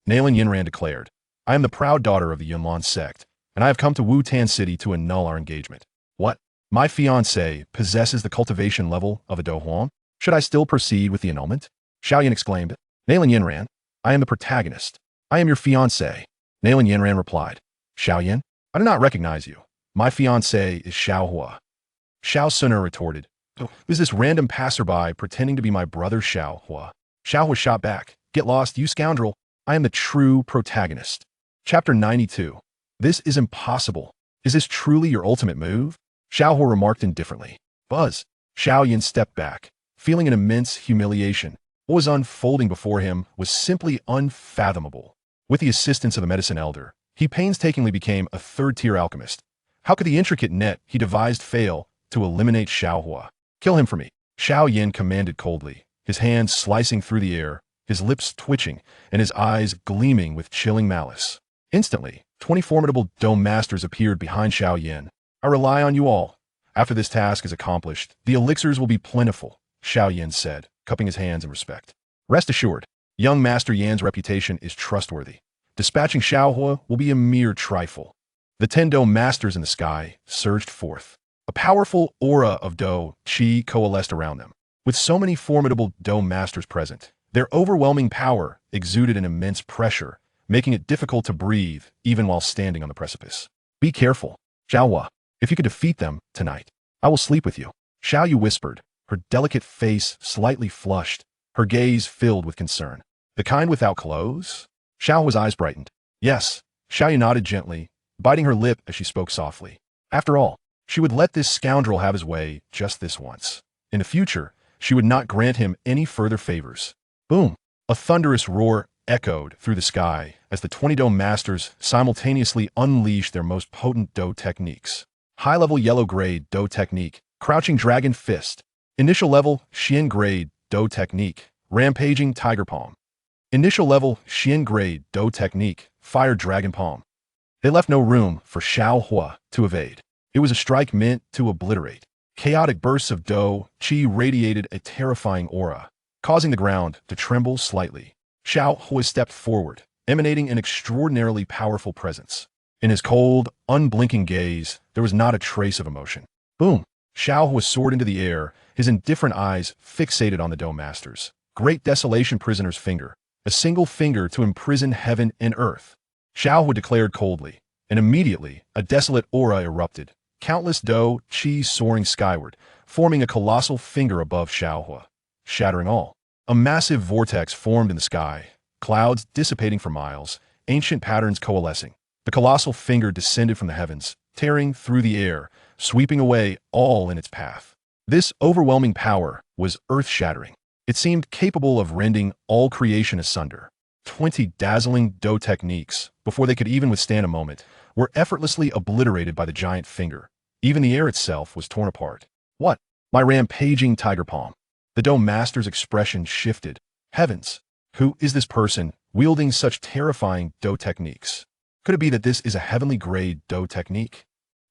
Nalan Yanran declared. I am the proud daughter of the Yunlan Sect, and I have come to Wutan City to annul our engagement. What? My fiancé possesses the cultivation level of a Dohuan? Should I still proceed with the annulment? Xiao Yan exclaimed. Nalan Yanran, I am the protagonist. I am your fiancé. Nalan Yanran replied. Xiao Yan, I do not recognize you. My fiancé is Xiao Huo. Xun'er retorted. Is this random passerby pretending to be my brother Xiao Huo? Xiao Huo shot back. Get lost, you scoundrel. I am the true protagonist. Chapter 92. This is impossible. Is this truly your ultimate move? Xiao Huo remarked indifferently. Buzz. Xiao Yan stepped back, feeling an immense humiliation. What was unfolding before him was simply unfathomable. With the assistance of the medicine elder, he painstakingly became a third-tier alchemist. How could the intricate net he devised fail to eliminate Xiao Huo? Kill him for me, Xiao Yan commanded coldly, his hands slicing through the air, his lips twitching, and his eyes gleaming with chilling malice. Instantly, 20 formidable dome masters appeared behind Xiao Yan. I rely on you all. After this task is accomplished, the elixirs will be plentiful, Xiao Yan said, cupping his hands in respect. Rest assured, young Master Yan's reputation is trustworthy. Dispatching Xiao Huo will be a mere trifle. The 10 dome masters in the sky surged forth. A powerful aura of Do Qi coalesced around them. With so many formidable dome masters present, their overwhelming power exuded an immense pressure, making it difficult to breathe even while standing on the precipice. Be careful, Xiao Huo. If you could defeat them tonight, I will sleep with you, Xiao Yu whispered, her delicate face slightly flushed, her gaze filled with concern. The kind without clothes? Xiao Huo's eyes brightened. Yes, Xiao Yu nodded gently, biting her lip as she spoke softly. After all, she would let this scoundrel have his way just this once. In the future, she would not grant him any further favors. Boom! A thunderous roar echoed through the sky as the 20 dome masters simultaneously unleashed their most potent Do techniques. High-level yellow-grade Do technique, Crouching Dragon Fist. Initial level, Xian grade Do technique, Rampaging Tiger Palm. Initial level, Xian grade Do technique, Fire Dragon Palm. They left no room for Xiao Huo to evade. It was a strike meant to obliterate. Chaotic bursts of Do Qi radiated a terrifying aura, causing the ground to tremble slightly. Xiao Huo stepped forward, emanating an extraordinarily powerful presence. In his cold, unblinking gaze, there was not a trace of emotion. Boom! Xiao Huo soared into the air, his indifferent eyes fixated on the Dome Masters. Great Desolation Prisoner's finger. A single finger to imprison heaven and earth. Xiao Huo declared coldly, and immediately a desolate aura erupted. Countless Do Qi soaring skyward, forming a colossal finger above Xiao Huo, shattering all. A massive vortex formed in the sky, clouds dissipating for miles, ancient patterns coalescing. The colossal finger descended from the heavens, tearing through the air, sweeping away all in its path. This overwhelming power was earth-shattering. It seemed capable of rending all creation asunder. 20 dazzling Do techniques, before they could even withstand a moment, were effortlessly obliterated by the giant finger. Even the air itself was torn apart. What? My rampaging tiger palm. The Dome Master's expression shifted. Heavens! Who is this person wielding such terrifying Do techniques? Could it be that this is a heavenly grade Do technique?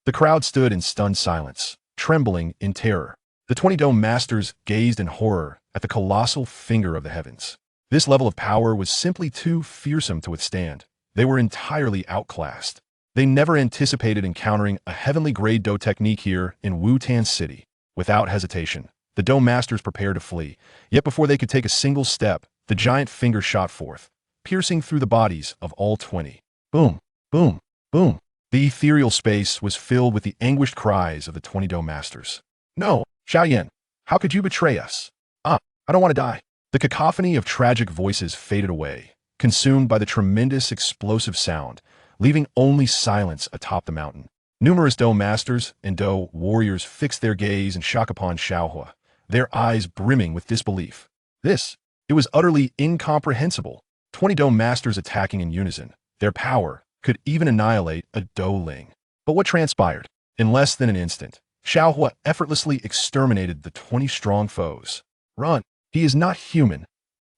The crowd stood in stunned silence, trembling in terror. The 20 Dome Masters gazed in horror at the colossal finger of the heavens. This level of power was simply too fearsome to withstand. They were entirely outclassed. They never anticipated encountering a heavenly grade Do technique here in Wutan City. Without hesitation, the Dome Masters prepared to flee, yet before they could take a single step, the giant finger shot forth, piercing through the bodies of all 20. Boom, boom, boom. The ethereal space was filled with the anguished cries of the 20 Dome Masters. No, Xiao Yan, how could you betray us? I don't want to die. The cacophony of tragic voices faded away, consumed by the tremendous explosive sound, leaving only silence atop the mountain. Numerous Do Masters and Do warriors fixed their gaze in shock upon Xiao Huo, their eyes brimming with disbelief. It was utterly incomprehensible. 20 Do Masters attacking in unison. Their power could even annihilate a Do Ling. But what transpired? In less than an instant, Xiao Huo effortlessly exterminated the 20 strong foes. Run! He is not human.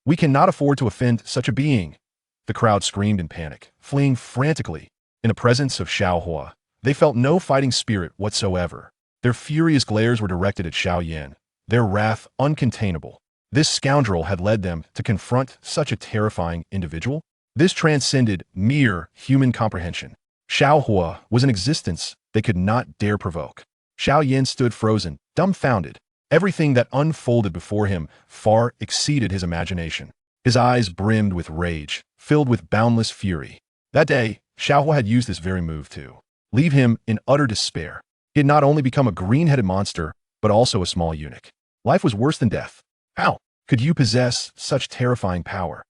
We cannot afford to offend such a being. The crowd screamed in panic, fleeing frantically. In the presence of Xiao Huo, they felt no fighting spirit whatsoever. Their furious glares were directed at Xiao Yan, their wrath uncontainable. This scoundrel had led them to confront such a terrifying individual. This transcended mere human comprehension. Xiao Huo was an existence they could not dare provoke. Xiao Yan stood frozen, dumbfounded. Everything that unfolded before him far exceeded his imagination. His eyes brimmed with rage, filled with boundless fury. That day, Xiao Huo had used this very move to leave him in utter despair. He had not only become a green-headed monster, but also a small eunuch. Life was worse than death. How could you possess such terrifying power?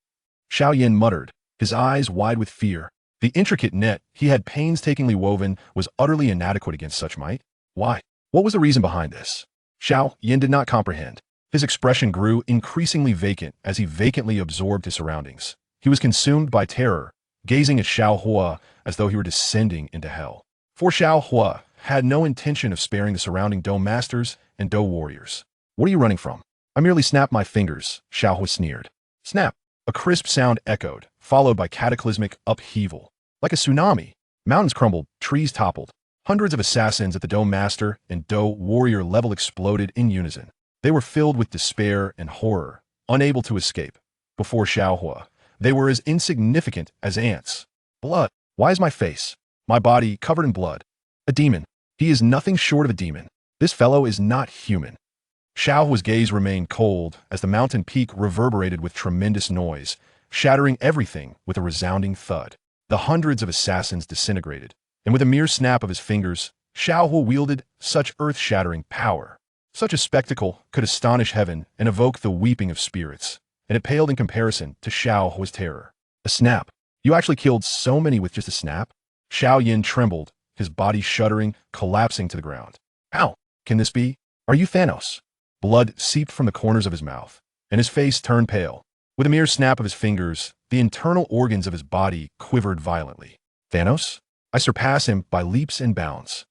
Xiao Yan muttered, his eyes wide with fear. The intricate net he had painstakingly woven was utterly inadequate against such might. Why? What was the reason behind this? Xiao Yan did not comprehend. His expression grew increasingly vacant as he vacantly absorbed his surroundings. He was consumed by terror, gazing at Xiao Huo as though he were descending into hell. For Xiao Huo had no intention of sparing the surrounding Do masters and Do warriors. What are you running from? I merely snapped my fingers, Xiao Huo sneered. Snap! A crisp sound echoed, followed by cataclysmic upheaval. Like a tsunami, mountains crumbled, trees toppled. Hundreds of assassins at the Do master and Do warrior level exploded in unison. They were filled with despair and horror, unable to escape. Before Xiao Huo, they were as insignificant as ants. Blood. Why is my face, my body covered in blood? A demon. He is nothing short of a demon. This fellow is not human. Xiao Huo's gaze remained cold as the mountain peak reverberated with tremendous noise, shattering everything with a resounding thud. The hundreds of assassins disintegrated, and with a mere snap of his fingers, Xiao Huo wielded such earth-shattering power. Such a spectacle could astonish heaven and evoke the weeping of spirits, and it paled in comparison to Xiao Huo's terror. A snap. You actually killed so many with just a snap? Xiao Yan trembled, his body shuddering, collapsing to the ground. How can this be? Are you Thanos? Blood seeped from the corners of his mouth, and his face turned pale. With a mere snap of his fingers, the internal organs of his body quivered violently. Thanos? I surpass him by leaps and bounds.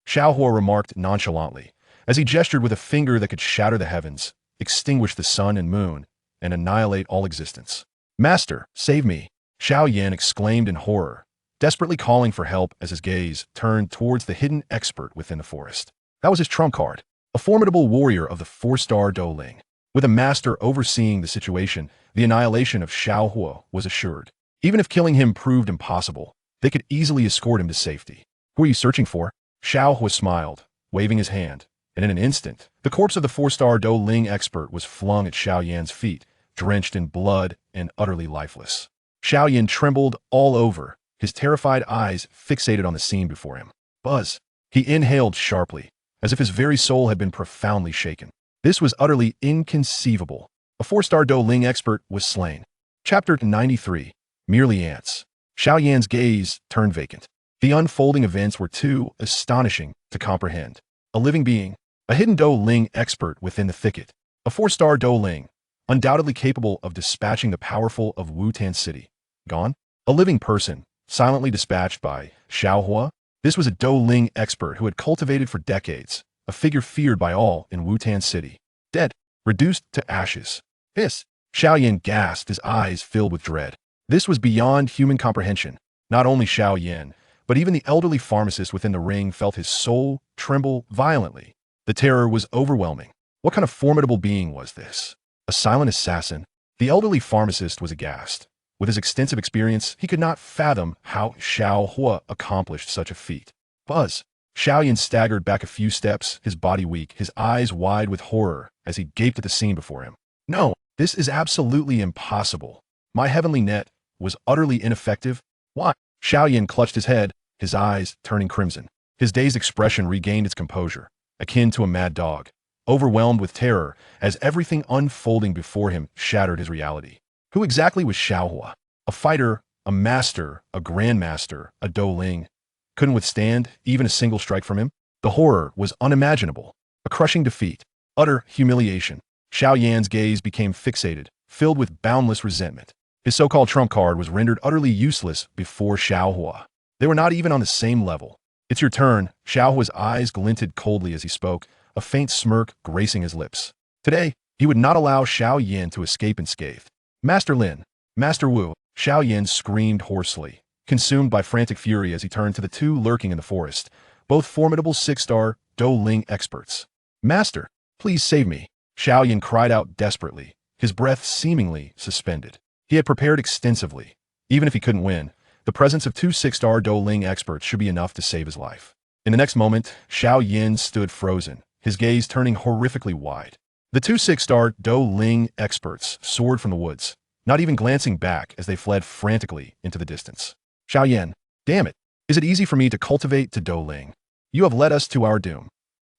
Xiao Huo remarked nonchalantly, as he gestured with a finger that could shatter the heavens, extinguish the sun and moon, and annihilate all existence. Master, save me! Xiao Yan exclaimed in horror, desperately calling for help as his gaze turned towards the hidden expert within the forest. That was his trump card, a formidable warrior of the 4-star Douling. With a master overseeing the situation, the annihilation of Xiao Huo was assured. Even if killing him proved impossible, they could easily escort him to safety. Who are you searching for? Xiao Huo smiled, waving his hand, and in an instant, the corpse of the 4-star Douling expert was flung at Xiao Yan's feet, drenched in blood and utterly lifeless. Xiao Yan trembled all over, his terrified eyes fixated on the scene before him. Buzz! He inhaled sharply, as if his very soul had been profoundly shaken. This was utterly inconceivable. A 4-star Douling expert was slain. Chapter 93. Merely Ants. Xiao Yan's gaze turned vacant. The unfolding events were too astonishing to comprehend. A living being, a hidden Douling expert within the thicket, a 4-star Douling, undoubtedly capable of dispatching the powerful of Wutan City. Gone? A living person, silently dispatched by Xiao Huo? This was a Douling expert who had cultivated for decades, a figure feared by all in Wutan City. Dead, reduced to ashes. Hiss! Xiao Yan gasped, his eyes filled with dread. This was beyond human comprehension. Not only Xiao Yan, but even the elderly pharmacist within the ring felt his soul tremble violently. The terror was overwhelming. What kind of formidable being was this? A silent assassin? The elderly pharmacist was aghast. With his extensive experience, he could not fathom how Xiao Huo accomplished such a feat. Buzz! Xiao Yan staggered back a few steps, his body weak, his eyes wide with horror as he gaped at the scene before him. No, this is absolutely impossible. My heavenly net was utterly ineffective. Why? Xiao Yan clutched his head, his eyes turning crimson. His dazed expression regained its composure, akin to a mad dog, overwhelmed with terror as everything unfolding before him shattered his reality. Who exactly was Xiao Huo? A fighter, a master, a grandmaster, a Douling. Couldn't withstand even a single strike from him? The horror was unimaginable. A crushing defeat. Utter humiliation. Xiao Yan's gaze became fixated, filled with boundless resentment. His so-called trump card was rendered utterly useless before Xiao Huo. They were not even on the same level. It's your turn. Xiao Huo's eyes glinted coldly as he spoke, a faint smirk gracing his lips. Today, he would not allow Xiao Yan to escape unscathed. Master Lin, Master Wu, Xiao Yan screamed hoarsely, consumed by frantic fury as he turned to the two lurking in the forest, both formidable 6-star Douling experts. Master, please save me. Xiao Yan cried out desperately, his breath seemingly suspended. He had prepared extensively, Even if he couldn't win, the presence of two 6-star Do Ling experts should be enough to save his life. In the next moment, Xiao Yan stood frozen, his gaze turning horrifically wide. The two 6-star Do Ling experts soared from the woods, not even glancing back as they fled frantically into the distance. Xiao Yan, damn it, is it easy for me to cultivate to Do Ling? You have led us to our doom.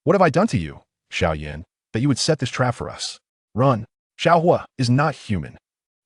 What have I done to you, Xiao Yan, that you would set this trap for us? Run. Xiao Huo is not human.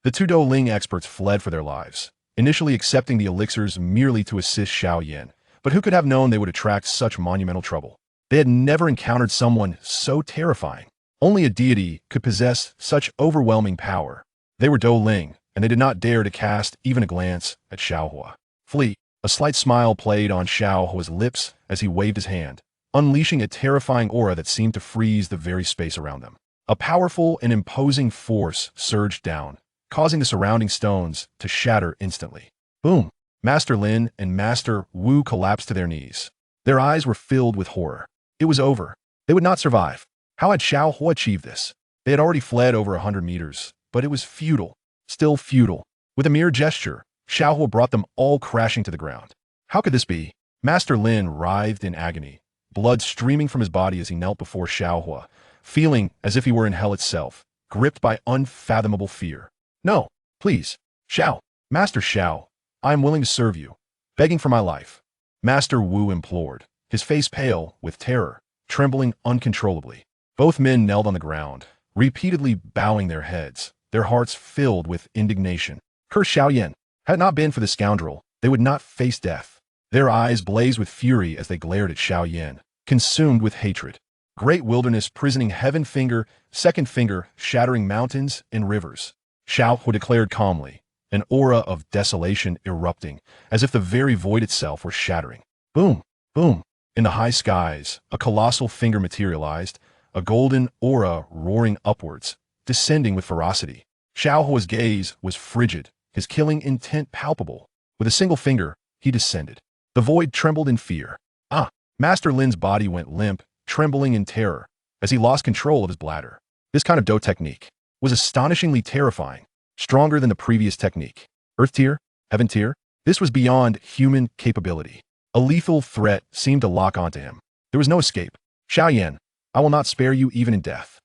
The two Do Ling experts fled for their lives, initially accepting the elixirs merely to assist Xiao Yan, but who could have known they would attract such monumental trouble? They had never encountered someone so terrifying. Only a deity could possess such overwhelming power. They were Do Ling, and they did not dare to cast even a glance at Xiao Huo. Flee. A slight smile played on Xiao Huo's lips as he waved his hand, unleashing a terrifying aura that seemed to freeze the very space around them. A powerful and imposing force surged down, causing the surrounding stones to shatter instantly. Boom! Master Lin and Master Wu collapsed to their knees. Their eyes were filled with horror. It was over. They would not survive. How had Xiao Huo achieved this? They had already fled over 100 meters, but it was futile. Still futile. With a mere gesture, Xiao Huo brought them all crashing to the ground. How could this be? Master Lin writhed in agony, blood streaming from his body as he knelt before Xiao Huo, feeling as if he were in hell itself, gripped by unfathomable fear. No, please, Xiao, Master Xiao, I am willing to serve you, begging for my life. Master Wu implored, his face pale with terror, trembling uncontrollably. Both men knelt on the ground, repeatedly bowing their heads, their hearts filled with indignation. Curse Xiao Yan. Had it not been for the scoundrel, they would not face death. Their eyes blazed with fury as they glared at Xiao Yan, consumed with hatred. Great wilderness prisoning heaven finger, second finger, shattering mountains and rivers. Xiao Huo declared calmly, an aura of desolation erupting, as if the very void itself were shattering. Boom, boom. In the high skies, a colossal finger materialized, a golden aura roaring upwards, descending with ferocity. Xiao Huo's gaze was frigid, his killing intent palpable. With a single finger, he descended. The void trembled in fear. Master Lin's body went limp, trembling in terror, as he lost control of his bladder. This kind of Do technique was astonishingly terrifying, stronger than the previous technique. Earth tier, heaven tier, this was beyond human capability. A lethal threat seemed to lock onto him. There was no escape. Xiao Yan, I will not spare you even in death.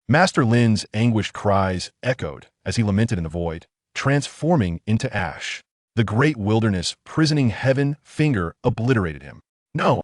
Master Lin's anguished cries echoed as he lamented in the void, transforming into ash. The great wilderness prisoning heaven finger obliterated him. No,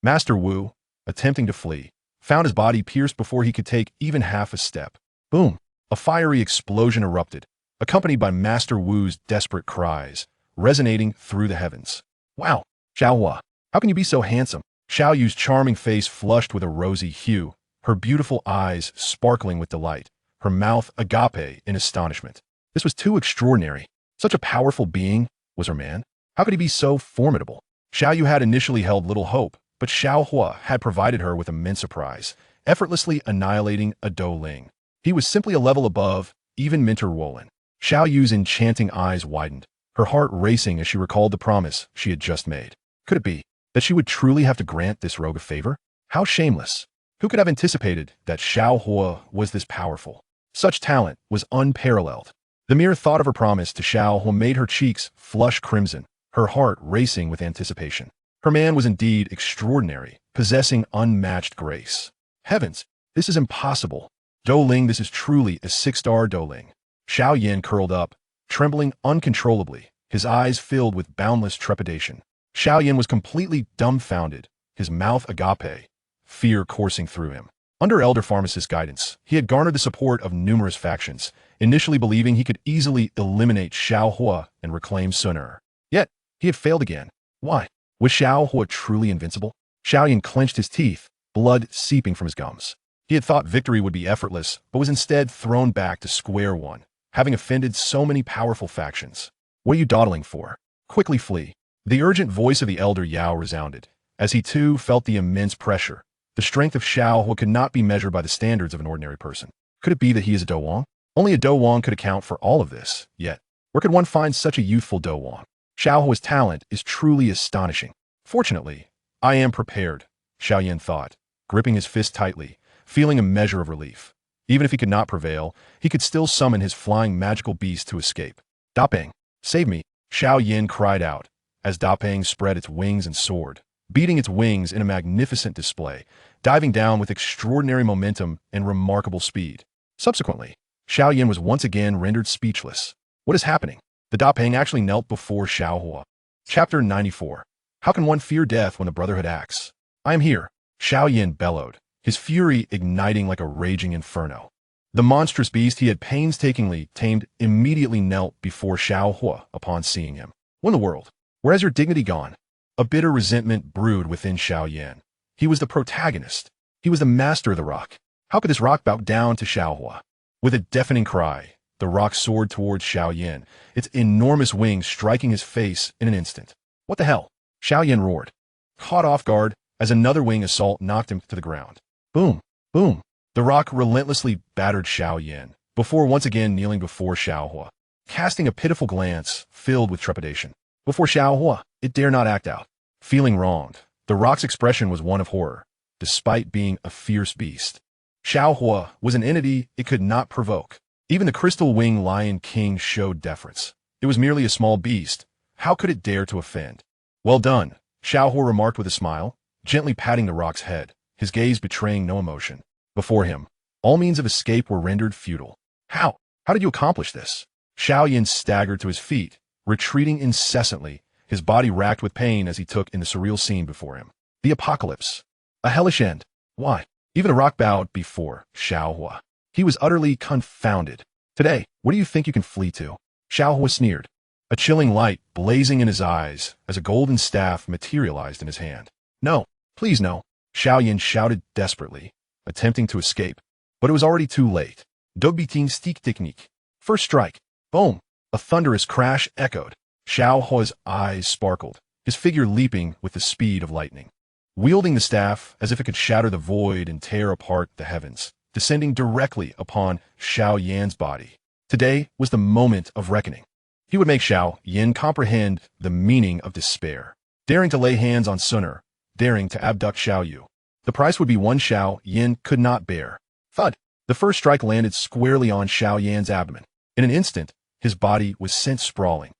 Master Wu, attempting to flee, found his body pierced before he could take even half a step. Boom! A fiery explosion erupted, accompanied by Master Wu's desperate cries, resonating through the heavens. Wow! Xiao Huo, how can you be so handsome? Xiao Yu's charming face flushed with a rosy hue, her beautiful eyes sparkling with delight, her mouth agape in astonishment. This was too extraordinary. Such a powerful being was her man. How could he be so formidable? Xiao Yu had initially held little hope, but Xiao Huo had provided her with immense surprise, effortlessly annihilating a Do Ling. He was simply a level above, even Minter Wolin. Xiao Yu's enchanting eyes widened, her heart racing as she recalled the promise she had just made. Could it be that she would truly have to grant this rogue a favor? How shameless! Who could have anticipated that Xiao Huo was this powerful? Such talent was unparalleled. The mere thought of her promise to Xiao Huo made her cheeks flush crimson, her heart racing with anticipation. Her man was indeed extraordinary, possessing unmatched grace. Heavens, this is impossible. Do Ling, this is truly a 6-star Do Ling. Xiao Yan curled up, trembling uncontrollably, his eyes filled with boundless trepidation. Xiao Yan was completely dumbfounded, his mouth agape, fear coursing through him. Under Elder Pharmacist's guidance, he had garnered the support of numerous factions, initially believing he could easily eliminate Xiao Huo and reclaim Xun'er. Yet, he had failed again. Why? Was Xiao Huo truly invincible? Xiao Yan clenched his teeth, blood seeping from his gums. He had thought victory would be effortless, but was instead thrown back to square one, having offended so many powerful factions. What are you dawdling for? Quickly flee. The urgent voice of the Elder Yao resounded, as he too felt the immense pressure. The strength of Xiao Huo could not be measured by the standards of an ordinary person. Could it be that he is a Do Wang? Only a Do Wang could account for all of this, yet where could one find such a youthful Do Wang? Xiao Huo's talent is truly astonishing. Fortunately, I am prepared, Xiao Yan thought, gripping his fist tightly, feeling a measure of relief. Even if he could not prevail, he could still summon his flying magical beast to escape. Dapeng, save me. Xiao Yan cried out, as Dapeng spread its wings and soared, beating its wings in a magnificent display, diving down with extraordinary momentum and remarkable speed. Subsequently, Xiao Yan was once again rendered speechless. What is happening? The Dapeng actually knelt before Xiao Huo. Chapter 94. How can one fear death when the Brotherhood acts? I am here, Xiao Yan bellowed, his fury igniting like a raging inferno. The monstrous beast he had painstakingly tamed immediately knelt before Xiao Huo upon seeing him. What in the world? Where has your dignity gone? A bitter resentment brewed within Xiao Yan. He was the protagonist. He was the master of the rock. How could this rock bow down to Xiao Huo? With a deafening cry, the rock soared towards Xiao Yan, its enormous wings striking his face in an instant. What the hell? Xiao Yan roared, caught off guard as another wing assault knocked him to the ground. Boom, boom. The rock relentlessly battered Xiao Yan, before once again kneeling before Xiao Huo, casting a pitiful glance filled with trepidation. Before Xiao Huo, it dare not act out. Feeling wronged, the rock's expression was one of horror, despite being a fierce beast. Xiao Huo was an entity it could not provoke. Even the crystal wing lion king showed deference. It was merely a small beast. How could it dare to offend? Well done, Xiao Huo remarked with a smile, gently patting the rock's head, his gaze betraying no emotion. Before him, all means of escape were rendered futile. How? How did you accomplish this? Xiao Yan staggered to his feet, retreating incessantly, his body racked with pain as he took in the surreal scene before him. The apocalypse. A hellish end. Why? Even a rock bowed before Xiao Huo. He was utterly confounded. Today, what do you think you can flee to? Xiao Huo sneered, a chilling light blazing in his eyes as a golden staff materialized in his hand. No, please no, Xiao Yan shouted desperately, attempting to escape. But it was already too late. Dogbiting stick technique. First strike. Boom. A thunderous crash echoed. Xiao Huo's eyes sparkled, his figure leaping with the speed of lightning. Wielding the staff as if it could shatter the void and tear apart the heavens, descending directly upon Xiao Yan's body. Today was the moment of reckoning. He would make Xiao Yan comprehend the meaning of despair, daring to lay hands on Xun'er, daring to abduct Xiao Yu. The price would be one Xiao Yan could not bear. Thud! The first strike landed squarely on Xiao Yan's abdomen. In an instant, his body was sent sprawling.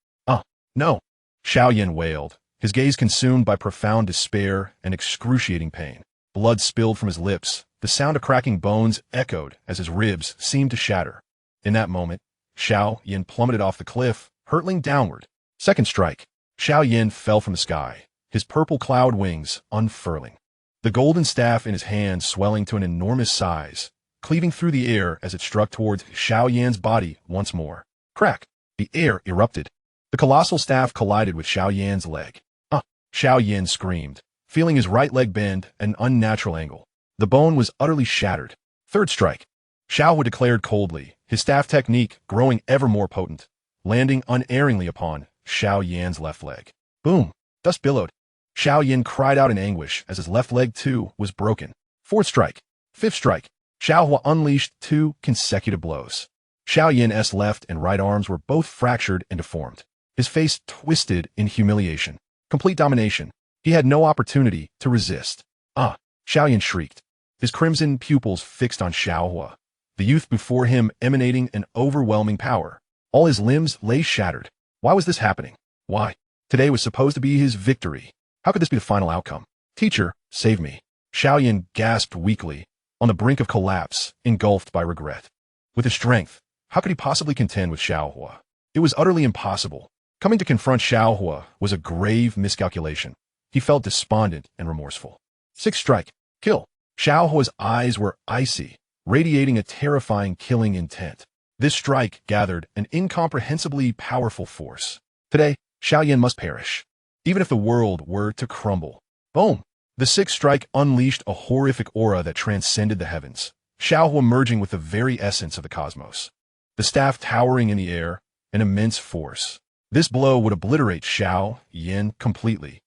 No! Xiao Yan wailed, his gaze consumed by profound despair and excruciating pain. Blood spilled from his lips. The sound of cracking bones echoed as his ribs seemed to shatter. In that moment, Xiao Yan plummeted off the cliff, hurtling downward. Second strike. Xiao Yan fell from the sky, his purple cloud wings unfurling. The golden staff in his hand swelling to an enormous size, cleaving through the air as it struck towards Xiao Yan's body once more. Crack! The air erupted. The colossal staff collided with Xiao Yan's leg. Xiao Yan screamed, feeling his right leg bend at an unnatural angle. The bone was utterly shattered. Third strike. Xiao Huo declared coldly, his staff technique growing ever more potent, landing unerringly upon Xiao Yan's left leg. Boom! Dust billowed. Xiao Yan cried out in anguish as his left leg too was broken. Fourth strike. Fifth strike. Xiao Huo unleashed 2 consecutive blows. Xiao Yan's left and right arms were both fractured and deformed. His face twisted in humiliation. Complete domination. He had no opportunity to resist. Xiao Yan shrieked, his crimson pupils fixed on Xiao Huo, the youth before him emanating an overwhelming power. All his limbs lay shattered. Why was this happening? Why? Today was supposed to be his victory. How could this be the final outcome? Teacher, save me. Xiao Yan gasped weakly, on the brink of collapse, engulfed by regret. With his strength, how could he possibly contend with Xiao Huo? It was utterly impossible. Coming to confront Xiao Huo was a grave miscalculation. He felt despondent and remorseful. Sixth strike. Kill. Xiao Huo's eyes were icy, radiating a terrifying killing intent. This strike gathered an incomprehensibly powerful force. Today, Xiao Yan must perish, even if the world were to crumble. Boom! The sixth strike unleashed a horrific aura that transcended the heavens, Xiao Huo merging with the very essence of the cosmos. The staff towering in the air, an immense force. This blow would obliterate Xiao Yan completely.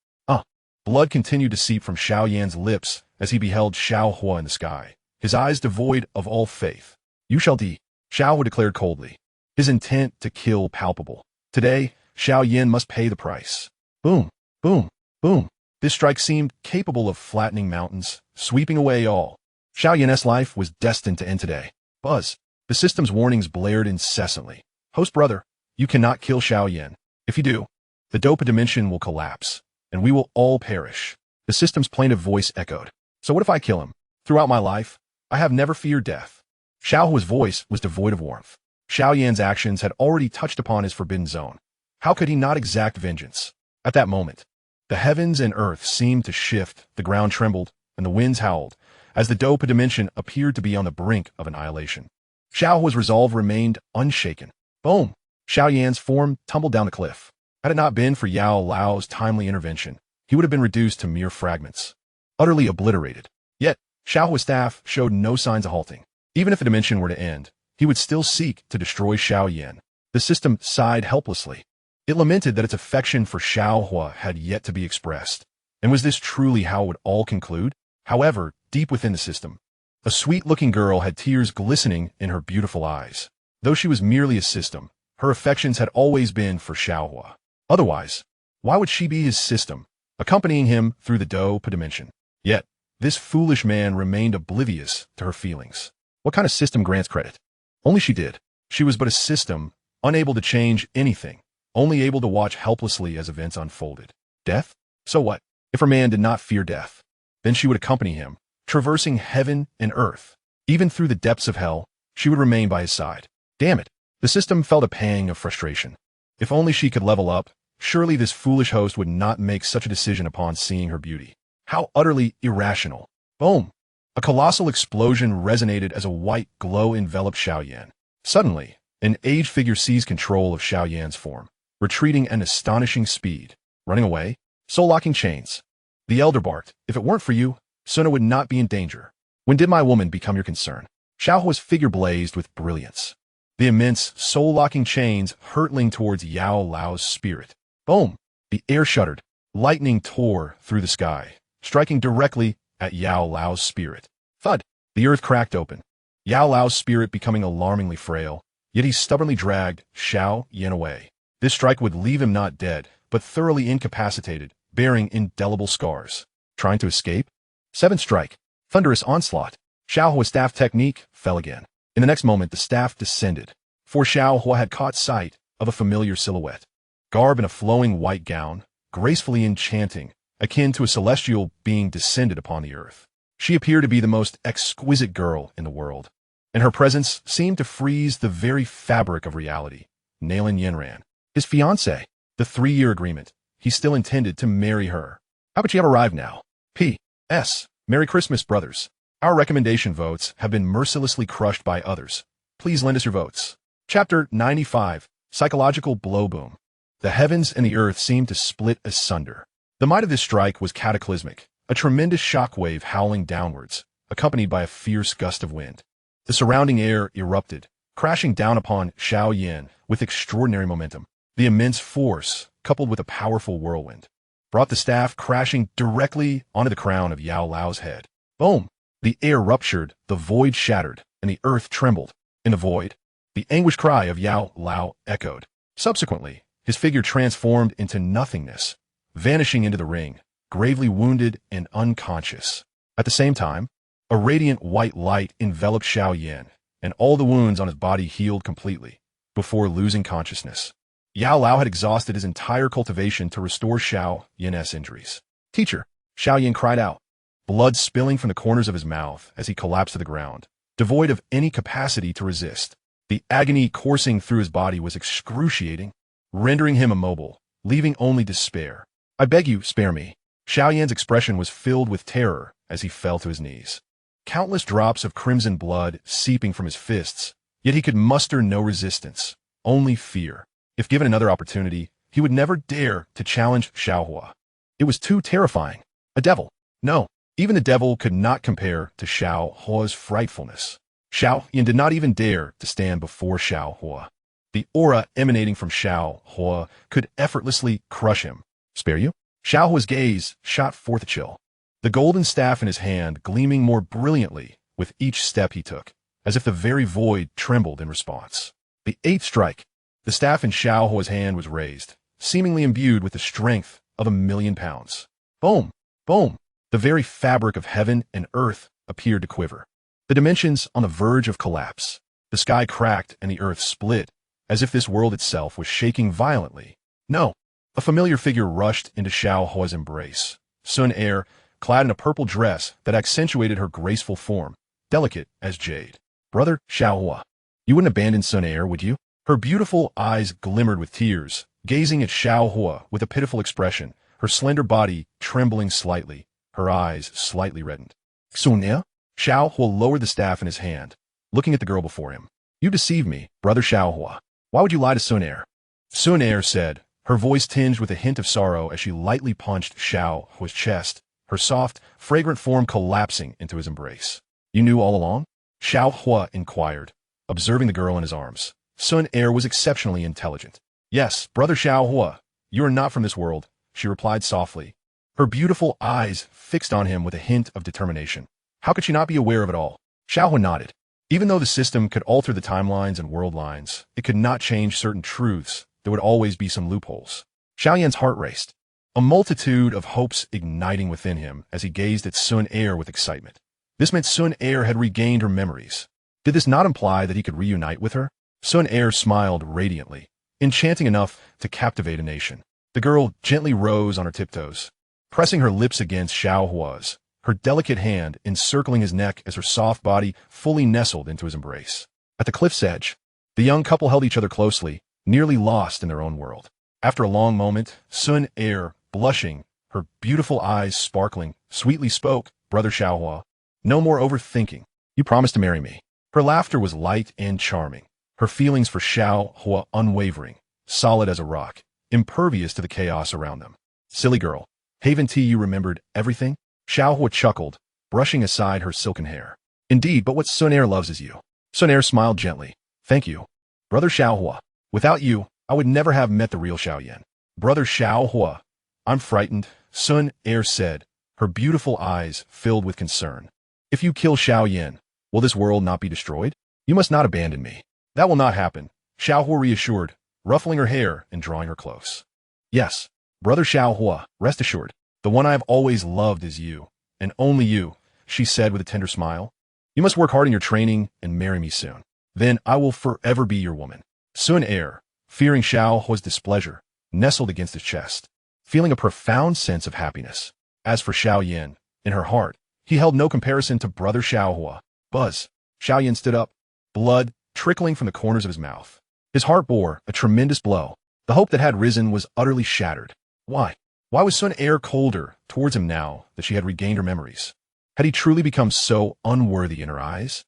Blood continued to seep from Xiao Yan's lips as he beheld Xiao Huo in the sky, his eyes devoid of all faith. You shall die, Xiao Huo declared coldly, his intent to kill palpable. Today, Xiao Yan must pay the price. Boom, boom, boom. This strike seemed capable of flattening mountains, sweeping away all. Xiao Yan's life was destined to end today. Buzz. The system's warnings blared incessantly. Host brother, you cannot kill Xiao Yan. If you do, The Dopa dimension will collapse, and we will all perish. The system's plaintive voice echoed. So what if I kill him? Throughout my life, I have never feared death. Xiao Huo's voice was devoid of warmth. Xiao Yan's actions had already touched upon his forbidden zone. How could he not exact vengeance? At that moment, the heavens and earth seemed to shift, the ground trembled, and the winds howled, as the Dopa dimension appeared to be on the brink of annihilation. Xiao Huo's resolve remained unshaken. Boom! Xiao Yan's form tumbled down the cliff. Had it not been for Yao Lao's timely intervention, he would have been reduced to mere fragments, utterly obliterated. Yet, Xiao Huo's staff showed no signs of halting. Even if the dimension were to end, he would still seek to destroy Xiao Yan. The system sighed helplessly. It lamented that its affection for Xiao Huo had yet to be expressed. And was this truly how it would all conclude? However, deep within the system, a sweet-looking girl had tears glistening in her beautiful eyes. Though she was merely a system, her affections had always been for Xiao Huo. Otherwise, why would she be his system, accompanying him through the Dopa dimension? Yet, this foolish man remained oblivious to her feelings. What kind of system grants credit? Only she did. She was but a system, unable to change anything, only able to watch helplessly as events unfolded. Death? So what? If her man did not fear death, then she would accompany him, traversing heaven and earth. Even through the depths of hell, she would remain by his side. Damn it! The system felt a pang of frustration. If only she could level up, surely this foolish host would not make such a decision upon seeing her beauty. How utterly irrational. Boom! A colossal explosion resonated as a white glow enveloped Xiao Yan. Suddenly, an aged figure seized control of Xiao Yan's form, retreating at an astonishing speed. Running away? Soul-locking chains. The elder barked, if it weren't for you, Xun'er would not be in danger. When did my woman become your concern? Xiao Huo's figure blazed with brilliance. The immense, soul-locking chains hurtling towards Yao Lao's spirit. Boom! The air shuddered. Lightning tore through the sky, striking directly at Yao Lao's spirit. Thud! The earth cracked open. Yao Lao's spirit becoming alarmingly frail, yet he stubbornly dragged Xiao Yan away. This strike would leave him not dead, but thoroughly incapacitated, bearing indelible scars. Trying to escape? Seventh strike. Thunderous onslaught. Xiao Huo's staff technique fell again. In the next moment, the staff descended, for Xiao Huo had caught sight of a familiar silhouette. Garb in a flowing white gown, gracefully enchanting, akin to a celestial being descended upon the earth. She appeared to be the most exquisite girl in the world, and her presence seemed to freeze the very fabric of reality. Nalan Yanran, his fiancé, the 3-year agreement. He still intended to marry her. How could she have arrived now? P.S. Merry Christmas, brothers. Our recommendation votes have been mercilessly crushed by others. Please lend us your votes. Chapter 95, Psychological Blow Boom. The heavens and the earth seemed to split asunder. The might of this strike was cataclysmic, a tremendous shockwave howling downwards, accompanied by a fierce gust of wind. The surrounding air erupted, crashing down upon Xiao Yan with extraordinary momentum. The immense force, coupled with a powerful whirlwind, brought the staff crashing directly onto the crown of Yao Lao's head. Boom! The air ruptured, the void shattered, and the earth trembled. In the void, the anguished cry of Yao Lao echoed. Subsequently, his figure transformed into nothingness, vanishing into the ring, gravely wounded and unconscious. At the same time, a radiant white light enveloped Xiao Yan, and all the wounds on his body healed completely, before losing consciousness. Yao Lao had exhausted his entire cultivation to restore Xiao Yan's injuries. Teacher, Xiao Yan cried out, blood spilling from the corners of his mouth as he collapsed to the ground, devoid of any capacity to resist. The agony coursing through his body was excruciating, rendering him immobile, leaving only despair. I beg you, spare me. Xiao Yan's expression was filled with terror as he fell to his knees. Countless drops of crimson blood seeping from his fists, yet he could muster no resistance, only fear. If given another opportunity, he would never dare to challenge Xiao Huo. It was too terrifying. A devil. No, even the devil could not compare to Xiao Huo's frightfulness. Xiao Yan did not even dare to stand before Xiao Huo. The aura emanating from Xiao Huo could effortlessly crush him. Spare you? Xiao Huo's gaze shot forth a chill, the golden staff in his hand gleaming more brilliantly with each step he took, as if the very void trembled in response. The 8th strike. The staff in Xiao Huo's hand was raised, seemingly imbued with the strength of 1,000,000 pounds. Boom! Boom! The very fabric of heaven and earth appeared to quiver. The dimensions on the verge of collapse. The sky cracked and the earth split, as if this world itself was shaking violently. No, A familiar figure rushed into Xiao Huo's embrace. Xun'er, clad in a purple dress that accentuated her graceful form, delicate as jade. Brother Xiao Huo, you wouldn't abandon Xun'er, would you? Her beautiful eyes glimmered with tears, gazing at Xiao Huo with a pitiful expression, her slender body trembling slightly, her eyes slightly reddened. Xun'er? Xiao Huo lowered the staff in his hand, looking at the girl before him. You deceived me, Brother Xiao Huo. Why would you lie to Xun'er? Xun'er said, her voice tinged with a hint of sorrow as she lightly punched Xiao Huo's chest, her soft, fragrant form collapsing into his embrace. You knew all along? Xiao Huo inquired, observing the girl in his arms. Xun'er was exceptionally intelligent. Yes, Brother Xiao Huo, you are not from this world, she replied softly, her beautiful eyes fixed on him with a hint of determination. How could she not be aware of it all? Xiao Huo nodded. Even though the system could alter the timelines and world lines, it could not change certain truths. There would always be some loopholes. Xiao Yan's heart raced, a multitude of hopes igniting within him as he gazed at Xun'er with excitement. This meant Xun'er had regained her memories. Did this not imply that he could reunite with her? Xun'er smiled radiantly, enchanting enough to captivate a nation. The girl gently rose on her tiptoes, pressing her lips against Xiao Huo's, her delicate hand encircling his neck as her soft body fully nestled into his embrace. At the cliff's edge, the young couple held each other closely, nearly lost in their own world. After a long moment, Xun'er, blushing, her beautiful eyes sparkling, sweetly spoke, Brother Xiao Huo, no more overthinking. You promised to marry me. Her laughter was light and charming, her feelings for Xiao Huo unwavering, solid as a rock, impervious to the chaos around them. Silly girl, haven't you remembered everything? Xiao Huo chuckled, brushing aside her silken hair. Indeed, but what Xun'er loves is you. Xun'er smiled gently. Thank you, Brother Xiao Huo. Without you, I would never have met the real Xiao Yan. Brother Xiao Huo, I'm frightened, Xun'er said, her beautiful eyes filled with concern. If you kill Xiao Yan, will this world not be destroyed? You must not abandon me. That will not happen, Xiao Huo reassured, ruffling her hair and drawing her close. Yes, Brother Xiao Huo, rest assured, the one I have always loved is you, and only you, she said with a tender smile. You must work hard in your training and marry me soon. Then I will forever be your woman. Xun'er, fearing Xiao Huo's displeasure, nestled against his chest, feeling a profound sense of happiness. As for Xiao Yan, in her heart, he held no comparison to Brother Xiao Huo. Buzz. Xiao Yan stood up, blood trickling from the corners of his mouth. His heart bore a tremendous blow. The hope that had risen was utterly shattered. Why? Why was Xun'er colder towards him now that she had regained her memories? Had he truly become so unworthy in her eyes?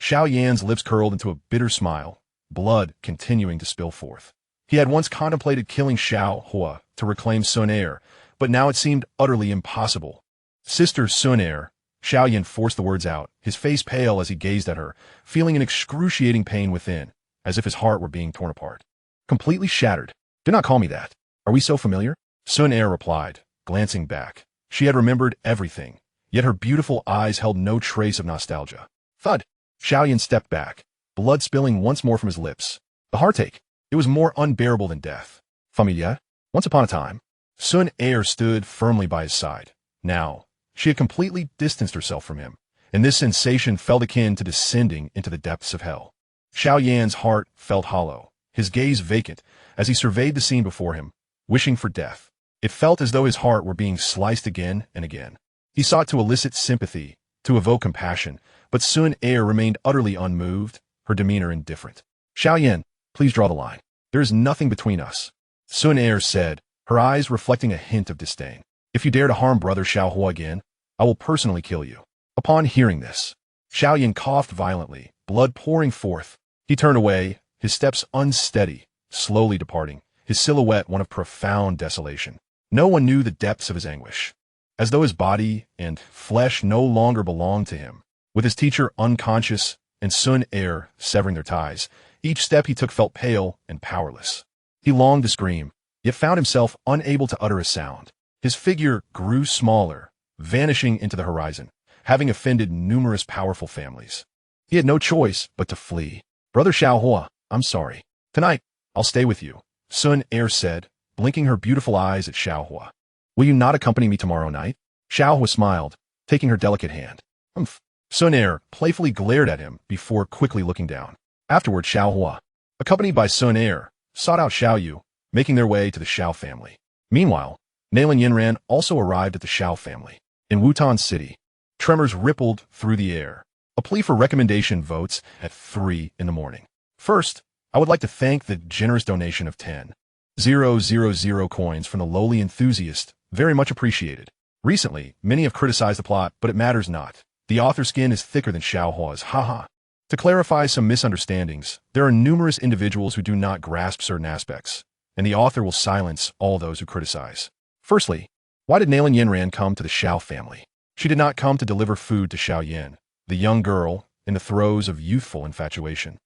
Xiao Yan's lips curled into a bitter smile, blood continuing to spill forth. He had once contemplated killing Xiao Huo to reclaim Xun'er, but now it seemed utterly impossible. Sister Xun'er, Xiao Yan forced the words out, his face pale as he gazed at her, feeling an excruciating pain within, as if his heart were being torn apart. Completely shattered. Do not call me that. Are we so familiar? Xun'er replied, glancing back. She had remembered everything, yet her beautiful eyes held no trace of nostalgia. Thud! Xiao Yan stepped back, blood spilling once more from his lips. The heartache. It was more unbearable than death. Familiar? Once upon a time. Xun'er stood firmly by his side. Now, she had completely distanced herself from him, and this sensation felt akin to descending into the depths of hell. Xiao Yan's heart felt hollow, his gaze vacant, as he surveyed the scene before him, wishing for death. It felt as though his heart were being sliced again and again. He sought to elicit sympathy, to evoke compassion, but Xun'er remained utterly unmoved, her demeanor indifferent. Xiao Yan, please draw the line. There is nothing between us. Xun'er said, her eyes reflecting a hint of disdain. If you dare to harm Brother Xiao Huo again, I will personally kill you. Upon hearing this, Xiao Yan coughed violently, blood pouring forth. He turned away, his steps unsteady, slowly departing, his silhouette one of profound desolation. No one knew the depths of his anguish. As though his body and flesh no longer belonged to him, with his teacher unconscious and Xun'er severing their ties, each step he took felt pale and powerless. He longed to scream, yet found himself unable to utter a sound. His figure grew smaller, vanishing into the horizon, having offended numerous powerful families. He had no choice but to flee. Brother Xiao Huo, I'm sorry. Tonight, I'll stay with you, Xun'er said, blinking her beautiful eyes at Xiao Huo. Will you not accompany me tomorrow night? Xiao Huo smiled, taking her delicate hand. Humph. Xun'er playfully glared at him before quickly looking down. Afterward, Xiao Huo, accompanied by Xun'er, sought out Xiao Yu, making their way to the Xiao family. Meanwhile, Nalan Yanran also arrived at the Xiao family. In Wutan City, tremors rippled through the air. A plea for recommendation votes at 3 in the morning. First, I would like to thank the generous donation of 10,000 coins from the lowly enthusiast, very much appreciated. Recently, many have criticized the plot, but it matters not. The author's skin is thicker than Xiao Huo's, haha. To clarify some misunderstandings, there are numerous individuals who do not grasp certain aspects, and the author will silence all those who criticize. Firstly, why did Nalan Yanran come to the Xiao family? She did not come to deliver food to Xiao Yan, the young girl, in the throes of youthful infatuation.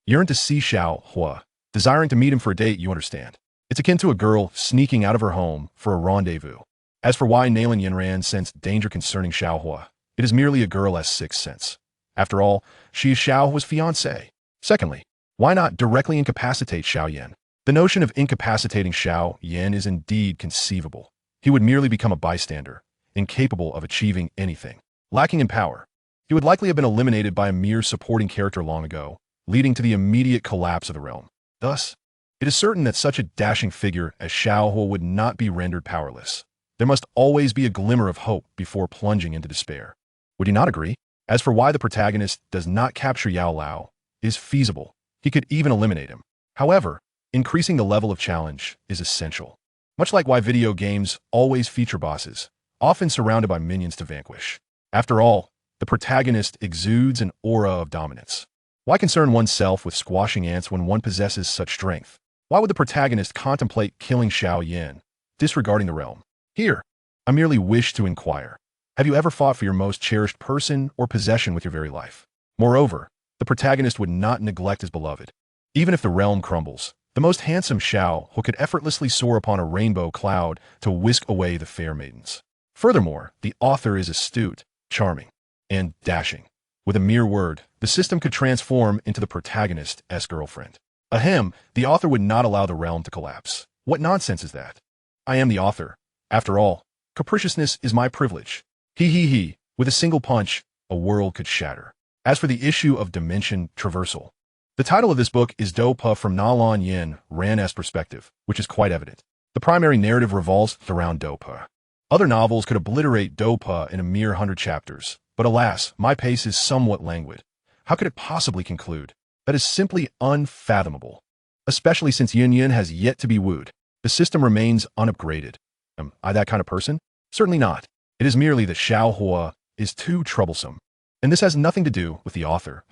Yearned to see Xiao Huo, desiring to meet him for a date, you understand. It's akin to a girl sneaking out of her home for a rendezvous. As for why Nalan Yanran sensed danger concerning Xiao Huo, it is merely a girl's sixth sense. After all, she is Xiao Huo's fiancé. Secondly, why not directly incapacitate Xiao Yan? The notion of incapacitating Xiao Yan is indeed conceivable. He would merely become a bystander, incapable of achieving anything. Lacking in power, he would likely have been eliminated by a mere supporting character long ago, leading to the immediate collapse of the realm. Thus, it is certain that such a dashing figure as Xiao Huo would not be rendered powerless. There must always be a glimmer of hope before plunging into despair. Would you not agree? As for why the protagonist does not capture Yao Lao, is feasible. He could even eliminate him. However, increasing the level of challenge is essential. Much like why video games always feature bosses, often surrounded by minions to vanquish. After all, the protagonist exudes an aura of dominance. Why concern oneself with squashing ants when one possesses such strength? Why would the protagonist contemplate killing Xiao Yan, disregarding the realm? Here, I merely wish to inquire. Have you ever fought for your most cherished person or possession with your very life? Moreover, the protagonist would not neglect his beloved. Even if the realm crumbles, the most handsome Xiao Huo could effortlessly soar upon a rainbow cloud to whisk away the fair maidens. Furthermore, the author is astute, charming, and dashing. With a mere word, the system could transform into the protagonist's girlfriend. Ahem, the author would not allow the realm to collapse. What nonsense is that? I am the author. After all, capriciousness is my privilege. He. With a single punch, a world could shatter. As for the issue of dimension traversal, the title of this book is Do Pa from Nalan Yanran's perspective, which is quite evident. The primary narrative revolves around Do Pa. Other novels could obliterate Do Pa in a mere 100 chapters, but alas, my pace is somewhat languid. How could it possibly conclude? That is simply unfathomable. Especially since Yan has yet to be wooed. The system remains unupgraded. Am I that kind of person? Certainly not. It is merely that Xiao Huo is too troublesome. And this has nothing to do with the author.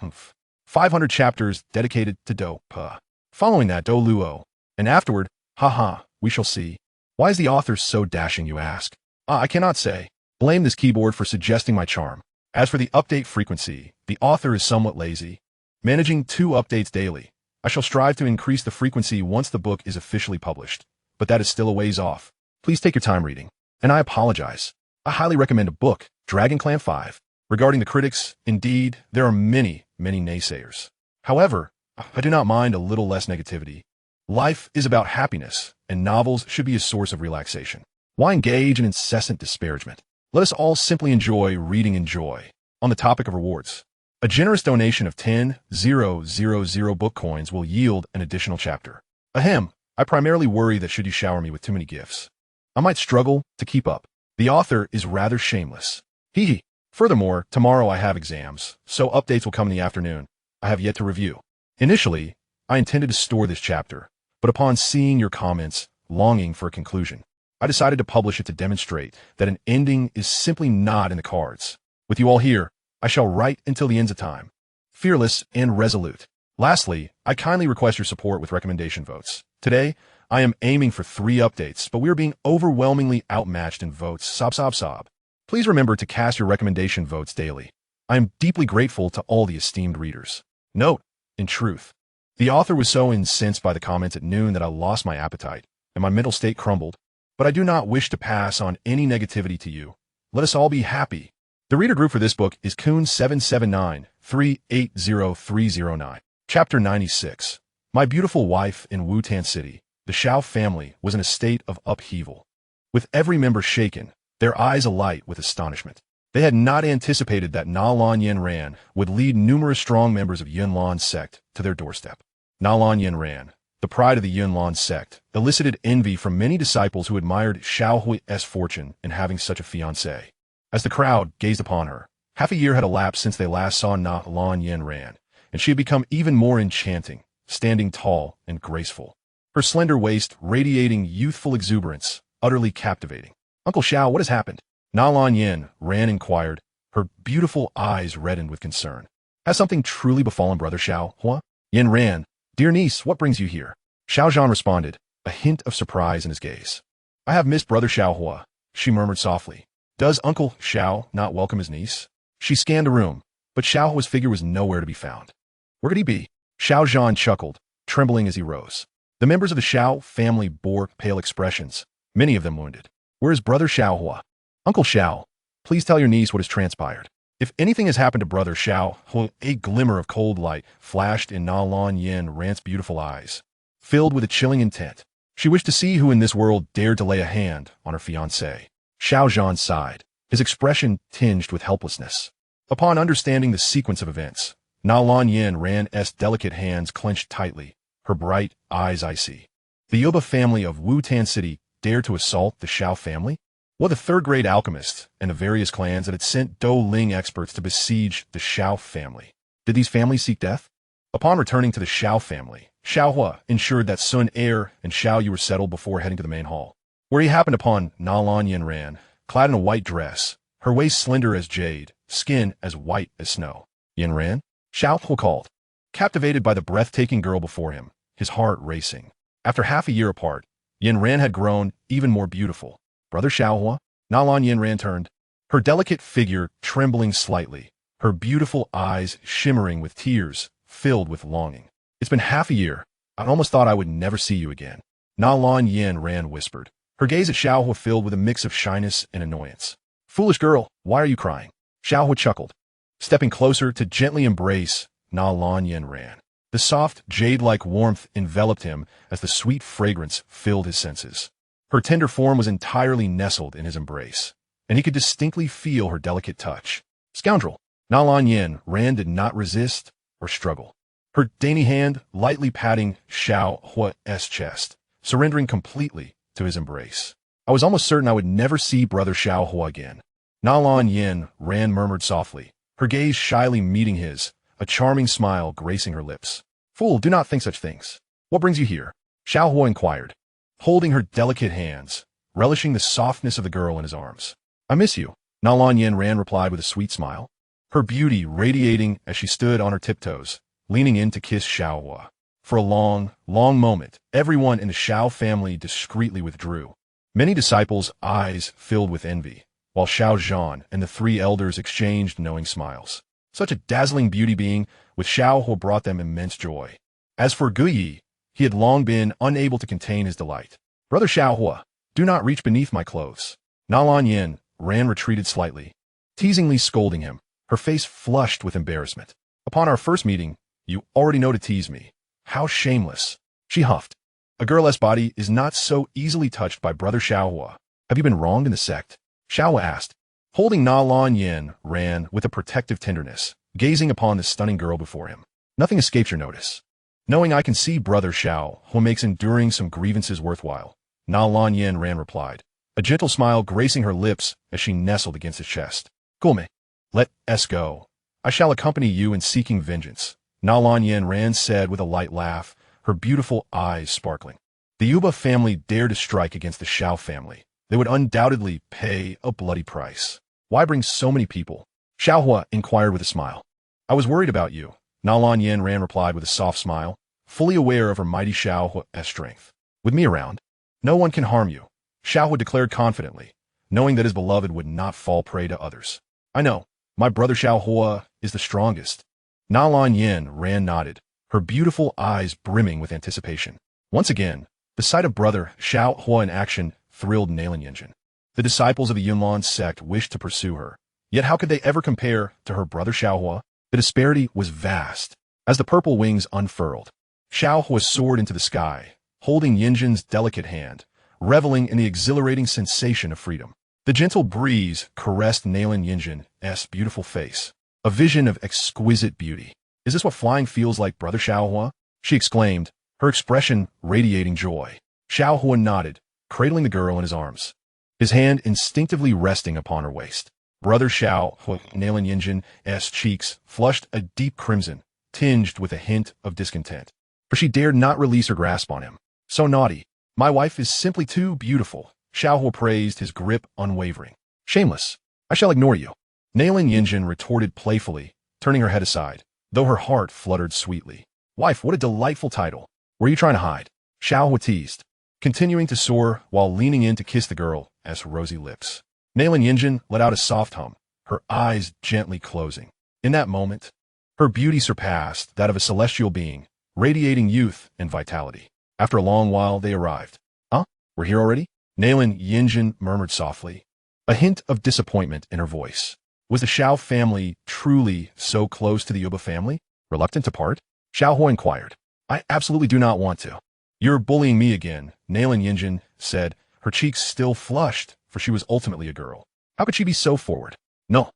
500 chapters dedicated to Do Pa. Following that, Do Luo. And afterward, haha, we shall see. Why is the author so dashing, you ask? I cannot say. Blame this keyboard for suggesting my charm. As for the update frequency, the author is somewhat lazy. Managing 2 updates daily. I shall strive to increase the frequency once the book is officially published. But that is still a ways off. Please take your time reading. And I apologize. I highly recommend a book, Dragon Clan 5. Regarding the critics, indeed, there are many naysayers. However, I do not mind a little less negativity. Life is about happiness, and novels should be a source of relaxation. Why engage in incessant disparagement? Let us all simply enjoy reading in joy. On the topic of rewards, a generous donation of 10,000 book coins will yield an additional chapter. Ahem, I primarily worry that should you shower me with too many gifts, I might struggle to keep up. The author is rather shameless. Hee. Furthermore, tomorrow I have exams, so updates will come in the afternoon. I have yet to review. Initially, I intended to store this chapter, but upon seeing your comments, longing for a conclusion, I decided to publish it to demonstrate that an ending is simply not in the cards. With you all here, I shall write until the ends of time. Fearless and resolute. Lastly, I kindly request your support with recommendation votes. Today, I am aiming for 3 updates, but we are being overwhelmingly outmatched in votes. Sob. Please remember to cast your recommendation votes daily. I am deeply grateful to all the esteemed readers. Note, in truth, the author was so incensed by the comments at noon that I lost my appetite, and my mental state crumbled. But I do not wish to pass on any negativity to you. Let us all be happy. The reader group for this book is Kun 779380309. Chapter 96. My beautiful wife in Wutan City. The Xiao family was in a state of upheaval. With every member shaken, their eyes alight with astonishment. They had not anticipated that Nalan Yanran would lead numerous strong members of Yunlan Sect to their doorstep. Nalan Yanran, the pride of the Yunlan Sect, elicited envy from many disciples who admired Xiao Huo's fortune in having such a fiancé. As the crowd gazed upon her, half a year had elapsed since they last saw Nalan Yanran, and she had become even more enchanting, standing tall and graceful. Her slender waist radiating youthful exuberance, utterly captivating. "Uncle Xiao, what has happened?" Nalan Yanran inquired, her beautiful eyes reddened with concern. "Has something truly befallen Brother Xiao Huo?" Yanran, "Dear niece, what brings you here?" Xiao Yan responded, a hint of surprise in his gaze. "I have missed Brother Xiao Huo," she murmured softly. "Does Uncle Xiao not welcome his niece?" She scanned the room, but Xiao Huo's figure was nowhere to be found. Where could he be? Xiao Yan chuckled, trembling as he rose. The members of the Xiao family bore pale expressions, many of them wounded. "Where is Brother Xiao Huo?" "Uncle Xiao, please tell your niece what has transpired." "If anything has happened to Brother Xiao Huo," a glimmer of cold light flashed in Nalan Yanran's beautiful eyes, filled with a chilling intent. She wished to see who in this world dared to lay a hand on her fiancé. Xiao Yan sighed, his expression tinged with helplessness. Upon understanding the sequence of events, Nalan Yanran's delicate hands clenched tightly, her bright eyes icy. The Yuba family of Wutan City dared to assault the Xiao family? Well, the third-grade alchemists and the various clans that had sent Do Ling experts to besiege the Xiao family. Did these families seek death? Upon returning to the Xiao family, Xiao Huo ensured that Xun'er and Xiao Yu were settled before heading to the main hall, where he happened upon Nalan Yanran, clad in a white dress, her waist slender as jade, skin as white as snow. "Yanran?" Xiao Huo called, captivated by the breathtaking girl before him, his heart racing. After half a year apart, Yanran had grown even more beautiful. "Brother Xiao Huo?" Nalan Yanran turned, her delicate figure trembling slightly, her beautiful eyes shimmering with tears, filled with longing. "It's been half a year. I almost thought I would never see you again." Nalan Yanran whispered, her gaze at Xiao Huo filled with a mix of shyness and annoyance. "Foolish girl, why are you crying?" Xiao Huo chuckled, stepping closer to gently embrace Nalan Yanran. The soft, jade-like warmth enveloped him as the sweet fragrance filled his senses. Her tender form was entirely nestled in his embrace, and he could distinctly feel her delicate touch. "Scoundrel!" Nalan Yanran did not resist or struggle, her dainty hand lightly patting Xiao Huo's chest, surrendering completely to his embrace. "I was almost certain I would never see Brother Xiao Huo again." Nalan Yanran murmured softly, her gaze shyly meeting his, a charming smile gracing her lips. "Fool, do not think such things. What brings you here?" Xiao Huo inquired, holding her delicate hands, relishing the softness of the girl in his arms. "I miss you," Nalan Yanran replied with a sweet smile, her beauty radiating as she stood on her tiptoes, leaning in to kiss Xiao Huo. For a long, long moment, everyone in the Xiao family discreetly withdrew. Many disciples' eyes filled with envy, while Xiao Yan and the three elders exchanged knowing smiles. Such a dazzling beauty being with Xiao Huo brought them immense joy. As for Guyi, he had long been unable to contain his delight. "Brother Xiao Huo, do not reach beneath my clothes." Nalan Yanran retreated slightly, teasingly scolding him, her face flushed with embarrassment. "Upon our first meeting, you already know to tease me. How shameless." She huffed. "A girl's body is not so easily touched by Brother Xiao Huo. Have you been wronged in the sect?" Xiao Huo asked, holding Nalan Yanran with a protective tenderness, gazing upon the stunning girl before him. "Nothing escapes your notice. Knowing I can see Brother Xiao Huo makes enduring some grievances worthwhile," Nalan Yanran replied, a gentle smile gracing her lips as she nestled against his chest. "Gulme, let us go. I shall accompany you in seeking vengeance," Nalan Yanran said with a light laugh, her beautiful eyes sparkling. The Yuba family dared to strike against the Xiao family. They would undoubtedly pay a bloody price. "Why bring so many people?" Xiao Huo inquired with a smile. "I was worried about you," Nalan Yanran replied with a soft smile, fully aware of her mighty Xiao Huo's strength. "With me around, no one can harm you," Xiao Huo declared confidently, knowing that his beloved would not fall prey to others. "I know, my brother Xiao Huo is the strongest." Nalan Yanran nodded, her beautiful eyes brimming with anticipation. Once again, the sight of Brother Xiao Huo in action thrilled Nalan Yanran. The disciples of the Yunlan Sect wished to pursue her, yet how could they ever compare to her brother Xiao Huo? The disparity was vast. As the purple wings unfurled, Xiao Huo soared into the sky, holding Yanran's delicate hand, reveling in the exhilarating sensation of freedom. The gentle breeze caressed Nalan Yanran's beautiful face, a vision of exquisite beauty. "Is this what flying feels like, Brother Xiao Huo?" she exclaimed, her expression radiating joy. Xiao Huo nodded, cradling the girl in his arms, his hand instinctively resting upon her waist. Brother Xiao Huo, Nalan Yanran's cheeks flushed a deep crimson, tinged with a hint of discontent, for she dared not release her grasp on him. So naughty. My wife is simply too beautiful. Xiao Huo praised, his grip unwavering. Shameless. I shall ignore you. Nalan Yanran retorted playfully, turning her head aside, though her heart fluttered sweetly. Wife, what a delightful title. Were you trying to hide? Xiao Huo teased, continuing to soar while leaning in to kiss the girl as her rosy lips. Nalan Yanran let out a soft hum, her eyes gently closing. In that moment, her beauty surpassed that of a celestial being, radiating youth and vitality. After a long while, they arrived. Huh? We're here already? Nalan Yanran murmured softly, a hint of disappointment in her voice. Was the Xiao family truly so close to the Uba family? Reluctant to part? Xiao Huo inquired. I absolutely do not want to. You're bullying me again, Nalan Yanran said, her cheeks still flushed, for she was ultimately a girl. How could she be so forward? No.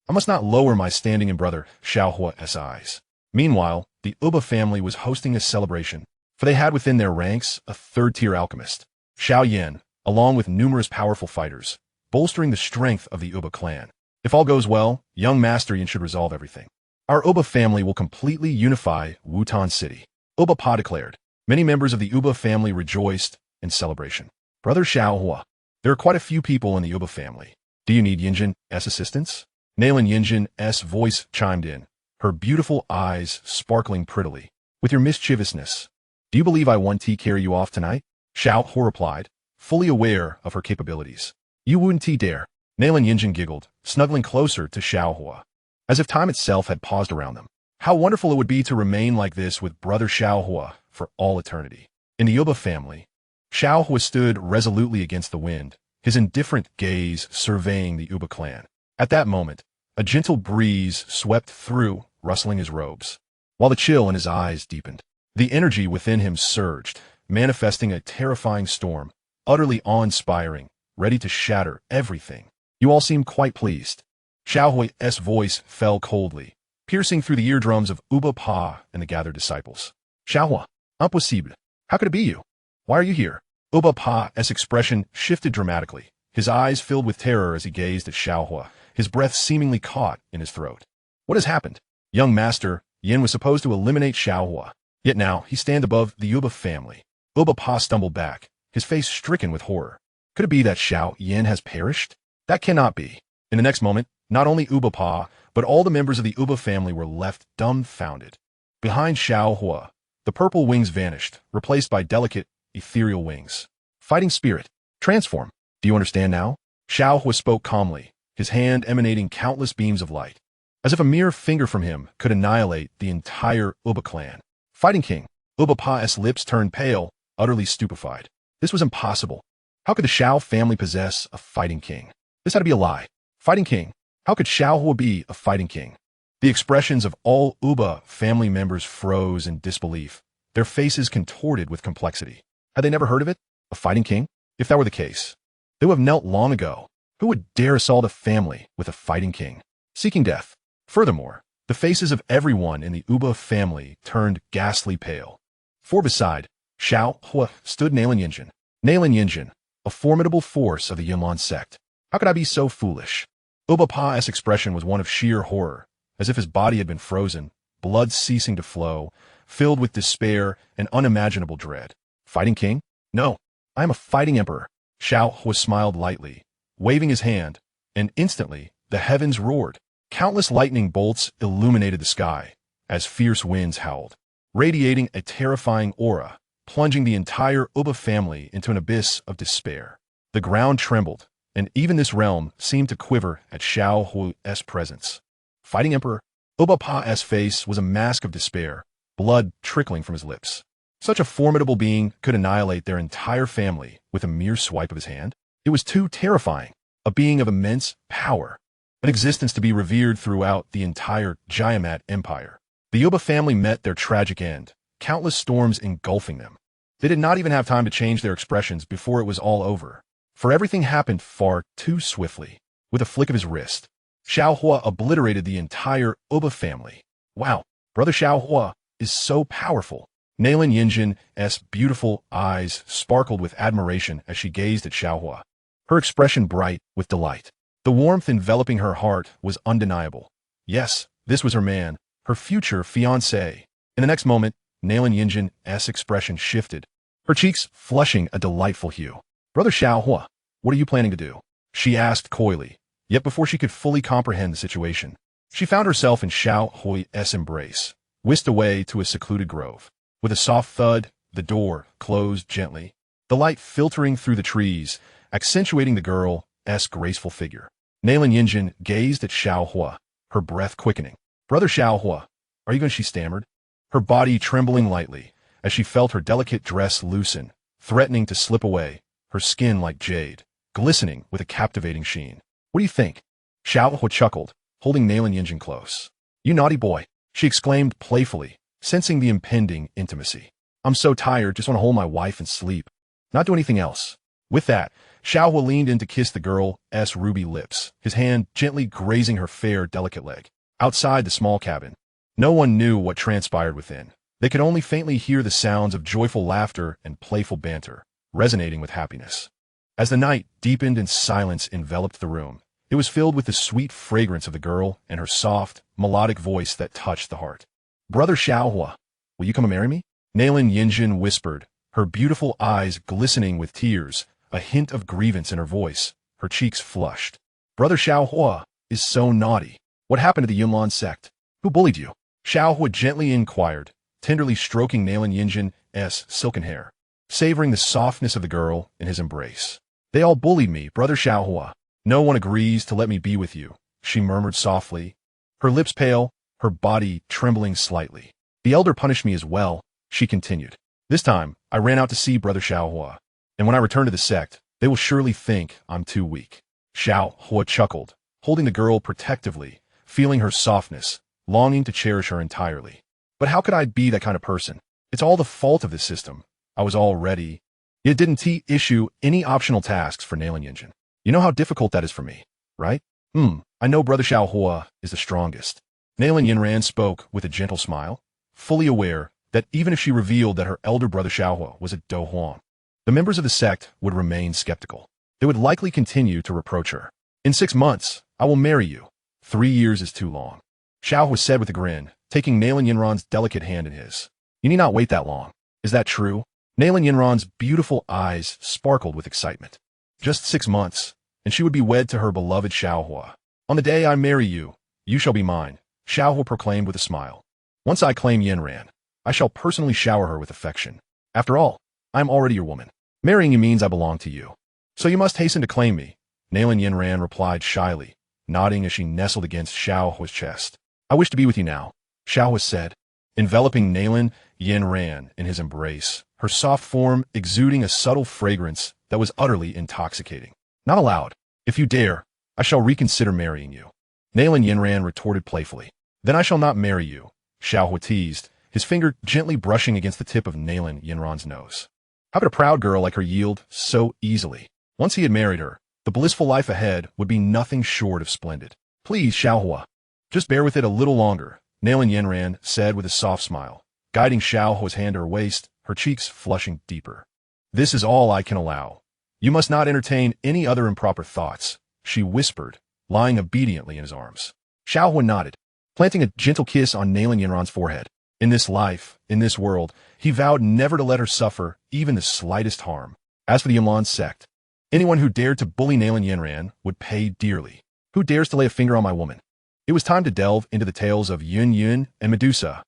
I must not lower my standing in brother Xiao Huo's eyes. Meanwhile, the Uba family was hosting a celebration, for they had within their ranks a third-tier alchemist, Xiao Yan, along with numerous powerful fighters, bolstering the strength of the Uba clan. If all goes well, young Master Yan should resolve everything. Our Uba family will completely unify Wutan City. Uba Pa declared. Many members of the Uba family rejoiced in celebration. Brother Xiao Huo, there are quite a few people in the Uba family. Do you need Yanran's assistance? Nalan Yanran's voice chimed in, her beautiful eyes sparkling prettily. With your mischievousness, do you believe I want to carry you off tonight? Xiao Huo replied, fully aware of her capabilities. You wouldn't dare. Nalan Yanran giggled, snuggling closer to Xiao Huo, as if time itself had paused around them. How wonderful it would be to remain like this with brother Xiao Huo for all eternity. In the Uba family, Xiao Huo stood resolutely against the wind, his indifferent gaze surveying the Uba clan. At that moment, a gentle breeze swept through, rustling his robes, while the chill in his eyes deepened. The energy within him surged, manifesting a terrifying storm, utterly awe-inspiring, ready to shatter everything. You all seem quite pleased. Xiao Huo's voice fell coldly, piercing through the eardrums of Uba Pa and the gathered disciples. Xiao Huo, impossible. How could it be you? Why are you here? Uba Pa's expression shifted dramatically, his eyes filled with terror as he gazed at Xiao Huo, his breath seemingly caught in his throat. What has happened? Young Master Yan was supposed to eliminate Xiao Huo, yet now he stands above the Uba family. Uba Pa stumbled back, his face stricken with horror. Could it be that Xiao Yan has perished? That cannot be. In the next moment, not only Uba Pa, but all the members of the Uba family were left dumbfounded. Behind Xiao Huo, the purple wings vanished, replaced by delicate, ethereal wings. Fighting spirit, transform. Do you understand now? Xiao Huo spoke calmly, his hand emanating countless beams of light, as if a mere finger from him could annihilate the entire Uba clan. Fighting king. Uba Pa's lips turned pale, utterly stupefied. This was impossible. How could the Xiao family possess a fighting king? This had to be a lie. Fighting king. How could Xiao Huo be a fighting king? The expressions of all Uba family members froze in disbelief, their faces contorted with complexity. Had they never heard of it? A fighting king? If that were the case, they would have knelt long ago. Who would dare assault a family with a fighting king? Seeking death. Furthermore, the faces of everyone in the Uba family turned ghastly pale. For beside Xiao Huo stood Nalan Yanran. Nalan Yanran, a formidable force of the Yunlan Sect. How could I be so foolish? Uba Pa's expression was one of sheer horror, as if his body had been frozen, blood ceasing to flow, filled with despair and unimaginable dread. Fighting king? No, I am a fighting emperor. Xiao Huo smiled lightly, waving his hand, and instantly the heavens roared. Countless lightning bolts illuminated the sky as fierce winds howled, radiating a terrifying aura, plunging the entire Uba family into an abyss of despair. The ground trembled, and even this realm seemed to quiver at Xiao Huo's presence. Fighting Emperor, Uba Pa's face was a mask of despair, blood trickling from his lips. Such a formidable being could annihilate their entire family with a mere swipe of his hand? It was too terrifying, a being of immense power, an existence to be revered throughout the entire Jiamat Empire. The Uba family met their tragic end, countless storms engulfing them. They did not even have time to change their expressions before it was all over, for everything happened far too swiftly. With a flick of his wrist, Xiao Huo obliterated the entire Uba family. Wow, brother Xiao Huo is so powerful. Nalan Yanran's beautiful eyes sparkled with admiration as she gazed at Xiao Huo, her expression bright with delight. The warmth enveloping her heart was undeniable. Yes, this was her man, her future fiancé. In the next moment, Nalan Yanran's expression shifted, her cheeks flushing a delightful hue. "Brother Xiao Huo, what are you planning to do?" she asked coyly. Yet before she could fully comprehend the situation, she found herself in Xiao Huo's embrace, whisked away to a secluded grove. With a soft thud, the door closed gently, the light filtering through the trees, accentuating the girl's graceful figure. Nalan Yanran gazed at Xiao Huo, her breath quickening. "Brother Xiao Huo, are you going?" she stammered, her body trembling lightly as she felt her delicate dress loosen, threatening to slip away, her skin like jade, glistening with a captivating sheen. "What do you think?" Xiao Huo chuckled, holding Nalan Yanran close. "You naughty boy," she exclaimed playfully, sensing the impending intimacy. "I'm so tired, just want to hold my wife and sleep. Not do anything else." With that, Xiao Huo leaned in to kiss the girl's ruby lips, his hand gently grazing her fair, delicate leg. Outside the small cabin, no one knew what transpired within. They could only faintly hear the sounds of joyful laughter and playful banter, resonating with happiness. As the night deepened and silence enveloped the room, it was filled with the sweet fragrance of the girl and her soft, melodic voice that touched the heart. "Brother Xiao Huo, will you come and marry me?" Nalan Yanran whispered, her beautiful eyes glistening with tears, a hint of grievance in her voice, her cheeks flushed. "Brother Xiao Huo is so naughty. What happened to the Yunlan Sect? Who bullied you?" Xiao Huo gently inquired, tenderly stroking Nalan Yanran's silken hair, savoring the softness of the girl in his embrace. "They all bullied me, Brother Xiao Huo. No one agrees to let me be with you," she murmured softly, her lips pale, her body trembling slightly. "The elder punished me as well," she continued. "This time, I ran out to see Brother Xiao Huo, and when I return to the sect, they will surely think I'm too weak." Xiao Huo chuckled, holding the girl protectively, feeling her softness, longing to cherish her entirely. "But how could I be that kind of person? It's all the fault of this system. I was all ready. It didn't issue any optional tasks for Nalan Yanran. You know how difficult that is for me, right? I know Brother Xiao Huo is the strongest." Nalan Yanran spoke with a gentle smile, fully aware that even if she revealed that her elder brother Xiao Huo was a Dohuan, the members of the sect would remain skeptical. They would likely continue to reproach her. "In 6 months, I will marry you. 3 years is too long," Xiao Huo said with a grin, taking Nalan Yanran's delicate hand in his. "You need not wait that long. Is that true?" Nalan Yanran's beautiful eyes sparkled with excitement. Just 6 months, and she would be wed to her beloved Xiao Huo. "On the day I marry you, you shall be mine," Xiao Huo proclaimed with a smile. "Once I claim Yanran, I shall personally shower her with affection. After all, I am already your woman. Marrying you means I belong to you. So you must hasten to claim me," Nalan Yanran replied shyly, nodding as she nestled against Xiao Huo's chest. "I wish to be with you now," Xiao Huo said, enveloping Nalan Yanran in his embrace, her soft form exuding a subtle fragrance that was utterly intoxicating. "Not allowed. If you dare, I shall reconsider marrying you," Nalan Yanran retorted playfully. "Then I shall not marry you," Xiao Huo teased, his finger gently brushing against the tip of Nalan Yanran's nose. How could a proud girl like her yield so easily? Once he had married her, the blissful life ahead would be nothing short of splendid. "Please, Xiao Huo, just bear with it a little longer," Nalan Yanran said with a soft smile, guiding Xiao Huo's hand to her waist, her cheeks flushing deeper. "This is all I can allow. You must not entertain any other improper thoughts," she whispered, lying obediently in his arms. Xiao Huo nodded, planting a gentle kiss on Nalan Yanran's forehead. In this life, in this world, he vowed never to let her suffer even the slightest harm. As for the Yunlan Sect, anyone who dared to bully Nalan Yanran would pay dearly. Who dares to lay a finger on my woman? It was time to delve into the tales of Yun and Medusa.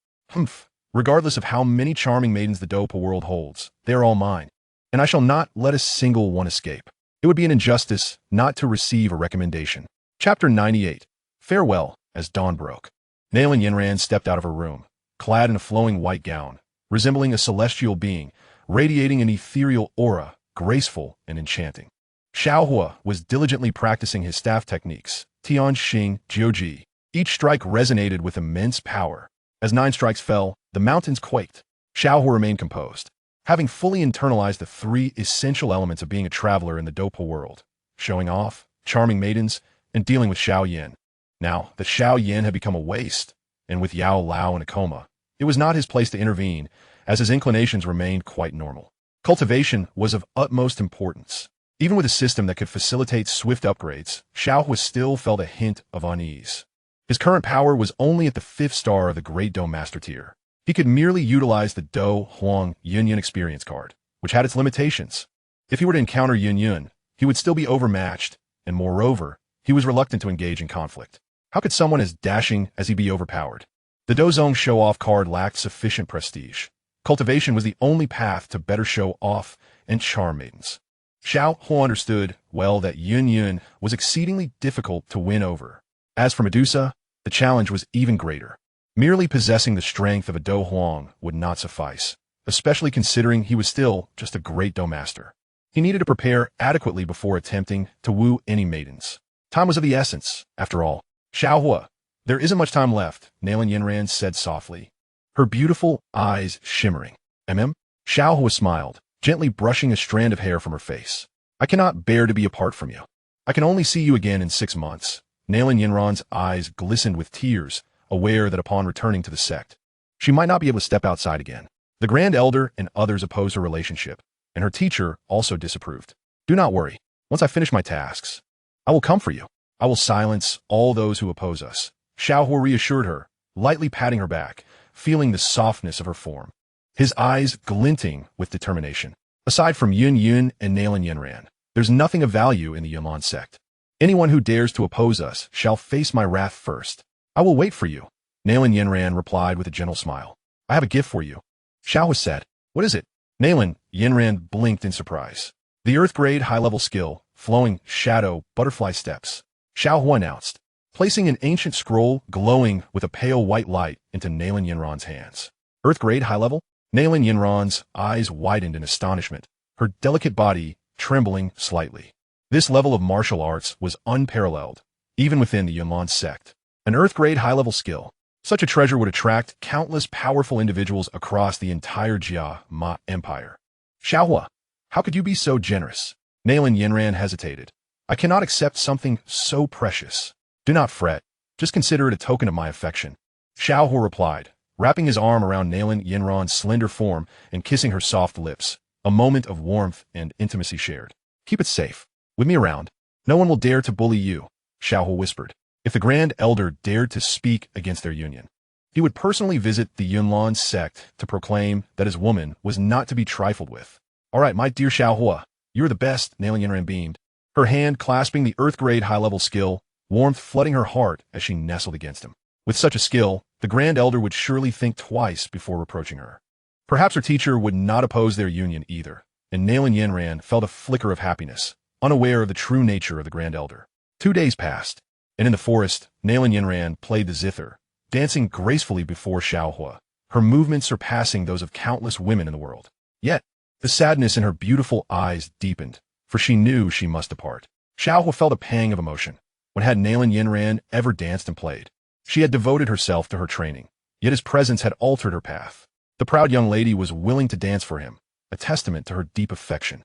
Regardless of how many charming maidens the Dopa world holds, they are all mine, and I shall not let a single one escape. It would be an injustice not to receive a recommendation. Chapter 98. Farewell, as dawn broke. Nalan Yanran stepped out of her room, clad in a flowing white gown, resembling a celestial being, radiating an ethereal aura, graceful and enchanting. Xiao Huo was diligently practicing his staff techniques, Tian Xing Jiuji. Each strike resonated with immense power. As 9 strikes fell, the mountains quaked. Xiao Huo remained composed, having fully internalized the 3 essential elements of being a traveler in the Dopa world: showing off, charming maidens, and dealing with Xiao Yan. Now that Xiao Yan had become a waste, and with Yao Lao in a coma, it was not his place to intervene, as his inclinations remained quite normal. Cultivation was of utmost importance. Even with a system that could facilitate swift upgrades, Xiao Huo still felt a hint of unease. His current power was only at the 5th star of the Great Dome Master tier. He could merely utilize the Do Huang Yunyan experience card, which had its limitations. If he were to encounter Yunyan, he would still be overmatched, and moreover, he was reluctant to engage in conflict. How could someone as dashing as he be overpowered? The Dozong show-off card lacked sufficient prestige. Cultivation was the only path to better show off and charm maidens. Xiao Huo understood well that Yunyan was exceedingly difficult to win over. As for Medusa, the challenge was even greater. Merely possessing the strength of a Do Huang would not suffice, especially considering he was still just a great Do Master. He needed to prepare adequately before attempting to woo any maidens. Time was of the essence, after all. Xiao Huo, there isn't much time left, Nalan Yanran said softly, her beautiful eyes shimmering. Xiao Huo smiled, gently brushing a strand of hair from her face. I cannot bear to be apart from you. I can only see you again in 6 months. Nalan Yanran's eyes glistened with tears, aware that upon returning to the sect, she might not be able to step outside again. The Grand Elder and others opposed her relationship, and her teacher also disapproved. Do not worry. Once I finish my tasks, I will come for you. I will silence all those who oppose us. Xiao Huo reassured her, lightly patting her back, feeling the softness of her form. His eyes glinting with determination. Aside from Yun and Nalan Yanran, there's nothing of value in the Yunlan Sect. Anyone who dares to oppose us shall face my wrath first. I will wait for you. Nalan Yanran replied with a gentle smile. I have a gift for you. Xiao Huo said. What is it? Nalan Yanran blinked in surprise. The Earth-grade high-level skill, flowing shadow butterfly steps. Xiao Huo announced, placing an ancient scroll glowing with a pale white light into Nalan Yanran's hands. Earth-grade high-level? Nalan Yanran's eyes widened in astonishment, her delicate body trembling slightly. This level of martial arts was unparalleled, even within the Yunlan Sect. An Earth-grade high-level skill. Such a treasure would attract countless powerful individuals across the entire Jia Ma Empire. Xiao Huo, how could you be so generous? Nalan Yanran hesitated. I cannot accept something so precious. Do not fret. Just consider it a token of my affection. Xiao Huo replied, wrapping his arm around Nalan Yanran's slender form and kissing her soft lips, a moment of warmth and intimacy shared. Keep it safe. With me around, no one will dare to bully you, Xiao Huo whispered. If the Grand Elder dared to speak against their union, he would personally visit the Yunlan Sect to proclaim that his woman was not to be trifled with. All right, my dear Xiao Huo, you're the best, Nalan Yanran beamed, her hand clasping the Earth-grade high-level skill, warmth flooding her heart as she nestled against him. With such a skill, the Grand Elder would surely think twice before reproaching her. Perhaps her teacher would not oppose their union either, and Nalan Yanran felt a flicker of happiness, unaware of the true nature of the Grand Elder. 2 days passed, and in the forest, Nalan Yanran played the zither, dancing gracefully before Xiao Huo, her movements surpassing those of countless women in the world. Yet, the sadness in her beautiful eyes deepened, for she knew she must depart. Xiao Huo felt a pang of emotion. When had Nalan Yanran ever danced and played? She had devoted herself to her training, yet his presence had altered her path. The proud young lady was willing to dance for him, a testament to her deep affection.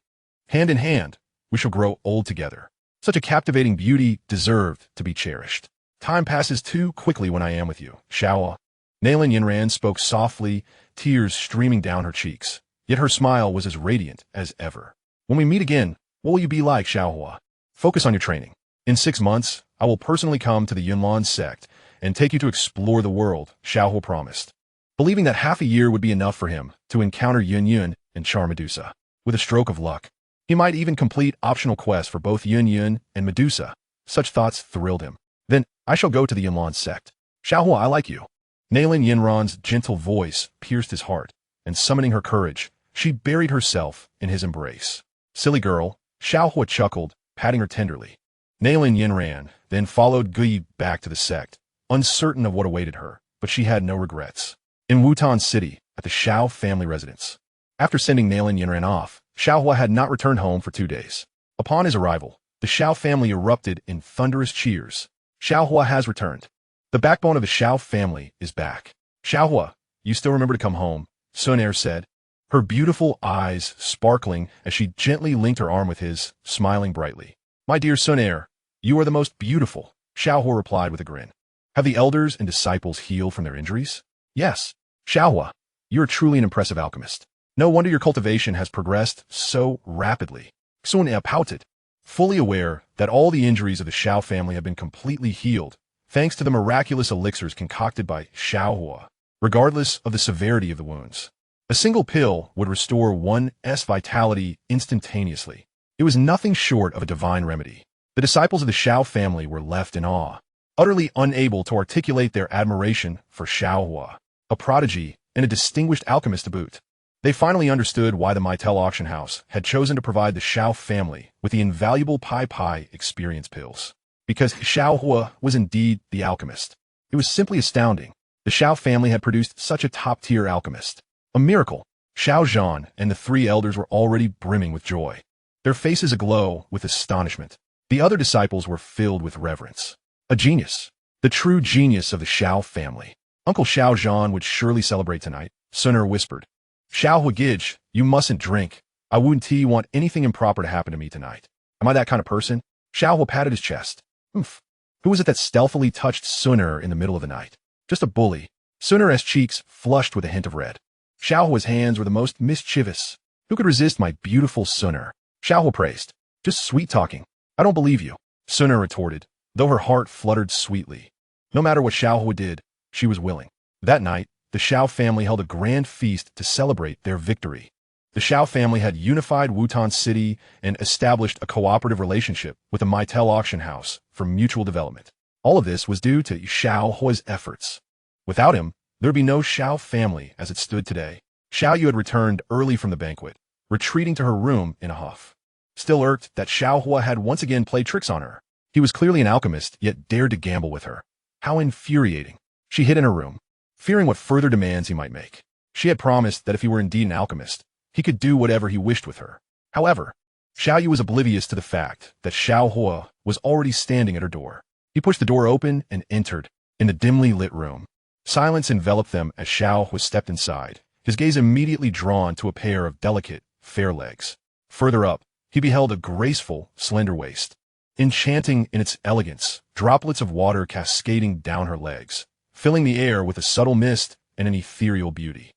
Hand in hand, we shall grow old together. Such a captivating beauty deserved to be cherished. Time passes too quickly when I am with you, Xiao. Nalan Yanran spoke softly, tears streaming down her cheeks, yet her smile was as radiant as ever. When we meet again, what will you be like, Xiao Huo? Focus on your training. In 6 months, I will personally come to the Yunlan Sect and take you to explore the world, Xiao Huo promised, believing that half a year would be enough for him to encounter Yun and charm Medusa. With a stroke of luck, he might even complete optional quests for both Yun and Medusa. Such thoughts thrilled him. Then, I shall go to the Yunlan Sect. Xiao Huo, I like you. Nalan Yanran's gentle voice pierced his heart, and summoning her courage, she buried herself in his embrace. Silly girl, Xiao Huo chuckled, patting her tenderly. Nalan Yanran then followed Gui back to the sect, uncertain of what awaited her, but she had no regrets. In Wutan City, at the Xiao family residence. After sending Nalan Yanran off, Xiao Huo had not returned home for 2 days. Upon his arrival, the Xiao family erupted in thunderous cheers. Xiao Huo has returned. The backbone of the Xiao family is back. Xiao Huo, you still remember to come home, Xun'er said, her beautiful eyes sparkling as she gently linked her arm with his, smiling brightly. My dear Xun'er, you are the most beautiful, Xiao Huo replied with a grin. Have the elders and disciples healed from their injuries? Yes, Xiao Huo. You're truly an impressive alchemist. No wonder your cultivation has progressed so rapidly. Xun'er pouted, fully aware that all the injuries of the Xiao family have been completely healed, thanks to the miraculous elixirs concocted by Xiao Huo, regardless of the severity of the wounds. A single pill would restore one's vitality instantaneously. It was nothing short of a divine remedy. The disciples of the Xiao family were left in awe, utterly unable to articulate their admiration for Xiao Huo, a prodigy and a distinguished alchemist to boot. They finally understood why the Maitel auction house had chosen to provide the Xiao family with the invaluable Pai experience pills. Because Xiao Huo was indeed the alchemist. It was simply astounding. The Xiao family had produced such a top-tier alchemist. A miracle. Xiao Yan and the three elders were already brimming with joy, their faces aglow with astonishment. The other disciples were filled with reverence. A genius. The true genius of the Xiao family. Uncle Xiao Yan would surely celebrate tonight, Xun'er whispered. Xiao Huo, you mustn't drink. I wouldn't want anything improper to happen to me tonight. Am I that kind of person? Xiao Huo patted his chest. Who was it that stealthily touched Xun'er in the middle of the night? Just a bully. Xun'er's cheeks flushed with a hint of red. Xiao Huo's hands were the most mischievous. Who could resist my beautiful Xun'er? Xiao Huo praised. Just sweet talking. I don't believe you, Xun'er retorted, though her heart fluttered sweetly. No matter what Xiao Huo did, she was willing. That night, the Xiao family held a grand feast to celebrate their victory. The Xiao family had unified Wutan City and established a cooperative relationship with the Maitel auction house for mutual development. All of this was due to Xiao Huo's efforts. Without him, there would be no Xiao family as it stood today. Xiao Yu had returned early from the banquet, retreating to her room in a huff. Still irked that Xiao Huo had once again played tricks on her. He was clearly an alchemist, yet dared to gamble with her. How infuriating. She hid in her room, fearing what further demands he might make. She had promised that if he were indeed an alchemist, he could do whatever he wished with her. However, Xiao Yu was oblivious to the fact that Xiao Huo was already standing at her door. He pushed the door open and entered. In the dimly lit room, silence enveloped them as Xiao Huo stepped inside, his gaze immediately drawn to a pair of delicate, fair legs. Further up, he beheld a graceful, slender waist, enchanting in its elegance, droplets of water cascading down her legs, filling the air with a subtle mist and an ethereal beauty.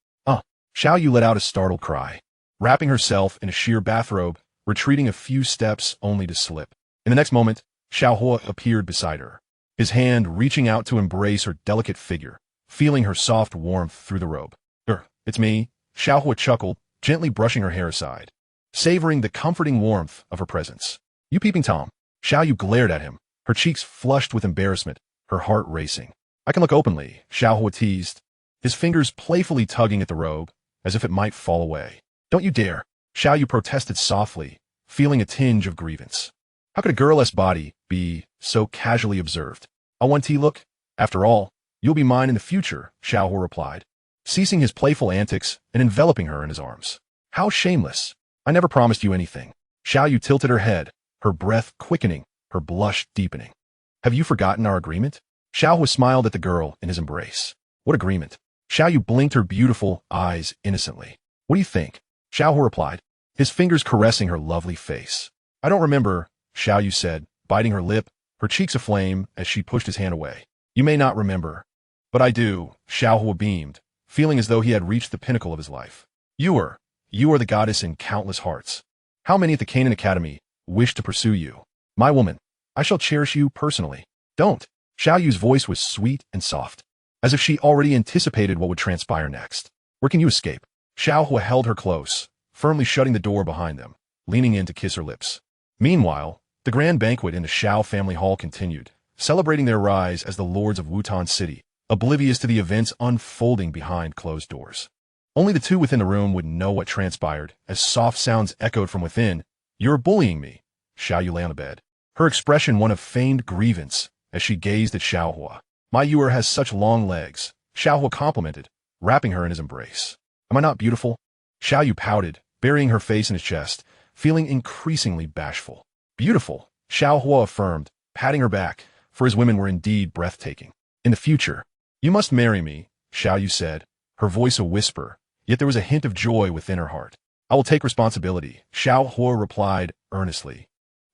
Xiao Yu let out a startled cry, wrapping herself in a sheer bathrobe, retreating a few steps only to slip. In the next moment, Xiao Huo appeared beside her, his hand reaching out to embrace her delicate figure, feeling her soft warmth through the robe. It's me, Xiao Huo chuckled, gently brushing her hair aside, savoring the comforting warmth of her presence. You peeping Tom. Xiao Yu glared at him, her cheeks flushed with embarrassment, her heart racing. I can look openly, Xiao Huo teased, his fingers playfully tugging at the robe, as if it might fall away. Don't you dare, Xiao Yu protested softly, feeling a tinge of grievance. How could a girl's body be so casually observed? A 1T look? After all, you'll be mine in the future, Xiao Huo replied, ceasing his playful antics and enveloping her in his arms. How shameless. I never promised you anything. Xiao Yu tilted her head, her breath quickening, her blush deepening. Have you forgotten our agreement? Xiao Huo smiled at the girl in his embrace. What agreement? Xiao Yu blinked her beautiful eyes innocently. What do you think? Xiao Huo replied, his fingers caressing her lovely face. I don't remember, Xiao Yu said, biting her lip, her cheeks aflame as she pushed his hand away. You may not remember. But I do, Xiao Huo beamed, feeling as though he had reached the pinnacle of his life. You are the goddess in countless hearts. How many at the Canaan Academy wish to pursue you? My woman, I shall cherish you personally. Don't. Xiao Yu's voice was sweet and soft, as if she already anticipated what would transpire next. Where can you escape? Xiao Huo held her close, firmly shutting the door behind them, leaning in to kiss her lips. Meanwhile, the grand banquet in the Xiao family hall continued, celebrating their rise as the lords of Wutan City, oblivious to the events unfolding behind closed doors. Only the two within the room would know what transpired, as soft sounds echoed from within. You're bullying me. Xiao Yu lay on the bed, her expression one of feigned grievance as she gazed at Xiao Huo. My Yuer has such long legs, Xiao Huo complimented, wrapping her in his embrace. Am I not beautiful? Xiao Yu pouted, burying her face in his chest, feeling increasingly bashful. Beautiful, Xiao Huo affirmed, patting her back, for his women were indeed breathtaking. In the future, you must marry me, Xiao Yu said, her voice a whisper, yet there was a hint of joy within her heart. I will take responsibility, Xiao Huo replied earnestly,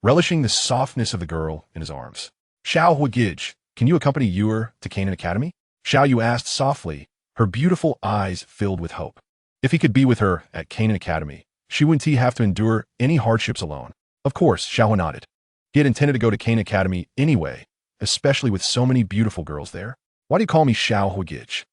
relishing the softness of the girl in his arms. Xiao Huo, can you accompany Yuer to Canaan Academy? Xiao Yu asked softly, Her beautiful eyes filled with hope. If he could be with her at Canaan Academy, she wouldn't have to endure any hardships alone. Of course, Xiao Huo nodded. He had intended to go to Canaan Academy anyway, especially with so many beautiful girls there. Why do you call me Xiao Huo? Xiao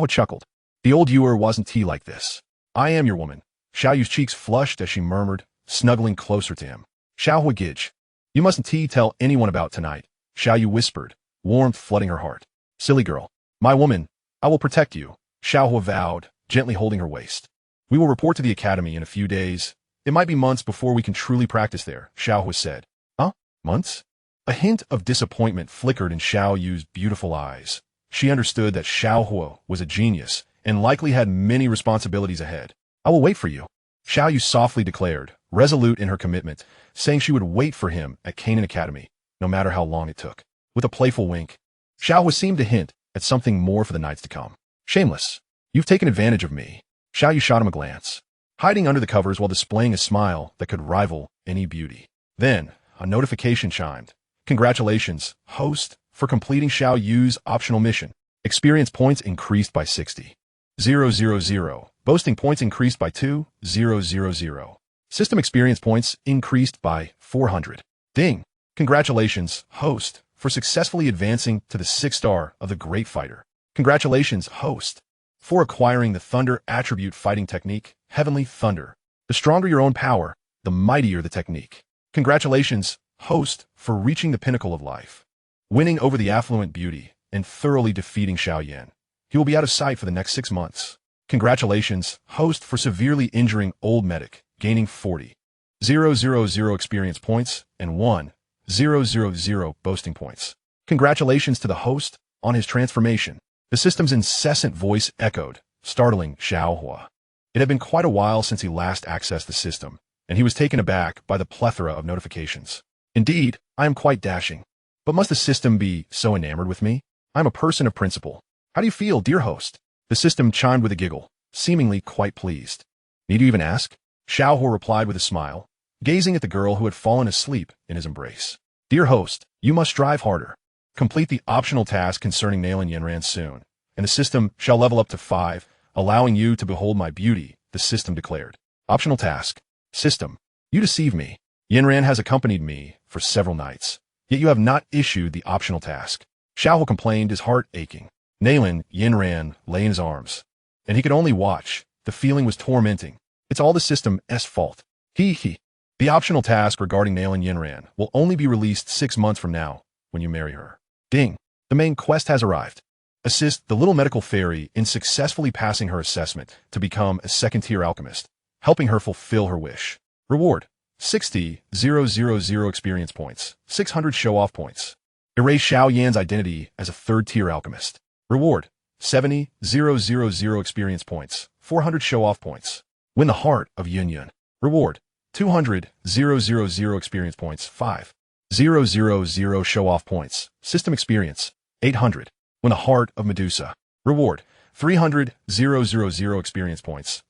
Huo chuckled. The old Yuer wasn't like this. I am your woman. Xiao Yu's cheeks flushed as she murmured, snuggling closer to him. Xiao Huo, you mustn't tell anyone about tonight, Xiao Yu whispered, warmth flooding her heart. Silly girl. My woman, I will protect you, Xiao Huo vowed, gently holding her waist. We will report to the academy in a few days. It might be months before we can truly practice there, Xiao Huo said. Huh? Months? A hint of disappointment flickered in Xiao Yu's beautiful eyes. She understood that Xiao Huo was a genius and likely had many responsibilities ahead. I will wait for you, Xiao Yu softly declared, resolute in her commitment, saying she would wait for him at Canaan Academy, no matter how long it took. With a playful wink, Xiao Huo seemed to hint at something more for the nights to come. Shameless. You've taken advantage of me. Xiao Yu shot him a glance, hiding under the covers while displaying a smile that could rival any beauty. Then, a notification chimed. Congratulations, host, for completing Xiao Yu's optional mission. Experience points increased by 60. 000. Boasting points increased by 2,000. System experience points increased by 400. Ding! Congratulations, host, for successfully advancing to the 6th star of the Great Fighter. Congratulations, host, for acquiring the Thunder attribute fighting technique, Heavenly Thunder. The stronger your own power, the mightier the technique. Congratulations, host, for reaching the pinnacle of life. Winning over the affluent beauty and thoroughly defeating Xiao Yan. He will be out of sight for the next 6 months. Congratulations, host, for severely injuring old medic, gaining 40,000 experience points and 1,000 boasting points. Congratulations to the host on his transformation. The system's incessant voice echoed, startling Xiao Huo. It had been quite a while since he last accessed the system, and he was taken aback by the plethora of notifications. Indeed, I am quite dashing. But must the system be so enamored with me? I am a person of principle. How do you feel, dear host? The system chimed with a giggle, seemingly quite pleased. Need you even ask? Xiao Huo replied with a smile, gazing at the girl who had fallen asleep in his embrace. Dear host, you must strive harder. Complete the optional task concerning Nalan Yanran soon, and the system shall level up to 5, allowing you to behold my beauty, the system declared. Optional task. System, you deceive me. Yanran has accompanied me for several nights, yet you have not issued the optional task. Xiao Huo complained, his heart aching. Nalan Yanran lay in his arms, and he could only watch. The feeling was tormenting. It's all the system's fault. The optional task regarding Nalan Yanran will only be released 6 months from now, when you marry her. Ding! The main quest has arrived. Assist the little medical fairy in successfully passing her assessment to become a 2nd-tier alchemist, helping her fulfill her wish. Reward: 60,000 experience points, 600 show-off points. Erase Xiao Yan's identity as a 3rd-tier alchemist. Reward: 70,000 experience points, 400 show-off points. Win the heart of Yunyan. Reward: 200,000 experience points, 5,000 show-off points. System experience: 800. Win the heart of Medusa. Reward: 300,000 experience points,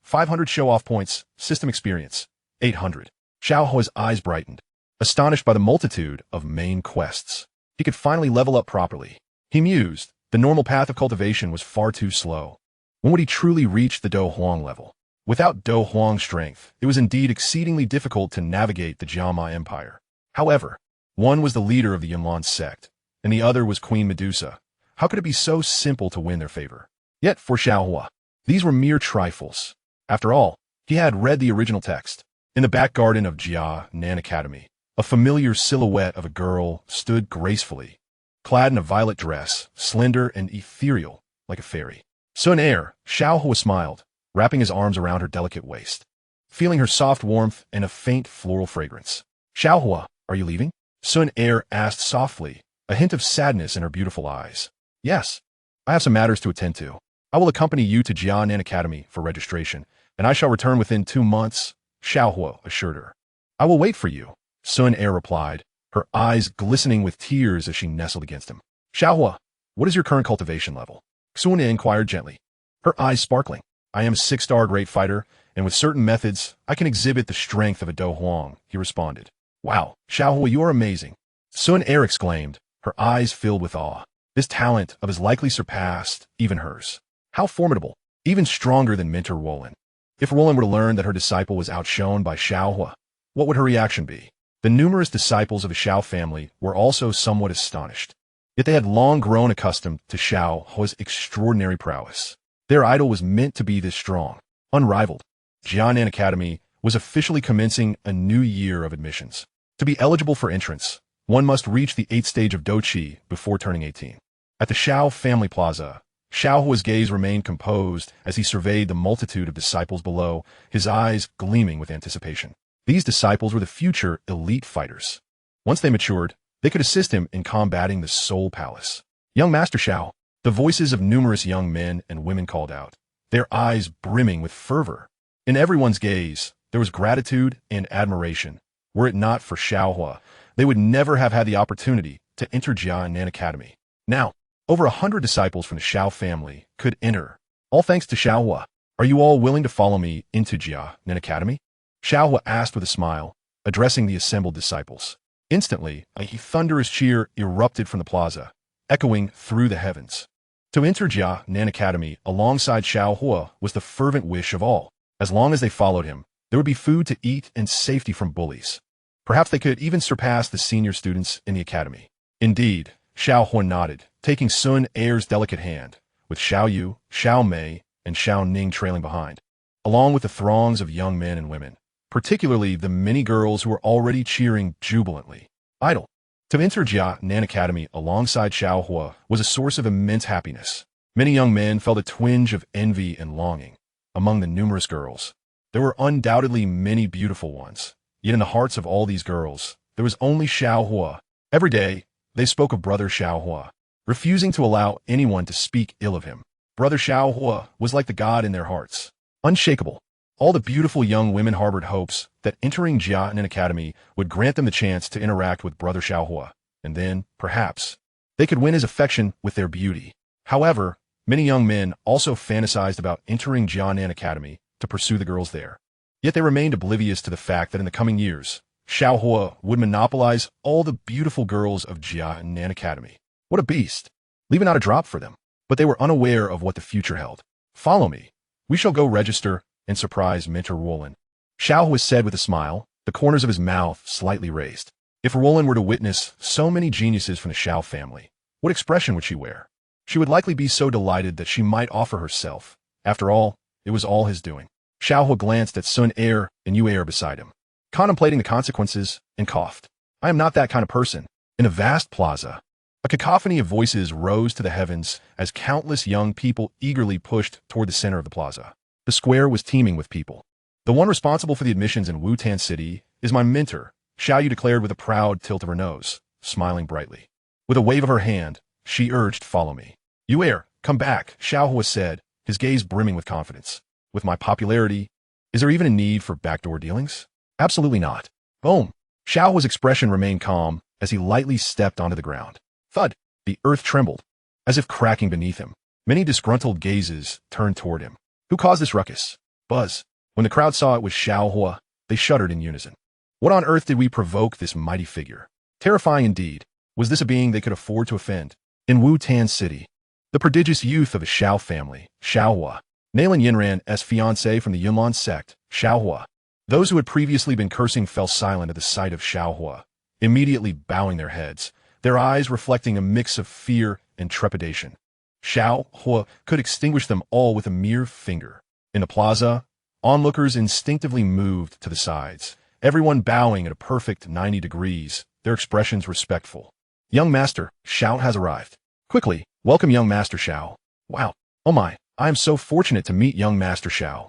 500 show-off points. System experience: 800. Xiao Huo's eyes brightened, astonished by the multitude of main quests. He could finally level up properly. He mused, the normal path of cultivation was far too slow. When would he truly reach the Do Huang level? Without Do Huang's strength, it was indeed exceedingly difficult to navigate the Jiama Empire. However, one was the leader of the Yunlan Sect, and the other was Queen Medusa. How could it be so simple to win their favor? Yet for Xiao Huo, these were mere trifles. After all, he had read the original text. In the back garden of Yan Academy, a familiar silhouette of a girl stood gracefully, clad in a violet dress, slender and ethereal, like a fairy. Xun'er, Xiao Huo smiled, wrapping his arms around her delicate waist, feeling her soft warmth and a faint floral fragrance. Xiao Huo, are you leaving? Xun'er asked softly, a hint of sadness in her beautiful eyes. Yes, I have some matters to attend to. I will accompany you to Yan Academy for registration, and I shall return within 2 months, Xiao Huo assured her. I will wait for you, Xun'er replied, her eyes glistening with tears as she nestled against him. Xiao Huo, what is your current cultivation level? Xun'er inquired gently, her eyes sparkling. I am a 6-star great fighter, and with certain methods, I can exhibit the strength of a Do Huang, he responded. Wow, Xiao Huo, you are amazing. Xun'er exclaimed, her eyes filled with awe. This talent of his likely surpassed even hers. How formidable, even stronger than Mentor Yunlan. If Yunlan were to learn that her disciple was outshone by Xiao Huo, what would her reaction be? The numerous disciples of the Xiao family were also somewhat astonished. Yet they had long grown accustomed to Xiao Huo's extraordinary prowess. Their idol was meant to be this strong, unrivaled. Xiaoyan Academy was officially commencing a new year of admissions. To be eligible for entrance, one must reach the 8th stage of Doqi before turning 18. At the Xiao family plaza, Xiao Huo's gaze remained composed as he surveyed the multitude of disciples below, his eyes gleaming with anticipation. These disciples were the future elite fighters. Once they matured, they could assist him in combating the Soul Palace. Young Master Xiao, the voices of numerous young men and women called out, their eyes brimming with fervor. In everyone's gaze, there was gratitude and admiration. Were it not for Xiao Huo, they would never have had the opportunity to enter Xiaoyan Academy. Now, over 100 disciples from the Xiao family could enter. All thanks to Xiao Huo. Are you all willing to follow me into Xiaoyan Academy? Xiao Huo asked with a smile, addressing the assembled disciples. Instantly, a thunderous cheer erupted from the plaza, echoing through the heavens. To enter Xiaoyan Academy alongside Xiao Huo was the fervent wish of all. As long as they followed him, there would be food to eat and safety from bullies. Perhaps they could even surpass the senior students in the academy. Indeed, Xiao Huo nodded, taking Xun'er's delicate hand, with Xiao Yu, Xiao Mei, and Xiao Ning trailing behind, along with the throngs of young men and women, particularly the many girls who were already cheering jubilantly. Idle. To enter Xiaoyan Academy alongside Xiao Huo was a source of immense happiness. Many young men felt a twinge of envy and longing. Among the numerous girls, there were undoubtedly many beautiful ones. Yet in the hearts of all these girls, there was only Xiao Huo. Every day, they spoke of Brother Xiao Huo, refusing to allow anyone to speak ill of him. Brother Xiao Huo was like the god in their hearts, unshakable. All the beautiful young women harbored hopes that entering Xiaoyan Academy would grant them the chance to interact with Brother Xiao Huo, and then, perhaps, they could win his affection with their beauty. However, many young men also fantasized about entering Xiaoyan Academy to pursue the girls there. Yet they remained oblivious to the fact that in the coming years, Xiao Huo would monopolize all the beautiful girls of Xiaoyan Academy. What a beast! Leaving out a drop for them. But they were unaware of what the future held. Follow me. We shall go register and surprise Mentor Yunlan. Xiao Huo said with a smile, the corners of his mouth slightly raised. If Yunlan were to witness so many geniuses from the Xiao family, what expression would she wear? She would likely be so delighted that she might offer herself. After all, it was all his doing. Xiao Huo glanced at Xun'er and Yun'er beside him, contemplating the consequences, and coughed. I am not that kind of person. In a vast plaza, a cacophony of voices rose to the heavens as countless young people eagerly pushed toward the center of the plaza. The square was teeming with people. The one responsible for the admissions in Wutan City is my mentor, Xiao Yu declared with a proud tilt of her nose, smiling brightly. With a wave of her hand, she urged, follow me. Yun'er, come back, Xiao Huo said, his gaze brimming with confidence. With my popularity, is there even a need for backdoor dealings? Absolutely not. Boom. Xiao Huo's expression remained calm as he lightly stepped onto the ground. Thud. The earth trembled, as if cracking beneath him. Many disgruntled gazes turned toward him. Who caused this ruckus? Buzz. When the crowd saw it was Xiao Huo, they shuddered in unison. What on earth did we provoke this mighty figure? Terrifying indeed. Was this a being they could afford to offend? In Wutan City, the prodigious youth of a Xiao family, Xiao Huo, Nalan Yanran as fiancé from the Yunlan Sect, Xiao Huo. Those who had previously been cursing fell silent at the sight of Xiao Huo, immediately bowing their heads, their eyes reflecting a mix of fear and trepidation. Xiao Huo could extinguish them all with a mere finger. In the plaza, onlookers instinctively moved to the sides, everyone bowing at a perfect 90 degrees, their expressions respectful. Young Master, Xiao has arrived. Quickly, welcome young Master Xiao. Wow, oh my, I am so fortunate to meet young Master Xiao.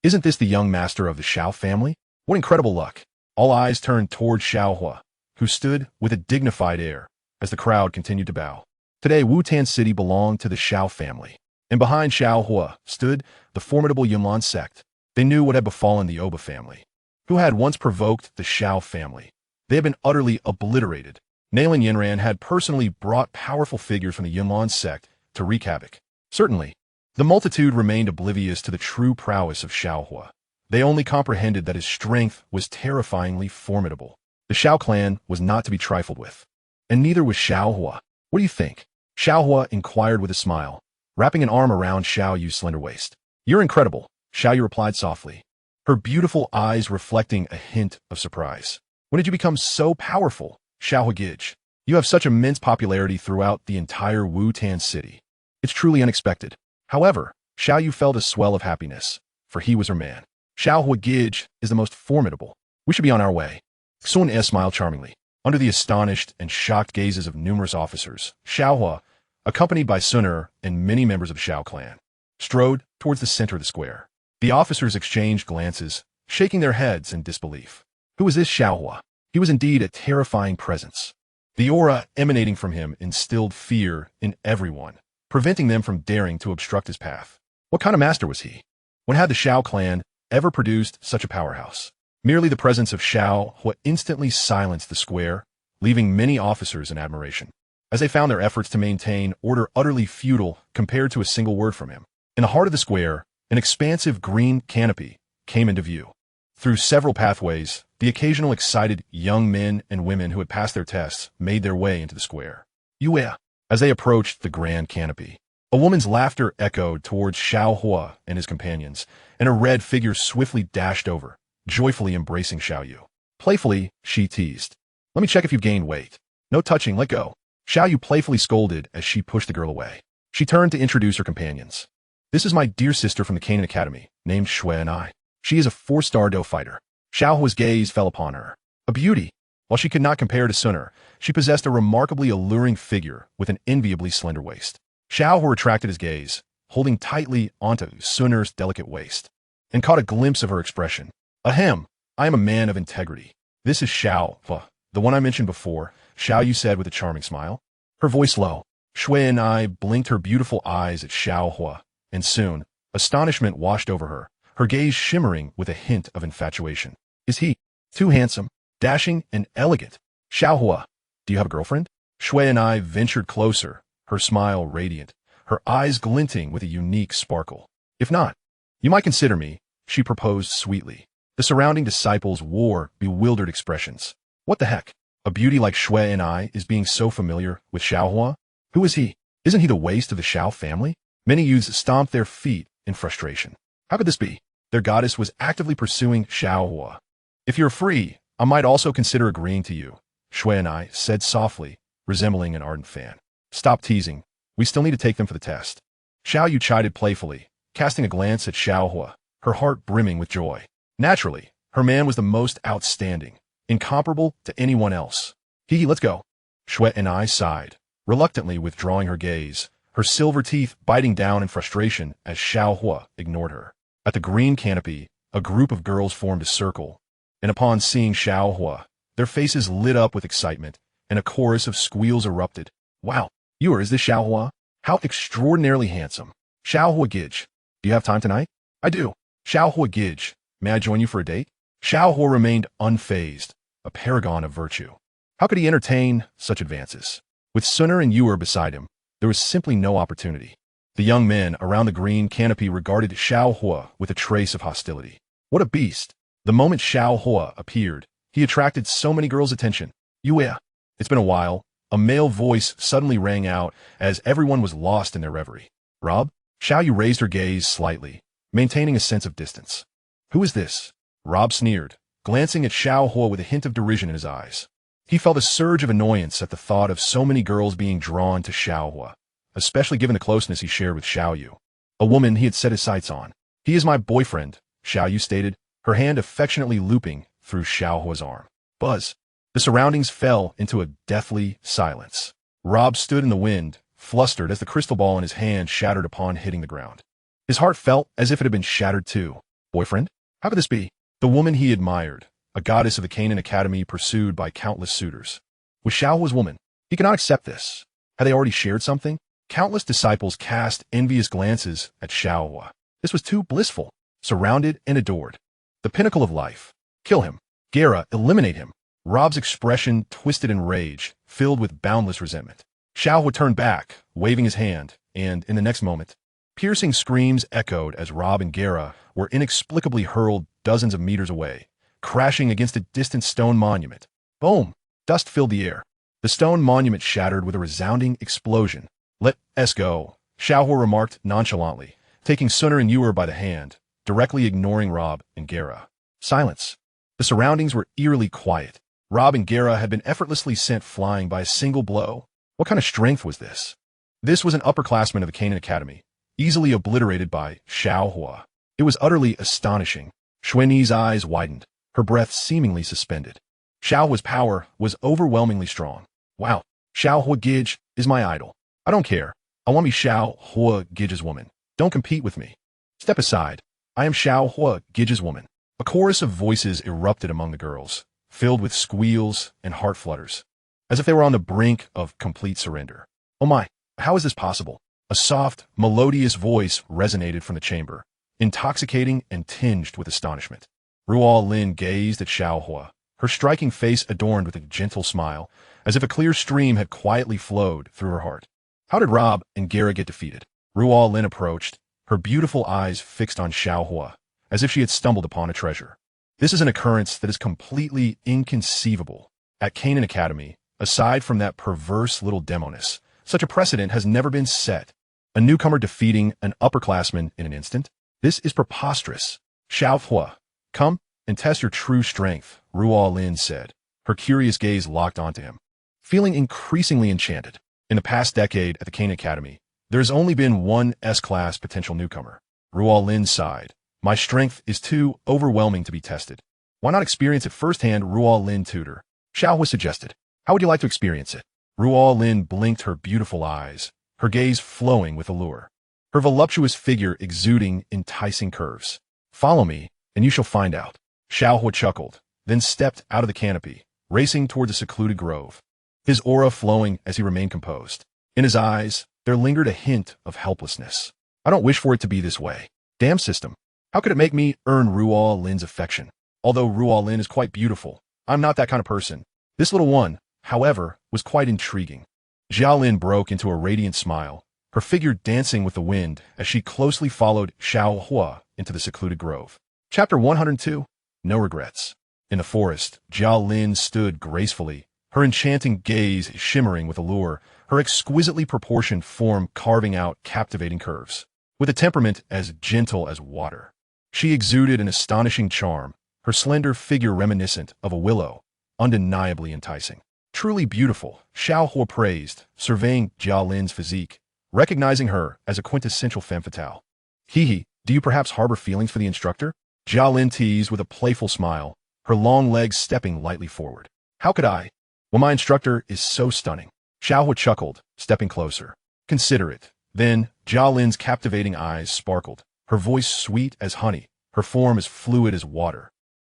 Isn't this the young master of the Xiao family? What incredible luck. All eyes turned toward Xiao Huo, who stood with a dignified air as the crowd continued to bow. Today, Wutan City belonged to the Xiao family, and behind Xiao Huo stood the formidable Yunlan Sect. They knew what had befallen the Oba family, who had once provoked the Xiao family. They had been utterly obliterated. Nalan Yanran had personally brought powerful figures from the Yunlan Sect to wreak havoc. Certainly, the multitude remained oblivious to the true prowess of Xiao Huo. They only comprehended that his strength was terrifyingly formidable. The Xiao clan was not to be trifled with, and neither was Xiao Huo. What do you think? Xiao Huo inquired with a smile, wrapping an arm around Xiao Yu's slender waist. "You're incredible," Xiao Yu replied softly, her beautiful eyes reflecting a hint of surprise. "When did you become so powerful, Xiao Huo? You have such immense popularity throughout the entire Wu-Tan city. It's truly unexpected." However, Xiao Yu felt a swell of happiness, for he was her man. "Xiao Huo is the most formidable. We should be on our way." Xun'er smiled charmingly. Under the astonished and shocked gazes of numerous officers, Xiao Huo, accompanied by Xun'er and many members of Xiao clan, strode towards the center of the square. The officers exchanged glances, shaking their heads in disbelief. Who was this Xiao Huo? He was indeed a terrifying presence. The aura emanating from him instilled fear in everyone, preventing them from daring to obstruct his path. What kind of master was he? When had the Xiao clan ever produced such a powerhouse? Merely the presence of Xiao Huo instantly silenced the square, leaving many officers in admiration, as they found their efforts to maintain order utterly futile compared to a single word from him. In the heart of the square, an expansive green canopy came into view. Through several pathways, the occasional excited young men and women who had passed their tests made their way into the square. "Yue." As they approached the grand canopy, a woman's laughter echoed towards Xiao Huo and his companions, and a red figure swiftly dashed over, joyfully embracing Xiao Yu. Playfully, she teased, "Let me check if you've gained weight." "No touching, let go." Xiao Yu playfully scolded as she pushed the girl away. She turned to introduce her companions. "This is my dear sister from the Canaan Academy, named Xun'er. She is a 4-star Do fighter." Xiao Huo's gaze fell upon her. A beauty. While she could not compare to Xun'er, she possessed a remarkably alluring figure with an enviably slender waist. Xiao Huo retracted his gaze, holding tightly onto Xun'er's delicate waist, and caught a glimpse of her expression. "Ahem, I am a man of integrity. This is Xiao Huo, the one I mentioned before," Xiao Yu said with a charming smile, her voice low. Xun'er blinked her beautiful eyes at Xiao Huo, and soon, astonishment washed over her, her gaze shimmering with a hint of infatuation. "Is he too handsome, dashing, and elegant? Xiao Huo, do you have a girlfriend?" Xun'er ventured closer, her smile radiant, her eyes glinting with a unique sparkle. "If not, you might consider me," she proposed sweetly. The surrounding disciples wore bewildered expressions. What the heck? A beauty like Xun'er is being so familiar with Xiao Huo? Who is he? Isn't he the waste of the Xiao family? Many youths stomped their feet in frustration. How could this be? Their goddess was actively pursuing Xiao Huo. "If you're free, I might also consider agreeing to you," Xun'er said softly, resembling an ardent fan. "Stop teasing. We still need to take them for the test." Xiao Yu chided playfully, casting a glance at Xiao Huo, her heart brimming with joy. Naturally, her man was the most outstanding, incomparable to anyone else. Let's go." Xun'er sighed, reluctantly withdrawing her gaze, her silver teeth biting down in frustration as Xiao Huo ignored her. At the green canopy, a group of girls formed a circle, and upon seeing Xiao Huo, their faces lit up with excitement, and a chorus of squeals erupted. "Wow, is this Xiao Huo? How extraordinarily handsome. Xiao Huo, do you have time tonight?" "I do." "Xiao Huo, may I join you for a date?" Xiao Huo remained unfazed, a paragon of virtue. How could he entertain such advances? With Xun'er and Yue beside him, there was simply no opportunity. The young men around the green canopy regarded Xiao Huo with a trace of hostility. What a beast! The moment Xiao Huo appeared, he attracted so many girls' attention. "Yue, it's been a while." A male voice suddenly rang out as everyone was lost in their reverie. "Rob?" Xiao Yu raised her gaze slightly, maintaining a sense of distance. "Who is this?" Rob sneered, glancing at Xiao Huo with a hint of derision in his eyes. He felt a surge of annoyance at the thought of so many girls being drawn to Xiao Huo, especially given the closeness he shared with Xiao Yu, a woman he had set his sights on. "He is my boyfriend," Xiao Yu stated, her hand affectionately looping through Xiao Huo's arm. Buzz. The surroundings fell into a deathly silence. Rob stood in the wind, flustered as the crystal ball in his hand shattered upon hitting the ground. His heart felt as if it had been shattered too. Boyfriend? How could this be? The woman he admired, a goddess of the Canaan Academy pursued by countless suitors, was Xiao Huo's woman. He could not accept this. Had they already shared something? Countless disciples cast envious glances at Xiao Huo. This was too blissful, surrounded and adored. The pinnacle of life. Kill him. Gera, eliminate him. Rob's expression twisted in rage, filled with boundless resentment. Xiao Huo turned back, waving his hand, and in the next moment, piercing screams echoed as Rob and Gera were inexplicably hurled dozens of meters away, crashing against a distant stone monument. Boom! Dust filled the air. The stone monument shattered with a resounding explosion. "Let us go," Xiao Huo remarked nonchalantly, taking Xun'er and Yue by the hand, directly ignoring Rob and Gera. Silence. The surroundings were eerily quiet. Rob and Gera had been effortlessly sent flying by a single blow. What kind of strength was this? This was an upperclassman of the Canaan Academy, easily obliterated by Xiao Huo. It was utterly astonishing. Xuanyi's eyes widened, her breath seemingly suspended. Xiao Huo's power was overwhelmingly strong. Wow, Xiao Huo Gij is my idol. I don't care. I want me Xiao Huo Gij's woman. Don't compete with me. Step aside. I am Xiao Huo Gij's woman. A chorus of voices erupted among the girls, filled with squeals and heart flutters, as if they were on the brink of complete surrender. Oh my, how is this possible? A soft, melodious voice resonated from the chamber, intoxicating and tinged with astonishment. Ruo Lin gazed at Xiao Huo, her striking face adorned with a gentle smile, as if a clear stream had quietly flowed through her heart. How did Rob and Gera get defeated? Ruo Lin approached, her beautiful eyes fixed on Xiao Huo, as if she had stumbled upon a treasure. This is an occurrence that is completely inconceivable. At Canaan Academy, aside from that perverse little demoness, such a precedent has never been set. A newcomer defeating an upperclassman in an instant? This is preposterous. Xiao Huo, come and test your true strength, Ruo Lin said, her curious gaze locked onto him. Feeling increasingly enchanted, in the past decade at the Canaan Academy, there has only been one S-class potential newcomer. Ruo Lin sighed. My strength is too overwhelming to be tested. Why not experience it firsthand, Ruo Lin tutor? Xiao Huo suggested. How would you like to experience it? Ruo Lin blinked her beautiful eyes, her gaze flowing with allure, her voluptuous figure exuding enticing curves. Follow me, and you shall find out. Xiao Huo chuckled, then stepped out of the canopy, racing toward the secluded grove, his aura flowing as he remained composed. In his eyes, there lingered a hint of helplessness. I don't wish for it to be this way. Damn system. How could it make me earn Ruo Lin's affection? Although Ruo Lin is quite beautiful, I'm not that kind of person. This little one, however, was quite intriguing. Xiao Lin broke into a radiant smile, her figure dancing with the wind as she closely followed Xiao Huo into the secluded grove. Chapter 102, No Regrets. In the forest, Xiao Lin stood gracefully, her enchanting gaze shimmering with allure, her exquisitely proportioned form carving out captivating curves. With a temperament as gentle as water, she exuded an astonishing charm, her slender figure reminiscent of a willow, undeniably enticing. Truly beautiful, Xiao Huo praised, surveying Xiao Lin's physique, recognizing her as a quintessential femme fatale. Hee, do you perhaps harbor feelings for the instructor? Xiao Lin teased with a playful smile, her long legs stepping lightly forward. How could I? Well, my instructor is so stunning. Xiao Huo chuckled, stepping closer. Consider it. Then, Xiao Lin's captivating eyes sparkled, her voice sweet as honey, her form as fluid as water,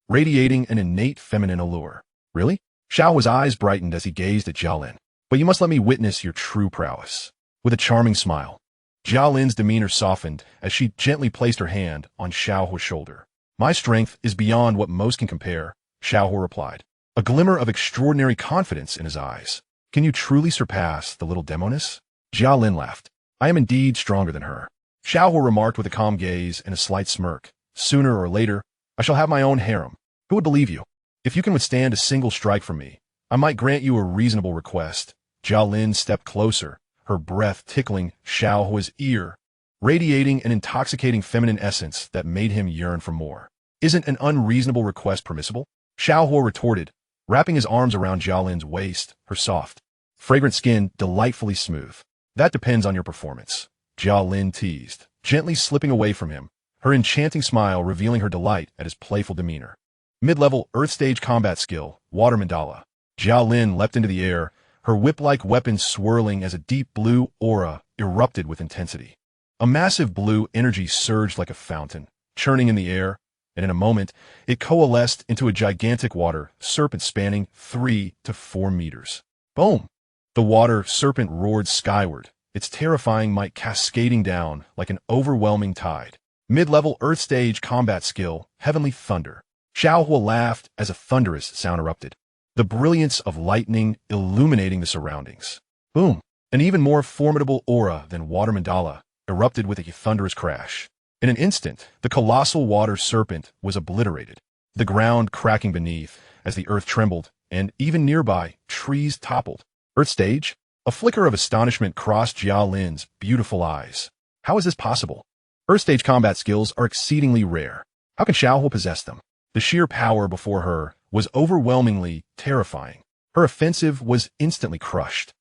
radiating an innate feminine allure. Really? Xiao Huo's eyes brightened as he gazed at Xiao Lin. But you must let me witness your true prowess. With a charming smile, Xiao Lin's demeanor softened as she gently placed her hand on Xiao Huo's shoulder. My strength is beyond what most can compare, Xiao Huo replied, a glimmer of extraordinary confidence in his eyes. Can you truly surpass the little demoness? Xiao Lin laughed. I am indeed stronger than her. Xiao Huo remarked with a calm gaze and a slight smirk. Sooner or later, I shall have my own harem. Who would believe you? If you can withstand a single strike from me, I might grant you a reasonable request. Xiao Lin stepped closer, her breath tickling Xiao Huo's ear, radiating an intoxicating feminine essence that made him yearn for more. Isn't an unreasonable request permissible? Xiao Huo retorted, wrapping his arms around Xiao Lin's waist, her soft, fragrant skin delightfully smooth. That depends on your performance, Xiao Lin teased, gently slipping away from him, her enchanting smile revealing her delight at his playful demeanor. Mid-level Earth Stage combat skill, Water Mandala. Xiao Lin leapt into the air, her whip-like weapon swirling as a deep blue aura erupted with intensity. A massive blue energy surged like a fountain, churning in the air, and in a moment, it coalesced into a gigantic water serpent spanning 3 to 4 meters. Boom! The water serpent roared skyward, its terrifying might cascading down like an overwhelming tide. Mid-level Earth Stage combat skill, Heavenly Thunder. Xiao Huo laughed as a thunderous sound erupted, the brilliance of lightning illuminating the surroundings. Boom! An even more formidable aura than Water Mandala erupted with a thunderous crash. In an instant, the colossal water serpent was obliterated, the ground cracking beneath as the earth trembled, and even nearby, trees toppled. Earth Stage? A flicker of astonishment crossed Xiao Lin's beautiful eyes. How is this possible? Earth-stage combat skills are exceedingly rare. How can Xiao Huo possess them? The sheer power before her was overwhelmingly terrifying. Her offensive was instantly crushed.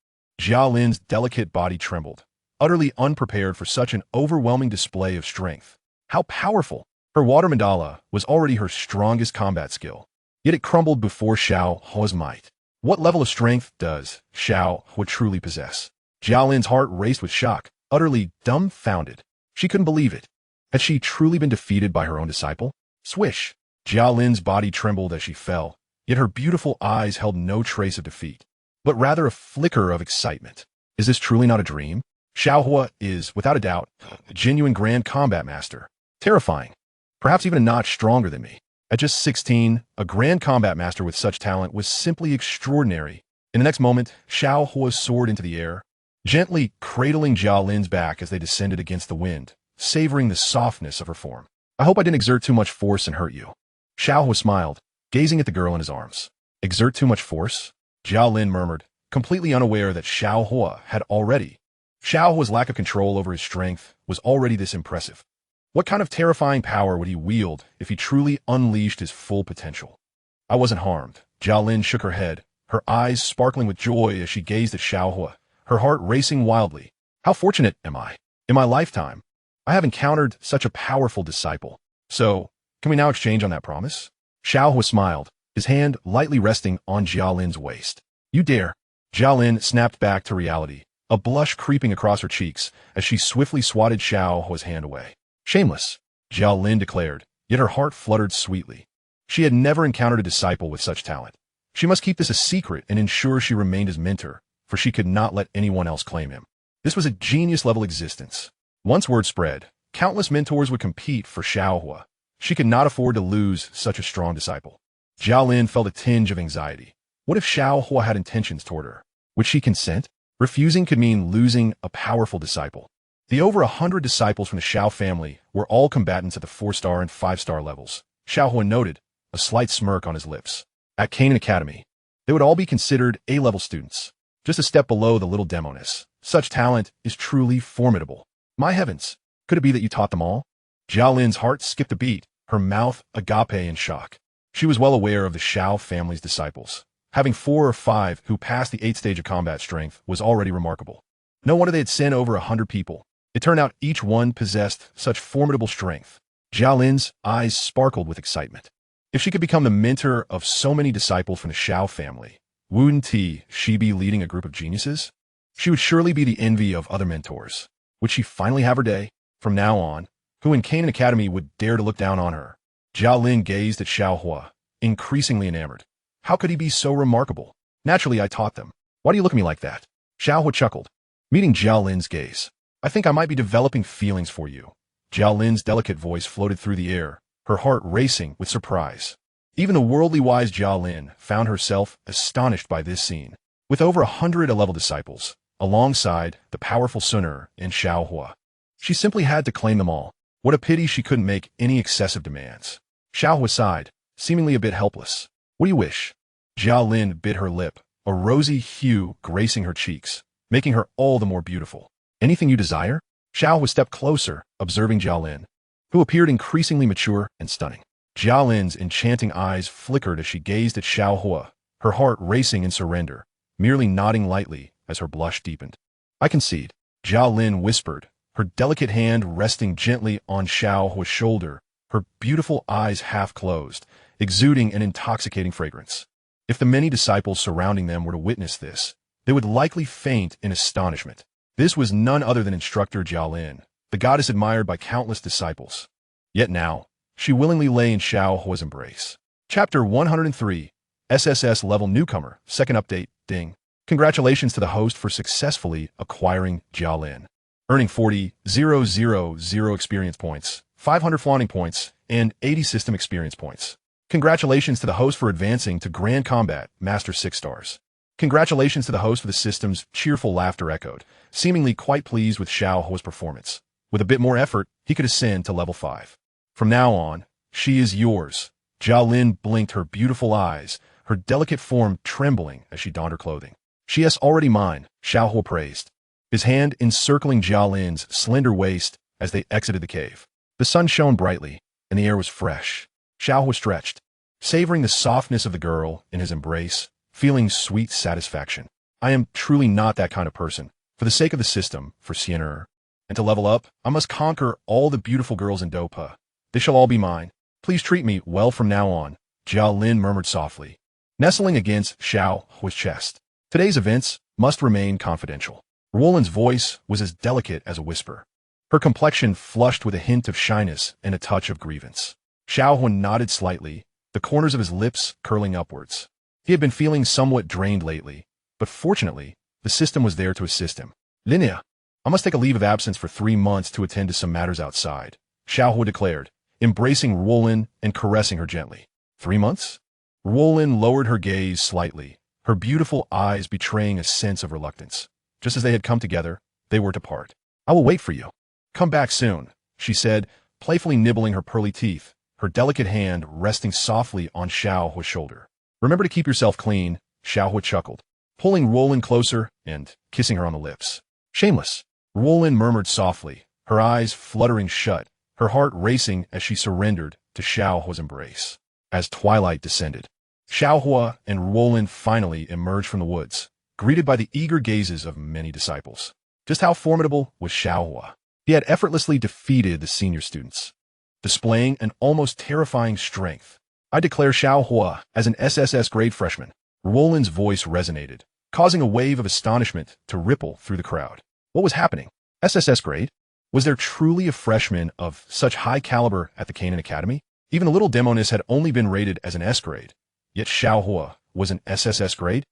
Xiao Lin's delicate body trembled, utterly unprepared for such an overwhelming display of strength. How powerful! Her water mandala was already her strongest combat skill, yet it crumbled before Xiao Huo's might. What level of strength does Xiao Huo truly possess? Xiao Lin's heart raced with shock, utterly dumbfounded. She couldn't believe it. Had she truly been defeated by her own disciple? Swish! Xiao Lin's body trembled as she fell, yet her beautiful eyes held no trace of defeat, but rather a flicker of excitement. Is this truly not a dream? Xiao Huo is, without a doubt, a genuine grand combat master. Terrifying. Perhaps even a notch stronger than me. At just 16, a grand combat master with such talent was simply extraordinary. In the next moment, Xiao Huo soared into the air, gently cradling Xiao Lin's back as they descended against the wind, savoring the softness of her form. I hope I didn't exert too much force and hurt you. Xiao Huo smiled, gazing at the girl in his arms. Exert too much force? Xiao Lin murmured, completely unaware that Xiao Huo had already. Xiao Huo's lack of control over his strength was already this impressive. What kind of terrifying power would he wield if he truly unleashed his full potential? I wasn't harmed. Xiao Lin shook her head, her eyes sparkling with joy as she gazed at Xiao Huo, her heart racing wildly. How fortunate am I? In my lifetime, I have encountered such a powerful disciple. So, can we now exchange on that promise? Xiao Huo smiled, his hand lightly resting on Xiao Lin's waist. You dare. Xiao Lin snapped back to reality, a blush creeping across her cheeks as she swiftly swatted Xiao Huo's hand away. Shameless, Xiao Lin declared, yet her heart fluttered sweetly. She had never encountered a disciple with such talent. She must keep this a secret and ensure she remained his mentor, for she could not let anyone else claim him. This was a genius-level existence. Once word spread, countless mentors would compete for Xiao Huo. She could not afford to lose such a strong disciple. Xiao Lin felt a tinge of anxiety. What if Xiao Huo had intentions toward her? Would she consent? Refusing could mean losing a powerful disciple. The over 100 disciples from the Xiao family were all combatants at the 4-star and 5-star levels. Xiao Huo noted, a slight smirk on his lips. At Canaan Academy, they would all be considered A-level students, just a step below the little demoness. Such talent is truly formidable. My heavens, could it be that you taught them all? Xiao Lin's heart skipped a beat, her mouth agape in shock. She was well aware of the Xiao family's disciples. Having 4 or 5 who passed the 8th stage of combat strength was already remarkable. No wonder they had sent over 100 people. It turned out each one possessed such formidable strength. Xiao Lin's eyes sparkled with excitement. If she could become the mentor of so many disciples from the Xiao family, wouldn't she be leading a group of geniuses? She would surely be the envy of other mentors. Would she finally have her day? From now on, who in Canaan Academy would dare to look down on her? Xiao Lin gazed at Xiao Huo, increasingly enamored. How could he be so remarkable? Naturally, I taught them. Why do you look at me like that? Xiao Huo chuckled, meeting Xiao Lin's gaze. I think I might be developing feelings for you. Xiao Lin's delicate voice floated through the air, her heart racing with surprise. Even the worldly wise Xiao Lin found herself astonished by this scene. With over 100 A-level disciples, alongside the powerful Xun'er and Xiao Huo, she simply had to claim them all. What a pity she couldn't make any excessive demands. Xiao Huo sighed, seemingly a bit helpless. What do you wish? Xiao Lin bit her lip, a rosy hue gracing her cheeks, making her all the more beautiful. Anything you desire? Xiao Huo stepped closer, observing Xiao Lin, who appeared increasingly mature and stunning. Xiao Lin's enchanting eyes flickered as she gazed at Xiao Huo, her heart racing in surrender, merely nodding lightly as her blush deepened. I concede, Xiao Lin whispered, her delicate hand resting gently on Xiao Huo's shoulder, her beautiful eyes half closed, exuding an intoxicating fragrance. If the many disciples surrounding them were to witness this, they would likely faint in astonishment. This was none other than instructor Xiao Lin, the goddess admired by countless disciples. Yet now, she willingly lay in Xiao Huo's embrace. Chapter 103, SSS Level Newcomer, Second Update, Ding. Congratulations to the host for successfully acquiring Xiao Lin, earning 40,000 experience points, 500 flaunting points, and 80 system experience points. Congratulations to the host for advancing to Grand Combat, Master 6 stars. Congratulations to the host for the system's cheerful laughter echoed, seemingly quite pleased with Xiao Huo's performance. With a bit more effort, he could ascend to level 5. From now on, she is yours. Xiao Lin blinked her beautiful eyes, her delicate form trembling as she donned her clothing. She is already mine, Xiao Huo praised, his hand encircling Jia Lin's slender waist as they exited the cave. The sun shone brightly, and the air was fresh. Xiao Huo stretched, savoring the softness of the girl in his embrace, feeling sweet satisfaction. I am truly not that kind of person. For the sake of the system, for Xun'er, and to level up, I must conquer all the beautiful girls in Dopa. They shall all be mine. Please treat me well from now on, Jia Lin murmured softly, nestling against Xiao Huo's chest. Today's events must remain confidential. Roland's voice was as delicate as a whisper, her complexion flushed with a hint of shyness and a touch of grievance. Xiao Huo nodded slightly, the corners of his lips curling upwards. He had been feeling somewhat drained lately, but fortunately, the system was there to assist him. Linnea, I must take a leave of absence for 3 months to attend to some matters outside, Xiao Huo declared, embracing Roland and caressing her gently. 3 months? Roland lowered her gaze slightly, her beautiful eyes betraying a sense of reluctance. Just as they had come together, they were to part. I will wait for you. Come back soon, she said, playfully nibbling her pearly teeth, her delicate hand resting softly on Xiao Huo's shoulder. Remember to keep yourself clean, Xiao Huo chuckled, pulling Roland closer and kissing her on the lips. Shameless, Roland murmured softly, her eyes fluttering shut, her heart racing as she surrendered to Xiao Huo's embrace. As twilight descended, Xiao Huo and Roland finally emerged from the woods, greeted by the eager gazes of many disciples. Just how formidable was Xiao Huo? He had effortlessly defeated the senior students, displaying an almost terrifying strength. I declare Xiao Huo as an SSS grade freshman. Roland's voice resonated, causing a wave of astonishment to ripple through the crowd. What was happening? SSS grade? Was there truly a freshman of such high caliber at the Canaan Academy? Even the little demoness had only been rated as an S grade, yet Xiao Huo was an SSS grade?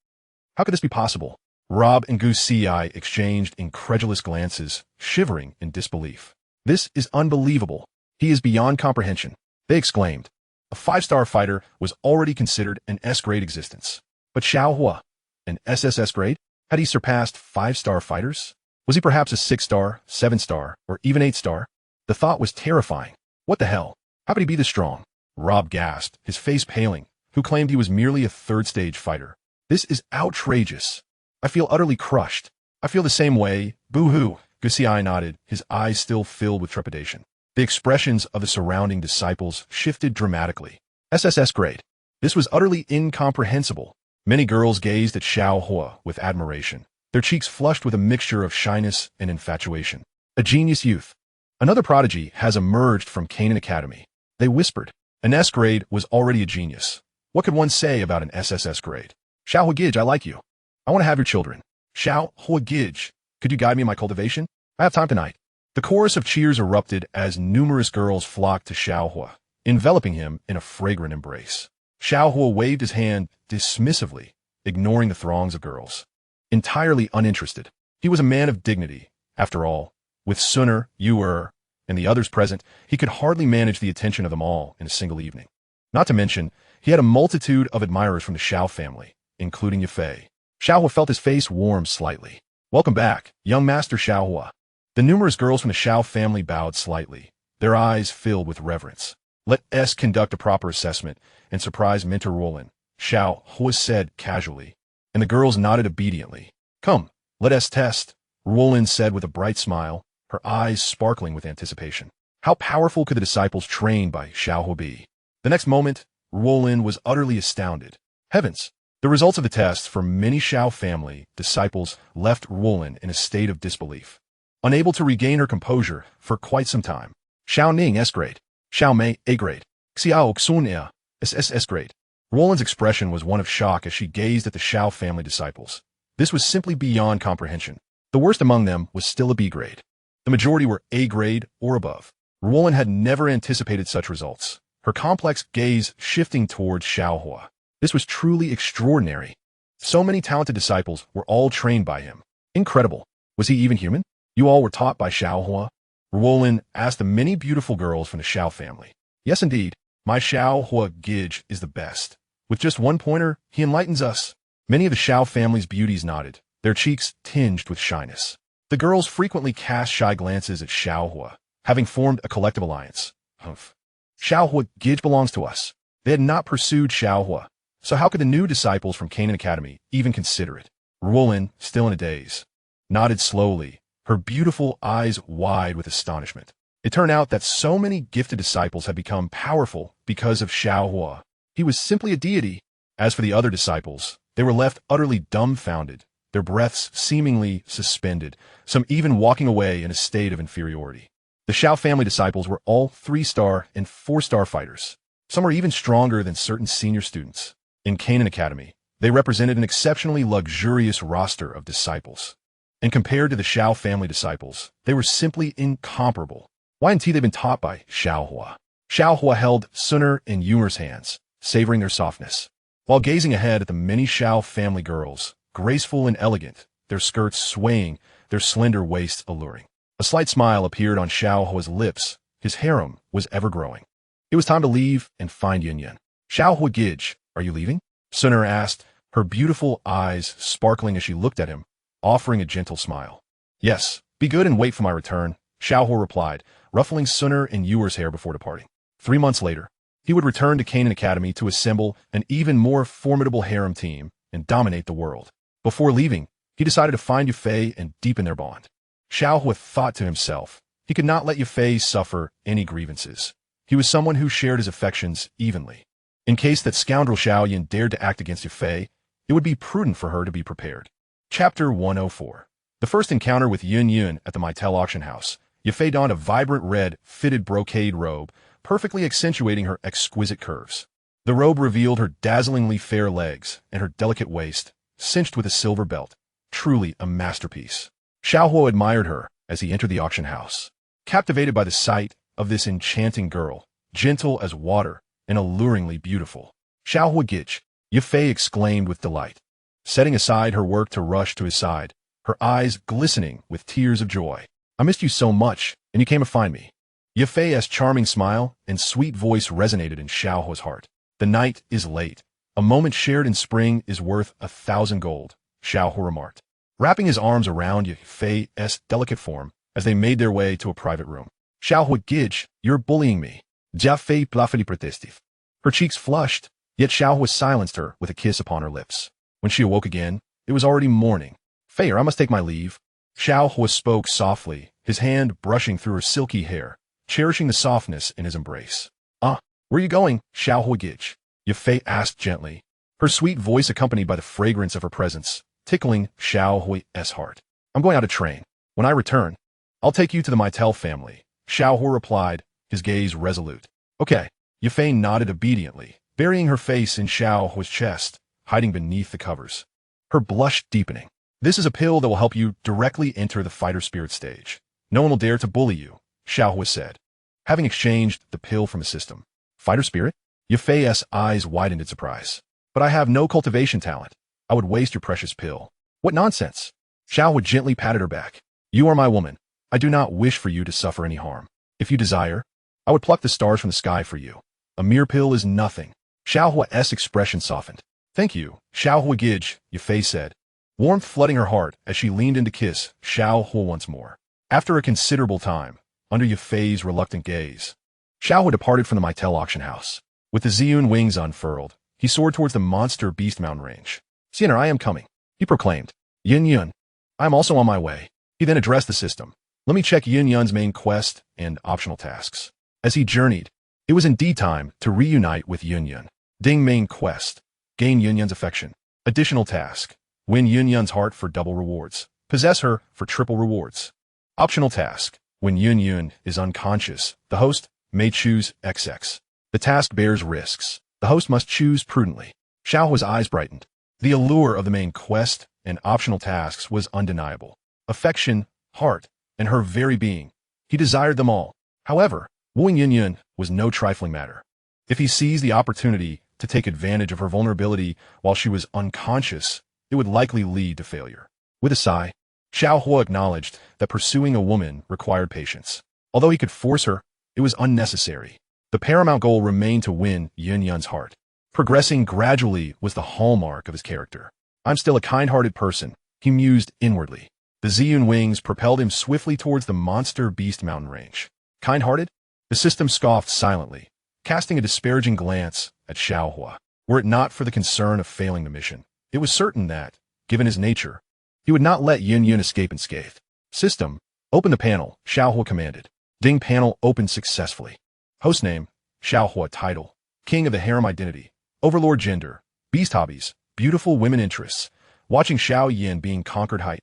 How could this be possible? Rob and Gu Ci exchanged incredulous glances, shivering in disbelief. This is unbelievable. He is beyond comprehension, they exclaimed. A 5-star fighter was already considered an S-grade existence. But Xiao Huo, an SSS grade? Had he surpassed 5-star fighters? Was he perhaps a 6-star, 7-star, or even 8-star? The thought was terrifying. What the hell? How could he be this strong? Rob gasped, his face paling, who claimed he was merely a 3rd-stage fighter. This is outrageous. I feel utterly crushed. I feel the same way. Boo-hoo, Gu Ci nodded, his eyes still filled with trepidation. The expressions of the surrounding disciples shifted dramatically. SSS grade. This was utterly incomprehensible. Many girls gazed at Xiao Huo with admiration, their cheeks flushed with a mixture of shyness and infatuation. A genius youth. Another prodigy has emerged from Canaan Academy. They whispered. An S grade was already a genius. What could one say about an SSS grade? Xiao Huo Gij, I like you. I want to have your children. Xiao Huo Gij, could you guide me in my cultivation? I have time tonight. The chorus of cheers erupted as numerous girls flocked to Xiao Huo, enveloping him in a fragrant embrace. Xiao Huo waved his hand dismissively, ignoring the throngs of girls. Entirely uninterested. He was a man of dignity. After all, with Xun'er, Yu, and the others present, he could hardly manage the attention of them all in a single evening. Not to mention, he had a multitude of admirers from the Xiao family, including Yafei. Xiao Huo felt his face warm slightly. Welcome back, young Master Xiao Huo. The numerous girls from the Xiao family bowed slightly, their eyes filled with reverence. Let us conduct a proper assessment and surprise Mentor Roland, Xiao Huo said casually, and the girls nodded obediently. Come, let us test, Roland said with a bright smile, her eyes sparkling with anticipation. How powerful could the disciples trained by Xiao Huo be? The next moment, Roland was utterly astounded. Heavens! The results of the test for many Xiao family disciples left Roland in a state of disbelief, unable to regain her composure for quite some time. Xiao Ning S grade, Xiao Mei A grade, Xiao Xun'er SSS grade. Roland's expression was one of shock as she gazed at the Xiao family disciples. This was simply beyond comprehension. The worst among them was still a B grade. The majority were A grade or above. Roland had never anticipated such results, her complex gaze shifting towards Xiao Huo. This was truly extraordinary. So many talented disciples were all trained by him. Incredible. Was he even human? You all were taught by Xiao Huo? Roland asked the many beautiful girls from the Xiao family. Yes, indeed. My Xiao Huo Gij is the best. With just one pointer, he enlightens us. Many of the Xiao family's beauties nodded, their cheeks tinged with shyness. The girls frequently cast shy glances at Xiao Huo, having formed a collective alliance. Humph. Xiao Huo Gij belongs to us. They had not pursued Xiao Huo, so how could the new disciples from Canaan Academy even consider it? Yunlan, still in a daze, nodded slowly, her beautiful eyes wide with astonishment. It turned out that so many gifted disciples had become powerful because of Xiao Huo. He was simply a deity. As for the other disciples, they were left utterly dumbfounded, their breaths seemingly suspended, some even walking away in a state of inferiority. The Xiao family disciples were all 3-star and 4-star fighters. Some were even stronger than certain senior students. In Canaan Academy, they represented an exceptionally luxurious roster of disciples. And compared to the Xiao family disciples, they were simply incomparable. Y&T they'd been taught by Xiao Huo. Xiao Huo held Xun'er in Yunlan's hands, savoring their softness. While gazing ahead at the many Xiao family girls, graceful and elegant, their skirts swaying, their slender waists alluring. A slight smile appeared on Xiao Huo's lips. His harem was ever growing. It was time to leave and find Yunyan. Xiao Huo Gij, are you leaving? Xun'er asked, her beautiful eyes sparkling as she looked at him, offering a gentle smile. Yes, be good and wait for my return, Xiao Huo replied, ruffling Xun'er and Yuer's hair before departing. 3 months later, he would return to Canaan Academy to assemble an even more formidable harem team and dominate the world. Before leaving, he decided to find Yufei and deepen their bond. Xiao Huo thought to himself, he could not let Yufei suffer any grievances. He was someone who shared his affections evenly. In case that scoundrel Xiao Yan dared to act against Yufei, it would be prudent for her to be prepared. Chapter 104. The first encounter with Yun at the Maitel auction house. Yufei donned a vibrant red, fitted brocade robe, perfectly accentuating her exquisite curves. The robe revealed her dazzlingly fair legs and her delicate waist, cinched with a silver belt. Truly a masterpiece. Xiao Huo admired her as he entered the auction house. Captivated by the sight of this enchanting girl, gentle as water and alluringly beautiful. Xiao Huo Gij, Yufei exclaimed with delight. Setting aside her work to rush to his side, her eyes glistening with tears of joy. I missed you so much, and you came to find me. Yufei's charming smile and sweet voice resonated in Xiao Huo's heart. The night is late. A moment shared in spring is worth 1,000 gold, Xiao Huo remarked, wrapping his arms around Yufei's delicate form as they made their way to a private room. Xiao Huo Gij, you're bullying me. Jia Fei plafeli protestive. Her cheeks flushed, yet Xiao Huo silenced her with a kiss upon her lips. When she awoke again, it was already morning. Fei, I must take my leave. Xiao Huo spoke softly, his hand brushing through her silky hair, cherishing the softness in his embrace. Where are you going, Xiao Huo Gij? Yufei asked gently, her sweet voice accompanied by the fragrance of her presence, tickling Xiao Huo's heart. I'm going out to train. When I return, I'll take you to the Maitel family, Xiao Huo replied, his gaze resolute. Okay. Yufei nodded obediently, burying her face in Xiao Huo's chest, hiding beneath the covers. Her blush deepening. This is a pill that will help you directly enter the fighter spirit stage. No one will dare to bully you, Xiao Huo said, having exchanged the pill from his system. Fighter spirit? Yufei's eyes widened in surprise. But I have no cultivation talent. I would waste your precious pill. What nonsense? Xiao Huo gently patted her back. You are my woman. I do not wish for you to suffer any harm. If you desire, I would pluck the stars from the sky for you. A mere pill is nothing. Xiao Huo's expression softened. Thank you, Xiao Huo Gij, Yufei said, warmth flooding her heart as she leaned in to kiss Xiao Huo once more. After a considerable time, under Yufei's reluctant gaze, Xiao Huo departed from the Maitel auction house. With the Ziyun wings unfurled, he soared towards the monster beast mountain range. Xun'er, I am coming, he proclaimed. Yun, I am also on my way. He then addressed the system. Let me check Yun's main quest and optional tasks. As he journeyed, it was indeed time to reunite with Yun. Ding main quest. Gain Yun's affection. Additional task. Win Yun's heart for double rewards. Possess her for triple rewards. Optional task. When Yun is unconscious, the host may choose XX. The task bears risks. The host must choose prudently. Xiao Huo's eyes brightened. The allure of the main quest and optional tasks was undeniable. Affection, heart, and her very being. He desired them all. However, wooing Yun was no trifling matter. If he seized the opportunity to take advantage of her vulnerability while she was unconscious, it would likely lead to failure. With a sigh, Xiao Huo acknowledged that pursuing a woman required patience. Although he could force her, it was unnecessary. The paramount goal remained to win Yun's heart. Progressing gradually was the hallmark of his character. I'm still a kind-hearted person, he mused inwardly. The Ziyun wings propelled him swiftly towards the monster beast mountain range. Kind-hearted? The system scoffed silently, casting a disparaging glance at Xiao Huo. Were it not for the concern of failing the mission, it was certain that, given his nature. He would not let Yun escape unscathed. System, open the panel, Xiao Huo commanded. Ding panel opened successfully. Hostname, Xiao Huo title, King of the Harem identity, Overlord gender, Beast hobbies, beautiful women interests, watching Xiao Yan being conquered height.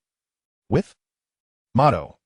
With? Motto,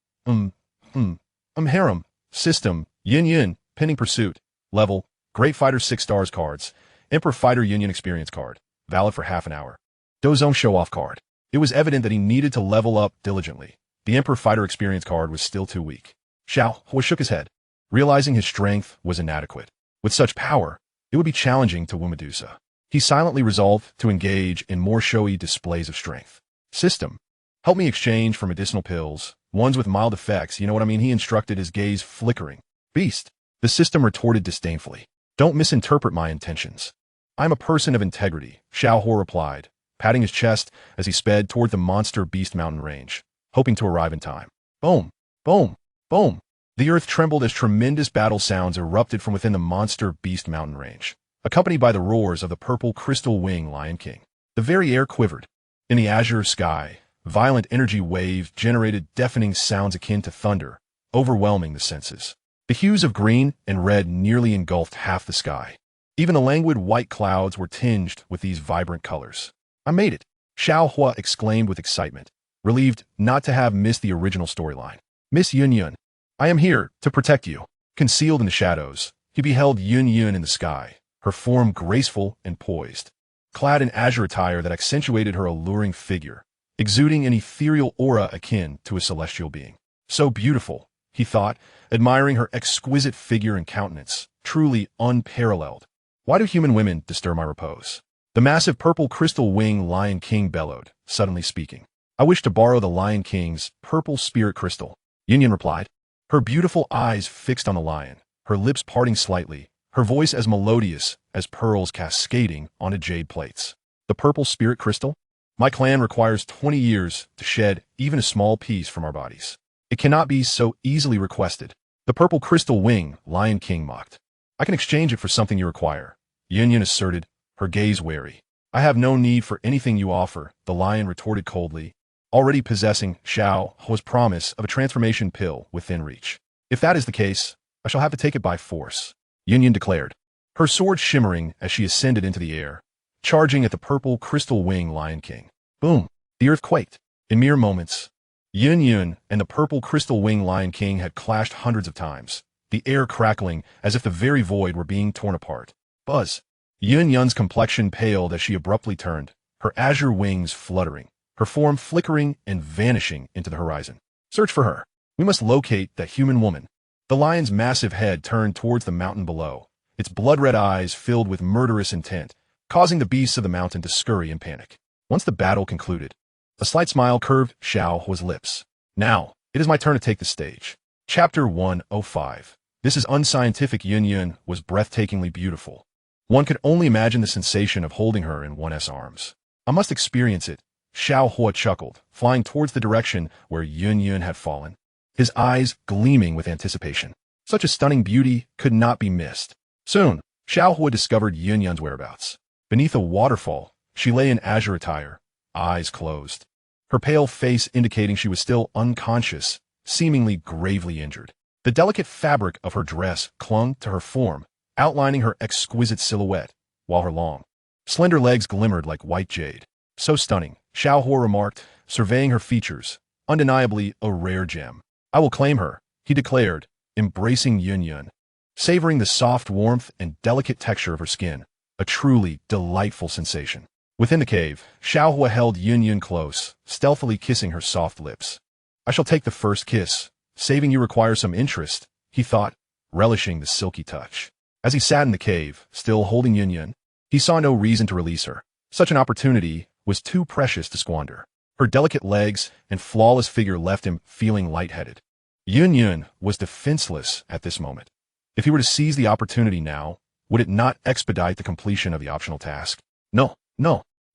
harem, system, Yun, pending pursuit, level, Great Fighter 6 stars cards, Emperor Fighter Union experience card, valid for half an hour. Dozone show-off card. It was evident that he needed to level up diligently. The Emperor Fighter experience card was still too weak. Xiao Huo shook his head, realizing his strength was inadequate. With such power, it would be challenging to woo Medusa. He silently resolved to engage in more showy displays of strength. System, help me exchange for medicinal pills, ones with mild effects, you know what I mean? He instructed, his gaze flickering. Beast, the system retorted disdainfully. Don't misinterpret my intentions. I'm a person of integrity, Xiao Huo replied, patting his chest as he sped toward the monster beast mountain range, hoping to arrive in time. Boom, boom, boom. The earth trembled as tremendous battle sounds erupted from within the monster beast mountain range, accompanied by the roars of the purple crystal wing Lion King. The very air quivered. In the azure sky, violent energy waves generated deafening sounds akin to thunder, overwhelming the senses. The hues of green and red nearly engulfed half the sky. Even the languid white clouds were tinged with these vibrant colors. I made it, Xiao Huo exclaimed with excitement, relieved not to have missed the original storyline. Miss Yun, I am here to protect you. Concealed in the shadows, he beheld Yun in the sky, her form graceful and poised, clad in azure attire that accentuated her alluring figure, exuding an ethereal aura akin to a celestial being. So beautiful, he thought, admiring her exquisite figure and countenance, truly unparalleled. Why do human women disturb my repose? The massive purple crystal wing Lion King bellowed, suddenly speaking. I wish to borrow the Lion King's purple spirit crystal, Yun replied, her beautiful eyes fixed on the lion, her lips parting slightly, her voice as melodious as pearls cascading onto jade plates. The purple spirit crystal? My clan requires 20 years to shed even a small piece from our bodies. It cannot be so easily requested. The purple crystal wing, Lion King mocked. I can exchange it for something you require, Yun asserted, her gaze wary. I have no need for anything you offer, the lion retorted coldly, already possessing Xiao Huo's promise of a transformation pill within reach. If that is the case, I shall have to take it by force, Yun declared, her sword shimmering as she ascended into the air, charging at the purple crystal wing Lion King. Boom! The earth quaked. In mere moments, Yun and the purple crystal wing Lion King had clashed hundreds of times, the air crackling as if the very void were being torn apart. Buzz! Yun's complexion paled as she abruptly turned, her azure wings fluttering, her form flickering and vanishing into the horizon. Search for her. We must locate that human woman. The lion's massive head turned towards the mountain below, its blood-red eyes filled with murderous intent, causing the beasts of the mountain to scurry in panic. Once the battle concluded, a slight smile curved Xiao Huo's lips. Now, it is my turn to take the stage. Chapter 105. This is unscientific. Yun was breathtakingly beautiful. One could only imagine the sensation of holding her in one's arms. I must experience it, Xiao Huo chuckled, flying towards the direction where Yun had fallen, his eyes gleaming with anticipation. Such a stunning beauty could not be missed. Soon, Xiao Huo discovered Yun's whereabouts. Beneath a waterfall, she lay in azure attire, eyes closed, her pale face indicating she was still unconscious, seemingly gravely injured. The delicate fabric of her dress clung to her form, outlining her exquisite silhouette, while her long, slender legs glimmered like white jade. So stunning, Xiao Huo remarked, surveying her features, undeniably a rare gem. I will claim her, he declared, embracing Yun, savoring the soft warmth and delicate texture of her skin, a truly delightful sensation. Within the cave, Xiao Huo held Yun close, stealthily kissing her soft lips. I shall take the first kiss. Saving you requires some interest, he thought, relishing the silky touch. As he sat in the cave, still holding Yun, he saw no reason to release her. Such an opportunity was too precious to squander. Her delicate legs and flawless figure left him feeling lightheaded. Yun was defenseless at this moment. If he were to seize the opportunity now, would it not expedite the completion of the optional task? No,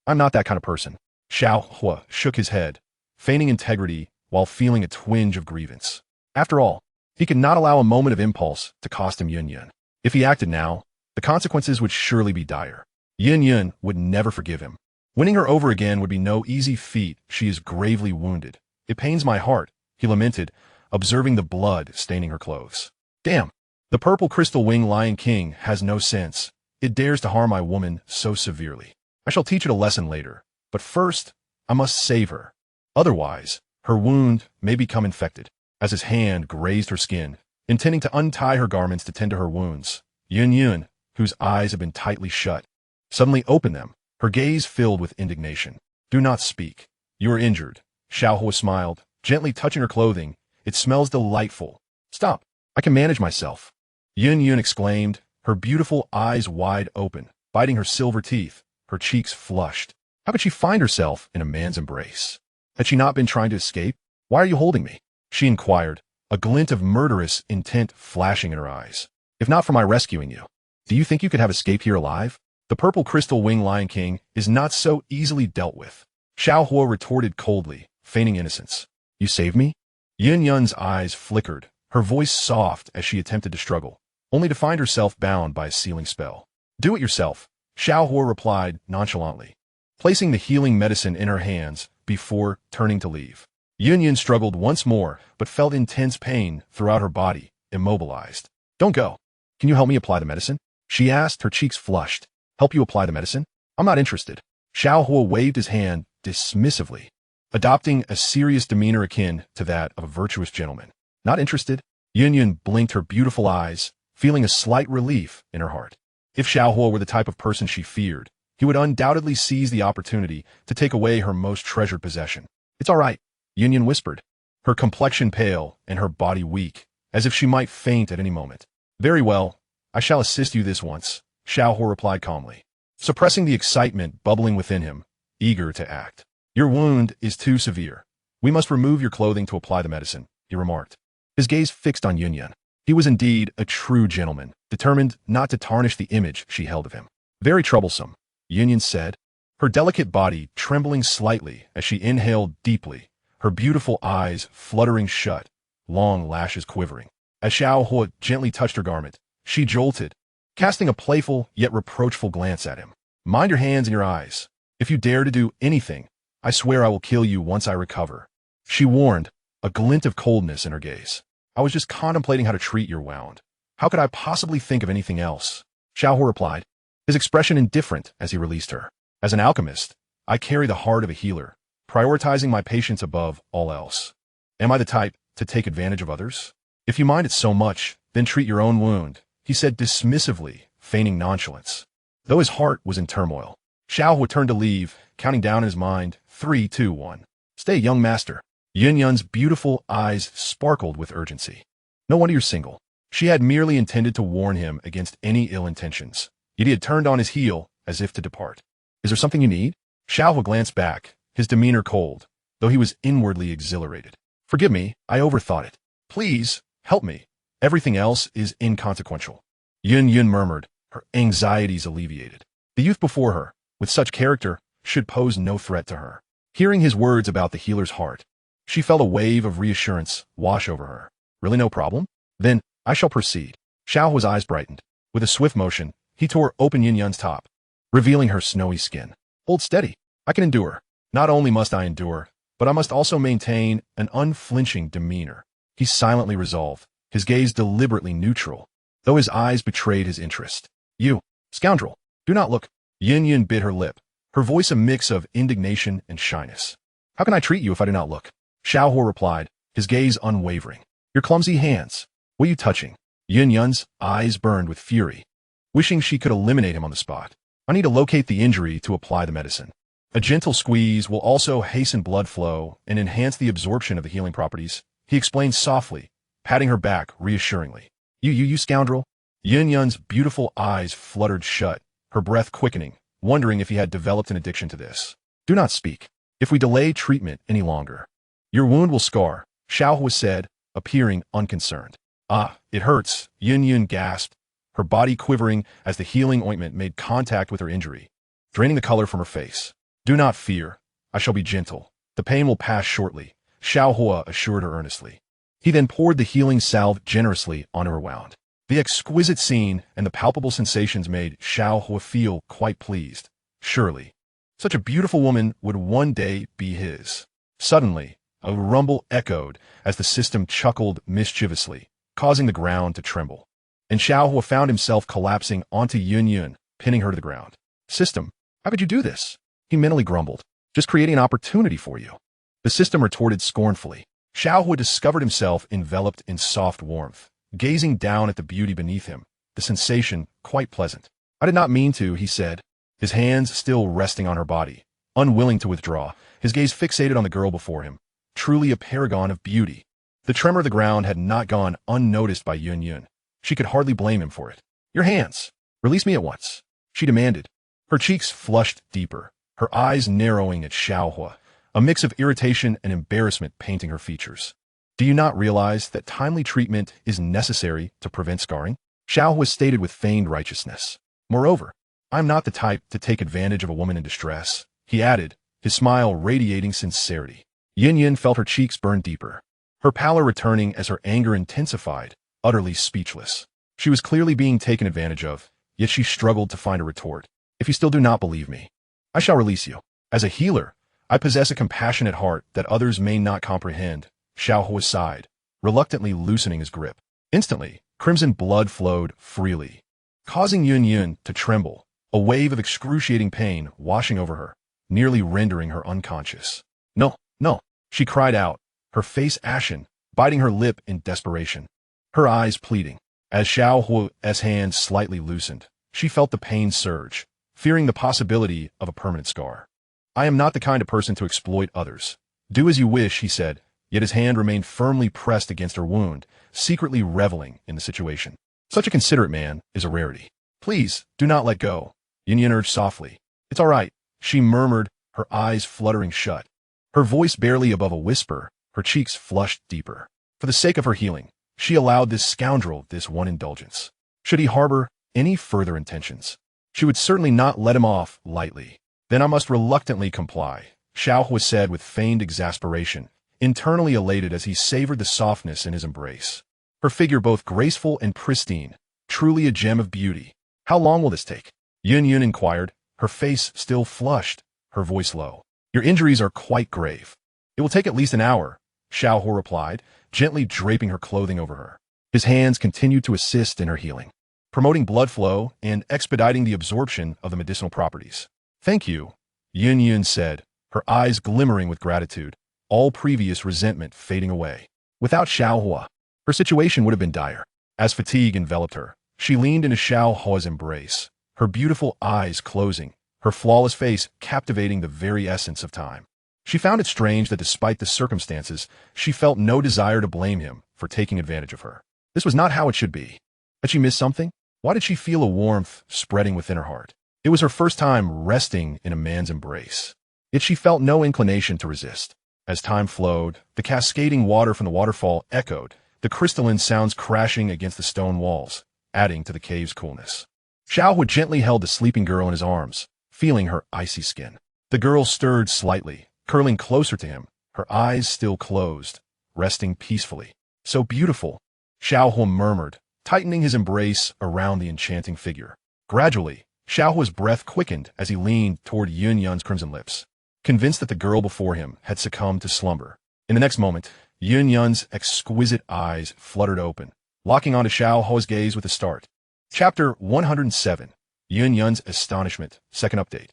I'm not that kind of person. Xiao Huo shook his head, feigning integrity while feeling a twinge of grievance. After all, he could not allow a moment of impulse to cost him Yun. If he acted now, the consequences would surely be dire. Yun would never forgive him. Winning her over again would be no easy feat. She is gravely wounded. It pains my heart, he lamented, observing the blood staining her clothes. Damn! The purple crystal wing Lion King has no sense. It dares to harm my woman so severely. I shall teach it a lesson later, but first, I must save her. Otherwise, her wound may become infected. As his hand grazed her skin, intending to untie her garments to tend to her wounds, Yun, whose eyes had been tightly shut, suddenly opened them, her gaze filled with indignation. Do not speak. You are injured. Xiao Huo smiled, gently touching her clothing. It smells delightful. Stop. I can manage myself. Yun exclaimed, her beautiful eyes wide open, biting her silver teeth, her cheeks flushed. How could she find herself in a man's embrace? Had she not been trying to escape? Why are you holding me? She inquired, a glint of murderous intent flashing in her eyes. If not for my rescuing you, do you think you could have escaped here alive? The purple crystal wing Lion King is not so easily dealt with. Xiao Huo retorted coldly, feigning innocence. You saved me? Yun's eyes flickered, her voice soft as she attempted to struggle, only to find herself bound by a sealing spell. Do it yourself, Xiao Huo replied nonchalantly, placing the healing medicine in her hands before turning to leave. Yun struggled once more, but felt intense pain throughout her body, immobilized. Don't go. Can you help me apply the medicine? She asked, her cheeks flushed. Help you apply the medicine? I'm not interested. Xiao Huo waved his hand dismissively, adopting a serious demeanor akin to that of a virtuous gentleman. Not interested? Yun blinked her beautiful eyes, feeling a slight relief in her heart. If Xiao Huo were the type of person she feared, he would undoubtedly seize the opportunity to take away her most treasured possession. It's all right, Yun whispered, her complexion pale and her body weak, as if she might faint at any moment. Very well, I shall assist you this once, Xiao Huo replied calmly, suppressing the excitement bubbling within him, eager to act. Your wound is too severe. We must remove your clothing to apply the medicine, he remarked, his gaze fixed on Yun. He was indeed a true gentleman, determined not to tarnish the image she held of him. Very troublesome, Yun said, her delicate body trembling slightly as she inhaled deeply, her beautiful eyes fluttering shut, long lashes quivering. As Xiao Huo gently touched her garment, she jolted, casting a playful yet reproachful glance at him. Mind your hands and your eyes. If you dare to do anything, I swear I will kill you once I recover. She warned, a glint of coldness in her gaze. I was just contemplating how to treat your wound. How could I possibly think of anything else? Xiao Huo replied, his expression indifferent as he released her. As an alchemist, I carry the heart of a healer, prioritizing my patients above all else. Am I the type to take advantage of others? If you mind it so much, then treat your own wound, he said dismissively, feigning nonchalance, though his heart was in turmoil. Xiao Huo turned to leave, counting down in his mind, 3, 2, 1. Stay, young master. Yun's beautiful eyes sparkled with urgency. No wonder you're single. She had merely intended to warn him against any ill intentions, yet he had turned on his heel as if to depart. Is there something you need? Xiao Huo glanced back, his demeanor cold, though he was inwardly exhilarated. Forgive me, I overthought it. Please, help me. Everything else is inconsequential. Yun murmured, her anxieties alleviated. The youth before her, with such character, should pose no threat to her. Hearing his words about the healer's heart, she felt a wave of reassurance wash over her. Really no problem? Then, I shall proceed. Xiao Huo's eyes brightened. With a swift motion, he tore open Yun's top, revealing her snowy skin. Hold steady. I can endure. Not only must I endure, but I must also maintain an unflinching demeanor. He silently resolved, his gaze deliberately neutral, though his eyes betrayed his interest. You, scoundrel, do not look. Yun bit her lip, her voice a mix of indignation and shyness. How can I treat you if I do not look? Xiao Huo replied, his gaze unwavering. Your clumsy hands. What are you touching? Yun's eyes burned with fury, wishing she could eliminate him on the spot. I need to locate the injury to apply the medicine. A gentle squeeze will also hasten blood flow and enhance the absorption of the healing properties, he explained softly, patting her back reassuringly. You scoundrel. Yun's beautiful eyes fluttered shut, her breath quickening, wondering if he had developed an addiction to this. Do not speak. If we delay treatment any longer, your wound will scar, Xiao Huo said, appearing unconcerned. Ah, it hurts, Yun gasped, her body quivering as the healing ointment made contact with her injury, draining the color from her face. Do not fear. I shall be gentle. The pain will pass shortly, Xiao Huo assured her earnestly. He then poured the healing salve generously onto her wound. The exquisite scene and the palpable sensations made Xiao Huo feel quite pleased. Surely, Such a beautiful woman would one day be his. Suddenly, a rumble echoed as the system chuckled mischievously, causing the ground to tremble. And Xiao Huo found himself collapsing onto Yun, pinning her to the ground. System, how could you do this? He mentally grumbled. Just creating an opportunity for you. The system retorted scornfully. Xiao Huo discovered himself enveloped in soft warmth, gazing down at the beauty beneath him, the sensation quite pleasant. I did not mean to, he said, his hands still resting on her body, unwilling to withdraw, his gaze fixated on the girl before him, truly a paragon of beauty. The tremor of the ground had not gone unnoticed by Yun. She could hardly blame him for it. Your hands! Release me at once, she demanded. Her cheeks flushed deeper, her eyes narrowing at Xiao Huo, a mix of irritation and embarrassment painting her features. Do you not realize that timely treatment is necessary to prevent scarring? Xiao Huo stated with feigned righteousness. Moreover, I'm not the type to take advantage of a woman in distress, he added, his smile radiating sincerity. Yun felt her cheeks burn deeper, her pallor returning as her anger intensified, utterly speechless. She was clearly being taken advantage of, yet she struggled to find a retort. If you still do not believe me, I shall release you. As a healer, I possess a compassionate heart that others may not comprehend. Xiao Huo sighed, reluctantly loosening his grip. Instantly, crimson blood flowed freely, causing Yun to tremble, a wave of excruciating pain washing over her, nearly rendering her unconscious. No, no, she cried out, her face ashen, biting her lip in desperation, her eyes pleading. As Xiao Huo's hands slightly loosened, she felt the pain surge, fearing the possibility of a permanent scar. I am not the kind of person to exploit others. Do as you wish, he said, yet his hand remained firmly pressed against her wound, secretly reveling in the situation. Such a considerate man is a rarity. Please, do not let go, Yun urged softly. It's all right, she murmured, her eyes fluttering shut. Her voice barely above a whisper, her cheeks flushed deeper. For the sake of her healing, she allowed this scoundrel this one indulgence. Should he harbor any further intentions, she would certainly not let him off lightly. Then I must reluctantly comply, Xiao Huo said with feigned exasperation, internally elated as he savored the softness in his embrace. Her figure both graceful and pristine, truly a gem of beauty. How long will this take? Yun inquired, her face still flushed, her voice low. Your injuries are quite grave. It will take at least an hour, Xiao Huo replied, gently draping her clothing over her. His hands continued to assist in her healing, promoting blood flow and expediting the absorption of the medicinal properties. Thank you, Yun said, her eyes glimmering with gratitude, all previous resentment fading away. Without Xiao Huo, her situation would have been dire. As fatigue enveloped her, she leaned into Xiao Huo's embrace, her beautiful eyes closing, her flawless face captivating the very essence of time. She found it strange that despite the circumstances, she felt no desire to blame him for taking advantage of her. This was not how it should be. Had she missed something? Why did she feel a warmth spreading within her heart? It was her first time resting in a man's embrace. Yet she felt no inclination to resist. As time flowed, the cascading water from the waterfall echoed, the crystalline sounds crashing against the stone walls, adding to the cave's coolness. Xiao Huo gently held the sleeping girl in his arms, feeling her icy skin. The girl stirred slightly, curling closer to him, her eyes still closed, resting peacefully. So beautiful, Xiao Huo murmured, tightening his embrace around the enchanting figure. Gradually, Xiao Huo's breath quickened as he leaned toward Yun's crimson lips, convinced that the girl before him had succumbed to slumber. In the next moment, Yun's exquisite eyes fluttered open, locking onto Xiao Huo's gaze with a start. Chapter 107. Yun's astonishment. Second update.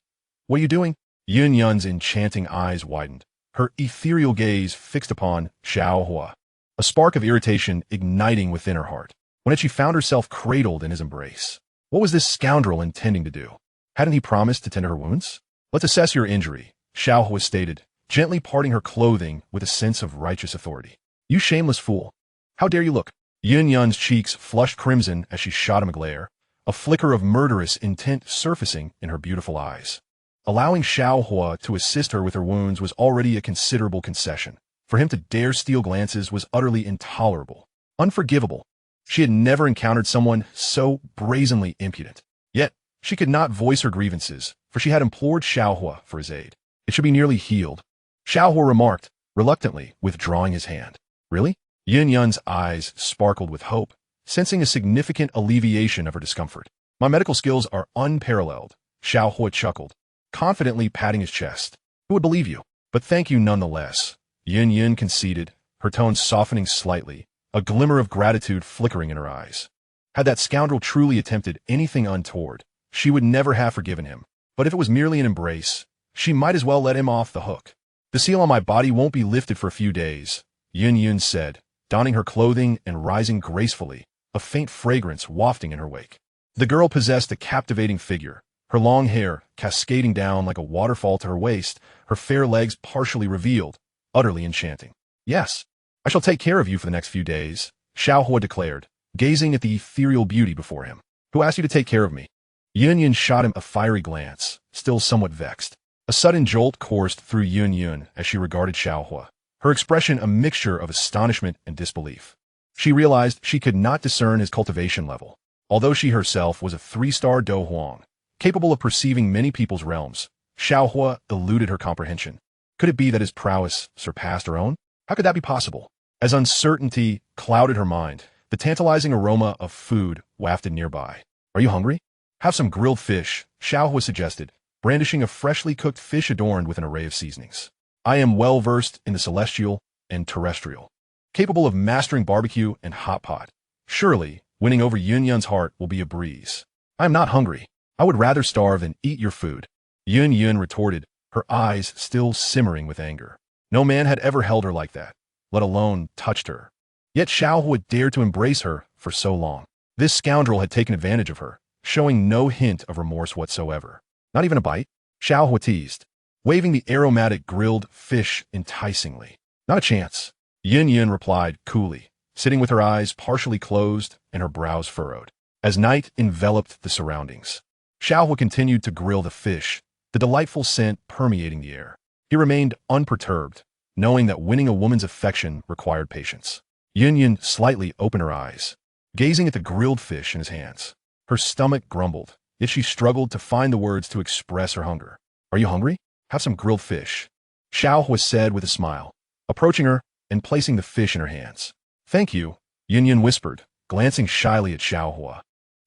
What are you doing? Yun's enchanting eyes widened, her ethereal gaze fixed upon Xiao Huo, a spark of irritation igniting within her heart. When had she found herself cradled in his embrace? What was this scoundrel intending to do? Hadn't he promised to tend to her wounds? Let's assess your injury, Xiao Huo stated, gently parting her clothing with a sense of righteous authority. You shameless fool. How dare you look? Yun's cheeks flushed crimson as she shot him a glare, a flicker of murderous intent surfacing in her beautiful eyes. Allowing Xiao Huo to assist her with her wounds was already a considerable concession. For him to dare steal glances was utterly intolerable, unforgivable. She had never encountered someone so brazenly impudent. Yet, she could not voice her grievances, for she had implored Xiao Huo for his aid. It should be nearly healed. Xiao Huo remarked, reluctantly withdrawing his hand. Really? Yun's eyes sparkled with hope, sensing a significant alleviation of her discomfort. My medical skills are unparalleled, Xiao Huo chuckled, confidently patting his chest. Who would believe you? But thank you nonetheless. Yun conceded, her tone softening slightly, a glimmer of gratitude flickering in her eyes. Had that scoundrel truly attempted anything untoward, she would never have forgiven him. But if it was merely an embrace, she might as well let him off the hook. The seal on my body won't be lifted for a few days, Yun said, donning her clothing and rising gracefully, a faint fragrance wafting in her wake. The girl possessed a captivating figure, her long hair cascading down like a waterfall to her waist, her fair legs partially revealed, utterly enchanting. Yes, I shall take care of you for the next few days, Xiao Huo declared, gazing at the ethereal beauty before him. Who asked you to take care of me? Yun shot him a fiery glance, still somewhat vexed. A sudden jolt coursed through Yun as she regarded Xiao Huo, her expression a mixture of astonishment and disbelief. She realized she could not discern his cultivation level, although she herself was a 3-star Do Huang, capable of perceiving many people's realms. Xiao Huo eluded her comprehension. Could it be that his prowess surpassed her own? How could that be possible? As uncertainty clouded her mind, the tantalizing aroma of food wafted nearby. Are you hungry? Have some grilled fish, Xiao Huo suggested, brandishing a freshly cooked fish adorned with an array of seasonings. I am well versed in the celestial and terrestrial, capable of mastering barbecue and hot pot. Surely, winning over Yun's heart will be a breeze. I am not hungry. I would rather starve than eat your food, Yun retorted, her eyes still simmering with anger. No man had ever held her like that, let alone touched her. Yet Xiao Huo dared to embrace her for so long. This scoundrel had taken advantage of her, showing no hint of remorse whatsoever. Not even a bite? Xiao Huo teased, waving the aromatic grilled fish enticingly. Not a chance, Yun replied coolly, sitting with her eyes partially closed and her brows furrowed. As night enveloped the surroundings, Xiao Huo continued to grill the fish, the delightful scent permeating the air. He remained unperturbed, knowing that winning a woman's affection required patience. Yun slightly opened her eyes, gazing at the grilled fish in his hands. Her stomach grumbled, yet she struggled to find the words to express her hunger. Are you hungry? Have some grilled fish, Xiao Huo said with a smile, approaching her and placing the fish in her hands. Thank you, Yun whispered, glancing shyly at Xiao Huo,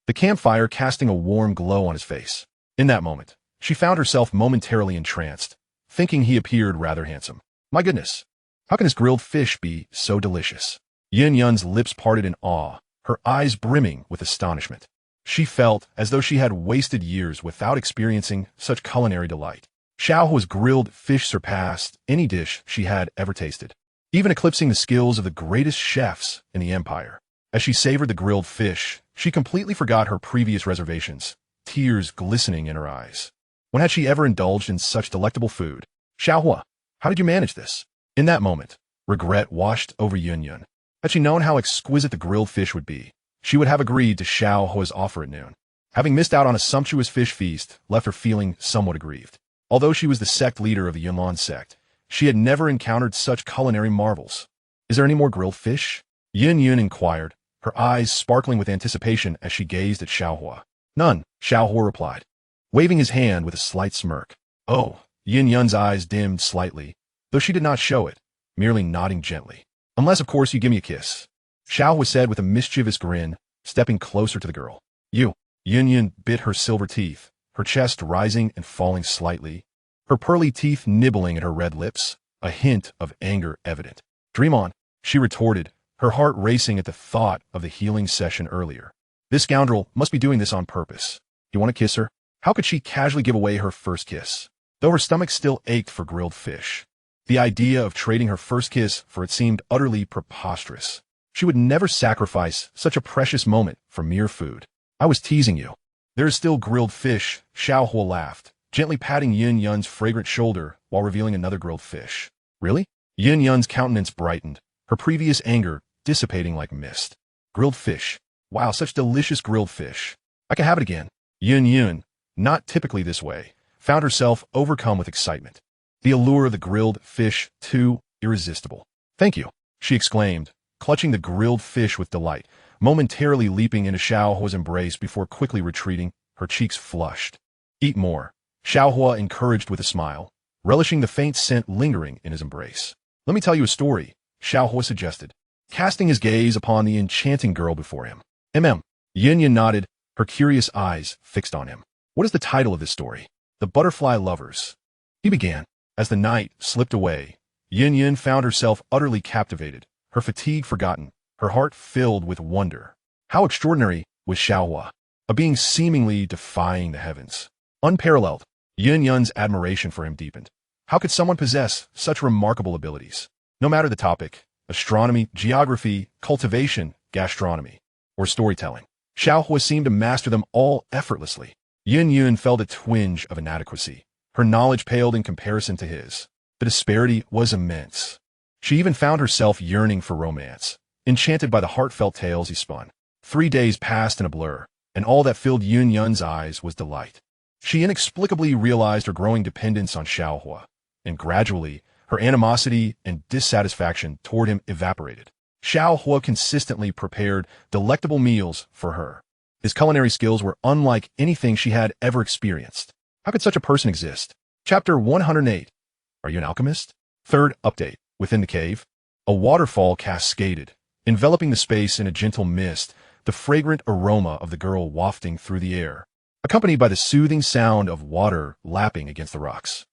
the campfire casting a warm glow on his face. In that moment, she found herself momentarily entranced, thinking he appeared rather handsome. My goodness, how can this grilled fish be so delicious? Yun's lips parted in awe, her eyes brimming with astonishment. She felt as though she had wasted years without experiencing such culinary delight. Xiao Huo's grilled fish surpassed any dish she had ever tasted, even eclipsing the skills of the greatest chefs in the empire. As she savored the grilled fish, she completely forgot her previous reservations, tears glistening in her eyes. When had she ever indulged in such delectable food? Xiao Huo, how did you manage this? In that moment, regret washed over Yun. Had she known how exquisite the grilled fish would be, she would have agreed to Xiao Huo's offer at noon. Having missed out on a sumptuous fish feast left her feeling somewhat aggrieved. Although she was the sect leader of the Yunlan Sect, she had never encountered such culinary marvels. Is there any more grilled fish? Yun inquired, her eyes sparkling with anticipation as she gazed at Xiao Huo. None, Xiao Huo replied, waving his hand with a slight smirk. Oh, Yun's eyes dimmed slightly, though she did not show it, merely nodding gently. Unless, of course, you give me a kiss, Xiao Huo said with a mischievous grin, stepping closer to the girl. You. Yun bit her silver teeth, her chest rising and falling slightly, her pearly teeth nibbling at her red lips, a hint of anger evident. Dream on, she retorted, her heart racing at the thought of the healing session earlier. This scoundrel must be doing this on purpose. You want to kiss her? How could she casually give away her first kiss? Though her stomach still ached for grilled fish, the idea of trading her first kiss for it seemed utterly preposterous. She would never sacrifice such a precious moment for mere food. I was teasing you. There is still grilled fish, Xiao Huo laughed, gently patting Yun's fragrant shoulder while revealing another grilled fish. Really? Yun's countenance brightened, her previous anger dissipating like mist. Grilled fish. Wow, such delicious grilled fish. I can have it again. Yun, not typically this way, found herself overcome with excitement. The allure of the grilled fish, too, irresistible. Thank you, she exclaimed, clutching the grilled fish with delight, momentarily leaping into Xiao Huo's embrace before quickly retreating, her cheeks flushed. Eat more, Xiao Huo encouraged with a smile, relishing the faint scent lingering in his embrace. Let me tell you a story, Xiao Huo suggested, casting his gaze upon the enchanting girl before him. Yun nodded, her curious eyes fixed on him. What is the title of this story? The butterfly lovers. He began. As the night slipped away, Yun found herself utterly captivated, her fatigue forgotten, her heart filled with wonder. How extraordinary was Xiao Huo, a being seemingly defying the heavens. Unparalleled, Yun's admiration for him deepened. How could someone possess such remarkable abilities? No matter the topic, astronomy, geography, cultivation, gastronomy, or storytelling, Xiao Huo seemed to master them all effortlessly. Yun felt a twinge of inadequacy. Her knowledge paled in comparison to his. The disparity was immense. She even found herself yearning for romance, enchanted by the heartfelt tales he spun. 3 days passed in a blur, and all that filled Yun's eyes was delight. She inexplicably realized her growing dependence on Xiao Huo, and gradually, her animosity and dissatisfaction toward him evaporated. Xiao Huo consistently prepared delectable meals for her. His culinary skills were unlike anything she had ever experienced. How could such a person exist? Chapter 108. Are you an alchemist? Third update. Within the cave, a waterfall cascaded, enveloping the space in a gentle mist, the fragrant aroma of the girl wafting through the air, accompanied by the soothing sound of water lapping against the rocks.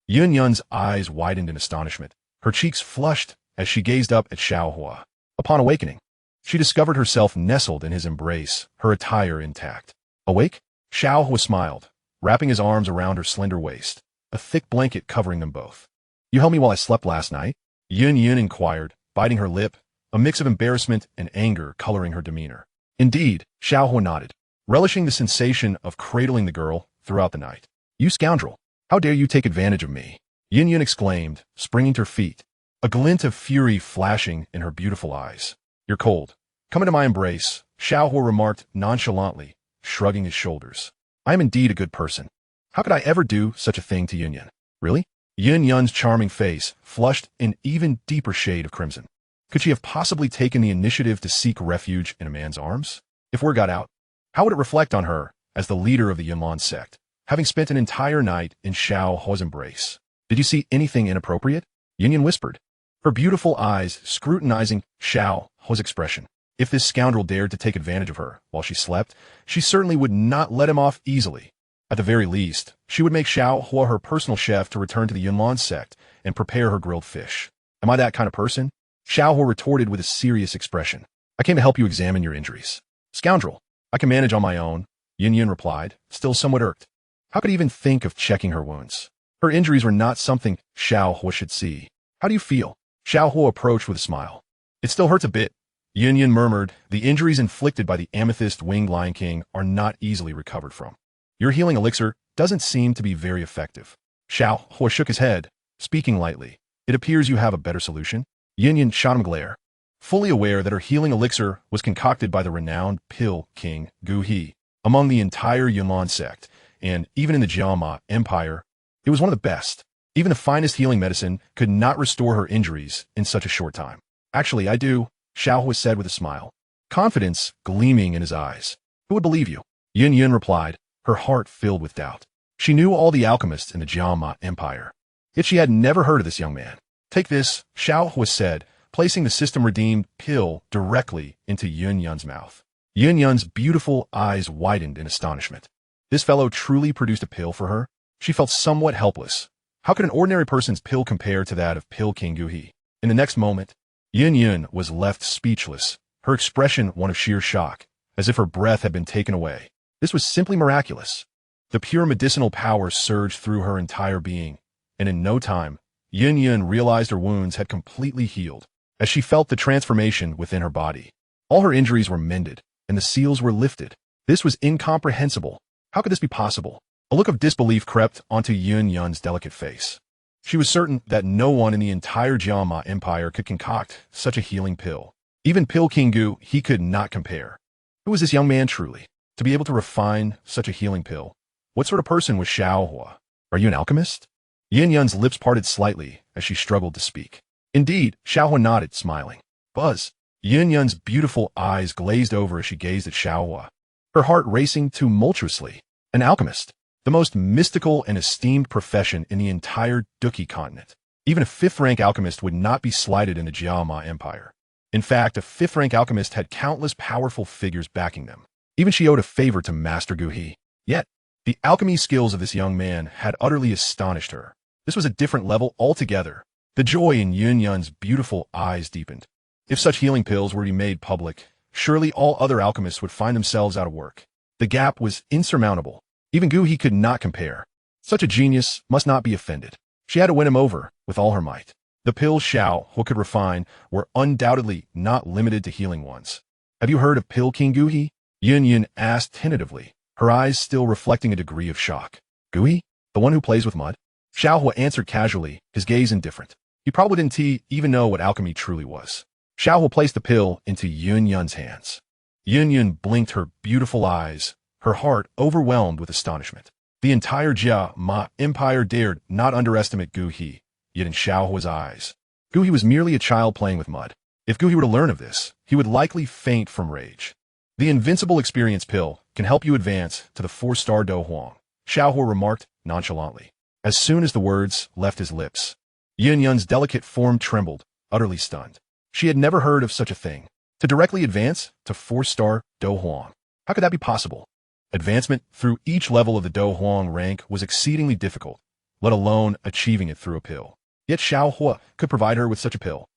Yun's eyes widened in astonishment. Her cheeks flushed as she gazed up at Xiao Huo. Upon awakening, she discovered herself nestled in his embrace, her attire intact. Awake? Xiao Huo smiled, wrapping his arms around her slender waist, a thick blanket covering them both. You held me while I slept last night? Yun inquired, biting her lip, a mix of embarrassment and anger coloring her demeanor. Indeed, Xiao Huo nodded, relishing the sensation of cradling the girl throughout the night. You scoundrel! How dare you take advantage of me? Yun exclaimed, springing to her feet, a glint of fury flashing in her beautiful eyes. You're cold. Come into my embrace, Xiao Huo remarked nonchalantly, shrugging his shoulders. I am indeed a good person. How could I ever do such a thing to Yun? Really? Yun's charming face flushed an even deeper shade of crimson. Could she have possibly taken the initiative to seek refuge in a man's arms? If word got out, how would it reflect on her as the leader of the Yunlan Sect, having spent an entire night in Xiao Huo's embrace? Did you see anything inappropriate? Yun whispered, her beautiful eyes scrutinizing Xiao Huo's expression. If this scoundrel dared to take advantage of her while she slept, she certainly would not let him off easily. At the very least, she would make Xiao Huo her personal chef to return to the Yunlan Sect and prepare her grilled fish. Am I that kind of person? Xiao Huo retorted with a serious expression. I came to help you examine your injuries. Scoundrel, I can manage on my own, Yun replied, still somewhat irked. How could he even think of checking her wounds? Her injuries were not something Xiao Huo should see. How do you feel? Xiao Huo approached with a smile. It still hurts a bit. Yun murmured, the injuries inflicted by the amethyst-winged Lion King are not easily recovered from. Your healing elixir doesn't seem to be very effective. Xiao Huo shook his head, speaking lightly. It appears you have a better solution. Yun shot him a glare, fully aware that her healing elixir was concocted by the renowned Pill King Gu He among the entire Yunlan Sect, and even in the Jiama Empire, it was one of the best. Even the finest healing medicine could not restore her injuries in such a short time. Actually, I do, Xiao Huo said with a smile, confidence gleaming in his eyes. Who would believe you? Yun replied, her heart filled with doubt. She knew all the alchemists in the Jiama Empire, yet she had never heard of this young man. Take this, Xiao Huo said, placing the system-redeemed pill directly into Yun's mouth. Yun's beautiful eyes widened in astonishment. This fellow truly produced a pill for her? She felt somewhat helpless. How could an ordinary person's pill compare to that of Pill King Gu He? In the next moment, Yun was left speechless, her expression one of sheer shock, as if her breath had been taken away. This was simply miraculous. The pure medicinal power surged through her entire being, and in no time, Yun realized her wounds had completely healed, as she felt the transformation within her body. All her injuries were mended, and the seals were lifted. This was incomprehensible. How could this be possible? A look of disbelief crept onto Yun's delicate face. She was certain that no one in the entire Jiama Empire could concoct such a healing pill. Even Pill King Gu He could not compare. Who was this young man truly, to be able to refine such a healing pill? What sort of person was Xiao Huo? Are you an alchemist? Yun's lips parted slightly as she struggled to speak. Indeed, Xiao Huo nodded, smiling. Buzz. Yun's beautiful eyes glazed over as she gazed at Xiao Huo, her heart racing tumultuously. An alchemist, the most mystical and esteemed profession in the entire Duki continent. Even a fifth-rank alchemist would not be slighted in the Jiama Empire. In fact, a fifth-rank alchemist had countless powerful figures backing them. Even she owed a favor to Master Gu He. Yet, The alchemy skills of this young man had utterly astonished her. This was a different level altogether. The joy in Yunlan's beautiful eyes deepened. If such healing pills were to be made public, surely all other alchemists would find themselves out of work. The gap was insurmountable. Even Gu He could not compare. Such a genius must not be offended. She had to win him over with all her might. The pills Xiao Huo could refine were undoubtedly not limited to healing ones. Have you heard of Pill King Gu He? Yunlan asked tentatively, her eyes still reflecting a degree of shock. Gu He? The one who plays with mud? Xiao Huo answered casually, his gaze indifferent. He probably didn't even know what alchemy truly was. Xiao Huo placed the pill into Yunlan's hands. Yunlan blinked her beautiful eyes, her heart overwhelmed with astonishment. The entire Jia Ma Empire dared not underestimate Gu He, yet in Xiao Huo's eyes, Gu He was merely a child playing with mud. If Gu He were to learn of this, he would likely faint from rage. The invincible experience pill can help you advance to the 4-star Do Huang, Xiao Huo remarked nonchalantly. As soon as the words left his lips, Yunlan's delicate form trembled, utterly stunned. She had never heard of such a thing. To directly advance to 4-star Do Huang. How could that be possible? Advancement through each level of the Do Huang rank was exceedingly difficult, let alone achieving it through a pill. Yet Xiao Huo could provide her with such a pill.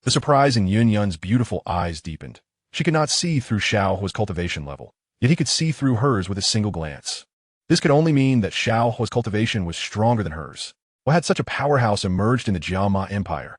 The surprise in Yunlan's beautiful eyes deepened. She could not see through Xiao Huo's cultivation level, yet he could see through hers with a single glance. This could only mean that Xiao Huo's cultivation was stronger than hers. Why had such a powerhouse emerged in the Jiama Empire?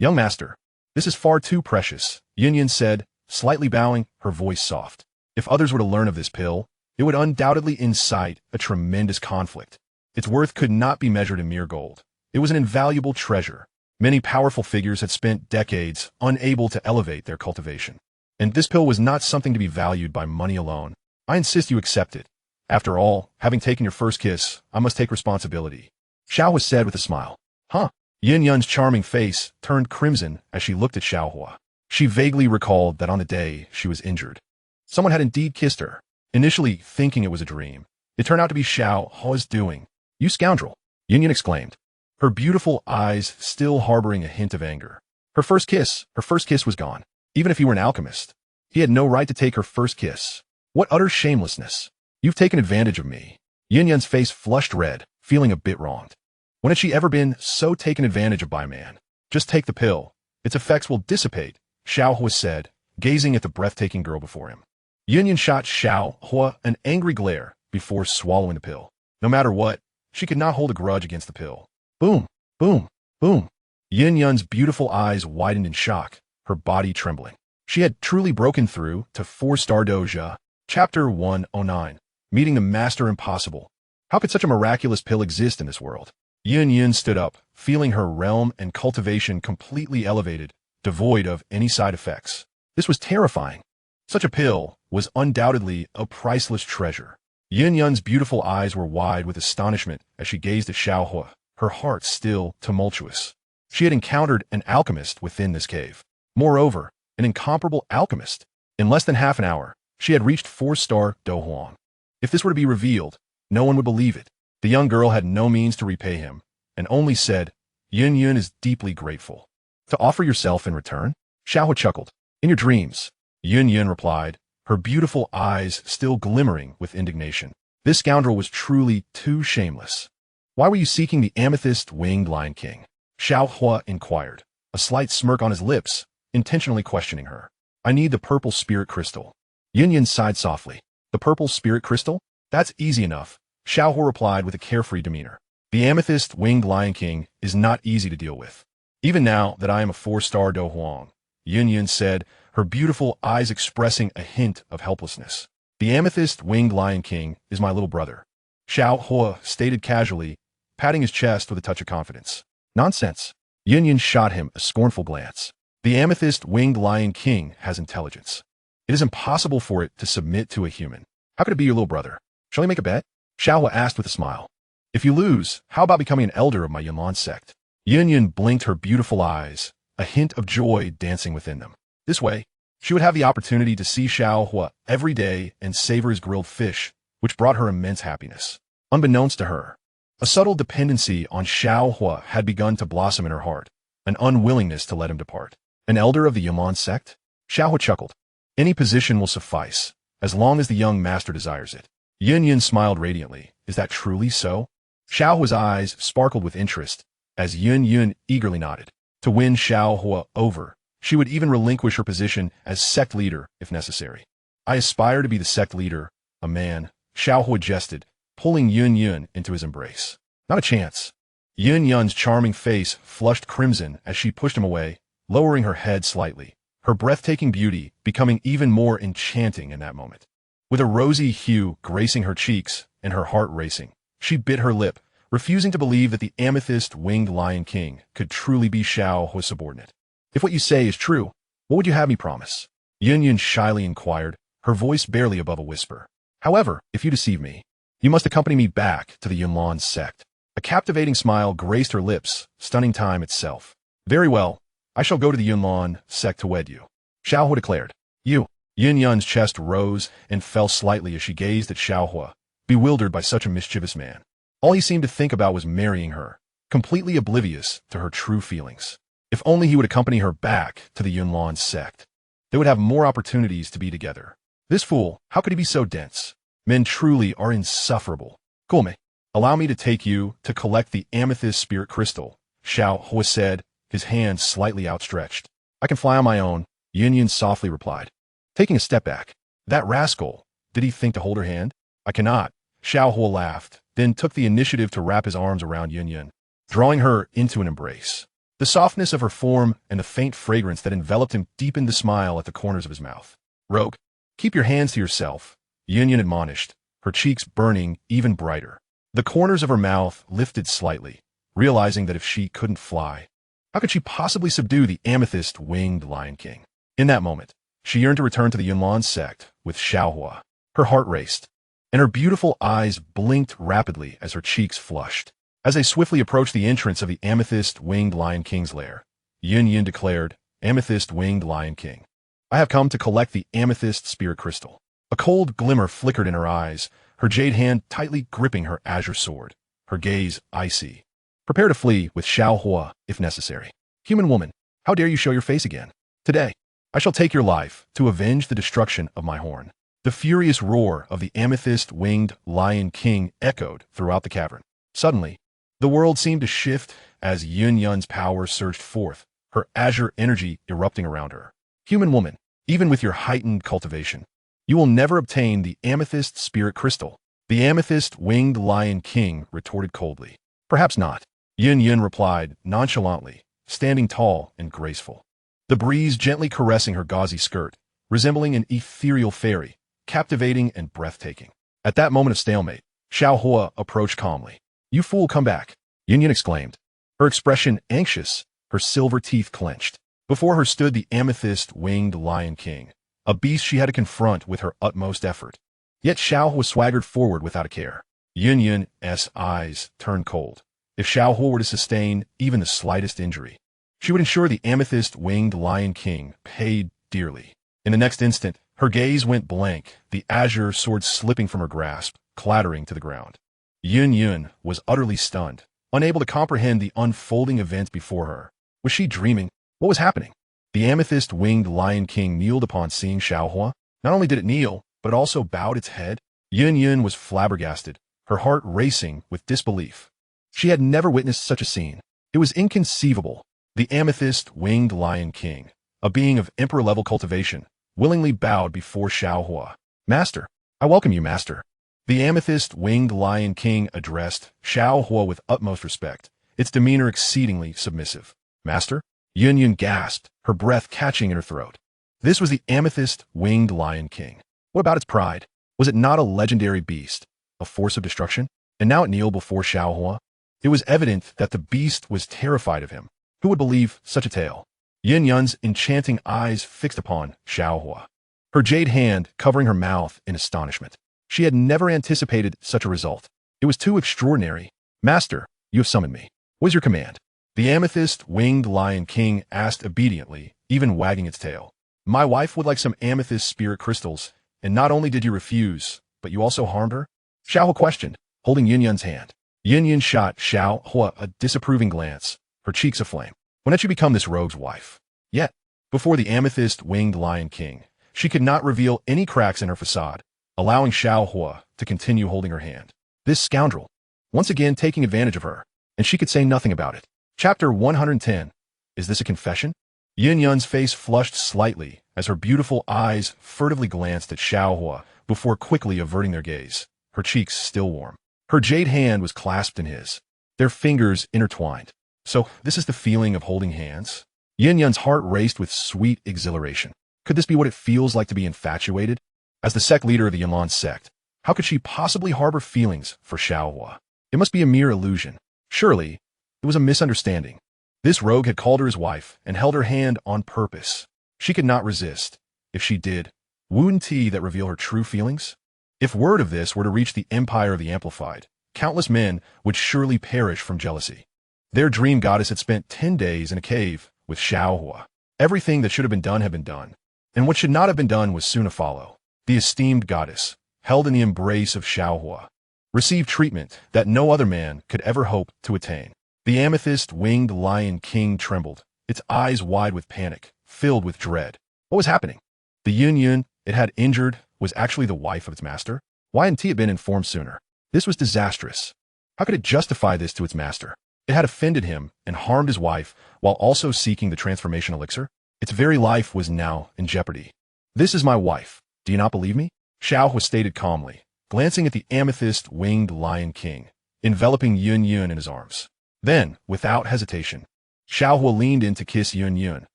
Young master, this is far too precious, Yunlan said, slightly bowing, her voice soft. If others were to learn of this pill, it would undoubtedly incite a tremendous conflict. Its worth could not be measured in mere gold. It was an invaluable treasure. Many powerful figures had spent decades unable to elevate their cultivation. And this pill was not something to be valued by money alone. I insist you accept it. After all, having taken your first kiss, I must take responsibility. Xiao Huo said with a smile. Huh? Yunlan's charming face turned crimson as she looked at Xiao Huo. She vaguely recalled that on the day she was injured, someone had indeed kissed her, initially thinking it was a dream. It turned out to be Xiao Huo's doing. You scoundrel! Yunlan exclaimed, her beautiful eyes still harboring a hint of anger. Her first kiss was gone. Even if he were an alchemist, he had no right to take her first kiss. What utter shamelessness! You've taken advantage of me. Yunlan's face flushed red, feeling a bit wronged. When had she ever been so taken advantage of by a man? Just take the pill. Its effects will dissipate, Xiao Huo said, gazing at the breathtaking girl before him. Yunlan shot Xiao Huo an angry glare before swallowing the pill. No matter what, she could not hold a grudge against the pill. Boom, boom, boom. Yunlan's beautiful eyes widened in shock, her body trembling. She had truly broken through to 4-star Doja. Chapter 109. Meeting the Master Impossible. How could such a miraculous pill exist in this world? Yunlan stood up, feeling her realm and cultivation completely elevated, devoid of any side effects. This was terrifying. Such a pill was undoubtedly a priceless treasure. Yunlan's beautiful eyes were wide with astonishment as she gazed at Xiao Huo, her heart still tumultuous. She had encountered an alchemist within this cave. Moreover, an incomparable alchemist. In less than half an hour, she had reached 4-star Do Huang. If this were to be revealed, no one would believe it. The young girl had no means to repay him, and only said, Yunlan is deeply grateful. To offer yourself in return? Xiao Huo chuckled. In your dreams, Yunlan replied, her beautiful eyes still glimmering with indignation. This scoundrel was truly too shameless. Why were you seeking the amethyst-winged Lion King? Xiao Huo inquired, a slight smirk on his lips, intentionally questioning her. I need the purple spirit crystal. Yunlan sighed softly. The purple spirit crystal? That's easy enough, Xiao Huo replied with a carefree demeanor. The amethyst-winged Lion King is not easy to deal with. Even now that I am a 4-star Do Huang, Yunlan said, her beautiful eyes expressing a hint of helplessness. The amethyst-winged Lion King is my little brother, Xiao Huo stated casually, patting his chest with a touch of confidence. Nonsense. Yunlan shot him a scornful glance. The amethyst-winged Lion King has intelligence. It is impossible for it to submit to a human. How could it be your little brother? Shall we make a bet? Xiao Huo asked with a smile. If you lose, how about becoming an elder of my Yunlan Sect? Yunlan blinked her beautiful eyes, a hint of joy dancing within them. This way, she would have the opportunity to see Xiao Huo every day and savor his grilled fish, which brought her immense happiness. Unbeknownst to her, a subtle dependency on Xiao Huo had begun to blossom in her heart, an unwillingness to let him depart. An elder of the Yunlan Sect? Xiao Huo chuckled. Any position will suffice, as long as the young master desires it. Yunlan smiled radiantly, Is that truly so? Xiao Huo's eyes sparkled with interest as Yun eagerly nodded. To win Xiao Huo over, she would even relinquish her position as sect leader if necessary. I aspire to be the sect leader, a man, Xiao Huo jested, pulling Yun into his embrace. Not a chance. Yun's charming face flushed crimson as she pushed him away, lowering her head slightly, her breathtaking beauty becoming even more enchanting in that moment. With a rosy hue gracing her cheeks and her heart racing, she bit her lip, refusing to believe that the amethyst-winged Lion King could truly be Xiao Huo's subordinate. If what you say is true, what would you have me promise? Yun shyly inquired, her voice barely above a whisper. However, if you deceive me, you must accompany me back to the Yunlan Sect. A captivating smile graced her lips, stunning time itself. Very well, I shall go to the Yunlan Sect to wed you, Xiao Huo declared. You. Yun's chest rose and fell slightly as she gazed at Xiao Huo, bewildered by such a mischievous man. All he seemed to think about was marrying her, completely oblivious to her true feelings. If only he would accompany her back to the Yunlan Sect. They would have more opportunities to be together. This fool, how could he be so dense? Men truly are insufferable. Gome, allow me to take you to collect the amethyst spirit crystal, Xiao Huo said, his hand slightly outstretched. I can fly on my own, Yun softly replied. Taking a step back. That rascal, did he think to hold her hand? I cannot. Xiao Huo laughed, then took the initiative to wrap his arms around Yun, drawing her into an embrace. The softness of her form and the faint fragrance that enveloped him deepened the smile at the corners of his mouth. Rogue, keep your hands to yourself, Yun admonished, her cheeks burning even brighter. The corners of her mouth lifted slightly, realizing that if she couldn't fly, how could she possibly subdue the amethyst-winged Lion King? In that moment, she yearned to return to the Yunlan Sect with Xiao Huo. Her heart raced, and her beautiful eyes blinked rapidly as her cheeks flushed. As they swiftly approached the entrance of the amethyst-winged Lion King's lair, Yun declared, Amethyst-winged Lion King, I have come to collect the amethyst spirit crystal. A cold glimmer flickered in her eyes, her jade hand tightly gripping her azure sword, her gaze icy. Prepare to flee with Xiao Huo, if necessary. Human woman, how dare you show your face again? Today, I shall take your life to avenge the destruction of my horn. The furious roar of the amethyst-winged Lion King echoed throughout the cavern. Suddenly, the world seemed to shift as Yun's power surged forth, her azure energy erupting around her. Human woman, even with your heightened cultivation, you will never obtain the amethyst spirit crystal. The amethyst-winged Lion King retorted coldly. Perhaps not, Yun replied nonchalantly, standing tall and graceful. The breeze gently caressing her gauzy skirt, resembling an ethereal fairy, captivating and breathtaking. At that moment of stalemate, Xiao Huo approached calmly. You fool, come back, Yun exclaimed. Her expression anxious, her silver teeth clenched. Before her stood the amethyst-winged Lion King, a beast she had to confront with her utmost effort. Yet Xiao Huo swaggered forward without a care. Yun's eyes turned cold. If Xiao Huo were to sustain even the slightest injury, she would ensure the amethyst-winged Lion King paid dearly. In the next instant, her gaze went blank, the azure sword slipping from her grasp, clattering to the ground. Yun was utterly stunned, unable to comprehend the unfolding events before her. Was she dreaming? What was happening? The amethyst-winged Lion King kneeled upon seeing Xiao Huo. Not only did it kneel, but it also bowed its head. Yun was flabbergasted, her heart racing with disbelief. She had never witnessed such a scene. It was inconceivable. The amethyst-winged Lion King, a being of emperor-level cultivation, willingly bowed before Xiao Huo. Master, I welcome you, Master. The amethyst-winged Lion King addressed Xiao Huo with utmost respect, its demeanor exceedingly submissive. Master? Yun gasped, her breath catching in her throat. This was the amethyst-winged Lion King. What about its pride? Was it not a legendary beast, a force of destruction? And now it kneeled before Xiao Huo? It was evident that the beast was terrified of him. Who would believe such a tale? Yun's enchanting eyes fixed upon Xiao Huo, her jade hand covering her mouth in astonishment. She had never anticipated such a result. It was too extraordinary. Master, you have summoned me. What is your command? The amethyst-winged Lion King asked obediently, even wagging its tail. My wife would like some amethyst spirit crystals, and not only did you refuse, but you also harmed her? Xiao Huo questioned, holding Yun's hand. Yun shot Xiao Huo a disapproving glance, her cheeks aflame. When had you become this rogue's wife? Yet, before the amethyst-winged Lion King, she could not reveal any cracks in her facade, allowing Xiao Huo to continue holding her hand. This scoundrel. Once again taking advantage of her, and she could say nothing about it. Chapter 110. Is this a confession? Yunyan's face flushed slightly as her beautiful eyes furtively glanced at Xiao Huo before quickly averting their gaze, her cheeks still warm. Her jade hand was clasped in his, their fingers intertwined. So, this is the feeling of holding hands? Yunyan's heart raced with sweet exhilaration. Could this be what it feels like to be infatuated? As the sect leader of the Yunlan Sect, how could she possibly harbor feelings for Xiao Huo? It must be a mere illusion. Surely, it was a misunderstanding. This rogue had called her his wife and held her hand on purpose. She could not resist. If she did, wouldn't he that reveal her true feelings? If word of this were to reach the empire of the Amplified, countless men would surely perish from jealousy. Their dream goddess had spent 10 days in a cave with Xiao Huo. Everything that should have been done had been done, and what should not have been done was soon to follow. The esteemed goddess, held in the embrace of Xiao Huo, received treatment that no other man could ever hope to attain. The amethyst-winged lion king trembled, its eyes wide with panic, filled with dread. What was happening? The Yunyan it had injured was actually the wife of its master? Why hadn't he been informed sooner? This was disastrous. How could it justify this to its master? It had offended him and harmed his wife while also seeking the transformation elixir. Its very life was now in jeopardy. This is my wife. Do you not believe me? Xiao Huo stated calmly, glancing at the amethyst-winged lion king, enveloping Yunyan in his arms. Then, without hesitation, Xiao Huo leaned in to kiss Yunyan,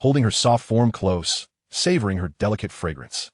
holding her soft form close, savoring her delicate fragrance.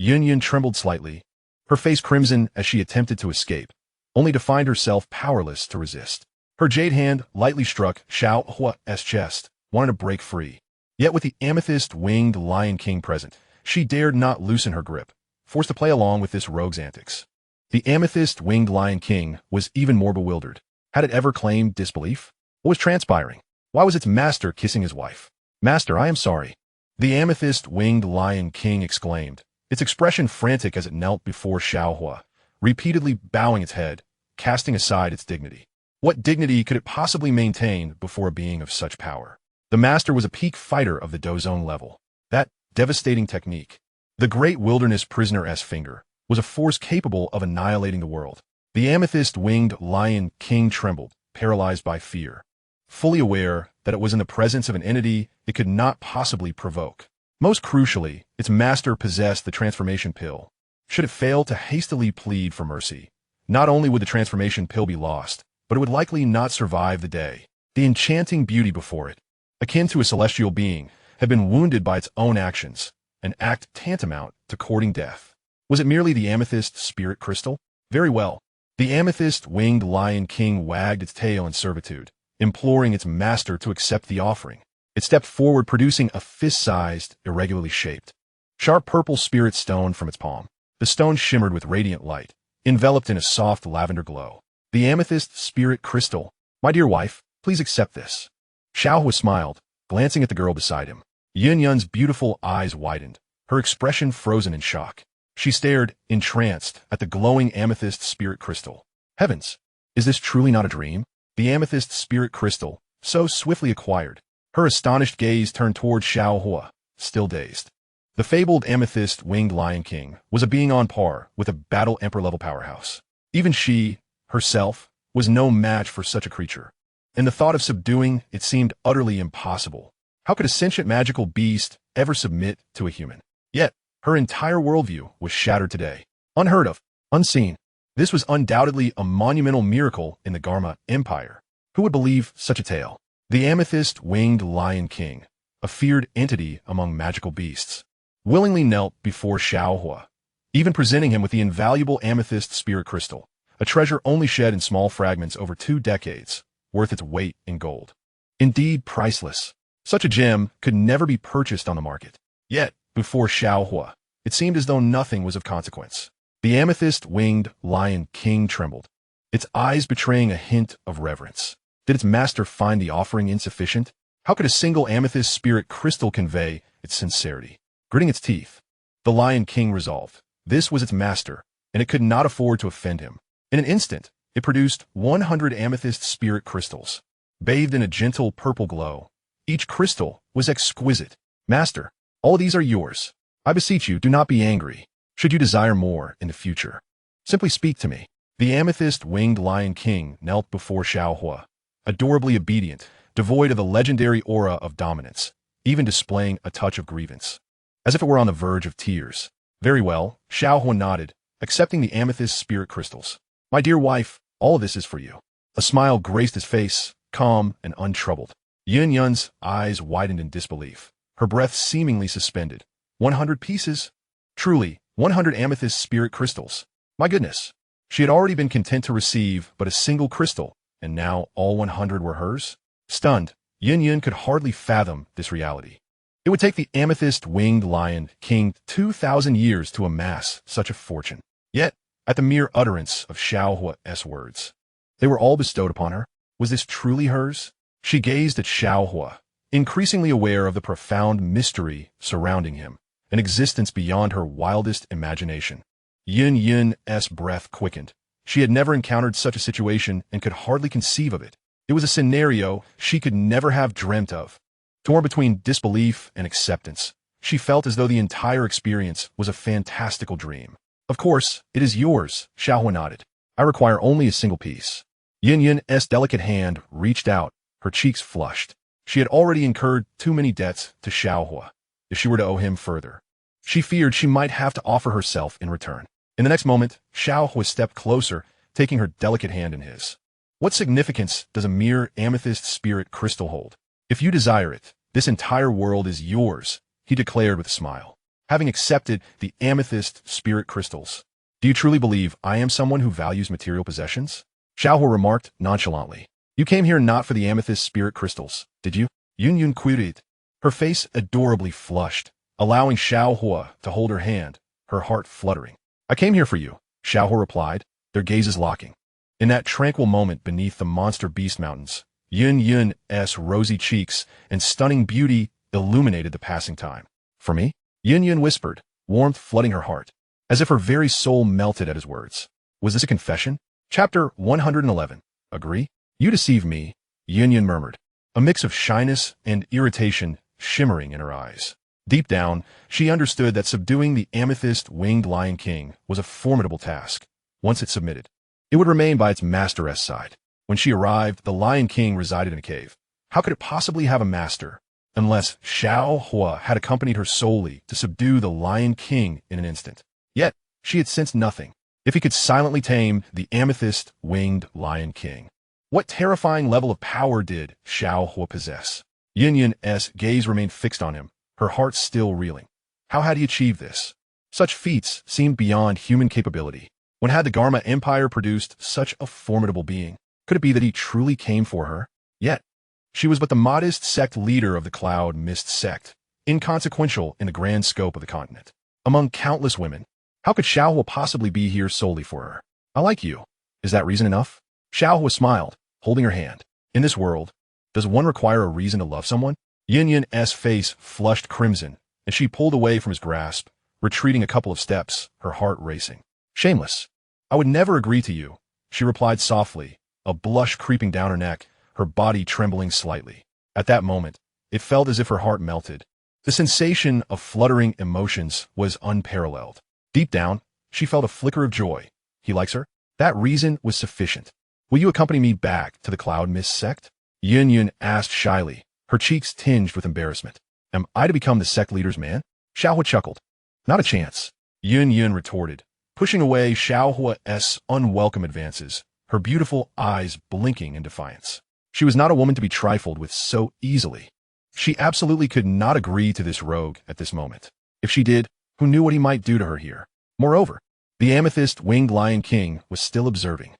Yunyan trembled slightly, her face crimson as she attempted to escape, only to find herself powerless to resist. Her jade hand lightly struck Xiao Huo's chest, wanting to break free. Yet with the amethyst-winged lion king present, she dared not loosen her grip, forced to play along with this rogue's antics. The amethyst-winged lion king was even more bewildered. Had it ever claimed disbelief? What was transpiring? Why was its master kissing his wife? Master, I am sorry. The amethyst-winged lion king exclaimed, its expression frantic as it knelt before Xiao Huo, repeatedly bowing its head, casting aside its dignity. What dignity could it possibly maintain before a being of such power? The master was a peak fighter of the Dozone level. That devastating technique, the great wilderness prisoner-s finger, was a force capable of annihilating the world. The amethyst-winged lion king trembled, paralyzed by fear, fully aware that it was in the presence of an entity it could not possibly provoke. Most crucially, its master possessed the transformation pill. Should it fail to hastily plead for mercy, not only would the transformation pill be lost, but it would likely not survive the day. The enchanting beauty before it, akin to a celestial being, had been wounded by its own actions, an act tantamount to courting death. Was it merely the amethyst spirit crystal? Very well. The amethyst-winged lion king wagged its tail in servitude, imploring its master to accept the offering. It stepped forward, producing a fist-sized, irregularly shaped, sharp purple spirit stone from its palm. The stone shimmered with radiant light, enveloped in a soft lavender glow. The amethyst spirit crystal. My dear wife, please accept this. Xiao Huo smiled, glancing at the girl beside him. Yunyan's beautiful eyes widened, her expression frozen in shock. She stared, entranced, at the glowing amethyst spirit crystal. Heavens! Is this truly not a dream? The amethyst spirit crystal, so swiftly acquired. Her astonished gaze turned toward Xiao Huo, still dazed. The fabled amethyst-winged lion king was a being on par with a battle emperor-level powerhouse. Even she, herself, was no match for such a creature. And the thought of subduing it seemed utterly impossible. How could a sentient magical beast ever submit to a human? Yet, her entire worldview was shattered today. Unheard of, unseen. This was undoubtedly a monumental miracle in the Garma Empire. Who would believe such a tale? The amethyst-winged lion king, a feared entity among magical beasts, willingly knelt before Xiao Huo, even presenting him with the invaluable amethyst spirit crystal, a treasure only shed in small fragments over 2 decades, worth its weight in gold. Indeed priceless. Such a gem could never be purchased on the market. Yet, before Xiao Huo, it seemed as though nothing was of consequence. The amethyst-winged lion king trembled, its eyes betraying a hint of reverence. Did its master find the offering insufficient? How could a single amethyst spirit crystal convey its sincerity? Gritting its teeth, the lion king resolved. This was its master, and it could not afford to offend him. In an instant, it produced 100 amethyst spirit crystals, bathed in a gentle purple glow. Each crystal was exquisite. Master, all these are yours. I beseech you, do not be angry. Should you desire more in the future, simply speak to me. The amethyst-winged Lion King knelt before Xiao Huo, adorably obedient, devoid of the legendary aura of dominance, even displaying a touch of grievance, as if it were on the verge of tears. Very well, Xiao Huo nodded, accepting the amethyst spirit crystals. My dear wife, all of this is for you. A smile graced his face, calm and untroubled. Yunlan's eyes widened in disbelief, her breath seemingly suspended. 100 pieces? Truly, 100 amethyst spirit crystals. My goodness. She had already been content to receive but a single crystal, and now all 100 were hers? Stunned, Yunlan could hardly fathom this reality. It would take the amethyst-winged Lion King 2,000 years to amass such a fortune. Yet, at the mere utterance of Xiao Huo's words, they were all bestowed upon her. Was this truly hers? She gazed at Xiao Huo, increasingly aware of the profound mystery surrounding him, an existence beyond her wildest imagination. Yunlan's breath quickened. She had never encountered such a situation and could hardly conceive of it. It was a scenario she could never have dreamt of. Torn between disbelief and acceptance, she felt as though the entire experience was a fantastical dream. Of course, it is yours, Xiao Huo nodded. I require only a single piece. Yunlan's delicate hand reached out, her cheeks flushed. She had already incurred too many debts to Xiao Huo. If she were to owe him further, she feared she might have to offer herself in return. In the next moment, Xiao Huo stepped closer, taking her delicate hand in his. What significance does a mere amethyst spirit crystal hold? If you desire it, this entire world is yours, he declared with a smile. Having accepted the amethyst spirit crystals, do you truly believe I am someone who values material possessions? Xiao Huo remarked nonchalantly. You came here not for the amethyst spirit crystals, did you? Yunlan queried. Her face adorably flushed, allowing Xiao Huo to hold her hand, her heart fluttering. I came here for you, Xiao Huo replied, their gazes locking. In that tranquil moment beneath the monster beast mountains, Yunlan's rosy cheeks and stunning beauty illuminated the passing time. For me? Yunlan whispered, warmth flooding her heart, as if her very soul melted at his words. Was this a confession? Chapter 111. Agree? You deceive me, Yunlan murmured, a mix of shyness and irritation shimmering in her eyes. Deep down, she understood that subduing the amethyst-winged Lion King was a formidable task. Once it submitted, it would remain by its master's side. When she arrived, the Lion King resided in a cave. How could it possibly have a master, unless Xiao Huo had accompanied her solely to subdue the Lion King in an instant? Yet, she had sensed nothing. If he could silently tame the amethyst-winged Lion King, what terrifying level of power did Xiao Huo possess? Yunlan's gaze remained fixed on him, her heart still reeling. How had he achieved this? Such feats seemed beyond human capability. When had the Garma Empire produced such a formidable being? Could it be that he truly came for her? Yet, she was but the modest sect leader of the Cloud Mist sect, inconsequential in the grand scope of the continent. Among countless women, how could Xiao Huo possibly be here solely for her? I like you. Is that reason enough? Xiao Huo smiled, holding her hand. In this world, does one require a reason to love someone? Yunlan's face flushed crimson, and she pulled away from his grasp, retreating a couple of steps, her heart racing. Shameless. I would never agree to you, she replied softly, a blush creeping down her neck, her body trembling slightly. At that moment, it felt as if her heart melted. The sensation of fluttering emotions was unparalleled. Deep down, she felt a flicker of joy. He likes her? That reason was sufficient. Will you accompany me back to the Cloud Mist sect? Yunlan asked shyly, her cheeks tinged with embarrassment. Am I to become the sect leader's man? Xiao Huo chuckled. Not a chance, Yunlan retorted, pushing away Xiao Huo's unwelcome advances, her beautiful eyes blinking in defiance. She was not a woman to be trifled with so easily. She absolutely could not agree to this rogue at this moment. If she did, who knew what he might do to her here? Moreover, the amethyst-winged Lion King was still observing.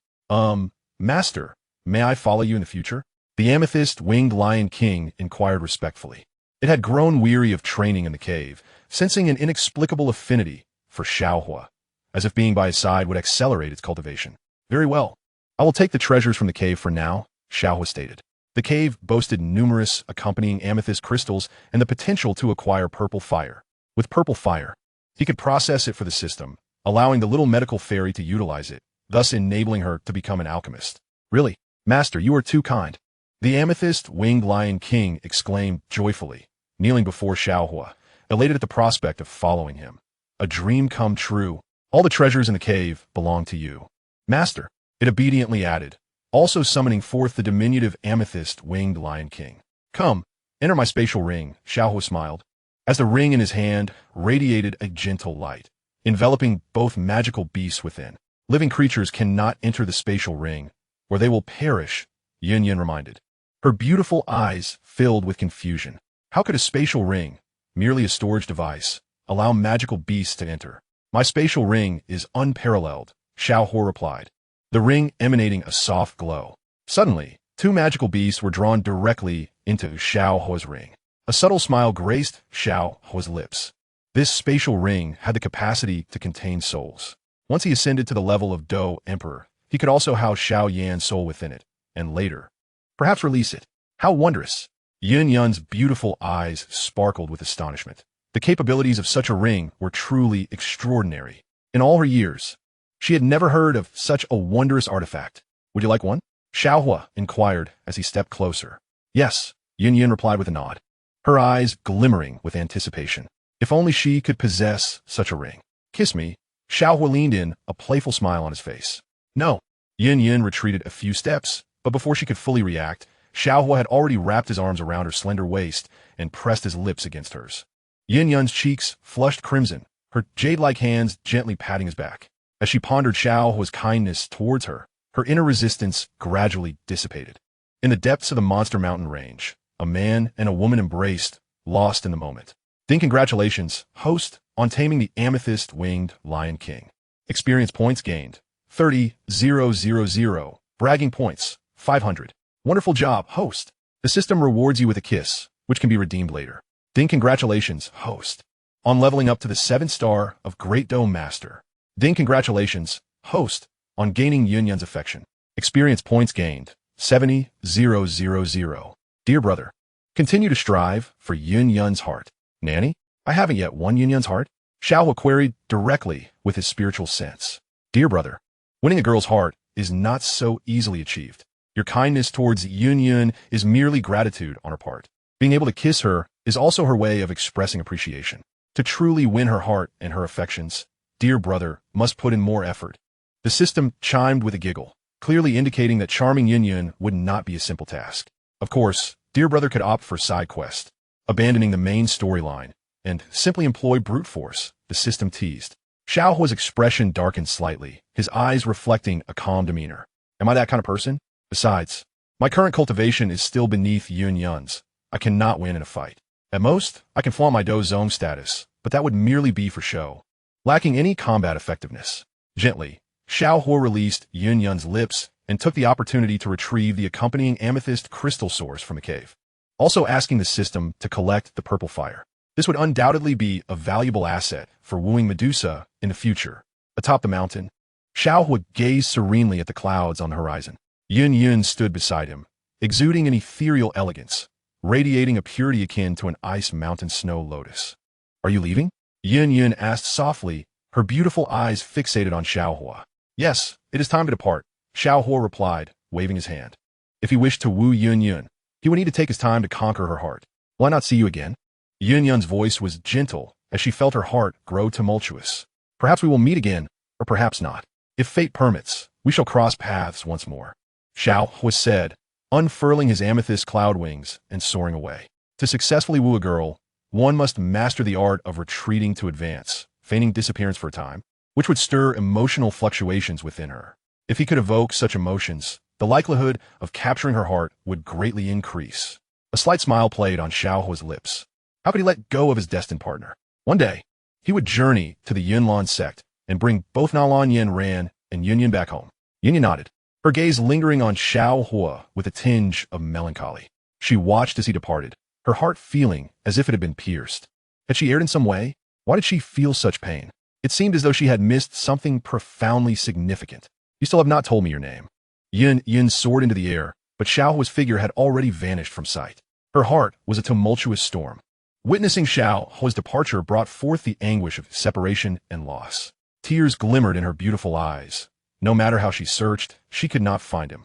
Master, may I follow you in the future? The amethyst-winged Lion King inquired respectfully. It had grown weary of training in the cave, sensing an inexplicable affinity for Xiao Huo, as if being by his side would accelerate its cultivation. Very well. I will take the treasures from the cave for now, Xiao Huo stated. The cave boasted numerous accompanying amethyst crystals and the potential to acquire purple fire. With purple fire, he could process it for the system, allowing the little medical fairy to utilize it, thus enabling her to become an alchemist. Really, Master, you are too kind. The amethyst-winged Lion King exclaimed joyfully, kneeling before Xiao Huo, elated at the prospect of following him. A dream come true. All the treasures in the cave belong to you. Master, it obediently added, also summoning forth the diminutive amethyst-winged Lion King. Come, enter my spatial ring, Xiao Huo smiled, as the ring in his hand radiated a gentle light, enveloping both magical beasts within. Living creatures cannot enter the spatial ring, or they will perish, Yunyan reminded. Her beautiful eyes filled with confusion. How could a spatial ring, merely a storage device, allow magical beasts to enter? My spatial ring is unparalleled, Xiao Huo replied, the ring emanating a soft glow. Suddenly, two magical beasts were drawn directly into Xiao Huo's ring. A subtle smile graced Xiao Huo's lips. This spatial ring had the capacity to contain souls. Once he ascended to the level of Do Emperor, he could also house Xiao Yan's soul within it, and later, perhaps release it. How wondrous! Yunyan's beautiful eyes sparkled with astonishment. The capabilities of such a ring were truly extraordinary. In all her years, she had never heard of such a wondrous artifact. Would you like one? Xiao Huo inquired as he stepped closer. Yes, Yunyan replied with a nod, her eyes glimmering with anticipation. If only she could possess such a ring. Kiss me. Xiao Huo leaned in, a playful smile on his face. No. Yunyan retreated a few steps, but before she could fully react, Xiao Huo had already wrapped his arms around her slender waist and pressed his lips against hers. Yunyan's cheeks flushed crimson, her jade-like hands gently patting his back. As she pondered Xiao Huo's kindness towards her, her inner resistance gradually dissipated. In the depths of the Monster Mountain range, a man and a woman embraced, lost in the moment. Then congratulations, host, on taming the amethyst-winged Lion King. Experience points gained, 30,000. Bragging points, 500. Wonderful job, host. The system rewards you with a kiss, which can be redeemed later. Then congratulations, host, on leveling up to the 7th star of Great Dome Master. Then congratulations, host, on gaining Yunyan's affection. Experience points gained, 70,000. Dear brother, continue to strive for Yunyan's heart. Nanny, I haven't yet won Yunyan's heart? Xiao Huo queried directly with his spiritual sense. Dear brother, winning a girl's heart is not so easily achieved. Your kindness towards Yunyan is merely gratitude on her part. Being able to kiss her is also her way of expressing appreciation. To truly win her heart and her affections, dear brother must put in more effort. The system chimed with a giggle, clearly indicating that charming Yunyan would not be a simple task. Of course, dear brother could opt for side quest, abandoning the main storyline, and simply employ brute force, the system teased. Xiao Huo's expression darkened slightly, his eyes reflecting a calm demeanor. Am I that kind of person? Besides, my current cultivation is still beneath Yunyan's. I cannot win in a fight. At most, I can flaunt my Do Zone status, but that would merely be for show, lacking any combat effectiveness. Gently, Xiao Huo released Yunyan's lips and took the opportunity to retrieve the accompanying amethyst crystal source from the cave, also asking the system to collect the purple fire. This would undoubtedly be a valuable asset for wooing Medusa in the future. Atop the mountain, Xiao Huo gazed serenely at the clouds on the horizon. Yunyan stood beside him, exuding an ethereal elegance, radiating a purity akin to an ice mountain snow lotus. Are you leaving? Yunyan asked softly, her beautiful eyes fixated on Xiao Huo. Yes, it is time to depart, Xiao Huo replied, waving his hand. If he wished to woo Yunyan, he would need to take his time to conquer her heart. Will I not see you again? Yunyan's voice was gentle as she felt her heart grow tumultuous. Perhaps we will meet again, or perhaps not. If fate permits, we shall cross paths once more. Xiao Huo said, unfurling his amethyst cloud wings and soaring away. To successfully woo a girl, one must master the art of retreating to advance, feigning disappearance for a time, which would stir emotional fluctuations within her. If he could evoke such emotions, the likelihood of capturing her heart would greatly increase. A slight smile played on Xiao Huo's lips. How could he let go of his destined partner? One day, he would journey to the Yunlan Sect and bring both Nalan Yanran and Yunyan back home. Yunyan nodded, her gaze lingering on Xiao Huo with a tinge of melancholy. She watched as he departed, her heart feeling as if it had been pierced. Had she erred in some way? Why did she feel such pain? It seemed as though she had missed something profoundly significant. You still have not told me your name. Yun soared into the air, but Xiao Huo's figure had already vanished from sight. Her heart was a tumultuous storm. Witnessing Xiao Huo's departure brought forth the anguish of separation and loss. Tears glimmered in her beautiful eyes. No matter how she searched, she could not find him.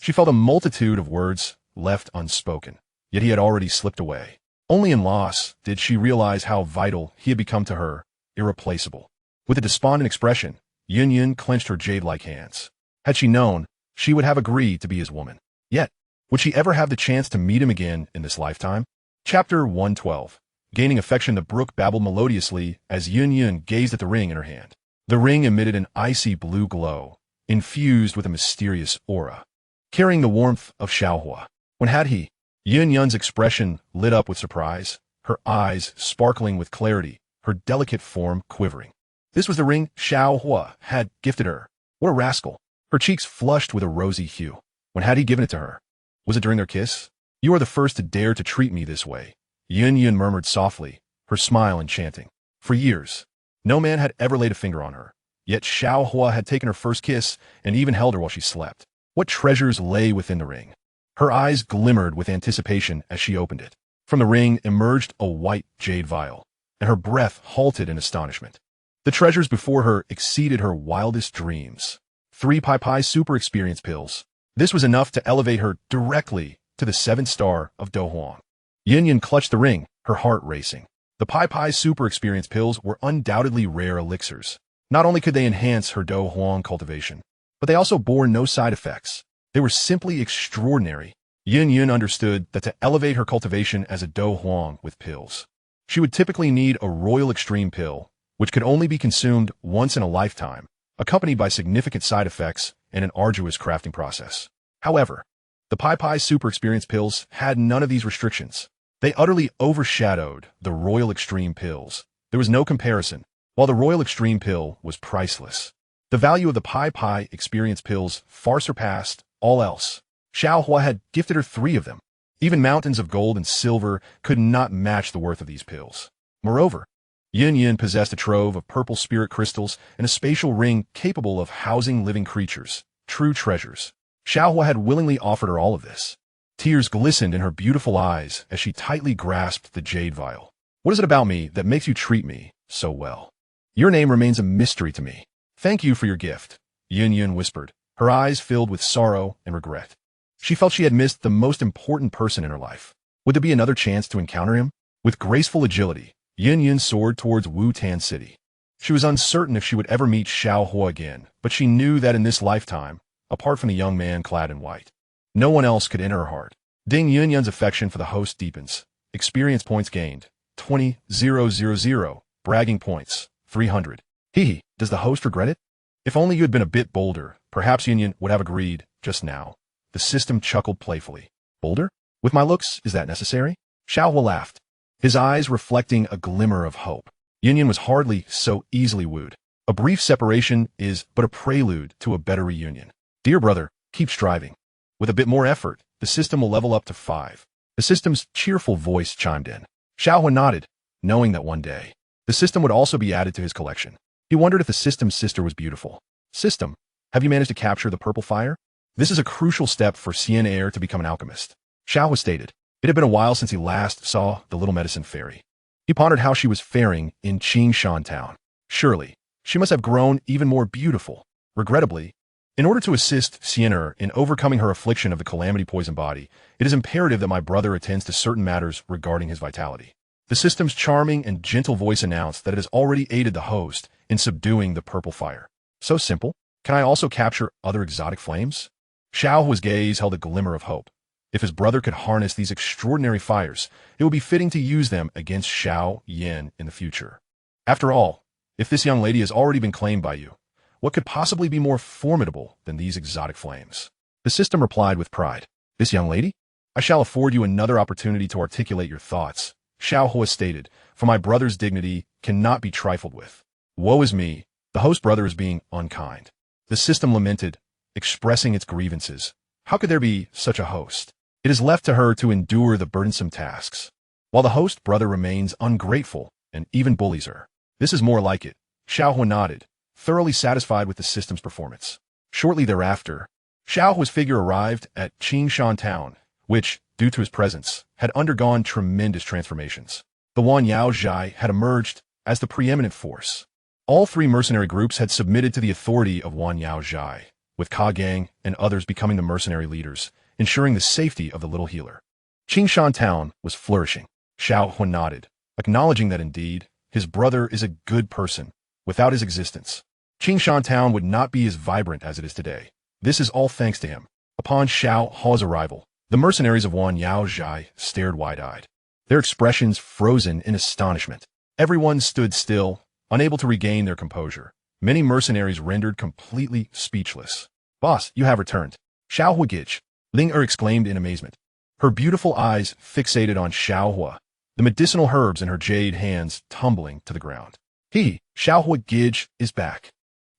She felt a multitude of words left unspoken, yet he had already slipped away. Only in loss did she realize how vital he had become to her, irreplaceable. With a despondent expression, Yunyan clenched her jade-like hands. Had she known, she would have agreed to be his woman. Yet, would she ever have the chance to meet him again in this lifetime? Chapter 112. Gaining affection, the brook babbled melodiously as Yun gazed at the ring in her hand. The ring emitted an icy blue glow, infused with a mysterious aura, carrying the warmth of Xiao Huo. When had he? Yun's expression lit up with surprise, her eyes sparkling with clarity, her delicate form quivering. This was the ring Xiao Huo had gifted her. What a rascal! Her cheeks flushed with a rosy hue. When had he given it to her? Was it during their kiss? You are the first to dare to treat me this way, Yun murmured softly, her smile enchanting. For years, no man had ever laid a finger on her, yet Xiao Huo had taken her first kiss and even held her while she slept. What treasures lay within the ring? Her eyes glimmered with anticipation as she opened it. From the ring emerged a white jade vial, and her breath halted in astonishment. The treasures before her exceeded her wildest dreams. 3 Pai super experience pills. This was enough to elevate her directly to the 7th star of Dohuang. Yun clutched the ring, her heart racing. The Pai super experience pills were undoubtedly rare elixirs. Not only could they enhance her Dohuang cultivation, but they also bore no side effects. They were simply extraordinary. Yun understood that to elevate her cultivation as a Dohuang with pills, she would typically need a royal extreme pill, which could only be consumed once in a lifetime, accompanied by significant side effects and an arduous crafting process. However, the Pai super experience pills had none of these restrictions. They utterly overshadowed the royal extreme pills. There was no comparison, while the royal extreme pill was priceless. The value of the Pai experience pills far surpassed all else. Xiao Huo had gifted her 3 of them. Even mountains of gold and silver could not match the worth of these pills. Moreover, Yun possessed a trove of purple spirit crystals and a spatial ring capable of housing living creatures, true treasures. Xiao Huo had willingly offered her all of this. Tears glistened in her beautiful eyes as she tightly grasped the jade vial. What is it about me that makes you treat me so well? Your name remains a mystery to me. Thank you for your gift, Yun whispered, her eyes filled with sorrow and regret. She felt she had missed the most important person in her life. Would there be another chance to encounter him? With graceful agility, Yun soared towards Tan City. She was uncertain if she would ever meet Xiao Huo again, but she knew that in this lifetime, apart from the young man clad in white, no one else could enter her heart. Yun's affection for the host deepens. Experience points gained, 20,000. Bragging points, 300. Does the host regret it? If only you had been a bit bolder, perhaps Yun would have agreed just now. The system chuckled playfully. Bolder? With my looks, is that necessary? Xiao Huo laughed, his eyes reflecting a glimmer of hope. Yun was hardly so easily wooed. A brief separation is but a prelude to a better reunion. Dear brother, keep striving. With a bit more effort, the system will level up to 5. The system's cheerful voice chimed in. Xiao Huo nodded, knowing that one day, the system would also be added to his collection. He wondered if the system's sister was beautiful. System, have you managed to capture the purple fire? This is a crucial step for Xun'er to become an alchemist. Xiao Huo stated. It had been a while since he last saw the little medicine fairy. He pondered how she was faring in Qingshan town. Surely, she must have grown even more beautiful. Regrettably, in order to assist Xun'er in overcoming her affliction of the calamity poison body, it is imperative that my brother attends to certain matters regarding his vitality. The system's charming and gentle voice announced that it has already aided the host in subduing the purple fire. So simple. Can I also capture other exotic flames? Xiao Huo's gaze held a glimmer of hope. If his brother could harness these extraordinary fires, it would be fitting to use them against Xiao Yan in the future. After all, if this young lady has already been claimed by you, what could possibly be more formidable than these exotic flames? The system replied with pride. This young lady? I shall afford you another opportunity to articulate your thoughts, Xiao Huo stated, for my brother's dignity cannot be trifled with. Woe is me, the host brother is being unkind. The system lamented, expressing its grievances. How could there be such a host? It is left to her to endure the burdensome tasks, while the host brother remains ungrateful and even bullies her. This is more like it. Xiao Huo nodded, thoroughly satisfied with the system's performance. Shortly thereafter, Xiao Huo's figure arrived at Qingshan town, which, due to his presence, had undergone tremendous transformations. The Wanyao Zhai had emerged as the preeminent force. All 3 mercenary groups had submitted to the authority of Wanyao Zhai, with Ka Gang and others becoming the mercenary leaders, ensuring the safety of the little healer. Qingshan town was flourishing. Xiao Huo nodded, acknowledging that indeed, his brother is a good person. Without his existence, Qingshan town would not be as vibrant as it is today. This is all thanks to him. Upon Xiao Huo's arrival, the mercenaries of Wan Yao Zhai stared wide-eyed, their expressions frozen in astonishment. Everyone stood still, unable to regain their composure. Many mercenaries rendered completely speechless. "Boss, you have returned." "Xiao Huo," Xun'er exclaimed in amazement. Her beautiful eyes fixated on Xiao Huo, the medicinal herbs in her jade hands tumbling to the ground. Xiao Huo is back."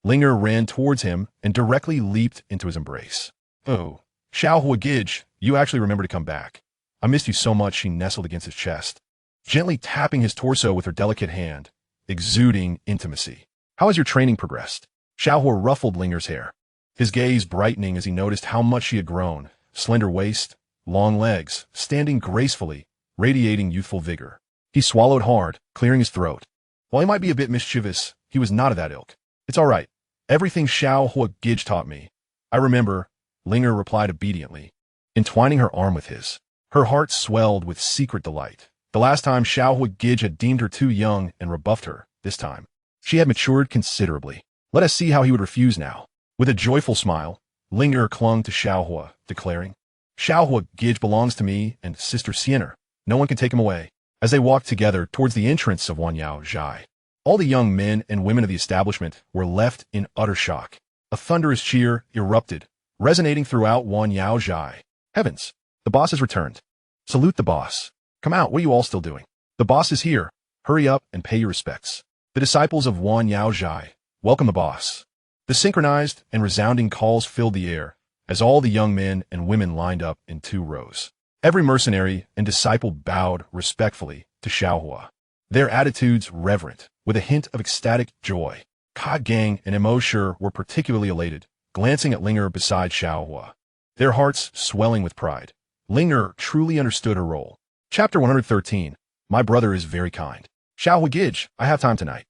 Xun'er ran towards him and directly leaped into his embrace. "Oh, Xiao Huo, you actually remember to come back. I missed you so much," she nestled against his chest, gently tapping his torso with her delicate hand, exuding intimacy. "How has your training progressed?" Xiao Huo ruffled Xun'er's hair, his gaze brightening as he noticed how much she had grown. Slender waist, long legs, standing gracefully, radiating youthful vigor. He swallowed hard, clearing his throat. While he might be a bit mischievous, he was not of that ilk. "It's all right. Everything Xiao Huo taught me. I remember," Xun'er replied obediently, entwining her arm with his. Her heart swelled with secret delight. The last time Xiao Huo had deemed her too young and rebuffed her. This time, she had matured considerably. Let us see how he would refuse now. With a joyful smile, Xun'er clung to Xiao Huo, declaring, "Xiao Huo belongs to me and Sister Xun'er. No one can take him away." As they walked together towards the entrance of Wan Yao Zhai, all the young men and women of the establishment were left in utter shock. A thunderous cheer erupted, resonating throughout Wan Yao Zhai. "Heavens, the boss has returned. Salute the boss. Come out, what are you all still doing? The boss is here. Hurry up and pay your respects." The disciples of Wan Yao Zhai, welcome the boss. The synchronized and resounding calls filled the air as all the young men and women lined up in 2 rows. Every mercenary and disciple bowed respectfully to Xiao Huo, their attitudes reverent, with a hint of ecstatic joy. Ka Gang and Mo Shi were particularly elated, glancing at Xun'er beside Xiao Huo, their hearts swelling with pride. Xun'er truly understood her role. Chapter 113. My brother is very kind. "Xiao Huo, I have time tonight,"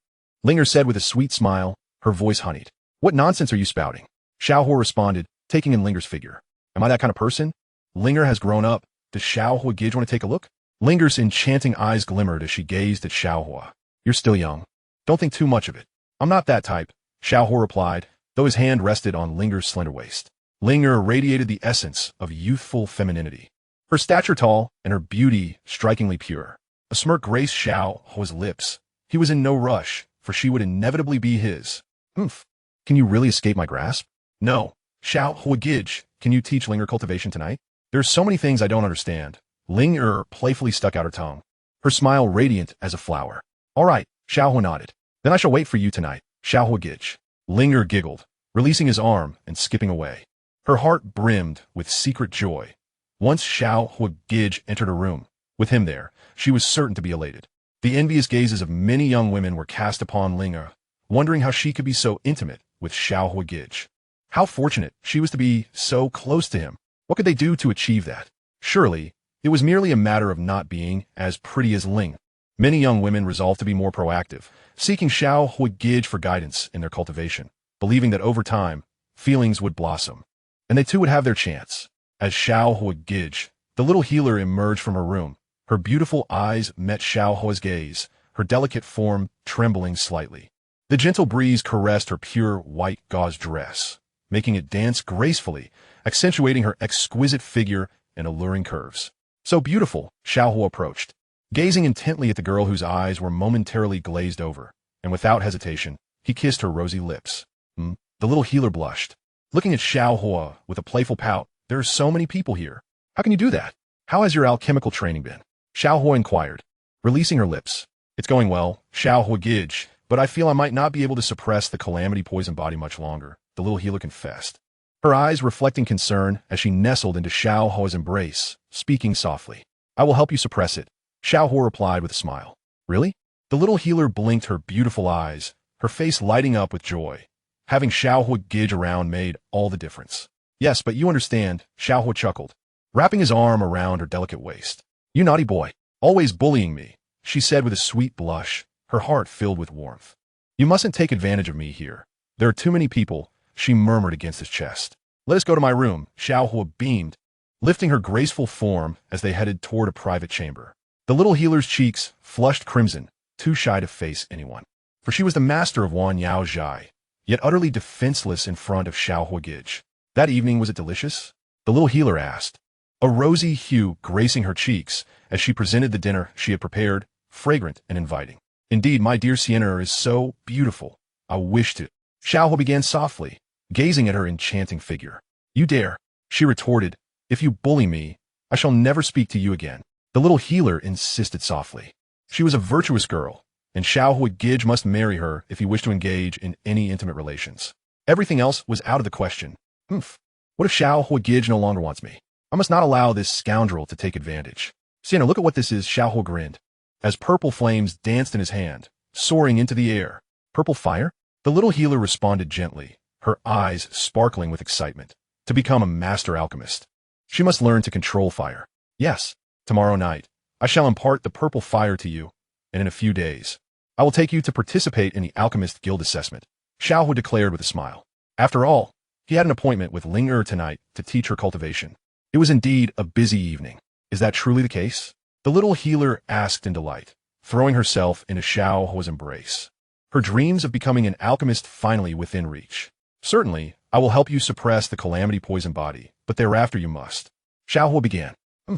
Xun'er said with a sweet smile, her voice honeyed. "What nonsense are you spouting?" Xiao Huo responded, taking in Xun'er's figure. "Am I that kind of person? Xun'er has grown up. Does Xiao Huo want to take a look?" Xun'er's enchanting eyes glimmered as she gazed at Xiao Huo. "You're still young. Don't think too much of it." "I'm not that type," Xiao Huo replied, though his hand rested on Xun'er's slender waist. Xun'er radiated the essence of youthful femininity, her stature tall and her beauty strikingly pure. A smirk graced Xiao Huo's lips. He was in no rush, for she would inevitably be his. Can you really escape my grasp?" "No. Xiao Huo, can you teach Xun'er cultivation tonight? There's so many things I don't understand." Xun'er playfully stuck out her tongue, her smile radiant as a flower. "All right," Xiao Huo nodded. "Then I shall wait for you tonight, Xiao Huo." Xun'er giggled, releasing his arm and skipping away. Her heart brimmed with secret joy. Once Xiao Huo entered her room, with him there, she was certain to be elated. The envious gazes of many young women were cast upon Xun'er, wondering how she could be so intimate with Xiao Huo. How fortunate she was to be so close to him. What could they do to achieve that? Surely, it was merely a matter of not being as pretty as Ling. Many young women resolved to be more proactive, seeking Xiao Huo for guidance in their cultivation, believing that over time, feelings would blossom, and they too would have their chance. As Xiao Huo, the little healer, emerged from her room, her beautiful eyes met Xiao Huo's gaze, her delicate form trembling slightly. The gentle breeze caressed her pure white gauze dress, making it dance gracefully, accentuating her exquisite figure and alluring curves. "So beautiful," Xiao Huo approached, gazing intently at the girl whose eyes were momentarily glazed over, and without hesitation, he kissed her rosy lips. The little healer blushed, looking at Xiao Huo with a playful pout. "There are so many people here. How can you do that? How has your alchemical training been?" Xiao Huo inquired, releasing her lips. "It's going well, Xiao Huo, but I feel I might not be able to suppress the calamity poison body much longer," the little healer confessed, her eyes reflecting concern as she nestled into Xiao Huo's embrace, speaking softly. "I will help you suppress it," Xiao Huo replied with a smile. "Really?" The little healer blinked her beautiful eyes, her face lighting up with joy. Having Xiao Huo around made all the difference. "Yes, but you understand," Xiao Huo chuckled, wrapping his arm around her delicate waist. "You naughty boy, always bullying me," she said with a sweet blush, her heart filled with warmth. "You mustn't take advantage of me here. There are too many people," she murmured against his chest. "Let us go to my room," Xiao Huo beamed, lifting her graceful form as they headed toward a private chamber. The little healer's cheeks flushed crimson, too shy to face anyone, for she was the master of Wan Yao Zhai, yet utterly defenseless in front of Xiao Huo. That evening, was it delicious? The little healer asked, a rosy hue gracing her cheeks as she presented the dinner she had prepared, fragrant and inviting. Indeed, my dear Xun'er is so beautiful. I wish to. Xiao Huo began softly, gazing at her enchanting figure. You dare, she retorted. If you bully me, I shall never speak to you again. The little healer insisted softly. She was a virtuous girl, and Xiao Huo must marry her if he wished to engage in any intimate relations. Everything else was out of the question. What if Xiao Huo no longer wants me? I must not allow this scoundrel to take advantage. Sienna, look at what this is, Xiao Huo grinned, as purple flames danced in his hand, soaring into the air. Purple fire? The little healer responded gently, her eyes sparkling with excitement. To become a master alchemist, she must learn to control fire. Yes, tomorrow night, I shall impart the purple fire to you, and in a few days, I will take you to participate in the Alchemist Guild assessment, Xiao Huo declared with a smile. After all, he had an appointment with Xun'er tonight to teach her cultivation. It was indeed a busy evening. Is that truly the case? The little healer asked in delight, throwing herself into Xiao Huo's embrace. Her dreams of becoming an alchemist finally within reach. Certainly, I will help you suppress the calamity poison body, but thereafter you must. Xiao Huo began. When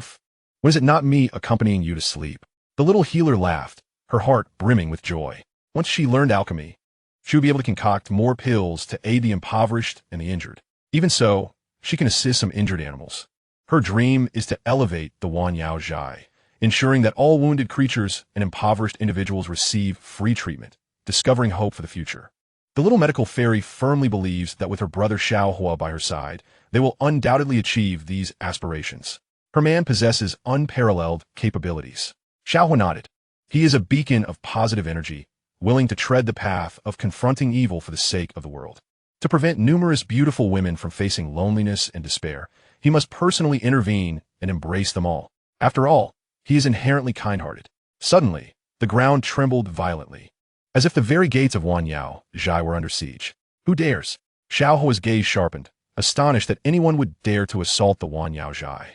is it not me accompanying you to sleep? The little healer laughed, her heart brimming with joy. Once she learned alchemy, she would be able to concoct more pills to aid the impoverished and the injured. Even so, she can assist some injured animals. Her dream is to elevate the Wanyao Zhai, ensuring that all wounded creatures and impoverished individuals receive free treatment, discovering hope for the future. The little medical fairy firmly believes that with her brother Xiao Huo by her side, they will undoubtedly achieve these aspirations. Her man possesses unparalleled capabilities. Xiao Huo nodded. He is a beacon of positive energy, willing to tread the path of confronting evil for the sake of the world. To prevent numerous beautiful women from facing loneliness and despair, he must personally intervene and embrace them all. After all, he is inherently kind-hearted. Suddenly, the ground trembled violently, as if the very gates of Wanyao Zhai were under siege. Who dares? Xiao Huo's gaze sharpened, astonished that anyone would dare to assault the Wanyao Zhai.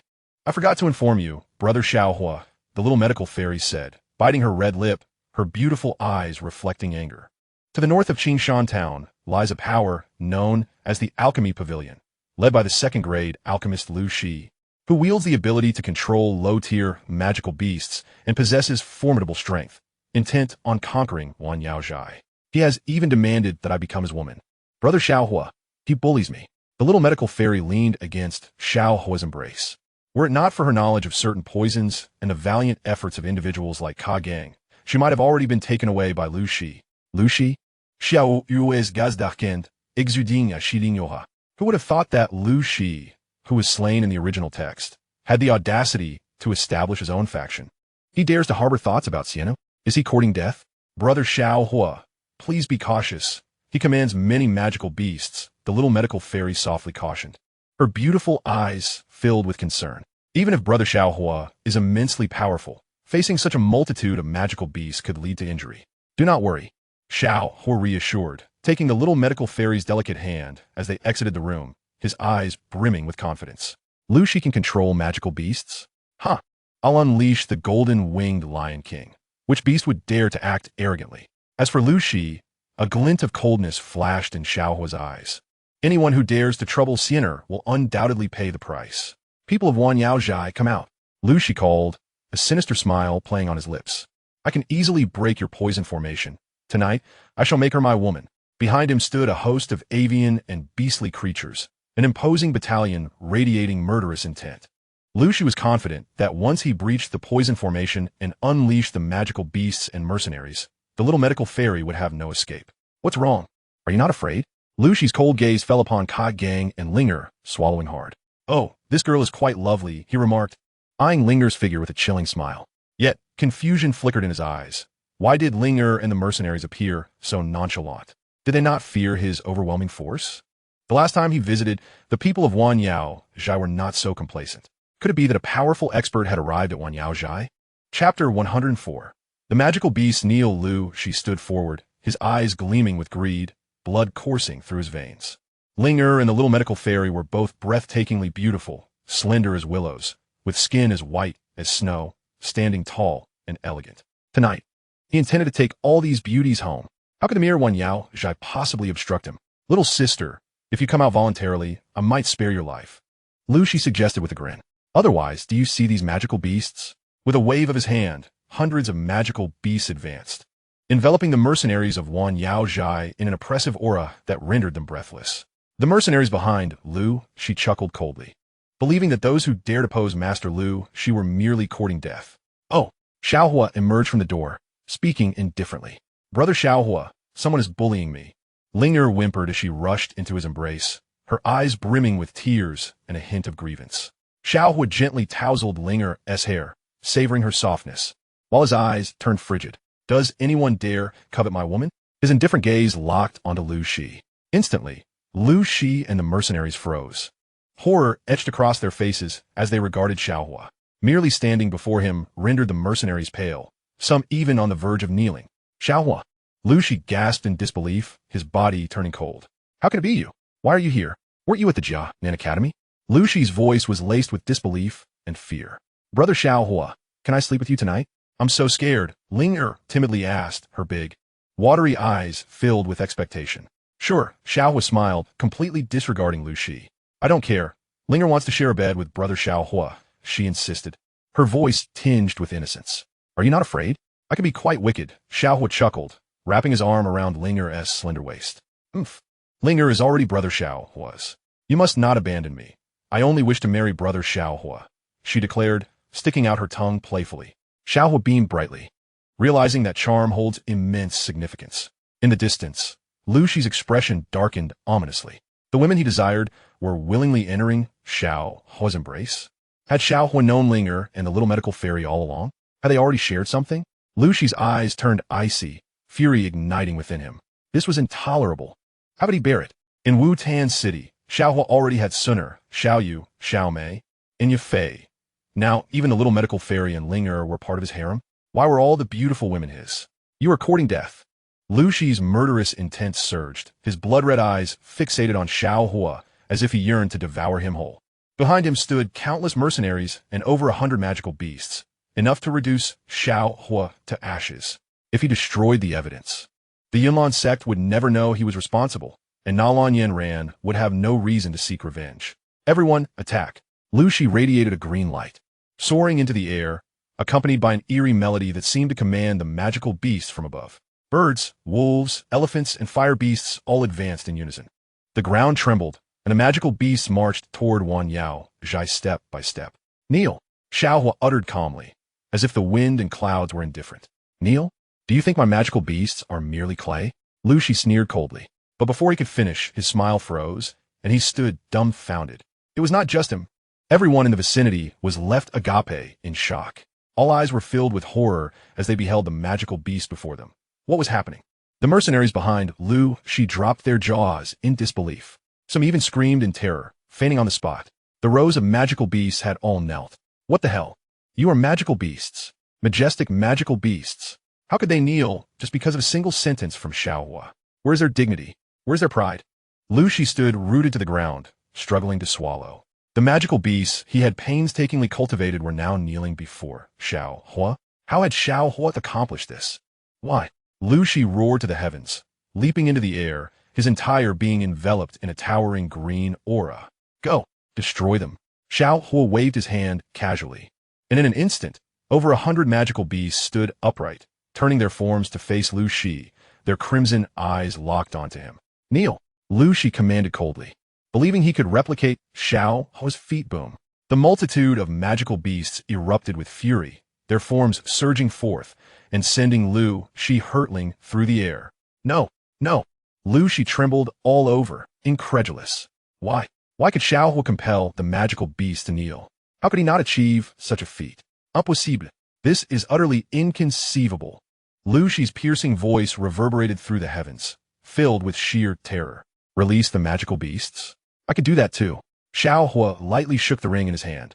I forgot to inform you, brother Xiao Huo, the little medical fairy said, biting her red lip, her beautiful eyes reflecting anger. To the north of Qingshan town lies a power known as the Alchemy Pavilion, led by the second-grade alchemist Lu Shi, who wields the ability to control low-tier magical beasts and possesses formidable strength, intent on conquering Wanyao Zhai. He has even demanded that I become his woman. Brother Xiao Huo, he bullies me. The little medical fairy leaned against Xiao Huo's embrace. Were it not for her knowledge of certain poisons and the valiant efforts of individuals like Ka Gang, she might have already been taken away by Lu Shi. Lu Shi? Xiao Yue's gazdachkend, exudinga shirinyoha. Who would have thought that Lu Shi, who was slain in the original text, had the audacity to establish his own faction? He dares to harbor thoughts about Sienna? Is he courting death? Brother Xiao Huo, please be cautious. He commands many magical beasts, the little medical fairy softly cautioned. Her beautiful eyes filled with concern. Even if Brother Xiao Huo is immensely powerful, facing such a multitude of magical beasts could lead to injury. Do not worry, Xiao Huo reassured, taking the little medical fairy's delicate hand as they exited the room, his eyes brimming with confidence. Lu Shi can control magical beasts? Huh. I'll unleash the golden-winged Lion King. Which beast would dare to act arrogantly? As for Lu Shi, a glint of coldness flashed in Xiao Huo's eyes. Anyone who dares to trouble Xun'er will undoubtedly pay the price. People of Wanyao Zhai, come out. Lu Shi called, a sinister smile playing on his lips. I can easily break your poison formation. Tonight, I shall make her my woman. Behind him stood a host of avian and beastly creatures, an imposing battalion radiating murderous intent. Lu Shi was confident that once he breached the poison formation and unleashed the magical beasts and mercenaries, the little medical fairy would have no escape. What's wrong? Are you not afraid? Lu Shi's cold gaze fell upon Ka Gang and Xun'er, swallowing hard. Oh, this girl is quite lovely, he remarked, eyeing Xun'er's figure with a chilling smile. Yet, confusion flickered in his eyes. Why did Xun'er and the mercenaries appear so nonchalant? Did they not fear his overwhelming force? The last time he visited, the people of Wanyao Zhai were not so complacent. Could it be that a powerful expert had arrived at Wanyao Zhai? Chapter 104. The magical beast Neil Lu Shi stood forward, his eyes gleaming with greed, blood coursing through his veins. Xun'er and the little medical fairy were both breathtakingly beautiful, slender as willows, with skin as white as snow, standing tall and elegant. Tonight, he intended to take all these beauties home. How could the mere Wanyao Zhai possibly obstruct him? Little sister, If you come out voluntarily, I might spare your life. Lu Shi suggested with a grin. Otherwise, do you see these magical beasts? With a wave of his hand, hundreds of magical beasts advanced, enveloping the mercenaries of Wan Yao Zhai in an oppressive aura that rendered them breathless. The mercenaries behind Lu Shi chuckled coldly, believing that those who dared oppose Master Lu Shi were merely courting death. Oh, Xiao Huo emerged from the door, speaking indifferently. Brother Xiao Huo, someone is bullying me. Xun'er whimpered as she rushed into his embrace, her eyes brimming with tears and a hint of grievance. Xiao Huo gently tousled Xun'er's hair, savoring her softness, while his eyes turned frigid. Does anyone dare covet my woman? His indifferent gaze locked onto Lu Shi. Instantly, Lu Shi and the mercenaries froze. Horror etched across their faces as they regarded Xiao Huo. Merely standing before him rendered the mercenaries pale, some even on the verge of kneeling. Xiao Huo. Lu Shi gasped in disbelief, his body turning cold. How can it be you? Why are you here? Weren't you at the Xia Yan Academy? Lu Shi's voice was laced with disbelief and fear. Brother Xiao Huo, can I sleep with you tonight? I'm so scared, Xun'er timidly asked, her big, watery eyes filled with expectation. Sure, Xiao Huo smiled, completely disregarding Lu Shi. I don't care. Xun'er wants to share a bed with Brother Xiao Huo, she insisted, her voice tinged with innocence. Are you not afraid? I can be quite wicked, Xiao Huo chuckled, wrapping his arm around Xun'er's slender waist. Xun'er is already Brother Xiao Huo's. You must not abandon me. I only wish to marry Brother Xiao Huo, she declared, sticking out her tongue playfully. Xiao Huo beamed brightly, realizing that charm holds immense significance. In the distance, Lu Shi's expression darkened ominously. The women he desired were willingly entering Xiao Huo's embrace. Had Xiao Huo known Xun'er and the little medical fairy all along? Had they already shared something? Lu Shi's eyes turned icy, fury igniting within him. This was intolerable. How could he bear it? In Wutan City, Xiao Huo already had Xun'er, Xiao Yu, Xiao Mei, and Yafei. Now, even the little medical fairy and Xun'er were part of his harem. Why were all the beautiful women his? You are courting death. Lu Shi's murderous intent surged, his blood-red eyes fixated on Xiao Huo as if he yearned to devour him whole. Behind him stood countless mercenaries and over 100 magical beasts, enough to reduce Xiao Huo to ashes if he destroyed the evidence. The Yunlan Sect would never know he was responsible, and Nalan Yanran would have no reason to seek revenge. Everyone, attack. Lu Shi radiated a green light, soaring into the air, accompanied by an eerie melody that seemed to command the magical beasts from above. Birds, wolves, elephants, and fire beasts all advanced in unison. The ground trembled, and the magical beasts marched toward Wan Yao Zhai step by step. Kneel, Xiao Huo uttered calmly, as if the wind and clouds were indifferent. Kneel? Do you think my magical beasts are merely clay? Lu Shi sneered coldly. But before he could finish, his smile froze, and he stood dumbfounded. It was not just him. Everyone in the vicinity was left agape in shock. All eyes were filled with horror as they beheld the magical beast before them. What was happening? The mercenaries behind Lu Shi dropped their jaws in disbelief. Some even screamed in terror, fainting on the spot. The rows of magical beasts had all knelt. What the hell? You are magical beasts. Majestic magical beasts. How could they kneel just because of a single sentence from Xiao Huo? Where's their dignity? Where's their pride? Lu Shi stood rooted to the ground, struggling to swallow. The magical beasts he had painstakingly cultivated were now kneeling before Xiao Huo. How had Xiao Huo accomplished this? Why? Lu Shi roared to the heavens, leaping into the air, his entire being enveloped in a towering green aura. Go, destroy them. Xiao Huo waved his hand casually, and in an instant, over 100 magical beasts stood upright, turning their forms to face Lu Shi, their crimson eyes locked onto him. Kneel, Lu Shi commanded coldly, believing he could replicate Xiao Huo's feet boom. The multitude of magical beasts erupted with fury, their forms surging forth and sending Lu Shi hurtling through the air. No, no. Lu Shi trembled all over, incredulous. Why? Why could Xiao Huo compel the magical beast to kneel? How could he not achieve such a feat? Impossible. This is utterly inconceivable. Lu Shi's piercing voice reverberated through the heavens, filled with sheer terror. Release the magical beasts? I could do that too. Xiao Huo lightly shook the ring in his hand,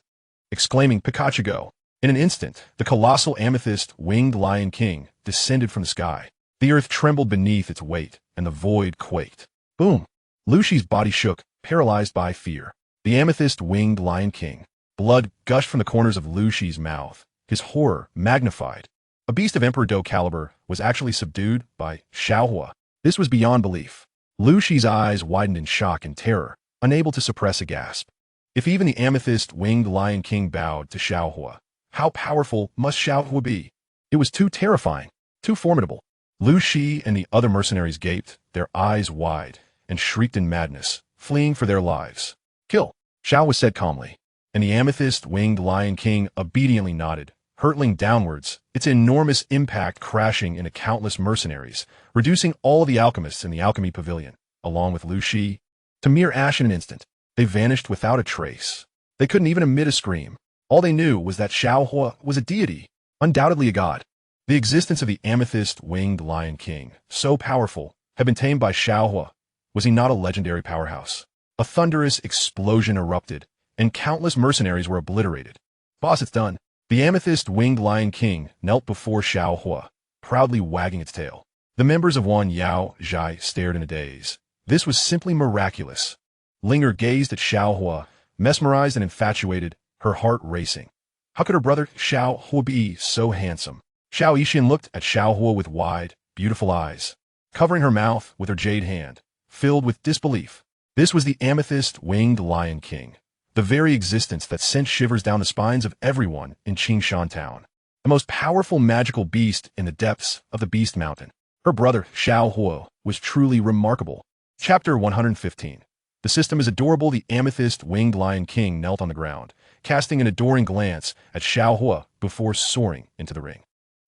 exclaiming, Pikachu go. In an instant, the colossal amethyst winged Lion King descended from the sky. The earth trembled beneath its weight, and the void quaked. Boom! Lu Shi's body shook, paralyzed by fear. The amethyst winged Lion King. Blood gushed from the corners of Lu Shi's mouth, his horror magnified. A beast of Emperor Do caliber was actually subdued by Xiao Huo. This was beyond belief. Lu Shi's eyes widened in shock and terror, unable to suppress a gasp. If even the amethyst-winged Lion King bowed to Xiao Huo, how powerful must Xiao Huo be? It was too terrifying, too formidable. Lu Shi and the other mercenaries gaped, their eyes wide, and shrieked in madness, fleeing for their lives. Kill, Xiao was said calmly, and the amethyst-winged Lion King obediently nodded, hurtling downwards, its enormous impact crashing into countless mercenaries, reducing all the alchemists in the alchemy pavilion, along with Lu Shi, to mere ash in an instant. They vanished without a trace. They couldn't even emit a scream. All they knew was that Xiao Huo was a deity, undoubtedly a god. The existence of the amethyst-winged Lion King, so powerful, had been tamed by Xiao Huo. Was he not a legendary powerhouse? A thunderous explosion erupted, and countless mercenaries were obliterated. Boss, it's done. The amethyst-winged Lion King knelt before Xiao Huo, proudly wagging its tail. The members of Wan Yao Zhai stared in a daze. This was simply miraculous. Linger gazed at Xiao Huo, mesmerized and infatuated, her heart racing. How could her brother Xiao Huo be so handsome? Xiao Yixian looked at Xiao Huo with wide, beautiful eyes, covering her mouth with her jade hand, filled with disbelief. This was the amethyst-winged Lion King, the very existence that sent shivers down the spines of everyone in Qingshan Town. The most powerful magical beast in the depths of the Beast Mountain. Her brother Xiao Huo was truly remarkable. Chapter 115. The system is adorable. The amethyst-winged Lion King knelt on the ground, casting an adoring glance at Xiao Huo before soaring into the ring.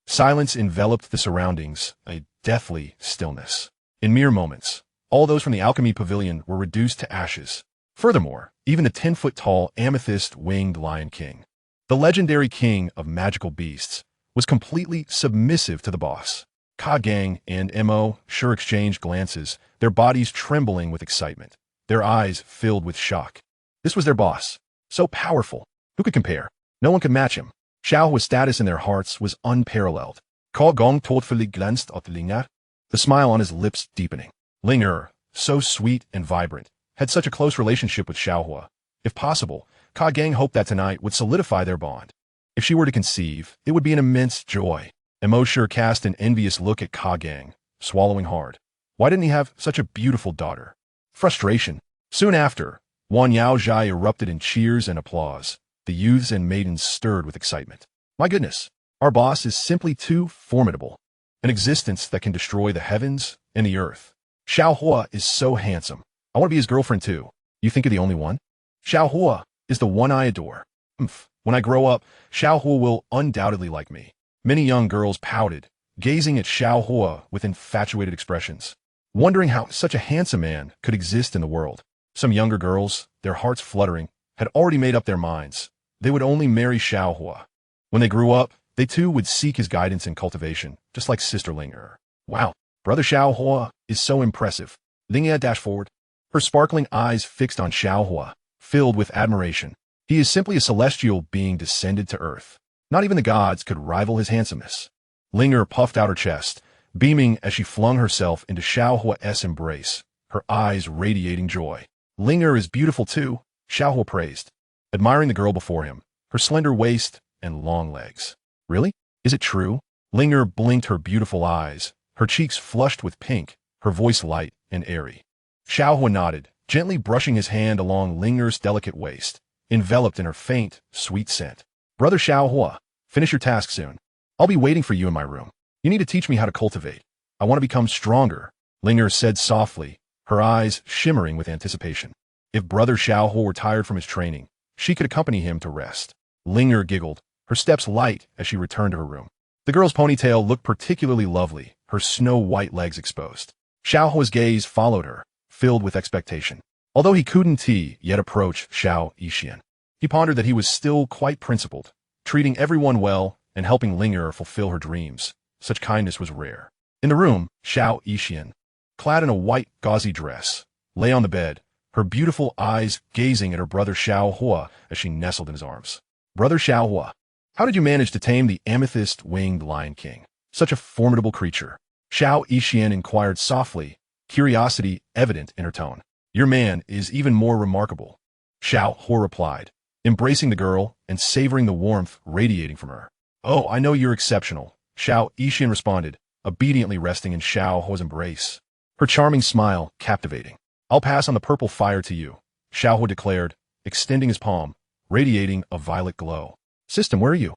Silence enveloped the surroundings, a deathly stillness. In mere moments, all those from the alchemy pavilion were reduced to ashes. Furthermore, even the 10-foot-tall amethyst-winged Lion King, the legendary king of magical beasts, was completely submissive to the boss. Ka Gang and Mo sure exchanged glances, their bodies trembling with excitement, their eyes filled with shock. This was their boss, so powerful. Who could compare? No one could match him. Xiao Huo's status in their hearts was unparalleled. Ka Gong thoughtfully glanced at Linger, the smile on his lips deepening. Linger, so sweet and vibrant, had such a close relationship with Xiao Huo. If possible, Ka Gang hoped that tonight would solidify their bond. If she were to conceive, it would be an immense joy. Mo sure cast an envious look at Ka Gang, swallowing hard. Why didn't he have such a beautiful daughter? Frustration. Soon after, Wan Yao Zhai erupted in cheers and applause. The youths and maidens stirred with excitement. My goodness, our boss is simply too formidable. An existence that can destroy the heavens and the earth. Xiao Huo is so handsome. I want to be his girlfriend too. You think you're the only one? Xiao Huo is the one I adore. When I grow up, Xiao Huo will undoubtedly like me. Many young girls pouted, gazing at Xiao Huo with infatuated expressions, wondering how such a handsome man could exist in the world. Some younger girls, their hearts fluttering, had already made up their minds. They would only marry Xiao Huo. When they grew up, they too would seek his guidance in cultivation, just like Sister Linger. Wow, brother Xiao Huo is so impressive. Linger dashed forward, her sparkling eyes fixed on Xiao Huo, filled with admiration. He is simply a celestial being descended to earth. Not even the gods could rival his handsomeness. Linger puffed out her chest, beaming as she flung herself into Xiao Huo's embrace, her eyes radiating joy. Linger is beautiful too, Xiao Huo praised, admiring the girl before him, her slender waist and long legs. Really? Is it true? Linger blinked her beautiful eyes, her cheeks flushed with pink, her voice light and airy. Xiao Huo nodded, gently brushing his hand along Linger's delicate waist, enveloped in her faint, sweet scent. Brother Xiao Huo, finish your task soon. I'll be waiting for you in my room. You need to teach me how to cultivate. I want to become stronger, Linger said softly, her eyes shimmering with anticipation. If brother Xiao Huo were tired from his training, she could accompany him to rest. Linger giggled, her steps light as she returned to her room. The girl's ponytail looked particularly lovely, her snow-white legs exposed. Xiao Huo's gaze followed her, filled with expectation. Although he couldn't yet approach Xiao Yixian, he pondered that he was still quite principled, treating everyone well and helping Linger fulfill her dreams. Such kindness was rare. In the room, Xiao Yixian, clad in a white gauzy dress, lay on the bed, her beautiful eyes gazing at her brother Xiao Huo as she nestled in his arms. Brother Xiao Huo, how did you manage to tame the amethyst-winged Lion King? Such a formidable creature. Xiao Yixian inquired softly, curiosity evident in her tone. Your man is even more remarkable, Xiao Huo replied, embracing the girl and savoring the warmth radiating from her. Oh, I know you're exceptional, Xiao Yixian responded, obediently resting in Xiao Huo's embrace. her charming smile captivating. I'll pass on the purple fire to you, Xiao Huo declared, extending his palm, radiating a violet glow. System, where are you?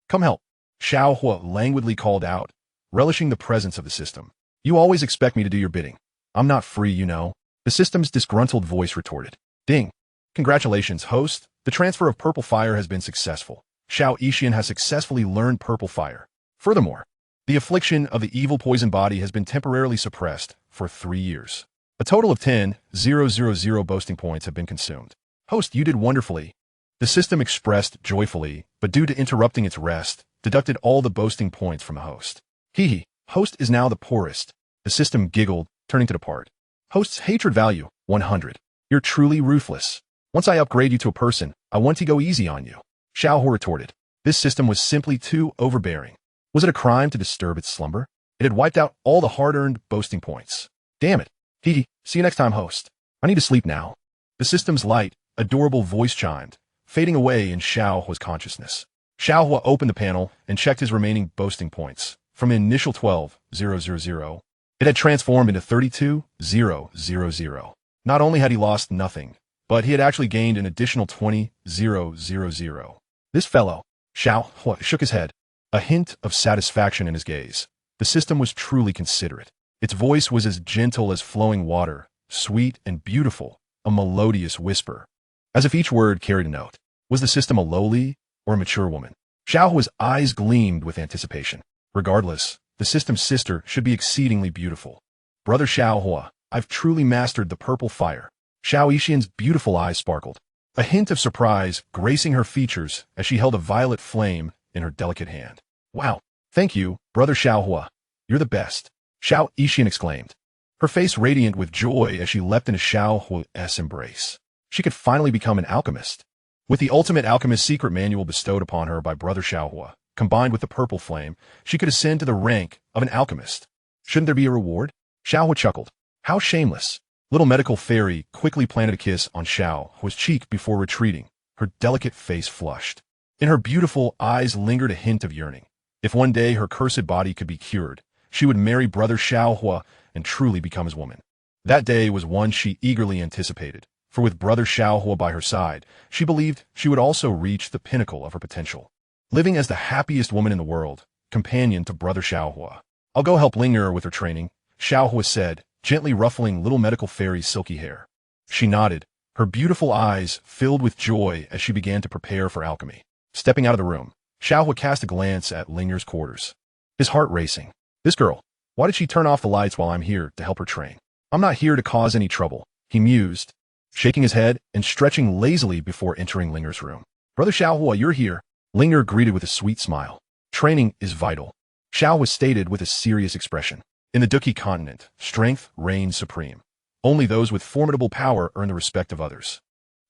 Come help. Xiao Huo languidly called out, relishing the presence of the system. You always expect me to do your bidding. I'm not free, you know. The system's disgruntled voice retorted. Ding. Congratulations, host. The transfer of purple fire has been successful. Xiao Yan has successfully learned purple fire. Furthermore, the affliction of the evil poison body has been temporarily suppressed for 3 years. A total of 10,000 boasting points have been consumed. Host, you did wonderfully. The system expressed joyfully, but due to interrupting its rest, deducted all the boasting points from the host. Hee. Host is now the poorest. The system giggled, turning to depart. Host's hatred value, 100. You're truly ruthless. Once I upgrade you to a person, I want to go easy on you. Xiao Huo retorted. This system was simply too overbearing. Was it a crime to disturb its slumber? It had wiped out all the hard-earned boasting points. Damn it. Hee. See you next time, host. I need to sleep now. The system's light, adorable voice chimed, fading away in Xiao Huo's consciousness. Xiao Huo opened the panel and checked his remaining boasting points. From an initial 12,000, it had transformed into 32,000. Not only had he lost nothing, but he had actually gained an additional 20,000. This fellow, Xiao Huo, shook his head, a hint of satisfaction in his gaze. The system was truly considerate. Its voice was as gentle as flowing water, sweet and beautiful, a melodious whisper. As if each word carried a note. Was the system a lowly or a mature woman? Xiao Huo's eyes gleamed with anticipation. Regardless, the system's sister should be exceedingly beautiful. Brother Xiao Huo, I've truly mastered the purple fire. Xiao Yan's beautiful eyes sparkled, a hint of surprise gracing her features as she held a violet flame in her delicate hand. Wow, thank you, Brother Xiao Huo. You're the best, Xiao Yan exclaimed, her face radiant with joy as she leapt into Xiao Huo's embrace. She could finally become an alchemist. With the ultimate alchemist secret manual bestowed upon her by Brother Xiao Huo, combined with the purple flame, she could ascend to the rank of an alchemist. Shouldn't there be a reward? Xiao Huo chuckled. How shameless. Little medical fairy quickly planted a kiss on Xiao Huo's cheek before retreating, her delicate face flushed. In her beautiful eyes lingered a hint of yearning. If one day her cursed body could be cured, she would marry Brother Xiao Huo and truly become his woman. That day was one she eagerly anticipated, for with Brother Xiao Huo by her side, she believed she would also reach the pinnacle of her potential. Living as the happiest woman in the world, companion to Brother Xiao Huo. I'll go help Xun'er with her training, Xiao Huo said, gently ruffling little medical fairy's silky hair. She nodded, her beautiful eyes filled with joy as she began to prepare for alchemy. Stepping out of the room, Xiao Huo cast a glance at Xun'er's quarters, his heart racing. This girl, why did she turn off the lights while I'm here to help her train? I'm not here to cause any trouble, he mused, shaking his head and stretching lazily before entering Xun'er's room. Brother Xiao Huo, you're here. Xun'er greeted with a sweet smile. Training is vital, Xiao was stated with a serious expression. In the Duki continent, strength reigns supreme. Only those with formidable power earn the respect of others.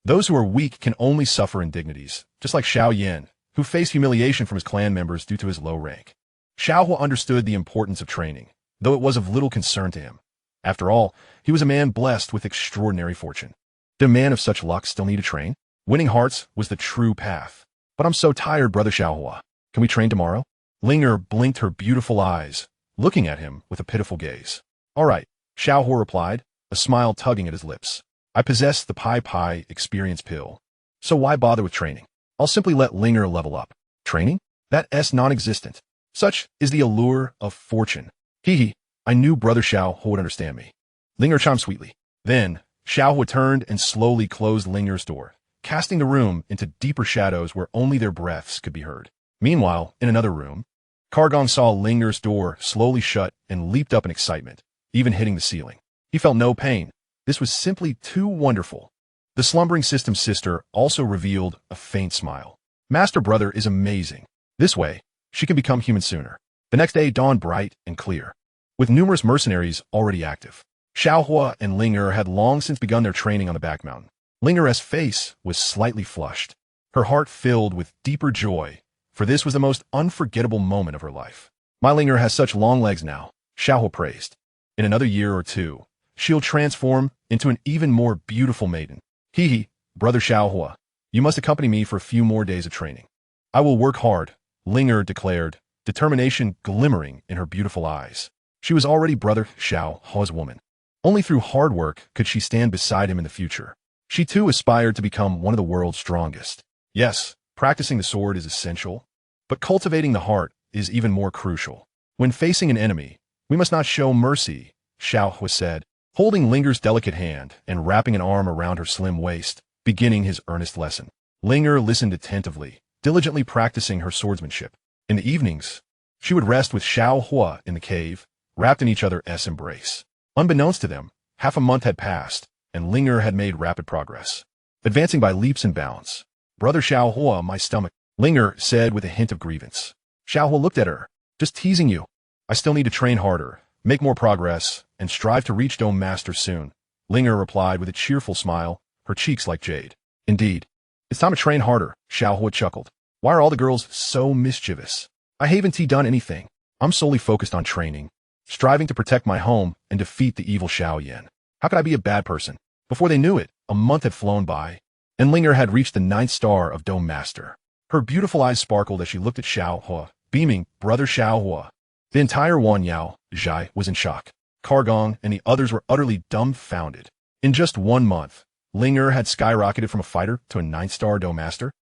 Those who are weak can only suffer indignities, just like Xiao Yan, who faced humiliation from his clan members due to his low rank. Xiao Huo understood the importance of training, though it was of little concern to him. After all, he was a man blessed with extraordinary fortune. Did a man of such luck still need to train? Winning hearts was the true path. But I'm so tired, Brother Xiao Huo. Can we train tomorrow? Xun'er blinked her beautiful eyes, looking at him with a pitiful gaze. All right, Xiao Huo replied, a smile tugging at his lips. I possess the Pai experience pill. So why bother with training? I'll simply let Xun'er level up. Training? That's non-existent. Such is the allure of fortune. Hee. I knew Brother Xiao Huo would understand me. Xun'er chimed sweetly. Then, Xiao Huo turned and slowly closed Xun'er's door, casting the room into deeper shadows where only their breaths could be heard. Meanwhile, in another room, Kargong saw Xun'er's door slowly shut and leaped up in excitement, even hitting the ceiling. He felt no pain. This was simply too wonderful. The slumbering system's sister also revealed a faint smile. Master Brother is amazing. This way, she can become human sooner. The next day dawned bright and clear, with numerous mercenaries already active. Xiao Huo and Xun'er had long since begun their training on the back mountain. Xun'er's face was slightly flushed, her heart filled with deeper joy, for this was the most unforgettable moment of her life. My Xun'er has such long legs now, Xiao Huo praised. In another year or two, she'll transform into an even more beautiful maiden. Hee, Brother Xiao Huo, you must accompany me for a few more days of training. I will work hard, Xun'er declared, determination glimmering in her beautiful eyes. She was already Brother Xiao Huo's woman. Only through hard work could she stand beside him in the future. She too aspired to become one of the world's strongest. Yes, practicing the sword is essential, but cultivating the heart is even more crucial. When facing an enemy, we must not show mercy, Xiao Huo said, holding Linger's delicate hand and wrapping an arm around her slim waist, beginning his earnest lesson. Linger listened attentively, diligently practicing her swordsmanship. In the evenings, she would rest with Xiao Huo in the cave, wrapped in each other's embrace. Unbeknownst to them, half a month had passed, and Linger had made rapid progress, advancing by leaps and bounds. Brother Xiao Huo, my stomach, Linger said with a hint of grievance. Xiao Huo looked at her. Just teasing you. I still need to train harder, make more progress, and strive to reach Dome Master soon. Linger replied with a cheerful smile, her cheeks like jade. Indeed. It's time to train harder, Xiao Huo chuckled. Why are all the girls so mischievous? I haven't done anything. I'm solely focused on training, striving to protect my home and defeat the evil Xiao Yan. How could I be a bad person? Before they knew it, a month had flown by, and Linger had reached the 9th star of Dome Master. Her beautiful eyes sparkled as she looked at Xiao Huo, beaming, Brother Xiao Huo. The entire Wanyao, Zhai, was in shock. Kargong and the others were utterly dumbfounded. In just 1 month, Linger had skyrocketed from a fighter to a 9th star Dome Master.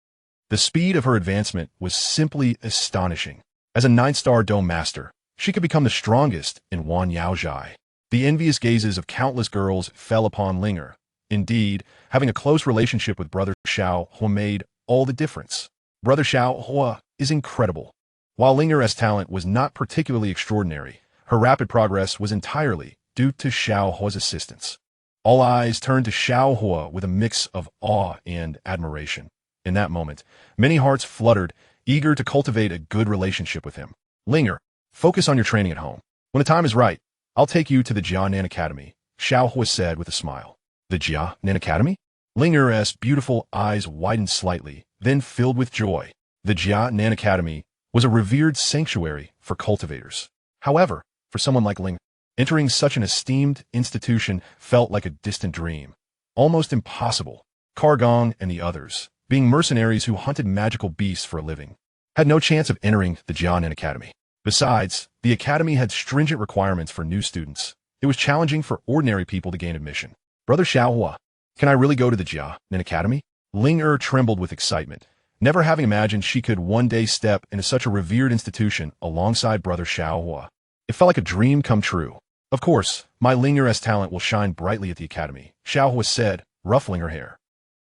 The speed of her advancement was simply astonishing. As a 9th star Dome Master, she could become the strongest in Wanyao Zhai. The envious gazes of countless girls fell upon Linger. Indeed, having a close relationship with Brother Xiao Huo made all the difference. Brother Xiao Huo is incredible. While Linger's talent was not particularly extraordinary, her rapid progress was entirely due to Xiao Huo's assistance. All eyes turned to Xiao Huo with a mix of awe and admiration. In that moment, many hearts fluttered, eager to cultivate a good relationship with him. Linger, focus on your training at home. When the time is right, I'll take you to the Jianan Academy, Xiao Huo said with a smile. The Jianan Academy? Linger's beautiful eyes widened slightly, then filled with joy. The Jianan Academy was a revered sanctuary for cultivators. However, for someone like Linger, entering such an esteemed institution felt like a distant dream, almost impossible. Kargong and the others, being mercenaries who hunted magical beasts for a living, had no chance of entering the Jianan Academy. Besides, the academy had stringent requirements for new students. It was challenging for ordinary people to gain admission. Brother Xiao Huo, can I really go to the Jianan Academy? Linger trembled with excitement, never having imagined she could one day step into such a revered institution alongside Brother Xiao Huo. It felt like a dream come true. Of course, my Linger's talent will shine brightly at the academy, Xiao Huo said, ruffling her hair.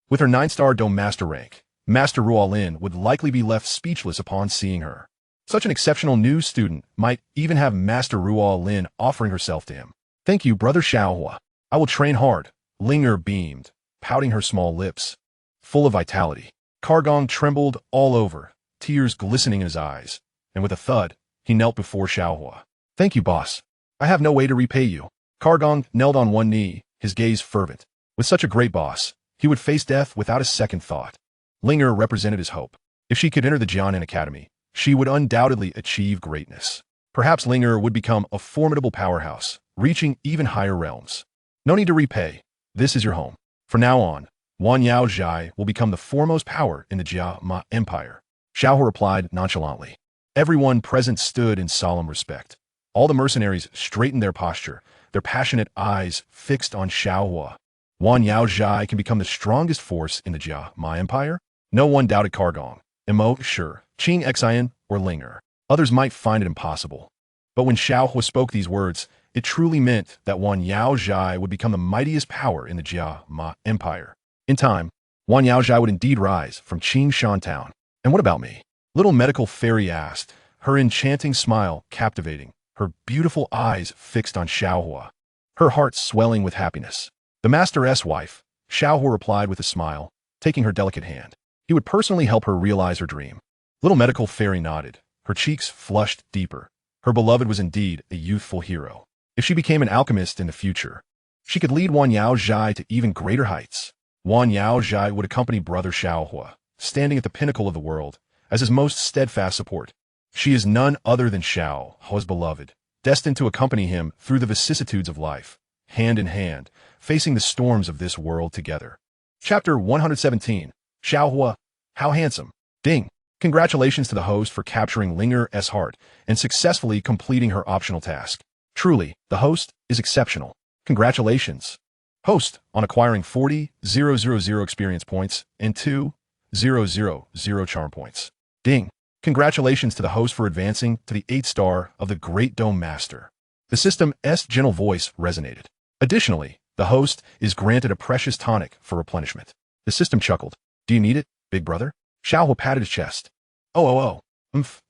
With her 9th star Dome Master rank, Master Ruolin would likely be left speechless upon seeing her. Such an exceptional new student might even have Master Ruolin offering herself to him. Thank you, Brother Xiao Huo. I will train hard. Linger beamed, pouting her small lips, full of vitality. Kargong trembled all over, tears glistening in his eyes, and with a thud, he knelt before Xiao Huo. Thank you, boss. I have no way to repay you. Kargong knelt on one knee, his gaze fervent. With such a great boss, he would face death without a second thought. Linger represented his hope. If she could enter the Jianan Academy, she would undoubtedly achieve greatness. Perhaps Linger would become a formidable powerhouse, reaching even higher realms. No need to repay. This is your home. From now on, Wanyao Zhai will become the foremost power in the Jia Empire. Xiao Huo replied nonchalantly. Everyone present stood in solemn respect. All the mercenaries straightened their posture, their passionate eyes fixed on Xiao Huo. Wanyao Zhai can become the strongest force in the Jia Empire? No one doubted Kargong, Imo, sure, Qing Xian, or Linger. Others might find it impossible. But when Xiao Huo spoke these words, it truly meant that Wanyao Zhai would become the mightiest power in the Jia Empire. In time, Wanyao Zhai would indeed rise from Qing Shantown. And what about me? Little medical fairy asked, her enchanting smile captivating, her beautiful eyes fixed on Xiao Huo, her heart swelling with happiness. The master's wife, Xiao Huo replied with a smile, taking her delicate hand. He would personally help her realize her dream. Little medical fairy nodded, her cheeks flushed deeper. Her beloved was indeed a youthful hero. If she became an alchemist in the future, she could lead Wanyao Zhai to even greater heights. Wanyao Zhai would accompany Brother Xiao Huo, standing at the pinnacle of the world, as his most steadfast support. She is none other than Xiao Huo's beloved, destined to accompany him through the vicissitudes of life, hand in hand, facing the storms of this world together. Chapter 117, Xiao Huo, how handsome. Ding. Congratulations to the host for capturing Linger's heart and successfully completing her optional task. Truly, the host is exceptional. Congratulations, host, on acquiring 40,000 experience points and 2,000 charm points. Ding. Congratulations to the host for advancing to the 8th star of the Great Dome Master. The system's gentle voice resonated. Additionally, the host is granted a precious tonic for replenishment. The system chuckled. Do you need it, big brother? Xiao Huo patted his chest. Oh.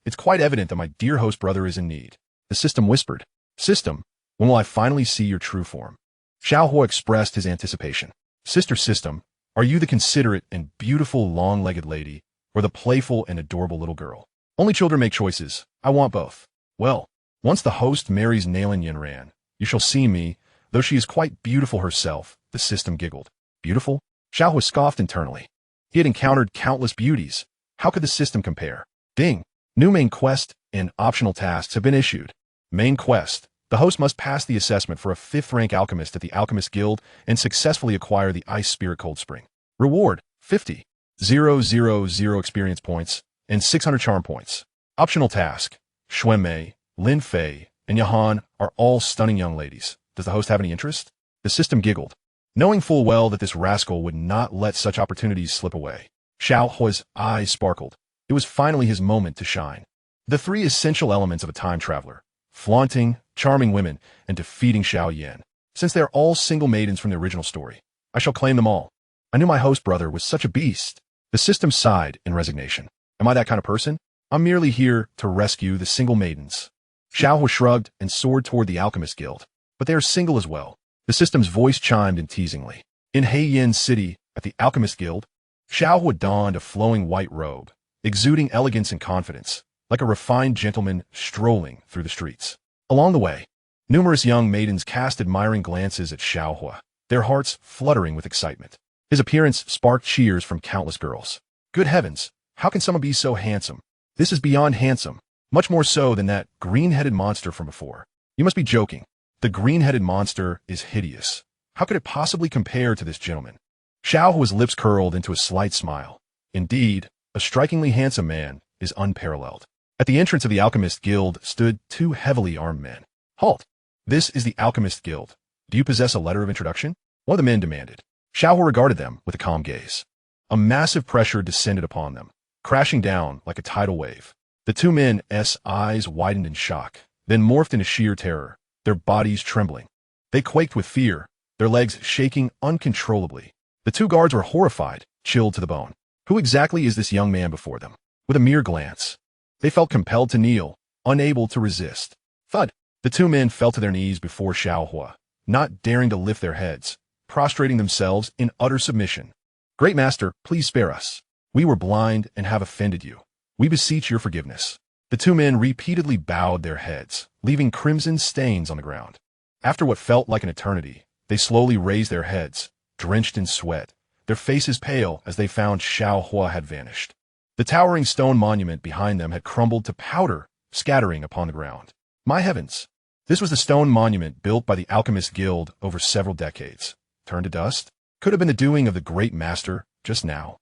It's quite evident that my dear host brother is in need. The system whispered. System, when will I finally see your true form? Xiao Huo expressed his anticipation. Sister System, are you the considerate and beautiful long-legged lady, or the playful and adorable little girl? Only children make choices. I want both. Well, once the host marries Nalan Yanran, you shall see me, though she is quite beautiful herself, the system giggled. Beautiful? Xiao Huo scoffed internally. He had encountered countless beauties. How could the system compare? Ding. New main quest and optional tasks have been issued. Main quest. The host must pass the assessment for a 5th-rank alchemist at the Alchemist Guild and successfully acquire the Ice Spirit Cold Spring. Reward, 50,000 experience points and 600 charm points. Optional task. Xun'er, Lin Fei, and Yahan are all stunning young ladies. Does the host have any interest? The system giggled, knowing full well that this rascal would not let such opportunities slip away. Xiao Huo's eyes sparkled. It was finally his moment to shine. The 3 essential elements of a time traveler: flaunting, charming women, and defeating Xiao Yan. Since they are all single maidens from the original story, I shall claim them all. I knew my host brother was such a beast. The system sighed in resignation. Am I that kind of person? I'm merely here to rescue the single maidens. Xiao Huo shrugged and soared toward the Alchemist Guild. But they are single as well. The system's voice chimed in teasingly. In Xiao City, at the Alchemist Guild, Xiao Huo donned a flowing white robe, exuding elegance and confidence, like a refined gentleman strolling through the streets. Along the way, numerous young maidens cast admiring glances at Xiao Huo, their hearts fluttering with excitement. His appearance sparked cheers from countless girls. Good heavens, how can someone be so handsome? This is beyond handsome, much more so than that green-headed monster from before. You must be joking. The green-headed monster is hideous. How could it possibly compare to this gentleman? Xiao Huo's lips curled into a slight smile. Indeed, a strikingly handsome man is unparalleled. At the entrance of the Alchemist Guild stood 2 heavily armed men. Halt! This is the Alchemist Guild. Do you possess a letter of introduction? One of the men demanded. Xiao Huo regarded them with a calm gaze. A massive pressure descended upon them, crashing down like a tidal wave. The 2 men's eyes widened in shock, then morphed into sheer terror, their bodies trembling. They quaked with fear, their legs shaking uncontrollably. The 2 guards were horrified, chilled to the bone. Who exactly is this young man before them? With a mere glance, they felt compelled to kneel, unable to resist. Thud! The 2 men fell to their knees before Xiao Huo, not daring to lift their heads, prostrating themselves in utter submission. Great Master, please spare us. We were blind and have offended you. We beseech your forgiveness. The 2 men repeatedly bowed their heads, leaving crimson stains on the ground. After what felt like an eternity, they slowly raised their heads, drenched in sweat, their faces pale as they found Xiao Huo had vanished. The towering stone monument behind them had crumbled to powder, scattering upon the ground. My heavens! This was the stone monument built by the Alchemist Guild over several decades. Turned to dust? Could have been the doing of the Great Master just now.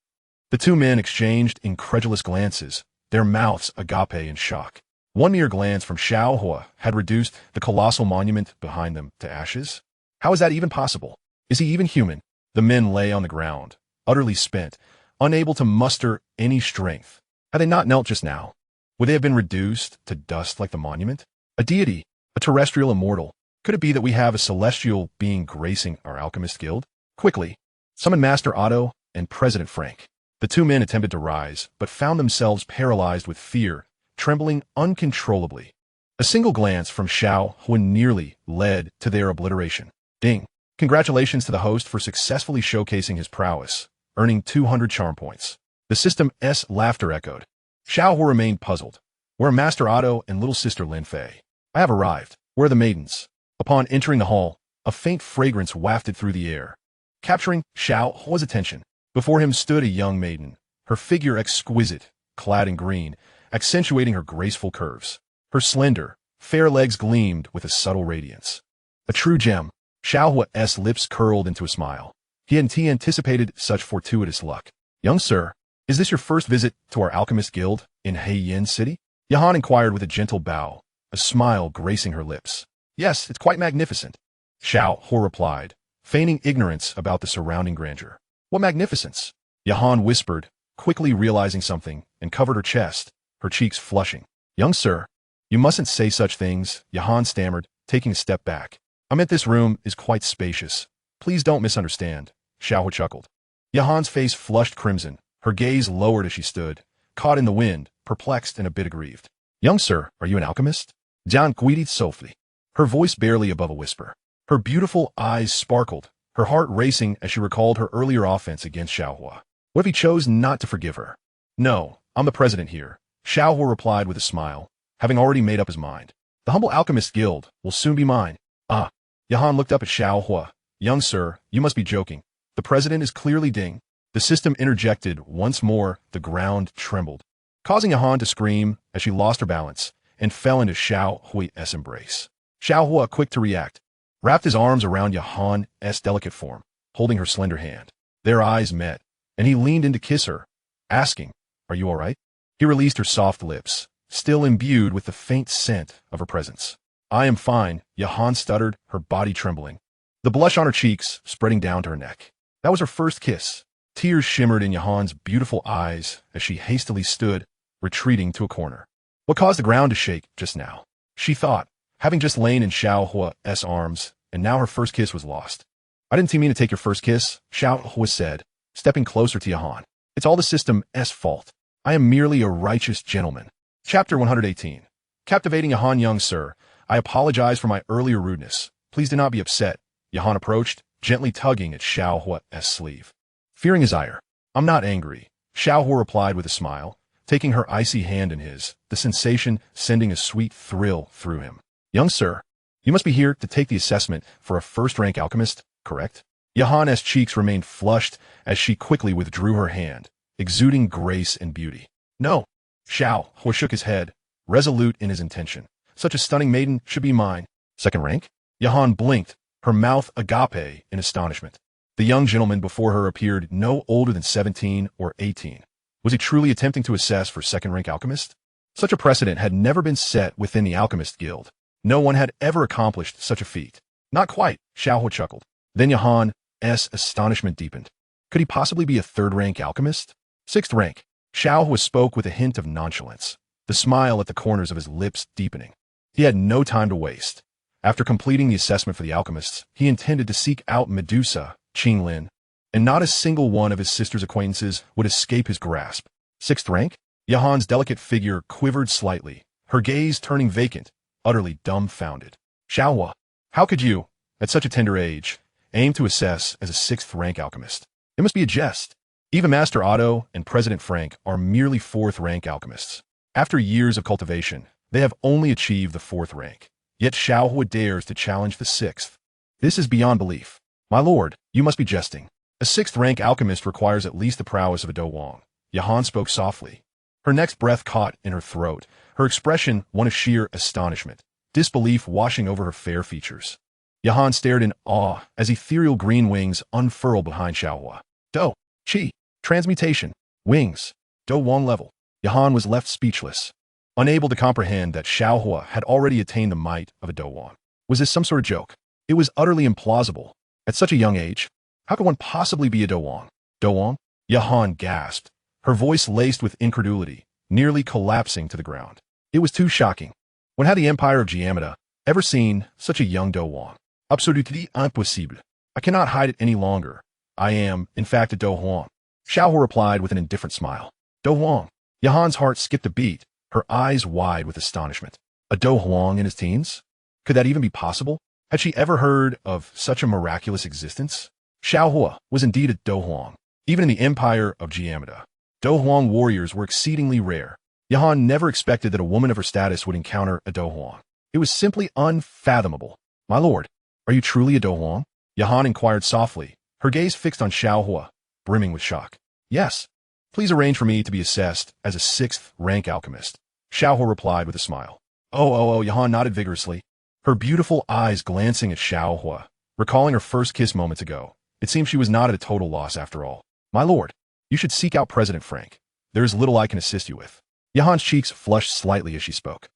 The 2 men exchanged incredulous glances, their mouths agape in shock. One mere glance from Xiao Huo had reduced the colossal monument behind them to ashes. How is that even possible? Is he even human? The men lay on the ground, utterly spent, unable to muster any strength. Had they not knelt just now, would they have been reduced to dust like the monument? A deity, a terrestrial immortal. Could it be that we have a celestial being gracing our Alchemist Guild? Quickly, summon Master Otto and President Frank. The 2 men attempted to rise, but found themselves paralyzed with fear, trembling uncontrollably. A single glance from Xiao Huo nearly led to their obliteration. Ding! Congratulations to the host for successfully showcasing his prowess, earning 200 charm points. The system's laughter echoed. Xiao Huo remained puzzled. Where are Master Otto and little sister Lin Fei? I have arrived. Where are the maidens? Upon entering the hall, a faint fragrance wafted through the air, capturing Xiao Huo's attention. Before him stood a young maiden, her figure exquisite, clad in green, accentuating her graceful curves. Her slender, fair legs gleamed with a subtle radiance. A true gem. Xiao Huo's lips curled into a smile. He hadn't anticipated such fortuitous luck. Young sir, is this your first visit to our Alchemist Guild in Xiao City? Yahan inquired with a gentle bow, a smile gracing her lips. Yes, it's quite magnificent. Xiao Huo replied, feigning ignorance about the surrounding grandeur. What magnificence! Yahan whispered, quickly realizing something, and covered her chest, her cheeks flushing. Young sir, you mustn't say such things, Yahan stammered, taking a step back. I meant this room is quite spacious. Please don't misunderstand, Xiao Huo chuckled. Yahan's face flushed crimson, her gaze lowered as she stood, caught in the wind, perplexed and a bit aggrieved. Young sir, are you an alchemist? Jian greeted softly, her voice barely above a whisper. Her beautiful eyes sparkled, her heart racing as she recalled her earlier offense against Xiao Huo. What if he chose not to forgive her? No, I'm the president here, Xiao Huo replied with a smile, having already made up his mind. The humble alchemist guild will soon be mine. Ah, Yahan looked up at Xiao Huo. Young sir, you must be joking. The president is clearly Ding. The system interjected once more, the ground trembled, causing Yahan to scream as she lost her balance and fell into Xiao Hui's embrace. Xiao Huo, quick to react, wrapped his arms around Yahan's delicate form, holding her slender hand. Their eyes met, and he leaned in to kiss her, asking, "Are you all right?" He released her soft lips, still imbued with the faint scent of her presence. "I am fine," Yahan stuttered, her body trembling, the blush on her cheeks spreading down to her neck. That was her first kiss. Tears shimmered in Yahan's beautiful eyes as she hastily stood, retreating to a corner. What caused the ground to shake just now? She thought, having just lain in Xiao Huo's arms, and now her first kiss was lost. "I didn't mean to take your first kiss," Xiao Huo said, stepping closer to Yahan. "It's all the system's fault. I am merely a righteous gentleman." Chapter 118. Captivating Yahan. Young sir, I apologize for my earlier rudeness. Please do not be upset. Yahan approached, gently tugging at Xiao Huo's sleeve. Fearing his ire, "I'm not angry," Xiao Huo replied with a smile, taking her icy hand in his, the sensation sending a sweet thrill through him. "Young sir, you must be here to take the assessment for a first-rank alchemist, correct?" Yahan's cheeks remained flushed as she quickly withdrew her hand, exuding grace and beauty. "No." Xiao Huo shook his head, resolute in his intention. "Such a stunning maiden should be mine." "Second rank?" Yahan blinked, her mouth agape in astonishment. The young gentleman before her appeared no older than 17 or 18. Was he truly attempting to assess for second-rank alchemist? Such a precedent had never been set within the alchemist guild. No one had ever accomplished such a feat. "Not quite," Xiao Huo chuckled. Then Yahan's astonishment deepened. Could he possibly be a third-rank alchemist? Sixth rank. Xiao Huo spoke with a hint of nonchalance, the smile at the corners of his lips deepening. He had no time to waste. After completing the assessment for the alchemists, he intended to seek out Medusa, Qinglin, and not a single one of his sister's acquaintances would escape his grasp. Sixth rank? Yahan's delicate figure quivered slightly, her gaze turning vacant, utterly dumbfounded. "Xiao Huo, how could you, at such a tender age, aim to assess as a sixth-rank alchemist? It must be a jest. Even Master Otto and President Frank are merely fourth-rank alchemists. After years of cultivation, they have only achieved the fourth rank. Yet Xiao Huo dares to challenge the sixth. This is beyond belief. My lord, you must be jesting. A sixth-rank alchemist requires at least the prowess of a Dou. Yahan spoke softly. Her next breath caught in her throat, her expression one of sheer astonishment, disbelief washing over her fair features. Yahan stared in awe as ethereal green wings unfurled behind Xiao Huo. "Dou, Qi, Transmutation, Wings, Dou level." Yahan was left speechless, unable to comprehend that Xiao Huo had already attained the might of a Dou. Was this some sort of joke? It was utterly implausible. At such a young age, how could one possibly be a Dou? "Dou?" Yahan gasped, her voice laced with incredulity, nearly collapsing to the ground. It was too shocking. When had the Empire of Giamata ever seen such a young Dou? "Absolutely impossible. I cannot hide it any longer. I am, in fact, a Dou." Xiao Huo replied with an indifferent smile. "Dou?" Yahan's heart skipped a beat, her eyes wide with astonishment. A Dou in his teens? Could that even be possible? Had she ever heard of such a miraculous existence? Xiao Huo was indeed a Dou. Even in the Empire of Giamata, Dou warriors were exceedingly rare. Yahan never expected that a woman of her status would encounter a Dou. It was simply unfathomable. "My lord, are you truly a Dou?" Yahan inquired softly, her gaze fixed on Xiao Huo, brimming with shock. "Yes. Please arrange for me to be assessed as a sixth-rank alchemist," Xiao Huo replied with a smile. Oh, Yahan nodded vigorously, her beautiful eyes glancing at Xiao Huo, recalling her first kiss moments ago. It seemed she was not at a total loss after all. "My lord, you should seek out President Frank. There is little I can assist you with." Yahan's cheeks flushed slightly as she spoke.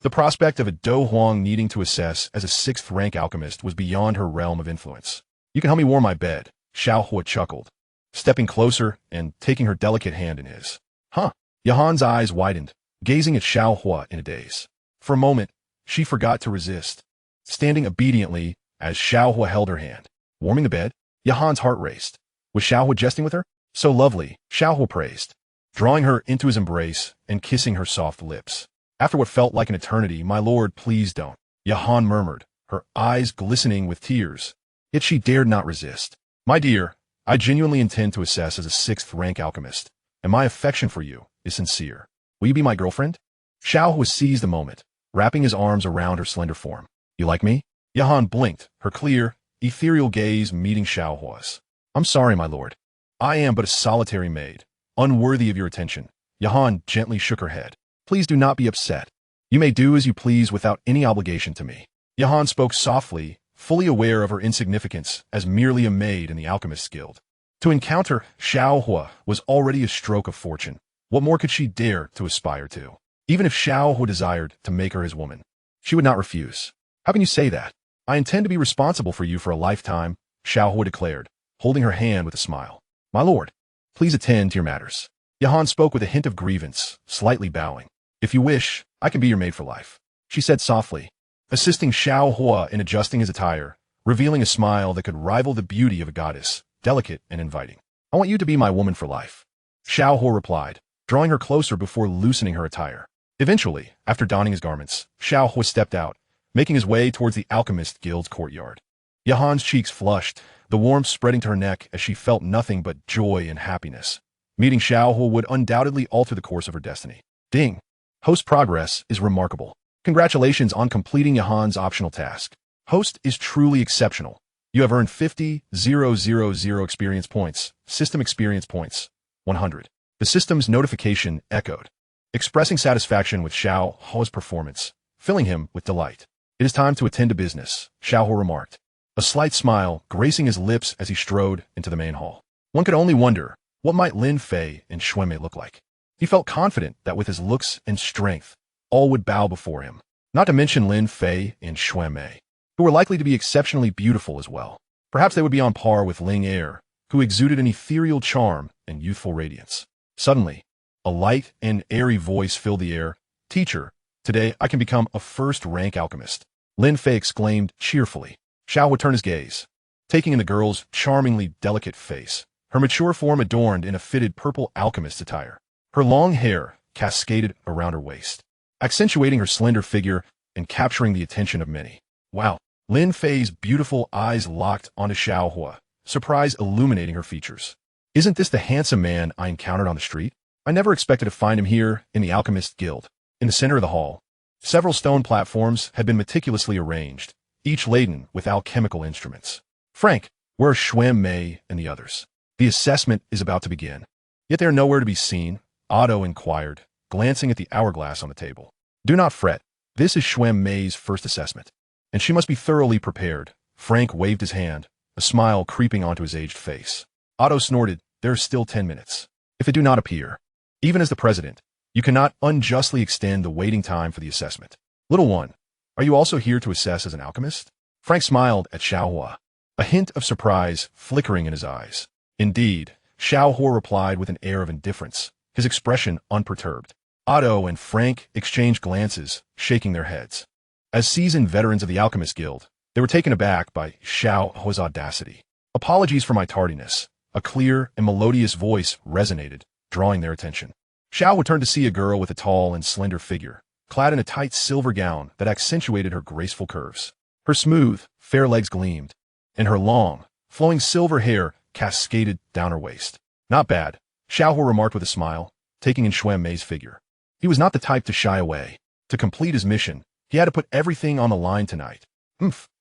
The prospect of a Do Huang needing to assess as a 6th-rank alchemist was beyond her realm of influence. You can help me warm my bed, Xiao Huo chuckled, stepping closer and taking her delicate hand in his. Huh? Yahan's eyes widened, gazing at Xiao Huo in a daze. For a moment, she forgot to resist, standing obediently as Xiao Huo held her hand. Warming the bed? Yahan's heart raced. Was Xiao Huo jesting with her? So lovely, Xiao Huo praised, drawing her into his embrace and kissing her soft lips. After what felt like an eternity, my lord, please don't, Yahan murmured, her eyes glistening with tears. Yet she dared not resist. My dear, I genuinely intend to assess as a 6th-rank alchemist, and my affection for you is sincere. Will you be my girlfriend? Xiao Huo seized the moment, wrapping his arms around her slender form. You like me? Yahan blinked, her clear, ethereal gaze meeting Xiao Huo's. I'm sorry, my lord. I am but a solitary maid, unworthy of your attention. Yahan gently shook her head. Please do not be upset. You may do as you please without any obligation to me. Yahan spoke softly, fully aware of her insignificance as merely a maid in the Alchemist's Guild. To encounter Xiao Huo was already a stroke of fortune. What more could she dare to aspire to? Even if Xiao Huo desired to make her his woman, she would not refuse. How can you say that? I intend to be responsible for you for a lifetime, Xiao Huo declared, holding her hand with a smile. My lord, please attend to your matters. Yahan spoke with a hint of grievance, slightly bowing. If you wish, I can be your maid for life, she said softly, assisting Xiao Huo in adjusting his attire, revealing a smile that could rival the beauty of a goddess, delicate and inviting. I want you to be my woman for life, Xiao Huo replied, drawing her closer before loosening her attire. Eventually, after donning his garments, Xiao Huo stepped out, making his way towards the Alchemist Guild's courtyard. Yahan's cheeks flushed, the warmth spreading to her neck as she felt nothing but joy and happiness. Meeting Xiao Huo would undoubtedly alter the course of her destiny. Ding! Host progress is remarkable. Congratulations on completing Yahan's optional task. Host is truly exceptional. You have earned 50,000 experience points, system experience points, 100. The system's notification echoed, expressing satisfaction with Xiao Huo's performance, filling him with delight. It is time to attend to business, Xiao Huo remarked, a slight smile gracing his lips as he strode into the main hall. One could only wonder, what might Lin Fei and Xun'er look like? He felt confident that with his looks and strength, all would bow before him, not to mention Lin Fei and Xun'er, who were likely to be exceptionally beautiful as well. Perhaps they would be on par with Ling Er, who exuded an ethereal charm and youthful radiance. Suddenly, a light and airy voice filled the air. Teacher, today I can become a 1st-rank alchemist, Lin Fei exclaimed cheerfully. Xiao Huo turned his gaze, taking in the girl's charmingly delicate face, her mature form adorned in a fitted purple alchemist attire. Her long hair cascaded around her waist, accentuating her slender figure and capturing the attention of many. Wow! Lin Fei's beautiful eyes locked onto Xiao Huo, surprise illuminating her features. Isn't this the handsome man I encountered on the street? I never expected to find him here in the Alchemist Guild. In the center of the hall, several stone platforms had been meticulously arranged, each laden with alchemical instruments. Frank, where are Xun'er and the others? The assessment is about to begin. Yet they are nowhere to be seen, Otto inquired, glancing at the hourglass on the table. Do not fret. This is Xun'er's first assessment, and she must be thoroughly prepared. Frank waved his hand, a smile creeping onto his aged face. Otto snorted, there are still 10 minutes. If it do not appear, even as the president, you cannot unjustly extend the waiting time for the assessment. Little one, are you also here to assess as an alchemist? Frank smiled at Xiao Huo, a hint of surprise flickering in his eyes. Indeed, Xiao Huo replied with an air of indifference, his expression unperturbed. Otto and Frank exchanged glances, shaking their heads. As seasoned veterans of the Alchemist Guild, they were taken aback by Xiao Huo's audacity. Apologies for my tardiness. A clear and melodious voice resonated, drawing their attention. Xiao Huo turned to see a girl with a tall and slender figure, clad in a tight silver gown that accentuated her graceful curves. Her smooth, fair legs gleamed, and her long, flowing silver hair cascaded down her waist. Not bad, Xiao Huo remarked with a smile, taking in Xun'er's figure. He was not the type to shy away. To complete his mission, he had to put everything on the line tonight.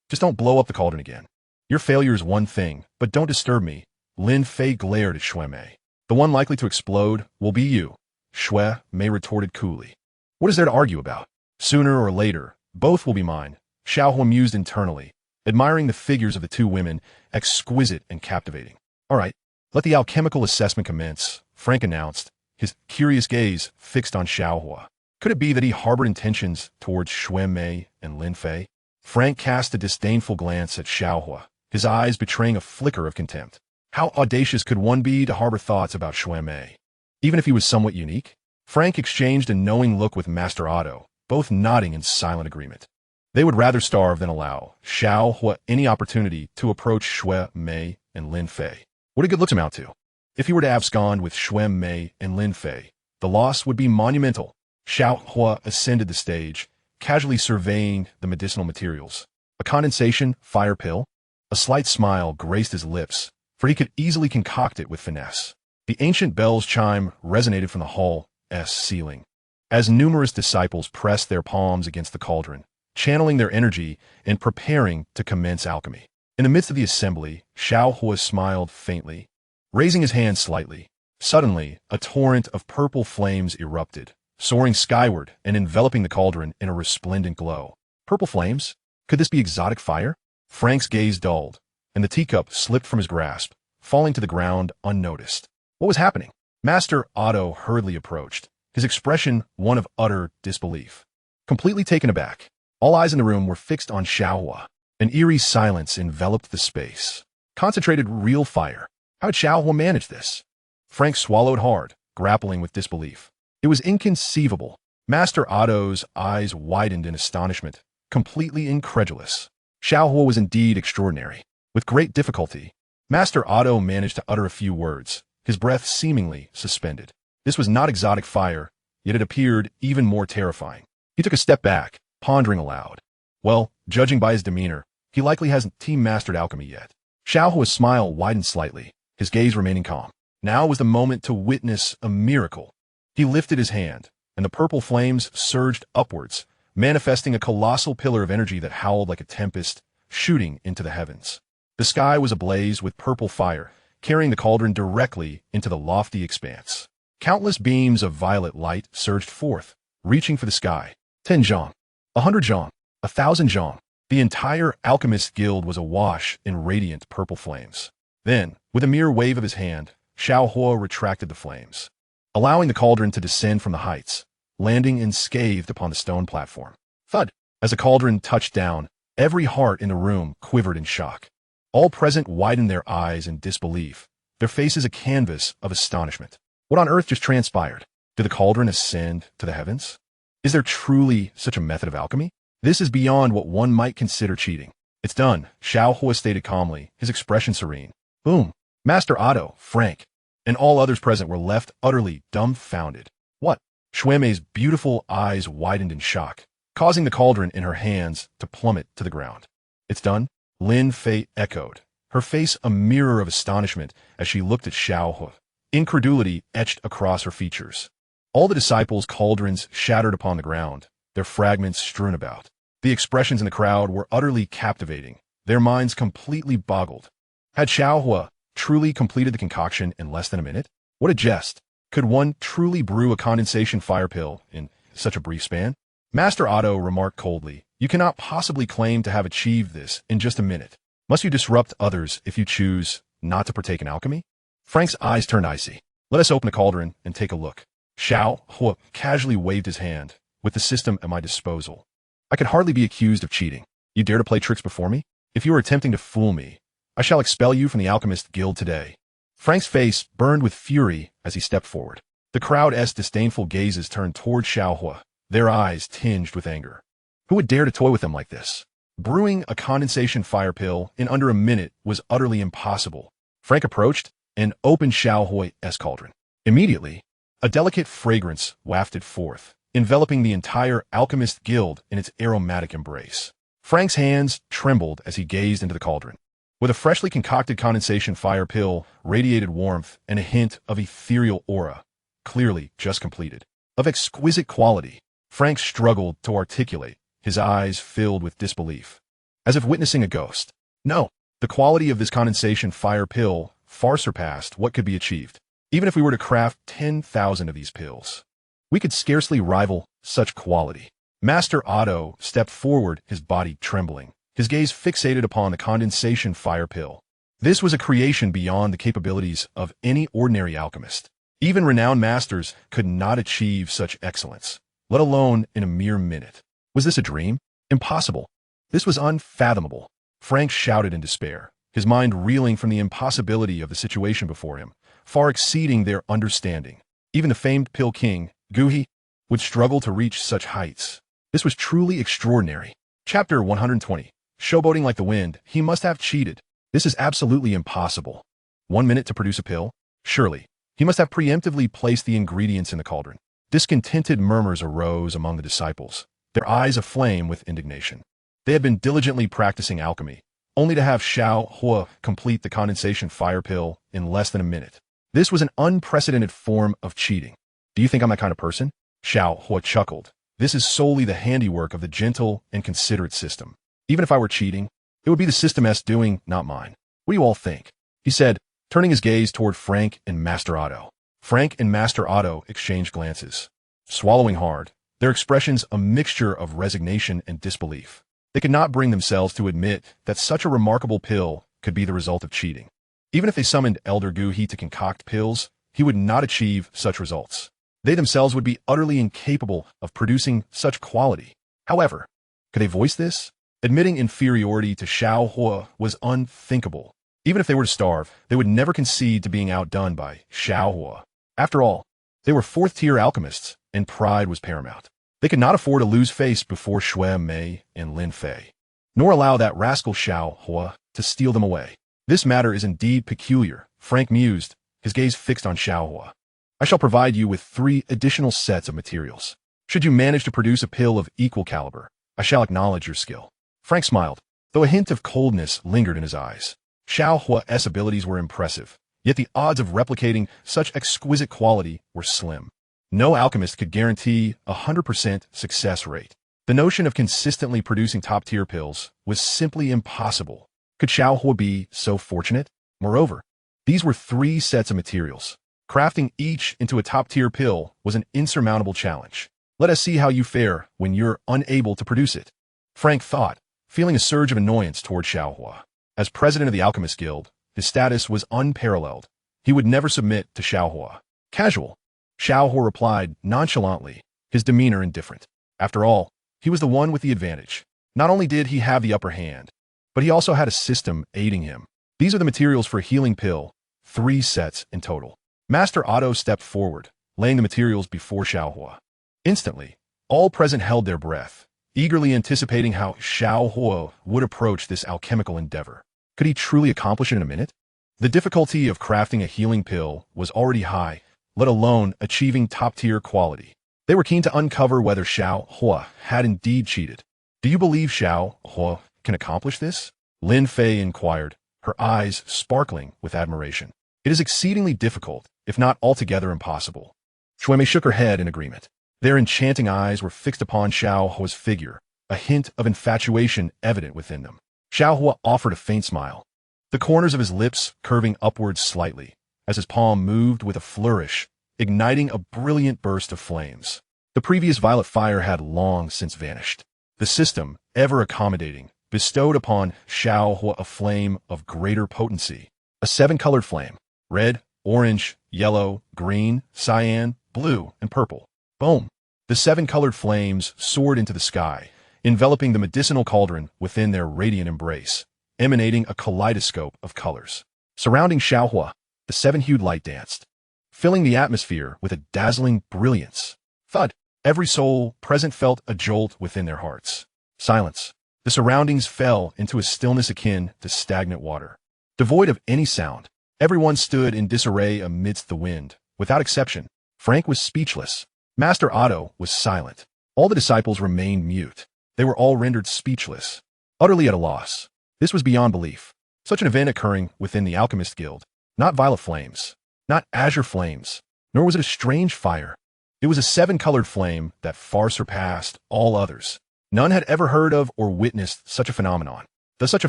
Just don't blow up the cauldron again. Your failure is one thing, but don't disturb me. Lin Fei glared at Xun'er. The one likely to explode will be you, Xun'er retorted coolly. What is there to argue about? Sooner or later, both will be mine, Xiao Huo mused internally, admiring the figures of the two women, exquisite and captivating. All right, let the alchemical assessment commence, Frank announced, his curious gaze fixed on Xiao Huo. Could it be that he harbored intentions towards Xun'er and Lin Fei? Frank cast a disdainful glance at Xiao Huo, his eyes betraying a flicker of contempt. How audacious could one be to harbor thoughts about Xun'er? Even if he was somewhat unique? Frank exchanged a knowing look with Master Otto, both nodding in silent agreement. They would rather starve than allow Xiao Huo any opportunity to approach Xun'er and Lin Fei. What did good looks amount to? If he were to abscond with Xun'er and Lin Fei, the loss would be monumental. Xiao Huo ascended the stage, casually surveying the medicinal materials. A condensation fire pill? A slight smile graced his lips, for he could easily concoct it with finesse. The ancient bell's chime resonated from the hall's ceiling, as numerous disciples pressed their palms against the cauldron, channeling their energy and preparing to commence alchemy. In the midst of the assembly, Xiao Huo smiled faintly, raising his hand slightly. Suddenly, a torrent of purple flames erupted, soaring skyward and enveloping the cauldron in a resplendent glow. Purple flames? Could this be exotic fire? Frank's gaze dulled, and the teacup slipped from his grasp, falling to the ground unnoticed. What was happening? Master Otto hurriedly approached, his expression one of utter disbelief. Completely taken aback, all eyes in the room were fixed on Xiao Huo. An eerie silence enveloped the space. Concentrated real fire. How had Xiao Huo managed this? Frank swallowed hard, grappling with disbelief. It was inconceivable. Master Otto's eyes widened in astonishment, completely incredulous. Xiao Huo was indeed extraordinary. With great difficulty, Master Otto managed to utter a few words, his breath seemingly suspended. This was not exotic fire, yet it appeared even more terrifying. He took a step back, pondering aloud. Well, judging by his demeanor, he likely hasn't team-mastered alchemy yet. Xiao Huo's smile widened slightly, his gaze remaining calm. Now was the moment to witness a miracle. He lifted his hand, and the purple flames surged upwards, manifesting a colossal pillar of energy that howled like a tempest, shooting into the heavens. The sky was ablaze with purple fire, carrying the cauldron directly into the lofty expanse. Countless beams of violet light surged forth, reaching for the sky. 10 zhang, 100 zhang, 1,000 zhang. The entire alchemist guild was awash in radiant purple flames. Then, with a mere wave of his hand, Xiao Huo retracted the flames, allowing the cauldron to descend from the heights, landing unscathed upon the stone platform. Thud! As the cauldron touched down, every heart in the room quivered in shock. All present widened their eyes in disbelief, their faces a canvas of astonishment. What on earth just transpired? Did the cauldron ascend to the heavens? Is there truly such a method of alchemy? This is beyond what one might consider cheating. It's done, Xiao Huo stated calmly, his expression serene. Boom! Master Otto, Frank, and all others present were left utterly dumbfounded. What? Xun'er's beautiful eyes widened in shock, causing the cauldron in her hands to plummet to the ground. It's done? Lin Fei echoed, her face a mirror of astonishment as she looked at Xiao Huo. Incredulity etched across her features. All the disciples' cauldrons shattered upon the ground, their fragments strewn about. The expressions in the crowd were utterly captivating, their minds completely boggled. Had Xiao Huo truly completed the concoction in less than a minute? What a jest! Could one truly brew a condensation fire pill in such a brief span? Master Otto remarked coldly, you cannot possibly claim to have achieved this in just a minute. Must you disrupt others if you choose not to partake in alchemy? Frank's eyes turned icy. Let us open the cauldron and take a look. Xiao Huo casually waved his hand, with the system at my disposal. I could hardly be accused of cheating. You dare to play tricks before me? If you are attempting to fool me, I shall expel you from the Alchemist Guild today. Frank's face burned with fury as he stepped forward. The crowd's disdainful gazes turned toward Xiao Huo, their eyes tinged with anger. Who would dare to toy with them like this? Brewing a condensation fire pill in under a minute was utterly impossible. Frank approached and opened Xiao Huo's cauldron. Immediately, a delicate fragrance wafted forth, enveloping the entire Alchemist Guild in its aromatic embrace. Frank's hands trembled as he gazed into the cauldron. With a freshly concocted condensation fire pill radiated warmth and a hint of ethereal aura, clearly just completed. Of exquisite quality, Frank struggled to articulate, his eyes filled with disbelief, as if witnessing a ghost. No, the quality of this condensation fire pill far surpassed what could be achieved. Even if we were to craft 10,000 of these pills, we could scarcely rival such quality. Master Otto stepped forward, his body trembling, his gaze fixated upon the condensation fire pill. This was a creation beyond the capabilities of any ordinary alchemist. Even renowned masters could not achieve such excellence, let alone in a mere minute. Was this a dream? Impossible. This was unfathomable. Frank shouted in despair, his mind reeling from the impossibility of the situation before him, far exceeding their understanding. Even the famed Pill King, Guhi, would struggle to reach such heights. This was truly extraordinary. Chapter 120. Showboating like the wind, he must have cheated. This is absolutely impossible. 1 minute to produce a pill? Surely. He must have preemptively placed the ingredients in the cauldron. Discontented murmurs arose among the disciples, their eyes aflame with indignation. They had been diligently practicing alchemy, only to have Xiao Huo complete the condensation fire pill in less than a minute. This was an unprecedented form of cheating. Do you think I'm that kind of person? Xiao Huo chuckled. This is solely the handiwork of the gentle and considerate system. Even if I were cheating, it would be the system's doing, not mine. What do you all think? He said, turning his gaze toward Frank and Master Otto. Frank and Master Otto exchanged glances. Swallowing hard, their expressions a mixture of resignation and disbelief. They could not bring themselves to admit that such a remarkable pill could be the result of cheating. Even if they summoned Elder Guhi to concoct pills, he would not achieve such results. They themselves would be utterly incapable of producing such quality. However, could they voice this? Admitting inferiority to Xiao Huo was unthinkable. Even if they were to starve, they would never concede to being outdone by Xiao Huo. After all, they were fourth-tier alchemists, and pride was paramount. They could not afford to lose face before Shui Mei and Lin Fei, nor allow that rascal Xiao Huo to steal them away. This matter is indeed peculiar, Frank mused, his gaze fixed on Xiao Huo. I shall provide you with 3 additional sets of materials. Should you manage to produce a pill of equal caliber, I shall acknowledge your skill. Frank smiled, though a hint of coldness lingered in his eyes. Xiao Huo's abilities were impressive, yet the odds of replicating such exquisite quality were slim. No alchemist could guarantee a 100% success rate. The notion of consistently producing top-tier pills was simply impossible. Could Xiao Huo be so fortunate? Moreover, these were 3 sets of materials. Crafting each into a top-tier pill was an insurmountable challenge. Let us see how you fare when you're unable to produce it. Frank thought, feeling a surge of annoyance toward Xiao Huo. As president of the Alchemist Guild, his status was unparalleled. He would never submit to Xiao Huo. Casual. Xiao Huo replied nonchalantly, his demeanor indifferent. After all, he was the one with the advantage. Not only did he have the upper hand, but he also had a system aiding him. These are the materials for a healing pill, 3 sets in total. Master Otto stepped forward, laying the materials before Xiao Huo. Instantly, all present held their breath, eagerly anticipating how Xiao Huo would approach this alchemical endeavor. Could he truly accomplish it in a minute? The difficulty of crafting a healing pill was already high, let alone achieving top-tier quality. They were keen to uncover whether Xiao Huo had indeed cheated. Do you believe Xiao Huo can accomplish this? Lin Fei inquired, her eyes sparkling with admiration. It is exceedingly difficult, if not altogether impossible. Shui Mei shook her head in agreement. Their enchanting eyes were fixed upon Xiao Huo's figure, a hint of infatuation evident within them. Xiao Huo offered a faint smile, the corners of his lips curving upwards slightly, as his palm moved with a flourish, igniting a brilliant burst of flames. The previous violet fire had long since vanished. The system, ever accommodating, bestowed upon Xiao Huo a flame of greater potency. A 7-colored flame: red, orange, yellow, green, cyan, blue, and purple. Boom! The 7-colored flames soared into the sky, enveloping the medicinal cauldron within their radiant embrace, emanating a kaleidoscope of colors. Surrounding Xiao Huo, the 7-hued light danced, filling the atmosphere with a dazzling brilliance. Thud! Every soul present felt a jolt within their hearts. Silence. The surroundings fell into a stillness akin to stagnant water. Devoid of any sound, everyone stood in disarray amidst the wind. Without exception, Frank was speechless. Master Otto was silent. All the disciples remained mute. They were all rendered speechless, utterly at a loss. This was beyond belief. Such an event occurring within the Alchemist Guild. Not violet flames, not azure flames, nor was it a strange fire. It was a 7-colored flame that far surpassed all others. None had ever heard of or witnessed such a phenomenon. Does such a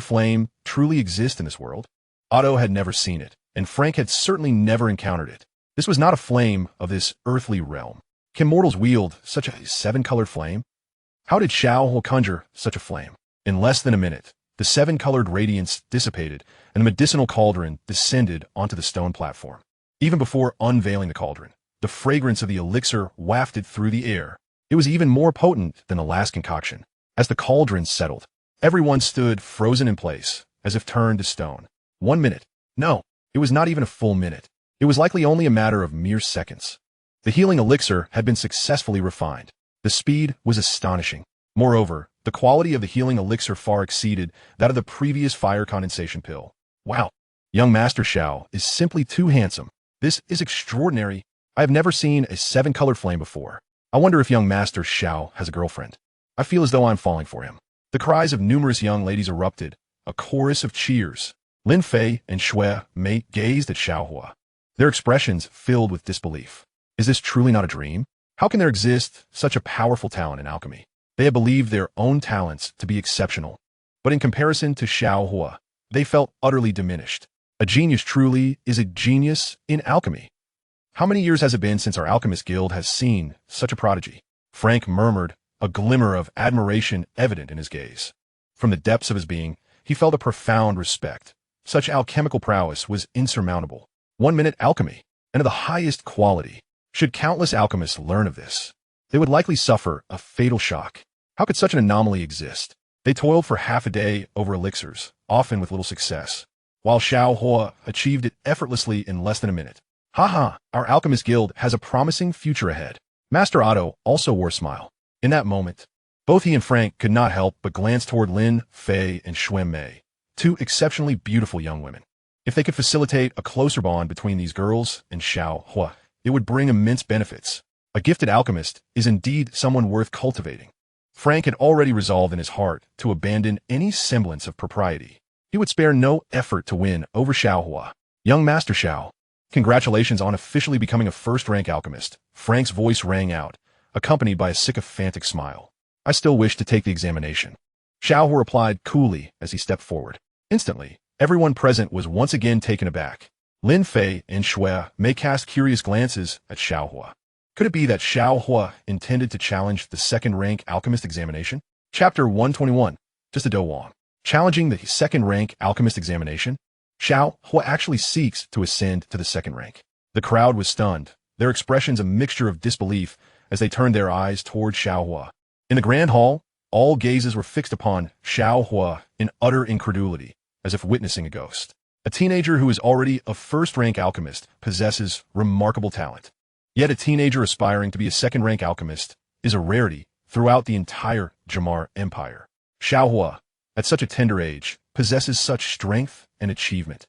flame truly exist in this world? Otto had never seen it, and Frank had certainly never encountered it. This was not a flame of this earthly realm. Can mortals wield such a 7-colored flame? How did Xiao Huo conjure such a flame? In less than a minute, the 7-colored radiance dissipated, and the medicinal cauldron descended onto the stone platform. Even before unveiling the cauldron, the fragrance of the elixir wafted through the air, It was even more potent than the last concoction. As the cauldron settled, everyone stood frozen in place, as if turned to stone. 1 minute. No, it was not even a full minute. It was likely only a matter of mere seconds. The healing elixir had been successfully refined. The speed was astonishing. Moreover, the quality of the healing elixir far exceeded that of the previous fire condensation pill. Wow. Young Master Xiao is simply too handsome. This is extraordinary. I have never seen a 7-colored flame before. I wonder if young Master Xiao has a girlfriend. I feel as though I'm falling for him. The cries of numerous young ladies erupted, a chorus of cheers. Lin Fei and Xue Mei gazed at Xiao Huo, their expressions filled with disbelief. Is this truly not a dream? How can there exist such a powerful talent in alchemy? They had believed their own talents to be exceptional, but in comparison to Xiao Huo, they felt utterly diminished. A genius truly is a genius in alchemy. How many years has it been since our alchemist guild has seen such a prodigy? Frank murmured, a glimmer of admiration evident in his gaze. From the depths of his being, he felt a profound respect. Such alchemical prowess was insurmountable. 1-minute alchemy, and of the highest quality. Should countless alchemists learn of this, they would likely suffer a fatal shock. How could such an anomaly exist? They toiled for half a day over elixirs, often with little success, while Xiao Huo achieved it effortlessly in less than a minute. Haha, our alchemist guild has a promising future ahead. Master Otto also wore a smile. In that moment, both he and Frank could not help but glance toward Lin Fei and Xue Mei, two exceptionally beautiful young women. If they could facilitate a closer bond between these girls and Xiao Huo, it would bring immense benefits. A gifted alchemist is indeed someone worth cultivating. Frank had already resolved in his heart to abandon any semblance of propriety. He would spare no effort to win over Xiao Huo. Young Master Xiao, congratulations on officially becoming a first-rank alchemist. Frank's voice rang out, accompanied by a sycophantic smile. I still wish to take the examination. Xiao Huo replied coolly as he stepped forward. Instantly, everyone present was once again taken aback. Lin Fei and Xue Mei cast curious glances at Xiao Huo. Could it be that Xiao Huo intended to challenge the second-rank alchemist examination? Chapter 121. Just a do Wong. Challenging the second-rank alchemist examination? Xiao Huo actually seeks to ascend to the second rank. The crowd was stunned, their expressions a mixture of disbelief as they turned their eyes toward Xiao Huo. In the grand hall, all gazes were fixed upon Xiao Huo in utter incredulity, as if witnessing a ghost. A teenager who is already a first-rank alchemist possesses remarkable talent. Yet a teenager aspiring to be a second-rank alchemist is a rarity throughout the entire Jamar Empire. Xiao Huo, at such a tender age, possesses such strength and achievement.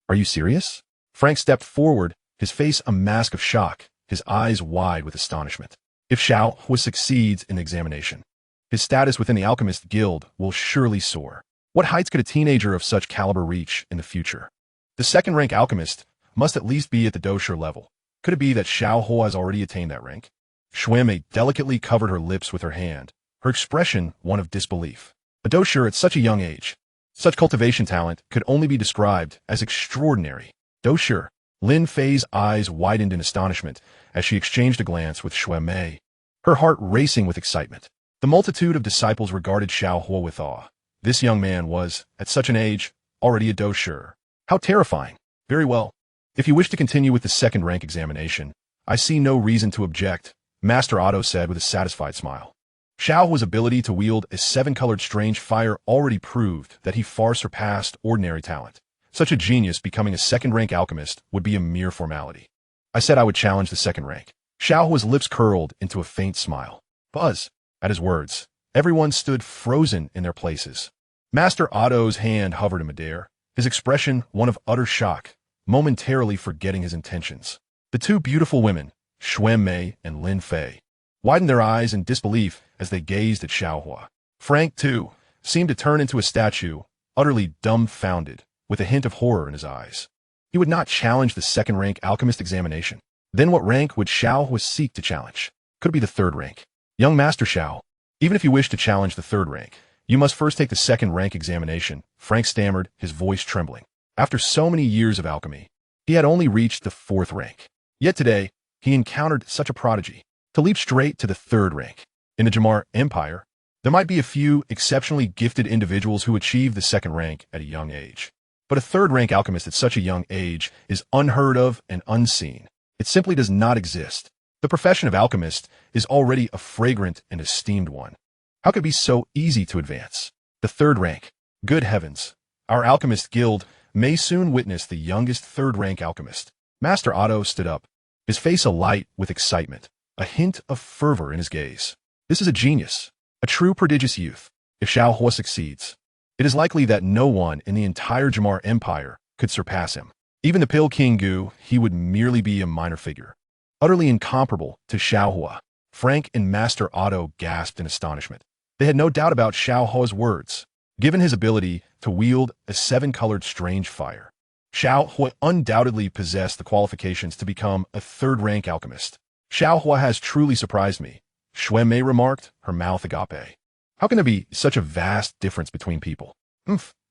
Are you serious? Frank stepped forward, his face a mask of shock, his eyes wide with astonishment. If Xiao Huo succeeds in the examination, his status within the Alchemist Guild will surely soar. What heights could a teenager of such caliber reach in the future? The second-rank alchemist must at least be at the dosher level. Could it be that Xiao Huo has already attained that rank? Xue Mei delicately covered her lips with her hand, her expression one of disbelief. A dosher at such a young age. Such cultivation talent could only be described as extraordinary. Dosher. Lin Fei's eyes widened in astonishment as she exchanged a glance with Xue Mei, her heart racing with excitement. The multitude of disciples regarded Xiao Huo with awe. This young man was, at such an age, already a dosher. How terrifying. Very well. If you wish to continue with the second-rank examination, I see no reason to object, Master Otto said with a satisfied smile. Xiao Huo's ability to wield a 7-colored strange fire already proved that he far surpassed ordinary talent. Such a genius becoming a second-rank alchemist would be a mere formality. I said I would challenge the second rank. Xiao Huo's lips curled into a faint smile. Buzz. At his words, everyone stood frozen in their places. Master Otto's hand hovered in midair, his expression one of utter shock, momentarily forgetting his intentions. The two beautiful women, Xue Mei and Lin Fei, widened their eyes in disbelief as they gazed at Xiao Huo. Frank, too, seemed to turn into a statue, utterly dumbfounded, with a hint of horror in his eyes. He would not challenge the second-rank alchemist examination. Then what rank would Xiao Huo seek to challenge? Could it be the third rank? Young Master Xiao, even if you wish to challenge the third rank, you must first take the second-rank examination, Frank stammered, his voice trembling. After so many years of alchemy, he had only reached the 4th rank. Yet today, he encountered such a prodigy. To leap straight to the 3rd rank. In the Jamar Empire, there might be a few exceptionally gifted individuals who achieve the 2nd rank at a young age. But a 3rd-rank alchemist at such a young age is unheard of and unseen. It simply does not exist. The profession of alchemist is already a fragrant and esteemed one. How could it be so easy to advance? The third rank. Good heavens. Our alchemist guild may soon witness the youngest third-rank alchemist. Master Otto stood up, his face alight with excitement, a hint of fervor in his gaze. This is a genius, a true prodigious youth. If Xiao Huo succeeds, it is likely that no one in the entire Jamar Empire could surpass him. Even the Pill King Gu, he would merely be a minor figure. Utterly incomparable to Xiao Huo. Frank and Master Otto gasped in astonishment. They had no doubt about Xiao Huo's words, given his ability to wield a seven-colored strange fire. Xiao Huo undoubtedly possessed the qualifications to become a third-rank alchemist. Xiao Huo has truly surprised me, Xun'er remarked, her mouth agape. How can there be such a vast difference between people?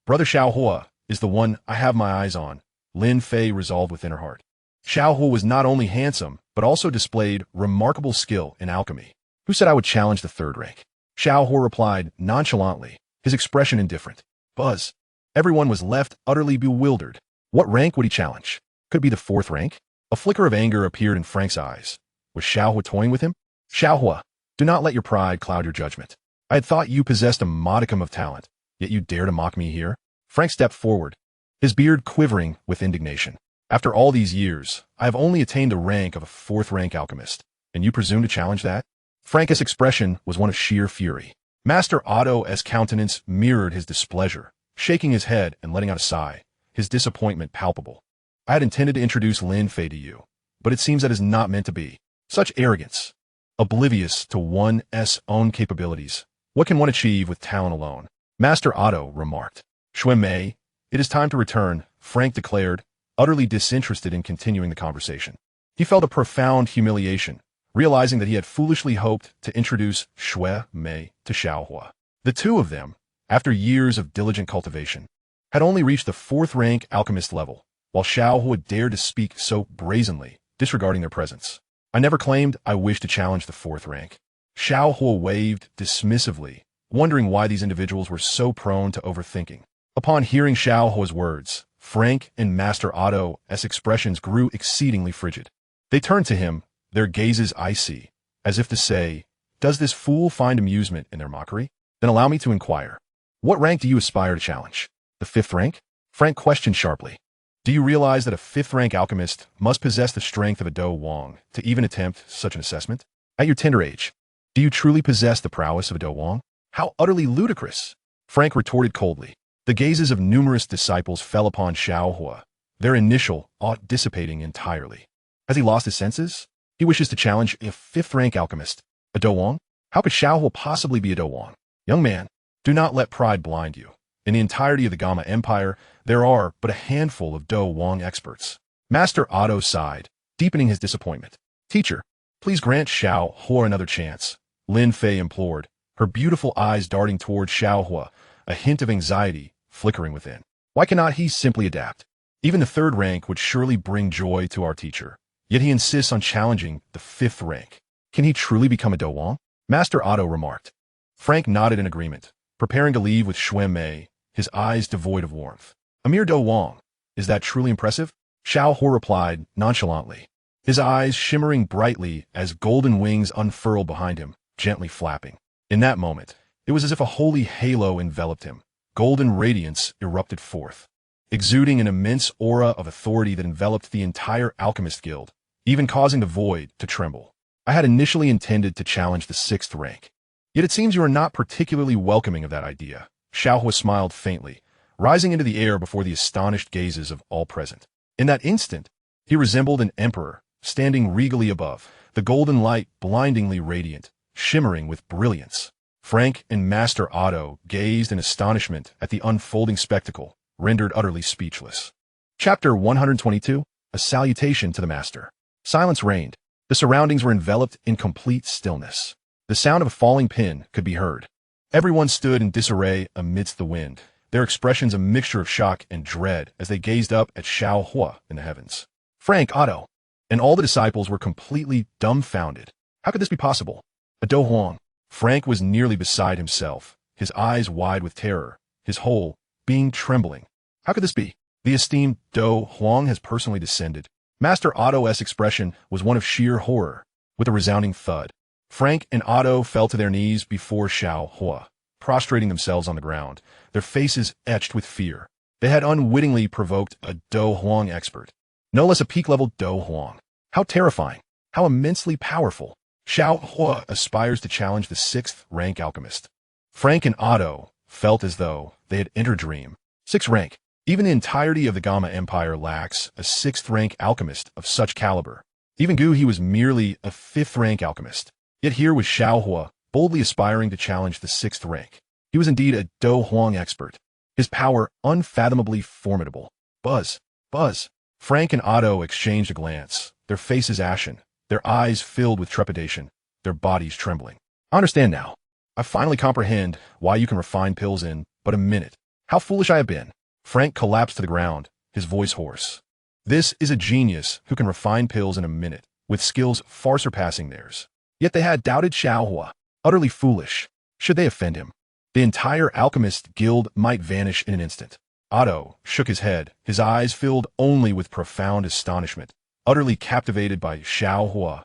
Brother Xiao Huo is the one I have my eyes on, Lin Fei resolved within her heart. Xiao Huo was not only handsome, but also displayed remarkable skill in alchemy. Who said I would challenge the third rank? Xiao Huo replied nonchalantly, his expression indifferent. Buzz. Everyone was left utterly bewildered. What rank would he challenge? Could it be the fourth rank? A flicker of anger appeared in Frank's eyes. Was Xiao Huo toying with him? Xiao Huo, do not let your pride cloud your judgment. I had thought you possessed a modicum of talent, yet you dare to mock me here? Frank stepped forward, his beard quivering with indignation. After all these years, I have only attained the rank of a fourth-rank alchemist, and you presume to challenge that? Frank's expression was one of sheer fury. Master Otto's countenance mirrored his displeasure, shaking his head and letting out a sigh, his disappointment palpable. I had intended to introduce Lin Fei to you, but it seems that is not meant to be. Such arrogance. Oblivious to one's own capabilities. What can one achieve with talent alone? Master Otto remarked. Xun'er, it is time to return, Frank declared, utterly disinterested in continuing the conversation. He felt a profound humiliation, realizing that he had foolishly hoped to introduce Xun'er to Xiao Huo. The two of them, after years of diligent cultivation, had only reached the fourth-rank alchemist level, while Xiao Huo dared to speak so brazenly, disregarding their presence. I never claimed I wished to challenge the fourth rank. Xiao Huo waved dismissively, wondering why these individuals were so prone to overthinking. Upon hearing Xiao Huo's words, Frank and Master Otto's expressions grew exceedingly frigid. They turned to him, their gazes icy, as if to say, does this fool find amusement in their mockery? Then allow me to inquire. What rank do you aspire to challenge? The fifth rank? Frank questioned sharply. Do you realize that a fifth-rank alchemist must possess the strength of a Do Wong to even attempt such an assessment? At your tender age, do you truly possess the prowess of a Do Wong? How utterly ludicrous! Frank retorted coldly. The gazes of numerous disciples fell upon Xiao Huo, their initial awe dissipating entirely. Has he lost his senses? He wishes to challenge a fifth-rank alchemist. A Do Wong? How could Xiao Huo possibly be a Do Wong? Young man, do not let pride blind you. In the entirety of the Gamma Empire, there are but a handful of Do Wong experts. Master Otto sighed, deepening his disappointment. Teacher, please grant Xiao Huo another chance, Lin Fei implored, her beautiful eyes darting toward Xiao Huo, a hint of anxiety flickering within. Why cannot he simply adapt? Even the third rank would surely bring joy to our teacher, yet he insists on challenging the fifth rank. Can he truly become a Do Wong? Master Otto remarked. Frank nodded in agreement, preparing to leave with Xun'er, his eyes devoid of warmth. A mere Do Wong. Is that truly impressive? Xiao Huo replied nonchalantly, his eyes shimmering brightly as golden wings unfurled behind him, gently flapping. In that moment, it was as if a holy halo enveloped him. Golden radiance erupted forth, exuding an immense aura of authority that enveloped the entire alchemist guild, even causing the void to tremble. I had initially intended to challenge the sixth rank. Yet it seems you are not particularly welcoming of that idea. Xiao Huo smiled faintly, rising into the air before the astonished gazes of all present. In that instant, he resembled an emperor, standing regally above, the golden light blindingly radiant, shimmering with brilliance. Frank and Master Otto gazed in astonishment at the unfolding spectacle, rendered utterly speechless. Chapter 122, A Salutation to the Master. Silence reigned. The surroundings were enveloped in complete stillness. The sound of a falling pin could be heard. Everyone stood in disarray amidst the wind, their expressions a mixture of shock and dread as they gazed up at Xiao Huo in the heavens. Frank, Otto, and all the disciples were completely dumbfounded. How could this be possible? A Do Wong. Frank was nearly beside himself, his eyes wide with terror, his whole being trembling. How could this be? The esteemed Do Huang has personally descended. Master Otto's expression was one of sheer horror. with a resounding thud. Frank and Otto fell to their knees before Xiao Huo, prostrating themselves on the ground, their faces etched with fear. They had unwittingly provoked a Do Huang expert. No less a peak-level Do Huang. How terrifying. How immensely powerful. Xiao Huo aspires to challenge the 6th rank alchemist. Frank and Otto felt as though they had entered a dream. 6th rank. Even the entirety of the Gamma Empire lacks a 6th rank alchemist of such caliber. Even Gu He was merely a 5th rank alchemist. Yet here was Xiao Huo, boldly aspiring to challenge the 6th rank. He was indeed a Do Huang expert. His power unfathomably formidable. Buzz. Buzz. Frank and Otto exchanged a glance, their faces ashen, their eyes filled with trepidation, their bodies trembling. I understand now. I finally comprehend why you can refine pills in but a minute. How foolish I have been. Frank collapsed to the ground, his voice hoarse. This is a genius who can refine pills in a minute, with skills far surpassing theirs. Yet they had doubted Xiao Huo. Utterly foolish. Should they offend him? The entire alchemist guild might vanish in an instant. Otto shook his head, his eyes filled only with profound astonishment, utterly captivated by Xiao Huo.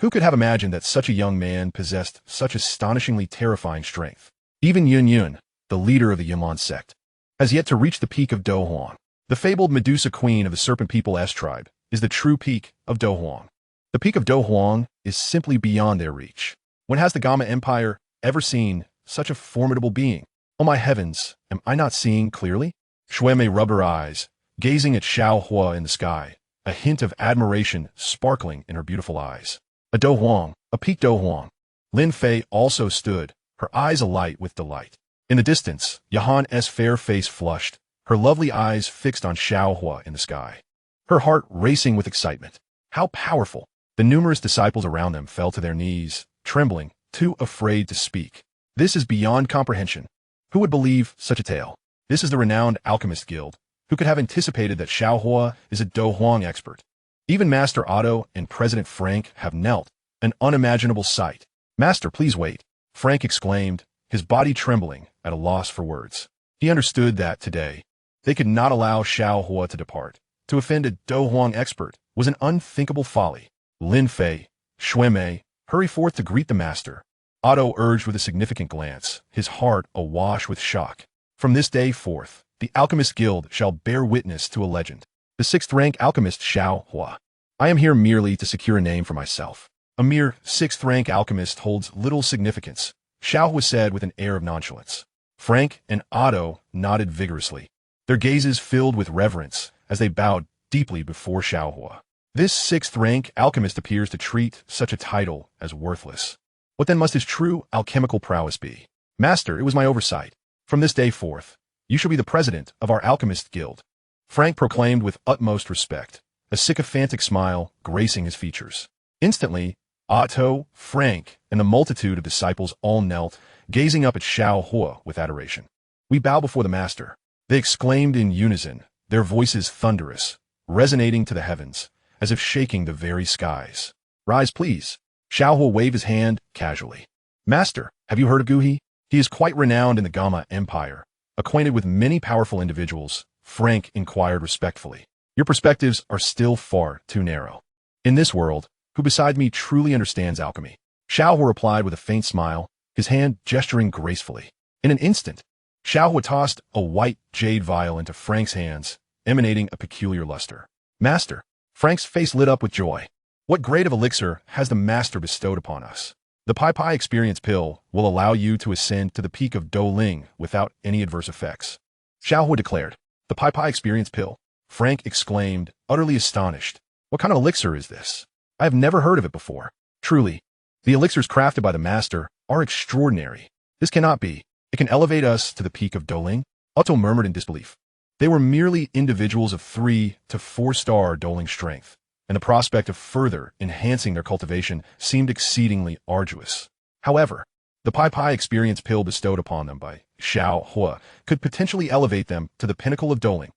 Who could have imagined that such a young man possessed such astonishingly terrifying strength? Even Yun, the leader of the Yunlan Sect, has yet to reach the peak of Do Huang. The fabled Medusa Queen of the Serpent People S-tribe is the true peak of Do Huang. The peak of Do Huang is simply beyond their reach. When has the Gamma Empire ever seen such a formidable being? Oh my heavens, am I not seeing clearly? Xun'er rubbed her eyes, gazing at Xiao Huo in the sky, a hint of admiration sparkling in her beautiful eyes. A Do Huang, a peak Do Huang. Lin Fei also stood, her eyes alight with delight. In the distance, Yahan's fair face flushed, her lovely eyes fixed on Xiao Huo in the sky. Her heart racing with excitement. How powerful! The numerous disciples around them fell to their knees, trembling, too afraid to speak. This is beyond comprehension. Who would believe such a tale? This is the renowned Alchemist Guild. Who could have anticipated that Xiao Huo is a Do Huang expert? Even Master Otto and President Frank have knelt, an unimaginable sight. Master, please wait, Frank exclaimed, his body trembling at a loss for words. He understood that today, they could not allow Xiao Huo to depart. To offend a Do Huang expert was an unthinkable folly. Lin Fei, Xun'er, hurry forth to greet the master. Otto urged with a significant glance, his heart awash with shock. From this day forth, the Alchemist Guild shall bear witness to a legend. The 6th rank alchemist Xiao Huo. I am here merely to secure a name for myself. A mere 6th rank alchemist holds little significance, Xiao Huo said with an air of nonchalance. Frank and Otto nodded vigorously, their gazes filled with reverence as they bowed deeply before Xiao Huo. This 6th rank alchemist appears to treat such a title as worthless. What then must his true alchemical prowess be? Master, it was my oversight. From this day forth, you shall be the president of our Alchemist Guild, Frank proclaimed with utmost respect, a sycophantic smile gracing his features. Instantly, Otto, Frank, and the multitude of disciples all knelt, gazing up at Xiao Huo with adoration. We bow before the master, they exclaimed in unison, their voices thunderous, resonating to the heavens, as if shaking the very skies. Rise, please. Xiao Huo waved his hand casually. Master, have you heard of Gu He? He is quite renowned in the Gamma Empire, acquainted with many powerful individuals. Frank inquired respectfully. Your perspectives are still far too narrow. In this world, who beside me truly understands alchemy? Xiao Huo replied with a faint smile, his hand gesturing gracefully. In an instant, Xiao Huo tossed a white jade vial into Frank's hands, emanating a peculiar luster. Master, Frank's face lit up with joy. What grade of elixir has the master bestowed upon us? The Pai Experience Pill will allow you to ascend to the peak of Do Ling without any adverse effects. Xiao Huo declared. The Pai Experience Pill. Frank exclaimed, utterly astonished. What kind of elixir is this? I have never heard of it before. Truly, the elixirs crafted by the master are extraordinary. This cannot be. It can elevate us to the peak of Do Ling? Otto murmured in disbelief. They were merely individuals of 3 to 4-star Do Ling strength, and the prospect of further enhancing their cultivation seemed exceedingly arduous. However, the Pai Experience Pill bestowed upon them by Xiao Huo could potentially elevate them to the pinnacle of Do Ling.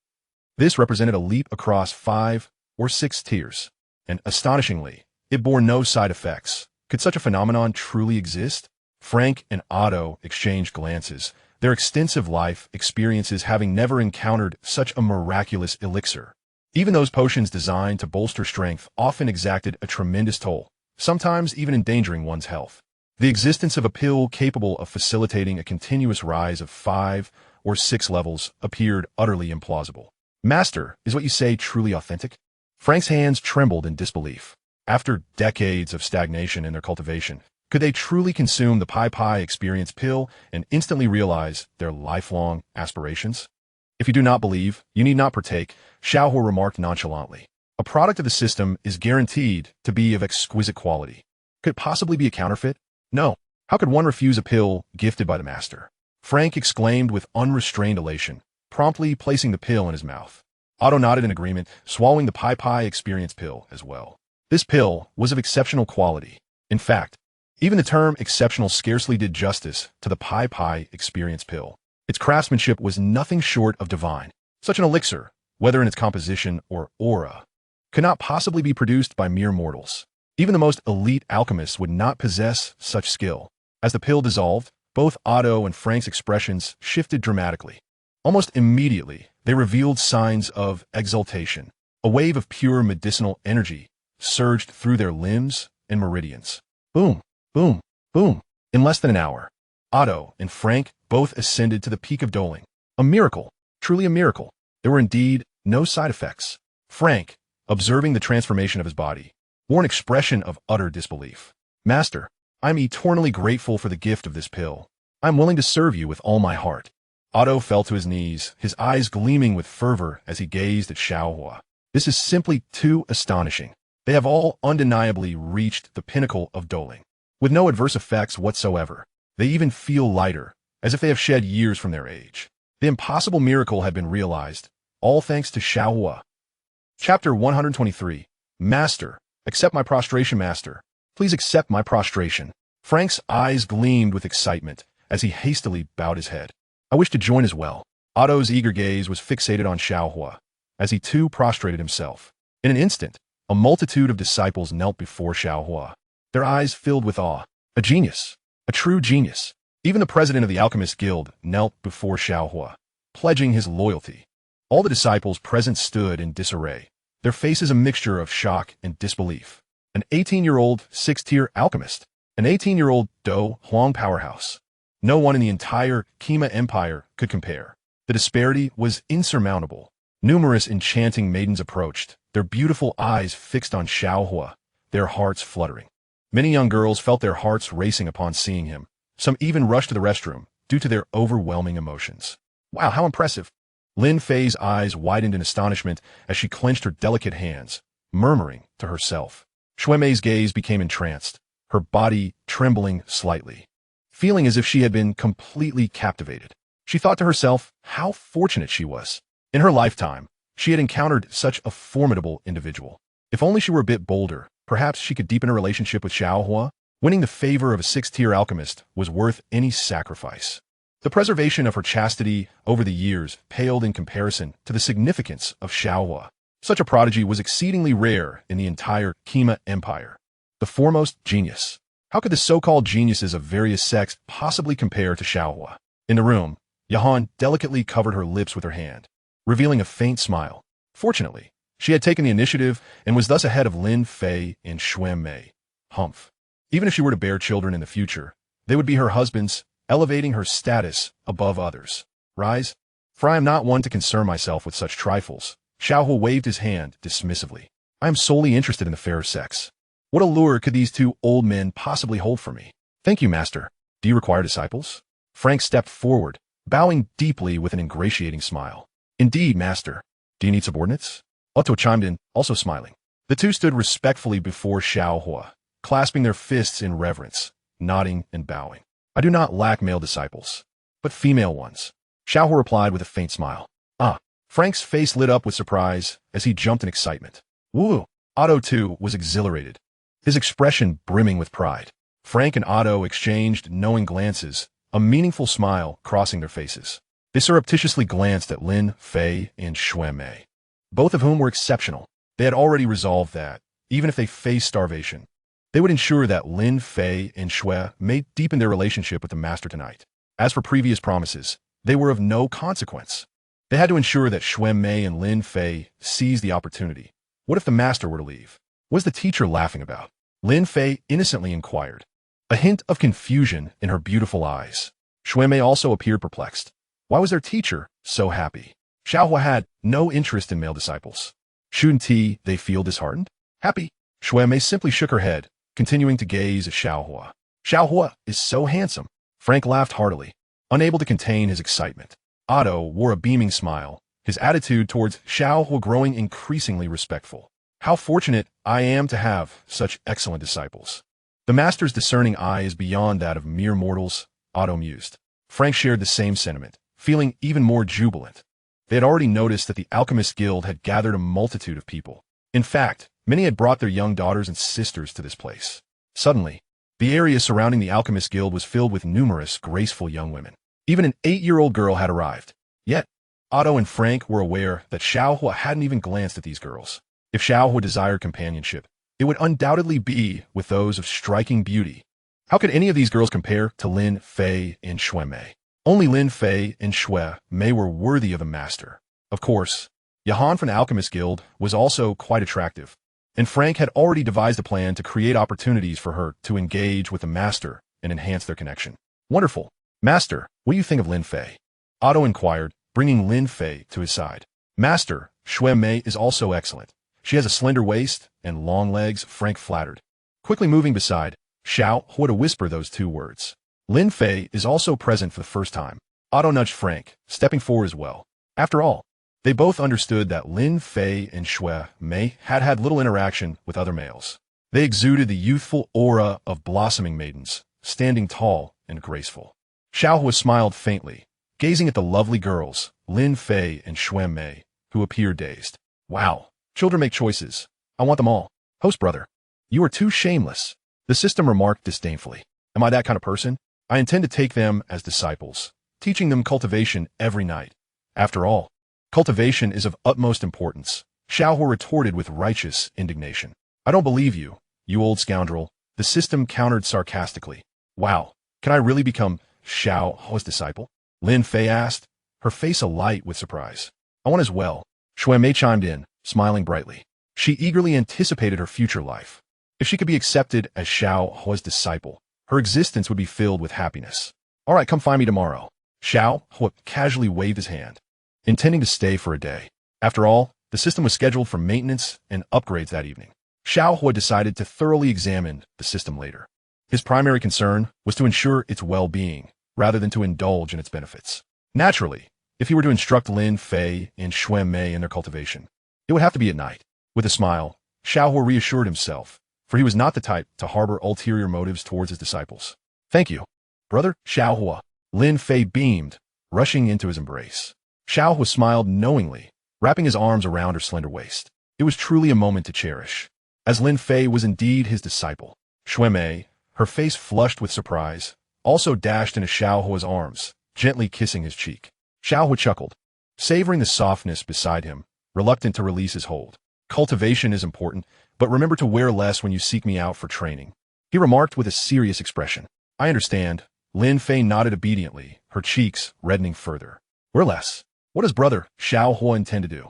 This represented a leap across 5 or 6 tiers, and astonishingly, it bore no side effects. Could such a phenomenon truly exist? Frank and Otto exchanged glances, their extensive life experiences having never encountered such a miraculous elixir. Even those potions designed to bolster strength often exacted a tremendous toll, sometimes even endangering one's health. The existence of a pill capable of facilitating a continuous rise of 5 or 6 levels appeared utterly implausible. Master, is what you say truly authentic? Frank's hands trembled in disbelief. After decades of stagnation in their cultivation, could they truly consume the Pai experience pill and instantly realize their lifelong aspirations? If you do not believe, you need not partake, Xiao Huo remarked nonchalantly. A product of the system is guaranteed to be of exquisite quality. Could it possibly be a counterfeit? No. How could one refuse a pill gifted by the master? Frank exclaimed with unrestrained elation, promptly placing the pill in his mouth. Otto nodded in agreement, swallowing the Pai experience pill as well. This pill was of exceptional quality. In fact, even the term exceptional scarcely did justice to the Pai experience pill. Its craftsmanship was nothing short of divine. Such an elixir, whether in its composition or aura, could not possibly be produced by mere mortals. Even the most elite alchemists would not possess such skill. As the pill dissolved, both Otto and Frank's expressions shifted dramatically. Almost immediately, they revealed signs of exaltation. A wave of pure medicinal energy surged through their limbs and meridians. Boom, boom, boom. In less than an hour, Otto and Frank both ascended to the peak of doling. A miracle, truly a miracle. There were indeed no side effects. Frank, observing the transformation of his body, wore an expression of utter disbelief. Master, I am eternally grateful for the gift of this pill. I am willing to serve you with all my heart. Otto fell to his knees, his eyes gleaming with fervor as he gazed at Xiao Huo. This is simply too astonishing. They have all undeniably reached the pinnacle of doling. With no adverse effects whatsoever, they even feel lighter, as if they have shed years from their age. The impossible miracle had been realized, all thanks to Xiao Huo. Chapter 123. Master, accept my prostration, Master. Please accept my prostration. Frank's eyes gleamed with excitement as he hastily bowed his head. I wish to join as well. Otto's eager gaze was fixated on Xiao Huo, as he too prostrated himself. In an instant, a multitude of disciples knelt before Xiao Huo, their eyes filled with awe. A genius, a true genius. Even the president of the Alchemist Guild knelt before Xiao Huo, pledging his loyalty. All the disciples present stood in disarray, their faces a mixture of shock and disbelief. An 18-year-old 6th-tier alchemist, an 18-year-old Do Huang powerhouse. No one in the entire Kima Empire could compare. The disparity was insurmountable. Numerous enchanting maidens approached, their beautiful eyes fixed on Xiao Huo, their hearts fluttering. Many young girls felt their hearts racing upon seeing him. Some even rushed to the restroom due to their overwhelming emotions. Wow, how impressive! Lin Fei's eyes widened in astonishment as she clenched her delicate hands, murmuring to herself. Xuemei's gaze became entranced, her body trembling slightly, feeling as if she had been completely captivated. She thought to herself how fortunate she was. In her lifetime, she had encountered such a formidable individual. If only she were a bit bolder, perhaps she could deepen her relationship with Xiao Huo. Winning the favor of a 6th-tier alchemist was worth any sacrifice. The preservation of her chastity over the years paled in comparison to the significance of Xiao Huo. Such a prodigy was exceedingly rare in the entire Kima Empire. The foremost genius. How could the so-called geniuses of various sects possibly compare to Xiao Huo? In the room, Yahan delicately covered her lips with her hand, revealing a faint smile. Fortunately, she had taken the initiative and was thus ahead of Lin Fei and Xuemei. Humph. Even if she were to bear children in the future, they would be her husband's, elevating her status above others. Rise, for I am not one to concern myself with such trifles. Xiao Huo waved his hand dismissively. I am solely interested in the fairer sex. What allure could these two old men possibly hold for me? Thank you, Master. Do you require disciples? Frank stepped forward, bowing deeply with an ingratiating smile. Indeed, Master. Do you need subordinates? Otto chimed in, also smiling. The two stood respectfully before Xiao Huo, clasping their fists in reverence, nodding and bowing. I do not lack male disciples, but female ones. Xiao Huo replied with a faint smile. Ah. Frank's face lit up with surprise as he jumped in excitement. Woo! Otto, too, was exhilarated, his expression brimming with pride. Frank and Otto exchanged knowing glances, a meaningful smile crossing their faces. They surreptitiously glanced at Lin Fei and Xuemei, both of whom were exceptional. They had already resolved that, even if they faced starvation, they would ensure that Lin Fei and Xue may deepen their relationship with the Master tonight. As for previous promises, they were of no consequence. They had to ensure that Xuemei and Lin Fei seized the opportunity. What if the Master were to leave? What is the teacher laughing about? Lin Fei innocently inquired, a hint of confusion in her beautiful eyes. Xuanmei also appeared perplexed. Why was their teacher so happy? Xiao Huo had no interest in male disciples. Shouldn't they feel disheartened? Happy? Xuanmei simply shook her head, continuing to gaze at Xiao Huo. Xiao Huo is so handsome. Frank laughed heartily, unable to contain his excitement. Otto wore a beaming smile, his attitude towards Xiao Huo growing increasingly respectful. How fortunate I am to have such excellent disciples. The master's discerning eye is beyond that of mere mortals, Otto mused. Frank shared the same sentiment, feeling even more jubilant. They had already noticed that the Alchemist Guild had gathered a multitude of people. In fact, many had brought their young daughters and sisters to this place. Suddenly, the area surrounding the Alchemist Guild was filled with numerous graceful young women. Even an 8-year-old girl had arrived. Yet, Otto and Frank were aware that Xiao Huo hadn't even glanced at these girls. If Xiao Huo desired companionship, it would undoubtedly be with those of striking beauty. How could any of these girls compare to Lin Fei and Xuanmei? Only Lin Fei and Xuanmei were worthy of the master. Of course, Yahan from the Alchemist Guild was also quite attractive, and Frank had already devised a plan to create opportunities for her to engage with the master and enhance their connection. Wonderful. Master, what do you think of Lin Fei? Otto inquired, bringing Lin Fei to his side. Master, Xuanmei is also excellent. She has a slender waist and long legs, Frank flattered. Quickly moving beside Xiao Huo to whisper those 2 words. Lin Fei is also present for the first time. Otto nudged Frank, stepping forward as well. After all, they both understood that Lin Fei and Xuanmei had had little interaction with other males. They exuded the youthful aura of blossoming maidens, standing tall and graceful. Xiao Huo smiled faintly, gazing at the lovely girls, Lin Fei and Xuanmei, who appeared dazed. Wow, children make choices. I want them all. Host brother, you are too shameless, the system remarked disdainfully. Am I that kind of person? I intend to take them as disciples, teaching them cultivation every night. After all, cultivation is of utmost importance, Xiao Huo retorted with righteous indignation. I don't believe you, you old scoundrel, the system countered sarcastically. Wow, can I really become Xiao Huo's disciple? Lin Fei asked, her face alight with surprise. I want as well. Xuanmei chimed in, smiling brightly. She eagerly anticipated her future life. If she could be accepted as Xiao Huo's disciple, her existence would be filled with happiness. All right, come find me tomorrow. Xiao Huo casually waved his hand, intending to stay for a day. After all, the system was scheduled for maintenance and upgrades that evening. Xiao Huo decided to thoroughly examine the system later. His primary concern was to ensure its well-being, rather than to indulge in its benefits. Naturally, if he were to instruct Lin Fei and Xuanmei in their cultivation, it would have to be at night. With a smile, Xiao Huo reassured himself, for he was not the type to harbor ulterior motives towards his disciples. Thank you, brother Xiao Huo. Lin Fei beamed, rushing into his embrace. Xiao Huo smiled knowingly, wrapping his arms around her slender waist. It was truly a moment to cherish, as Lin Fei was indeed his disciple. Xuanmei, her face flushed with surprise, also dashed into Xiao Huo's arms, gently kissing his cheek. Xiao Huo chuckled, savoring the softness beside him, reluctant to release his hold. Cultivation is important, but remember to wear less when you seek me out for training, he remarked with a serious expression. I understand. Lin Fei nodded obediently, her cheeks reddening further. Wear less. What does brother Xiao Huo intend to do?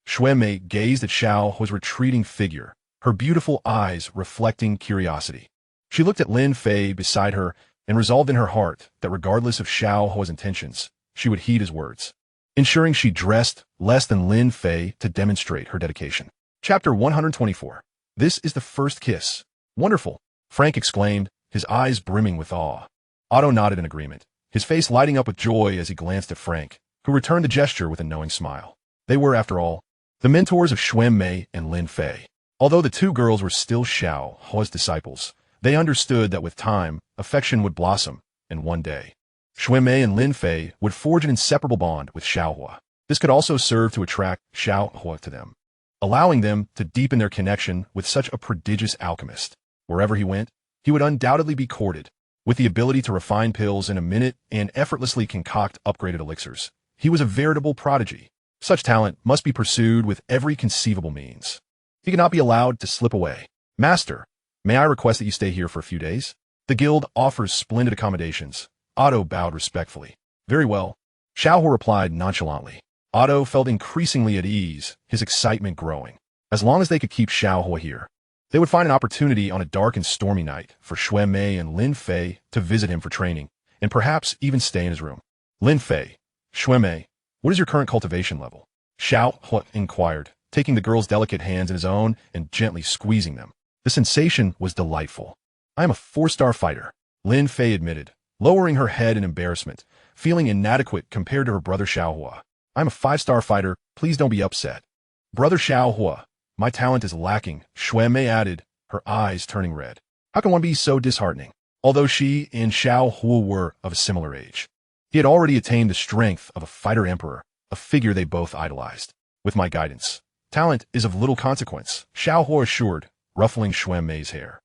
Xuanmei gazed at Xiao Huo's retreating figure, her beautiful eyes reflecting curiosity. She looked at Lin Fei beside her and resolved in her heart that regardless of Xiao Huo's intentions, she would heed his words, ensuring she dressed less than Lin Fei to demonstrate her dedication. Chapter 124. This is the first kiss. Wonderful, Frank exclaimed, his eyes brimming with awe. Otto nodded in agreement, his face lighting up with joy as he glanced at Frank, who returned the gesture with a knowing smile. They were, after all, the mentors of Xuanmei and Lin Fei. Although the 2 girls were still Xiao Huo's disciples, they understood that with time, affection would blossom, and one day, Xuanmei and Lin Fei would forge an inseparable bond with Xiao Huo. This could also serve to attract Xiao Huo to them, allowing them to deepen their connection with such a prodigious alchemist. Wherever he went, he would undoubtedly be courted. With the ability to refine pills in a minute and effortlessly concoct upgraded elixirs, he was a veritable prodigy. Such talent must be pursued with every conceivable means. He cannot be allowed to slip away. Master, may I request that you stay here for a few days? The guild offers splendid accommodations. Otto bowed respectfully. Very well. Xiao Huo replied nonchalantly. Otto felt increasingly at ease, his excitement growing. As long as they could keep Xiao Huo here, They would find an opportunity on a dark and stormy night for Xuemei and Lin Fei to visit him for training, and perhaps even stay in his room. Lin Fei, Xuemei, what is your current cultivation level? Xiao Huo inquired, taking the girl's delicate hands in his own and gently squeezing them. The sensation was delightful. I am a 4-star fighter, Lin Fei admitted, lowering her head in embarrassment, feeling inadequate compared to her brother Xiao Huo. I'm a 5-star fighter, please don't be upset. Brother Xiao Huo, my talent is lacking, Xuemei added, her eyes turning red. How can one be so disheartening? Although she and Xiao Huo were of a similar age, he had already attained the strength of a fighter emperor, a figure they both idolized. With my guidance, talent is of little consequence, Xiao Huo assured, ruffling Xuemei's hair.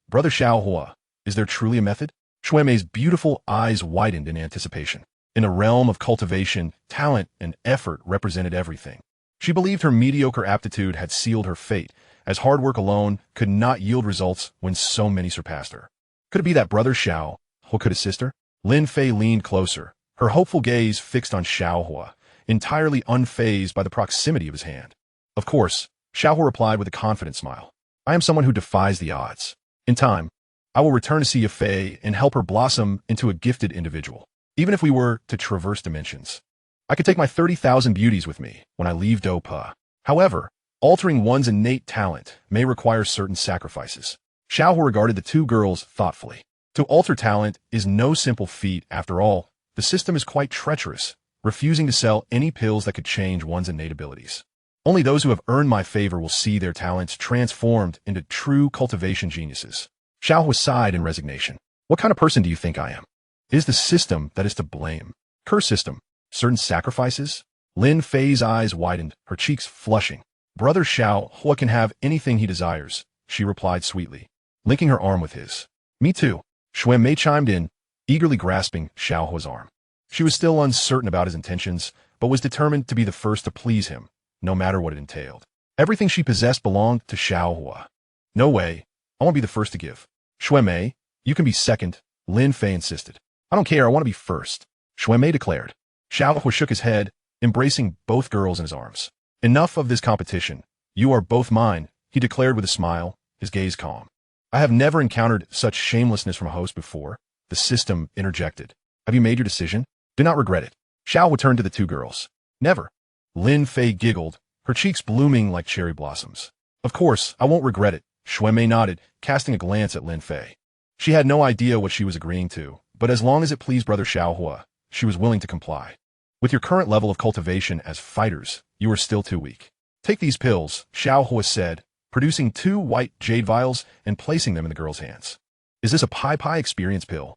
Brother Xiao Huo, is there truly a method? Xuemei's beautiful eyes widened in anticipation. In a realm of cultivation, talent and effort represented everything. She believed her mediocre aptitude had sealed her fate, as hard work alone could not yield results when so many surpassed her. Could it be that brother Xiao Huo could assist her? Lin Fei leaned closer, her hopeful gaze fixed on Xiao Huo, entirely unfazed by the proximity of his hand. Of course, Xiao Huo replied with a confident smile. I am someone who defies the odds. In time, I will return to see Fei and help her blossom into a gifted individual. Even if we were to traverse dimensions, I could take my 30,000 beauties with me when I leave Dopa. However, altering one's innate talent may require certain sacrifices. Xiao Huo regarded the two girls thoughtfully. To alter talent is no simple feat after all. The system is quite treacherous, refusing to sell any pills that could change one's innate abilities. Only those who have earned my favor will see their talents transformed into true cultivation geniuses. Xiao Huo sighed in resignation. What kind of person do you think I am? It is the system that is to blame. Curse system. Certain sacrifices? Lin Fei's eyes widened, her cheeks flushing. Brother Xiao Huo can have anything he desires, she replied sweetly, linking her arm with his. Me too. Xuemei chimed in, eagerly grasping Xiao Huo's arm. She was still uncertain about his intentions, but was determined to be the first to please him, no matter what it entailed. Everything she possessed belonged to Xiao Huo. No way. I won't be the first to give. Xuemei, you can be second, Lin Fei insisted. I don't care, I want to be first, Xuemei declared. Xiao Huo shook his head, embracing both girls in his arms. Enough of this competition. You are both mine, he declared with a smile, his gaze calm. I have never encountered such shamelessness from a host before, the system interjected. Have you made your decision? Do not regret it. Xiao Huo turned to the two girls. Never. Lin Fei giggled, her cheeks blooming like cherry blossoms. Of course, I won't regret it, Xuemei nodded, casting a glance at Lin Fei. She had no idea what she was agreeing to, but as long as it pleased brother Xiao Huo, she was willing to comply. With your current level of cultivation as fighters, you are still too weak. Take these pills, Xiao Huo said, producing 2 white jade vials and placing them in the girl's hands. Is this a Pai experience pill?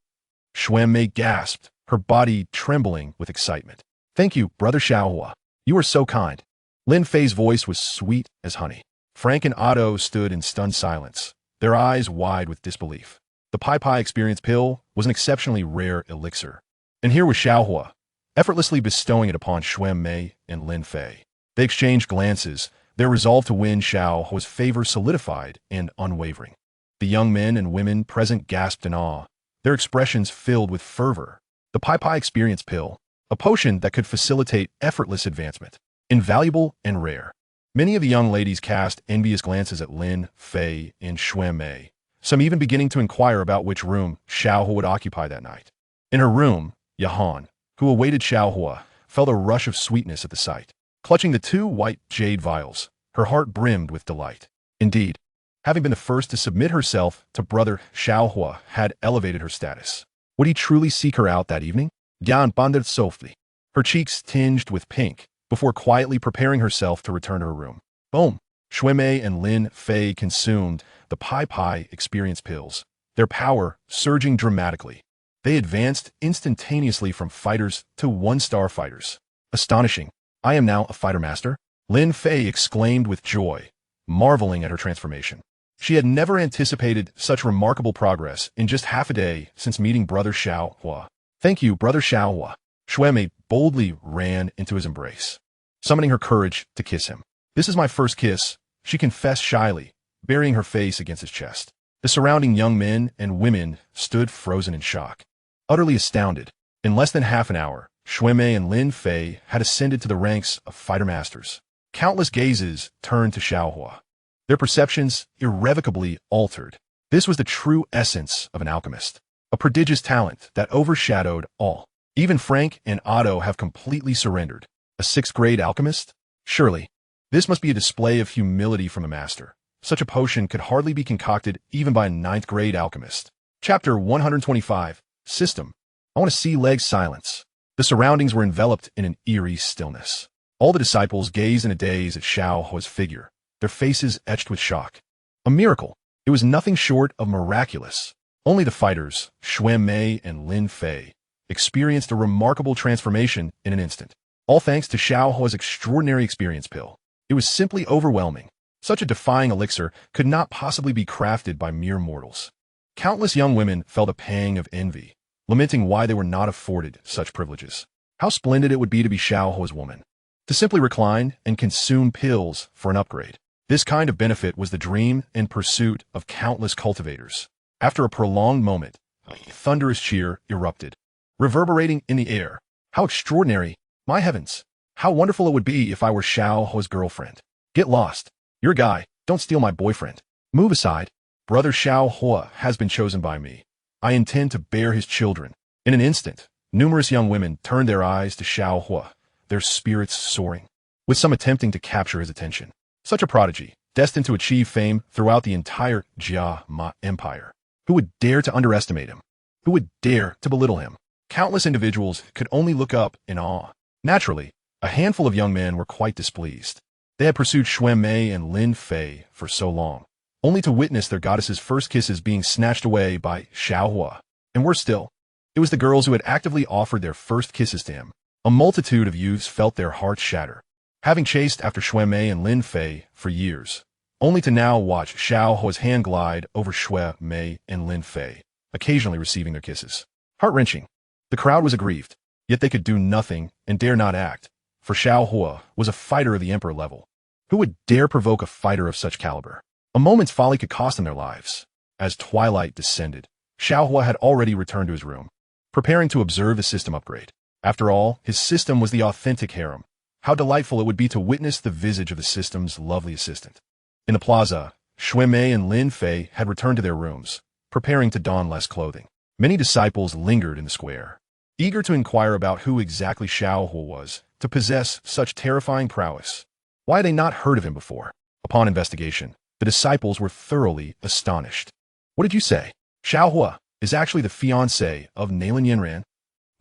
Xuemei gasped, her body trembling with excitement. Thank you, brother Xiao Huo. You are so kind. Lin Fei's voice was sweet as honey. Frank and Otto stood in stunned silence, their eyes wide with disbelief. The Pai experience pill was an exceptionally rare elixir. And here was Xiao Huo, effortlessly bestowing it upon Xuemei and Lin Fei. They exchanged glances, their resolve to win Xiao Huo's favor solidified and unwavering. The young men and women present gasped in awe, their expressions filled with fervor. The Pai experience pill, a potion that could facilitate effortless advancement, invaluable and rare. Many of the young ladies cast envious glances at Lin Fei and Xuemei, some even beginning to inquire about which room Xiao Huo would occupy that night. In her room, Yahan, who awaited Xiao Huo, felt a rush of sweetness at the sight. Clutching the 2 white jade vials, her heart brimmed with delight. Indeed, having been the first to submit herself to brother Xiao Huo had elevated her status. Would he truly seek her out that evening? Yan pondered softly, her cheeks tinged with pink, before quietly preparing herself to return to her room. Boom! Xuemei and Lin Fei consumed the Pai experience pills, their power surging dramatically. They advanced instantaneously from fighters to 1-star fighters. Astonishing. I am now a fighter master, Lin Fei exclaimed with joy, marveling at her transformation. She had never anticipated such remarkable progress in just half a day since meeting brother Xiao Huo. Thank you, brother Xiao Huo. Xuemei boldly ran into his embrace, summoning her courage to kiss him. This is my first kiss, she confessed shyly, burying her face against his chest. The surrounding young men and women stood frozen in shock. Utterly astounded, in less than half an hour, Xuemei and Lin Fei had ascended to the ranks of fighter masters. Countless gazes turned to Xiao Huo. their perceptions irrevocably altered. This was the true essence of an alchemist, a prodigious talent that overshadowed all. Even Frank and Otto have completely surrendered. A 6th-grade alchemist? Surely, this must be a display of humility from a master. Such a potion could hardly be concocted even by a 9th-grade alchemist. Chapter 125. System. I want to see legs silence. The surroundings were enveloped in an eerie stillness. All the disciples gazed in a daze at Xiao Huo's figure, their faces etched with shock. A miracle. It was nothing short of miraculous. Only the fighters, Xuanmei and Lin Fei, experienced a remarkable transformation in an instant. All thanks to Xiao Huo's extraordinary experience pill. It was simply overwhelming. Such a defying elixir could not possibly be crafted by mere mortals. Countless young women felt a pang of envy, lamenting why they were not afforded such privileges. How splendid it would be to be Xiao Huo's woman. To simply recline and consume pills for an upgrade. This kind of benefit was the dream and pursuit of countless cultivators. After a prolonged moment, a thunderous cheer erupted, reverberating in the air. How extraordinary! My heavens! How wonderful it would be if I were Xiao Huo's girlfriend. Get lost. You're a guy. Don't steal my boyfriend. Move aside. Brother Xiao Huo has been chosen by me. I intend to bear his children. In an instant, numerous young women turned their eyes to Xiao Huo, their spirits soaring, with some attempting to capture his attention. Such a prodigy, destined to achieve fame throughout the entire Jia Ma Empire. Who would dare to underestimate him? Who would dare to belittle him? Countless individuals could only look up in awe. Naturally, a handful of young men were quite displeased. They had pursued Xuanmei and Lin Fei for so long, only to witness their goddesses' first kisses being snatched away by Xiao Huo. And worse still, it was the girls who had actively offered their first kisses to him. A multitude of youths felt their hearts shatter, having chased after Xuanmei and Lin Fei for years, only to now watch Xiao Huo's hand glide over Xuanmei and Lin Fei, occasionally receiving their kisses. Heart-wrenching. The crowd was aggrieved, yet they could do nothing and dare not act, for Xiao Huo was a fighter of the emperor level. Who would dare provoke a fighter of such caliber? A moment's folly could cost them their lives. As twilight descended, Xiao Huo had already returned to his room, preparing to observe the system upgrade. After all, his system was the authentic harem. How delightful it would be to witness the visage of the system's lovely assistant. In the plaza, Xuanmei and Lin Fei had returned to their rooms, preparing to don less clothing. Many disciples lingered in the square, eager to inquire about who exactly Xiao Huo was, to possess such terrifying prowess. Why had they not heard of him before? Upon investigation, the disciples were thoroughly astonished. What did you say? Xiao Huo is actually the fiancé of Nalan Yanran.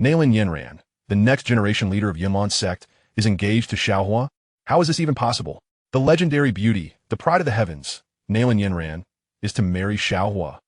Nalan Yanran, the next generation leader of Yunlan Sect, is engaged to Xiao Huo? How is this even possible? The legendary beauty, the pride of the heavens, Nalan Yanran, is to marry Xiao Huo.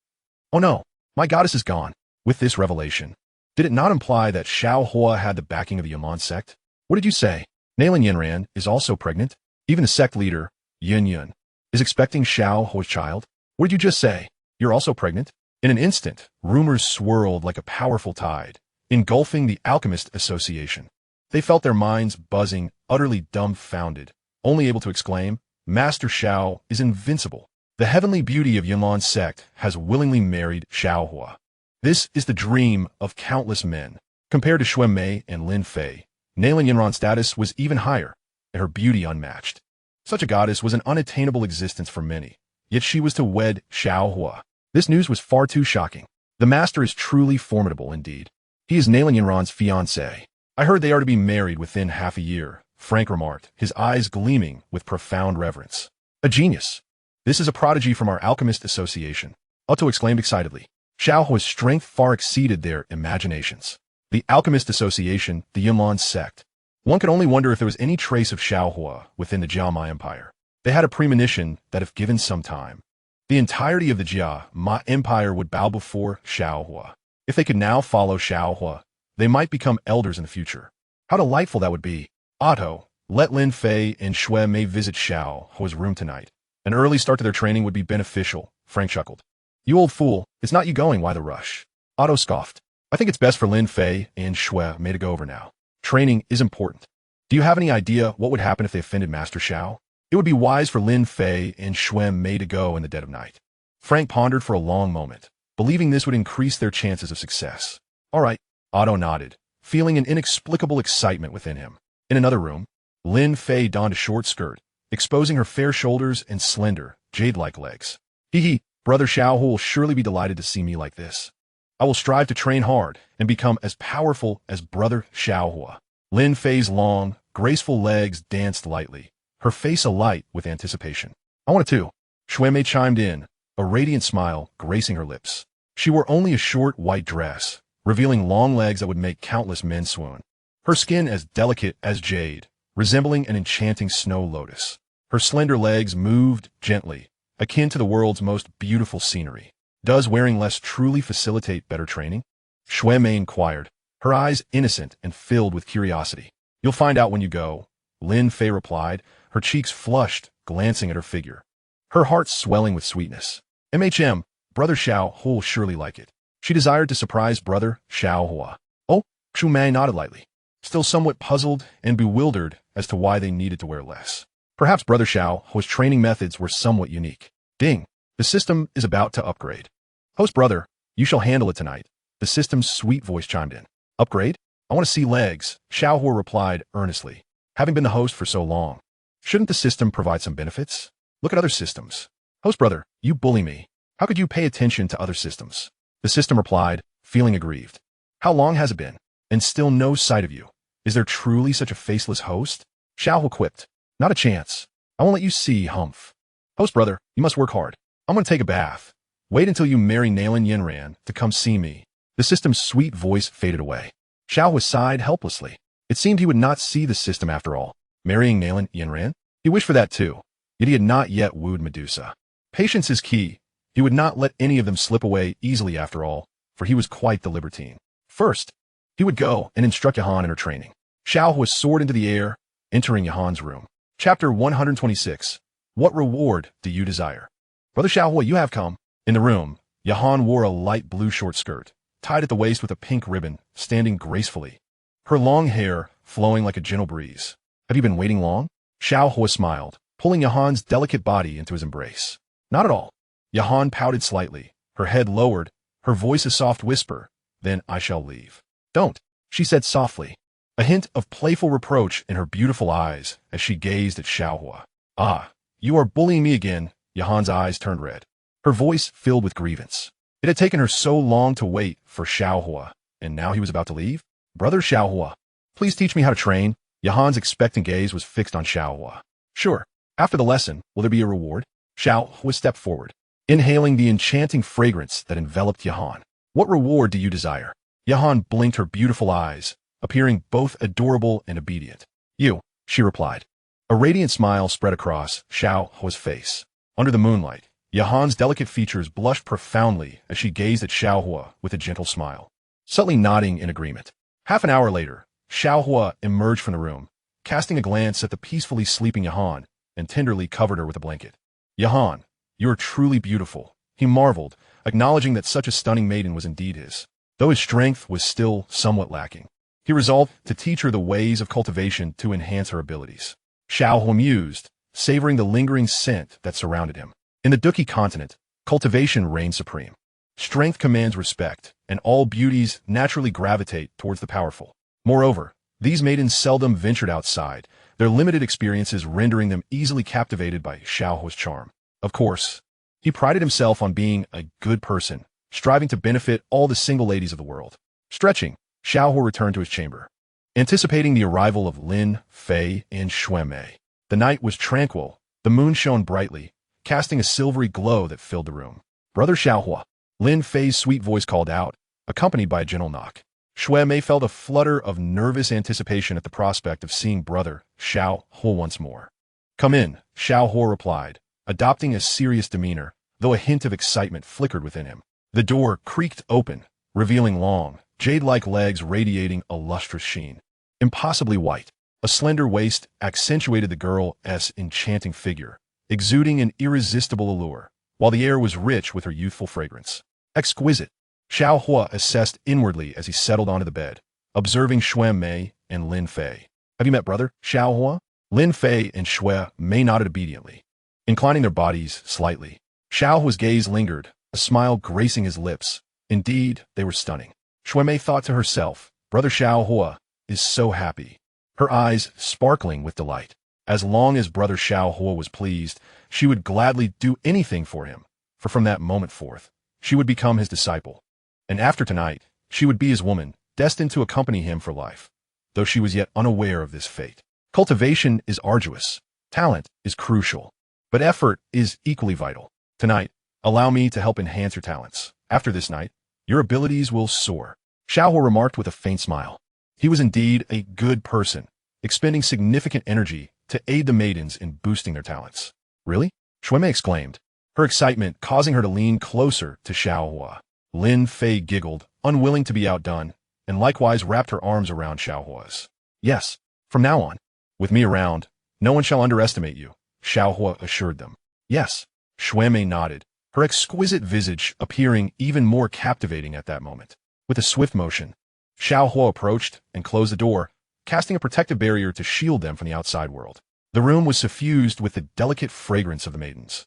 Oh no, my goddess is gone. With this revelation, did it not imply that Xiao Huo had the backing of the Yunlan Sect? What did you say? Nalan Yanran is also pregnant? Even the sect leader, Yun, is expecting Xiao Huo's child? What did you just say? You're also pregnant? In an instant, rumors swirled like a powerful tide, engulfing the Alchemist Association. They felt their minds buzzing, utterly dumbfounded, only able to exclaim, Master Xiao is invincible. The heavenly beauty of Yunlan Sect has willingly married Xiao Huo. This is the dream of countless men. Compared to Xuanmei and Lin Fei, Nalan Yanran's status was even higher, and her beauty unmatched. Such a goddess was an unattainable existence for many, yet she was to wed Xiao Huo. This news was far too shocking. The master is truly formidable indeed. He is Nalan Yanran's fiancé. I heard they are to be married within half a year, Frank remarked, his eyes gleaming with profound reverence. A genius. This is a prodigy from our Alchemist Association, Otto exclaimed excitedly. Xiao Huo's strength far exceeded their imaginations. The Alchemist Association, the Yunlan Sect. One could only wonder if there was any trace of Xiao Huo within the Jia Ma Empire. They had a premonition that if given some time, the entirety of the Jia Ma Empire would bow before Xiao Huo. If they could now follow Xiao Huo, they might become elders in the future. How delightful that would be. Otto, let Lin Fei and Xuanmei visit Xiao Huo's room tonight. An early start to their training would be beneficial, Frank chuckled. You old fool, it's not you going, why the rush? Otto scoffed. I think it's best for Lin Fei and Xuanmei to go over now. Training is important. Do you have any idea what would happen if they offended Master Xiao? It would be wise for Lin Fei and Xuanmei to go in the dead of night. Frank pondered for a long moment, believing this would increase their chances of success. All right, Otto nodded, feeling an inexplicable excitement within him. In another room, Lin Fei donned a short skirt, exposing her fair shoulders and slender, jade-like legs. Hee, brother Xiao Huo will surely be delighted to see me like this. I will strive to train hard and become as powerful as brother Xiao Huo. Lin Fei's long, graceful legs danced lightly, her face alight with anticipation. I want it too. Xun'er chimed in, a radiant smile gracing her lips. She wore only a short white dress, revealing long legs that would make countless men swoon. Her skin as delicate as jade, resembling an enchanting snow lotus. Her slender legs moved gently, akin to the world's most beautiful scenery. Does wearing less truly facilitate better training? Xun'er inquired, her eyes innocent and filled with curiosity. You'll find out when you go, Lin Fei replied, her cheeks flushed, glancing at her figure. Her heart swelling with sweetness. Brother Xiao Huo will surely like it. She desired to surprise brother Xiao Huo. Oh, Xun'er nodded lightly, still somewhat puzzled and bewildered as to why they needed to wear less. Perhaps brother Xiao Huo's training methods were somewhat unique. Ding! The system is about to upgrade. Host brother, you shall handle it tonight. The system's sweet voice chimed in. Upgrade? I want to see legs, Xiao Huo replied earnestly. Having been the host for so long, shouldn't the system provide some benefits? Look at other systems. Host brother, you bully me. How could you pay attention to other systems? The system replied, feeling aggrieved. How long has it been? And still no sight of you. Is there truly such a faceless host? Xiao Huo quipped. Not a chance. I won't let you see, humph. Host brother, you must work hard. I'm going to take a bath. Wait until you marry Nalan Yanran to come see me. The system's sweet voice faded away. Xiao Huo sighed helplessly. It seemed he would not see the system after all. Marrying Nalan Yanran? He wished for that too. Yet he had not yet wooed Medusa. Patience is key. He would not let any of them slip away easily after all, for he was quite the libertine. First, he would go and instruct Yahan in her training. Xiao Huo soared into the air, entering Yahan's room. Chapter 126. What reward do you desire? Brother Xiao Huo, you have come. In the room, Yahan wore a light blue short skirt, tied at the waist with a pink ribbon, standing gracefully. Her long hair flowing like a gentle breeze. Have you been waiting long? Xiao Huo smiled, pulling Yahan's delicate body into his embrace. Not at all. Yahan pouted slightly, her head lowered, her voice a soft whisper. Then I shall leave. Don't, she said softly, a hint of playful reproach in her beautiful eyes as she gazed at Xiao Huo. Ah, you are bullying me again. Yahan's eyes turned red, her voice filled with grievance. It had taken her so long to wait for Xiao Huo, and now he was about to leave? Brother Xiao Huo, please teach me how to train. Yahan's expectant gaze was fixed on Xiao Huo. Sure. After the lesson, will there be a reward? Xiao Huo stepped forward, inhaling the enchanting fragrance that enveloped Yahan. What reward do you desire? Yahan blinked her beautiful eyes, appearing both adorable and obedient. You, she replied. A radiant smile spread across Xiao Huo's face. Under the moonlight, Yahan's delicate features blushed profoundly as she gazed at Xiao Huo with a gentle smile, subtly nodding in agreement. Half an hour later, Xiao Huo emerged from the room, casting a glance at the peacefully sleeping Yahan, and tenderly covered her with a blanket. Yahan, you are truly beautiful, he marveled, acknowledging that such a stunning maiden was indeed his. Though his strength was still somewhat lacking, he resolved to teach her the ways of cultivation to enhance her abilities. Xiao Huo mused, savoring the lingering scent that surrounded him. In the Duki continent, cultivation reigns supreme. Strength commands respect, and all beauties naturally gravitate towards the powerful. Moreover, these maidens seldom ventured outside, their limited experiences rendering them easily captivated by Xiao Huo's charm. Of course, he prided himself on being a good person, striving to benefit all the single ladies of the world. Stretching, Xiao Huo returned to his chamber, anticipating the arrival of Lin Fei and Xun'er. The night was tranquil, the moon shone brightly, casting a silvery glow that filled the room. Brother Xiao Huo, Lin Fei's sweet voice called out, accompanied by a gentle knock. Xun'er felt a flutter of nervous anticipation at the prospect of seeing brother Xiao Huo once more. Come in, Xiao Huo replied, adopting a serious demeanor, though a hint of excitement flickered within him. The door creaked open, revealing long, jade-like legs radiating a lustrous sheen. Impossibly white, a slender waist accentuated the girl's enchanting figure, exuding an irresistible allure, while the air was rich with her youthful fragrance. Exquisite, Xiao Huo assessed inwardly as he settled onto the bed, observing Xun'er and Lin Fei. Have you met brother Xiao Huo? Lin Fei and Xun'er nodded obediently, inclining their bodies slightly. Xiao Huo's gaze lingered, a smile gracing his lips. Indeed, they were stunning. Xun'er thought to herself, brother Xiao Huo is so happy, her eyes sparkling with delight. As long as brother Xiao Huo was pleased, she would gladly do anything for him, for from that moment forth, she would become his disciple. And after tonight, she would be his woman, destined to accompany him for life, though she was yet unaware of this fate. Cultivation is arduous, talent is crucial, but effort is equally vital. Tonight, allow me to help enhance your talents. After this night, your abilities will soar. Xiao Huo remarked with a faint smile. He was indeed a good person, expending significant energy to aid the maidens in boosting their talents. Really? Xun'er exclaimed, her excitement causing her to lean closer to Xiao Huo. Lin Fei giggled, unwilling to be outdone, and likewise wrapped her arms around Xiao Huo's. Yes, from now on, with me around, no one shall underestimate you, Xiao Huo assured them. Yes, Xun'er nodded, her exquisite visage appearing even more captivating at that moment. With a swift motion, Xiao Huo approached and closed the door, casting a protective barrier to shield them from the outside world. The room was suffused with the delicate fragrance of the maidens,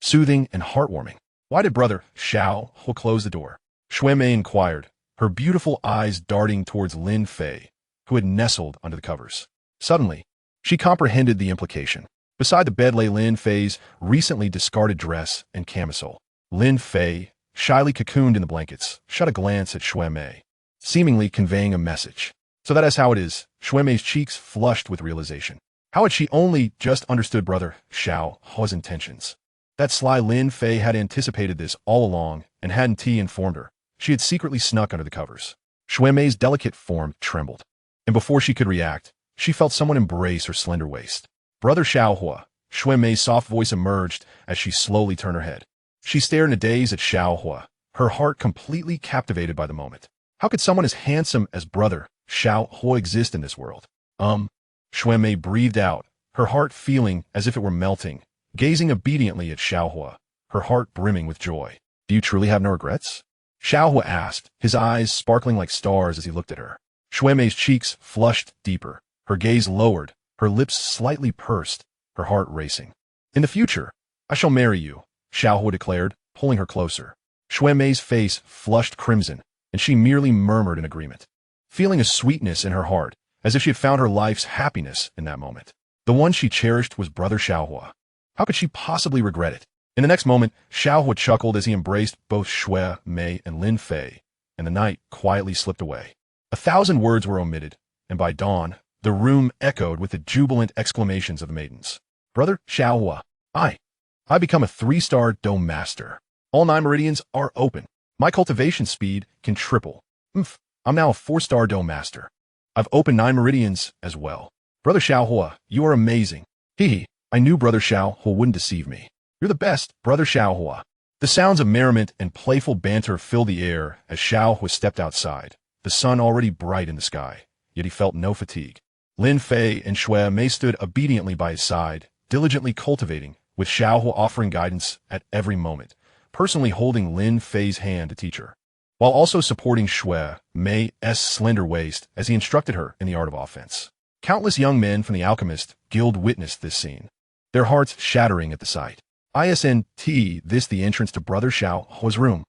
soothing and heartwarming. Why did brother Xiao Huo close the door? Xun'er inquired, her beautiful eyes darting towards Lin Fei, who had nestled under the covers. Suddenly, she comprehended the implication. Beside the bed lay Lin Fei's recently discarded dress and camisole. Lin Fei, shyly cocooned in the blankets, shot a glance at Xun'er, seemingly conveying a message. So that is how it is. Xun'er's cheeks flushed with realization. How had she only just understood brother Xiao Huo's intentions? That sly Lin Fei had anticipated this all along, and hadn't he informed her, she had secretly snuck under the covers. Xun'er's delicate form trembled, and before she could react, she felt someone embrace her slender waist. Brother Xiao Huo, Xun'er's soft voice emerged as she slowly turned her head. She stared in a daze at Xiao Huo, her heart completely captivated by the moment. How could someone as handsome as brother Xiao Huo exist in this world? Xun'er breathed out, her heart feeling as if it were melting, gazing obediently at Xiao Huo, her heart brimming with joy. Do you truly have no regrets? Xiao Huo asked, his eyes sparkling like stars as he looked at her. Xun'er's cheeks flushed deeper, her gaze lowered, her lips slightly pursed, her heart racing. In the future, I shall marry you, Xiao Huo declared, pulling her closer. Xun'er's face flushed crimson, and she merely murmured in agreement, feeling a sweetness in her heart, as if she had found her life's happiness in that moment. The one she cherished was brother Xiao Huo. How could she possibly regret it? In the next moment, Xiao Huo chuckled as he embraced both Xun'er and Lin Fei, and the night quietly slipped away. 1,000 words were omitted, and by dawn, the room echoed with the jubilant exclamations of the maidens. Brother Xiao Huo, I become a 3-star dome master. All 9 meridians are open. My cultivation speed can triple. I'm now a 4-star dome master. I've opened 9 meridians as well. Brother Xiao Huo, you are amazing. I knew brother Xiao Huo wouldn't deceive me. You're the best, brother Xiao Huo. The sounds of merriment and playful banter filled the air as Xiao Huo stepped outside, the sun already bright in the sky, yet he felt no fatigue. Lin Fei and Xun'er stood obediently by his side, diligently cultivating, with Xiao Huo offering guidance at every moment, personally holding Lin Fei's hand to teach her, while also supporting Xun'er's slender waist as he instructed her in the art of offense. Countless young men from the Alchemist Guild witnessed this scene, their hearts shattering at the sight. This the entrance to brother Xiao Huo's room.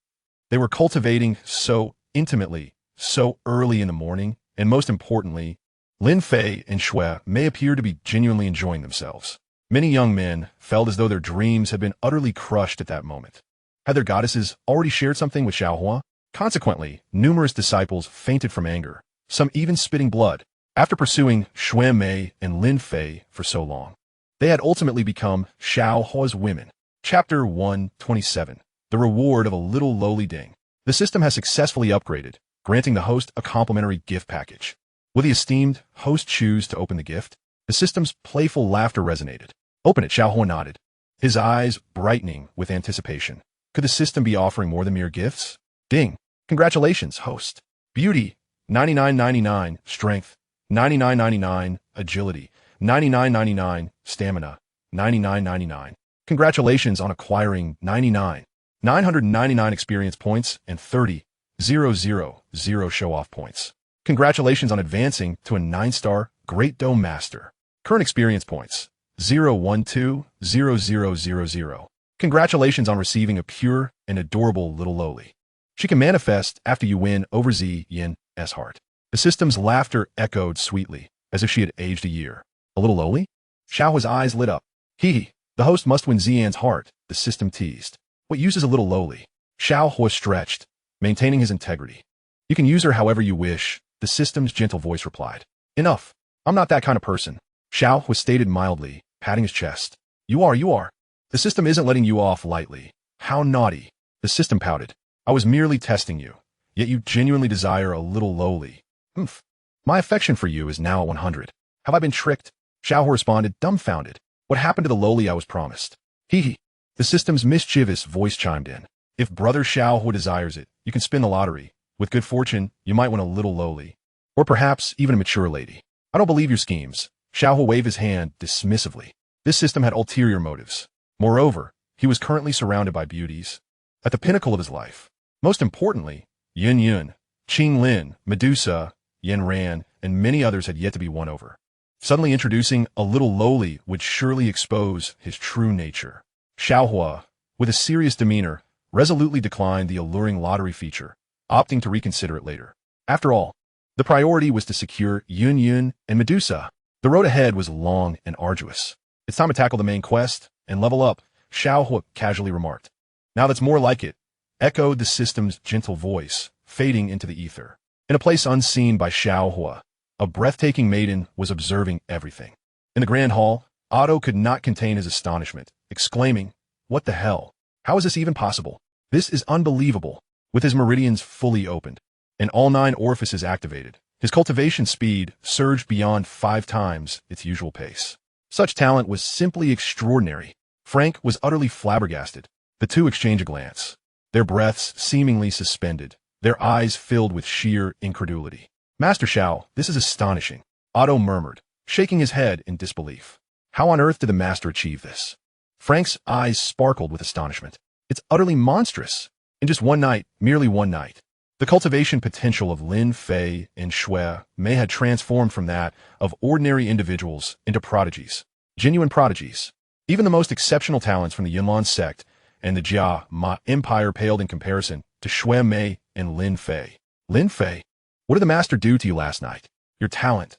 They were cultivating so intimately, so early in the morning, and most importantly, Lin Fei and Xun'er may appear to be genuinely enjoying themselves. Many young men felt as though their dreams had been utterly crushed at that moment. Had their goddesses already shared something with Xiao Huo? Consequently, numerous disciples fainted from anger, some even spitting blood, after pursuing Xun'er and Lin Fei for so long. They had ultimately become Xiao Huo's women. Chapter 127. The Reward of a Little Lowly Ding. The system has successfully upgraded, granting the host a complimentary gift package. Will the esteemed host choose to open the gift? The system's playful laughter resonated. Open it, Xiao Huo nodded, his eyes brightening with anticipation. Could the system be offering more than mere gifts? Ding. Congratulations, host. Beauty, 99.99. Strength, 99.99. Agility, 99.99. Stamina, 99.99. Congratulations on acquiring 999 experience points and 30,000 show-off points. Congratulations on advancing to a 9-star Great Dome Master. Current experience points, 012,000. Congratulations on receiving a pure and adorable little lowly. She can manifest after you win over Yan's heart. The system's laughter echoed sweetly, as if she had aged a year. A little lowly? Xiao Huo's eyes lit up. Hee, the host must win Xian's heart, the system teased. What use is a little lowly? Xiao Huo stretched, maintaining his integrity. You can use her however you wish, the system's gentle voice replied. Enough. I'm not that kind of person. Xiao Huo stated mildly, patting his chest. You are. The system isn't letting you off lightly. How naughty. The system pouted. I was merely testing you, yet you genuinely desire a little lowly. Humph. My affection for you is now at 100. Have I been tricked? Xiao Huo responded, dumbfounded. What happened to the lowly I was promised? Hee. The system's mischievous voice chimed in. If brother Xiao Huo desires it, you can spin the lottery. With good fortune, you might win a little lowly. Or perhaps even a mature lady. I don't believe your schemes. Xiao Huo waved his hand dismissively. This system had ulterior motives. Moreover, he was currently surrounded by beauties. At the pinnacle of his life. Most importantly, Yun, Qinglin, Medusa, Yanran, and many others had yet to be won over. Suddenly introducing a little lowly would surely expose his true nature. Xiao Huo, with a serious demeanor, resolutely declined the alluring lottery feature, opting to reconsider it later. After all, the priority was to secure Yun and Medusa. The road ahead was long and arduous. It's time to tackle the main quest and level up, Xiao Huo casually remarked. Now that's more like it, echoed the system's gentle voice, fading into the ether. In a place unseen by Xiao Huo, a breathtaking maiden was observing everything. In the grand hall, Otto could not contain his astonishment, exclaiming, What the hell? How is this even possible? This is unbelievable. With his meridians fully opened, and all 9 orifices activated, his cultivation speed surged beyond 5 times its usual pace. Such talent was simply extraordinary. Frank was utterly flabbergasted. The two exchanged a glance, their breaths seemingly suspended, their eyes filled with sheer incredulity. Master Xiao, this is astonishing, Otto murmured, shaking his head in disbelief. How on earth did the master achieve this? Frank's eyes sparkled with astonishment. It's utterly monstrous. In just one night, merely one night, the cultivation potential of Lin Fei and Xue Mei had transformed from that of ordinary individuals into prodigies, genuine prodigies. Even the most exceptional talents from the Yunlan Sect and the Jia Ma Empire paled in comparison to Xue Mei and Lin Fei. Lin Fei, what did the master do to you last night? Your talent.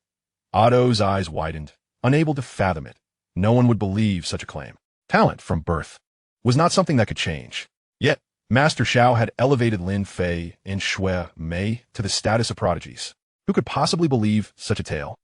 Otto's eyes widened, unable to fathom it. No one would believe such a claim. Talent from birth was not something that could change. Yet, Master Xiao had elevated Lin Fei and Xue Mei to the status of prodigies. Who could possibly believe such a tale?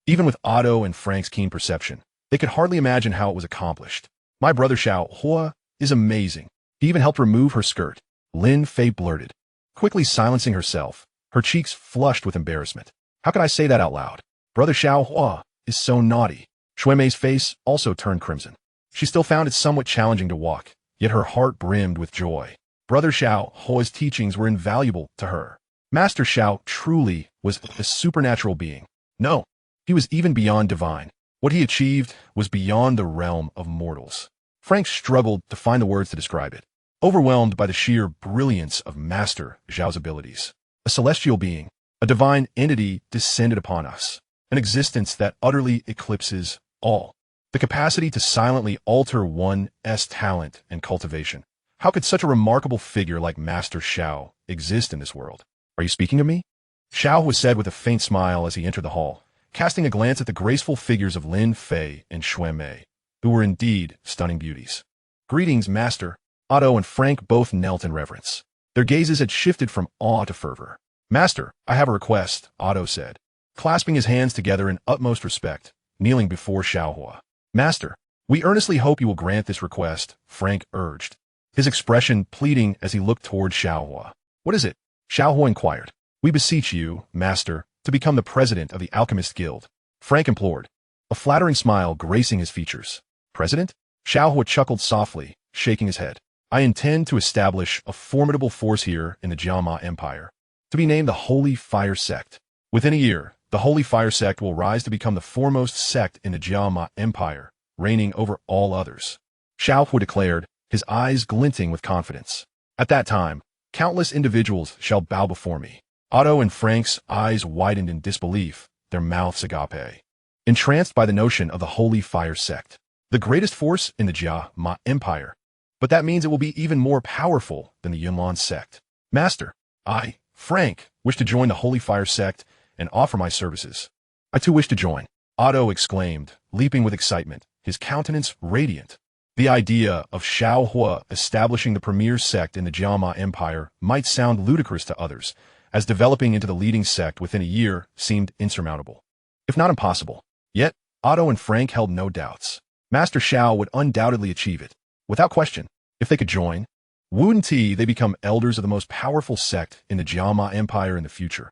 Even with Otto and Frank's keen perception, they could hardly imagine how it was accomplished. My brother Xiao Huo is amazing. He even helped remove her skirt. Lin Fei blurted, quickly silencing herself, her cheeks flushed with embarrassment. How could I say that out loud? Brother Xiao Huo is so naughty. Xue Mei's face also turned crimson. She still found it somewhat challenging to walk, yet her heart brimmed with joy. Brother Xiao Huo's teachings were invaluable to her. Master Xiao truly was a supernatural being. No, he was even beyond divine. What he achieved was beyond the realm of mortals. Frank struggled to find the words to describe it, overwhelmed by the sheer brilliance of Master Xiao's abilities. A celestial being, a divine entity descended upon us, an existence that utterly eclipses all. The capacity to silently alter one's talent and cultivation. How could such a remarkable figure like Master Xiao exist in this world? Are you speaking of me? Xiao was said with a faint smile as he entered the hall, casting a glance at the graceful figures of Lin Fei and Xue Mei, who were indeed stunning beauties. Greetings, Master. Otto and Frank both knelt in reverence. Their gazes had shifted from awe to fervor. Master, I have a request, Otto said, clasping his hands together in utmost respect, kneeling before Xiao Huo. Master, we earnestly hope you will grant this request, Frank urged, his expression pleading as he looked toward Xiao Huo. What is it? Xiao Huo inquired. We beseech you, Master, to become the president of the Alchemist Guild, Frank implored, a flattering smile gracing his features. President? Xiao Huo chuckled softly, shaking his head. I intend to establish a formidable force here in the Jiama Empire, to be named the Holy Fire Sect. Within a year, the Holy Fire Sect will rise to become the foremost sect in the Jiama Empire, reigning over all others. Xiao Huo declared, his eyes glinting with confidence. At that time, countless individuals shall bow before me. Otto and Frank's eyes widened in disbelief, their mouths agape, entranced by the notion of the Holy Fire Sect, the greatest force in the Jiama Empire. But that means it will be even more powerful than the Yunlan Sect. Master, I, Frank, wish to join the Holy Fire Sect and offer my services. I too wish to join. Otto exclaimed, leaping with excitement, his countenance radiant. The idea of Xiao Huo establishing the premier sect in the Jiama Empire might sound ludicrous to others, as developing into the leading sect within a year seemed insurmountable, if not impossible. Yet, Otto and Frank held no doubts. Master Xiao would undoubtedly achieve it. Without question, if they could join, wouldn't they become elders of the most powerful sect in the Jiama Empire in the future?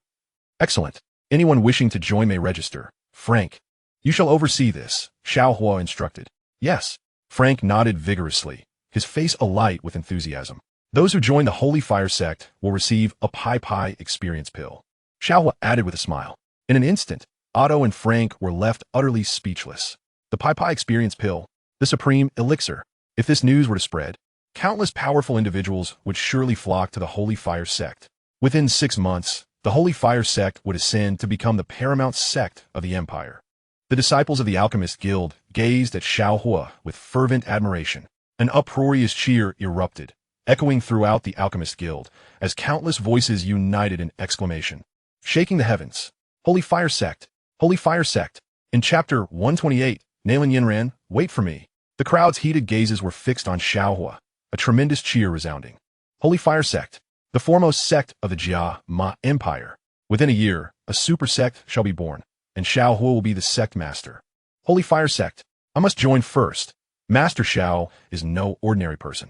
Excellent. Anyone wishing to join may register. Frank, you shall oversee this, Xiao Huo instructed. Yes. Frank nodded vigorously, his face alight with enthusiasm. Those who join the Holy Fire Sect will receive a Pai experience pill. Xiao Huo added with a smile. In an instant, Otto and Frank were left utterly speechless. The Pai experience pill, the supreme elixir. If this news were to spread, countless powerful individuals would surely flock to the Holy Fire Sect. Within 6 months, the Holy Fire Sect would ascend to become the paramount sect of the empire. The disciples of the Alchemist Guild gazed at Xiao Huo with fervent admiration. An uproarious cheer erupted, echoing throughout the Alchemist Guild, as countless voices united in exclamation. Shaking the heavens. Holy Fire Sect! Holy Fire Sect! In Chapter 128, Nalan Yanran, wait for me. The crowd's heated gazes were fixed on Xiao Huo, a tremendous cheer resounding. Holy Fire Sect! The foremost sect of the Jiama Empire. Within a year, a super sect shall be born, and Xiao Huo will be the sect master. Holy Fire Sect, I must join first. Master Xiao is no ordinary person.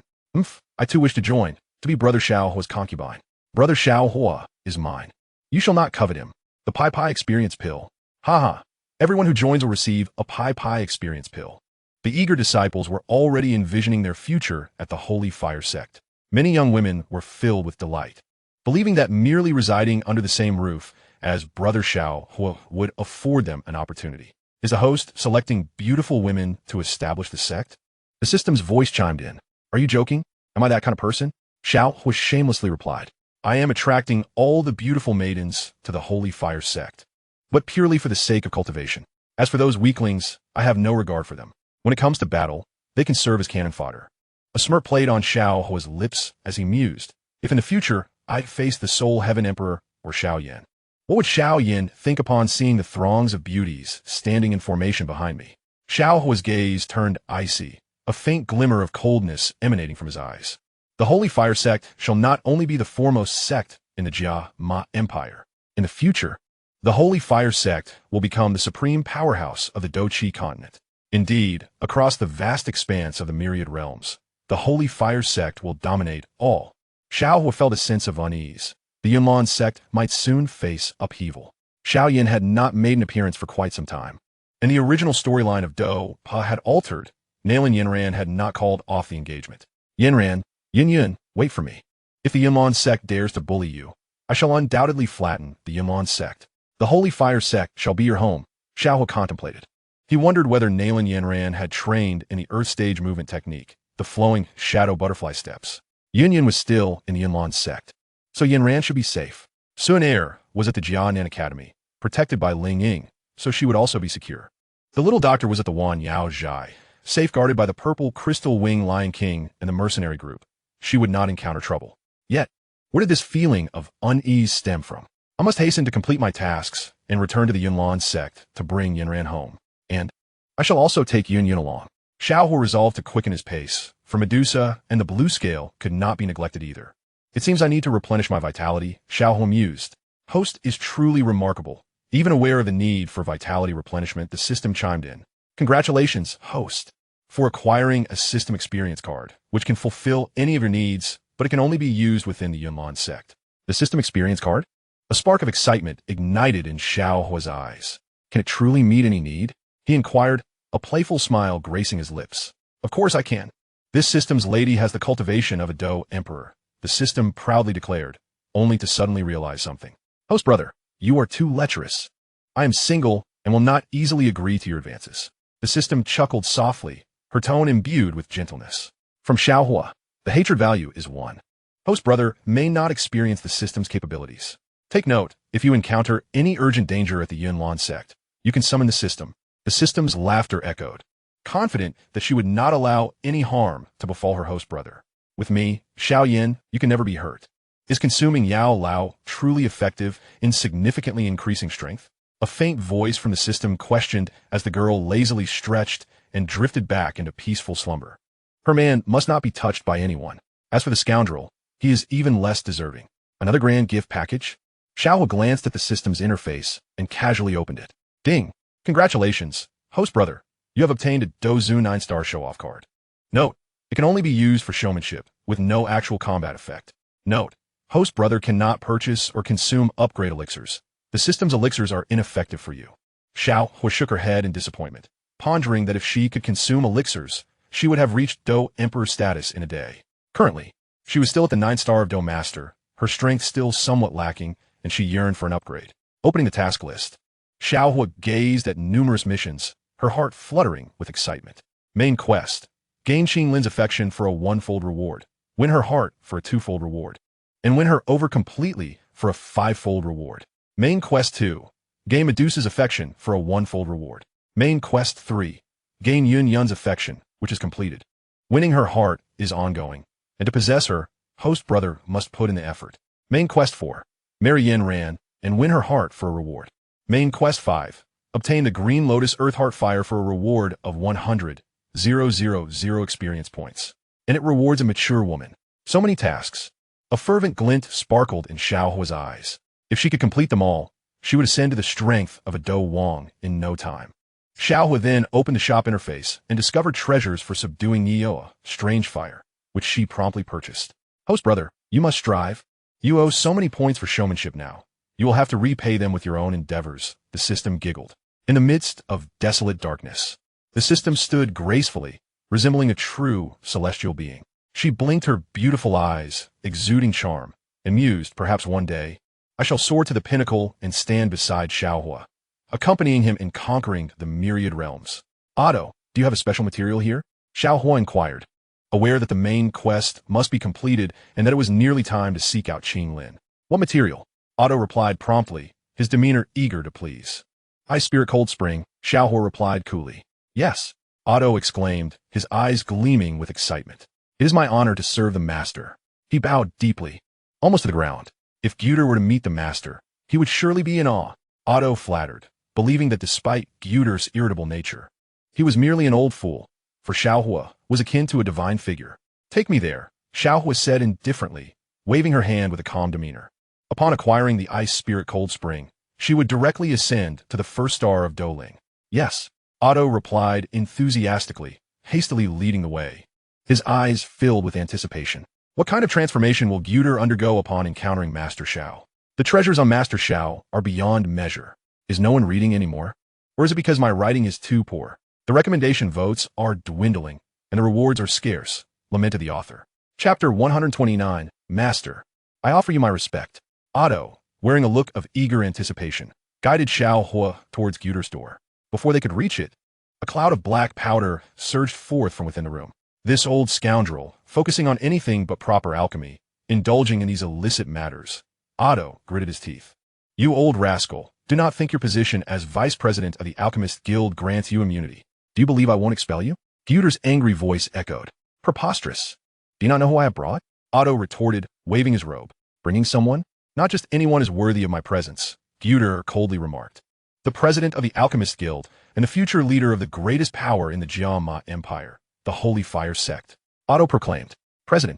I too wish to join, to be Brother Xiao Huo's concubine. Brother Xiao Huo is mine. You shall not covet him. The Pai experience pill. Haha. Everyone who joins will receive a Pai experience pill. The eager disciples were already envisioning their future at the Holy Fire Sect. Many young women were filled with delight, believing that merely residing under the same roof as Brother Xiao Huo would afford them an opportunity. Is the host selecting beautiful women to establish the sect? The system's voice chimed in. Are you joking? Am I that kind of person? Xiao Huo shamelessly replied. I am attracting all the beautiful maidens to the Holy Fire Sect, but purely for the sake of cultivation. As for those weaklings, I have no regard for them. When it comes to battle, they can serve as cannon fodder. A smirk played on Xiao Huo's lips as he mused. If in the future I face the Soul Heaven Emperor or Xiao Yan, what would Xiao Yan think upon seeing the throngs of beauties standing in formation behind me? Xiao Huo's gaze turned icy, a faint glimmer of coldness emanating from his eyes. The Holy Fire Sect shall not only be the foremost sect in the Jiama Empire. In the future, the Holy Fire Sect will become the supreme powerhouse of the Doqi continent. Indeed, across the vast expanse of the myriad realms, the Holy Fire Sect will dominate all. Xiao Huo felt a sense of unease. The Yunlan Sect might soon face upheaval. Xiao Yan had not made an appearance for quite some time, and the original storyline of Do Pa had altered. Nalan Yanran had not called off the engagement. Yanran, Yun, wait for me. If the Yunlan Sect dares to bully you, I shall undoubtedly flatten the Yunlan Sect. The Holy Fire Sect shall be your home, Xiao Huo contemplated. He wondered whether Nalan Yanran had trained in the Earth Stage movement technique, the flowing shadow butterfly steps. Yun was still in the Yunlan Sect, so Yanran should be safe. Xun'er was at the Jianan Academy, protected by Ling Ying, so she would also be secure. The little doctor was at the Wan Yao Zhai, safeguarded by the purple crystal wing Lion King and the mercenary group. She would not encounter trouble. Yet, where did this feeling of unease stem from? I must hasten to complete my tasks and return to the Yunlan Sect to bring Yanran home. And I shall also take Yun along. Xiao Huo resolved to quicken his pace, for Medusa and the blue scale could not be neglected either. It seems I need to replenish my vitality, Xiao Huo mused. Host is truly remarkable. Even aware of the need for vitality replenishment, the system chimed in. Congratulations, Host, for acquiring a system experience card, which can fulfill any of your needs, but it can only be used within the Yunlan Sect. The system experience card? A spark of excitement ignited in Xiao Huo's eyes. Can it truly meet any need? He inquired, a playful smile gracing his lips. Of course I can. This system's lady has the cultivation of a Do Emperor, the system proudly declared, only to suddenly realize something. Host brother, you are too lecherous. I am single and will not easily agree to your advances. The system chuckled softly, her tone imbued with gentleness. From Xiao Huo, the hatred value is 1. Host brother may not experience the system's capabilities. Take note, if you encounter any urgent danger at the Yunlan Sect, you can summon the system. The system's laughter echoed, confident that she would not allow any harm to befall her host brother. With me, Xiao Yan, you can never be hurt. Is consuming Yao Lao truly effective in significantly increasing strength? A faint voice from the system questioned as the girl lazily stretched and drifted back into peaceful slumber. Her man must not be touched by anyone. As for the scoundrel, he is even less deserving. Another grand gift package? Xiao Huo glanced at the system's interface and casually opened it. Ding! Congratulations, host brother. You have obtained a Dozu 9-star show-off card. Note: it can only be used for showmanship, with no actual combat effect. Note: host brother cannot purchase or consume upgrade elixirs. The system's elixirs are ineffective for you. Xiao Huo shook her head in disappointment, pondering that if she could consume elixirs, she would have reached Do Emperor status in a day. Currently, she was still at the 9-star of Do Master, her strength still somewhat lacking, and she yearned for an upgrade. Opening the task list, Xiao Huo gazed at numerous missions, her heart fluttering with excitement. Main quest: gain Xinlin's affection for a 1-fold reward, win her heart for a 2-fold reward, and win her over completely for a 5-fold reward. Main quest 2: gain Medusa's affection for a 1-fold reward. Main quest 3: gain Yunlan's affection, which is completed. Winning her heart is ongoing, and to possess her, host brother must put in the effort. Main quest 4: marry Yanran and win her heart for a reward. Main quest 5: obtain the Green Lotus Earth Heart Fire for a reward of 100,000 experience points. And it rewards a mature woman. So many tasks. A fervent glint sparkled in Xiao Huo's eyes. If she could complete them all, she would ascend to the strength of a Do Wang in no time. Xiao Huo then opened the shop interface and discovered treasures for subduing Nioa, Strange Fire, which she promptly purchased. Host brother, you must strive. You owe so many points for showmanship now. You will have to repay them with your own endeavors, the system giggled. In the midst of desolate darkness, the system stood gracefully, resembling a true celestial being. She blinked her beautiful eyes, exuding charm, and mused, perhaps one day, I shall soar to the pinnacle and stand beside Xiao Huo, accompanying him in conquering the myriad realms. Otto, do you have a special material here? Xiao Huo inquired, aware that the main quest must be completed and that it was nearly time to seek out Xinlin. What material? Otto replied promptly, his demeanor eager to please. Ice Spirit Cold Spring, Xiao Huo replied coolly. Yes, Otto exclaimed, his eyes gleaming with excitement. It is my honor to serve the master. He bowed deeply, almost to the ground. If Gyuder were to meet the master, he would surely be in awe. Otto flattered, believing that despite Gyuder's irritable nature, he was merely an old fool, for Xiao Huo was akin to a divine figure. Take me there, Xiao Huo said indifferently, waving her hand with a calm demeanor. Upon acquiring the Ice Spirit Cold Spring, she would directly ascend to the 1st star of Doling. Yes, Otto replied enthusiastically, hastily leading the way. His eyes filled with anticipation. What kind of transformation will Gyuder undergo upon encountering Master Xiao? The treasures on Master Xiao are beyond measure. Is no one reading anymore? Or is it because my writing is too poor? The recommendation votes are dwindling, and the rewards are scarce, lamented the author. Chapter 129, Master. I offer you my respect. Otto, wearing a look of eager anticipation, guided Xiao Huo towards Gyuder's door. Before they could reach it, a cloud of black powder surged forth from within the room. This old scoundrel, focusing on anything but proper alchemy, indulging in these illicit matters. Otto gritted his teeth. You old rascal, do not think your position as vice president of the Alchemist Guild grants you immunity. Do you believe I won't expel you? Gyuder's angry voice echoed. Preposterous. Do you not know who I have brought? Otto retorted, waving his robe. Bringing someone? Not just anyone is worthy of my presence, Gyuder coldly remarked. The president of the Alchemist Guild and the future leader of the greatest power in the Jiama Empire, the Holy Fire Sect. Otto proclaimed. President?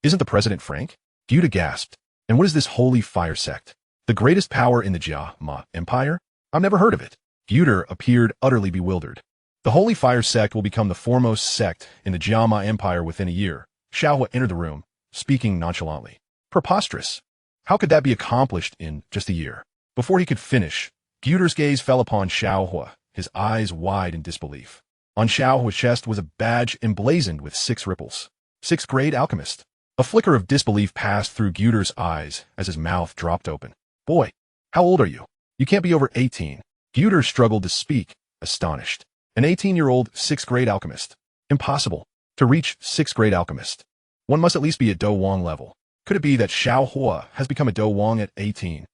Isn't the president Frank? Gyuder gasped. And what is this Holy Fire Sect? The greatest power in the Jiama Empire? I've never heard of it. Gyuder appeared utterly bewildered. The Holy Fire Sect will become the foremost sect in the Jiama Empire within a year. Xiao Huo entered the room, speaking nonchalantly. Preposterous. How could that be accomplished in just a year? Before he could finish, Gyuder's gaze fell upon Xiao Huo, his eyes wide in disbelief. On Xiao Huo's chest was a badge emblazoned with 6 ripples. 6th grade alchemist. A flicker of disbelief passed through Gyuder's eyes as his mouth dropped open. Boy, how old are you? You can't be over 18. Gyuder struggled to speak, astonished. An 18-year-old 6th grade alchemist. Impossible. To reach 6th grade alchemist, one must at least be at Do Wang level. Could it be that Xiao Huo has become a Do Wang at 18?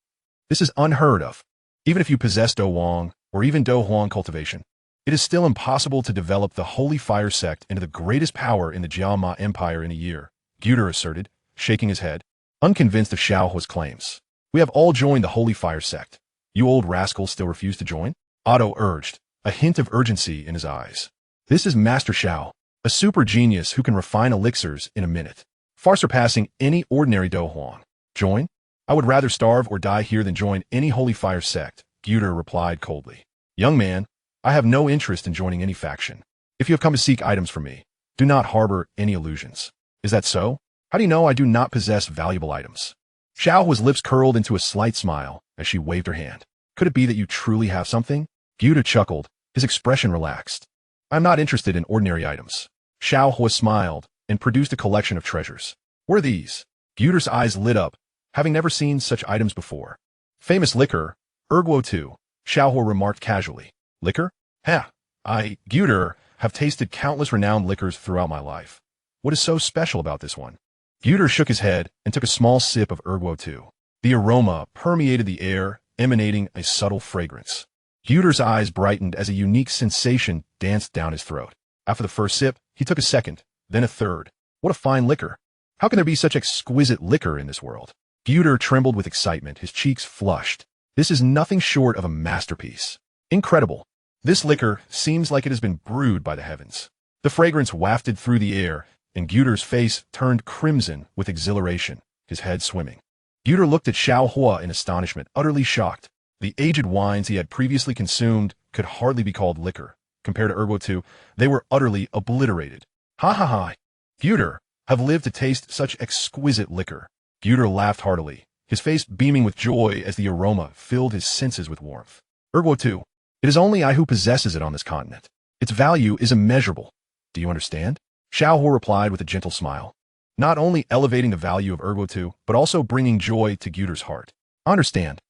This is unheard of. Even if you possess Do Wang, or even Do Huang cultivation, it is still impossible to develop the Holy Fire Sect into the greatest power in the Jiama Empire in a year, Gyuder asserted, shaking his head, unconvinced of Xiao Huo's claims. We have all joined the Holy Fire Sect. You old rascal still refuse to join? Otto urged, a hint of urgency in his eyes. This is Master Xiao, a super genius who can refine elixirs in a minute, far surpassing any ordinary Do Huang. Join? I would rather starve or die here than join any holy fire sect, Xun'er replied coldly. Young man, I have no interest in joining any faction. If you have come to seek items from me, do not harbor any illusions. Is that so? How do you know I do not possess valuable items? Xiao Huo's lips curled into a slight smile as she waved her hand. Could it be that you truly have something? Xun'er chuckled, his expression relaxed. I am not interested in ordinary items. Xiao Huo smiled and produced a collection of treasures. What are these? Xun'er's eyes lit up, having never seen such items before. Famous liquor, Erguo 2, Xiao Huo remarked casually. Liquor? Xun'er, have tasted countless renowned liquors throughout my life. What is so special about this one? Xun'er shook his head and took a small sip of Erguo 2. The aroma permeated the air, emanating a subtle fragrance. Xun'er's eyes brightened as a unique sensation danced down his throat. After the first sip, he took a second, then a third. What a fine liquor. How can there be such exquisite liquor in this world? Xun'er trembled with excitement, his cheeks flushed. This is nothing short of a masterpiece. Incredible. This liquor seems like it has been brewed by the heavens. The fragrance wafted through the air, and Xun'er's face turned crimson with exhilaration, his head swimming. Xun'er looked at Xiao Huo in astonishment, utterly shocked. The aged wines he had previously consumed could hardly be called liquor. Compared to Erguo 2, they were utterly obliterated. Ha ha ha! Xun'er, have lived to taste such exquisite liquor. Xun'er laughed heartily, his face beaming with joy as the aroma filled his senses with warmth. Erguo 2, it is only I who possesses it on this continent. Its value is immeasurable. Do you understand? Xiao Huo replied with a gentle smile, not only elevating the value of Erguo 2, but also bringing joy to Xun'er's heart. I understand.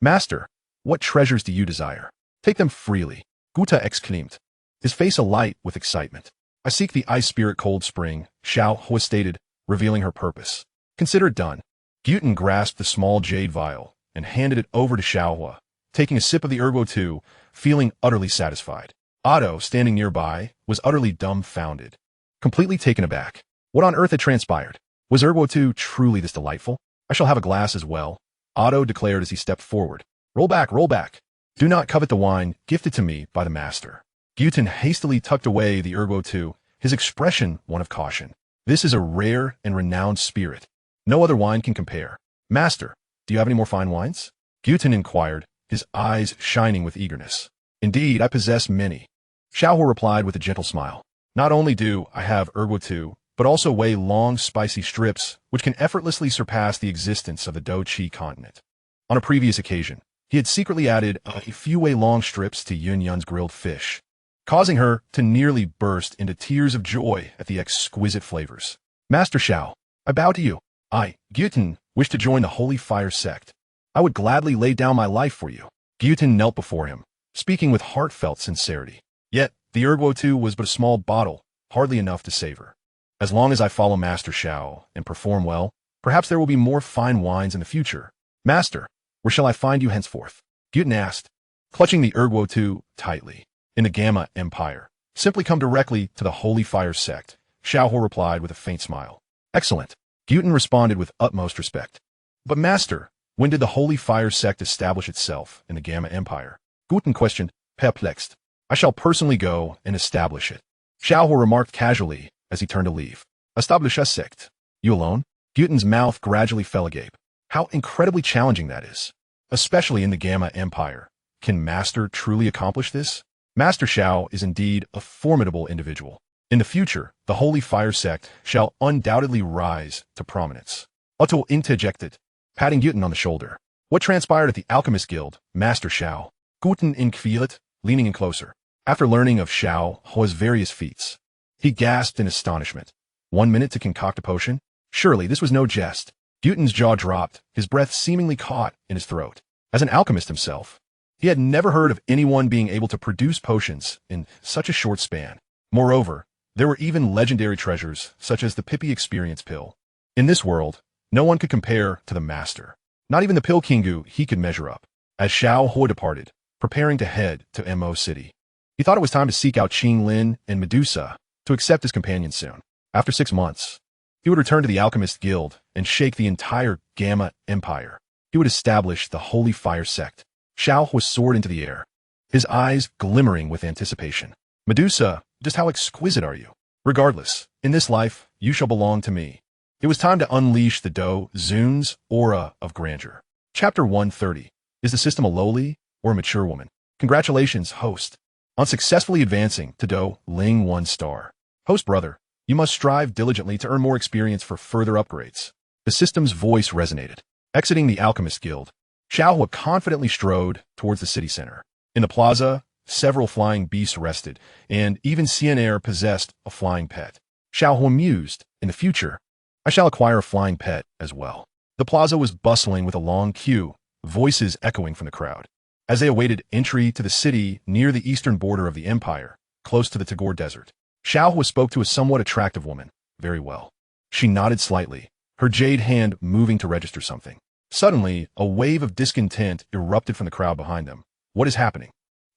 Master, what treasures do you desire? Take them freely, Guta exclaimed, his face alight with excitement. I seek the ice spirit cold spring, Xiao Huo stated, revealing her purpose. Consider it done. Xun'er grasped the small jade vial and handed it over to Xiao Huo, taking a sip of the Erguo 2, feeling utterly satisfied. Otto, standing nearby, was utterly dumbfounded, completely taken aback. What on earth had transpired? Was Erguo 2 truly this delightful? I shall have a glass as well, Otto declared as he stepped forward. Roll back. Do not covet the wine gifted to me by the master. Xun'er hastily tucked away the Erguo 2, his expression one of caution. This is a rare and renowned spirit. No other wine can compare. Master, do you have any more fine wines? Xun'er inquired, his eyes shining with eagerness. Indeed, I possess many. Xiao Huo replied with a gentle smile. Not only do I have Erguo 2, but also weigh long, spicy strips, which can effortlessly surpass the existence of the Do-Chi continent. On a previous occasion, he had secretly added a few weigh-long strips to Yunyan's grilled fish, causing her to nearly burst into tears of joy at the exquisite flavors. Master Xiao, I bow to you. I, Xun'er, wish to join the Holy Fire Sect. I would gladly lay down my life for you. Xun'er knelt before him, speaking with heartfelt sincerity. Yet, the Erguo 2 was but a small bottle, hardly enough to savor. As long as I follow Master Xiao and perform well, perhaps there will be more fine wines in the future. Master, where shall I find you henceforth? Xun'er asked, clutching the Erguo 2 tightly. In the Gamma Empire. Simply come directly to the Holy Fire Sect, Xiao Huo replied with a faint smile. Excellent. Xun'er responded with utmost respect. But master, when did the Holy Fire Sect establish itself in the Gamma Empire? Xun'er questioned, perplexed. I shall personally go and establish it. Xiao Huo remarked casually as he turned to leave. Establish a sect. You alone? Xun'er's mouth gradually fell agape. How incredibly challenging that is. Especially in the Gamma Empire. Can Master truly accomplish this? Master Xiao is indeed a formidable individual. In the future, the Holy Fire Sect shall undoubtedly rise to prominence. Otto interjected, patting Xun'er on the shoulder. What transpired at the Alchemist Guild, Master Xiao? Xun'er inquired, leaning in closer. After learning of Xiao Huo's various feats, he gasped in astonishment. 1 minute to concoct a potion? Surely this was no jest. Xun'er's jaw dropped, his breath seemingly caught in his throat. As an alchemist himself, he had never heard of anyone being able to produce potions in such a short span. Moreover, there were even legendary treasures, such as the Pippi Experience Pill. In this world, no one could compare to the master. Not even the Pill Kingu he could measure up. As Xiao Huo departed, preparing to head to Mo City, he thought it was time to seek out Qing Lin and Medusa to accept his companion soon. After 6 months, he would return to the Alchemist Guild and shake the entire Gamma Empire. he would establish the Holy Fire Sect. Xiao Huo soared into the air, his eyes glimmering with anticipation. Medusa, just how exquisite are you? Regardless, in this life, you shall belong to me. It was time to unleash the Do Zun's aura of grandeur. Chapter 130. Is the system a lowly or a mature woman? Congratulations, host, on successfully advancing to Do Ling 1 star. Host brother, you must strive diligently to earn more experience for further upgrades. The system's voice resonated. Exiting the Alchemist Guild, Xiao Huo confidently strode towards the city center. In the plaza, several flying beasts rested, and even Xun'er possessed a flying pet. Xiao Huo mused, in the future, I shall acquire a flying pet as well. The plaza was bustling with a long queue, voices echoing from the crowd. As they awaited entry to the city near the eastern border of the empire, close to the Tagore Desert, Xiao Huo spoke to a somewhat attractive woman. Very well. She nodded slightly, her jade hand moving to register something. Suddenly, a wave of discontent erupted from the crowd behind them. What is happening?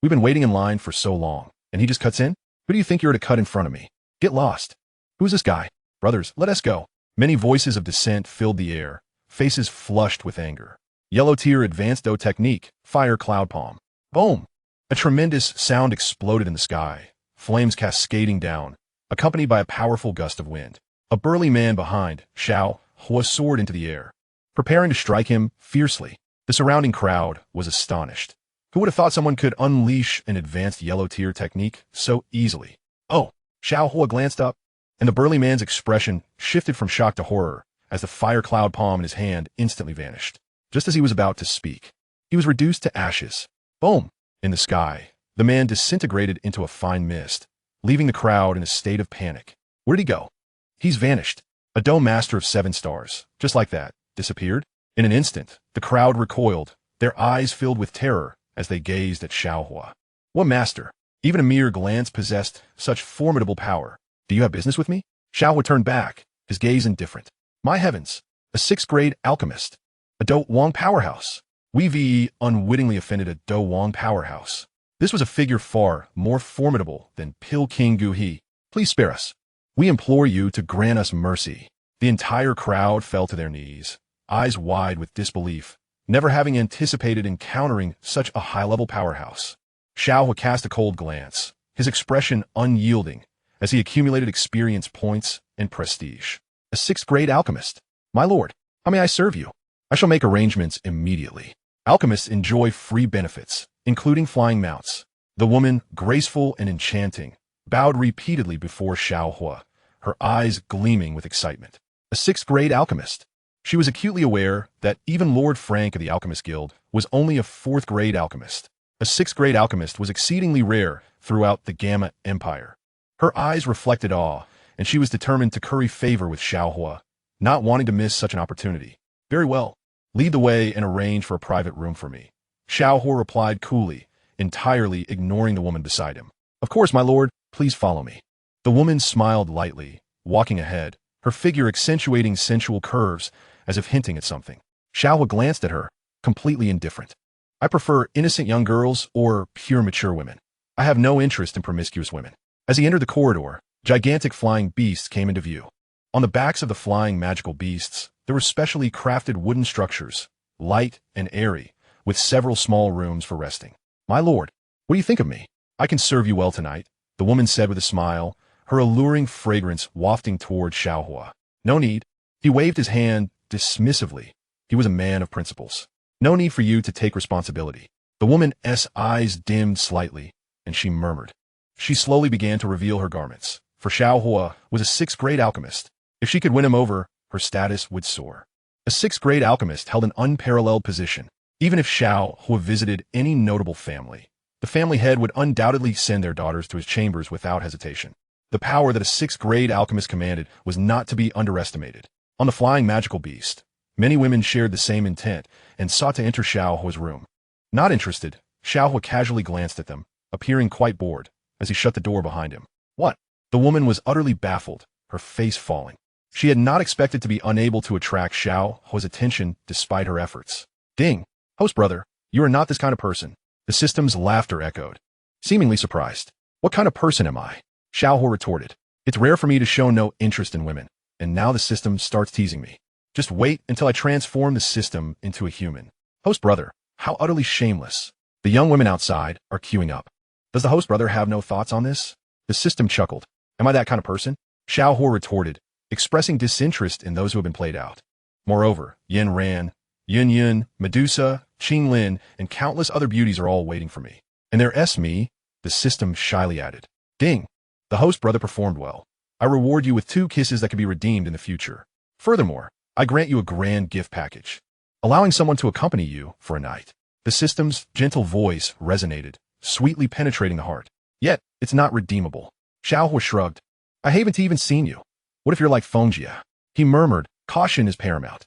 We've been waiting in line for so long, and he just cuts in? Who do you think you're to cut in front of me? Get lost. Who's this guy? Brothers, let us go. Many voices of dissent filled the air, faces flushed with anger. Yellow tier advanced Do technique, fire cloud palm. Boom! A tremendous sound exploded in the sky, flames cascading down, accompanied by a powerful gust of wind. A burly man behind, Xiao Huo, soared into the air, preparing to strike him fiercely. The surrounding crowd was astonished. Who would have thought someone could unleash an advanced yellow tier technique so easily? Oh! Xiao Huo glanced up, and the burly man's expression shifted from shock to horror as the fire cloud palm in his hand instantly vanished. Just as he was about to speak, he was reduced to ashes. Boom! In the sky, the man disintegrated into a fine mist, leaving the crowd in a state of panic. Where'd he go? He's vanished. A Do master of 7 stars, just like that, disappeared. In an instant, the crowd recoiled, their eyes filled with terror as they gazed at Xiao Huo. What master? Even a mere glance possessed such formidable power. Do you have business with me? Xiao Huo turned back, his gaze indifferent. My heavens, a 6th grade alchemist. A Do Wong powerhouse. We unwittingly offended a Do Wong powerhouse. This was a figure far more formidable than Pil King Gu He. Please spare us. We implore you to grant us mercy. The entire crowd fell to their knees, eyes wide with disbelief, never having anticipated encountering such a high-level powerhouse. Xiao Huo cast a cold glance, his expression unyielding, as he accumulated experience points and prestige. A 6th grade alchemist. My lord, how may I serve you? I shall make arrangements immediately. Alchemists enjoy free benefits, including flying mounts. The woman, graceful and enchanting, bowed repeatedly before Xiao Huo, her eyes gleaming with excitement. A 6th grade alchemist. She was acutely aware that even Lord Frank of the Alchemist Guild was only a 4th grade alchemist. A 6th grade alchemist was exceedingly rare throughout the Gamma Empire. Her eyes reflected awe, and she was determined to curry favor with Xiao Huo, not wanting to miss such an opportunity. Very well. Lead the way and arrange for a private room for me. Xiao Huo replied coolly, entirely ignoring the woman beside him. Of course, my lord, please follow me. The woman smiled lightly, walking ahead, her figure accentuating sensual curves as if hinting at something. Xiao Huo glanced at her, completely indifferent. I prefer innocent young girls or pure mature women. I have no interest in promiscuous women. As he entered the corridor, gigantic flying beasts came into view. On the backs of the flying magical beasts, there were specially crafted wooden structures, light and airy, with several small rooms for resting. My lord, what do you think of me? I can serve you well tonight, the woman said with a smile, her alluring fragrance wafting toward Xiao Huo. No need. He waved his hand dismissively. He was a man of principles. No need for you to take responsibility. The woman's eyes dimmed slightly, and she murmured. She slowly began to reveal her garments, for Xiao Huo was a 6th grade alchemist. If she could win him over, her status would soar. A 6th grade alchemist held an unparalleled position. Even if Xiao Huo visited any notable family, the family head would undoubtedly send their daughters to his chambers without hesitation. The power that a 6th grade alchemist commanded was not to be underestimated. On the flying magical beast, many women shared the same intent and sought to enter Xiao Huo's room. Not interested, Xiao Huo casually glanced at them, appearing quite bored, as he shut the door behind him. What? The woman was utterly baffled, her face falling. She had not expected to be unable to attract Xiao Huo's attention despite her efforts. Ding! Host brother, you are not this kind of person. The system's laughter echoed. Seemingly surprised. What kind of person am I? Xiao Huo retorted. It's rare for me to show no interest in women, and now the system starts teasing me. Just wait until I transform the system into a human. Host brother, how utterly shameless. The young women outside are queuing up. Does the host brother have no thoughts on this? The system chuckled. Am I that kind of person? Xiao Huo retorted, expressing disinterest in those who have been played out. Moreover, Yanran, Yun, Medusa, Lin, and countless other beauties are all waiting for me. And there's me, the system shyly added. Ding! The host brother performed well. I reward you with 2 kisses that can be redeemed in the future. Furthermore, I grant you a grand gift package, allowing someone to accompany you for a night. The system's gentle voice resonated, sweetly penetrating the heart. Yet, it's not redeemable. Xiao Huo shrugged. I haven't even seen you. What if you're like Fengjia? He murmured, caution is paramount.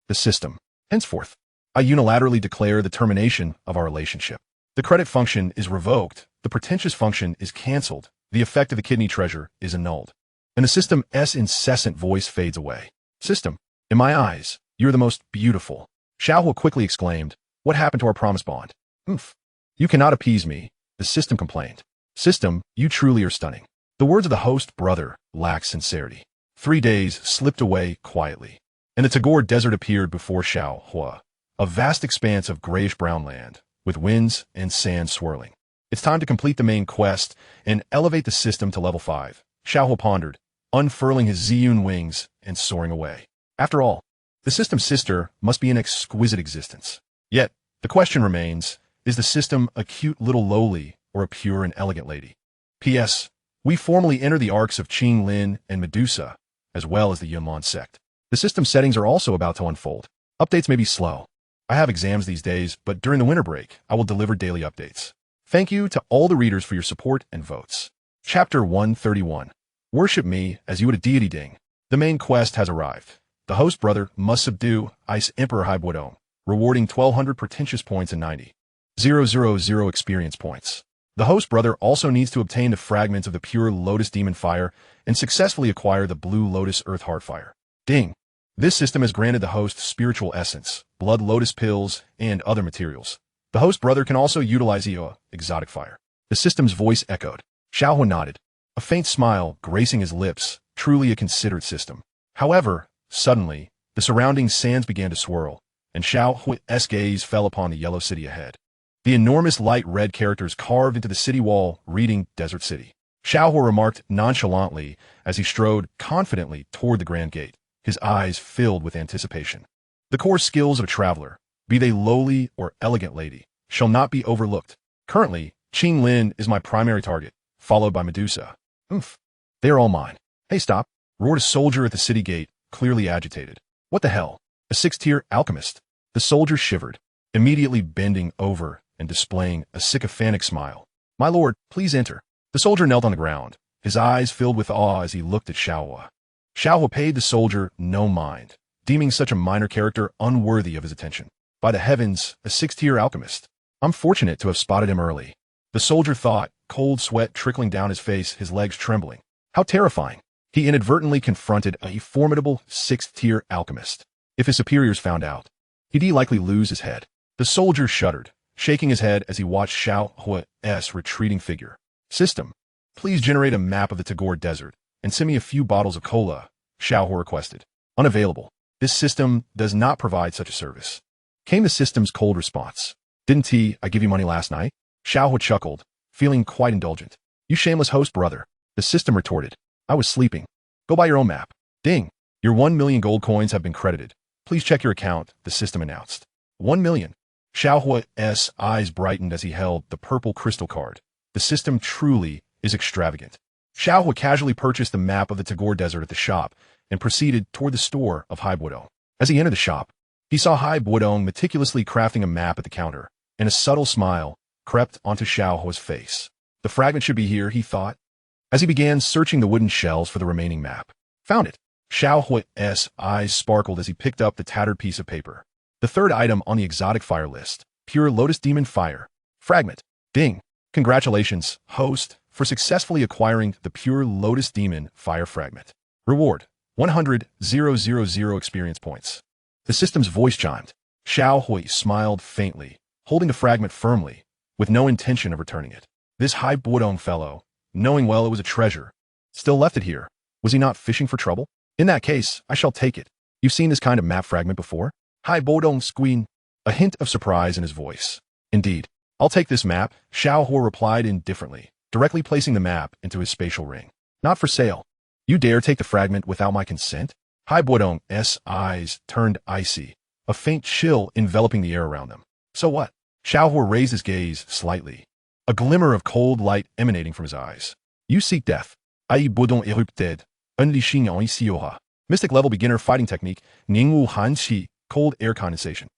The system. Henceforth, I unilaterally declare the termination of our relationship. The credit function is revoked, the pretentious function is cancelled, the effect of the kidney treasure is annulled. And the system's incessant voice fades away. System, in my eyes, you're the most beautiful. Xiao Huo quickly exclaimed, what happened to our promise bond? You cannot appease me, the system complained. System, you truly are stunning. The words of the host brother lacked sincerity. 3 days slipped away quietly, and the Tagore Desert appeared before Xiao Huo, a vast expanse of grayish-brown land, with winds and sand swirling. It's time to complete the main quest and elevate the system to level 5, Xiao Huo pondered, unfurling his Ziyun wings and soaring away. After all, the system's sister must be an exquisite existence. Yet, the question remains, is the system a cute little lowly or a pure and elegant lady? P.S. We formally enter the arcs of Lin and Medusa, as well as the Yunlan Sect. The system settings are also about to unfold. Updates may be slow. I have exams these days, but during the winter break, I will deliver daily updates. Thank you to all the readers for your support and votes. Chapter 131. Worship me as you would a deity. Ding. The main quest has arrived. The host brother must subdue Ice Emperor Haibuodong, rewarding 1,200 pretentious points and 90,000 experience points. The host brother also needs to obtain the fragments of the pure Lotus Demon Fire and successfully acquire the Blue Lotus Earth Heart Fire. Ding! This system has granted the host spiritual essence, blood lotus pills, and other materials. The host brother can also utilize the exotic fire. The system's voice echoed. Xiao Huo nodded, a faint smile gracing his lips, truly a considerate system. However, suddenly, the surrounding sands began to swirl, and Xiao Huo's gaze fell upon the yellow city ahead. The enormous light red characters carved into the city wall reading Desert City. Xiao Huo remarked nonchalantly as he strode confidently toward the grand gate, his eyes filled with anticipation. The core skills of a traveler, be they lowly or elegant lady, shall not be overlooked. Currently, Lin is my primary target, followed by Medusa. They are all mine. Hey, stop, roared a soldier at the city gate, clearly agitated. What the hell? A 6th-tier alchemist. The soldier shivered, immediately bending over and displaying a sycophantic smile. My lord, please enter. The soldier knelt on the ground, his eyes filled with awe as he looked at Xiao Huo. Xiao Huo paid the soldier no mind, deeming such a minor character unworthy of his attention. By the heavens, a 6th-tier alchemist. I'm fortunate to have spotted him early. The soldier thought, cold sweat trickling down his face, his legs trembling. How terrifying. He inadvertently confronted a formidable 6th-tier alchemist. If his superiors found out, he'd likely lose his head. The soldier shuddered, shaking his head as he watched Xiao Huo's retreating figure. System, please generate a map of the Tagore Desert and send me a few bottles of cola, Xiao Huo requested. Unavailable. This system does not provide such a service. Came the system's cold response. Didn't I give you money last night? Xiao Huo chuckled, feeling quite indulgent. You shameless host brother. The system retorted. I was sleeping. Go buy your own map. Ding. Your 1 million gold coins have been credited. Please check your account, the system announced. 1 million. Xiao Huo's eyes brightened as he held the purple crystal card. The system truly is extravagant. Xiao Huo casually purchased the map of the Tagore Desert at the shop and proceeded toward the store of Haibuodong. As he entered the shop, he saw Haibuodong meticulously crafting a map at the counter, and a subtle smile crept onto Xiao Huo's face. The fragment should be here, he thought, as he began searching the wooden shelves for the remaining map. Found it. Xiao Huo's eyes sparkled as he picked up the tattered piece of paper. The third item on the exotic fire list, pure Lotus Demon Fire. Fragment. Ding. Congratulations, host, for successfully acquiring the pure Lotus Demon Fire Fragment. Reward. 100,000 experience points. The system's voice chimed. Xiao Huo smiled faintly, holding the fragment firmly, with no intention of returning it. This Haibuodong fellow, knowing well it was a treasure, still left it here. Was he not fishing for trouble? In that case, I shall take it. You've seen this kind of map fragment before? Haibuodong squean. a hint of surprise in his voice. Indeed. I'll take this map, Xiao Huo replied indifferently, directly placing the map into his spatial ring. Not for sale. You dare take the fragment without my consent? Hai Buodong's eyes turned icy, a faint chill enveloping the air around them. So what? Xiao Huo raised his gaze slightly, a glimmer of cold light emanating from his eyes. You seek death. Ai Buodong erupted, unleashing en Xiaoha. Mystic level beginner fighting technique, Ningwu Han Qi, cold air condensation.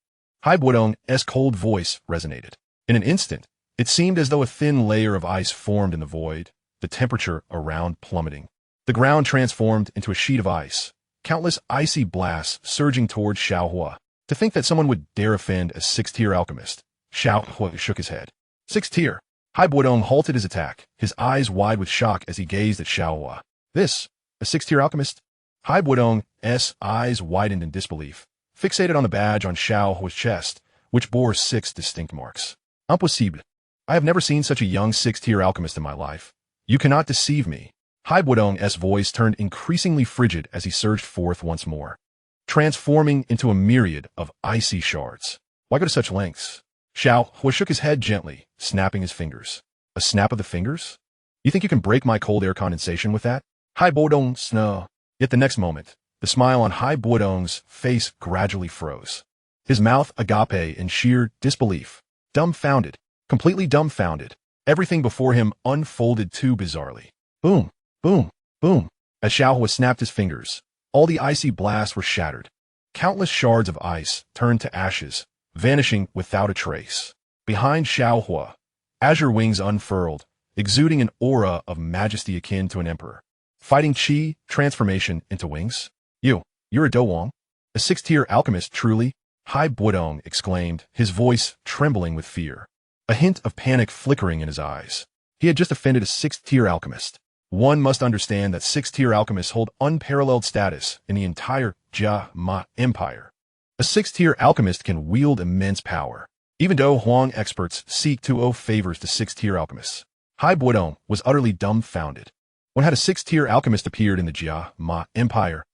Hai Buodong's cold voice resonated. In an instant, it seemed as though a thin layer of ice formed in the void, the temperature around plummeting. The ground transformed into a sheet of ice, countless icy blasts surging towards Xiao Huo. To think that someone would dare offend a sixth-tier alchemist. Xiao Huo shook his head. Sixth tier. Hai Buodong halted his attack, his eyes wide with shock as he gazed at Xiao Huo. This, a sixth-tier alchemist? Hai Buodong's eyes widened in disbelief, fixated on the badge on Xiao Huo's chest, which bore 6 distinct marks. Impossible. I have never seen such a young sixth-tier alchemist in my life. You cannot deceive me. Hai Buodong's voice turned increasingly frigid as he surged forth once more, transforming into a myriad of icy shards. Why go to such lengths? Xiao Huo shook his head gently, snapping his fingers. A snap of the fingers? You think you can break my cold air condensation with that? Hai Buodong sno. Yet the next moment, the smile on Hai Buodong's face gradually froze. His mouth agape in sheer disbelief. Dumbfounded. Completely dumbfounded. Everything before him unfolded too bizarrely. Boom, boom, boom. As Xiao Huo snapped his fingers, all the icy blasts were shattered. Countless shards of ice turned to ashes, vanishing without a trace. Behind Xiao Huo, azure wings unfurled, exuding an aura of majesty akin to an emperor. Fighting chi, transformation into wings? You're a Dowang? A sixth-tier alchemist, truly? Hai Buodong exclaimed, his voice trembling with fear, a hint of panic flickering in his eyes. He had just offended a sixth-tier alchemist. One must understand that sixth-tier alchemists hold unparalleled status in the entire Jia Ma Empire. A sixth-tier alchemist can wield immense power. Even though Huang experts seek to owe favors to sixth-tier alchemists, Hai Buodong was utterly dumbfounded. When had a sixth-tier alchemist appeared in the Jia Ma Empire?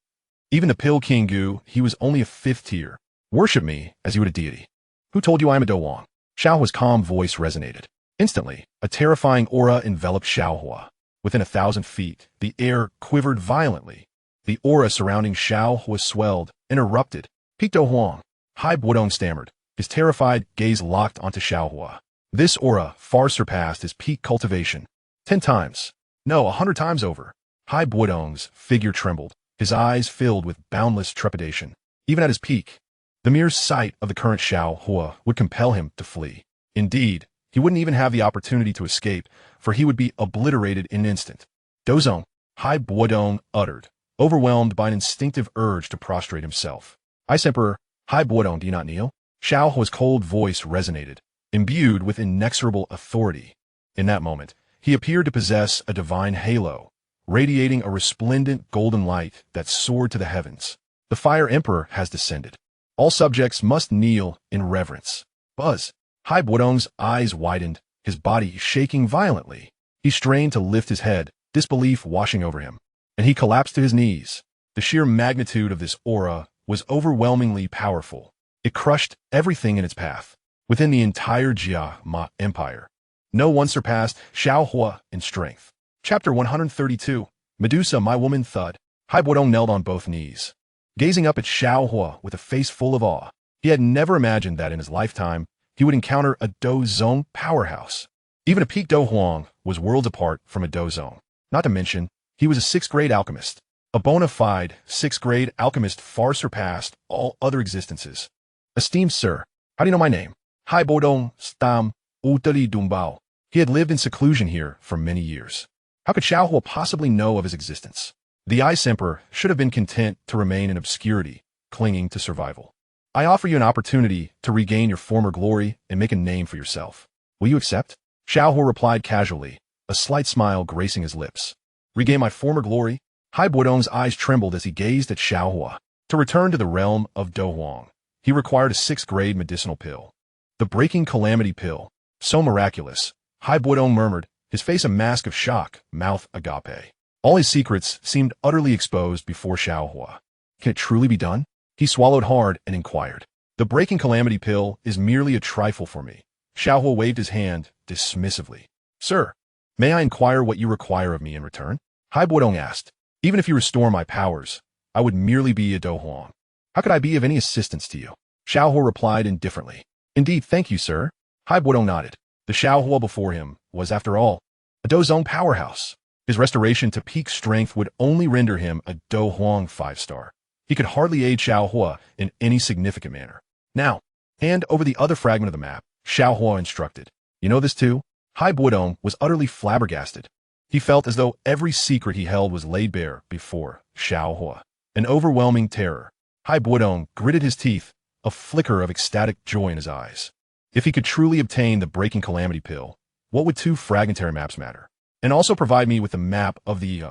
Even the Pill King Gu, he was only a fifth-tier. Worship me as you would a deity. Who told you I am a Dowang? Xiao Huo's calm voice resonated. Instantly, a terrifying aura enveloped Xiao Huo. Within 1,000 feet, the air quivered violently. The aura surrounding Xiao Huo swelled and erupted. Peak Huang. Hai Buodong stammered, his terrified gaze locked onto Xiao Huo. This aura far surpassed his peak cultivation. 10 times. No, 100 times over. Hai Buodong's figure trembled, his eyes filled with boundless trepidation. Even at his peak, the mere sight of the current Xiao Huo would compel him to flee. Indeed, he wouldn't even have the opportunity to escape, for he would be obliterated in an instant. Dozong, Hai Buodong uttered, overwhelmed by an instinctive urge to prostrate himself. Ice Emperor, Hai Buodong, do you not kneel? Xiao Huo's cold voice resonated, imbued with inexorable authority. In that moment, he appeared to possess a divine halo, radiating a resplendent golden light that soared to the heavens. The Fire Emperor has descended. All subjects must kneel in reverence. Buzz. Hai Buodong's eyes widened, his body shaking violently. He strained to lift his head, disbelief washing over him, and he collapsed to his knees. The sheer magnitude of this aura was overwhelmingly powerful. It crushed everything in its path. Within the entire Jia Ma Empire, no one surpassed Xiao Huo in strength. Chapter 132, Medusa, my woman thud. Hai Buodong knelt on both knees, gazing up at Xiao Huo with a face full of awe. He had never imagined that in his lifetime, he would encounter a Dozong powerhouse. Even a peak Do Huang was worlds apart from a Dozong. Not to mention, he was a 6th-grade alchemist. A bona fide 6th-grade alchemist far surpassed all other existences. Esteemed sir, how do you know my name? Hai Buodong Stam Utali Dumbao. He had lived in seclusion here for many years. How could Xiao Huo possibly know of his existence? The Ice Emperor should have been content to remain in obscurity, clinging to survival. I offer you an opportunity to regain your former glory and make a name for yourself. Will you accept? Xiao Huo replied casually, a slight smile gracing his lips. Regain my former glory? Hai Buodong's eyes trembled as he gazed at Xiao Huo. To return to the realm of Do Huang, he required a 6th-grade medicinal pill. The Breaking Calamity Pill. So miraculous, Hai Buodong murmured, his face a mask of shock, mouth agape. All his secrets seemed utterly exposed before Xiao Huo. Can it truly be done? He swallowed hard and inquired. The breaking calamity pill is merely a trifle for me. Xiao Huo waved his hand dismissively. Sir, may I inquire what you require of me in return? Hai Buodong asked. Even if you restore my powers, I would merely be a Do Huang. How could I be of any assistance to you? Xiao Huo replied indifferently. Indeed, thank you, sir. Hai Buodong nodded. The Xiao Huo before him was, after all, a Dozong powerhouse. His restoration to peak strength would only render him a Do Huang 5-star. He could hardly aid Xiao Huo in any significant manner. Now, hand over the other fragment of the map, Xiao Huo instructed. You know this too? Hai Buodong was utterly flabbergasted. He felt as though every secret he held was laid bare before Xiao Huo. An overwhelming terror. Hai Buodong gritted his teeth, a flicker of ecstatic joy in his eyes. If he could truly obtain the breaking calamity pill, what would 2 fragmentary maps matter? And also provide me with the map of the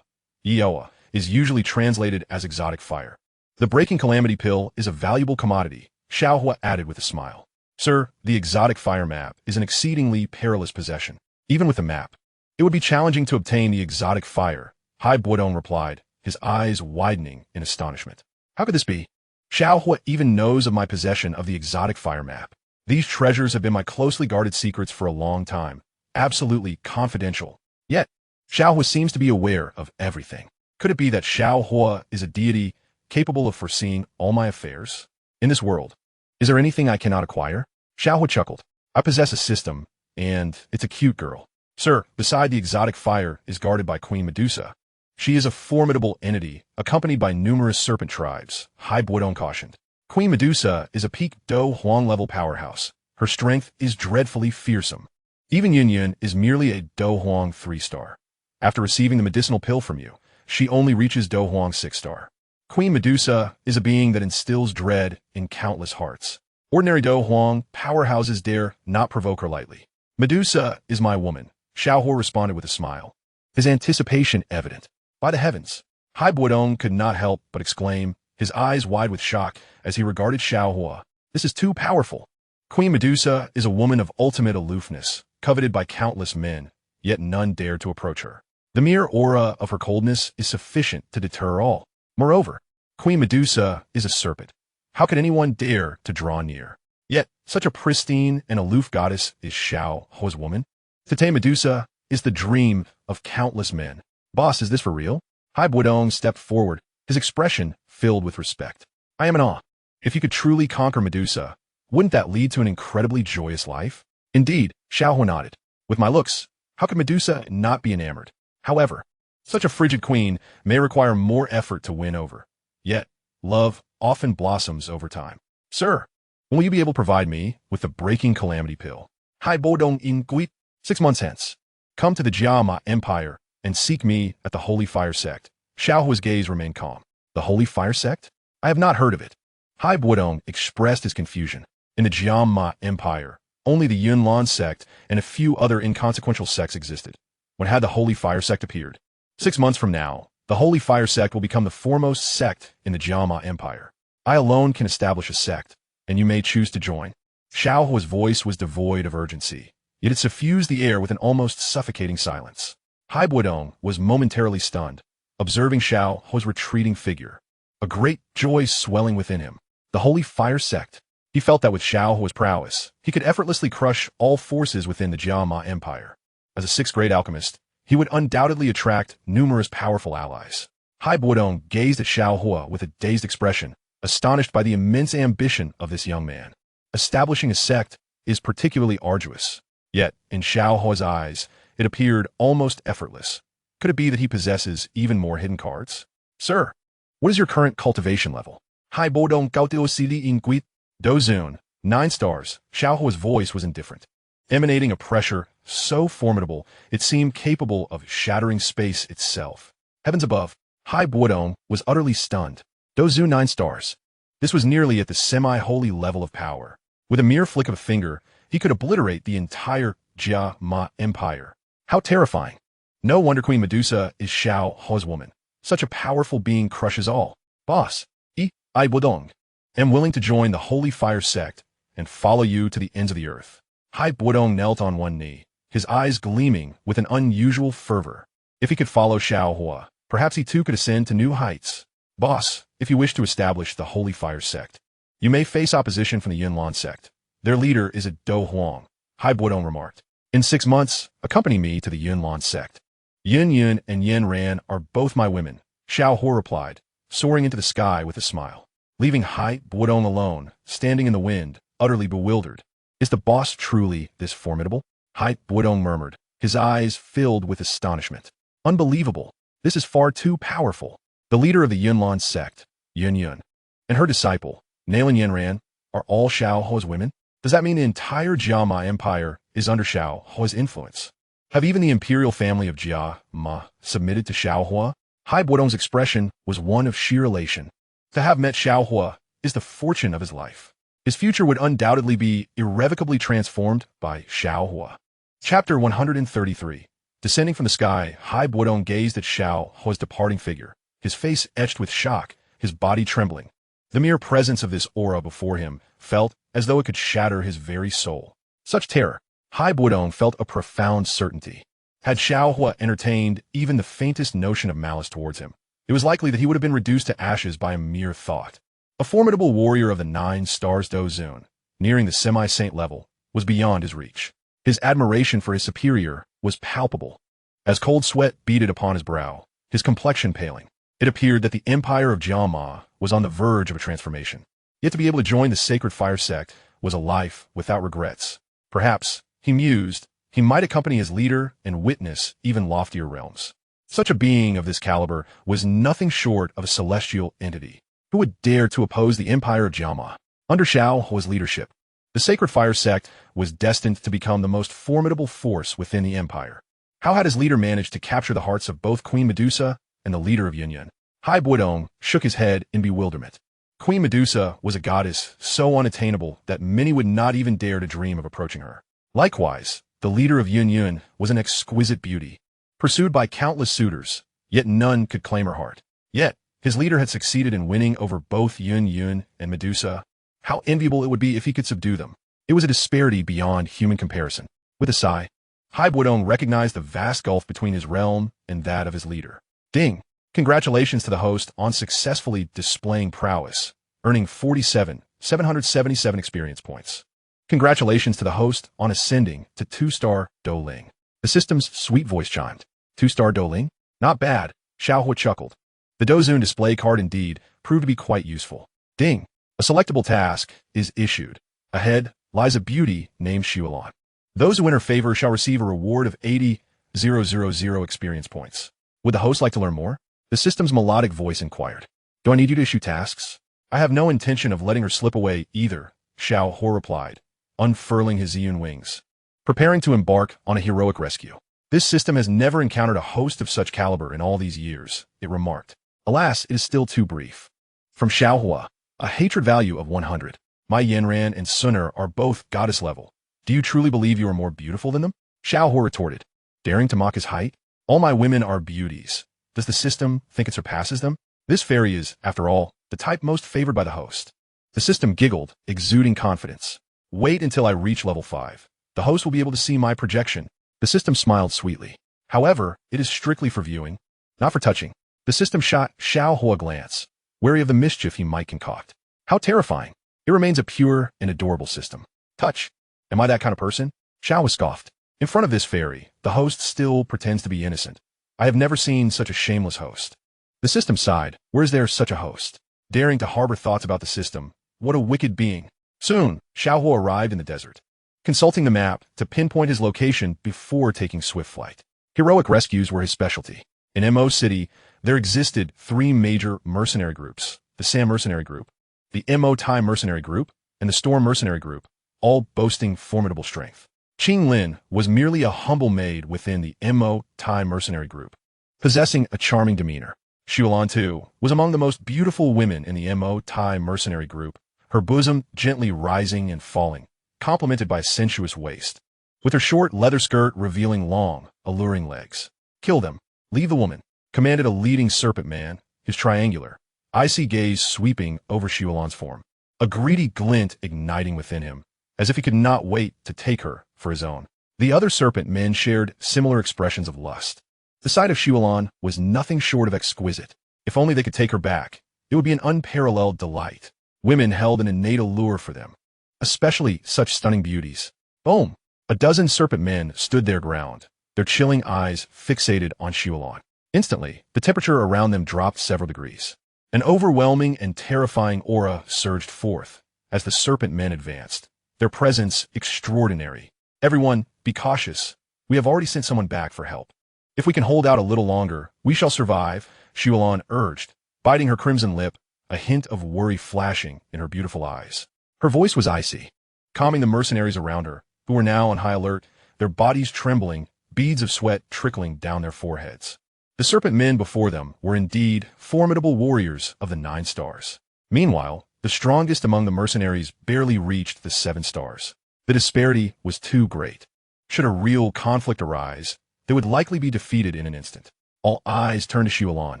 Iowa is usually translated as exotic fire. The breaking calamity pill is a valuable commodity, Xiao Huo added with a smile. Sir, the exotic fire map is an exceedingly perilous possession. Even with the map, it would be challenging to obtain the exotic fire, Hai Buodong replied, his eyes widening in astonishment. How could this be? Xiao Huo even knows of my possession of the exotic fire map. These treasures have been my closely guarded secrets for a long time, absolutely confidential. Yet, Xiao Huo seems to be aware of everything. Could it be that Xiao Huo is a deity capable of foreseeing all my affairs? In this world, is there anything I cannot acquire? Xiao Huo chuckled. I possess a system, and it's a cute girl. Sir, beside the exotic fire is guarded by Queen Medusa. She is a formidable entity, accompanied by numerous serpent tribes, Hai Buodong cautioned. Queen Medusa is a peak Do Huang level powerhouse. Her strength is dreadfully fearsome. Even Yunyan is merely a Do Huang 3-star. After receiving the medicinal pill from you, she only reaches Do Huang 6-star. Queen Medusa is a being that instills dread in countless hearts. Ordinary Do Huang powerhouses dare not provoke her lightly. Medusa is my woman, Xiao Huo responded with a smile, his anticipation evident. By the heavens, Hai Buodong could not help but exclaim, his eyes wide with shock as he regarded Xiao Huo. This is too powerful. Queen Medusa is a woman of ultimate aloofness, coveted by countless men, yet none dare to approach her. The mere aura of her coldness is sufficient to deter all. Moreover, Queen Medusa is a serpent. How could anyone dare to draw near? Yet, such a pristine and aloof goddess is Xiao Huo's woman. To tame Medusa is the dream of countless men. Boss, is this for real? Hai Buodong stepped forward, his expression filled with respect. I am in awe. If you could truly conquer Medusa, wouldn't that lead to an incredibly joyous life? Indeed, Xiao Huo nodded. With my looks, how could Medusa not be enamored? However, such a frigid queen may require more effort to win over. Yet, love often blossoms over time. Sir, will you be able to provide me with the breaking calamity pill? Hai Buodong in Guit, 6 months hence. Come to the Jiama Empire and seek me at the Holy Fire Sect. Xiao Huo's gaze remained calm. The Holy Fire Sect? I have not heard of it. Hai Buodong expressed his confusion. In the Jiama Empire, only the Yunlan Sect and a few other inconsequential sects existed. When had the Holy Fire Sect appeared? 6 months from now, the Holy Fire Sect will become the foremost sect in the Jiama Empire. I alone can establish a sect, and you may choose to join. Xiao Huo's voice was devoid of urgency, yet it suffused the air with an almost suffocating silence. Hai Buodong was momentarily stunned, observing Xiao Huo's retreating figure, a great joy swelling within him. The Holy Fire Sect. He felt that with Xiao Huo's prowess, he could effortlessly crush all forces within the Jiama Empire. As a 6th-grade alchemist, he would undoubtedly attract numerous powerful allies. Hai Buodong gazed at Xiao Huo with a dazed expression, astonished by the immense ambition of this young man. Establishing a sect is particularly arduous. Yet, in Xiao Huo's eyes, it appeared almost effortless. Could it be that he possesses even more hidden cards? Sir, what is your current cultivation level? Hai Buodong Gautio City in Guit, Dozun, 9 stars. Xiao Huo's voice was indifferent, emanating a pressure so formidable it seemed capable of shattering space itself. Heavens above, Hai Buodong was utterly stunned. Dozun 9 stars. This was nearly at the semi-holy level of power. With a mere flick of a finger, he could obliterate the entire Jiama Empire. How terrifying. No wonder Queen Medusa is Xiao Huo's woman. Such a powerful being crushes all. Boss, I Buodong, am willing to join the Holy Fire Sect and follow you to the ends of the earth. Hai Buodong knelt on one knee, his eyes gleaming with an unusual fervor. If he could follow Xiao Huo, perhaps he too could ascend to new heights. Boss, if you wish to establish the Holy Fire Sect, You may face opposition from the Yunlan Sect. Their leader is a Do Huang, Hai Buodong remarked. In 6 months, accompany me to the Yunlan Sect. Yun and Yanran are both my women, Xiao Huo replied, soaring into the sky with a smile. Leaving Hai Buodong alone, standing in the wind, utterly bewildered. Is the boss truly this formidable? Hai Buodong murmured, his eyes filled with astonishment. Unbelievable. This is far too powerful. The leader of the Yunlan Sect, Yun, and her disciple, Nalan Yanran, are all Xiao Huo's women? Does that mean the entire Jiama Empire is under Xiao Huo's influence? Have even the imperial family of Jiama submitted to Xiao Huo? Hai Buodong's expression was one of sheer elation. To have met Xiao Huo is the fortune of his life. His future would undoubtedly be irrevocably transformed by Xiao Huo. Chapter 133. Descending from the sky, Hai Buodong gazed at Xiao Huo's departing figure, his face etched with shock, his body trembling. The mere presence of this aura before him felt as though it could shatter his very soul. Such terror. Hai Buodong felt a profound certainty. Had Xiao Huo entertained even the faintest notion of malice towards him, it was likely that he would have been reduced to ashes by a mere thought. A formidable warrior of the 9 stars Dozun, nearing the semi-saint level, was beyond his reach. His admiration for his superior was palpable. As cold sweat beaded upon his brow, his complexion paling, it appeared that the empire of Jiama was on the verge of a transformation. Yet to be able to join the sacred fire sect was a life without regrets. Perhaps, he mused, he might accompany his leader and witness even loftier realms. Such a being of this caliber was nothing short of a celestial entity. Who would dare to oppose the empire of Jiama? Under Xiao Huo's leadership, the sacred fire sect was destined to become the most formidable force within the empire. How had his leader managed to capture the hearts of both Queen Medusa and the leader of Yun? Hai Buodong shook his head in bewilderment. Queen Medusa was a goddess so unattainable that many would not even dare to dream of approaching her. Likewise, the leader of Yun was an exquisite beauty, pursued by countless suitors, yet none could claim her heart. Yet, his leader had succeeded in winning over both Yun and Medusa. How enviable it would be if he could subdue them. It was a disparity beyond human comparison. With a sigh, Hai Buodong recognized the vast gulf between his realm and that of his leader. Ding! Congratulations to the host on successfully displaying prowess, earning 47,777 experience points. Congratulations to the host on ascending to 2-star Doling. The system's sweet voice chimed. 2-star Doling? Not bad, Xiao Huo chuckled. The Dozun display card indeed proved to be quite useful. Ding! A selectable task is issued. Ahead lies a beauty named Xiao Yan. Those who enter favor shall receive a reward of 80,000 experience points. Would the host like to learn more? The system's melodic voice inquired. Do I need you to issue tasks? I have no intention of letting her slip away either, Xiao Huo replied, unfurling his Ziyun wings, preparing to embark on a heroic rescue. This system has never encountered a host of such caliber in all these years, it remarked. Alas, it is still too brief. From Xiao Huo, a hatred value of 100. My Yanran and Xun'er are both goddess level. Do you truly believe you are more beautiful than them? Xiao Huo retorted, daring to mock his height. All my women are beauties. Does the system think it surpasses them? This fairy is, after all, the type most favored by the host. The system giggled, exuding confidence. Wait until I reach level 5. The host will be able to see my projection. The system smiled sweetly. However, it is strictly for viewing, not for touching. The system shot Xiao Huo a glance, wary of the mischief he might concoct. How terrifying. It remains a pure and adorable system. Touch. Am I that kind of person? Xiao was scoffed. In front of this fairy, the host still pretends to be innocent. I have never seen such a shameless host. The system sighed. Where is there such a host? Daring to harbor thoughts about the system. What a wicked being. Soon, Xiao Huo arrived in the desert, consulting the map to pinpoint his location before taking swift flight. Heroic rescues were his specialty. In Mo City, there existed 3 major mercenary groups, the Sam Mercenary Group, the Mo Tai Mercenary Group, and the Storm Mercenary Group, all boasting formidable strength. Qing Lin was merely a humble maid within the Mo Tai Mercenary Group, possessing a charming demeanor. Xiao Yan, too, was among the most beautiful women in the Mo Tai Mercenary Group, her bosom gently rising and falling, complemented by a sensuous waist, with her short leather skirt revealing long, alluring legs. Kill them. Leave the woman, commanded a leading serpent man, his triangular, icy gaze sweeping over Xiao Yan's form, a greedy glint igniting within him, as if he could not wait to take her for his own. The other serpent men shared similar expressions of lust. The sight of Xiao Yan was nothing short of exquisite. If only they could take her back, it would be an unparalleled delight. Women held an innate allure for them, especially such stunning beauties. Boom! A dozen serpent men stood their ground, their chilling eyes fixated on Xiao. Instantly, the temperature around them dropped several degrees. An overwhelming and terrifying aura surged forth as the serpent men advanced, their presence extraordinary. Everyone, be cautious. We have already sent someone back for help. If we can hold out a little longer, we shall survive, Xiao urged, biting her crimson lip, a hint of worry flashing in her beautiful eyes. Her voice was icy, calming the mercenaries around her, who were now on high alert, their bodies trembling, beads of sweat trickling down their foreheads. The serpent men before them were indeed formidable warriors of the 9 stars. Meanwhile, the strongest among the mercenaries barely reached the 7 stars. The disparity was too great. Should a real conflict arise, they would likely be defeated in an instant. All eyes turned to Xiao.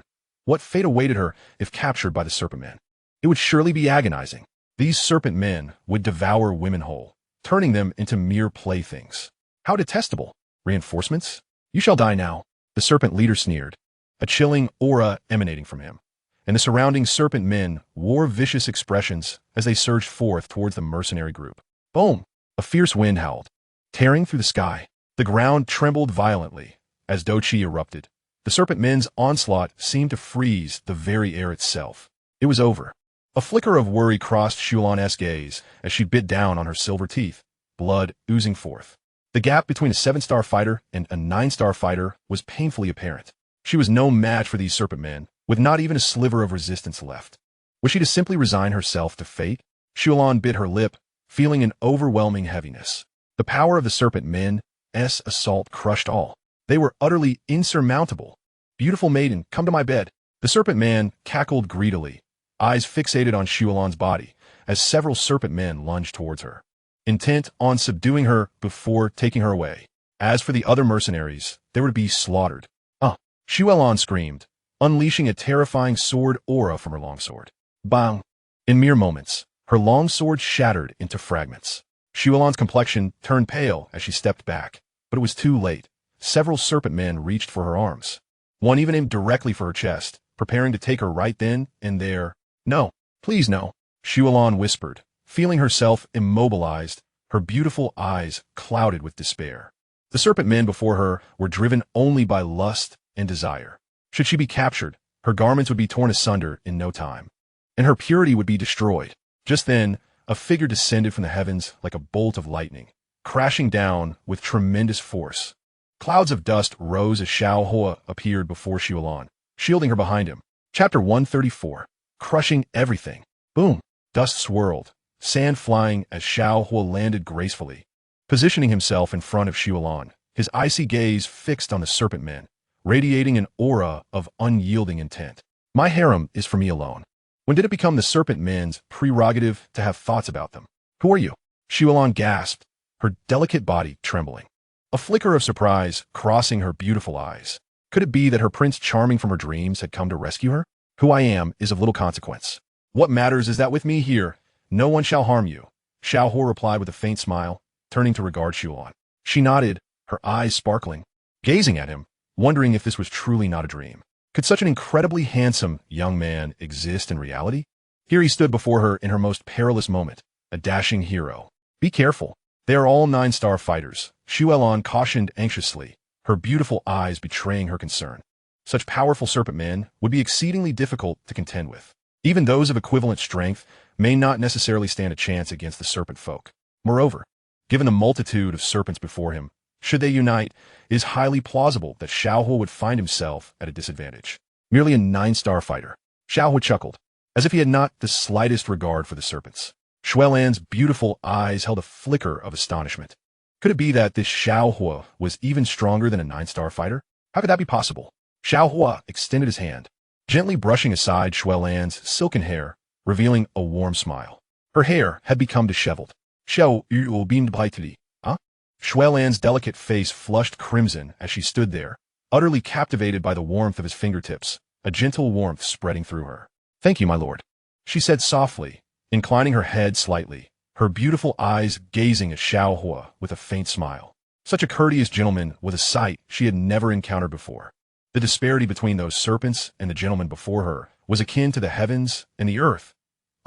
What fate awaited her if captured by the serpent men? It would surely be agonizing. These serpent men would devour women whole, turning them into mere playthings. How detestable! Reinforcements? You shall die now, the serpent leader sneered, a chilling aura emanating from him. And the surrounding serpent men wore vicious expressions as they surged forth towards the mercenary group. Boom! A fierce wind howled, tearing through the sky. The ground trembled violently as Doqi erupted. The serpent men's onslaught seemed to freeze the very air itself. It was over. A flicker of worry crossed Xiao's gaze as she bit down on her silver teeth, blood oozing forth. The gap between a 7-star fighter and a 9-star fighter was painfully apparent. She was no match for these serpent men, with not even a sliver of resistance left. Was she to simply resign herself to fate? Xiao bit her lip, feeling an overwhelming heaviness. The power of the serpent men's assault crushed all. They were utterly insurmountable. Beautiful maiden, come to my bed. The serpent man cackled greedily, eyes fixated on Xiao's body, as several serpent men lunged towards her, intent on subduing her before taking her away. As for the other mercenaries, they were to be slaughtered. Xiao screamed, unleashing a terrifying sword aura from her longsword. Bang! In mere moments, her longsword shattered into fragments. Xiao's complexion turned pale as she stepped back, but it was too late. Several serpent men reached for her arms. One even aimed directly for her chest, preparing to take her right then and there. No, please no, Xiao whispered, feeling herself immobilized, her beautiful eyes clouded with despair. The serpent men before her were driven only by lust and desire. Should she be captured, her garments would be torn asunder in no time, and her purity would be destroyed. Just then, a figure descended from the heavens like a bolt of lightning, crashing down with tremendous force. Clouds of dust rose as Xiao Huo appeared before Xiao, shielding her behind him. Chapter 134. Crushing everything. Boom! Dust swirled, sand flying as Xiao Huo landed gracefully, positioning himself in front of Xiao, his icy gaze fixed on the serpent men, radiating an aura of unyielding intent. My harem is for me alone. When did it become the serpent men's prerogative to have thoughts about them? Who are you? Xiao gasped, her delicate body trembling. A flicker of surprise crossing her beautiful eyes. Could it be that her prince charming from her dreams had come to rescue her? Who I am is of little consequence. What matters is that with me here, no one shall harm you, Xiao Huo replied with a faint smile, turning to regard Xiao. She nodded, her eyes sparkling, gazing at him, wondering if this was truly not a dream. Could such an incredibly handsome young man exist in reality? Here he stood before her in her most perilous moment, a dashing hero. Be careful. They are all 9-star fighters, Xiao cautioned anxiously, her beautiful eyes betraying her concern. Such powerful serpent men would be exceedingly difficult to contend with. Even those of equivalent strength may not necessarily stand a chance against the serpent folk. Moreover, given the multitude of serpents before him, should they unite, it is highly plausible that Xiao Huo would find himself at a disadvantage. Merely a 9-star fighter. Xiao Huo chuckled, as if he had not the slightest regard for the serpents. Xuelan's beautiful eyes held a flicker of astonishment. Could it be that this Xiao Huo was even stronger than a 9-star fighter? How could that be possible? Xiao Huo extended his hand, gently brushing aside Xuelan's silken hair, revealing a warm smile. Her hair had become disheveled. Xiao Huo beamed blightly. Xuelan's delicate face flushed crimson as she stood there, utterly captivated by the warmth of his fingertips, a gentle warmth spreading through her. Thank you, my lord, she said softly, inclining her head slightly, her beautiful eyes gazing at Xiao Huo with a faint smile. Such a courteous gentleman was a sight she had never encountered before. The disparity between those serpents and the gentleman before her was akin to the heavens and the earth.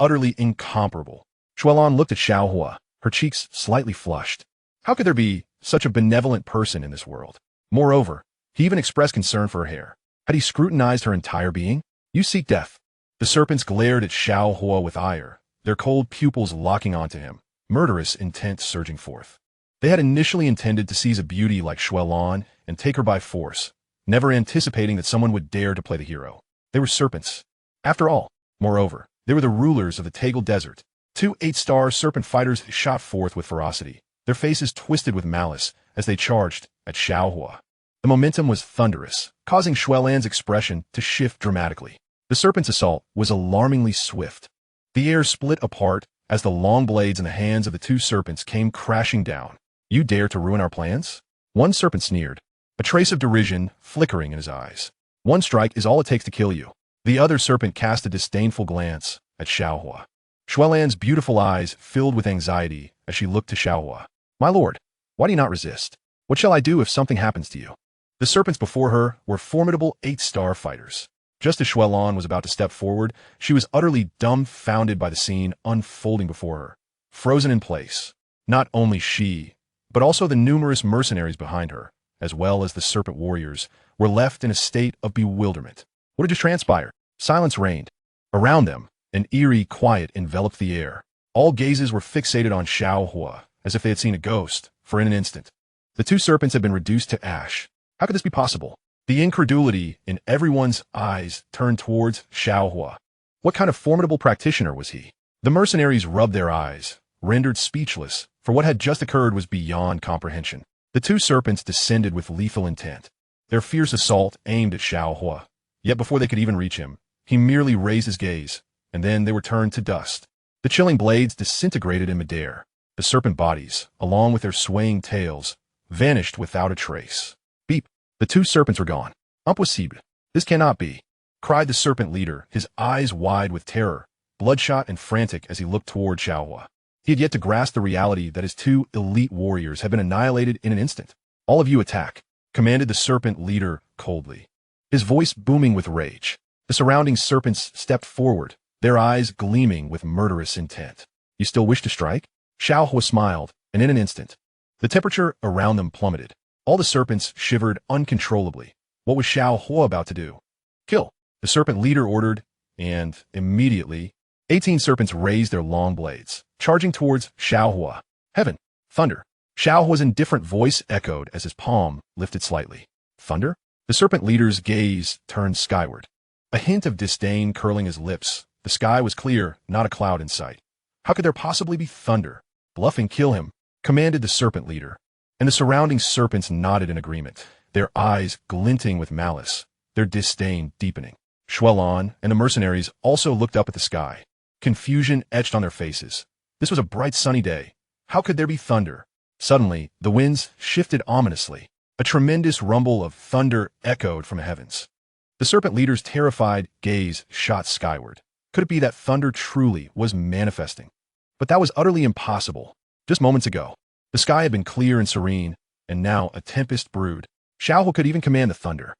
utterly incomparable. Xuelan looked at Xiao Huo, her cheeks slightly flushed. How could there be such a benevolent person in this world? Moreover, he even expressed concern for her hair. Had he scrutinized her entire being? You seek death. The serpents glared at Xiao Huo with ire, their cold pupils locking onto him, murderous intent surging forth. They had initially intended to seize a beauty like Xuelan and take her by force, never anticipating that someone would dare to play the hero. They were serpents. After all, moreover, they were the rulers of the Tegel Desert. Two 8-star serpent fighters shot forth with ferocity, their faces twisted with malice as they charged at Xiao Huo. The momentum was thunderous, causing Xuelan's expression to shift dramatically. The serpent's assault was alarmingly swift. The air split apart as the long blades in the hands of the two serpents came crashing down. You dare to ruin our plans? One serpent sneered, a trace of derision flickering in his eyes. One strike is all it takes to kill you. The other serpent cast a disdainful glance at Xiao Huo. Xuelan's beautiful eyes filled with anxiety as she looked to Xiao Huo. My lord, why do you not resist? What shall I do if something happens to you? The serpents before her were formidable 8-star fighters. Just as Xuelan was about to step forward, she was utterly dumbfounded by the scene unfolding before her. Frozen in place, not only she, but also the numerous mercenaries behind her, as well as the serpent warriors, were left in a state of bewilderment. What had just transpired? Silence reigned. Around them, an eerie quiet enveloped the air. All gazes were fixated on Xiao Huo, as if they had seen a ghost, for in an instant. The two serpents had been reduced to ash. How could this be possible? The incredulity in everyone's eyes turned towards Xiao Huo. What kind of formidable practitioner was he? The mercenaries rubbed their eyes, rendered speechless, for what had just occurred was beyond comprehension. The two serpents descended with lethal intent, their fierce assault aimed at Xiao Huo. Yet before they could even reach him, he merely raised his gaze, and then they were turned to dust. The chilling blades disintegrated in midair. The serpent bodies, along with their swaying tails, vanished without a trace. Beep! The two serpents were gone. Impossible. This cannot be, cried the serpent leader, his eyes wide with terror, bloodshot and frantic as he looked toward Xiao Huo. He had yet to grasp the reality that his two elite warriors had been annihilated in an instant. All of you attack, commanded the serpent leader coldly, his voice booming with rage. The surrounding serpents stepped forward, their eyes gleaming with murderous intent. You still wish to strike? Xiao Huo smiled, and in an instant, the temperature around them plummeted. All the serpents shivered uncontrollably. What was Xiao Huo about to do? Kill, the serpent leader ordered, and immediately, 18 serpents raised their long blades, charging towards Xiao Huo. Heaven! Thunder! Xiao Huo's indifferent voice echoed as his palm lifted slightly. Thunder? The serpent leader's gaze turned skyward, a hint of disdain curling his lips. The sky was clear, not a cloud in sight. How could there possibly be thunder? Bluff and kill him, commanded the serpent leader, and the surrounding serpents nodded in agreement, their eyes glinting with malice, their disdain deepening. Xuelan and the mercenaries also looked up at the sky, confusion etched on their faces. This was a bright sunny day. How could there be thunder? Suddenly, the winds shifted ominously. A tremendous rumble of thunder echoed from the heavens. The serpent leader's terrified gaze shot skyward. Could it be that thunder truly was manifesting? But that was utterly impossible. Just moments ago, the sky had been clear and serene, and now a tempest brewed. Xiao Huo could even command the thunder.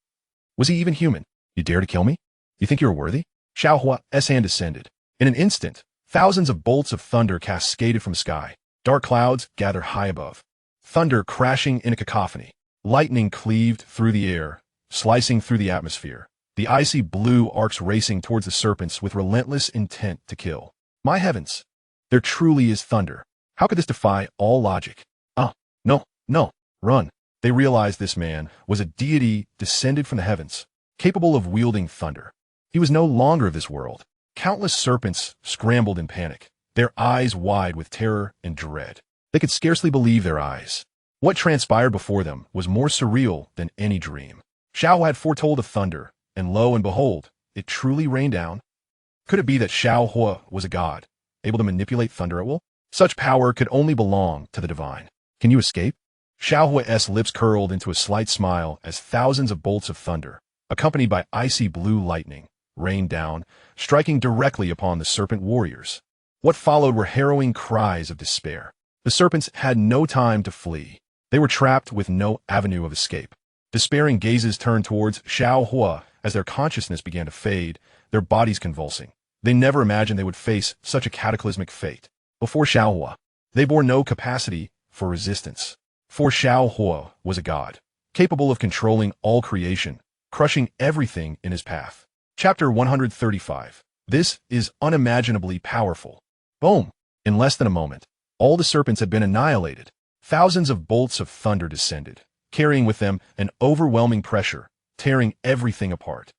Was he even human? You dare to kill me? You think you're worthy? Xiao Huo's hand descended. In an instant, thousands of bolts of thunder cascaded from the sky. Dark clouds gathered high above. Thunder crashing in a cacophony. Lightning cleaved through the air, slicing through the atmosphere. The icy blue arcs racing towards the serpents with relentless intent to kill. My heavens! There truly is thunder. How could this defy all logic? No, run. They realized this man was a deity descended from the heavens, capable of wielding thunder. He was no longer of this world. Countless serpents scrambled in panic, their eyes wide with terror and dread. They could scarcely believe their eyes. What transpired before them was more surreal than any dream. Xiao had foretold of thunder, and lo and behold, it truly rained down. Could it be that Xiao Huo was a god, able to manipulate thunder at will? Such power could only belong to the divine. Can you escape? Xiao Huo's lips curled into a slight smile as thousands of bolts of thunder, accompanied by icy blue lightning, rained down, striking directly upon the serpent warriors. What followed were harrowing cries of despair. The serpents had no time to flee. They were trapped with no avenue of escape. Despairing gazes turned towards Xiao Huo as their consciousness began to fade, their bodies convulsing. They never imagined they would face such a cataclysmic fate. Before Xiao Huo, they bore no capacity for resistance. For Xiao Huo was a god, capable of controlling all creation, crushing everything in his path. Chapter 135. This is unimaginably powerful. Boom! In less than a moment, all the serpents had been annihilated. Thousands of bolts of thunder descended, carrying with them an overwhelming pressure, tearing everything apart.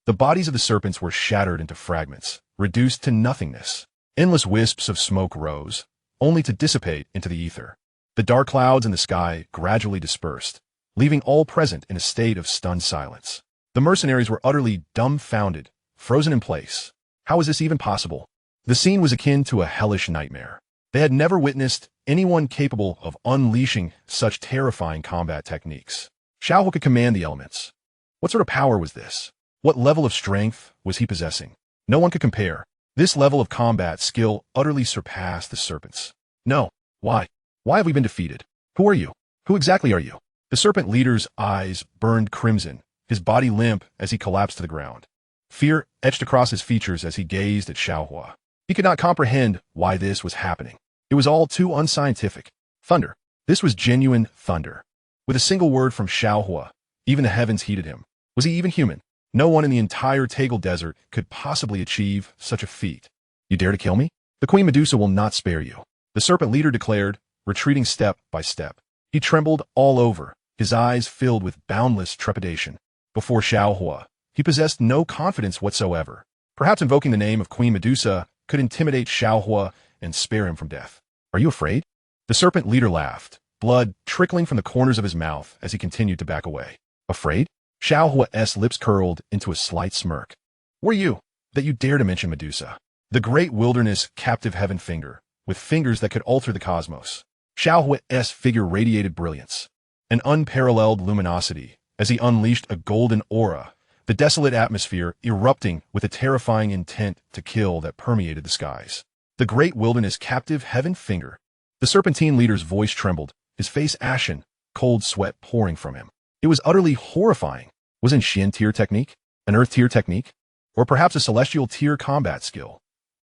The bodies of the serpents were shattered into fragments, reduced to nothingness. Endless wisps of smoke rose, only to dissipate into the ether. The dark clouds in the sky gradually dispersed, leaving all present in a state of stunned silence. The mercenaries were utterly dumbfounded, frozen in place. How was this even possible? The scene was akin to a hellish nightmare. They had never witnessed anyone capable of unleashing such terrifying combat techniques. Xiao Huo could command the elements. What sort of power was this? What level of strength was he possessing? No one could compare. This level of combat skill utterly surpassed the serpents. No. Why? Why have we been defeated? Who are you? Who exactly are you? The serpent leader's eyes burned crimson, his body limp as he collapsed to the ground. Fear etched across his features as he gazed at Xiao Huo. He could not comprehend why this was happening. It was all too unscientific. Thunder. This was genuine thunder. With a single word from Xiao Huo, even the heavens heeded him. Was he even human? No one in the entire Tegel Desert could possibly achieve such a feat. You dare to kill me? The Queen Medusa will not spare you, the serpent leader declared, retreating step by step. He trembled all over, his eyes filled with boundless trepidation. Before Xiao Huo, he possessed no confidence whatsoever. Perhaps invoking the name of Queen Medusa could intimidate Xiao Huo and spare him from death. Are you afraid? The serpent leader laughed, blood trickling from the corners of his mouth as he continued to back away. Afraid? Xiao Huo's lips curled into a slight smirk. Were you, that you dare to mention Medusa? The great wilderness captive heaven finger, with fingers that could alter the cosmos. Xiao Huo's figure radiated brilliance, an unparalleled luminosity, as he unleashed a golden aura, the desolate atmosphere erupting with a terrifying intent to kill that permeated the skies. The great wilderness captive heaven finger. The serpentine leader's voice trembled, his face ashen, cold sweat pouring from him. It was utterly horrifying. Was it Shin tier technique? An earth tier technique? Or perhaps a celestial tier combat skill?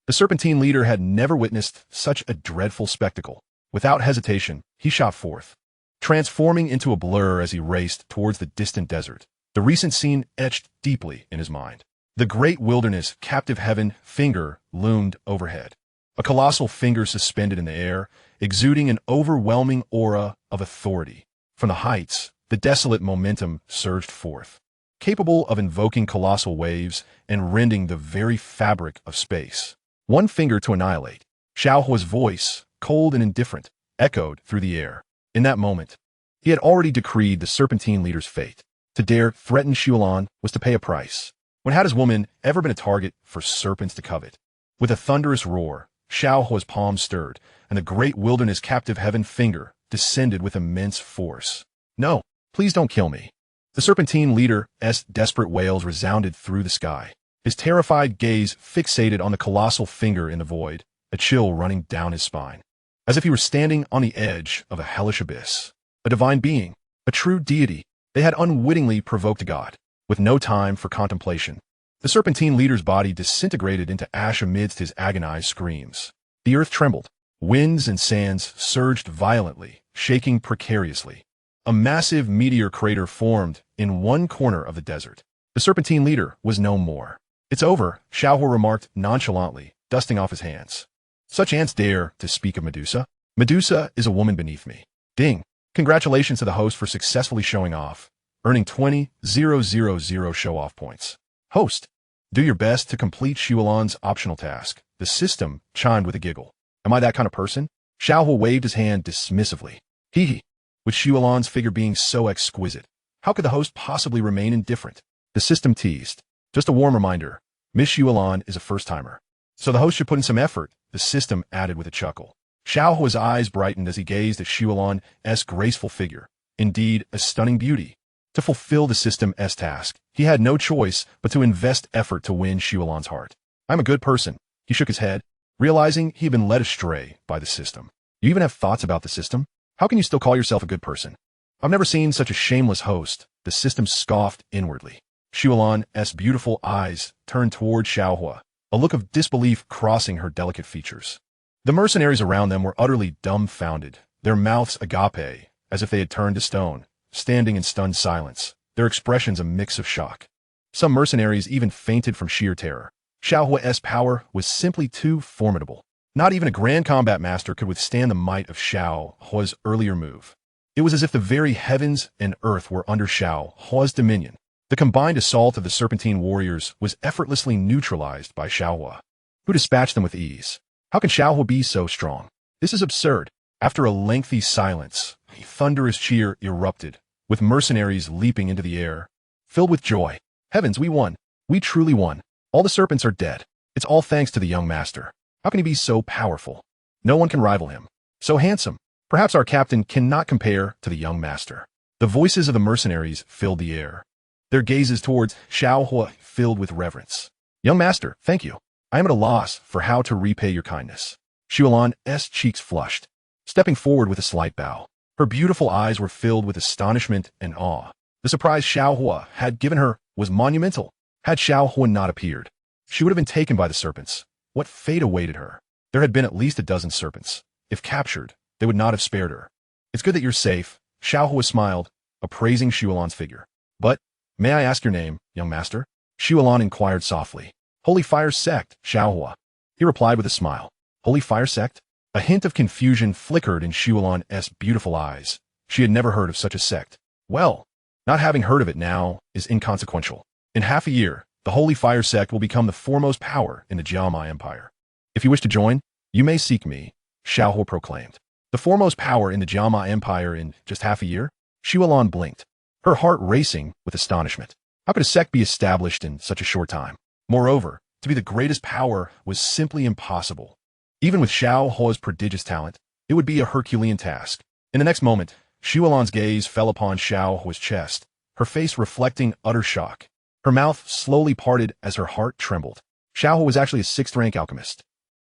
The serpentine leader had never witnessed such a dreadful spectacle. Without hesitation, he shot forth, transforming into a blur as he raced towards the distant desert. The recent scene etched deeply in his mind. The great wilderness captive heaven finger loomed overhead. A colossal finger suspended in the air, exuding an overwhelming aura of authority. From the heights, the desolate momentum surged forth, capable of invoking colossal waves and rending the very fabric of space. One finger to annihilate. Xiao Huo's voice, cold and indifferent, echoed through the air. In that moment, he had already decreed the serpentine leader's fate. To dare threaten Yunlan was to pay a price. When had his woman ever been a target for serpents to covet? With a thunderous roar, Xiao Huo's palms stirred, and the great wilderness captive heaven finger descended with immense force. No, please don't kill me. The serpentine leader's desperate wails resounded through the sky. His terrified gaze fixated on the colossal finger in the void, a chill running down his spine. As if he were standing on the edge of a hellish abyss. A divine being, a true deity. They had unwittingly provoked a god, with no time for contemplation. The serpentine leader's body disintegrated into ash amidst his agonized screams. The earth trembled. Winds and sands surged violently, shaking precariously. A massive meteor crater formed in one corner of the desert. The serpentine leader was no more. It's over, Xiao Huo remarked nonchalantly, dusting off his hands. Such ants dare to speak of Medusa? Medusa is a woman beneath me. Ding. Congratulations to the host for successfully showing off, earning 20,000 show-off points. Host, do your best to complete Yunlan's optional task. The system chimed with a giggle. Am I that kind of person? Xiao Huo waved his hand dismissively. Hee. With Yunlan's figure being so exquisite, how could the host possibly remain indifferent? The system teased. Just a warm reminder, Miss Yunlan is a first-timer. So the host should put in some effort, the system added with a chuckle. Xiao Huo's eyes brightened as he gazed at Yunlan's graceful figure. Indeed, a stunning beauty. To fulfill the system's task, he had no choice but to invest effort to win Yunlan's heart. I'm a good person. He shook his head, realizing he had been led astray by the system. You even have thoughts about the system? How can you still call yourself a good person? I've never seen such a shameless host. The system scoffed inwardly. Yunlan's beautiful eyes turned toward Xiao Huo, a look of disbelief crossing her delicate features. The mercenaries around them were utterly dumbfounded, their mouths agape, as if they had turned to stone, standing in stunned silence, their expressions a mix of shock. Some mercenaries even fainted from sheer terror. Xiao Huo's power was simply too formidable. Not even a grand combat master could withstand the might of Xiao Huo's earlier move. It was as if the very heavens and earth were under Xiao Huo's dominion. The combined assault of the Serpentine warriors was effortlessly neutralized by Xiao Huo, who dispatched them with ease. How can Xiao Huo be so strong? This is absurd. After a lengthy silence, a thunderous cheer erupted, with mercenaries leaping into the air, filled with joy. Heavens, we won. We truly won. All the serpents are dead. It's all thanks to the young master. How can he be so powerful? No one can rival him. So handsome. Perhaps our captain cannot compare to the young master. The voices of the mercenaries filled the air, their gazes towards Xiao Huo filled with reverence. Young master, thank you. I am at a loss for how to repay your kindness. Yunlan's cheeks flushed, stepping forward with a slight bow. Her beautiful eyes were filled with astonishment and awe. The surprise Xiao Huo had given her was monumental. Had Xiao Huo not appeared, she would have been taken by the serpents. What fate awaited her? There had been at least a dozen serpents. If captured, they would not have spared her. It's good that you're safe. Xiao Huo smiled, appraising Yunlan's figure. But, may I ask your name, young master? Yunlan inquired softly. Holy Fire Sect, Xiao Huo. He replied with a smile. Holy Fire Sect? A hint of confusion flickered in Yunlan's beautiful eyes. She had never heard of such a sect. Well, not having heard of it now is inconsequential. In half a year, the Holy Fire Sect will become the foremost power in the Jiama Empire. If you wish to join, you may seek me, Xiao Huo proclaimed. The foremost power in the Jiama Empire in just half a year? Yunlan blinked, her heart racing with astonishment. How could a sect be established in such a short time? Moreover, to be the greatest power was simply impossible. Even with Xiao Huo's prodigious talent, it would be a Herculean task. In the next moment, Yunlan's gaze fell upon Xiao Huo's chest, her face reflecting utter shock. Her mouth slowly parted as her heart trembled. Xiao Huo was actually a 6th-rank alchemist.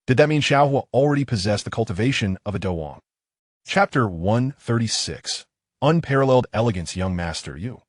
Did that mean Xiao Huo already possessed the cultivation of a Douang? Chapter 136. Unparalleled elegance, young master. You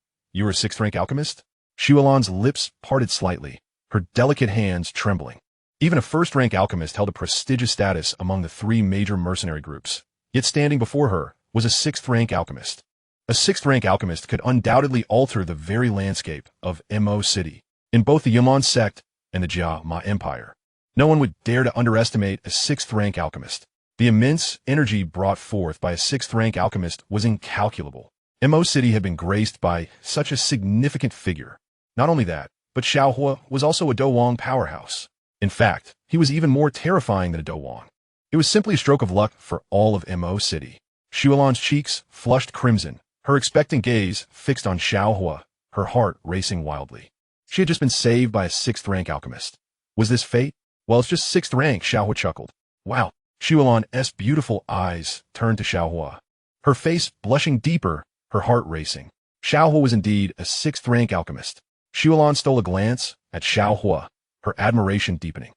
are a 6th-rank alchemist? Yunlan's lips parted slightly, her delicate hands trembling. Even a 1st-rank alchemist held a prestigious status among the 3 major mercenary groups. Yet standing before her was a 6th-rank alchemist. A 6th-rank alchemist could undoubtedly alter the very landscape of Mo City, in both the Yunlan Sect and the Jiama Empire. No one would dare to underestimate a 6th-rank alchemist. The immense energy brought forth by a 6th-rank alchemist was incalculable. Mo City had been graced by such a significant figure. Not only that, but Xiao Huo was also a Douang powerhouse. In fact, he was even more terrifying than a Douang. It was simply a stroke of luck for all of Mo City. Yunlan's cheeks flushed crimson, her expectant gaze fixed on Xiao Huo, her heart racing wildly. She had just been saved by a 6th-rank alchemist. Was this fate? Well, it's just 6th rank, Xiao Huo chuckled. Wow. Yunlan's beautiful eyes turned to Xiao Huo, her face blushing deeper, her heart racing. Xiao Huo was indeed a 6th-rank alchemist. Yunlan stole a glance at Xiao Huo, her admiration deepening.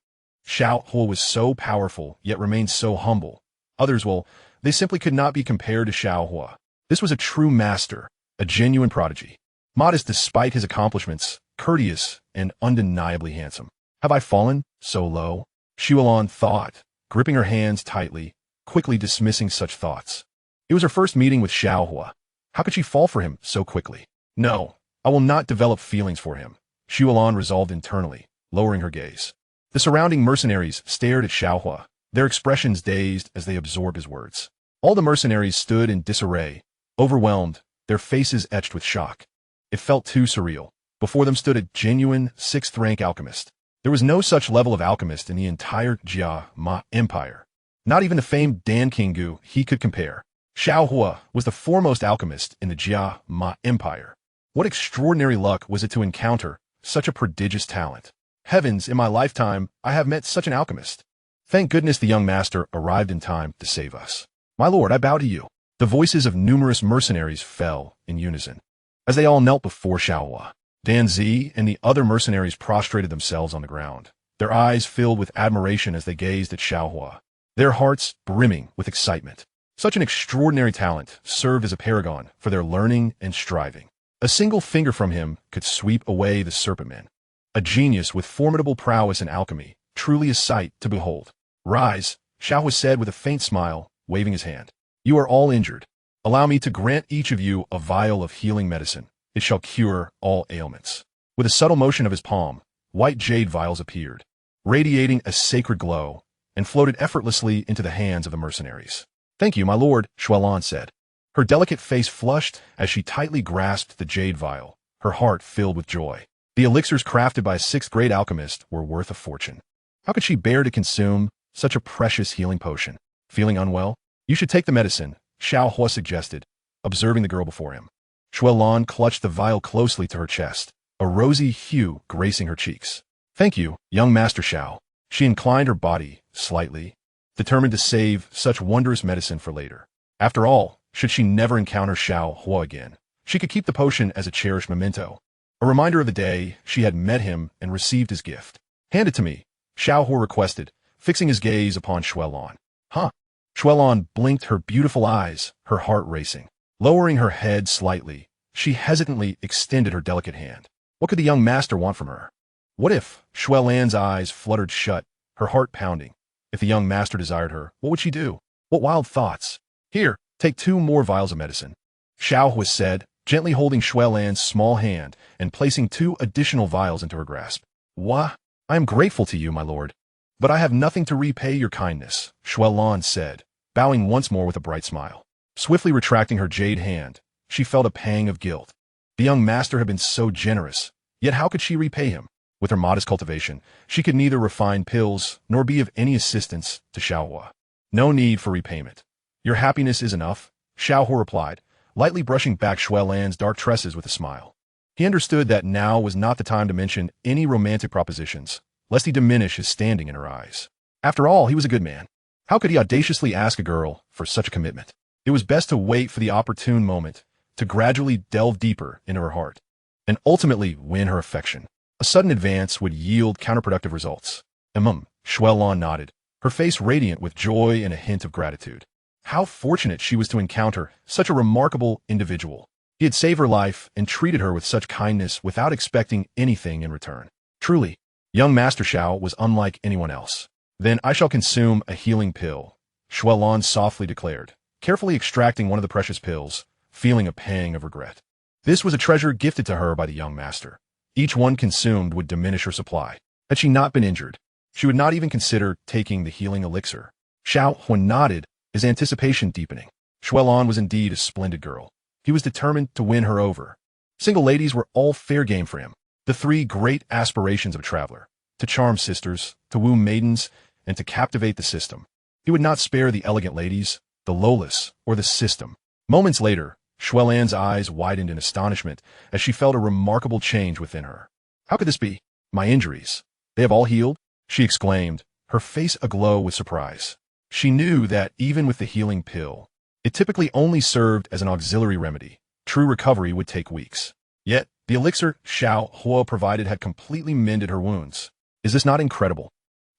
Xiao Huo was so powerful, yet remained so humble. Others, well, they simply could not be compared to Xiao Huo. This was a true master, a genuine prodigy. Modest despite his accomplishments, courteous and undeniably handsome. Have I fallen so low? Yunlan thought, gripping her hands tightly, quickly dismissing such thoughts. It was her first meeting with Xiao Huo. How could she fall for him so quickly? No, I will not develop feelings for him, Yunlan resolved internally, lowering her gaze. The surrounding mercenaries stared at Xiao Huo, their expressions dazed as they absorbed his words. All the mercenaries stood in disarray, overwhelmed, their faces etched with shock. It felt too surreal. Before them stood a genuine 6th-rank alchemist. There was no such level of alchemist in the entire Jiama Empire. Not even the famed Dan Kingu he could compare. Xiao Huo was the foremost alchemist in the Jiama Empire. What extraordinary luck was it to encounter such a prodigious talent. Heavens, in my lifetime, I have met such an alchemist. Thank goodness the young master arrived in time to save us. My lord, I bow to you. The voices of numerous mercenaries fell in unison. As they all knelt before Xiao Huo, Dan Zi and the other mercenaries prostrated themselves on the ground, their eyes filled with admiration as they gazed at Xiao Huo, their hearts brimming with excitement. Such an extraordinary talent served as a paragon for their learning and striving. A single finger from him could sweep away the serpent men. A genius with formidable prowess in alchemy, truly a sight to behold. Rise, Xiao Huo said with a faint smile, waving his hand. You are all injured. Allow me to grant each of you a vial of healing medicine. It shall cure all ailments. With a subtle motion of his palm, white jade vials appeared, radiating a sacred glow, and floated effortlessly into the hands of the mercenaries. Thank you, my lord, Yunlan said. Her delicate face flushed as she tightly grasped the jade vial, her heart filled with joy. The elixirs crafted by a sixth-grade alchemist were worth a fortune. How could she bear to consume such a precious healing potion? Feeling unwell? You should take the medicine, Xiao Huo suggested, observing the girl before him. Yunlan clutched the vial closely to her chest, a rosy hue gracing her cheeks. Thank you, young Master Xiao. She inclined her body slightly, determined to save such wondrous medicine for later. After all, should she never encounter Xiao Huo again, she could keep the potion as a cherished memento, a reminder of the day she had met him and received his gift. Hand it to me, Xiao Huo requested, fixing his gaze upon Yunlan. Huh? Yunlan blinked her beautiful eyes, her heart racing. Lowering her head slightly, she hesitantly extended her delicate hand. What could the young master want from her? What if? Yunlan's eyes fluttered shut, her heart pounding. If the young master desired her, what would she do? What wild thoughts? Here, take 2 more vials of medicine, Xiao Huo said, gently holding Yunlan's small hand and placing 2 additional vials into her grasp. Why? I am grateful to you, my lord. But I have nothing to repay your kindness, Yunlan said, bowing once more with a bright smile. Swiftly retracting her jade hand, she felt a pang of guilt. The young master had been so generous, yet how could she repay him? With her modest cultivation, she could neither refine pills nor be of any assistance to Xiao Huo. No need for repayment. Your happiness is enough, Xiao Huo replied, lightly brushing back Yunlan's dark tresses with a smile. He understood that now was not the time to mention any romantic propositions, lest he diminish his standing in her eyes. After all, he was a good man. How could he audaciously ask a girl for such a commitment? It was best to wait for the opportune moment, to gradually delve deeper into her heart, and ultimately win her affection. A sudden advance would yield counterproductive results. Yunlan nodded, her face radiant with joy and a hint of gratitude. How fortunate she was to encounter such a remarkable individual. He had saved her life and treated her with such kindness without expecting anything in return. Truly, young Master Xiao was unlike anyone else. Then I shall consume a healing pill, Yunlan softly declared, carefully extracting one of the precious pills, feeling a pang of regret. This was a treasure gifted to her by the young master. Each one consumed would diminish her supply. Had she not been injured, she would not even consider taking the healing elixir. Xiao Huo nodded, his anticipation deepening. Yunlan was indeed a splendid girl. He was determined to win her over. Single ladies were all fair game for him. The 3 great aspirations of a traveler: to charm sisters, to woo maidens, and to captivate the system. He would not spare the elegant ladies, the lowless, or the system. Moments later, Yunlan's eyes widened in astonishment as she felt a remarkable change within her. How could this be? My injuries. They have all healed? She exclaimed, her face aglow with surprise. She knew that even with the healing pill, it typically only served as an auxiliary remedy. True recovery would take weeks. Yet, the elixir Xiao Huo provided had completely mended her wounds. Is this not incredible?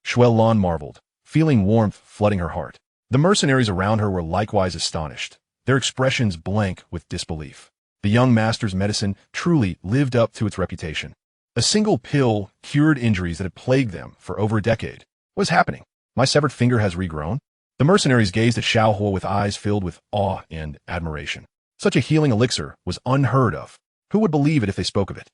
Yunlan marveled, feeling warmth flooding her heart. The mercenaries around her were likewise astonished, their expressions blank with disbelief. The young master's medicine truly lived up to its reputation. A single pill cured injuries that had plagued them for over a decade. What is happening? My severed finger has regrown? The mercenaries gazed at Xiao Huo with eyes filled with awe and admiration. Such a healing elixir was unheard of. Who would believe it if they spoke of it?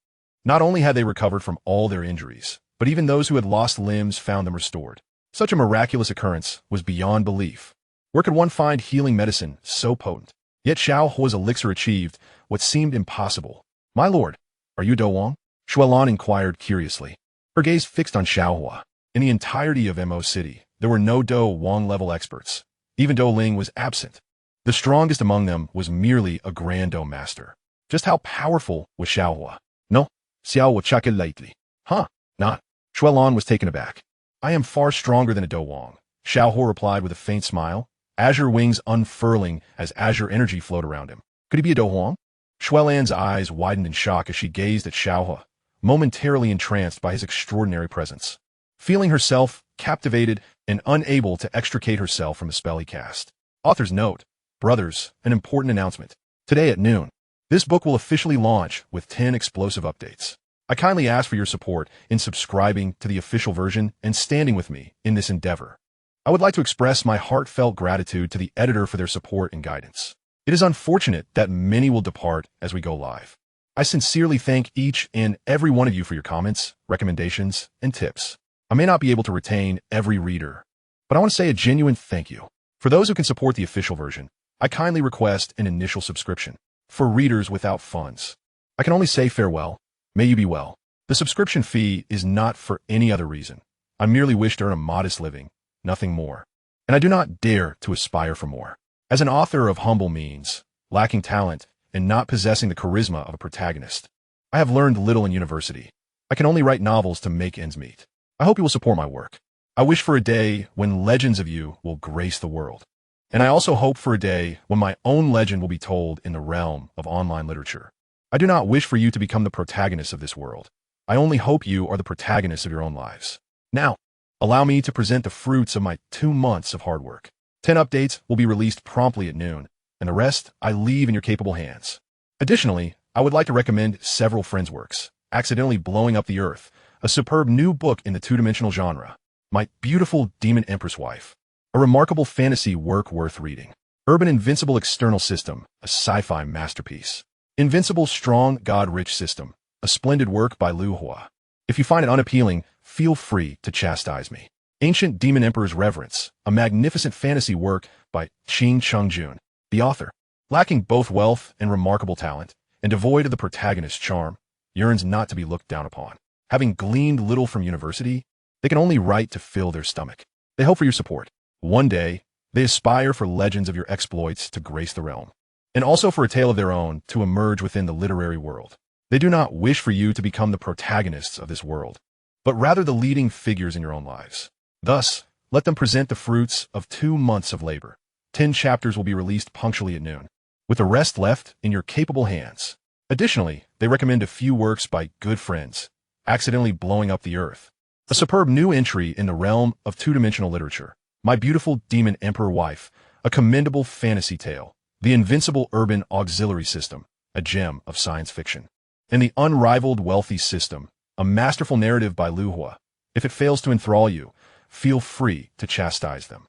Not only had they recovered from all their injuries, but even those who had lost limbs found them restored. Such a miraculous occurrence was beyond belief. Where could one find healing medicine so potent? Yet Xiao Huo's elixir achieved what seemed impossible. My lord, are you Do Wang? Yunlan inquired curiously, her gaze fixed on Xiao Huo. In the entirety of Mo City, there were no Do Wang level experts. Even Do Ling was absent. The strongest among them was merely a grand Do master. Just how powerful was Xiao Huo? No, Xiao Huo check it lately. Huh, not. Yunlan was taken aback. I am far stronger than a Do Wang, Xiao Huo replied with a faint smile, azure wings unfurling as azure energy flowed around him. Could he be a Do Wang? Yunlan's eyes widened in shock as she gazed at Xiao Huo, momentarily entranced by his extraordinary presence. Feeling herself captivated and unable to extricate herself from the spell he cast. Author's note: brothers, an important announcement. Today at noon, this book will officially launch with 10 explosive updates. I kindly ask for your support in subscribing to the official version and standing with me in this endeavor. I would like to express my heartfelt gratitude to the editor for their support and guidance. It is unfortunate that many will depart as we go live. I sincerely thank each and every one of you for your comments, recommendations, and tips. I may not be able to retain every reader, but I want to say a genuine thank you. For those who can support the official version, I kindly request an initial subscription. For readers without funds, I can only say farewell. May you be well. The subscription fee is not for any other reason. I merely wish to earn a modest living, nothing more. And I do not dare to aspire for more. As an author of humble means, lacking talent, and not possessing the charisma of a protagonist, I have learned little in university. I can only write novels to make ends meet. I hope you will support my work. I wish for a day when legends of you will grace the world. And I also hope for a day when my own legend will be told in the realm of online literature. I do not wish for you to become the protagonists of this world. I only hope you are the protagonists of your own lives. Now, allow me to present the fruits of my 2 months of hard work. 10 updates will be released promptly at noon, and the rest I leave in your capable hands. Additionally, I would like to recommend several friends' works, Accidentally Blowing Up the Earth, a superb new book in the two-dimensional genre, My Beautiful Demon Empress Wife, a remarkable fantasy work worth reading, Urban Invincible External System, a sci-fi masterpiece, Invincible Strong God-Rich System, a splendid work by Xiao Huo. If you find it unappealing, feel free to chastise me. Ancient Demon Emperor's Reverence, a magnificent fantasy work by Qing Chungjun, the author. Lacking both wealth and remarkable talent, and devoid of the protagonist's charm, yearns not to be looked down upon. Having gleaned little from university, they can only write to fill their stomach. They hope for your support. One day, they aspire for legends of your exploits to grace the realm, and also for a tale of their own to emerge within the literary world. They do not wish for you to become the protagonists of this world, but rather the leading figures in your own lives. Thus, let them present the fruits of 2 months of labor. 10 chapters will be released punctually at noon, with the rest left in your capable hands. Additionally, they recommend a few works by good friends, Accidentally Blowing Up the Earth, a superb new entry in the realm of two-dimensional literature, My Beautiful Demon Emperor Wife, a commendable fantasy tale, The Invincible Urban Auxiliary System, a gem of science fiction, and The Unrivaled Wealthy System, a masterful narrative by Xiao Huo. If it fails to enthrall you, feel free to chastise them.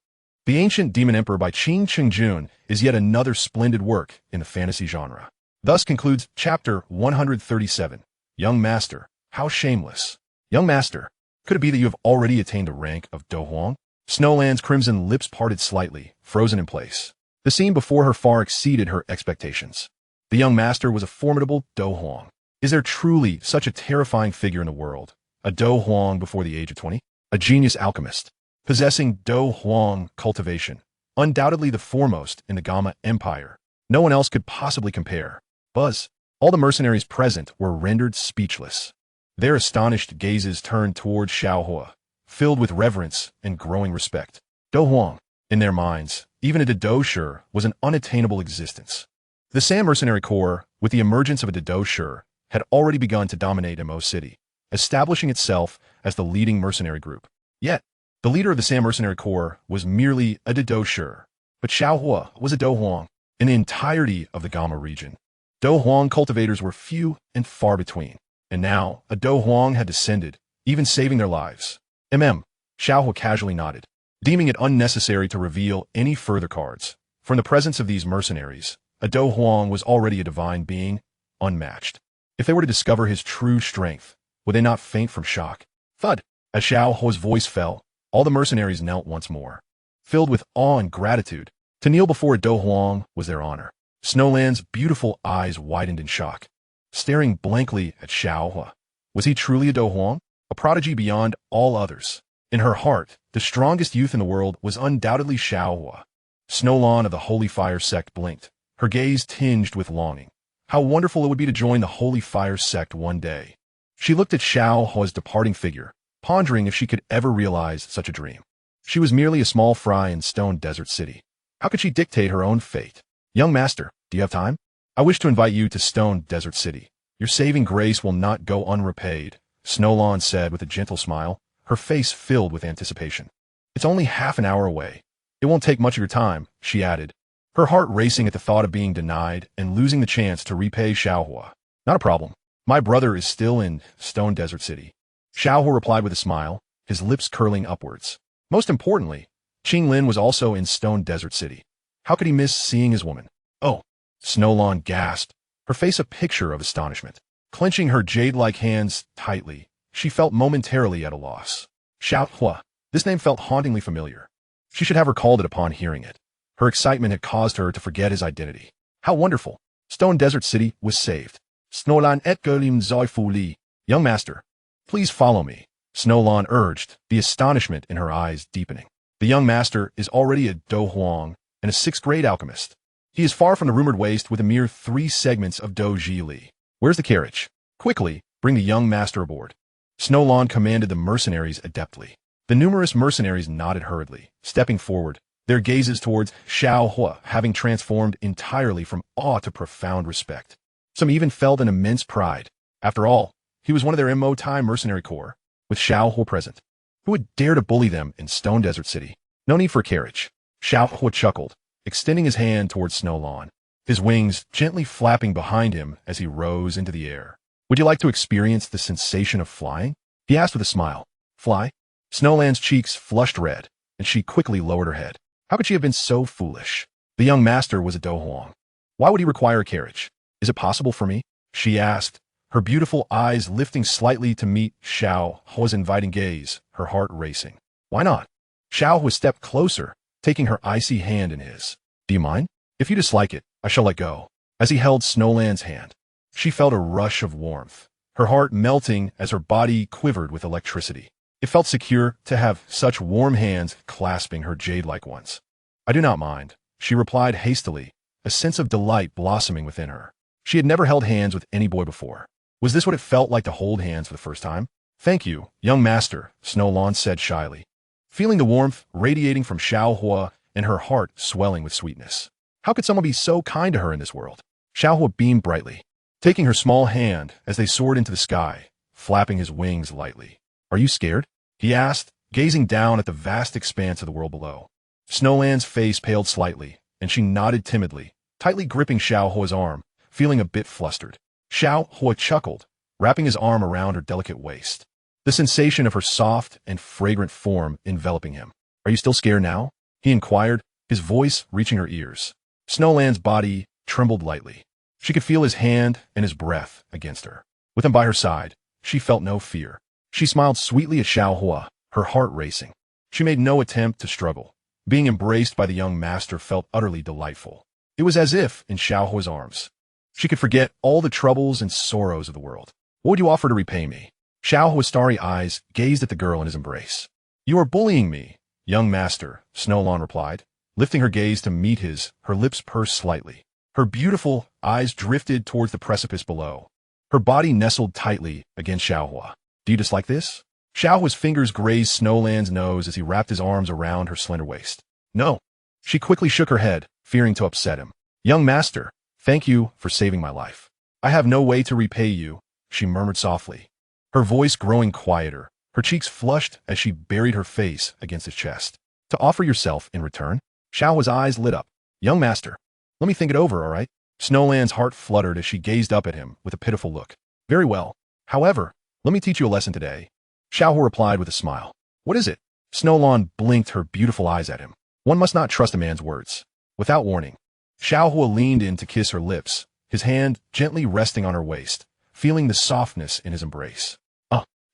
The Ancient Demon Emperor by Qing Chungjun is yet another splendid work in the fantasy genre. Thus concludes Chapter 137, Young Master, How Shameless. Young Master, could it be that you have already attained the rank of Do Huang? Snowland's crimson lips parted slightly, frozen in place. The scene before her far exceeded her expectations. The young master was a formidable Do Huang. Is there truly such a terrifying figure in the world? A Do Huang before the age of 20? A genius alchemist, possessing Do Huang cultivation, undoubtedly the foremost in the Gamma Empire. No one else could possibly compare. Buzz, all the mercenaries present were rendered speechless. Their astonished gazes turned toward Xiao Huo, filled with reverence and growing respect. Do Huang, in their minds, even a Didosher was an unattainable existence. The Sam Mercenary Corps, with the emergence of a Didosher, had already begun to dominate Mo City, establishing itself as the leading mercenary group. Yet, the leader of the Sam Mercenary Corps was merely a Didosher, but Xiao Huo was a Do Huang. In the entirety of the Gamma region, Do Huang cultivators were few and far between, and now a Do Huang had descended, even saving their lives. Xiao Huo casually nodded, deeming it unnecessary to reveal any further cards. From the presence of these mercenaries, a Do Huang was already a divine being, unmatched. If they were to discover his true strength, would they not faint from shock? Thud! As Xiao Huo's voice fell, all the mercenaries knelt once more, filled with awe and gratitude. To kneel before a Do Huang was their honor. Snowland's beautiful eyes widened in shock, staring blankly at Xiao Huo. Was he truly a Do Huang? A prodigy beyond all others. In her heart, the strongest youth in the world was undoubtedly Xiao Huo. Snowlan of the Holy Fire Sect blinked, her gaze tinged with longing. How wonderful it would be to join the Holy Fire Sect one day. She looked at Xiao Huo's departing figure, pondering if she could ever realize such a dream. She was merely a small fry in Stone Desert City. How could she dictate her own fate? Young master, do you have time? I wish to invite you to Stone Desert City. Your saving grace will not go unrepaid, Snowlan said with a gentle smile, her face filled with anticipation. It's only half an hour away. It won't take much of your time, she added, her heart racing at the thought of being denied and losing the chance to repay Xiao Huo. Not a problem. My brother is still in Stone Desert City. Xiao Huo replied with a smile, his lips curling upwards. Most importantly, Qinglin was also in Stone Desert City. How could he miss seeing his woman? Oh, Snowlawn gasped, her face a picture of astonishment. Clenching her jade-like hands tightly, she felt momentarily at a loss. Xiao Huo. This name felt hauntingly familiar. She should have recalled it upon hearing it. Her excitement had caused her to forget his identity. How wonderful! Stone Desert City was saved. Snowlan et Golim Zoifu Li. Young master, please follow me, Snowlawn urged, the astonishment in her eyes deepening. The young master is already a Do Huang and a 6th grade alchemist. He is far from the rumored waste with a mere 3 segments of Do Ji Li. Where's the carriage? Quickly, bring the young master aboard. Snowlawn commanded the mercenaries adeptly. The numerous mercenaries nodded hurriedly, stepping forward, their gazes towards Xiao Huo having transformed entirely from awe to profound respect. Some even felt an immense pride. After all, he was one of their MO-Tai mercenary corps, with Xiao Huo present. Who would dare to bully them in Stone Desert City? No need for a carriage. Xiao Huo chuckled, extending his hand towards Snowlawn, his wings gently flapping behind him as he rose into the air. Would you like to experience the sensation of flying? He asked with a smile. Fly? Snowland's cheeks flushed red, and she quickly lowered her head. How could she have been so foolish? The young master was a Do Huang. Why would he require a carriage? Is it possible for me? She asked, her beautiful eyes lifting slightly to meet Xiao Huo's inviting gaze, her heart racing. Why not? Xiao Huo stepped closer, taking her icy hand in his. Do you mind? If you dislike it, I shall let go. As he held Snowland's hand, she felt a rush of warmth, her heart melting as her body quivered with electricity. It felt secure to have such warm hands clasping her jade-like ones. I do not mind, she replied hastily, a sense of delight blossoming within her. She had never held hands with any boy before. Was this what it felt like to hold hands for the first time? Thank you, young master, Snowlawn said shyly, feeling the warmth radiating from Xiao Huo and her heart swelling with sweetness. How could someone be so kind to her in this world? Xiao Huo beamed brightly, taking her small hand as they soared into the sky, flapping his wings lightly. Are you scared? He asked, gazing down at the vast expanse of the world below. Snowland's face paled slightly, and she nodded timidly, tightly gripping Xiao Huo's arm, feeling a bit flustered. Xiao Huo chuckled, wrapping his arm around her delicate waist, the sensation of her soft and fragrant form enveloping him. Are you still scared now? He inquired, his voice reaching her ears. Snowland's body trembled lightly. She could feel his hand and his breath against her. With him by her side, she felt no fear. She smiled sweetly at Xiao Huo, her heart racing. She made no attempt to struggle. Being embraced by the young master felt utterly delightful. It was as if, in Xiao Huo's arms, she could forget all the troubles and sorrows of the world. What would you offer to repay me? Xiao Huo's starry eyes gazed at the girl in his embrace. You are bullying me, young master, Snowlawn replied, lifting her gaze to meet his, her lips pursed slightly. Her beautiful eyes drifted towards the precipice below. Her body nestled tightly against Xiao Huo. Do you dislike this? Xiao Huo's fingers grazed Snowland's nose as he wrapped his arms around her slender waist. No. She quickly shook her head, fearing to upset him. Young master, thank you for saving my life. I have no way to repay you, she murmured softly, her voice growing quieter, her cheeks flushed as she buried her face against his chest. To offer yourself in return? Xiao Huo's eyes lit up. Young master, let me think it over, all right? Snowland's heart fluttered as she gazed up at him with a pitiful look. Very well. However, let me teach you a lesson today. Xiao Huo replied with a smile. What is it? Snowlawn blinked her beautiful eyes at him. One must not trust a man's words. Without warning, Xiao Huo leaned in to kiss her lips, his hand gently resting on her waist, feeling the softness in his embrace.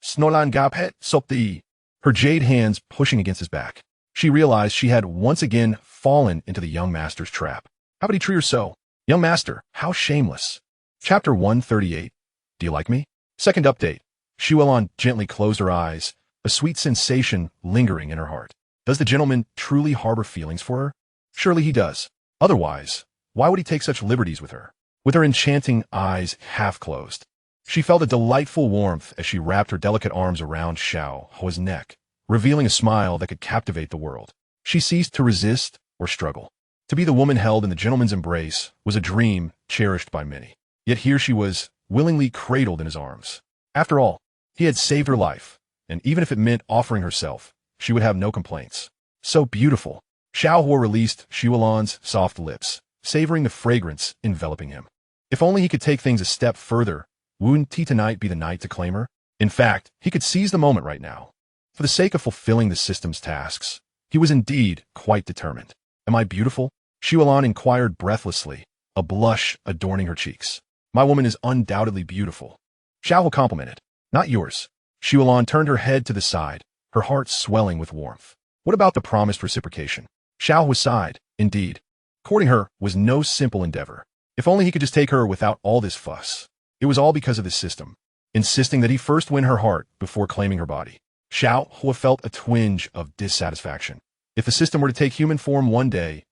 Snowlan gapet sopti. Her jade hands pushing against his back. She realized she had once again fallen into the young master's trap. How could he treat her so? Young master, how shameless. Chapter 138. Do you like me? Second update. Yunlan gently closed her eyes, a sweet sensation lingering in her heart. Does the gentleman truly harbor feelings for her? Surely he does. Otherwise, why would he take such liberties with her? With her enchanting eyes half closed, she felt a delightful warmth as she wrapped her delicate arms around Xiao Huo's neck, revealing a smile that could captivate the world. She ceased to resist or struggle. To be the woman held in the gentleman's embrace was a dream cherished by many. Yet here she was, willingly cradled in his arms. After all, he had saved her life, and even if it meant offering herself, she would have no complaints. So beautiful. Xiao Huo released Yunlan's soft lips, savoring the fragrance enveloping him. If only he could take things a step further, Wouldn't tonight be the night to claim her? In fact, he could seize the moment right now. For the sake of fulfilling the system's tasks, he was indeed quite determined. Am I beautiful? Xiao inquired breathlessly, a blush adorning her cheeks. My woman is undoubtedly beautiful. Xiao Huo complimented. Not yours. Xiao turned her head to the side, her heart swelling with warmth. What about the promised reciprocation? Xiao Huo sighed. Indeed. Courting her was no simple endeavor. If only he could just take her without all this fuss. It was all because of the system, insisting that he first win her heart before claiming her body. Xiao Huo felt a twinge of dissatisfaction. If the system were to take human form one day,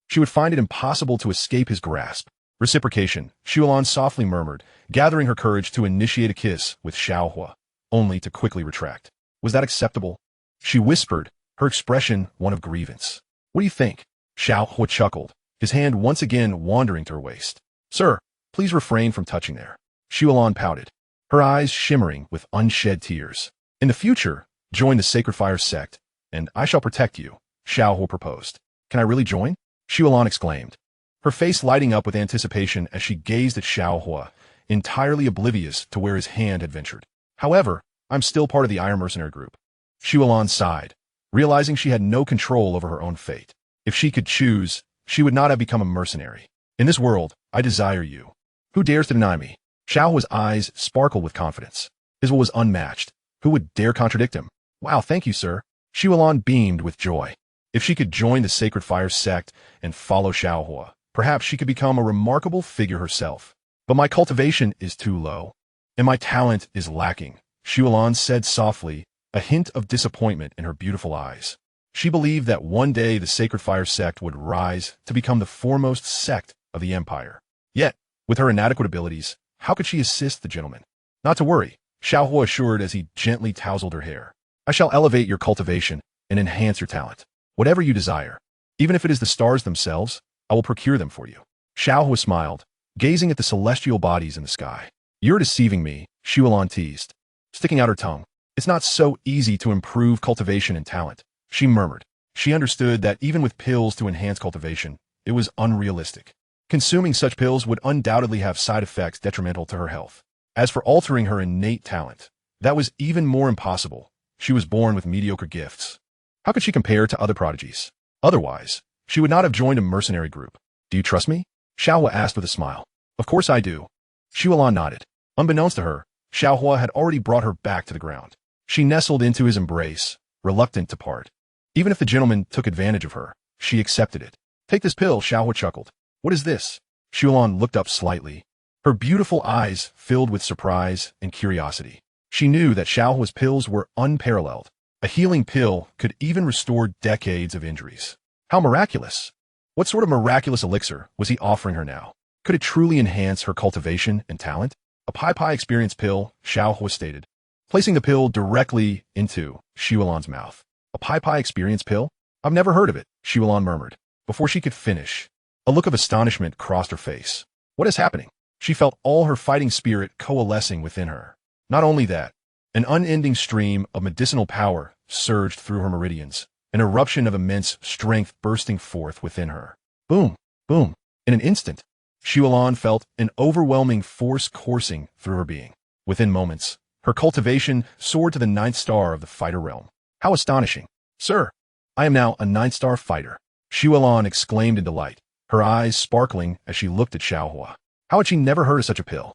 she would find it impossible to escape his grasp. Reciprocation, Xiao softly murmured, gathering her courage to initiate a kiss with Xiao Huo, only to quickly retract. Was that acceptable? She whispered, her expression one of grievance. What do you think? Xiao Huo chuckled, his hand once again wandering to her waist. Sir, please refrain from touching there. Xiao pouted, her eyes shimmering with unshed tears. In the future, join the Sacred Fire Sect, and I shall protect you, Xiao Huo proposed. Can I really join? Xiao exclaimed, her face lighting up with anticipation as she gazed at Xiao Huo, entirely oblivious to where his hand had ventured. However, I'm still part of the Iron Mercenary group. Xiao sighed, realizing she had no control over her own fate. If she could choose, she would not have become a mercenary. In this world, I desire you. Who dares to deny me? Xiao Huo's eyes sparkled with confidence. His will was unmatched. Who would dare contradict him? Wow, thank you, sir. Xiao beamed with joy. If she could join the Sacred Fire Sect and follow Xiao Huo, perhaps she could become a remarkable figure herself. But my cultivation is too low, and my talent is lacking, Xiao said softly, a hint of disappointment in her beautiful eyes. She believed that one day the Sacred Fire Sect would rise to become the foremost sect of the empire. Yet, with her inadequate abilities, how could she assist the gentleman? Not to worry, Xiao Huo assured as he gently tousled her hair. I shall elevate your cultivation and enhance your talent. Whatever you desire, even if it is the stars themselves, I will procure them for you. Xiao Huo smiled, gazing at the celestial bodies in the sky. You're deceiving me, Xiao teased, sticking out her tongue. It's not so easy to improve cultivation and talent, she murmured. She understood that even with pills to enhance cultivation, it was unrealistic. Consuming such pills would undoubtedly have side effects detrimental to her health. As for altering her innate talent, that was even more impossible. She was born with mediocre gifts. How could she compare to other prodigies? Otherwise, she would not have joined a mercenary group. Do you trust me? Xiao Huo asked with a smile. Of course I do. Xiao nodded. Unbeknownst to her, Xiao Huo had already brought her back to the ground. She nestled into his embrace, reluctant to part. Even if the gentleman took advantage of her, she accepted it. Take this pill, Xiao Huo chuckled. What is this? Xiao looked up slightly, her beautiful eyes filled with surprise and curiosity. She knew that Xiao Huo's pills were unparalleled. A healing pill could even restore decades of injuries. How miraculous! What sort of miraculous elixir was he offering her now? Could it truly enhance her cultivation and talent? A Pai experience pill, Xiao Huo stated, placing the pill directly into Xiaolan's mouth. A Pai experience pill? I've never heard of it, Xiaolan murmured. Before she could finish, a look of astonishment crossed her face. What is happening? She felt all her fighting spirit coalescing within her. Not only that, an unending stream of medicinal power surged through her meridians, an eruption of immense strength bursting forth within her. Boom, boom. In an instant, Xiaolan felt an overwhelming force coursing through her being. Within moments, her cultivation soared to the 9th star of the fighter realm. How astonishing! Sir, I am now a 9-star fighter, Xiaolan exclaimed in delight, her eyes sparkling as she looked at Xiao Huo. How had she never heard of such a pill?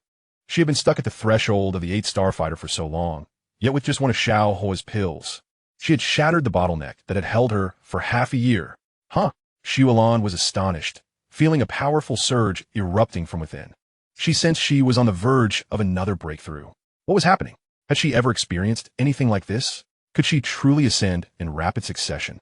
She had been stuck at the threshold of the 8-star fighter for so long, yet with just one of Xiao Huo's pills, she had shattered the bottleneck that had held her for half a year. Huh? Xiaolan was astonished, feeling a powerful surge erupting from within. She sensed she was on the verge of another breakthrough. What was happening? Had she ever experienced anything like this? Could she truly ascend in rapid succession?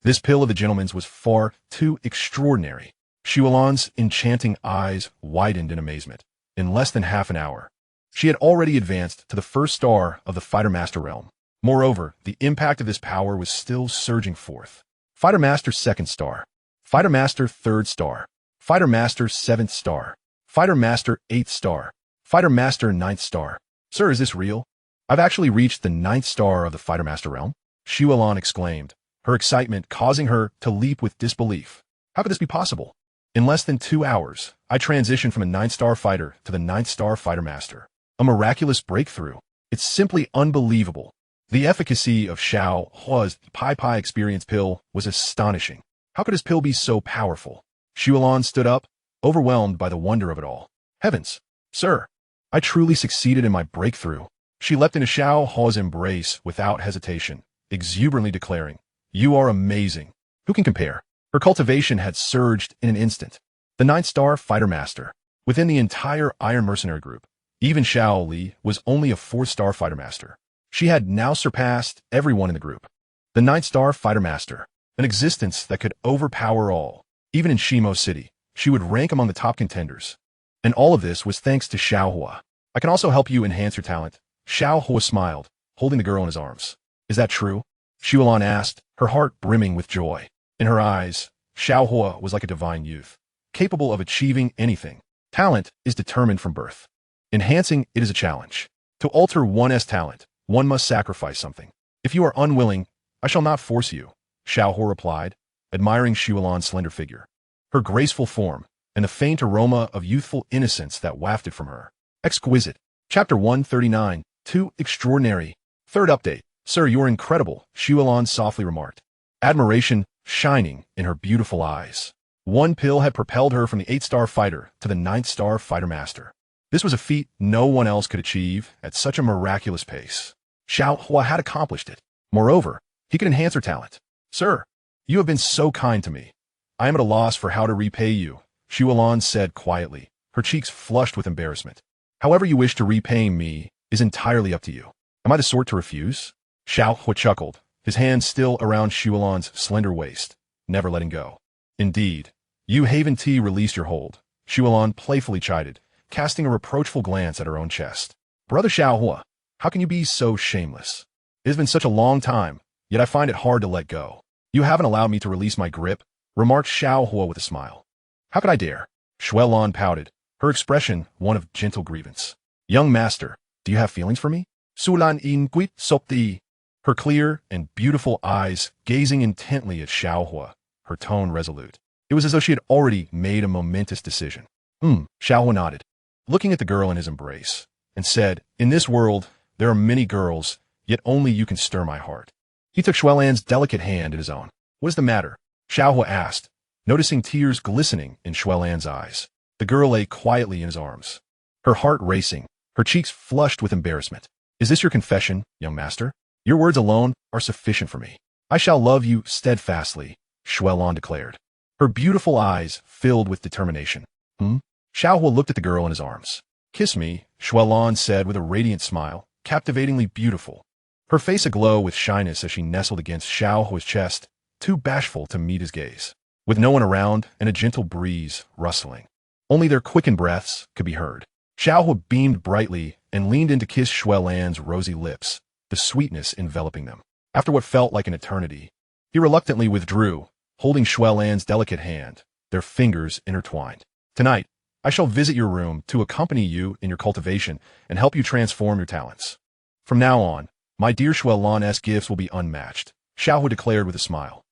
This pill of the gentleman's was far too extraordinary. Xiaolan's enchanting eyes widened in amazement. In less than half an hour, she had already advanced to the 1st star of the Fighter Master realm. Moreover, the impact of this power was still surging forth. Fighter Master 2nd star, Fighter Master 3rd star, Fighter Master 7th star, Fighter Master 8th star, Fighter Master 9th star. Sir, is this real? I've actually reached the 9th star of the Fighter Master realm, Xiaolan exclaimed, her excitement causing her to leap with disbelief. How could this be possible? In less than 2 hours, I transitioned from a 9-star fighter to the 9th-star fighter master. A miraculous breakthrough. It's simply unbelievable. The efficacy of Xiao Huo's Pai experience pill was astonishing. How could his pill be so powerful? Yunlan stood up, overwhelmed by the wonder of it all. Heavens, sir, I truly succeeded in my breakthrough. She leapt into Xiao Huo's embrace without hesitation, exuberantly declaring, "You are amazing. Who can compare?" Her cultivation had surged in an instant. The 9th-star fighter master. Within the entire Iron Mercenary group, even Xiao Li was only a 4-star fighter master. She had now surpassed everyone in the group. The 9th-star fighter master, an existence that could overpower all. Even in Shimo City, she would rank among the top contenders. And all of this was thanks to Xiao Huo. I can also help you enhance your talent. Xiao Huo smiled, holding the girl in his arms. Is that true? Yunlan asked, her heart brimming with joy. In her eyes, Xiao Huo was like a divine youth, capable of achieving anything. Talent is determined from birth. Enhancing it is a challenge. To alter one's talent, one must sacrifice something. If you are unwilling, I shall not force you, Xiao Huo replied, admiring Yunlan's slender figure, her graceful form, and the faint aroma of youthful innocence that wafted from her. Exquisite. Chapter 139, Too Extraordinary. Third update. Sir, you are incredible, Yunlan softly remarked, admiration shining in her beautiful eyes. One pill had propelled her from the 8-star fighter to the 9th-star fighter master. This was a feat no one else could achieve at such a miraculous pace. Xiao Huo had accomplished it. Moreover, he could enhance her talent. Sir, you have been so kind to me. I am at a loss for how to repay you, Yunlan said quietly, her cheeks flushed with embarrassment. However you wish to repay me is entirely up to you. Am I the sort to refuse? Xiao Huo chuckled, his hand still around Yunlan's slender waist, never letting go. Indeed, you Haven T released your hold, Yunlan playfully chided, casting a reproachful glance at her own chest. Brother Xiao Huo, how can you be so shameless? It has been such a long time, yet I find it hard to let go. You haven't allowed me to release my grip, remarked Xiao Huo with a smile. How could I dare? Yunlan pouted, her expression one of gentle grievance. Young master, do you have feelings for me? Sulan in quit sopti. Her clear and beautiful eyes gazing intently at Xiao Huo, her tone resolute. It was as though she had already made a momentous decision. Xiao Huo nodded, looking at the girl in his embrace, and said, in this world, there are many girls, yet only you can stir my heart. He took Yunlan's delicate hand in his own. What is the matter? Xiao Huo asked, noticing tears glistening in Yunlan's eyes. The girl lay quietly in his arms, her heart racing, her cheeks flushed with embarrassment. Is this your confession, young master? Your words alone are sufficient for me. I shall love you steadfastly, Yunlan declared, her beautiful eyes filled with determination. Xiao Huo looked at the girl in his arms. Kiss me, Yunlan said with a radiant smile, captivatingly beautiful, her face aglow with shyness as she nestled against Xiao Huo's chest, too bashful to meet his gaze. With no one around and a gentle breeze rustling, only their quickened breaths could be heard. Xiao Huo beamed brightly and leaned in to kiss Yunlan's rosy lips, the sweetness enveloping them. After what felt like an eternity, he reluctantly withdrew, holding Yunlan's delicate hand, their fingers intertwined. Tonight, I shall visit your room to accompany you in your cultivation and help you transform your talents. From now on, my dear Yunlan's gifts will be unmatched, Xiao Huo declared with a smile.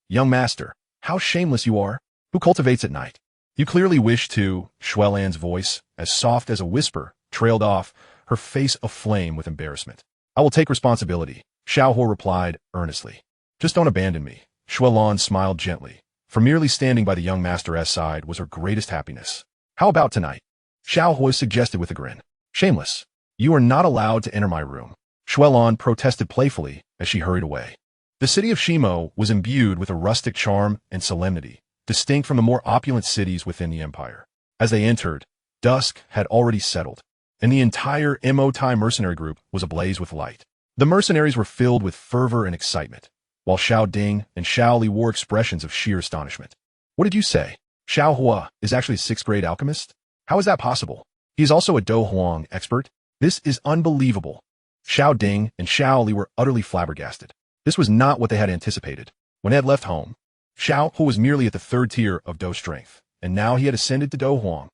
Young master, how shameless you are. Who cultivates at night? You clearly wish to, Yunlan's voice, as soft as a whisper, trailed off, her face aflame with embarrassment. I will take responsibility, Xiao Huo replied earnestly. Just don't abandon me. Yunlan smiled gently, for merely standing by the young master's side was her greatest happiness. How about tonight? Xiao Huo suggested with a grin. Shameless. You are not allowed to enter my room. Yunlan protested playfully as she hurried away. The city of Shimo was imbued with a rustic charm and solemnity, distinct from the more opulent cities within the empire. As they entered, dusk had already settled, and the entire MOTI mercenary group was ablaze with light. The mercenaries were filled with fervor and excitement, while Xiao Ding and Xiao Li wore expressions of sheer astonishment. What did you say? Xiao Huo is actually a 6th-grade alchemist? How is that possible? He is also a Do Huang expert? This is unbelievable. Xiao Ding and Xiao Li were utterly flabbergasted. This was not what they had anticipated. When they had left home, Xiao Huo was merely at the 3rd tier of Do strength, and now he had ascended to Do Huang.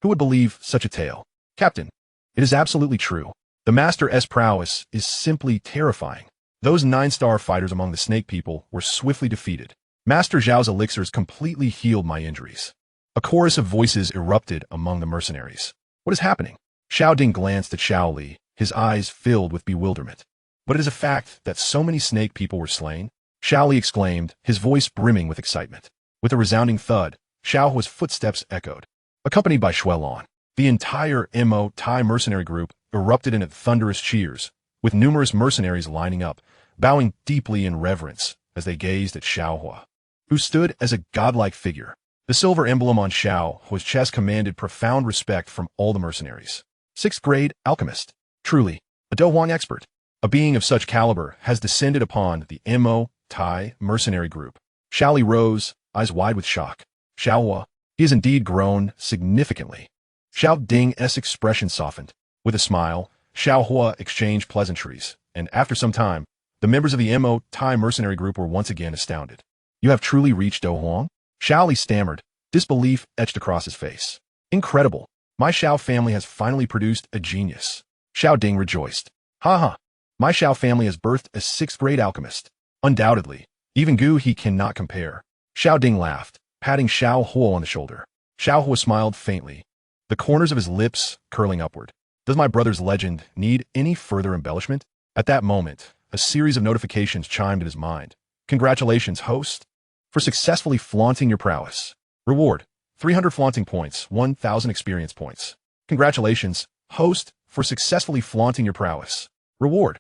Who would believe such a tale? Captain, it is absolutely true. The Master's prowess is simply terrifying. Those 9-star fighters among the snake people were swiftly defeated. Master Zhao's elixirs completely healed my injuries. A chorus of voices erupted among the mercenaries. What is happening? Xiao Ding glanced at Xiao Li, his eyes filled with bewilderment. But it is a fact that so many snake people were slain, Xiao Li exclaimed, his voice brimming with excitement. With a resounding thud, Xiao Huo's footsteps echoed. Accompanied by Yunlan, the entire MO Thai mercenary group erupted in thunderous cheers, with numerous mercenaries lining up, bowing deeply in reverence as they gazed at Xiao Huo, who stood as a godlike figure. The silver emblem on Xiao Huo's chest commanded profound respect from all the mercenaries. 6th grade alchemist. Truly, a Do Huang expert. A being of such caliber has descended upon the MO Thai mercenary group. Xiao Li rose, eyes wide with shock. Xiao Huo, he has indeed grown significantly. Xiao Ding's expression softened. With a smile, Xiao Huo exchanged pleasantries, and after some time, the members of the MO Thai mercenary group were once again astounded. You have truly reached Do Huang? Xiao Li stammered, disbelief etched across his face. Incredible. My Xiao family has finally produced a genius. Xiao Ding rejoiced. Ha ha. My Xiao family has birthed a 6th grade alchemist. Undoubtedly. Even Gu he cannot compare. Xiao Ding laughed, patting Xiao Huo on the shoulder. Xiao Huo smiled faintly, the corners of his lips curling upward. Does my brother's legend need any further embellishment? At that moment, a series of notifications chimed in his mind. Congratulations, host, for successfully flaunting your prowess. Reward, 300 flaunting points, 1,000 experience points. Congratulations, host, for successfully flaunting your prowess. Reward.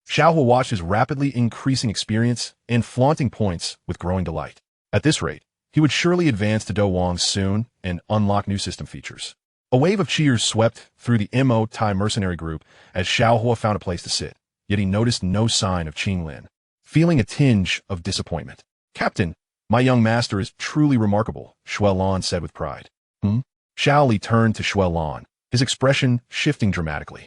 Xiao Huo watched his rapidly increasing experience and flaunting points with growing delight. At this rate, he would surely advance to Do Huang soon and unlock new system features. A wave of cheers swept through the MO Thai mercenary group as Xiao Huo found a place to sit, yet he noticed no sign of Qinglin, feeling a tinge of disappointment. Captain, my young master is truly remarkable, Yunlan said with pride. Xiao Li turned to Yunlan, his expression shifting dramatically.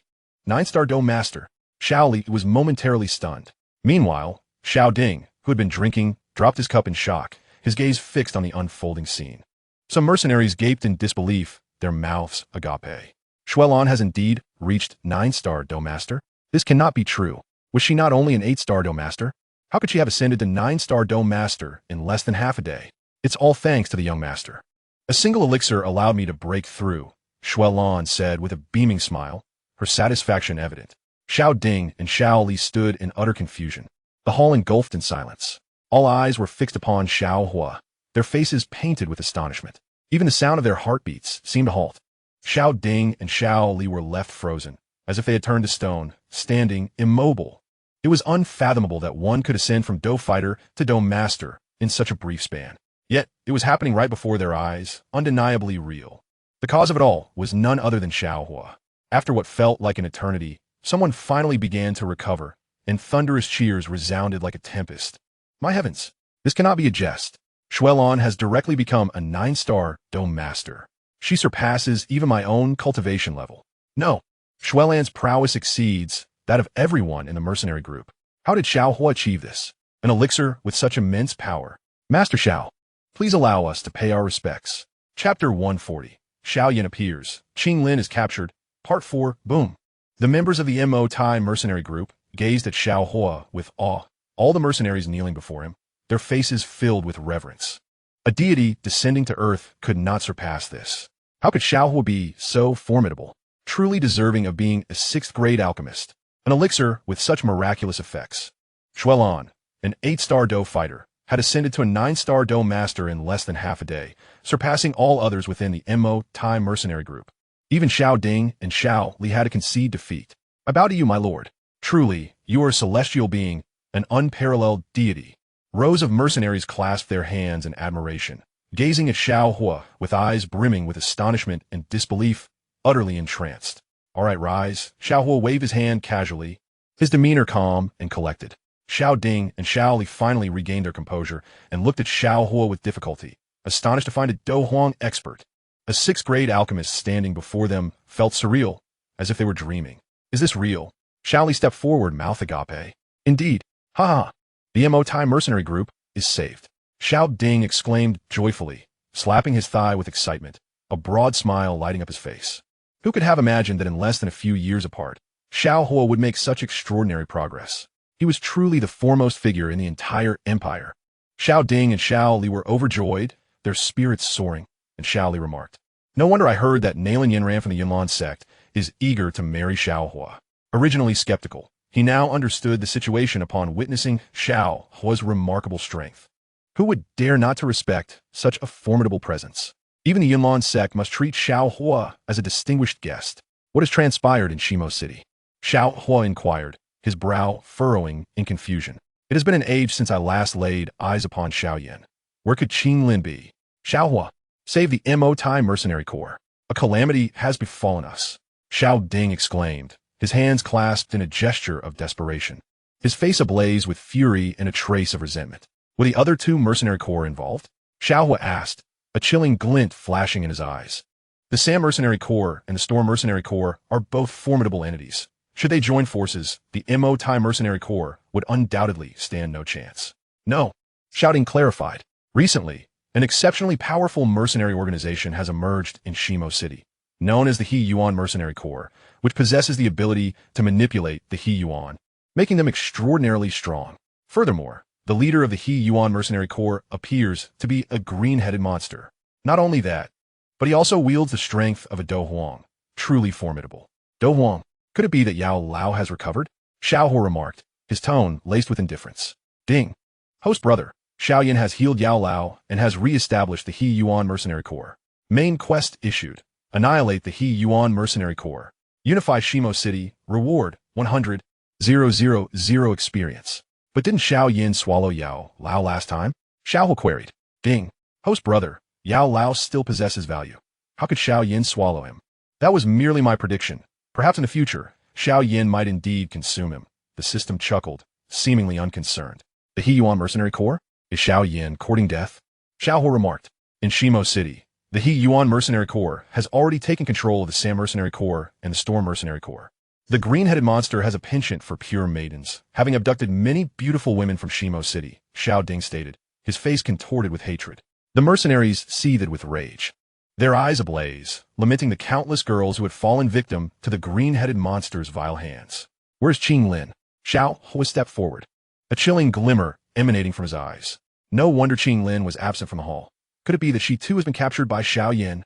9-star Do master. Xiao Li was momentarily stunned. Meanwhile, Xiao Ding, who had been drinking, dropped his cup in shock, his gaze fixed on the unfolding scene. Some mercenaries gaped in disbelief, their mouths agape. Yunlan has indeed reached 9-star Do master? This cannot be true. Was she not only an 8-star Do master? How could she have ascended to 9-star Do master in less than half a day? It's all thanks to the young master. A single elixir allowed me to break through, Yunlan said with a beaming smile, her satisfaction evident. Xiao Ding and Xiao Li stood in utter confusion. The hall engulfed in silence. All eyes were fixed upon Xiao Huo, their faces painted with astonishment. Even the sound of their heartbeats seemed to halt. Xiao Ding and Xiao Li were left frozen, as if they had turned to stone, standing immobile. It was unfathomable that one could ascend from Do fighter to Do master in such a brief span. Yet, it was happening right before their eyes, undeniably real. The cause of it all was none other than Xiao Huo. After what felt like an eternity, someone finally began to recover, and thunderous cheers resounded like a tempest. My heavens, this cannot be a jest. Yunlan has directly become a 9-star Do master. She surpasses even my own cultivation level. No, Yunlan's prowess exceeds that of everyone in the mercenary group. How did Xiao Huo achieve this? An elixir with such immense power. Master Xiao, please allow us to pay our respects. Chapter 140. Xiao Yan appears. Qinglin is captured. Part 4. Boom. The members of the MO Thai mercenary group gazed at Xiao Huo with awe, all the mercenaries kneeling before him, their faces filled with reverence. A deity descending to earth could not surpass this. How could Xiao Huo be so formidable, truly deserving of being a 6th grade alchemist, an elixir with such miraculous effects? Yunlan, an 8-star Do fighter, had ascended to a 9-star Do master in less than half a day, surpassing all others within the MO Thai mercenary group. Even Xiao Ding and Xiao Li had to concede defeat. I bow to you, my lord. Truly, you are a celestial being, an unparalleled deity. Rows of mercenaries clasped their hands in admiration, gazing at Xiao Huo with eyes brimming with astonishment and disbelief, utterly entranced. All right, rise. Xiao Huo waved his hand casually, his demeanor calm and collected. Xiao Ding and Xiao Li finally regained their composure and looked at Xiao Huo with difficulty, astonished to find a Do Huang expert. A 6th grade alchemist standing before them felt surreal, as if they were dreaming. Is this real? Xiao Li stepped forward, mouth agape. Indeed. Ha ha. The MO Thai mercenary group is saved. Xiao Ding exclaimed joyfully, slapping his thigh with excitement, a broad smile lighting up his face. Who could have imagined that in less than a few years apart, Xiao Huo would make such extraordinary progress? He was truly the foremost figure in the entire empire. Xiao Ding and Xiao Li were overjoyed, their spirits soaring. and Xiao Li remarked. No wonder I heard that Nalan Yanran from the Yunlan Sect is eager to marry Xiao Huo. Originally skeptical, he now understood the situation upon witnessing Xiao Huo's remarkable strength. Who would dare not to respect such a formidable presence? Even the Yunlan Sect must treat Xiao Huo as a distinguished guest. What has transpired in Shimo City? Xiao Huo inquired, his brow furrowing in confusion. It has been an age since I last laid eyes upon Xiao Yan. Where could Lin be? Xiao Huo, save the Tai mercenary corps. A calamity has befallen us. Xiao Ding exclaimed, his hands clasped in a gesture of desperation. His face ablaze with fury and a trace of resentment. Were the other two mercenary corps involved? Xiao Huo asked, a chilling glint flashing in his eyes. The Sam Mercenary Corps and the Storm Mercenary Corps are both formidable entities. Should they join forces, the Tai Mercenary Corps would undoubtedly stand no chance. No, Xiao Ding clarified. Recently, an exceptionally powerful mercenary organization has emerged in Shimo City, known as the He Yuan Mercenary Corps, which possesses the ability to manipulate the He Yuan, making them extraordinarily strong. Furthermore, the leader of the He Yuan Mercenary Corps appears to be a green-headed monster. Not only that, but he also wields the strength of a Do Huang, truly formidable. Do Huang, could it be that Yao Lao has recovered? Xiao Huo remarked, his tone laced with indifference. Ding. Host brother, Xiao Yan has healed Yao Lao and has re-established the He Yuan Mercenary Corps. Main quest issued. Annihilate the He Yuan Mercenary Corps. Unify Shimo City. Reward 100,000 experience. But didn't Xiao Yan swallow Yao Lao last time? Xiao Huo queried. Ding. Host brother, Yao Lao still possesses value. How could Xiao Yan swallow him? That was merely my prediction. Perhaps in the future, Xiao Yan might indeed consume him. The system chuckled, seemingly unconcerned. The He Yuan Mercenary Corps? Is Xiao Yan courting death? Xiao Huo remarked. In Shimo City, the He Yuan Mercenary Corps has already taken control of the Sam Mercenary Corps and the Storm Mercenary Corps. The green-headed monster has a penchant for pure maidens, having abducted many beautiful women from Shimo City, Xiao Ding stated, his face contorted with hatred. The mercenaries seethed with rage, their eyes ablaze, lamenting the countless girls who had fallen victim to the green-headed monster's vile hands. Where's Lin? Xiao Huo stepped forward, a chilling glimmer emanating from his eyes. No wonder Lin was absent from the hall. Could it be that she too has been captured by Xiao Yan?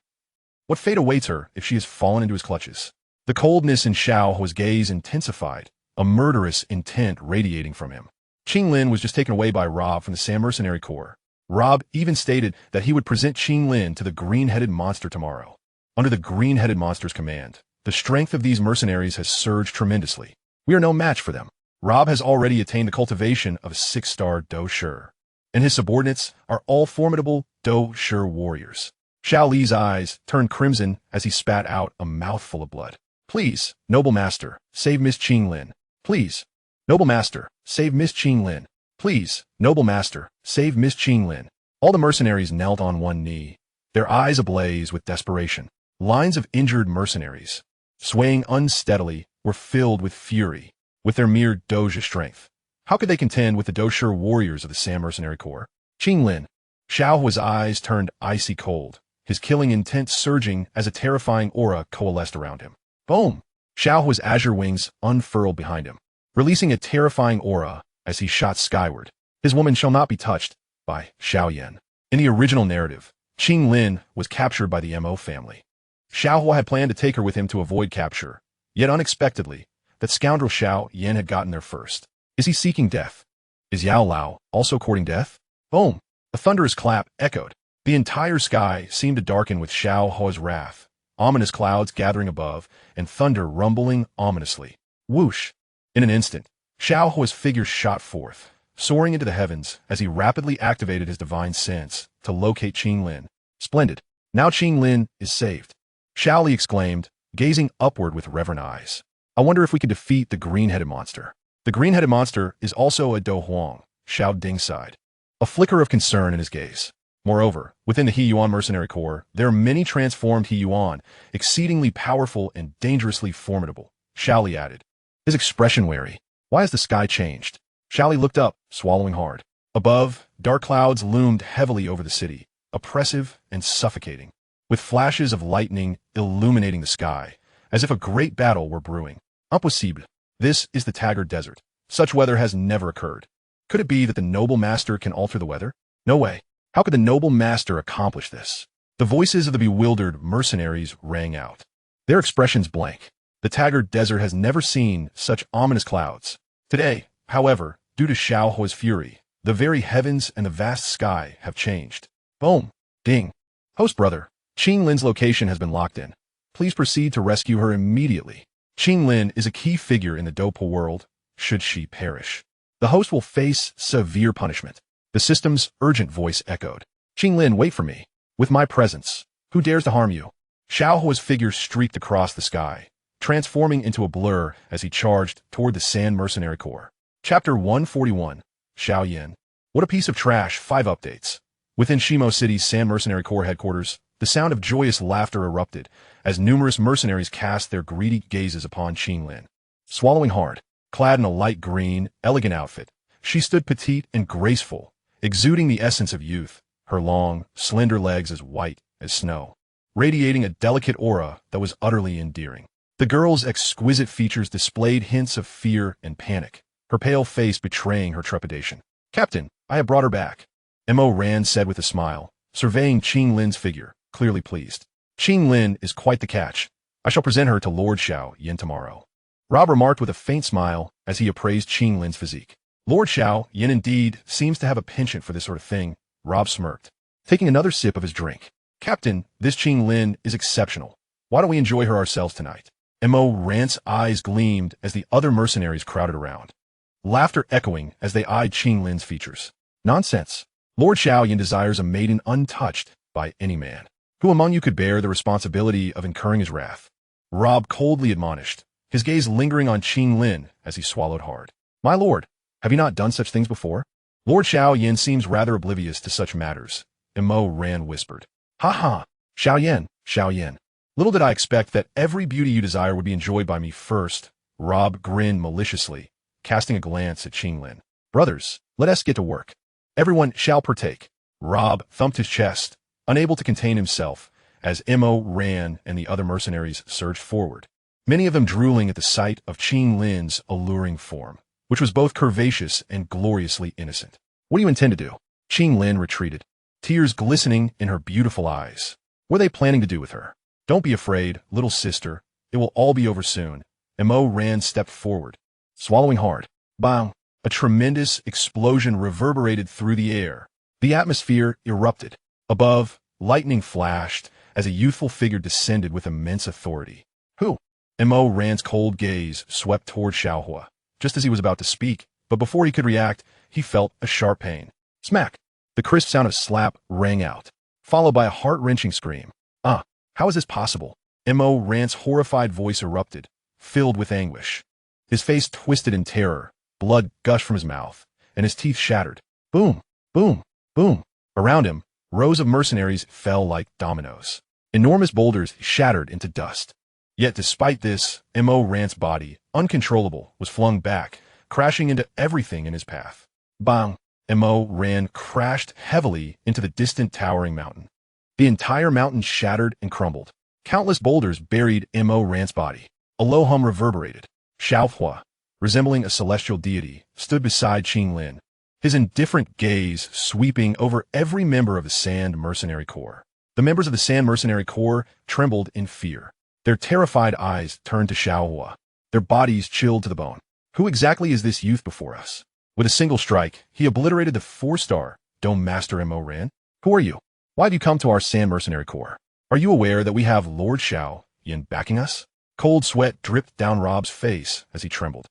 What fate awaits her if she has fallen into his clutches? The coldness in Xiao Huo's gaze intensified, a murderous intent radiating from him. Lin was just taken away by Rob from the Sam Mercenary Corps. Rob even stated that he would present Lin to the green-headed monster tomorrow. Under the green-headed monster's command, the strength of these mercenaries has surged tremendously. We are no match for them. Rob has already attained the cultivation of a 6-star Do Shi, and his subordinates are all formidable Do Shi warriors. Xiao Li's eyes turned crimson as he spat out a mouthful of blood. Please, noble master, save Miss Lin. Please, noble master, save Miss Lin. Please, noble master, save Miss Lin. All the mercenaries knelt on one knee, their eyes ablaze with desperation. Lines of injured mercenaries, swaying unsteadily, were filled with fury. With their mere doja strength, how could they contend with the Do Shi warriors of the Sam Mercenary Corps? Lin. Xiao Huo's eyes turned icy cold, his killing intent surging as a terrifying aura coalesced around him. Boom! Xiao Huo's azure wings unfurled behind him, releasing a terrifying aura as he shot skyward. His woman shall not be touched by Xiao Yan. In the original narrative, Lin was captured by the Mo family. Xiao Huo had planned to take her with him to avoid capture, yet unexpectedly, that scoundrel Xiao Yan had gotten there first. Is he seeking death? Is Yao Lao also courting death? Boom! A thunderous clap echoed. The entire sky seemed to darken with Xiao Huo's wrath, ominous clouds gathering above, and thunder rumbling ominously. Whoosh! In an instant, Xiao Huo's figure shot forth, soaring into the heavens as he rapidly activated his divine sense to locate Lin. Splendid! Now Lin is saved. Xiao Li exclaimed, gazing upward with reverent eyes. I wonder if we can defeat the green-headed monster. The green-headed monster is also a Do Huang, Xiao Ding sighed, a flicker of concern in his gaze. Moreover, within the He Yuan Mercenary Corps, there are many transformed He Yuan, exceedingly powerful and dangerously formidable, Xiao Li added, his expression wary. Why has the sky changed? Xiao Li looked up, swallowing hard. Above, dark clouds loomed heavily over the city, oppressive and suffocating, with flashes of lightning illuminating the sky, as if a great battle were brewing. Impossible. This is the Taggart Desert. Such weather has never occurred. Could it be that the noble master can alter the weather? No way. How could the noble master accomplish this? The voices of the bewildered mercenaries rang out, their expressions blank. The taggart desert has never seen such ominous clouds. Today, however, due to Xiao Huo's fury, the very heavens and the vast sky have changed. Boom. Ding. Host brother, Lin's location has been locked in. Please proceed to rescue her immediately. Lin is a key figure in the Dopa world, should she perish. The host will face severe punishment. The system's urgent voice echoed. Lin, wait for me. With my presence, who dares to harm you? Xiao Huo's figure streaked across the sky, transforming into a blur as he charged toward the Sand Mercenary Corps. Chapter 141, Xiao Yan. What a piece of trash, 5 updates. Within Shimo City's Sand Mercenary Corps headquarters, the sound of joyous laughter erupted as numerous mercenaries cast their greedy gazes upon Lin. Swallowing hard, clad in a light green, elegant outfit, she stood petite and graceful, exuding the essence of youth, her long, slender legs as white as snow, radiating a delicate aura that was utterly endearing. The girl's exquisite features displayed hints of fear and panic, her pale face betraying her trepidation. Captain, I have brought her back, Mo Ran said with a smile, surveying Lin's figure, clearly pleased. Lin is quite the catch. I shall present her to Lord Xiao Yan tomorrow. Rob remarked with a faint smile as he appraised Lin's physique. Lord Xiao Yan indeed seems to have a penchant for this sort of thing, Rob smirked, taking another sip of his drink. Captain, this Lin is exceptional. Why don't we enjoy her ourselves tonight? Mo Ran's eyes gleamed as the other mercenaries crowded around, laughter echoing as they eyed Lin's features. Nonsense. Lord Xiao Yan desires a maiden untouched by any man. Who among you could bear the responsibility of incurring his wrath? Rob coldly admonished, his gaze lingering on Lin as he swallowed hard. My lord, have you not done such things before? Lord Xiao Yan seems rather oblivious to such matters, Mo Ran whispered. Ha ha, Xiao Yan. Little did I expect that every beauty you desire would be enjoyed by me first. Rob grinned maliciously, casting a glance at Lin. Brothers, let us get to work. Everyone shall partake. Rob thumped his chest, unable to contain himself, as Mo Ran and the other mercenaries surged forward, many of them drooling at the sight of Lin's alluring form, which was both curvaceous and gloriously innocent. What do you intend to do? Lin retreated, tears glistening in her beautiful eyes. What are they planning to do with her? Don't be afraid, little sister. It will all be over soon. Mo Ran stepped forward, swallowing hard. Bang! A tremendous explosion reverberated through the air. The atmosphere erupted. Above, lightning flashed as a youthful figure descended with immense authority. Who? Mo Ran's cold gaze swept toward Xiao Huo, just as he was about to speak, but before he could react, he felt a sharp pain. Smack! The crisp sound of slap rang out, followed by a heart-wrenching scream. How is this possible? Mo Ran's horrified voice erupted, filled with anguish. His face twisted in terror, blood gushed from his mouth, and his teeth shattered. Boom! Boom! Boom! Around him, rows of mercenaries fell like dominoes. Enormous boulders shattered into dust. Yet despite this, Mo Ran's body, uncontrollable, was flung back, crashing into everything in his path. Bang! Mo Ran crashed heavily into the distant towering mountain. The entire mountain shattered and crumbled. Countless boulders buried Mo Ran's body. A low hum reverberated. Xiao Huo, resembling a celestial deity, stood beside Lin, his indifferent gaze sweeping over every member of the Sand Mercenary Corps. The members of the Sand Mercenary Corps trembled in fear. Their terrified eyes turned to Xiao Huo, their bodies chilled to the bone. Who exactly is this youth before us? With a single strike, he obliterated the 4-star Dome Master Mo Ran. Who are you? Why have you come to our Sand Mercenary Corps? Are you aware that we have Lord Xiao Yan backing us? Cold sweat dripped down Rob's face as he trembled.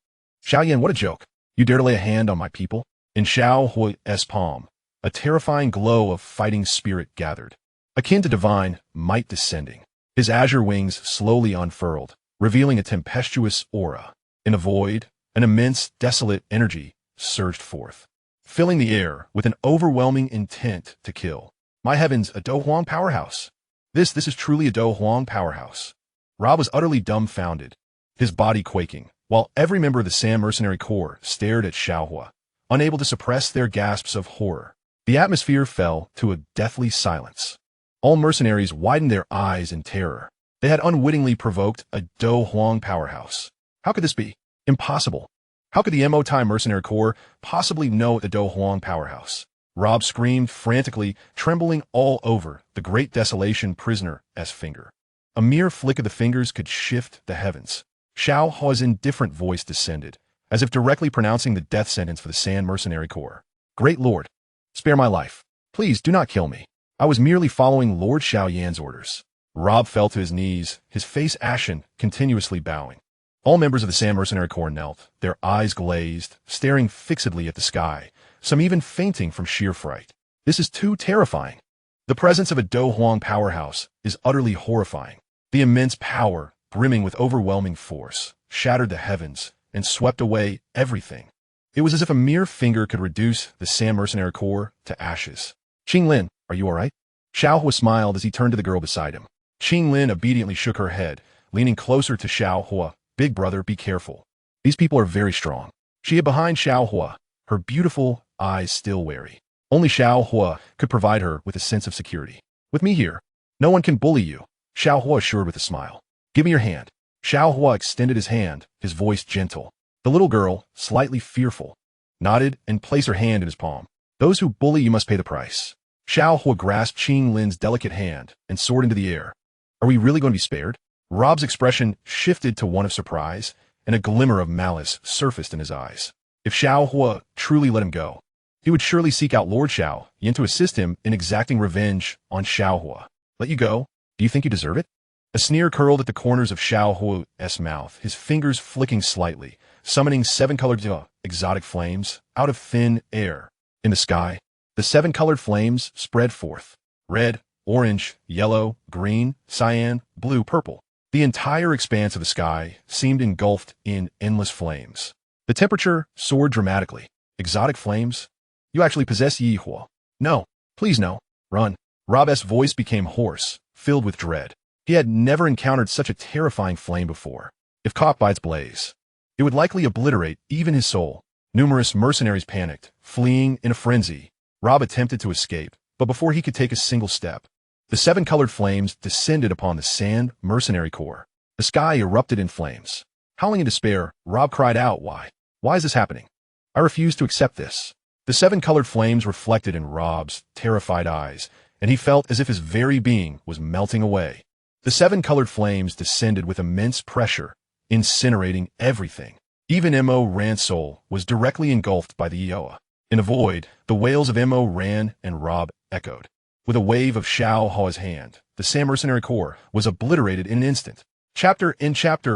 Xiao Yan, what a joke. You dare to lay a hand on my people? In Xiao Huo's palm, a terrifying glow of fighting spirit gathered, akin to divine might descending. His azure wings slowly unfurled, revealing a tempestuous aura. In the void, an immense, desolate energy surged forth, filling the air with an overwhelming intent to kill. My heavens, a Do Huang powerhouse. This is truly a Do Huang powerhouse. Rob was utterly dumbfounded, his body quaking, while every member of the Sand Mercenary Corps stared at Xiao Huo, unable to suppress their gasps of horror. The atmosphere fell to a deathly silence. All mercenaries widened their eyes in terror. They had unwittingly provoked a Do Huang powerhouse. How could this be? Impossible. How could the Mo Tai Mercenary Corps possibly know the Do Huang powerhouse? Rob screamed frantically, trembling all over the great desolation prisoner's finger. A mere flick of the fingers could shift the heavens. Xiao Huo's indifferent voice descended, as if directly pronouncing the death sentence for the Sand Mercenary Corps. Great Lord, spare my life. Please do not kill me. I was merely following Lord Xiao Yan's orders. Rob fell to his knees, his face ashen, continuously bowing. All members of the Sand Mercenary Corps knelt, their eyes glazed, staring fixedly at the sky, some even fainting from sheer fright. This is too terrifying. The presence of a Do Huang powerhouse is utterly horrifying. The immense power, brimming with overwhelming force, shattered the heavens and swept away everything. It was as if a mere finger could reduce the Sand Mercenary Corps to ashes. Qinglin, are you all right? Xiao Huo smiled as he turned to the girl beside him. Qinglin obediently shook her head, leaning closer to Xiao Huo. Big brother, be careful. These people are very strong. She hid behind Xiao Huo, her beautiful eyes still wary. Only Xiao Huo could provide her with a sense of security. With me here, no one can bully you, Xiao Huo assured with a smile. Give me your hand. Xiao Huo extended his hand, his voice gentle. The little girl, slightly fearful, nodded and placed her hand in his palm. Those who bully you must pay the price. Xiao Huo grasped Qinglin's delicate hand and soared into the air. Are we really going to be spared? Rob's expression shifted to one of surprise, and a glimmer of malice surfaced in his eyes. If Xiao Huo truly let him go, he would surely seek out Lord Xiao Yan to assist him in exacting revenge on Xiao Huo. Let you go? Do you think you deserve it? A sneer curled at the corners of Xiao Huo's mouth, his fingers flicking slightly, summoning 7-colored exotic flames out of thin air. In the sky, the 7-colored flames spread forth. Red, orange, yellow, green, cyan, blue, purple. The entire expanse of the sky seemed engulfed in endless flames. The temperature soared dramatically. Exotic flames? You actually possess Yi Huo. No, please no. Run. Rob's voice became hoarse, filled with dread. He had never encountered such a terrifying flame before. If caught by its blaze, it would likely obliterate even his soul. Numerous mercenaries panicked, fleeing in a frenzy. Rob attempted to escape, but before he could take a single step, the 7-colored flames descended upon the Sand Mercenary Corps. The sky erupted in flames. Howling in despair, Rob cried out, Why? Why is this happening? I refuse to accept this. The 7-colored flames reflected in Rob's terrified eyes, and he felt as if his very being was melting away. The 7-colored flames descended with immense pressure, incinerating everything. Even Mo Ran's soul was directly engulfed by the Ioa. In the void, the wails of Mo Ran and Rob echoed. With a wave of Xiao Huo's hand, the Sand Mercenary Corps was obliterated in an instant. Chapter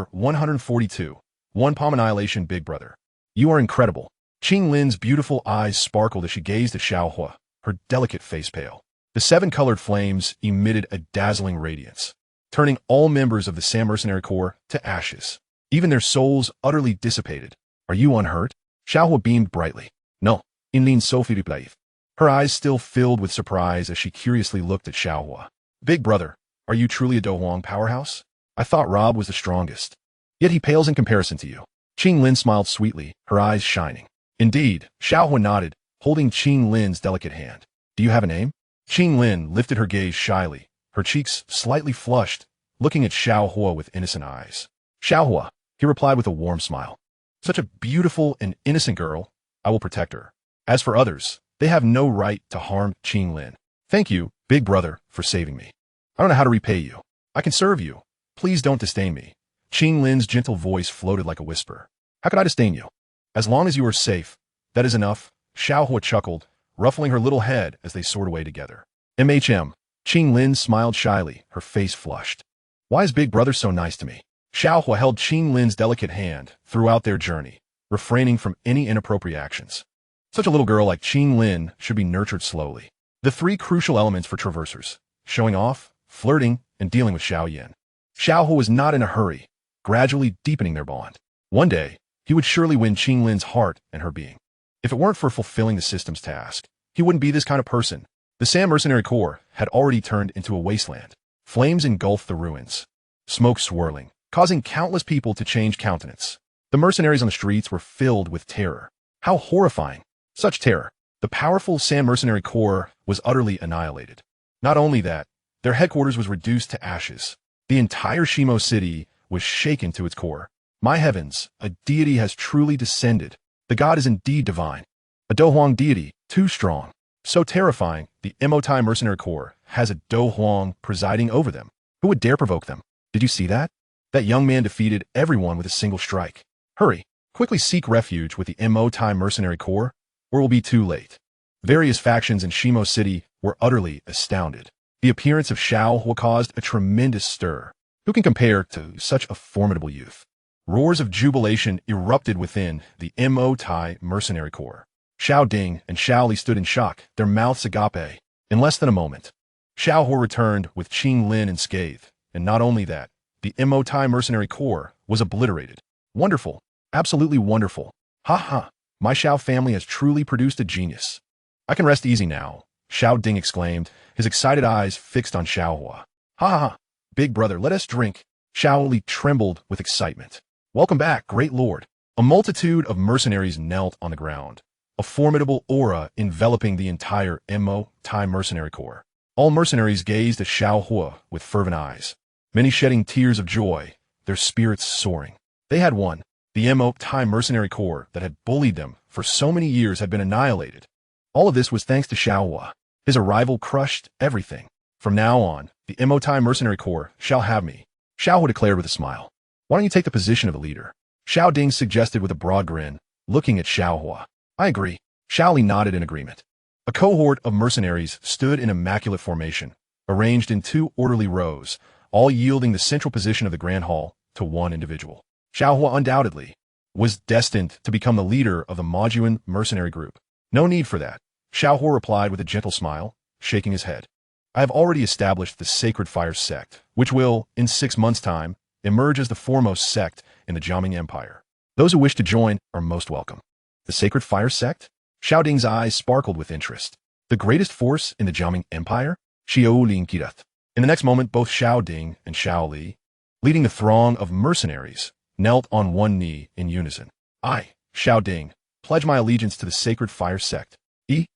142. One Palm Annihilation. Big Brother. You are incredible. Qinglin's beautiful eyes sparkled as she gazed at Xiao Huo, her delicate face pale. The 7-colored flames emitted a dazzling radiance, turning all members of the Sand Mercenary Corps to ashes. Even their souls utterly dissipated. Are you unhurt? Xiao Huo beamed brightly. No. Yunlan Sect. Her eyes still filled with surprise as she curiously looked at Xiao Huo. Big brother, are you truly a Do Huang powerhouse? I thought Rob was the strongest. Yet he pales in comparison to you. Qinglin smiled sweetly, her eyes shining. Indeed, Xiao Huo nodded, holding Qinglin's delicate hand. Do you have a name? Qinglin lifted her gaze shyly, her cheeks slightly flushed, looking at Xiao Huo with innocent eyes. Xiao Huo, he replied with a warm smile. Such a beautiful and innocent girl, I will protect her. As for others, they have no right to harm Qinglin. Thank you, big brother, for saving me. I don't know how to repay you. I can serve you. Please don't disdain me. Qinglin's gentle voice floated like a whisper. How could I disdain you? As long as you are safe, that is enough. Xiao Huo chuckled, ruffling her little head as they soared away together. Qinglin smiled shyly, her face flushed. Why is big brother so nice to me? Xiao Huo held Qinglin's delicate hand throughout their journey, refraining from any inappropriate actions. Such a little girl like Qinglin should be nurtured slowly. The 3 crucial elements for traversers: showing off, flirting, and dealing with Xiao Yan. Xiao Huo was not in a hurry, gradually deepening their bond. One day, he would surely win Qinglin's heart and her being. If it weren't for fulfilling the system's task, he wouldn't be this kind of person. The Sand Mercenary Corps had already turned into a wasteland. Flames engulfed the ruins, smoke swirling, causing countless people to change countenance. The mercenaries on the streets were filled with terror. How horrifying! Such terror. The powerful Sand Mercenary Corps was utterly annihilated. Not only that, their headquarters was reduced to ashes. The entire Shimo city was shaken to its core. My heavens, a deity has truly descended. The god is indeed divine. A Do Huang deity, too strong. So terrifying, the Emotai Mercenary Corps has a Do Huang presiding over them. Who would dare provoke them? Did you see that? That young man defeated everyone with a single strike. Hurry, quickly seek refuge with the Emotai Mercenary Corps, or it will be too late. Various factions in Shimo City were utterly astounded. The appearance of Xiao Huo caused a tremendous stir. Who can compare to such a formidable youth? Roars of jubilation erupted within the Emotai Mercenary Corps. Xiao Ding and Xiao Li stood in shock, their mouths agape. In less than a moment, Xiao Huo returned with Qing Lin in scathe, and not only that, the Emotai Mercenary Corps was obliterated. Wonderful, absolutely wonderful. Ha ha, my Xiao family has truly produced a genius. I can rest easy now, Xiao Ding exclaimed, his excited eyes fixed on Xiao Huo. Ha ha ha, big brother, let us drink. Xiao Li trembled with excitement. Welcome back, great lord. A multitude of mercenaries knelt on the ground, a formidable aura enveloping the entire Emotai Mercenary Corps. All mercenaries gazed at Xiao Huo with fervent eyes, many shedding tears of joy, their spirits soaring. They had won. The Emotai Mercenary Corps that had bullied them for so many years had been annihilated. All of this was thanks to Xiao Huo. His arrival crushed everything. From now on, the Emotai Mercenary Corps shall have me, Xiao Huo declared with a smile. Why don't you take the position of a leader? Xiao Ding suggested with a broad grin, looking at Xiao Huo. I agree. Xiao Li nodded in agreement. A cohort of mercenaries stood in immaculate formation, arranged in two orderly rows, all yielding the central position of the Grand Hall to one individual. Xiao Huo undoubtedly was destined to become the leader of the Majuan mercenary group. No need for that, Xiao Huo replied with a gentle smile, shaking his head. I have already established the Sacred Fire Sect, which will, in 6 months' time, emerge as the foremost sect in the Jiaming Empire. Those who wish to join are most welcome. The Sacred Fire Sect? Xiao Ding's eyes sparkled with interest. The greatest force in the Jiaming Empire? Xiao Lin Kirat. In the next moment, both Xiao Ding and Xiao Li, leading the throng of mercenaries, knelt on one knee in unison. I, Xiao Ding, pledge my allegiance to the Sacred Fire Sect.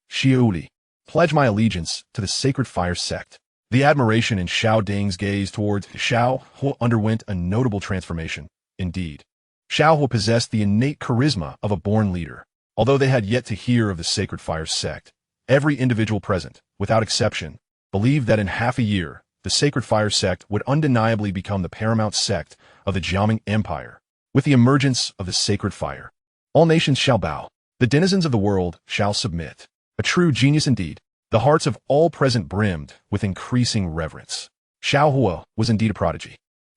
Xiao Li, pledge my allegiance to the Sacred Fire Sect. The admiration in Xiao Ding's gaze towards Xiao Huo underwent a notable transformation. Indeed, Xiao Huo possessed the innate charisma of a born leader. Although they had yet to hear of the Sacred Fire Sect, every individual present, without exception, believed that in half a year, the Sacred Fire Sect would undeniably become the paramount sect of the Jiaming Empire. With the emergence of the Sacred Fire, all nations shall bow. The denizens of the world shall submit. A true genius indeed. The hearts of all present brimmed with increasing reverence. Xiao Huo was indeed a prodigy.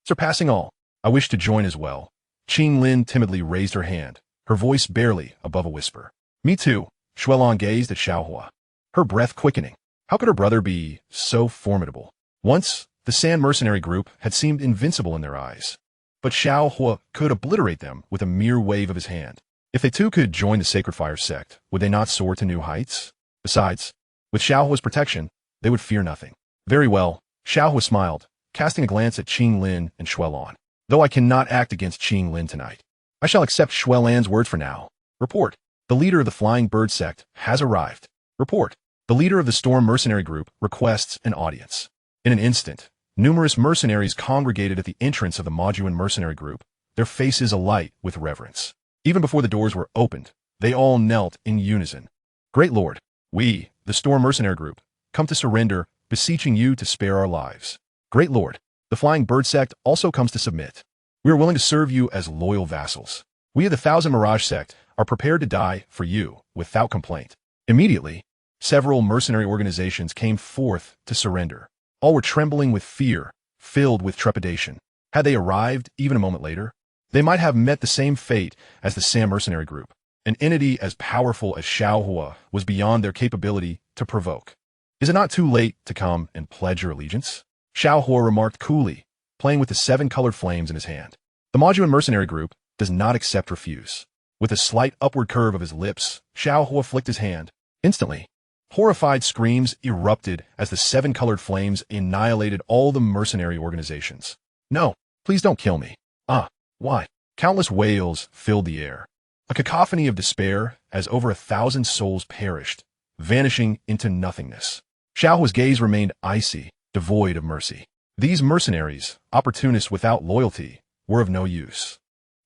Surpassing all, I wish to join as well. Qing Lin timidly raised her hand, her voice barely above a whisper. Me too, Xuelan gazed at Xiao Huo, her breath quickening. How could her brother be so formidable? Once, the San mercenary group had seemed invincible in their eyes, but Xiao Huo could obliterate them with a mere wave of his hand. If they too could join the Sacred Fire Sect, would they not soar to new heights? Besides, with Xiao Huo's protection, they would fear nothing. Very well, Xiao Huo smiled, casting a glance at Qing Lin and Xuelan. Though I cannot act against Qing Lin tonight, I shall accept Xuelan's word for now. Report. The leader of the Flying Bird Sect has arrived. Report. The leader of the Storm Mercenary Group requests an audience. In an instant, numerous mercenaries congregated at the entrance of the Majuan Mercenary Group, their faces alight with reverence. Even before the doors were opened, they all knelt in unison. Great Lord, we, the Storm Mercenary Group, come to surrender, beseeching you to spare our lives. Great Lord, the Flying Bird Sect also comes to submit. We are willing to serve you as loyal vassals. We of the Thousand Mirage Sect are prepared to die for you without complaint. Immediately, several mercenary organizations came forth to surrender. All were trembling with fear, filled with trepidation. Had they arrived even a moment later, they might have met the same fate as the Sam Mercenary Group. An entity as powerful as Xiao Huo was beyond their capability to provoke. Is it not too late to come and pledge your allegiance? Xiao Huo remarked coolly, playing with the 7 colored flames in his hand. The Majuan Mercenary Group does not accept refuse. With a slight upward curve of his lips, Xiao Huo flicked his hand. Instantly, horrified screams erupted as the 7 colored flames annihilated all the mercenary organizations. No, please don't kill me. Why? Countless wails filled the air. A cacophony of despair as over 1,000 souls perished, vanishing into nothingness. Xiao Huo's gaze remained icy, devoid of mercy. These mercenaries, opportunists without loyalty, were of no use.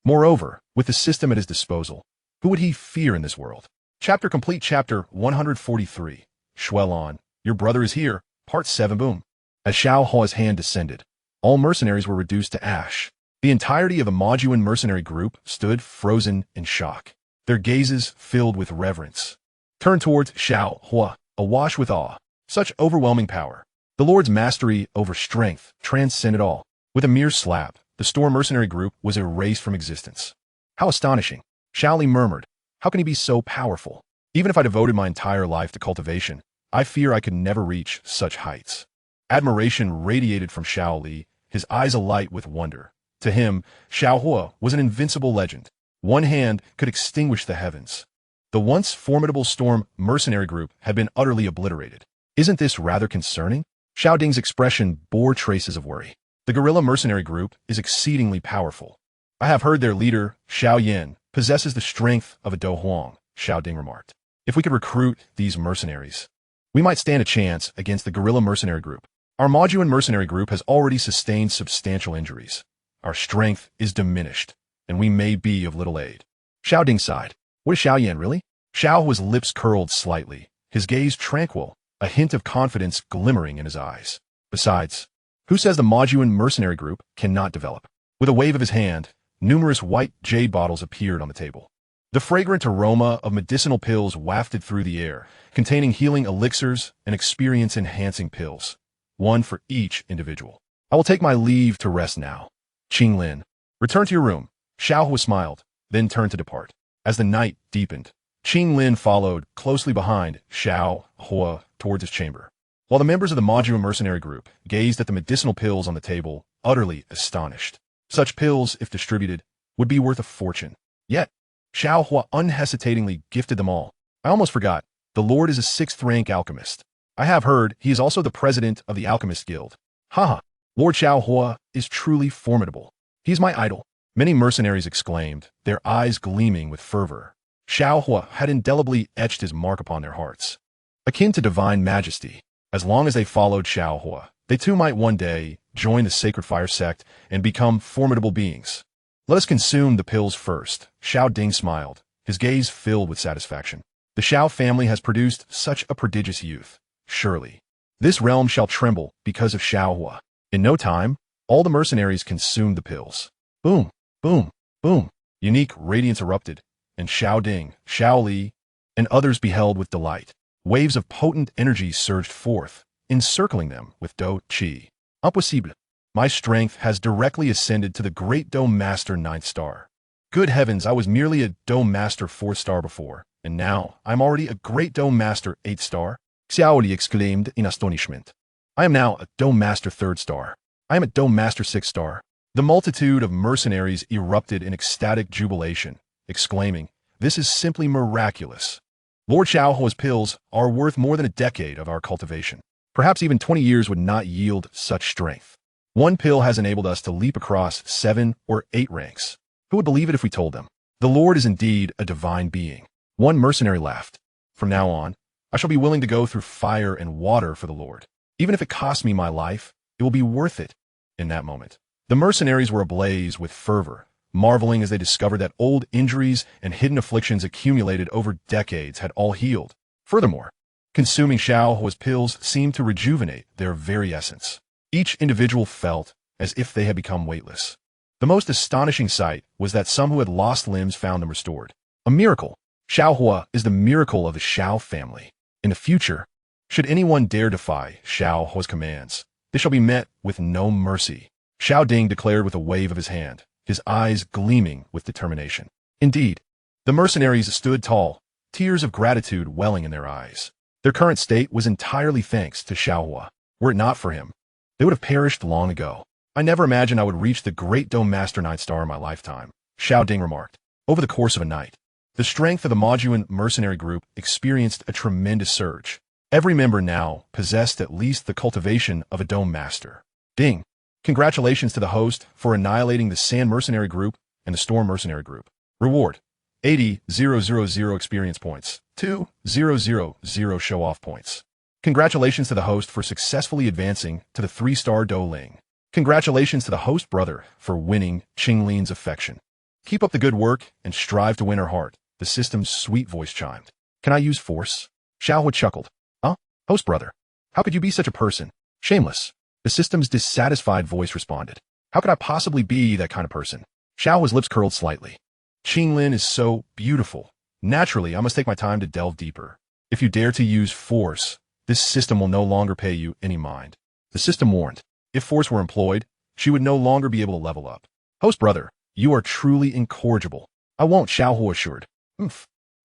Moreover, with the system at his disposal, who would he fear in this world? Chapter complete. Chapter 143. Xuelan, your brother is here. Part 7 boom. As Xiao Huo's hand descended, all mercenaries were reduced to ash. The entirety of the Majuan mercenary group stood frozen in shock, their gazes filled with reverence. Turned towards Xiao Huo, awash with awe. Such overwhelming power. The Lord's mastery over strength transcended all. With a mere slap, the Storm mercenary group was erased from existence. How astonishing, Xiaoli murmured. How can he be so powerful? Even if I devoted my entire life to cultivation, I fear I could never reach such heights. Admiration radiated from Xiaoli, his eyes alight with wonder. To him, Xiao Huo was an invincible legend. One hand could extinguish the heavens. The once formidable Storm mercenary group had been utterly obliterated. Isn't this rather concerning? Xiao Ding's expression bore traces of worry. The guerrilla mercenary group is exceedingly powerful. I have heard their leader, Xiao Yan, possesses the strength of a Do Huang, Xiao Ding remarked. If we could recruit these mercenaries, we might stand a chance against the guerrilla mercenary group. Our Majuan mercenary group has already sustained substantial injuries. Our strength is diminished, and we may be of little aid. Xiao Ding sighed. What is Xiao Yan really? Xiao Huo's lips curled slightly, his gaze tranquil, a hint of confidence glimmering in his eyes. Besides, who says the Majuan mercenary group cannot develop? With a wave of his hand, numerous white jade bottles appeared on the table. The fragrant aroma of medicinal pills wafted through the air, containing healing elixirs and experience-enhancing pills. One for each individual. I will take my leave to rest now. Qinglin, return to your room. Xiao Huo smiled, then turned to depart. As the night deepened, Qinglin followed closely behind Xiao Huo towards his chamber, while the members of the Majuan mercenary group gazed at the medicinal pills on the table, utterly astonished. Such pills, if distributed, would be worth a fortune. Yet, Xiao Huo unhesitatingly gifted them all. I almost forgot, the Lord is a 6th-rank alchemist. I have heard he is also the president of the Alchemist Guild. Haha, Lord Xiao Huo is truly formidable. He is my idol. Many mercenaries exclaimed, their eyes gleaming with fervor. Xiao Huo had indelibly etched his mark upon their hearts, akin to divine majesty. As long as they followed Xiao Huo, they too might one day join the Sacred Fire Sect and become formidable beings. Let us consume the pills first. Xiao Ding smiled, his gaze filled with satisfaction. The Xiao family has produced such a prodigious youth. Surely, this realm shall tremble because of Xiao Huo. In no time, all the mercenaries consumed the pills. Boom, boom, boom. Unique radiance erupted, and Xiao Ding, Xiao Li, and others beheld with delight. Waves of potent energy surged forth, encircling them with Do Qi. Impossible. My strength has directly ascended to the great Do Master 9th star. Good heavens, I was merely a Do Master 4th star before, and now I'm already a great Do Master 8th star. Xiao Li exclaimed in astonishment. I am now a Do Master 3rd star. I am a Do Master 6th star. The multitude of mercenaries erupted in ecstatic jubilation, exclaiming, this is simply miraculous. Lord Xiao Huo's pills are worth more than a decade of our cultivation. Perhaps even 20 years would not yield such strength. One pill has enabled us to leap across 7 or 8 ranks. Who would believe it if we told them? The Lord is indeed a divine being. One mercenary laughed. From now on, I shall be willing to go through fire and water for the Lord. Even if it costs me my life, it will be worth it. In that moment, the mercenaries were ablaze with fervor, marveling as they discovered that old injuries and hidden afflictions accumulated over decades had all healed. Furthermore, consuming Xiao Huo's pills seemed to rejuvenate their very essence. Each individual felt as if they had become weightless. The most astonishing sight was that some who had lost limbs found them restored. A miracle. Xiao Huo is the miracle of the Xiao family. In the future, should anyone dare defy Xiao Huo's commands, they shall be met with no mercy. Xiao Ding declared with a wave of his hand, his eyes gleaming with determination. Indeed, the mercenaries stood tall, tears of gratitude welling in their eyes. Their current state was entirely thanks to Xiao Huo. Were it not for him, they would have perished long ago. I never imagined I would reach the great Do Master 9th star in my lifetime, Xiao Ding remarked. Over the course of a night, the strength of the Majuan mercenary group experienced a tremendous surge. Every member now possessed at least the cultivation of a Do Master. Ding! Congratulations to the host for annihilating the Sand mercenary group and the Storm mercenary group. Reward: 80,000 experience points, 2,000 show-off points. Congratulations to the host for successfully advancing to the 3-star Do Ling. Congratulations to the host brother for winning Qinglin's affection. Keep up the good work and strive to win her heart. The system's sweet voice chimed. Can I use force? Xiao Huo chuckled. Huh? Host brother, how could you be such a person? Shameless. The system's dissatisfied voice responded. How could I possibly be that kind of person? Xiao Huo's lips curled slightly. Qinglin is so beautiful. Naturally, I must take my time to delve deeper. If you dare to use force, this system will no longer pay you any mind. The system warned. If force were employed, she would no longer be able to level up. Host brother, you are truly incorrigible. I won't, Xiao Huo assured.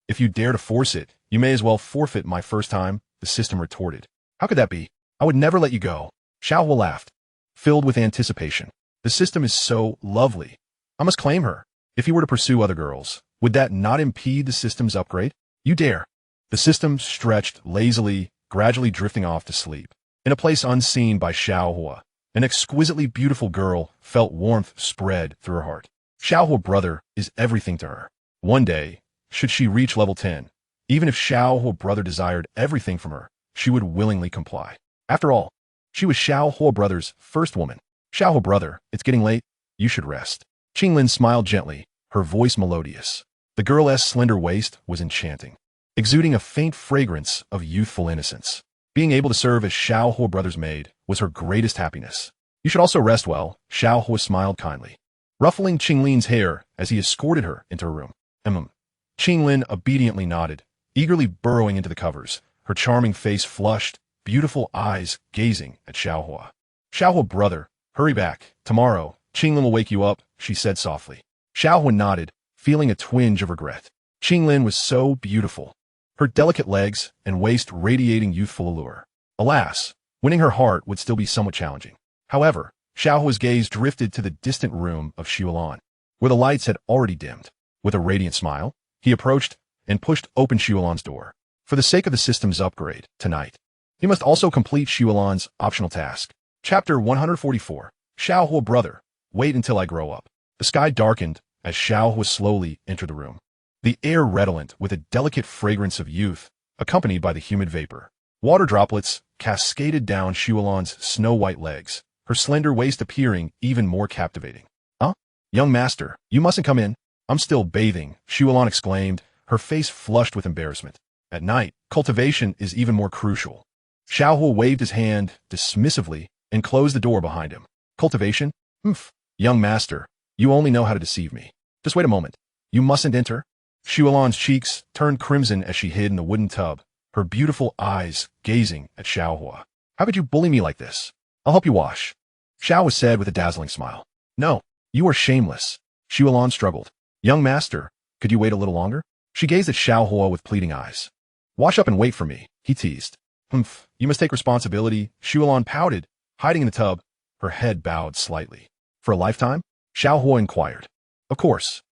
If you dare to force it, you may as well forfeit my first time, the system retorted. How could that be? I would never let you go. Xiao Huo laughed, filled with anticipation. The system is so lovely. I must claim her. If you were to pursue other girls, would that not impede the system's upgrade? You dare. The system stretched lazily, gradually drifting off to sleep. In a place unseen by Xiao Huo, an exquisitely beautiful girl felt warmth spread through her heart. Xiao Huo brother is everything to her. One day, should she reach level 10, even if Xiao Huo brother desired everything from her, she would willingly comply. After all, she was Xiao Huo brother's first woman. Xiao Huo brother, it's getting late. You should rest. Qinglin smiled gently, her voice melodious. The girl's slender waist was enchanting, exuding a faint fragrance of youthful innocence. Being able to serve as Xiao Huo brother's maid was her greatest happiness. You should also rest well, Xiao Huo smiled kindly, ruffling Qinglin's hair as he escorted her into her room. Qinglin obediently nodded, eagerly burrowing into the covers, her charming face flushed, beautiful eyes gazing at Xiao Huo. Xiao Huo brother, hurry back. Tomorrow, Qinglin will wake you up, she said softly. Xiao Huo nodded, feeling a twinge of regret. Qinglin was so beautiful, her delicate legs and waist radiating youthful allure. Alas, winning her heart would still be somewhat challenging. However, Xiao Huo's gaze drifted to the distant room of Xiulan, where the lights had already dimmed. With a radiant smile, he approached and pushed open Xiulan's door. For the sake of the system's upgrade, tonight, you must also complete Xiulan's optional task. Chapter 144, Xiao Huo brother, wait until I grow up. The sky darkened as Xiao Huo slowly entered the room. The air redolent with a delicate fragrance of youth, accompanied by the humid vapor. Water droplets cascaded down Xiulan's snow-white legs, her slender waist appearing even more captivating. Huh? Young master, you mustn't come in. I'm still bathing, Xiulan exclaimed, her face flushed with embarrassment. At night, cultivation is even more crucial. Xiao Huo waved his hand dismissively and closed the door behind him. Cultivation? Young master, you only know how to deceive me. Just wait a moment. You mustn't enter. Xiulan's cheeks turned crimson as she hid in the wooden tub, her beautiful eyes gazing at Xiao Huo. How could you bully me like this? I'll help you wash. Xiao said with a dazzling smile. No, you are shameless. Xiulan struggled. Young master, could you wait a little longer? She gazed at Xiao Huo with pleading eyes. Wash up and wait for me, he teased. You must take responsibility, Xiulan pouted, hiding in the tub, her head bowed slightly. For a lifetime? Xiao Huo inquired. Of course.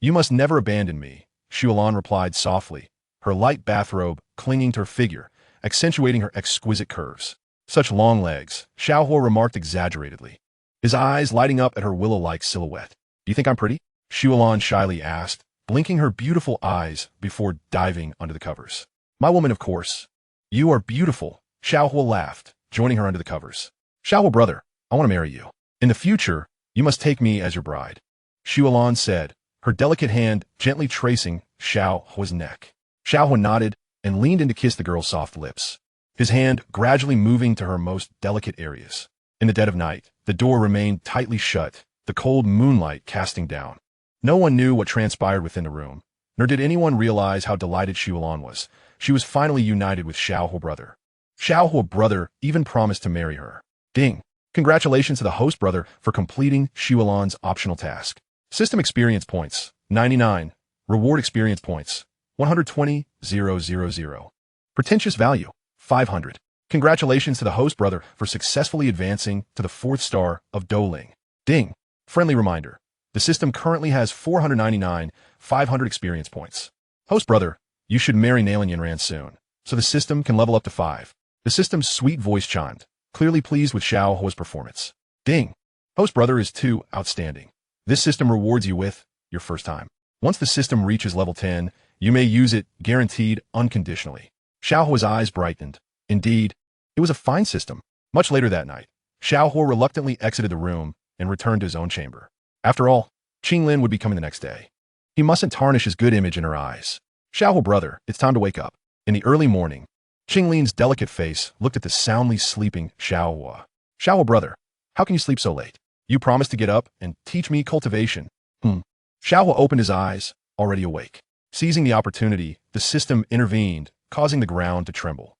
You must never abandon me, Xiulan replied softly, her light bathrobe clinging to her figure, accentuating her exquisite curves. Such long legs, Xiao Huo remarked exaggeratedly, his eyes lighting up at her willow-like silhouette. Do you think I'm pretty? Xiulan shyly asked, blinking her beautiful eyes before diving under the covers. My woman, of course. You are beautiful, Xiao Huo laughed, joining her under the covers. Xiao Huo brother, I want to marry you. In the future, you must take me as your bride, Xiulan said, her delicate hand gently tracing Xiao Huo's neck. Xiao Huo nodded and leaned in to kiss the girl's soft lips, his hand gradually moving to her most delicate areas. In the dead of night, the door remained tightly shut, the cold moonlight casting down. No one knew what transpired within the room, nor did anyone realize how delighted Xiulan was. She was finally united with Xiao Huo brother. Xiao Huo brother even promised to marry her. Ding! Congratulations to the host brother for completing Xiulan's optional task. System experience points, 99. Reward experience points, 120,000. Pretentious value, 500. Congratulations to the host brother for successfully advancing to the 4th star of Douling. Ding! Friendly reminder. The system currently has 499,500 experience points. Host brother, you should marry Nalan Yanran soon, so the system can level up to 5. The system's sweet voice chimed, clearly pleased with Xiao Huo's performance. Ding! Host brother is too outstanding. This system rewards you with your first time. Once the system reaches level 10, you may use it, guaranteed, unconditionally. Xiao Huo's eyes brightened. Indeed, it was a fine system. Much later that night, Xiao Huo reluctantly exited the room and returned to his own chamber. After all, Qinglin would be coming the next day. He mustn't tarnish his good image in her eyes. Xiao Huo brother, it's time to wake up. In the early morning, Qinglin's delicate face looked at the soundly sleeping Xiao Huo. Xiao Huo, brother, how can you sleep so late? You promised to get up and teach me cultivation. Xiao Huo opened his eyes, already awake. Seizing the opportunity, the system intervened, causing the ground to tremble.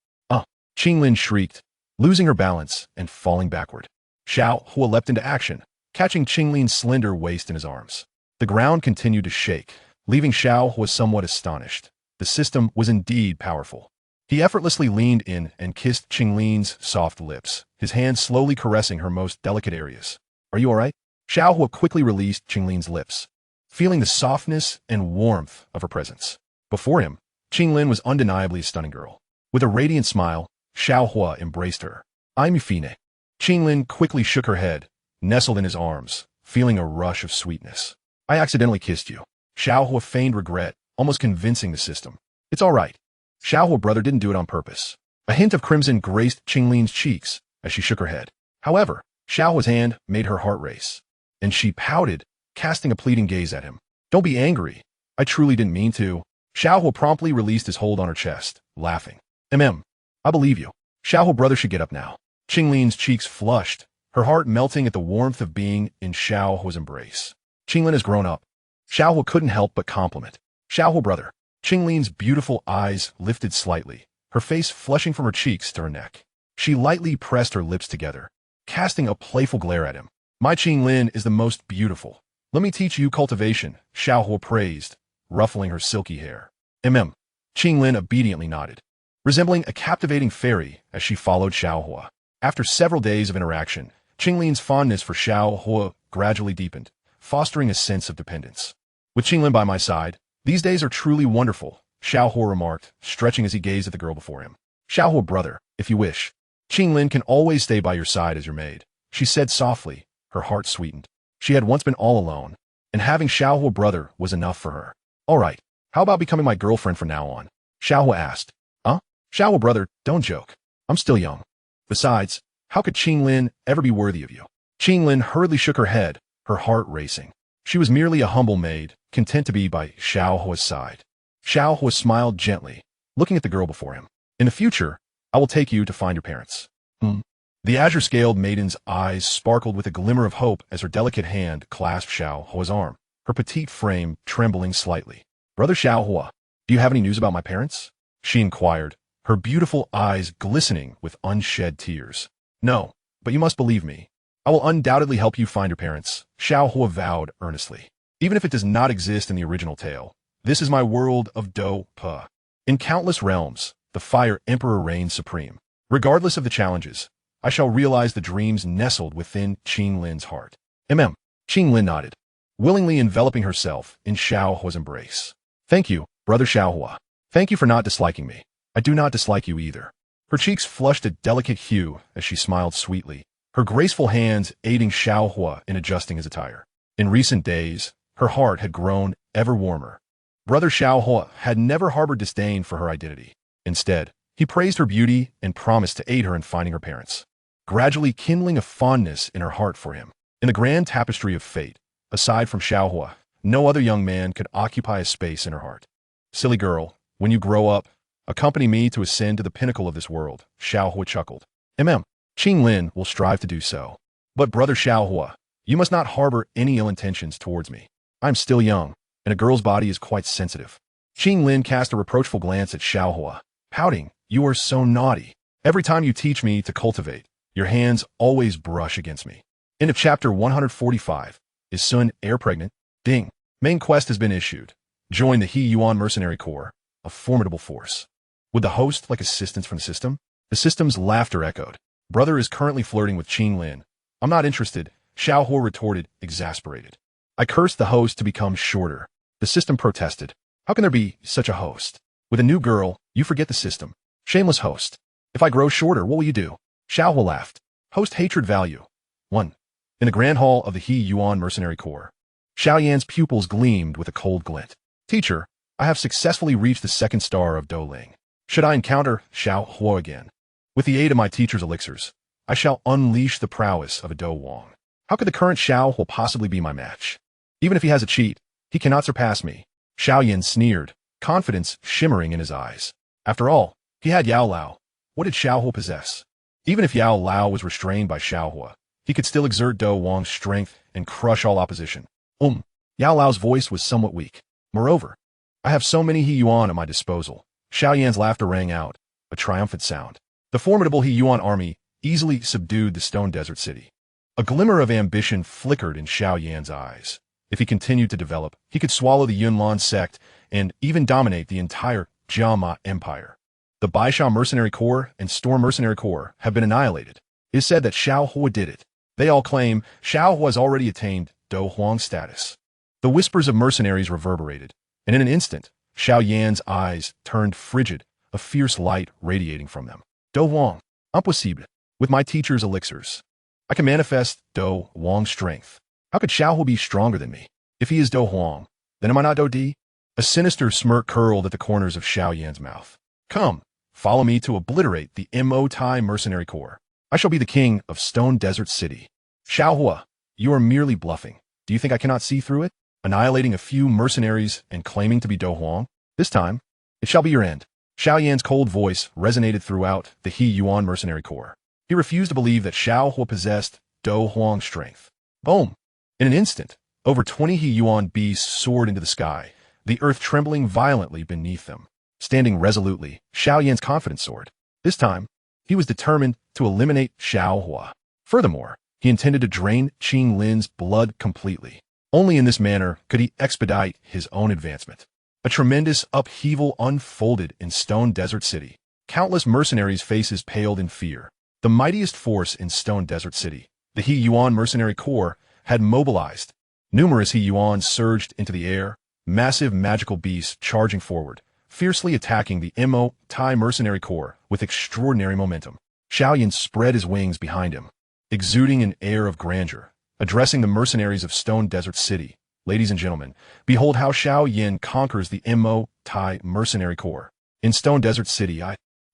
Qinglin shrieked, losing her balance and falling backward. Xiao Huo leapt into action, catching Qinglin's slender waist in his arms. The ground continued to shake, leaving Xiao Huo somewhat astonished. The system was indeed powerful. He effortlessly leaned in and kissed Qinglin's soft lips, his hands slowly caressing her most delicate areas. Are you all right? Xiao Huo quickly released Qinglin's lips, feeling the softness and warmth of her presence. Before him, Qinglin was undeniably a stunning girl. With a radiant smile, Xiao Huo embraced her. I'm Yufine. Qinglin quickly shook her head, nestled in his arms, feeling a rush of sweetness. I accidentally kissed you. Xiao Huo feigned regret, almost convincing the system. It's all right. Xiao Huo, brother, didn't do it on purpose. A hint of crimson graced Qinglin's cheeks as she shook her head. However, Xiao Huo's hand made her heart race, and she pouted, casting a pleading gaze at him. Don't be angry. I truly didn't mean to. Xiao Huo promptly released his hold on her chest, laughing. I believe you. Xiao Huo, brother, should get up now. Qinglin's cheeks flushed, her heart melting at the warmth of being in Xiao Huo's embrace. Qinglin has grown up. Xiao Huo couldn't help but compliment. Xiao Huo, brother. Qinglin's beautiful eyes lifted slightly, her face flushing from her cheeks to her neck. She lightly pressed her lips together, casting a playful glare at him. My Qinglin is the most beautiful. Let me teach you cultivation, Xiao Huo praised, ruffling her silky hair. Qinglin obediently nodded, resembling a captivating fairy as she followed Xiao Huo. After several days of interaction, Qinglin's fondness for Xiao Huo gradually deepened, fostering a sense of dependence. With Qinglin by my side, these days are truly wonderful, Xiao Huo remarked, stretching as he gazed at the girl before him. Xiao Huo, brother, if you wish, Qinglin can always stay by your side as your maid, she said softly, her heart sweetened. She had once been all alone, and having Xiao Huo, brother, was enough for her. All right, how about becoming my girlfriend from now on? Xiao Huo asked. Xiao Huo, brother, don't joke. I'm still young. Besides, how could Qinglin ever be worthy of you? Qinglin hurriedly shook her head, her heart racing. She was merely a humble maid, content to be by Xiao Huo's side. Xiao Huo smiled gently, looking at the girl before him. In the future, I will take you to find your parents. The azure-scaled maiden's eyes sparkled with a glimmer of hope as her delicate hand clasped Xiao Huo's arm, her petite frame trembling slightly. Brother Xiao Huo, do you have any news about my parents? She inquired, her beautiful eyes glistening with unshed tears. No, but you must believe me. I will undoubtedly help you find your parents, Xiao Huo vowed earnestly. Even if it does not exist in the original tale, this is my world of Do-Pa. In countless realms, the Fire Emperor reigns supreme. Regardless of the challenges, I shall realize the dreams nestled within Qinglin's heart. Qinglin nodded, willingly enveloping herself in Xiao Huo's embrace. Thank you, brother Xiao Huo. Thank you for not disliking me. I do not dislike you either. Her cheeks flushed a delicate hue as she smiled sweetly, her graceful hands aiding Xiao Huo in adjusting his attire. In recent days, her heart had grown ever warmer. Brother Xiao Huo had never harbored disdain for her identity. Instead, he praised her beauty and promised to aid her in finding her parents, gradually kindling a fondness in her heart for him. In the grand tapestry of fate, aside from Xiao Huo, no other young man could occupy a space in her heart. Silly girl, when you grow up, accompany me to ascend to the pinnacle of this world, Xiao Huo chuckled. Qinglin will strive to do so. But brother Xiao Huo, you must not harbor any ill intentions towards me. I'm still young, and a girl's body is quite sensitive. Qinglin cast a reproachful glance at Xiao Huo, pouting, you are so naughty. Every time you teach me to cultivate, your hands always brush against me. End of chapter 145. Is Xun'er pregnant? Ding. Main quest has been issued. Join the Yuan Mercenary Corps, a formidable force. Would the host like assistance from the system? The system's laughter echoed. Brother is currently flirting with Qinglin. I'm not interested, Xiao Huo retorted, exasperated. I cursed the host to become shorter. The system protested. How can there be such a host? With a new girl, you forget the system. Shameless host. If I grow shorter, what will you do? Xiao Huo laughed. Host hatred value. 1. In the grand hall of the Yuan Mercenary Corps, Xiao Yan's pupils gleamed with a cold glint. Teacher, I have successfully reached the second star of Doling. Should I encounter Xiao Huo again? With the aid of my teacher's elixirs, I shall unleash the prowess of a Do Wang. How could the current Xiao Huo possibly be my match? Even if he has a cheat, he cannot surpass me. Xiao Yan sneered, confidence shimmering in his eyes. After all, He had Yao Lao. What did Xiao Huo possess? Even if Yao Lao was restrained by Xiao Huo, he could still exert Do Wang's strength and crush all opposition. Yao Lao's voice was somewhat weak. Moreover, I have so many He Yuan at my disposal. Xiao Yan's laughter rang out, a triumphant sound. The formidable He Yuan army easily subdued the Stone Desert City. A glimmer of ambition flickered in Xiao Yan's eyes. If he continued to develop, he could swallow the Yunlan Sect and even dominate the entire Jiama Empire. The Baisha Mercenary Corps and Storm Mercenary Corps have been annihilated. It is said that Xiao Huo did it. They all claim Xiao Huo has already attained Do Huang status. The whispers of mercenaries reverberated, and in an instant, Xiao Yan's eyes turned frigid, a fierce light radiating from them. Do Huang, impossible. With my teacher's elixirs, I can manifest Do Huang's strength. How could Xiao Huo be stronger than me? If he is Do Huang, then am I not Do Di? A sinister smirk curled at the corners of Xiao Yan's mouth. Come, follow me to obliterate the Mo Tai Mercenary Corps. I shall be the king of Stone Desert City. Xiao Huo, you are merely bluffing. Do you think I cannot see through it? Annihilating a few mercenaries and claiming to be Do Huang? This time, it shall be your end. Xiao Yan's cold voice resonated throughout the He Yuan Mercenary Corps. He refused to believe that Xiao Huo possessed Do Huang's strength. Boom! In an instant, over 20 He Yuan beasts soared into the sky, the earth trembling violently beneath them. Standing resolutely, Xiao Yan's confidence soared. This time, he was determined to eliminate Xiao Huo. Furthermore, he intended to drain Qing Lin's blood completely. Only in this manner could he expedite his own advancement. A tremendous upheaval unfolded in Stone Desert City. Countless mercenaries' faces paled in fear. The mightiest force in Stone Desert City, the He Yuan Mercenary Corps, had mobilized. Numerous He Yuan surged into the air, massive magical beasts charging forward, fiercely attacking the Mo Tai Mercenary Corps with extraordinary momentum. Xiao Yan spread his wings behind him, exuding an air of grandeur, addressing the mercenaries of Stone Desert City. Ladies and gentlemen, behold how Xiao Yan conquers the Mo Tai Mercenary Corps. In Stone Desert City,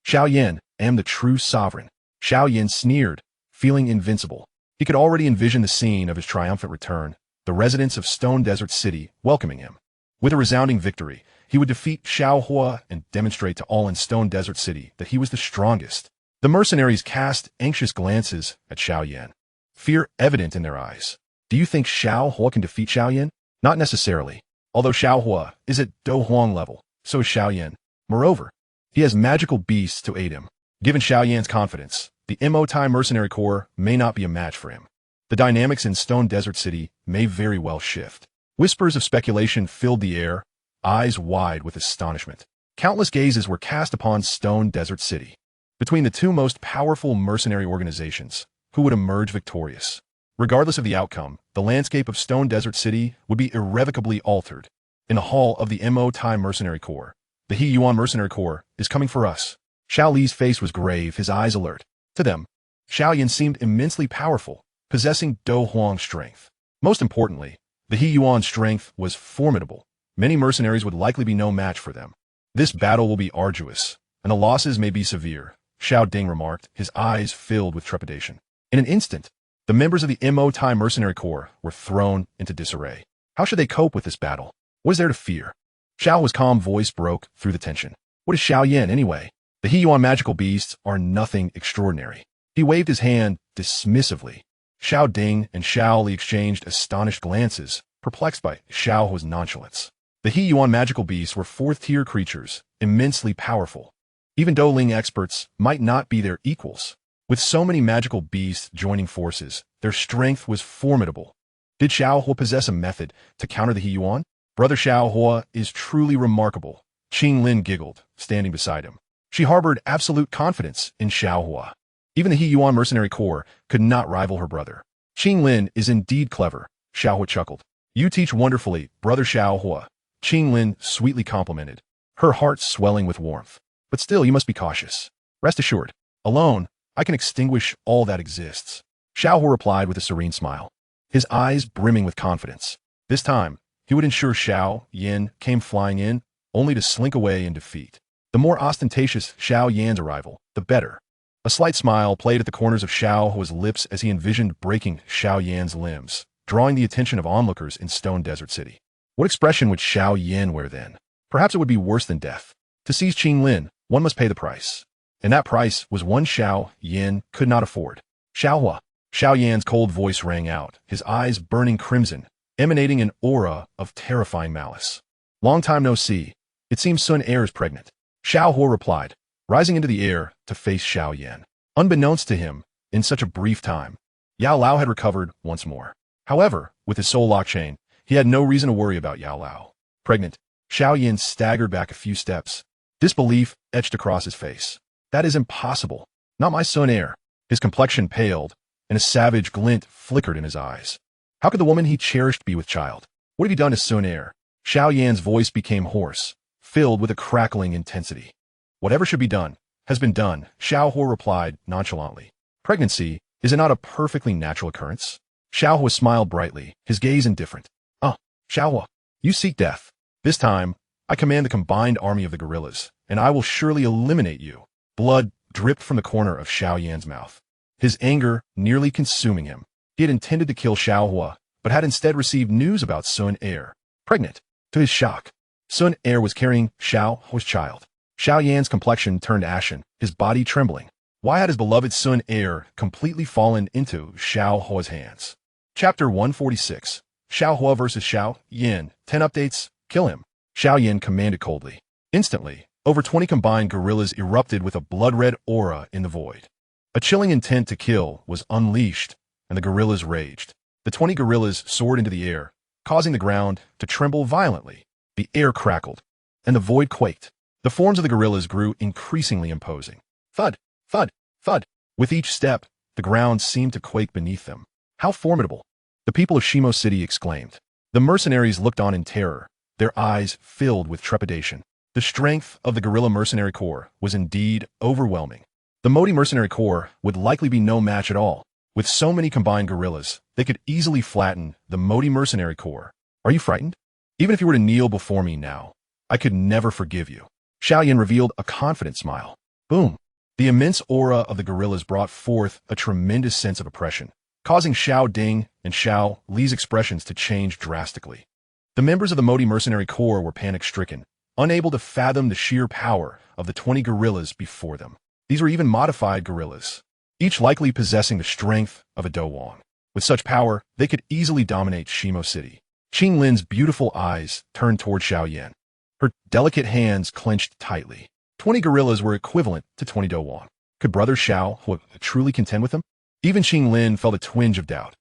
Xiao Yan, am the true sovereign. Xiao Yan sneered, feeling invincible. He could already envision the scene of his triumphant return, the residents of Stone Desert City welcoming him. With a resounding victory, he would defeat Xiao Huo and demonstrate to all in Stone Desert City that he was the strongest. The mercenaries cast anxious glances at Xiao Yan, fear evident in their eyes. Do you think Xiao Huo can defeat Xiao Yan? Not necessarily. Although Xiao Huo is at Do Huang level, so is Xiao Yan. Moreover, he has magical beasts to aid him. Given Xiao Yan's confidence, the Mo Tai Mercenary Corps may not be a match for him. The dynamics in Stone Desert City may very well shift. Whispers of speculation filled the air, eyes wide with astonishment. Countless gazes were cast upon Stone Desert City. Between the two most powerful mercenary organizations, who would emerge victorious? Regardless of the outcome, the landscape of Stone Desert City would be irrevocably altered. In the hall of the Mo Tai Mercenary Corps, the He Yuan Mercenary Corps is coming for us. Xiao Li's face was grave, his eyes alert. To them, Xiao Yan seemed immensely powerful, possessing Do Huang's strength. Most importantly, the He Yuan's strength was formidable. Many mercenaries would likely be no match for them. This battle will be arduous, and the losses may be severe, Xiao Ding remarked, his eyes filled with trepidation. In an instant, the members of the Mo Tai Mercenary Corps were thrown into disarray. How should they cope with this battle? What is there to fear? Xiao's calm voice broke through the tension. What is Xiao Yan anyway? The He Yuan magical beasts are nothing extraordinary. He waved his hand dismissively. Xiao Ding and Xiao Li exchanged astonished glances, perplexed by Xiao's nonchalance. The He Yuan magical beasts were fourth-tier creatures, immensely powerful. Even Douling experts might not be their equals. With so many magical beasts joining forces, their strength was formidable. Did Xiao Huo possess a method to counter the He Yuan? Brother Xiao Huo is truly remarkable. Qing Lin giggled, standing beside him. She harbored absolute confidence in Xiao Huo. Even the He Yuan Mercenary Corps could not rival her brother. Qing Lin is indeed clever, Xiao Huo chuckled. You teach wonderfully, Brother Xiao Huo. Qing Lin sweetly complimented, her heart swelling with warmth. But still, you must be cautious. Rest assured, alone, I can extinguish all that exists. Xiao Huo replied with a serene smile, his eyes brimming with confidence. This time, he would ensure Xiao Yan came flying in, only to slink away in defeat. The more ostentatious Xiao Yan's arrival, the better. A slight smile played at the corners of Xiao Huo's lips as he envisioned breaking Xiao Yan's limbs, drawing the attention of onlookers in Stone Desert City. What expression would Xiao Yan wear then? Perhaps it would be worse than death. To seize Qing Lin, one must pay the price. And that price was one Xiao Yan could not afford. Xiao Huo. Xiao Yan's cold voice rang out, his eyes burning crimson, emanating an aura of terrifying malice. Long time no see. It seems Xun'er is pregnant. Xiao Huo replied, rising into the air to face Xiao Yan. Unbeknownst to him, in such a brief time, Yao Lao had recovered once more. However, with his soul lock chain, he had no reason to worry about Yao Lao. Pregnant, Xiao Yan staggered back a few steps. Disbelief etched across his face. That is impossible. Not my Xun'er. His complexion paled, and a savage glint flickered in his eyes. How could the woman he cherished be with child? What have you done to Xun'er? Xiao Yan's voice became hoarse, filled with a crackling intensity. Whatever should be done, has been done, Xiao Huo replied nonchalantly. Pregnancy, is it not a perfectly natural occurrence? Xiao Huo smiled brightly, his gaze indifferent. Oh, Xiao Huo, you seek death. This time, I command the combined army of the gorillas, and I will surely eliminate you. Blood dripped from the corner of Xiao Yan's mouth, his anger nearly consuming him. He had intended to kill Xiao Huo, but had instead received news about Xun'er. Pregnant. To his shock, Xun'er was carrying Xiao Huo's child. Xiao Yan's complexion turned ashen, his body trembling. Why had his beloved Xun'er completely fallen into Xiao Huo's hands? Chapter 146. Xiao Huo versus Xiao Yan. 10 updates. Kill him. Xiao Yan commanded coldly. Instantly, over 20 combined gorillas erupted with a blood-red aura in the void. A chilling intent to kill was unleashed, and the gorillas raged. The 20 gorillas soared into the air, causing the ground to tremble violently. The air crackled, and the void quaked. The forms of the gorillas grew increasingly imposing. Thud, thud, thud. With each step, the ground seemed to quake beneath them. How formidable! The people of Shimo City exclaimed. The mercenaries looked on in terror, their eyes filled with trepidation. The strength of the guerrilla mercenary corps was indeed overwhelming. The Modi mercenary corps would likely be no match at all. With so many combined guerrillas, they could easily flatten the Modi mercenary corps. Are you frightened? Even if you were to kneel before me now, I could never forgive you. Xiao Yan revealed a confident smile. Boom! The immense aura of the gorillas brought forth a tremendous sense of oppression, causing Xiao Ding and Xiao Li's expressions to change drastically. The members of the Modi mercenary corps were panic-stricken, unable to fathom the sheer power of the 20 gorillas before them. These were even modified gorillas, each likely possessing the strength of a Dowang. With such power, they could easily dominate Shimo City. Qinglin's beautiful eyes turned toward Xiao Yan. Her delicate hands clenched tightly. 20 gorillas were equivalent to 20 Dowang. Could brother Xiao Huo truly contend with them? Even Qinglin felt a twinge of doubt.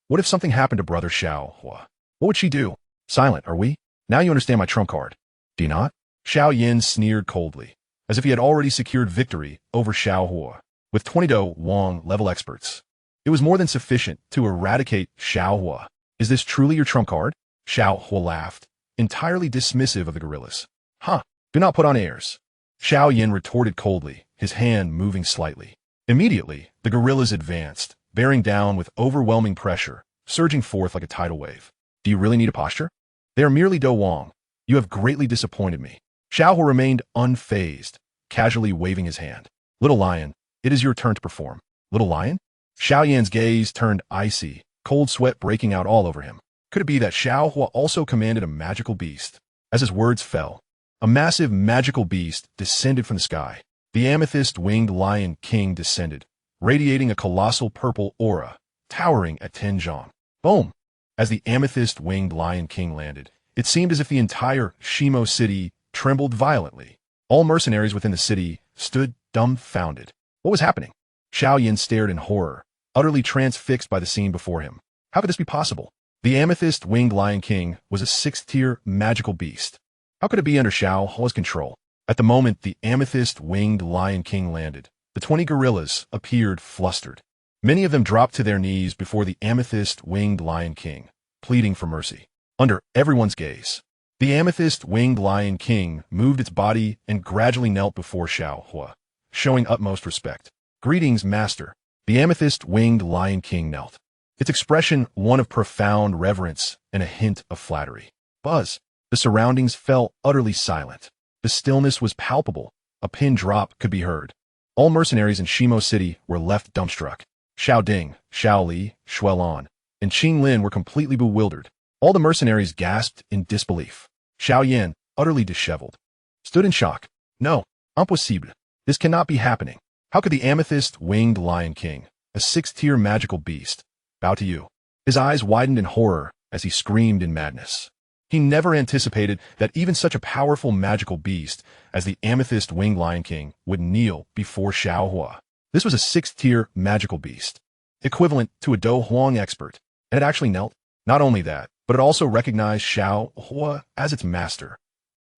What if something happened to brother Xiao Huo? What would she do? Silent, are we? Now you understand my trump card. Do you not? Xiao Yan sneered coldly, as if he had already secured victory over Xiao Huo. With 20 Dowang level experts, it was more than sufficient to eradicate Xiao Huo. Is this truly your trump card? Xiao Huo laughed, entirely dismissive of the gorillas. Huh, do not put on airs. Xiao Yan retorted coldly, his hand moving slightly. Immediately, the gorillas advanced, bearing down with overwhelming pressure, surging forth like a tidal wave. Do you really need a posture? They are merely Dowang. You have greatly disappointed me. Xiao Huo remained unfazed, casually waving his hand. Little lion, it is your turn to perform. Little lion? Xiao Yan's gaze turned icy, cold sweat breaking out all over him. Could it be that Xiao Huo also commanded a magical beast? As his words fell, a massive magical beast descended from the sky. The amethyst-winged Lion King descended, radiating a colossal purple aura, towering at 10 zhang. Boom! As the amethyst-winged Lion King landed, it seemed as if the entire Shimo City trembled violently. All mercenaries within the city stood dumbfounded. What was happening? Xiao Yan stared in horror, utterly transfixed by the scene before him. How could this be possible? The amethyst-winged Lion King was a 6th-tier magical beast. How could it be under Xiao Huo's control? At the moment the amethyst-winged Lion King landed, the 20 gorillas appeared flustered. Many of them dropped to their knees before the amethyst-winged Lion King, pleading for mercy. Under everyone's gaze, the amethyst-winged Lion King moved its body and gradually knelt before Xiao Huo, showing utmost respect. Greetings, master. The amethyst-winged Lion King knelt, its expression one of profound reverence and a hint of flattery. Buzz. The surroundings fell utterly silent. The stillness was palpable. A pin drop could be heard. All mercenaries in Shimo City were left dumbstruck. Xiao Ding, Xiao Li, Xuelan, and Qinglin were completely bewildered. All the mercenaries gasped in disbelief. Xiao Yan, utterly disheveled, stood in shock. No, Impossible. This cannot be happening. How could the amethyst-winged Lion King, a sixth-tier magical beast, bow to you? His eyes widened in horror as he screamed in madness. He never anticipated that even such a powerful magical beast as the amethyst-winged Lion King would kneel before Xiao Huo. This was a sixth-tier magical beast, equivalent to a Do Huang expert, and it actually knelt. Not only that, but it also recognized Xiao Huo as its master.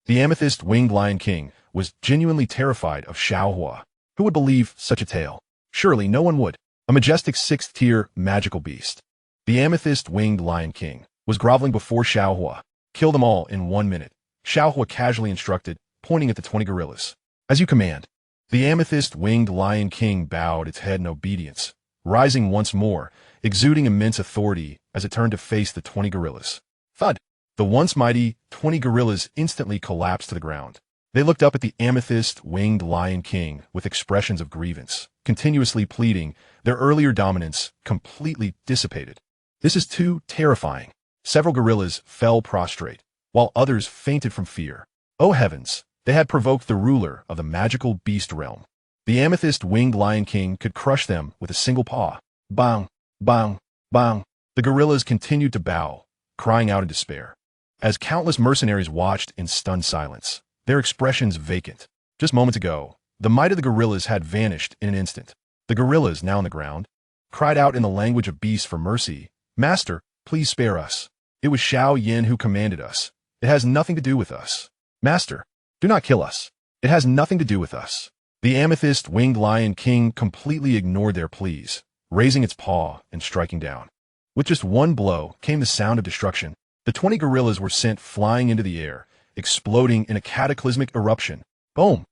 The amethyst-winged Lion King was genuinely terrified of Xiao Huo. Who would believe such a tale? Surely no one would. A majestic sixth-tier magical beast. The amethyst-winged Lion King was groveling before Xiao Huo. Kill them all in 1 minute, Xiao Huo casually instructed, pointing at the 20 gorillas. As you command. The amethyst-winged Lion King bowed its head in obedience, rising once more, exuding immense authority as it turned to face the 20 gorillas. Thud! The once mighty 20 gorillas instantly collapsed to the ground. They looked up at the amethyst-winged Lion King with expressions of grievance, continuously pleading, their earlier dominance completely dissipated. This is too terrifying. Several gorillas fell prostrate, while others fainted from fear. Oh heavens, they had provoked the ruler of the magical beast realm. The amethyst-winged Lion King could crush them with a single paw. Bang, bang, bang. The gorillas continued to bow, crying out in despair. As countless mercenaries watched in stunned silence, their expressions vacant. Just moments ago, the might of the gorillas had vanished in an instant. The gorillas, now on the ground, cried out in the language of beasts for mercy. Master, please spare us. It was Xiao Yan who commanded us. It has nothing to do with us. Master, do not kill us. It has nothing to do with us. The amethyst-winged Lion King completely ignored their pleas, raising its paw and striking down. With just one blow came the sound of destruction. The 20 gorillas were sent flying into the air, exploding in a cataclysmic eruption. Boom!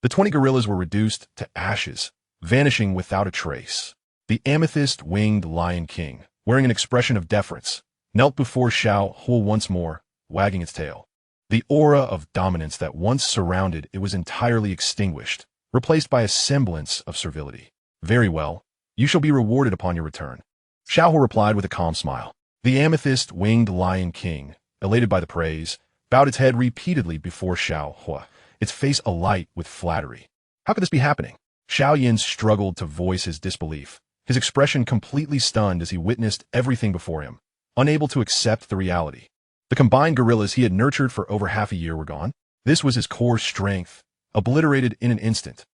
The 20 gorillas were reduced to ashes, vanishing without a trace. The amethyst-winged Lion King, wearing an expression of deference, knelt before Xiao Huo once more, wagging its tail. The aura of dominance that once surrounded it was entirely extinguished, replaced by a semblance of servility. Very well, you shall be rewarded upon your return. Xiao Huo replied with a calm smile. The amethyst-winged Lion King, elated by the praise, bowed its head repeatedly before Xiao Huo, its face alight with flattery. How could this be happening? Xiao Yan struggled to voice his disbelief, his expression completely stunned as he witnessed everything before him, unable to accept the reality. The combined gorillas he had nurtured for over half a year were gone. This was his core strength, obliterated in an instant.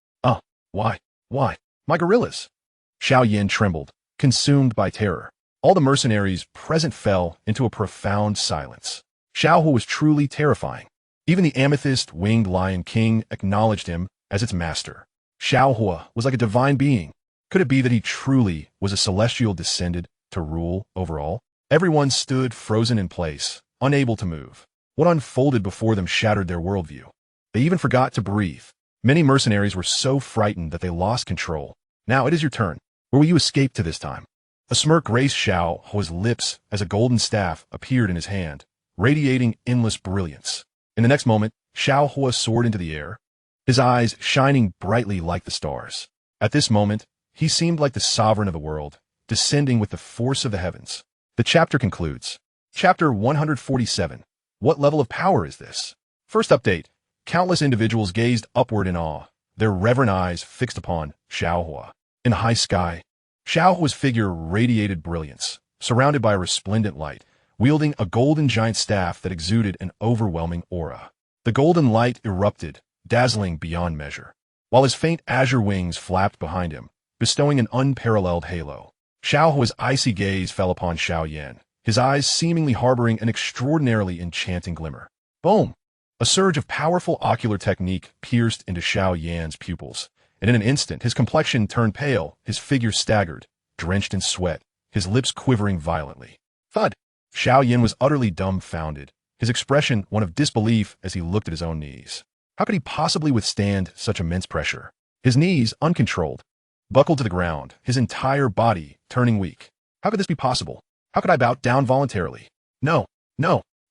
Why, my gorillas? Xiao Yan trembled, consumed by terror. All the mercenaries present fell into a profound silence. Xiao Huo was truly terrifying. Even the amethyst-winged Lion King acknowledged him as its master. Xiao Huo was like a divine being. Could it be that he truly was a celestial descended to rule over all? Everyone stood frozen in place, unable to move. What unfolded before them shattered their worldview. They even forgot to breathe. Many mercenaries were so frightened that they lost control. Now it is your turn. Where will you escape to this time? A smirk graced Xiao Huo's lips as a golden staff appeared in his hand, radiating endless brilliance. In the next moment, Xiao Huo soared into the air, his eyes shining brightly like the stars. At this moment, he seemed like the sovereign of the world, descending with the force of the heavens. The chapter concludes. Chapter 147. What level of power is this? First update. Countless individuals gazed upward in awe, their reverent eyes fixed upon Xiao Huo. In the high sky, Xiao Huo's figure radiated brilliance, surrounded by a resplendent light, wielding a golden giant staff that exuded an overwhelming aura. The golden light erupted, dazzling beyond measure, while his faint azure wings flapped behind him, bestowing an unparalleled halo. Xiao Huo's icy gaze fell upon Xiao Yan, his eyes seemingly harboring an extraordinarily enchanting glimmer. Boom! A surge of powerful ocular technique pierced into Xiao Yan's pupils, and in an instant his complexion turned pale, his figure staggered, drenched in sweat, his lips quivering violently. Thud! Xiao Yan was utterly dumbfounded, his expression one of disbelief as he looked at his own knees. How could he possibly withstand such immense pressure? His knees, uncontrolled, buckled to the ground, his entire body turning weak. How could this be possible? How could I bow down voluntarily? No,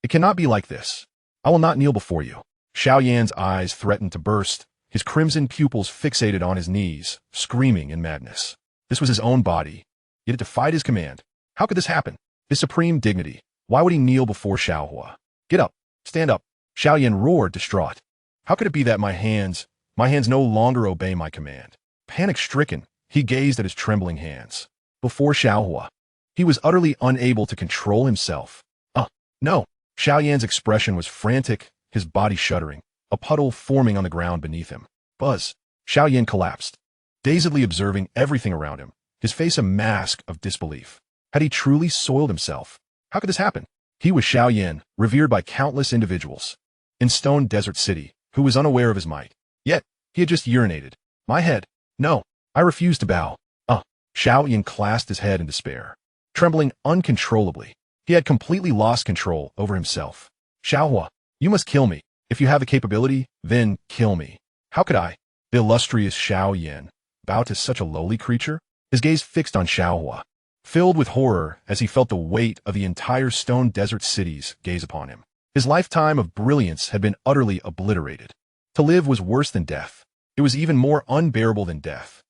it cannot be like this. I will not kneel before you. Xiao Yan's eyes threatened to burst, his crimson pupils fixated on his knees, screaming in madness. This was his own body, yet it defied his command. How could this happen? His supreme dignity. Why would he kneel before Xiao Huo? Get up, stand up. Xiao Yan roared, distraught. How could it be that my hands, My hands no longer obey my command. Panic-stricken, he gazed at his trembling hands. Before Xiao Huo, he was utterly unable to control himself. No. Xiao Yan's expression was frantic, his body shuddering, a puddle forming on the ground beneath him. Buzz. Xiao Yan collapsed, dazedly observing everything around him, his face a mask of disbelief. Had he truly soiled himself? How could this happen? He was Xiao Yan, revered by countless individuals in Stone Desert City, who was unaware of his might. Yet, he had just urinated. My head. No, I refuse to bow. Xiao Yan clasped his head in despair, trembling uncontrollably. He had completely lost control over himself. Xiao Huo, you must kill me. If you have the capability, then kill me. How could I? The illustrious Xiao Yan bow to such a lowly creature? His gaze fixed on Xiao Huo, filled with horror as he felt the weight of the entire Stone Desert City's gaze upon him. His lifetime of brilliance had been utterly obliterated. To live was worse than death. It was even more unbearable than death.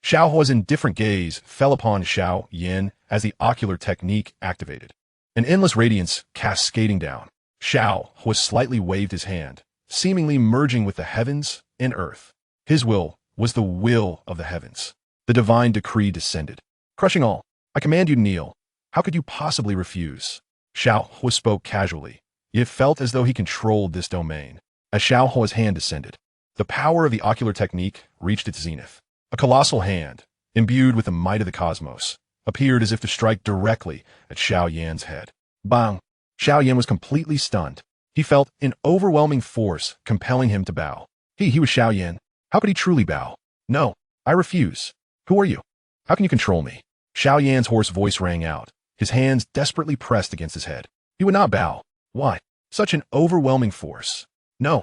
Xiao Huo's indifferent gaze fell upon Xiao Yan as the ocular technique activated. An endless radiance cascading down. Xiao Huo slightly waved his hand, seemingly merging with the heavens and earth. His will was the will of the heavens. The divine decree descended, crushing all. I command you to kneel. How could you possibly refuse? Xiao Huo spoke casually. It felt as though he controlled this domain. As Xiao Huo's hand descended, the power of the ocular technique reached its zenith. A colossal hand, imbued with the might of the cosmos, appeared as if to strike directly at Xiao Yan's head. Bang! Xiao Yan was completely stunned. He felt an overwhelming force compelling him to bow. He was Xiao Yan. How could he truly bow? No, I refuse. Who are you? How can you control me? Xiao Yan's hoarse voice rang out, his hands desperately pressed against his head. He would not bow. Why? Such an overwhelming force. No.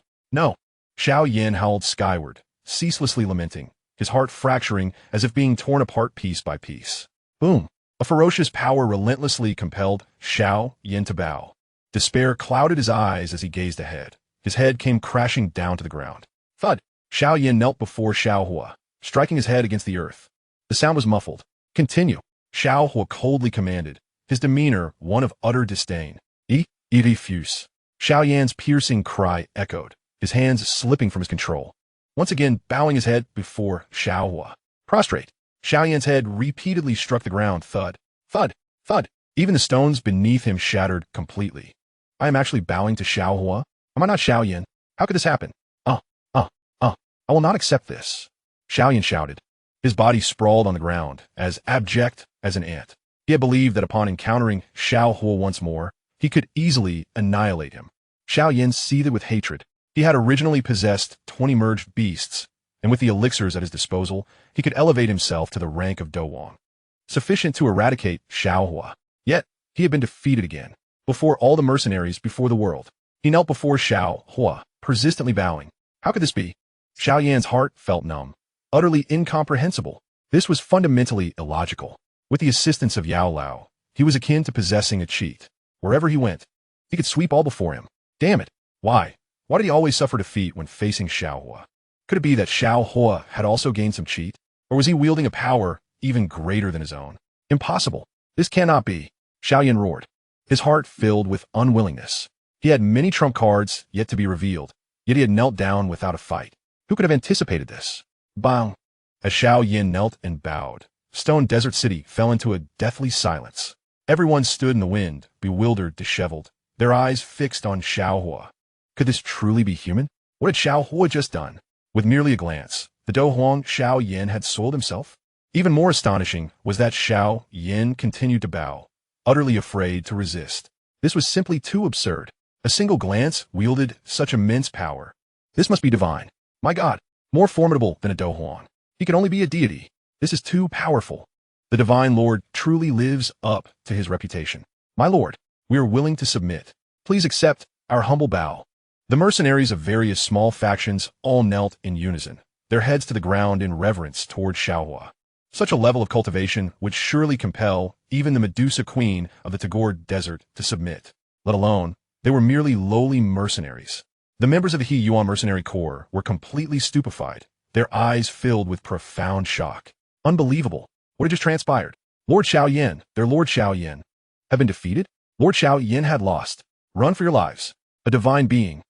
Xiao Yan howled skyward, ceaselessly lamenting, his heart fracturing as if being torn apart piece by piece. Boom! A ferocious power relentlessly compelled Xiao Yan to bow. Despair clouded his eyes as he gazed ahead. His head came crashing down to the ground. Thud! Xiao Yan knelt before Xiao Huo, striking his head against the earth. The sound was muffled. Continue. Xiao Huo coldly commanded, his demeanor one of utter disdain. Refuse. Xiao Yan's piercing cry echoed, his hands slipping from his control. Once again bowing his head before Xiao Huo. Prostrate. Xiao Yan's head repeatedly struck the ground. Thud. Thud. Thud. Even the stones beneath him shattered completely. I am actually bowing to Xiao Huo? Am I not Xiao Yan? How could this happen? I will not accept this. Xiao Yan shouted. His body sprawled on the ground, as abject as an ant. He had believed that upon encountering Xiao Huo once more, he could easily annihilate him. Xiao Yan seethed with hatred. He had originally possessed 20 merged beasts, and with the elixirs at his disposal, he could elevate himself to the rank of Dowang, sufficient to eradicate Xiao Huo. Yet, he had been defeated again, before all the mercenaries before the world. He knelt before Xiao Huo, persistently bowing. How could this be? Xiao Yan's heart felt numb, utterly incomprehensible. This was fundamentally illogical. With the assistance of Yao Lao, he was akin to possessing a cheat. Wherever he went, he could sweep all before him. Damn it! Why? Why did he always suffer defeat when facing Xiao Huo? Could it be that Xiao Huo had also gained some cheat? Or was he wielding a power even greater than his own? Impossible. This cannot be. Xiao Yan roared, his heart filled with unwillingness. He had many trump cards yet to be revealed, yet he had knelt down without a fight. Who could have anticipated this? Bang! As Xiao Yan knelt and bowed, Stone Desert City fell into a deathly silence. Everyone stood in the wind, bewildered, disheveled, their eyes fixed on Xiao Huo. Could this truly be human? What had Xiao Huo just done? With merely a glance, the Douhuang Xiao Yan had soiled himself? Even more astonishing was that Xiao Yan continued to bow, utterly afraid to resist. This was simply too absurd. A single glance wielded such immense power. This must be divine. My God, more formidable than a Douhuang. He can only be a deity. This is too powerful. The divine Lord truly lives up to his reputation. My Lord, we are willing to submit. Please accept our humble bow. The mercenaries of various small factions all knelt in unison, their heads to the ground in reverence toward Xiao Huo. Such a level of cultivation would surely compel even the Medusa Queen of the Tagore Desert to submit. Let alone, they were merely lowly mercenaries. The members of the He Yuan Mercenary Corps were completely stupefied, their eyes filled with profound shock. Unbelievable. What had just transpired? Lord Xiao Yan, their Lord Xiao Yan, had been defeated? Lord Xiao Yan had lost. Run for your lives. A divine being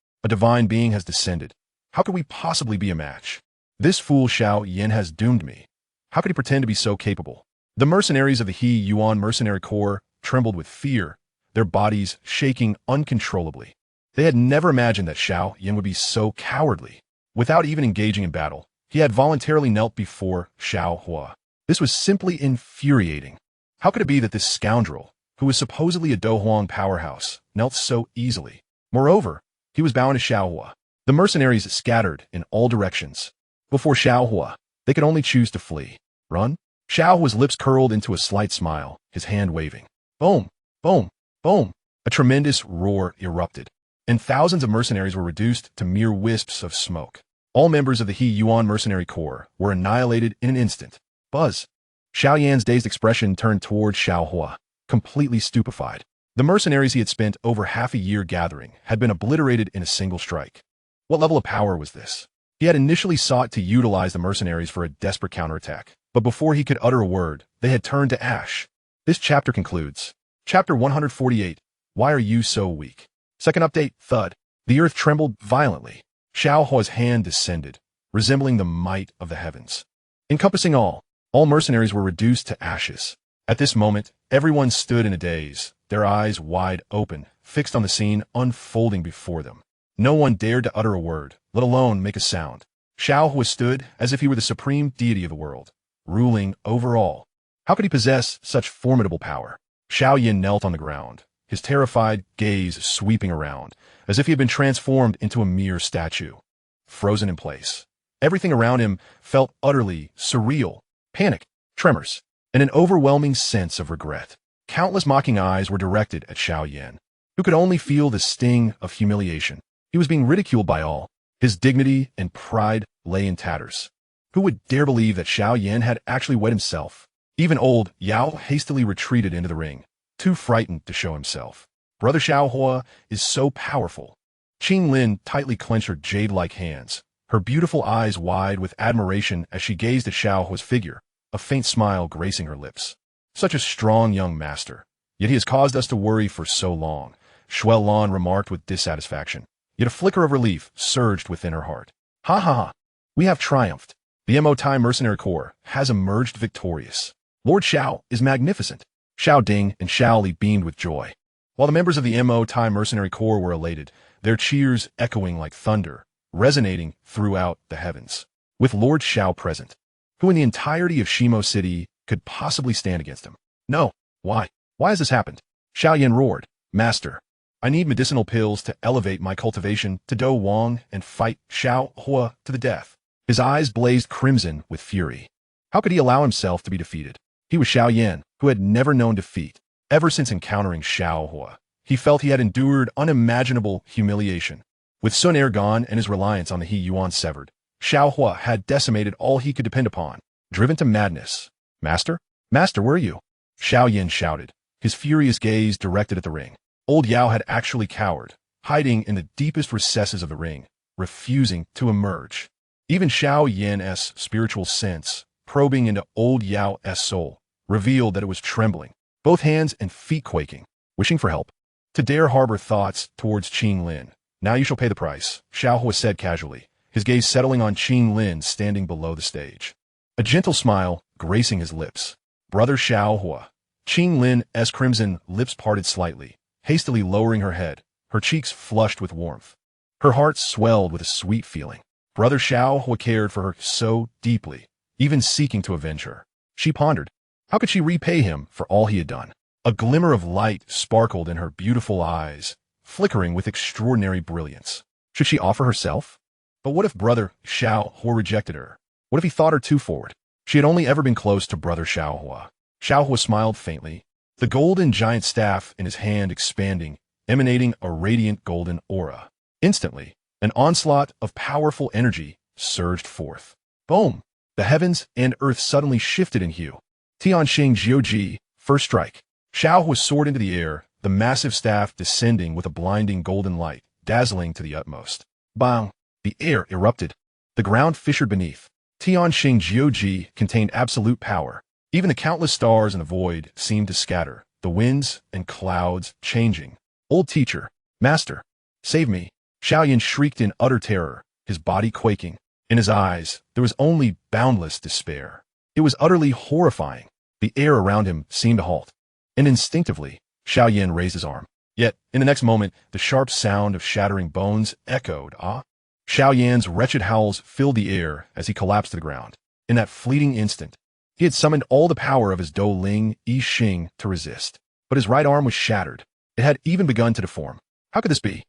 has descended. How could we possibly be a match? This fool Xiao Yan has doomed me. How could he pretend to be so capable? The mercenaries of the He Yuan mercenary corps trembled with fear, their bodies shaking uncontrollably. They had never imagined that Xiao Yan would be so cowardly. Without even engaging in battle, he had voluntarily knelt before Xiao Huo. This was simply infuriating. How could it be that this scoundrel, who was supposedly a Dohuang powerhouse, knelt so easily? Moreover, he was bowing to Xiao Huo. The mercenaries scattered in all directions. Before Xiao Huo, they could only choose to flee. Run? Xiao Huo's lips curled into a slight smile, his hand waving. Boom! Boom! Boom! A tremendous roar erupted, and thousands of mercenaries were reduced to mere wisps of smoke. All members of the He Yuan mercenary corps were annihilated in an instant. Buzz! Xiao Yan's dazed expression turned toward Xiao Huo, completely stupefied. The mercenaries he had spent over half a year gathering had been obliterated in a single strike. What level of power was this? He had initially sought to utilize the mercenaries for a desperate counterattack, but before he could utter a word, they had turned to ash. This chapter concludes. Chapter 148. Why are you so weak? Second update, thud. The earth trembled violently. Xiao Huo's hand descended, resembling the might of the heavens. Encompassing all mercenaries were reduced to ashes. At this moment, everyone stood in a daze, their eyes wide open, fixed on the scene unfolding before them. No one dared to utter a word, let alone make a sound. Xiao Huo stood as if he were the supreme deity of the world, ruling over all. How could he possess such formidable power? Xiao Yan knelt on the ground, his terrified gaze sweeping around, as if he had been transformed into a mere statue, frozen in place. Everything around him felt utterly surreal. Panic, tremors, and an overwhelming sense of regret. Countless mocking eyes were directed at Xiao Yan, who could only feel the sting of humiliation. He was being ridiculed by all. His dignity and pride lay in tatters. Who would dare believe that Xiao Yan had actually wed himself? Even old Yao hastily retreated into the ring, too frightened to show himself. Brother Xiao Huo is so powerful. Lin tightly clenched her jade-like hands, her beautiful eyes wide with admiration as she gazed at Xiao Huo's figure, a faint smile gracing her lips. Such a strong young master. Yet he has caused us to worry for so long, Xuelan remarked with dissatisfaction. Yet a flicker of relief surged within her heart. Ha ha ha. We have triumphed. The Mo Tai Mercenary Corps has emerged victorious. Lord Xiao is magnificent. Xiao Ding and Xiao Li beamed with joy. While the members of the Mo Tai Mercenary Corps were elated, their cheers echoing like thunder, resonating throughout the heavens. With Lord Xiao present, who in the entirety of Shimo City could possibly stand against him? No. Why? Why has this happened? Xiao Yan roared. Master, I need medicinal pills to elevate my cultivation to Do Wang and fight Xiao Huo to the death. His eyes blazed crimson with fury. How could he allow himself to be defeated? He was Xiao Yan, who had never known defeat. Ever since encountering Xiao Huo, he felt he had endured unimaginable humiliation. With Xun'er gone and his reliance on the He Yuan severed, Xiao Huo had decimated all he could depend upon, driven to madness. Master? Master, where are you? Xiao Yan shouted, his furious gaze directed at the ring. Old Yao had actually cowered, hiding in the deepest recesses of the ring, refusing to emerge. Even Xiao Yan's spiritual sense, probing into old Yao's soul, revealed that it was trembling, both hands and feet quaking, wishing for help. To dare harbor thoughts towards Lin. Now you shall pay the price, Xiao Huo said casually, his gaze settling on Lin standing below the stage. A gentle smile gracing his lips. Brother Xiao Huo. Lin's crimson lips parted slightly, hastily lowering her head, her cheeks flushed with warmth. Her heart swelled with a sweet feeling. Brother Xiao Huo cared for her so deeply, even seeking to avenge her. She pondered. How could she repay him for all he had done? A glimmer of light sparkled in her beautiful eyes, flickering with extraordinary brilliance. Should she offer herself? But what if Brother Xiao Huo rejected her? What if he thought her too forward? She had only ever been close to Brother Xiao Huo. Xiao Huo smiled faintly, the golden giant staff in his hand expanding, emanating a radiant golden aura. Instantly, an onslaught of powerful energy surged forth. Boom! The heavens and earth suddenly shifted in hue. Tianxing Jiuji, first strike. Xiao Huo soared into the air, the massive staff descending with a blinding golden light, dazzling to the utmost. Bang! The air erupted. The ground fissured beneath. Tianxing Jiuji contained absolute power. Even the countless stars in the void seemed to scatter, the winds and clouds changing. Old teacher, master, save me. Xiao Yan shrieked in utter terror, his body quaking. In his eyes, there was only boundless despair. It was utterly horrifying. The air around him seemed to halt. And instinctively, Xiao Yan raised his arm. Yet, in the next moment, the sharp sound of shattering bones echoed. Xiao Yan's wretched howls filled the air as he collapsed to the ground. In that fleeting instant, he had summoned all the power of his Douling Yi Xing to resist. But his right arm was shattered. It had even begun to deform. How could this be?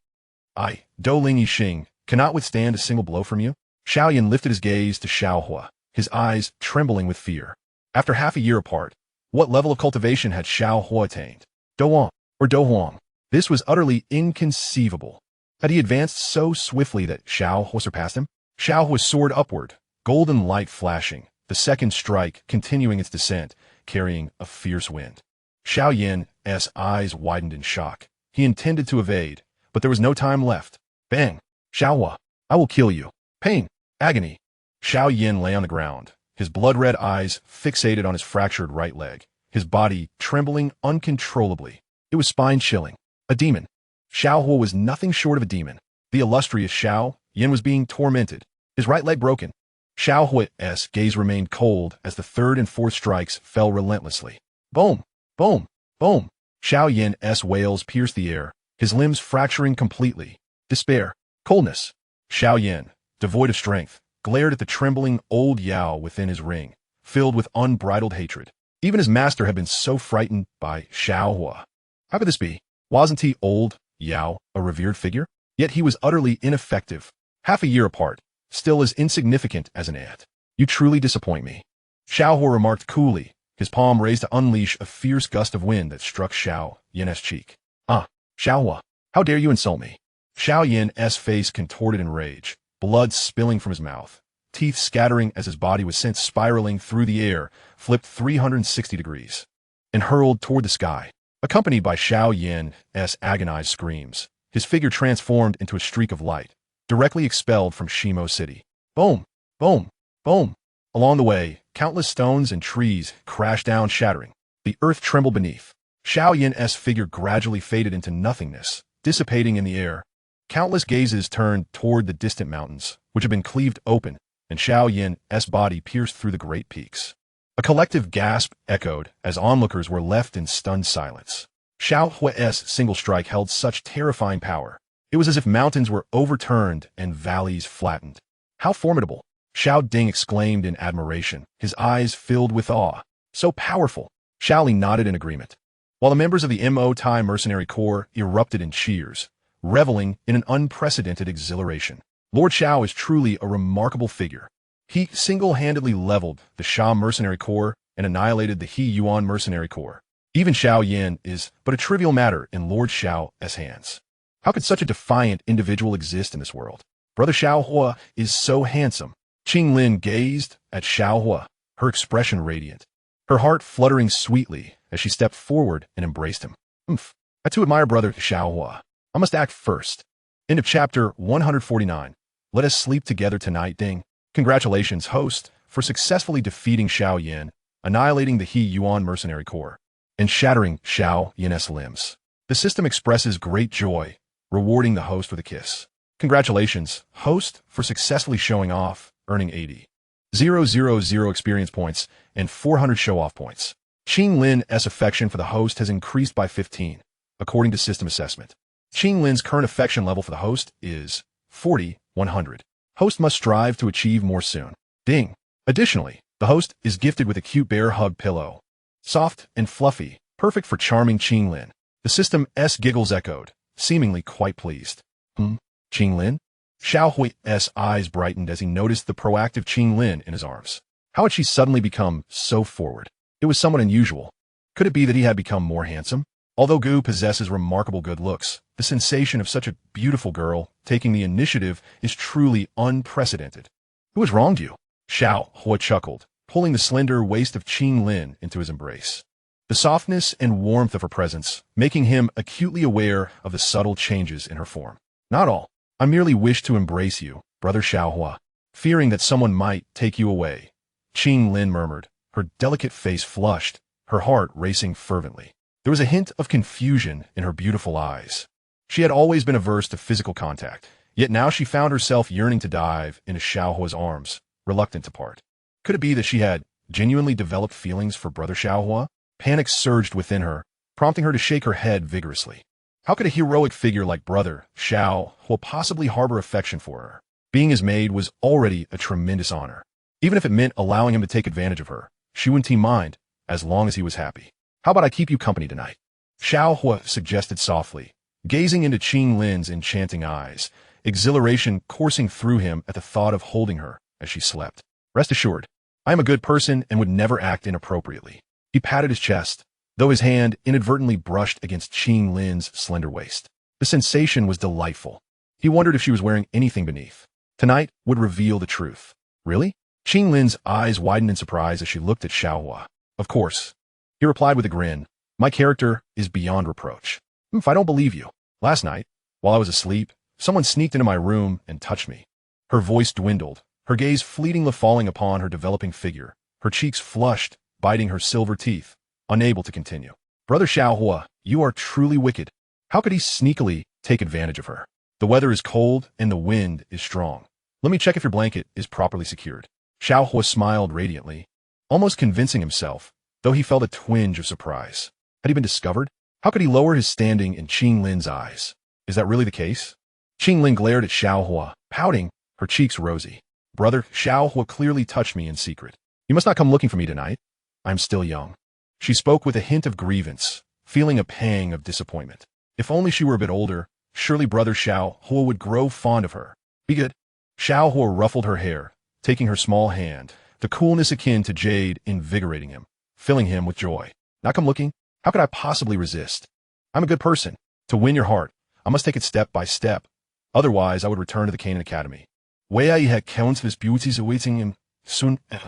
I, Douling Yi Xing, cannot withstand a single blow from you? Xiao Yan lifted his gaze to Xiao Huo, his eyes trembling with fear. After half a year apart, what level of cultivation had Xiao Huo attained? Douang or Douhuang? This was utterly inconceivable. Had he advanced so swiftly that Xiao Huo surpassed him? Xiao Huo soared upward, golden light flashing, the second strike continuing its descent, carrying a fierce wind. Xiao Yan's eyes widened in shock. He intended to evade, but there was no time left. Bang! Xiao Huo, I will kill you. Pain, agony. Xiao Yan lay on the ground, his blood-red eyes fixated on his fractured right leg, his body trembling uncontrollably. It was spine-chilling. A demon. Xiao Huo was nothing short of a demon. The illustrious Xiao Yan was being tormented, his right leg broken. Xiao Huo's gaze remained cold as the third and fourth strikes fell relentlessly. Boom! Boom! Boom! Xiao Yan's wails pierced the air, his limbs fracturing completely. Despair. Coldness. Xiao Yan, devoid of strength, glared at the trembling old Yao within his ring, filled with unbridled hatred. Even his master had been so frightened by Xiao Huo. How could this be? Wasn't he old Yao, a revered figure? Yet he was utterly ineffective. Half a year apart, still as insignificant as an ant. You truly disappoint me. Xiao Huo remarked coolly, his palm raised to unleash a fierce gust of wind that struck Xiao Yan's cheek. Xiao Huo, how dare you insult me? Xiao Yan's face contorted in rage, blood spilling from his mouth, teeth scattering as his body was sent spiraling through the air, flipped 360 degrees, and hurled toward the sky. Accompanied by Xiao Yan's agonized screams, his figure transformed into a streak of light, directly expelled from Shimo City. Boom! Boom! Boom! Along the way, countless stones and trees crashed down shattering. The earth trembled beneath. Xiao Yan's figure gradually faded into nothingness, dissipating in the air. Countless gazes turned toward the distant mountains, which had been cleaved open, and Xiao Yan's body pierced through the great peaks. A collective gasp echoed as onlookers were left in stunned silence. Xiao Huo's single strike held such terrifying power. It was as if mountains were overturned and valleys flattened. How formidable! Xiao Ding exclaimed in admiration, his eyes filled with awe. So powerful! Xiao Li nodded in agreement, while the members of the Mo Tai Mercenary Corps erupted in cheers, reveling in an unprecedented exhilaration. Lord Xiao is truly a remarkable figure. He single-handedly leveled the Sha Mercenary Corps and annihilated the He Yuan Mercenary Corps. Even Xiao Yan is but a trivial matter in Lord Xiao's hands. How could such a defiant individual exist in this world? Brother Xiao Huo is so handsome. Qing Lin gazed at Xiao Huo, her expression radiant, her heart fluttering sweetly as she stepped forward and embraced him. I too admire Brother Xiao Huo. I must act first. End of chapter 149. Let us sleep together tonight, Ding. Congratulations, host, for successfully defeating Xiao Yan, annihilating the He Yuan Mercenary Corps, and shattering Xiao Yan's limbs. The system expresses great joy, rewarding the host with a kiss. Congratulations, host, for successfully showing off, earning 80,000 experience points and 400 show-off points. Qing Lin's affection for the host has increased by 15, according to system assessment. Qing Lin's current affection level for the host is 40,100. Host must strive to achieve more soon. Ding. Additionally, the host is gifted with a cute bear hug pillow. Soft and fluffy, perfect for charming Qing Lin. The system's giggles echoed, seemingly quite pleased. Qing Lin? Xiao Hui's eyes brightened as he noticed the proactive Qing Lin in his arms. How had she suddenly become so forward? It was somewhat unusual. Could it be that he had become more handsome? Although Gu possesses remarkable good looks, the sensation of such a beautiful girl taking the initiative is truly unprecedented. Who has wronged you? Xiao Huo chuckled, pulling the slender waist of Qing Lin into his embrace. The softness and warmth of her presence, making him acutely aware of the subtle changes in her form. Not all. I merely wish to embrace you, Brother Xiao Huo, fearing that someone might take you away. Qing Lin murmured, her delicate face flushed, her heart racing fervently. There was a hint of confusion in her beautiful eyes. She had always been averse to physical contact, Yet now she found herself yearning to dive into Xiao Huo's arms, reluctant to part. Could it be that she had genuinely developed feelings for brother Xiao Huo? Panic surged within her, prompting her to shake her head vigorously. How could a heroic figure like brother Xiao Huo possibly harbor affection for her? Being his maid was already a tremendous honor. Even if it meant allowing him to take advantage of her, she wouldn't mind, as long as he was happy. How about I keep you company tonight? Xiao Huo suggested softly, gazing into Yunlan's enchanting eyes, exhilaration coursing through him at the thought of holding her as she slept. Rest assured, I am a good person and would never act inappropriately. He patted his chest, though his hand inadvertently brushed against Yunlan's slender waist. The sensation was delightful. He wondered if she was wearing anything beneath. Tonight would reveal the truth. Really? Yunlan's eyes widened in surprise as she looked at Xiao Huo. Of course. He replied with a grin. My character is beyond reproach. If I don't believe you. Last night, while I was asleep, someone sneaked into my room and touched me. Her voice dwindled, her gaze fleetingly falling upon her developing figure, her cheeks flushed, biting her silver teeth, unable to continue. Brother Xiao Huo, you are truly wicked. How could he sneakily take advantage of her? The weather is cold and the wind is strong. Let me check if your blanket is properly secured. Xiao Huo smiled radiantly, almost convincing himself, though he felt a twinge of surprise. Had he been discovered? How could he lower his standing in Yunlan's eyes? Is that really the case? Yunlan glared at Xiao Huo, pouting, her cheeks rosy. Brother Xiao Huo clearly touched me in secret. You must not come looking for me tonight. I am still young. She spoke with a hint of grievance, feeling a pang of disappointment. If only she were a bit older, surely brother Xiao Huo would grow fond of her. Be good. Xiao Huo ruffled her hair, taking her small hand, the coolness akin to jade invigorating him, filling him with joy. Not come looking? How could I possibly resist? I'm a good person. To win your heart, I must take it step by step. Otherwise, I would return to the Canaan Academy. Where I had countless beauties awaiting him, Xun'er,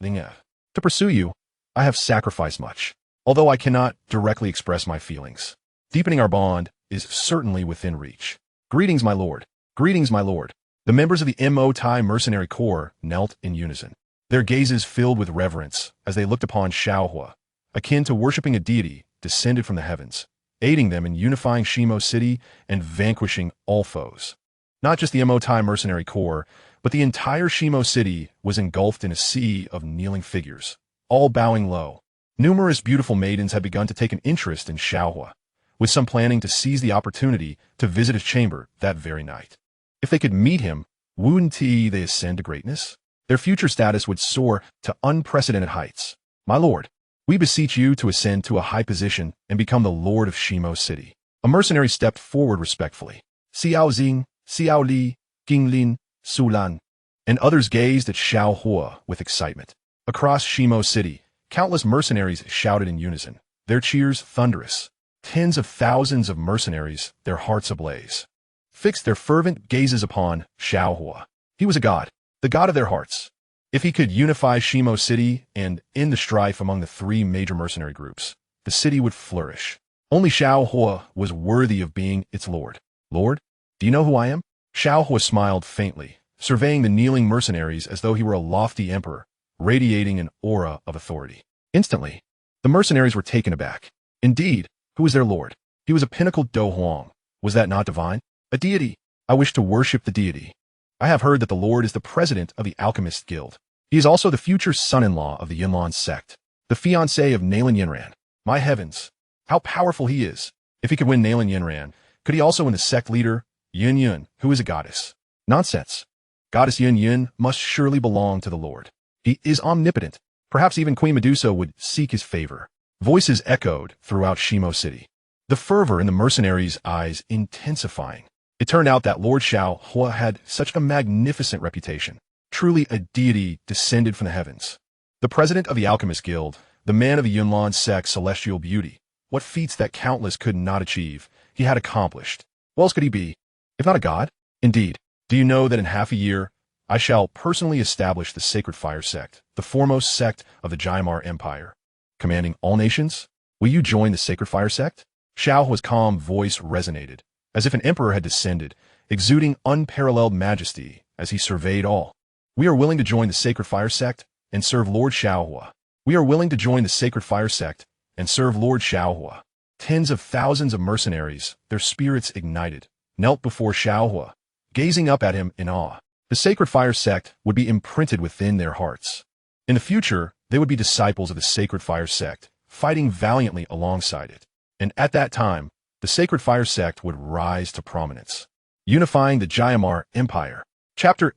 Linger. To pursue you, I have sacrificed much, although I cannot directly express my feelings. Deepening our bond is certainly within reach. Greetings, my lord. Greetings, my lord. The members of the MO-Tai mercenary corps knelt in unison, their gazes filled with reverence as they looked upon Xiao Huo, akin to worshipping a deity descended from the heavens, aiding them in unifying Shimo City and vanquishing all foes. Not just the MO-Tai mercenary corps, but the entire Shimo City was engulfed in a sea of kneeling figures, all bowing low. Numerous beautiful maidens had begun to take an interest in Xiao Huo, with some planning to seize the opportunity to visit his chamber that very night. If they could meet him, wouldn't they ascend to greatness? Their future status would soar to unprecedented heights. My lord, we beseech you to ascend to a high position and become the lord of Shimo City. A mercenary stepped forward respectfully. Xiao Xing, Xiao Li, Yunlan, Sulan, and others gazed at Xiao Huo with excitement. Across Shimo City, countless mercenaries shouted in unison, their cheers thunderous. Tens of thousands of mercenaries, their hearts ablaze, fixed their fervent gazes upon Xiao Huo. He was a god, the god of their hearts. If he could unify Shimo City and end the strife among the three major mercenary groups, the city would flourish. Only Xiao Huo was worthy of being its lord. Lord, do you know who I am? Xiao Huo smiled faintly, surveying the kneeling mercenaries as though he were a lofty emperor, radiating an aura of authority. Instantly, the mercenaries were taken aback. Indeed, who was their lord? He was a pinnacled Do Huang. Was that not divine? A deity. I wish to worship the deity. I have heard that the lord is the president of the Alchemist Guild. He is also the future son-in-law of the Yunlan Sect, the fiancé of Nalan Yanran. My heavens, how powerful he is. If he could win Nalan Yanran, could he also win the sect leader, Yun, who is a goddess? Nonsense. Goddess Yun must surely belong to the lord. He is omnipotent. Perhaps even Queen Medusa would seek his favor. Voices echoed throughout Shimo City, the fervor in the mercenaries' eyes intensifying. It turned out that Lord Xiao Huo had such a magnificent reputation, truly a deity descended from the heavens. The president of the Alchemist Guild, the man of the Yunlan Sect celestial beauty, what feats that countless could not achieve, he had accomplished. What else could he be, if not a god? Indeed, do you know that in half a year, I shall personally establish the Sacred Fire Sect, the foremost sect of the Jaimar Empire, commanding all nations? Will you join the Sacred Fire Sect? Xiao Huo's calm voice resonated, as if an emperor had descended, exuding unparalleled majesty as he surveyed all. We are willing to join the Sacred Fire Sect and serve Lord Xiao Huo. We are willing to join the Sacred Fire Sect and serve Lord Xiao Huo. Tens of thousands of mercenaries, their spirits ignited, knelt before Xiao Huo, gazing up at him in awe. The Sacred Fire Sect would be imprinted within their hearts. In the future, they would be disciples of the Sacred Fire Sect, fighting valiantly alongside it. And at that time, the Sacred Fire Sect would rise to prominence, unifying the Jiamar Empire. Chapter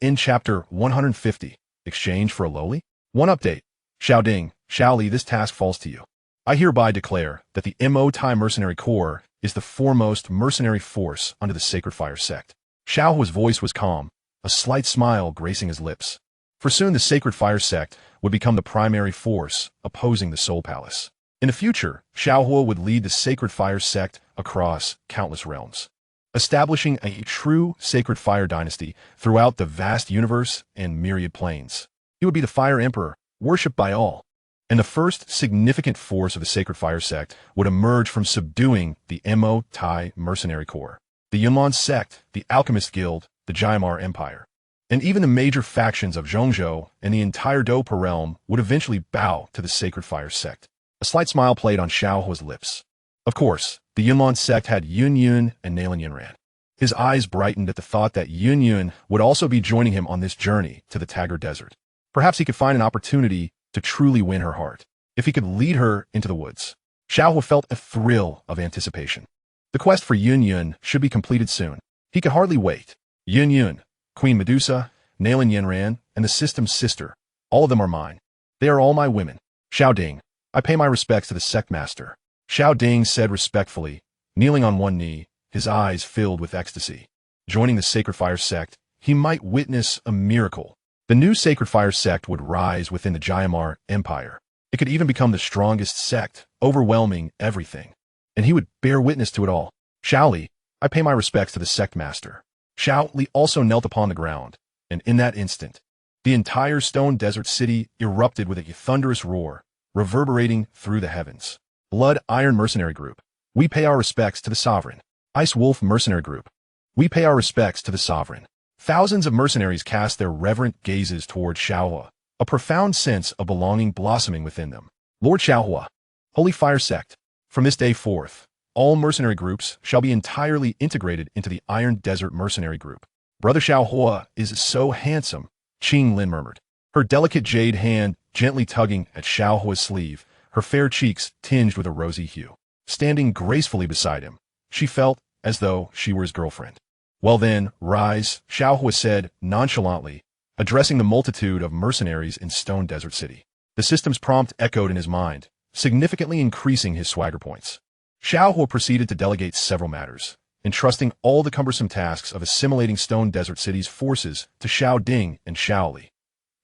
150, Exchange for a Lowly? One update. Xiao Ding, Xiao Li, this task falls to you. I hereby declare that the MO-Tai Mercenary Corps is the foremost mercenary force under the Sacred Fire Sect. Xiao Huo's voice was calm, a slight smile gracing his lips. For soon the Sacred Fire Sect would become the primary force opposing the Soul Palace. In the future, Xiao Huo would lead the Sacred Fire Sect across countless realms, establishing a true Sacred Fire dynasty throughout the vast universe and myriad planes. He would be the Fire Emperor, worshipped by all. And the first significant force of the Sacred Fire Sect would emerge from subduing the MO-Tai Mercenary Corps, the Yunlan Sect, the Alchemist Guild, the Jiamar Empire. And even the major factions of Zhongzhou and the entire Dopa realm would eventually bow to the Sacred Fire Sect. A slight smile played on Xiao Huo's lips. Of course, the Yunlan Sect had Yun and Nalan Yanran. His eyes brightened at the thought that Yun would also be joining him on this journey to the Tagar Desert. Perhaps he could find an opportunity to truly win her heart, if he could lead her into the woods. Xiao Huo felt a thrill of anticipation. The quest for Yun should be completed soon. He could hardly wait. Yun, Queen Medusa, Nalan Yanran, and the system's sister, all of them are mine. They are all my women. Xiao Ding, I pay my respects to the sect master. Xiao Ding said respectfully, kneeling on one knee, his eyes filled with ecstasy. Joining the Sacred Fire Sect, he might witness a miracle. The new Sacred Fire Sect would rise within the Jiamar Empire. It could even become the strongest sect, overwhelming everything. And he would bear witness to it all. Xiao Li, I pay my respects to the sect master. Xiao Li also knelt upon the ground, and in that instant, the entire Stone Desert City erupted with a thunderous roar, reverberating through the heavens. Blood Iron Mercenary Group, we pay our respects to the Sovereign. Ice Wolf Mercenary Group, we pay our respects to the Sovereign. Thousands of mercenaries cast their reverent gazes toward Xiao Huo, a profound sense of belonging blossoming within them. Lord Xiao Huo, Holy Fire Sect, from this day forth, all mercenary groups shall be entirely integrated into the Iron Desert Mercenary Group. Brother Xiao Huo is so handsome, Qing Lin murmured, her delicate jade hand gently tugging at Xiao Huo's sleeve, her fair cheeks tinged with a rosy hue. Standing gracefully beside him, she felt as though she were his girlfriend. Well then, rise, Xiao Huo said nonchalantly, addressing the multitude of mercenaries in Stone Desert City. The system's prompt echoed in his mind, significantly increasing his swagger points. Xiao Huo proceeded to delegate several matters, entrusting all the cumbersome tasks of assimilating Stone Desert City's forces to Xiao Ding and Xiao Li.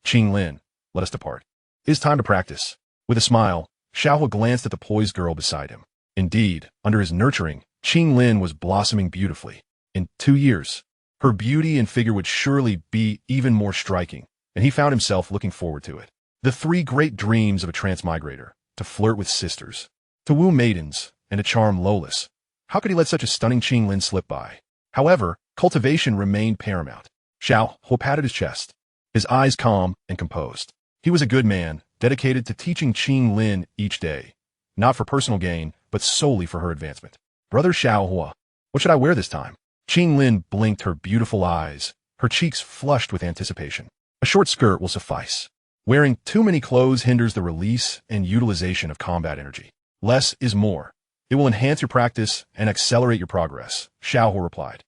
Qing Lin, let us depart. It is time to practice. With a smile, Xiao Huo glanced at the poised girl beside him. Indeed, under his nurturing, Qing Lin was blossoming beautifully. In 2 years, her beauty and figure would surely be even more striking, and he found himself looking forward to it. The 3 great dreams of a transmigrator, to flirt with sisters, to woo maidens, and to charm Lolis. How could he let such a stunning Qing Lin slip by? However, cultivation remained paramount. Xiao Huo patted his chest, his eyes calm and composed. He was a good man, dedicated to teaching Qing Lin each day, not for personal gain, but solely for her advancement. Brother Xiao Huo, what should I wear this time? Qing Lin blinked her beautiful eyes, her cheeks flushed with anticipation. A short skirt will suffice. Wearing too many clothes hinders the release and utilization of combat energy. Less is more. It will enhance your practice and accelerate your progress, Xiao Huo replied,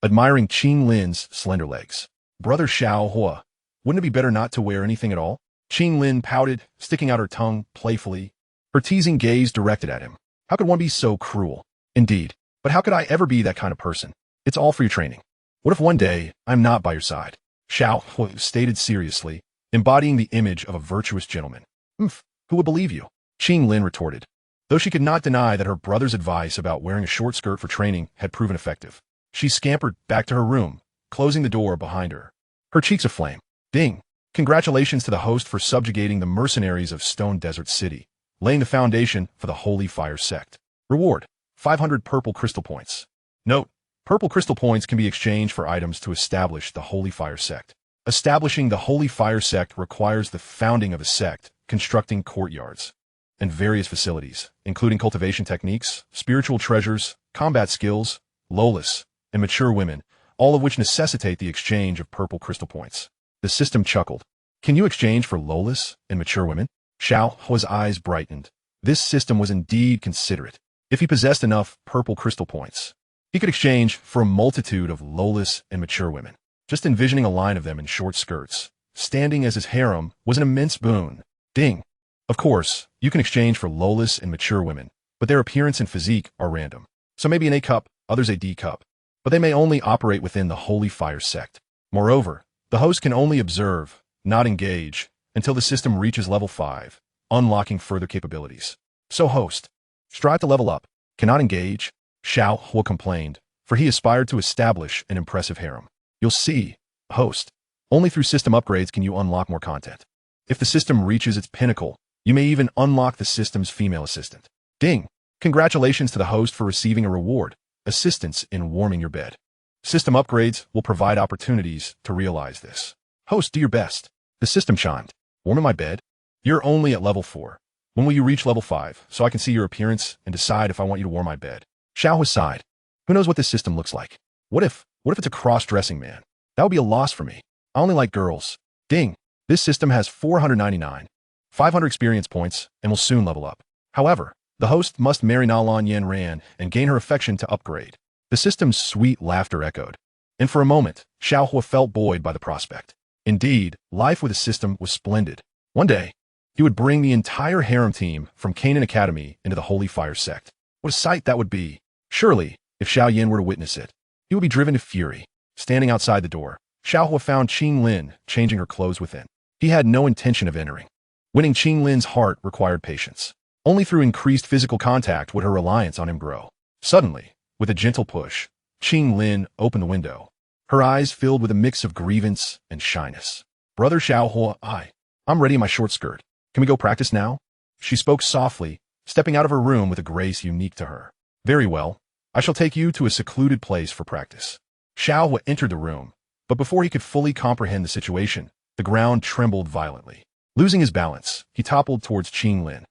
admiring Qing Lin's slender legs. Brother Xiao Huo, wouldn't it be better not to wear anything at all? Qing Lin pouted, sticking out her tongue playfully, her teasing gaze directed at him. How could one be so cruel? Indeed, but how could I ever be that kind of person? It's all for your training. What if one day I'm not by your side? Xiao Huo stated seriously, embodying the image of a virtuous gentleman. Who would believe you? Qing Lin retorted, though she could not deny that her brother's advice about wearing a short skirt for training had proven effective. She scampered back to her room, closing the door behind her, her cheeks aflame. Ding! Congratulations to the host for subjugating the mercenaries of Stone Desert City, laying the foundation for the Holy Fire Sect. Reward, 500 purple crystal points. Note, purple crystal points can be exchanged for items to establish the Holy Fire Sect. Establishing the Holy Fire Sect requires the founding of a sect, constructing courtyards, and various facilities, including cultivation techniques, spiritual treasures, combat skills, lolis, and mature women, all of which necessitate the exchange of purple crystal points. The system chuckled. Can you exchange for lowless and mature women? Xiao Huo's eyes brightened. This system was indeed considerate. If he possessed enough purple crystal points, he could exchange for a multitude of lowless and mature women. Just envisioning a line of them in short skirts, standing as his harem, was an immense boon. Ding. Of course, you can exchange for lowless and mature women, but their appearance and physique are random. So maybe an A cup, others a D cup. But they may only operate within the Holy Fire Sect. Moreover, the host can only observe, not engage, until the system reaches level 5, unlocking further capabilities. So host, strive to level up, cannot engage, Xiao Huo complained, for he aspired to establish an impressive harem. You'll see, host, only through system upgrades can you unlock more content. If the system reaches its pinnacle, you may even unlock the system's female assistant. Ding! Congratulations to the host for receiving a reward, assistance in warming your bed. System upgrades will provide opportunities to realize this. Host, do your best. The system chimed. Warm in my bed? You're only at level 4. When will you reach level 5, so I can see your appearance and decide if I want you to warm my bed? Xiao Huo sighed. Who knows what this system looks like? What if it's a cross-dressing man? That would be a loss for me. I only like girls. Ding! This system has 499, 500 experience points, and will soon level up. However, the host must marry Nalan Yanran and gain her affection to upgrade. The system's sweet laughter echoed. And for a moment, Xiao Huo felt buoyed by the prospect. Indeed, life with the system was splendid. One day, he would bring the entire harem team from Canaan Academy into the Holy Fire Sect. What a sight that would be! Surely, if Xiao Yan were to witness it, he would be driven to fury. Standing outside the door, Xiao Huo found Yunlan changing her clothes within. He had no intention of entering. Winning Yunlan's heart required patience. Only through increased physical contact would her reliance on him grow. Suddenly, with a gentle push, Yunlan opened the window, her eyes filled with a mix of grievance and shyness. Brother Xiao Huo, I'm ready in my short skirt. Can we go practice now? She spoke softly, stepping out of her room with a grace unique to her. Very well. I shall take you to a secluded place for practice. Xiao Huo entered the room, but before he could fully comprehend the situation, the ground trembled violently. Losing his balance, he toppled towards Yunlan.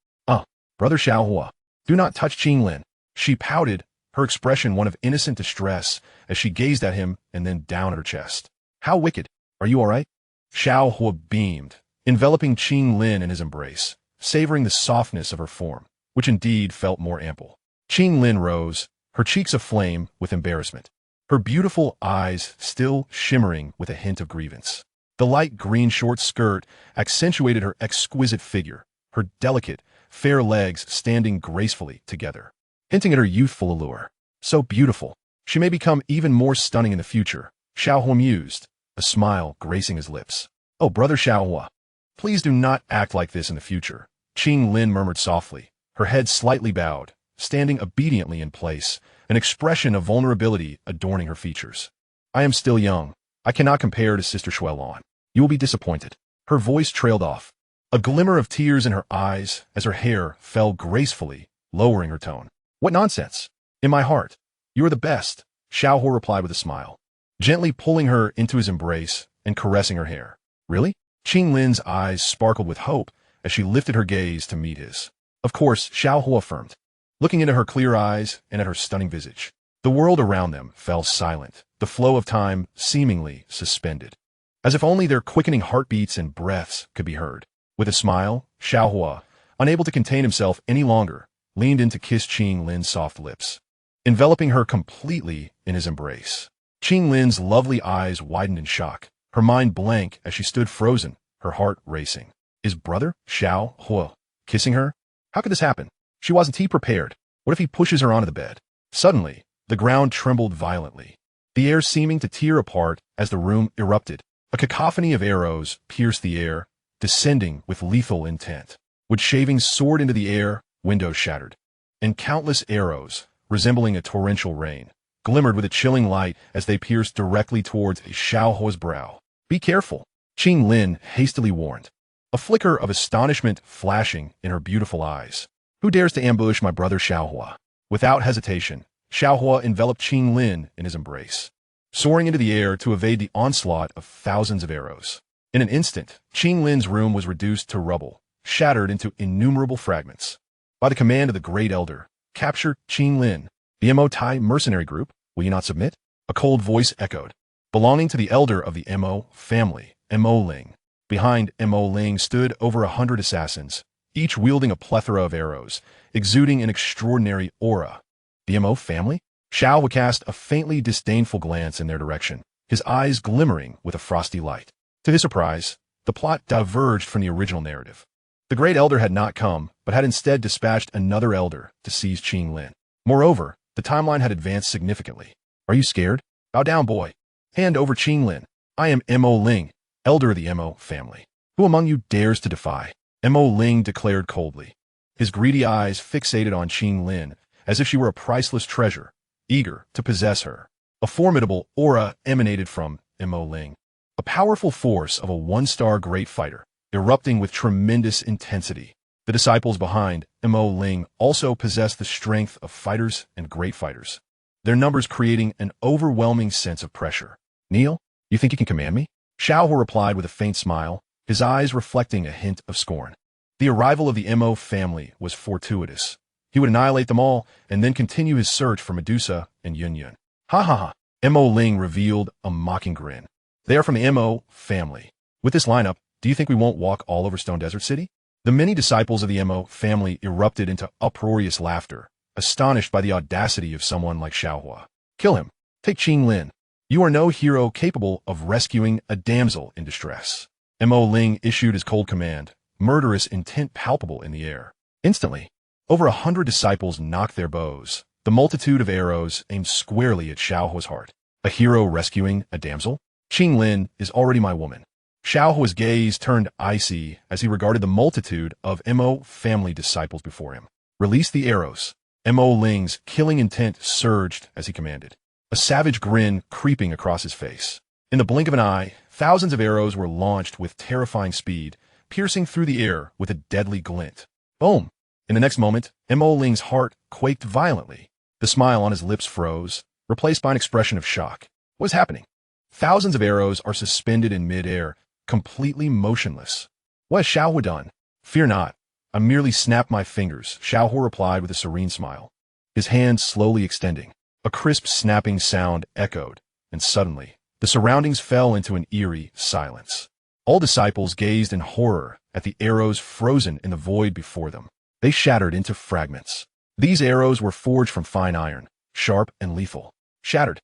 Brother Xiao Huo, do not touch Yunlan. She pouted, her expression one of innocent distress as she gazed at him and then down at her chest. How wicked. Are you all right? Xiao Huo beamed, enveloping Yunlan in his embrace, savoring the softness of her form, which indeed felt more ample. Yunlan rose, her cheeks aflame with embarrassment, her beautiful eyes still shimmering with a hint of grievance. The light green short skirt accentuated her exquisite figure, her delicate, fair legs standing gracefully together, hinting at her youthful allure. So beautiful. She may become even more stunning in the future, Xiao Huo mused, a smile gracing his lips. Oh, brother Xiao Huo, please do not act like this in the future, Yunlan murmured softly, her head slightly bowed, standing obediently in place, an expression of vulnerability adorning her features. I am still young. I cannot compare to Sister Xuelan. You will be disappointed. Her voice trailed off, a glimmer of tears in her eyes as her hair fell gracefully, lowering her tone. What nonsense! In my heart, you are the best, Xiao Huo replied with a smile, gently pulling her into his embrace and caressing her hair. Really? Yunlan's eyes sparkled with hope as she lifted her gaze to meet his. Of course, Xiao Huo affirmed, looking into her clear eyes and at her stunning visage. The world around them fell silent, the flow of time seemingly suspended, as if only their quickening heartbeats and breaths could be heard. With a smile, Xiao Huo, unable to contain himself any longer, leaned in to kiss Yunlan's soft lips, enveloping her completely in his embrace. Yunlan's lovely eyes widened in shock, her mind blank as she stood frozen, her heart racing. Is brother Xiao Huo kissing her? How could this happen? She wasn't prepared. What if he pushes her onto the bed? Suddenly, the ground trembled violently, the air seeming to tear apart as the room erupted. A cacophony of arrows pierced the air, descending with lethal intent. With shavings soared into the air, windows shattered, and countless arrows, resembling a torrential rain, glimmered with a chilling light as they pierced directly towards Xiao Huo's brow. Be careful, Yunlan hastily warned, a flicker of astonishment flashing in her beautiful eyes. Who dares to ambush my brother Xiao Huo? Without hesitation, Xiao Huo enveloped Yunlan in his embrace, soaring into the air to evade the onslaught of thousands of arrows. In an instant, Yunlan's room was reduced to rubble, shattered into innumerable fragments. By the command of the Great Elder, capture Yunlan. The Mo Tai mercenary group, will you not submit? A cold voice echoed. Belonging to the elder of the Mo family, Mo Ling. Behind Mo Ling stood over 100 assassins, each wielding a plethora of arrows, exuding an extraordinary aura. The Mo family? Xiao Huo cast a faintly disdainful glance in their direction, his eyes glimmering with a frosty light. To his surprise, the plot diverged from the original narrative. The great elder had not come, but had instead dispatched another elder to seize Qinglin. Moreover, the timeline had advanced significantly. Are you scared? Bow down, boy. Hand over Qinglin. I am Mo Ling, elder of the Mo family. Who among you dares to defy? Mo Ling declared coldly, his greedy eyes fixated on Qinglin as if she were a priceless treasure, eager to possess her. A formidable aura emanated from Mo Ling, a powerful force of a one-star great fighter, erupting with tremendous intensity. The disciples behind Mo Ling also possessed the strength of fighters and great fighters, their numbers creating an overwhelming sense of pressure. Kneel, you think you can command me? Xiao Huo replied with a faint smile, his eyes reflecting a hint of scorn. The arrival of the Mo family was fortuitous. He would annihilate them all and then continue his search for Medusa and Yunyan. Ha ha ha. Mo Ling revealed a mocking grin. They are from the Mo family. With this lineup, do you think we won't walk all over Stone Desert City? The many disciples of the Mo family erupted into uproarious laughter, astonished by the audacity of someone like Xiao Huo. Kill him. Take Qinglin. You are no hero capable of rescuing a damsel in distress. Mo Ling issued his cold command, murderous intent palpable in the air. Instantly, over 100 disciples knocked their bows, the multitude of arrows aimed squarely at Xiao Huo's heart. A hero rescuing a damsel? Qinglin is already my woman. Xiao Huo's gaze turned icy as he regarded the multitude of Mo family disciples before him. Release the arrows. Mo Ling's killing intent surged as he commanded, a savage grin creeping across his face. In the blink of an eye, thousands of arrows were launched with terrifying speed, piercing through the air with a deadly glint. Boom! In the next moment, Mo Ling's heart quaked violently. The smile on his lips froze, replaced by an expression of shock. What is happening? Thousands of arrows are suspended in mid-air, completely motionless. What has Xiao Huo done? Fear not. I merely snapped my fingers, Xiao Huo replied with a serene smile, his hand slowly extending. A crisp snapping sound echoed, and suddenly, the surroundings fell into an eerie silence. All disciples gazed in horror at the arrows frozen in the void before them. They shattered into fragments. These arrows were forged from fine iron, sharp and lethal. Shattered.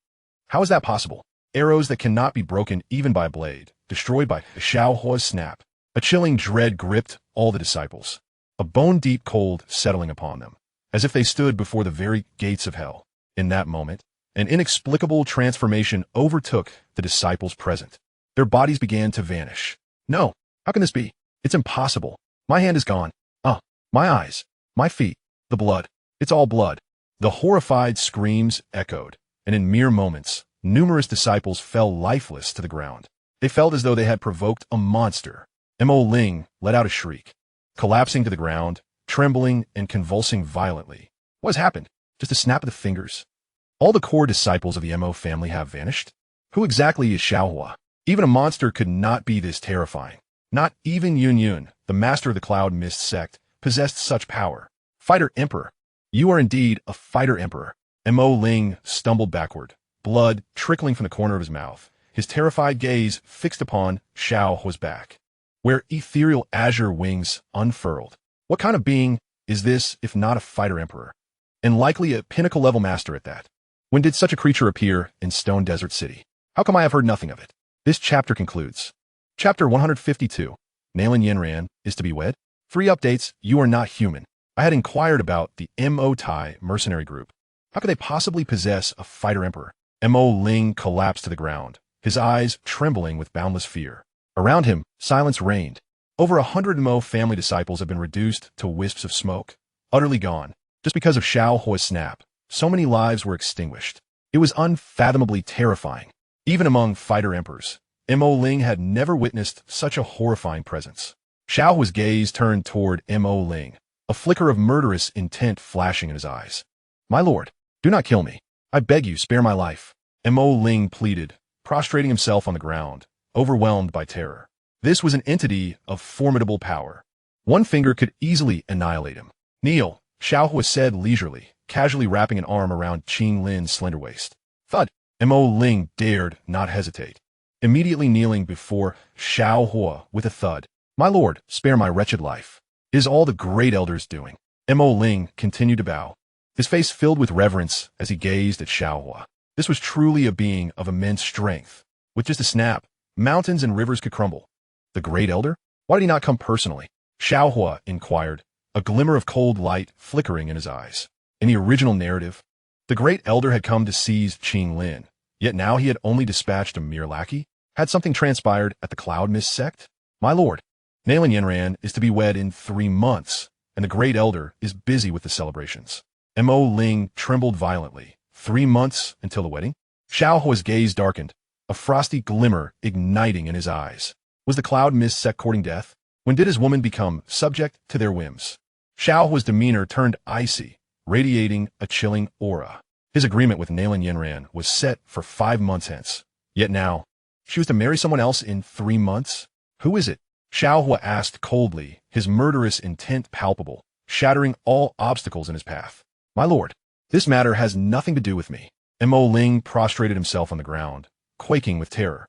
How is that possible? Arrows that cannot be broken even by a blade, destroyed by Xiao Huo's snap. A chilling dread gripped all the disciples, a bone-deep cold settling upon them, as if they stood before the very gates of hell. In that moment, an inexplicable transformation overtook the disciples present. Their bodies began to vanish. No, how can this be? It's impossible. My hand is gone. My eyes, my feet, the blood. It's all blood. The horrified screams echoed, and in mere moments, numerous disciples fell lifeless to the ground. They felt as though they had provoked a monster. Mo Ling let out a shriek, collapsing to the ground, trembling and convulsing violently. What has happened? Just a snap of the fingers. All the core disciples of the Mo family have vanished? Who exactly is Xiao Huo? Even a monster could not be this terrifying. Not even Yunyan, the master of the Cloud Mist sect, possessed such power. Fighter Emperor. You are indeed a Fighter Emperor. Mo Ling stumbled backward, blood trickling from the corner of his mouth, his terrified gaze fixed upon Xiao Huo's back, where ethereal azure wings unfurled. What kind of being is this if not a Fighter Emperor? And likely a pinnacle-level master at that. When did such a creature appear in Stone Desert City? How come I have heard nothing of it? This chapter concludes. Chapter 152. Nalan Yanran is to be wed? 3 updates. You are not human. I had inquired about the Mo Tai mercenary group. How could they possibly possess a Fighter Emperor? Mo Ling collapsed to the ground, his eyes trembling with boundless fear. Around him, silence reigned. Over 100 Mo family disciples have been reduced to wisps of smoke, utterly gone. Just because of Xiao Huo's snap, so many lives were extinguished. It was unfathomably terrifying. Even among Fighter Emperors, Mo Ling had never witnessed such a horrifying presence. Xiao Huo's gaze turned toward Mo Ling, a flicker of murderous intent flashing in his eyes. My lord, do not kill me. I beg you, spare my life. Mo Ling pleaded, prostrating himself on the ground, overwhelmed by terror. This was an entity of formidable power. One finger could easily annihilate him. Kneel, Xiao Huo said leisurely, casually wrapping an arm around Qinglin's slender waist. Thud. Mo Ling dared not hesitate, immediately kneeling before Xiao Huo with a thud. "My lord, spare my wretched life. It is all the great elder's doing." Mo Ling continued to bow, his face filled with reverence as he gazed at Xiao Huo. This was truly a being of immense strength. With just a snap, mountains and rivers could crumble. The great elder? Why did he not come personally? Xiao Huo inquired, a glimmer of cold light flickering in his eyes. In the original narrative, the great elder had come to seize Qing Lin, yet now he had only dispatched a mere lackey. Had something transpired at the Cloud Mist Sect? "My lord, Nalan Yanran is to be wed in 3 months, and the great elder is busy with the celebrations." Mo Ling trembled violently. 3 months until the wedding? Xiao Huo's gaze darkened, a frosty glimmer igniting in his eyes. Was the Cloud Mist Sect courting death? When did his woman become subject to their whims? Xiao Huo's demeanor turned icy, radiating a chilling aura. His agreement with Nalan Yanran was set for 5 months hence. Yet now, she was to marry someone else in 3 months? Who is it? Xiao Huo asked coldly, his murderous intent palpable, shattering all obstacles in his path. "My lord, this matter has nothing to do with me." Mo Ling prostrated himself on the ground, quaking with terror.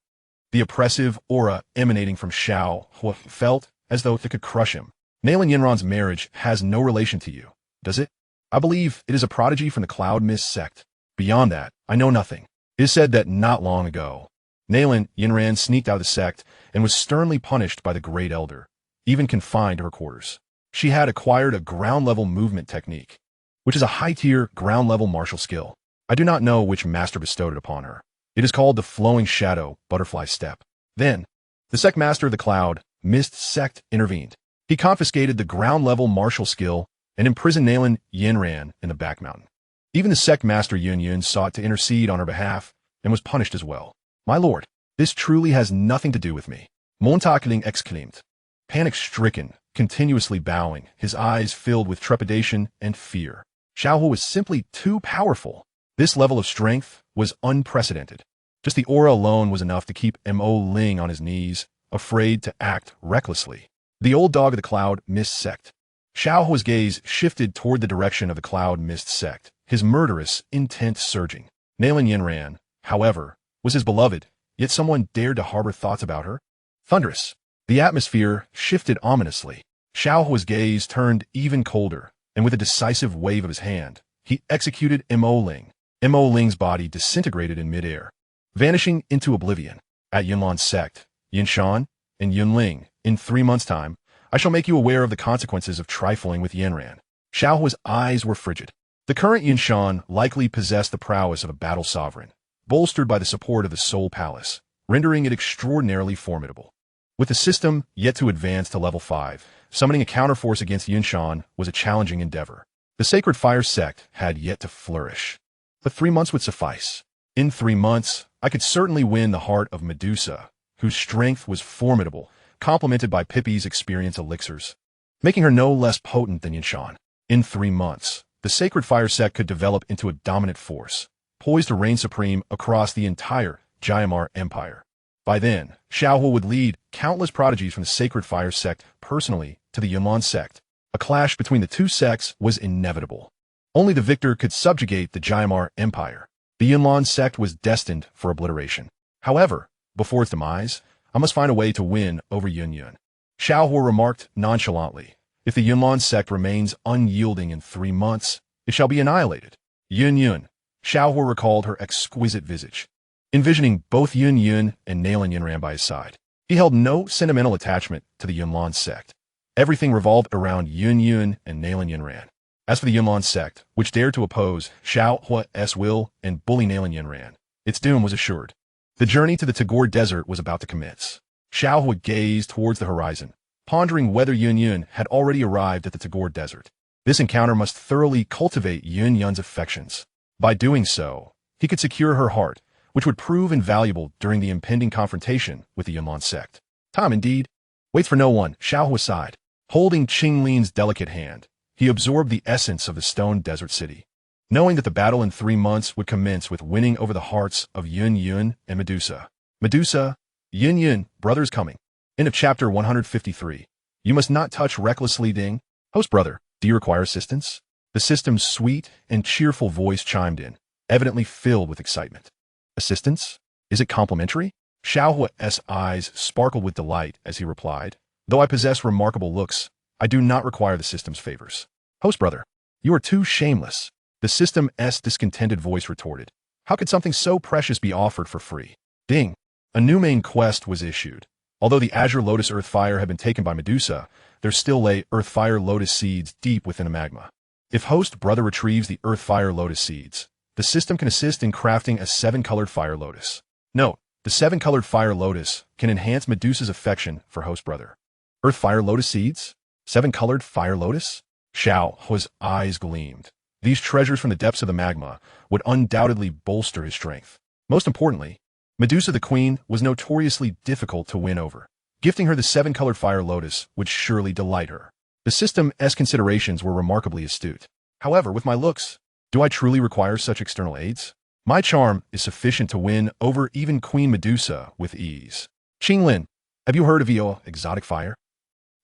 The oppressive aura emanating from Xiao Huo felt as though it could crush him. "Nalan Yanran's marriage has no relation to you, does it? I believe it is a prodigy from the Cloud Mist Sect. Beyond that, I know nothing." It is said that not long ago, Nalan Yanran sneaked out of the sect and was sternly punished by the Great Elder, even confined to her quarters. She had acquired a ground-level movement technique, which is a high-tier ground-level martial skill. I do not know which master bestowed it upon her. It is called the Flowing Shadow Butterfly Step. Then, the sect master of the Cloud Mist Sect intervened. He confiscated the ground-level martial skill and imprisoned Nalan Yanran in the back mountain. Even the sect master Yun sought to intercede on her behalf and was punished as well. "My lord, this truly has nothing to do with me." Montakeling exclaimed, panic-stricken, continuously bowing, his eyes filled with trepidation and fear. Xiao Huo was simply too powerful. This level of strength was unprecedented. Just the aura alone was enough to keep Mo Ling on his knees, afraid to act recklessly. The old dog of the Cloud Mist Sect. Xiao Huo's gaze shifted toward the direction of the Cloud Mist Sect, his murderous intent surging. Nalan Yanran, however, was his beloved, yet someone dared to harbor thoughts about her? Thunderous. The atmosphere shifted ominously. Xiao Huo's gaze turned even colder, and with a decisive wave of his hand, he executed Mo Ling. Mo Ling's body disintegrated in midair, vanishing into oblivion. At Yunlan Sect, Yinshan, and Yunling, in 3 months' time, I shall make you aware of the consequences of trifling with Yanran. Xiao Huo's eyes were frigid. The current Yinshan likely possessed the prowess of a battle sovereign, bolstered by the support of the Soul Palace, rendering it extraordinarily formidable. With the system yet to advance to level 5, summoning a counterforce against Yinshan was a challenging endeavor. The Sacred Fire Sect had yet to flourish. But 3 months would suffice. In 3 months, I could certainly win the heart of Medusa, whose strength was formidable, complemented by Pippi's experience elixirs, making her no less potent than Yinshan. In 3 months, the Sacred Fire Sect could develop into a dominant force, poised to reign supreme across the entire Jiamar Empire. By then, Xiao Huo would lead countless prodigies from the Sacred Fire Sect personally to the Yunlan Sect. A clash between the two sects was inevitable. Only the victor could subjugate the Jiamar Empire. The Yunlan Sect was destined for obliteration. However, before its demise, I must find a way to win over Yun. Xiao Huo remarked nonchalantly, "If the Yunlan Sect remains unyielding in 3 months, it shall be annihilated." Yun. Xiao Huo recalled her exquisite visage, envisioning both Yun and Nalan Yanran by his side. He held no sentimental attachment to the Yunlan Sect. Everything revolved around Yun and Nalan Yanran. As for the Yunlan Sect, which dared to oppose Xiao Huo's will and bully Nalan Yanran, its doom was assured. The journey to the Tagore Desert was about to commence. Xiao Huo gazed towards the horizon, pondering whether Yun had already arrived at the Tagore Desert. This encounter must thoroughly cultivate Yun's affections. By doing so, he could secure her heart, which would prove invaluable during the impending confrontation with the Yunlan Sect. Time, indeed, waits for no one. Xiao Huo sighed. Holding Qing Lin's delicate hand, he absorbed the essence of the stone desert city, knowing that the battle in 3 months would commence with winning over the hearts of Yun and Medusa. Medusa, Yun, brothers coming. End of chapter 153. You must not touch recklessly ding. Host brother, do you require assistance? The system's sweet and cheerful voice chimed in, evidently filled with excitement. Assistance? Is it complimentary? Xiao Huo's eyes sparkled with delight as he replied, though I possess remarkable looks, I do not require the system's favors. Host brother, you are too shameless. The system's discontented voice retorted. How could something so precious be offered for free? Ding. A new main quest was issued. Although the Azure Lotus Earth Fire had been taken by Medusa, there still lay Earth Fire Lotus Seeds deep within a magma. If host brother retrieves the Earth Fire Lotus Seeds, the system can assist in crafting a 7-colored Fire Lotus. Note, the 7-colored Fire Lotus can enhance Medusa's affection for host brother. Earth Fire Lotus Seeds? 7-colored Fire Lotus? Xiao Huo's eyes gleamed. These treasures from the depths of the magma would undoubtedly bolster his strength. Most importantly, Medusa the Queen was notoriously difficult to win over. Gifting her the 7-colored Fire Lotus would surely delight her. The system's considerations were remarkably astute. However, with my looks, do I truly require such external aids? My charm is sufficient to win over even Queen Medusa with ease. Qinglin, have you heard of your exotic fire?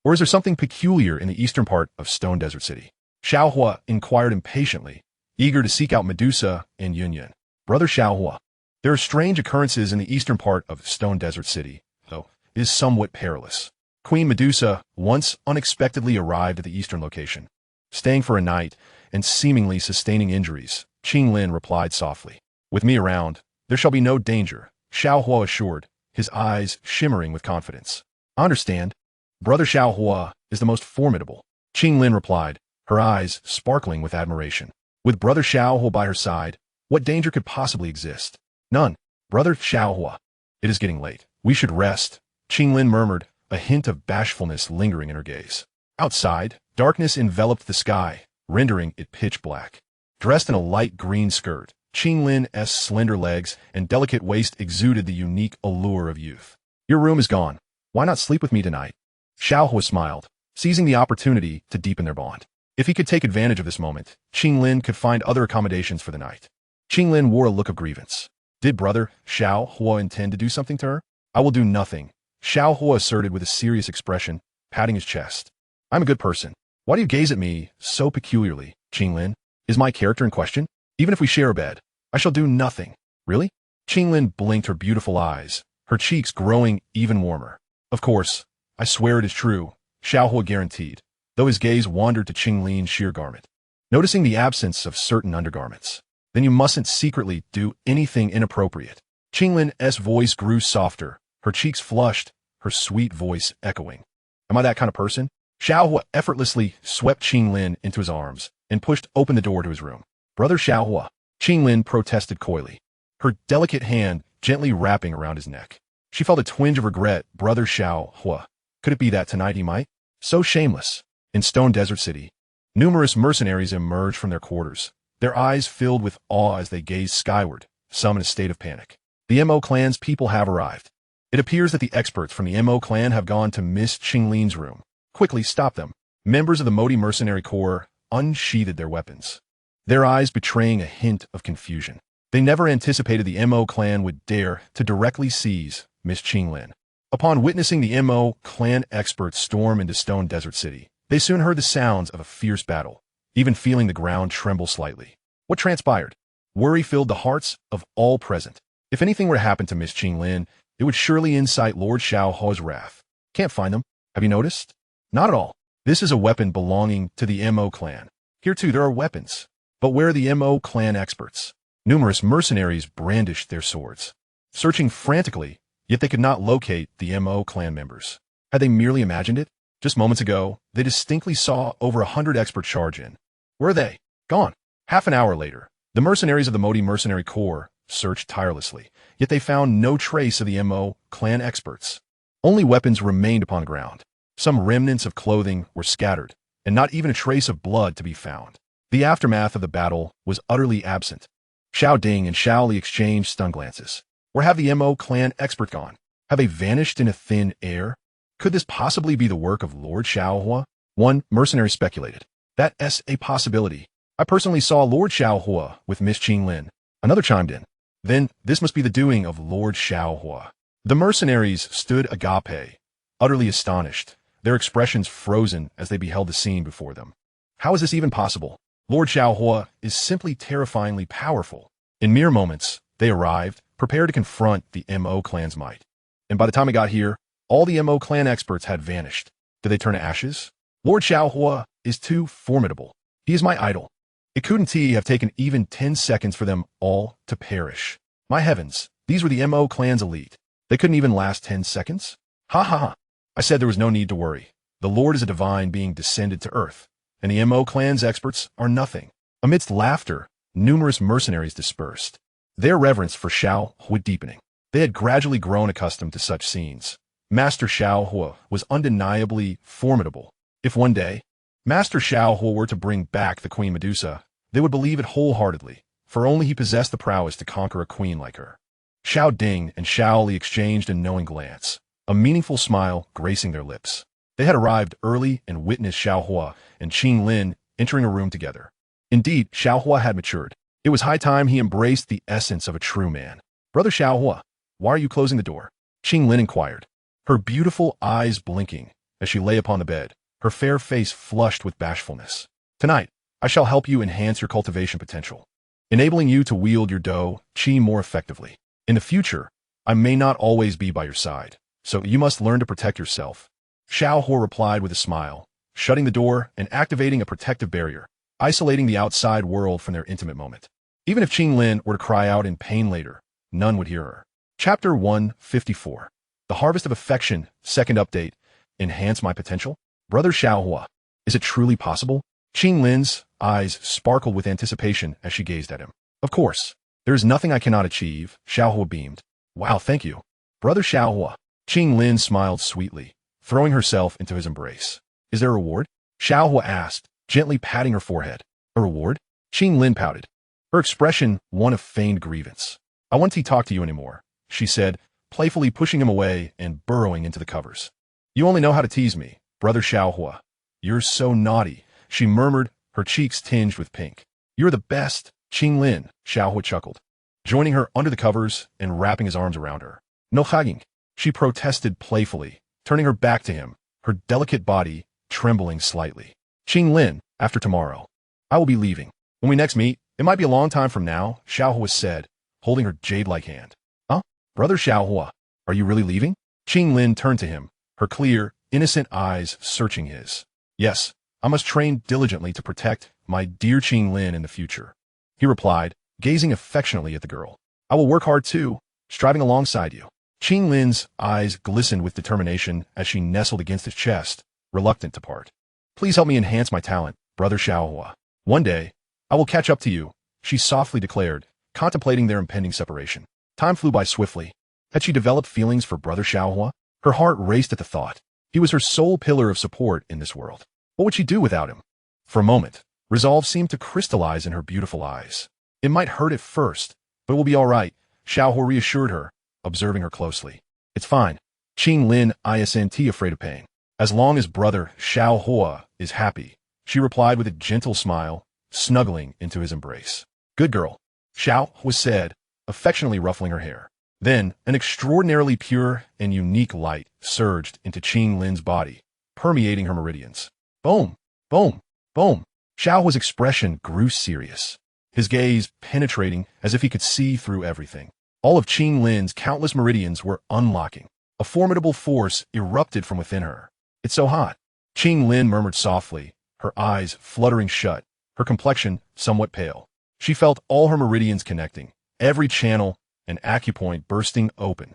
Or is there something peculiar in the eastern part of Stone Desert City? Xiao Huo inquired impatiently, eager to seek out Medusa and Yunyan. Brother Xiao Huo, there are strange occurrences in the eastern part of Stone Desert City, though it is somewhat perilous. Queen Medusa once unexpectedly arrived at the eastern location. Staying for a night and seemingly sustaining injuries, Qinglin replied softly. With me around, there shall be no danger, Xiao Huo assured, his eyes shimmering with confidence. I understand. Brother Xiao Huo is the most formidable, Qinglin replied, her eyes sparkling with admiration. With Brother Xiao Huo by her side, what danger could possibly exist? None. Brother Xiao Huo. It is getting late. We should rest, Qinglin murmured, a hint of bashfulness lingering in her gaze. Outside, darkness enveloped the sky, rendering it pitch black. Dressed in a light green skirt, Qinglin's slender legs and delicate waist exuded the unique allure of youth. Your room is gone. Why not sleep with me tonight? Xiao Huo smiled, seizing the opportunity to deepen their bond. If he could take advantage of this moment, Qinglin could find other accommodations for the night. Qinglin wore a look of grievance. Did Brother Xiao Huo intend to do something to her? I will do nothing, Xiao Huo asserted with a serious expression, patting his chest. I'm a good person. Why do you gaze at me so peculiarly, Qinglin? Is my character in question? Even if we share a bed, I shall do nothing. Really? Qinglin blinked her beautiful eyes, her cheeks growing even warmer. Of course, I swear it is true, Xiao Huo guaranteed, though his gaze wandered to Qinglin's sheer garment. Noticing the absence of certain undergarments, then you mustn't secretly do anything inappropriate. Qinglin's voice grew softer, her cheeks flushed, her sweet voice echoing. Am I that kind of person? Xiao Huo effortlessly swept Qinglin into his arms and pushed open the door to his room. Brother Xiao Huo, Qinglin protested coyly, her delicate hand gently wrapping around his neck. She felt a twinge of regret. Brother Xiao Huo, could it be that tonight he might? So shameless. In Stone Desert City, numerous mercenaries emerged from their quarters, their eyes filled with awe as they gazed skyward, some in a state of panic. The Mo clan's people have arrived. It appears that the experts from the Mo clan have gone to Miss Qinglin's room. Quickly stop them. Members of the Modi Mercenary Corps unsheathed their weapons, their eyes betraying a hint of confusion. They never anticipated the Mo clan would dare to directly seize Miss Qinglin. Upon witnessing the Mo clan experts storm into Stone Desert City, they soon heard the sounds of a fierce battle, even feeling the ground tremble slightly. What transpired? Worry filled the hearts of all present. If anything were to happen to Miss Qinglin, it would surely incite Lord Xiao Huo's wrath. Can't find them. Have you noticed? Not at all. This is a weapon belonging to the Mo clan. Here too there are weapons. But where are the Mo clan experts? Numerous mercenaries brandished their swords, searching frantically, yet they could not locate the Mo clan members. Had they merely imagined it? Just moments ago, they distinctly saw over 100 experts charge in. Where are they? Gone. Half an hour later, the mercenaries of the Modi Mercenary Corps searched tirelessly, yet they found no trace of the Mo clan experts. Only weapons remained upon the ground. Some remnants of clothing were scattered, and not even a trace of blood to be found. The aftermath of the battle was utterly absent. Xiao Ding and Xiao Li exchanged stunned glances. Where have the Mo clan expert gone? Have they vanished in a thin air? Could this possibly be the work of Lord Xiao Huo? One mercenary speculated. That's a possibility. I personally saw Lord Xiao Huo with Miss Qinglin. Another chimed in. Then this must be the doing of Lord Xiao Huo. The mercenaries stood agape, utterly astonished, their expressions frozen as they beheld the scene before them. How is this even possible? Lord Xiao Huo is simply terrifyingly powerful. In mere moments, they arrived, prepare to confront the MO clan's might. And by the time I got here, all the MO clan experts had vanished. Did they turn to ashes? Lord Xiao Huo is too formidable. He is my idol. It couldn't have taken even 10 seconds for them all to perish. My heavens, these were the MO clan's elite. They couldn't even last 10 seconds? Ha ha ha. I said there was no need to worry. The Lord is a divine being descended to earth, and the MO clan's experts are nothing. Amidst laughter, numerous mercenaries dispersed. Their reverence for Xiao Huo deepening. They had gradually grown accustomed to such scenes. Master Xiao Huo was undeniably formidable. If one day, Master Xiao Huo were to bring back the Queen Medusa, they would believe it wholeheartedly, for only he possessed the prowess to conquer a queen like her. Xiao Ding and Xiao Li exchanged a knowing glance, a meaningful smile gracing their lips. They had arrived early and witnessed Xiao Huo and Qing Lin entering a room together. Indeed, Xiao Huo had matured. It was high time he embraced the essence of a true man. Brother Xiao Huo, why are you closing the door? Qing Lin inquired, her beautiful eyes blinking as she lay upon the bed, her fair face flushed with bashfulness. Tonight, I shall help you enhance your cultivation potential, enabling you to wield your dou qi more effectively. In the future, I may not always be by your side, so you must learn to protect yourself. Xiao Huo replied with a smile, shutting the door and activating a protective barrier, isolating the outside world from their intimate moment. Even if Qing Lin were to cry out in pain later, none would hear her. Chapter 154. The Harvest of Affection, second update. Enhance my potential? Brother Xiao Huo, is it truly possible? Qing Lin's eyes sparkled with anticipation as she gazed at him. Of course. There is nothing I cannot achieve, Xiao Huo beamed. Wow, thank you. Brother Xiao Huo. Qing Lin smiled sweetly, throwing herself into his embrace. Is there a reward? Xiao Huo asked, gently patting her forehead. A reward? Qing Lin pouted, her expression one of feigned grievance. I won't talk to you anymore, she said, playfully pushing him away and burrowing into the covers. You only know how to tease me, Brother Xiao Huo. You're so naughty, she murmured, her cheeks tinged with pink. You're the best, Qing Lin, Xiao Huo chuckled, joining her under the covers and wrapping his arms around her. No hugging, she protested playfully, turning her back to him, her delicate body trembling slightly. Qing Lin, after tomorrow, I will be leaving. When we next meet, it might be a long time from now, Xiao Huo said, holding her jade-like hand. Huh? Brother Xiao Huo, are you really leaving? Qing Lin turned to him, her clear, innocent eyes searching his. Yes, I must train diligently to protect my dear Qing Lin in the future, he replied, gazing affectionately at the girl. I will work hard too, striving alongside you. Qing Lin's eyes glistened with determination as she nestled against his chest, reluctant to part. Please help me enhance my talent, Brother Xiao Huo. One day, I will catch up to you, she softly declared, contemplating their impending separation. Time flew by swiftly. Had she developed feelings for Brother Xiao Huo? Her heart raced at the thought. He was her sole pillar of support in this world. What would she do without him? For a moment, resolve seemed to crystallize in her beautiful eyes. It might hurt at first, but it will be all right, Xiao Huo reassured her, observing her closely. It's fine. Qing Lin isn't afraid of pain. As long as Brother Xiao Huo is happy, she replied with a gentle smile, snuggling into his embrace. Good girl, Xiao Huo said, affectionately ruffling her hair. Then, an extraordinarily pure and unique light surged into Qing Lin's body, permeating her meridians. Boom, boom, boom. Xiao Huo's expression grew serious, his gaze penetrating as if he could see through everything. All of Qing Lin's countless meridians were unlocking. A formidable force erupted from within her. It's so hot. Qing Lin murmured softly, her eyes fluttering shut, her complexion somewhat pale. She felt all her meridians connecting, every channel and acupoint bursting open.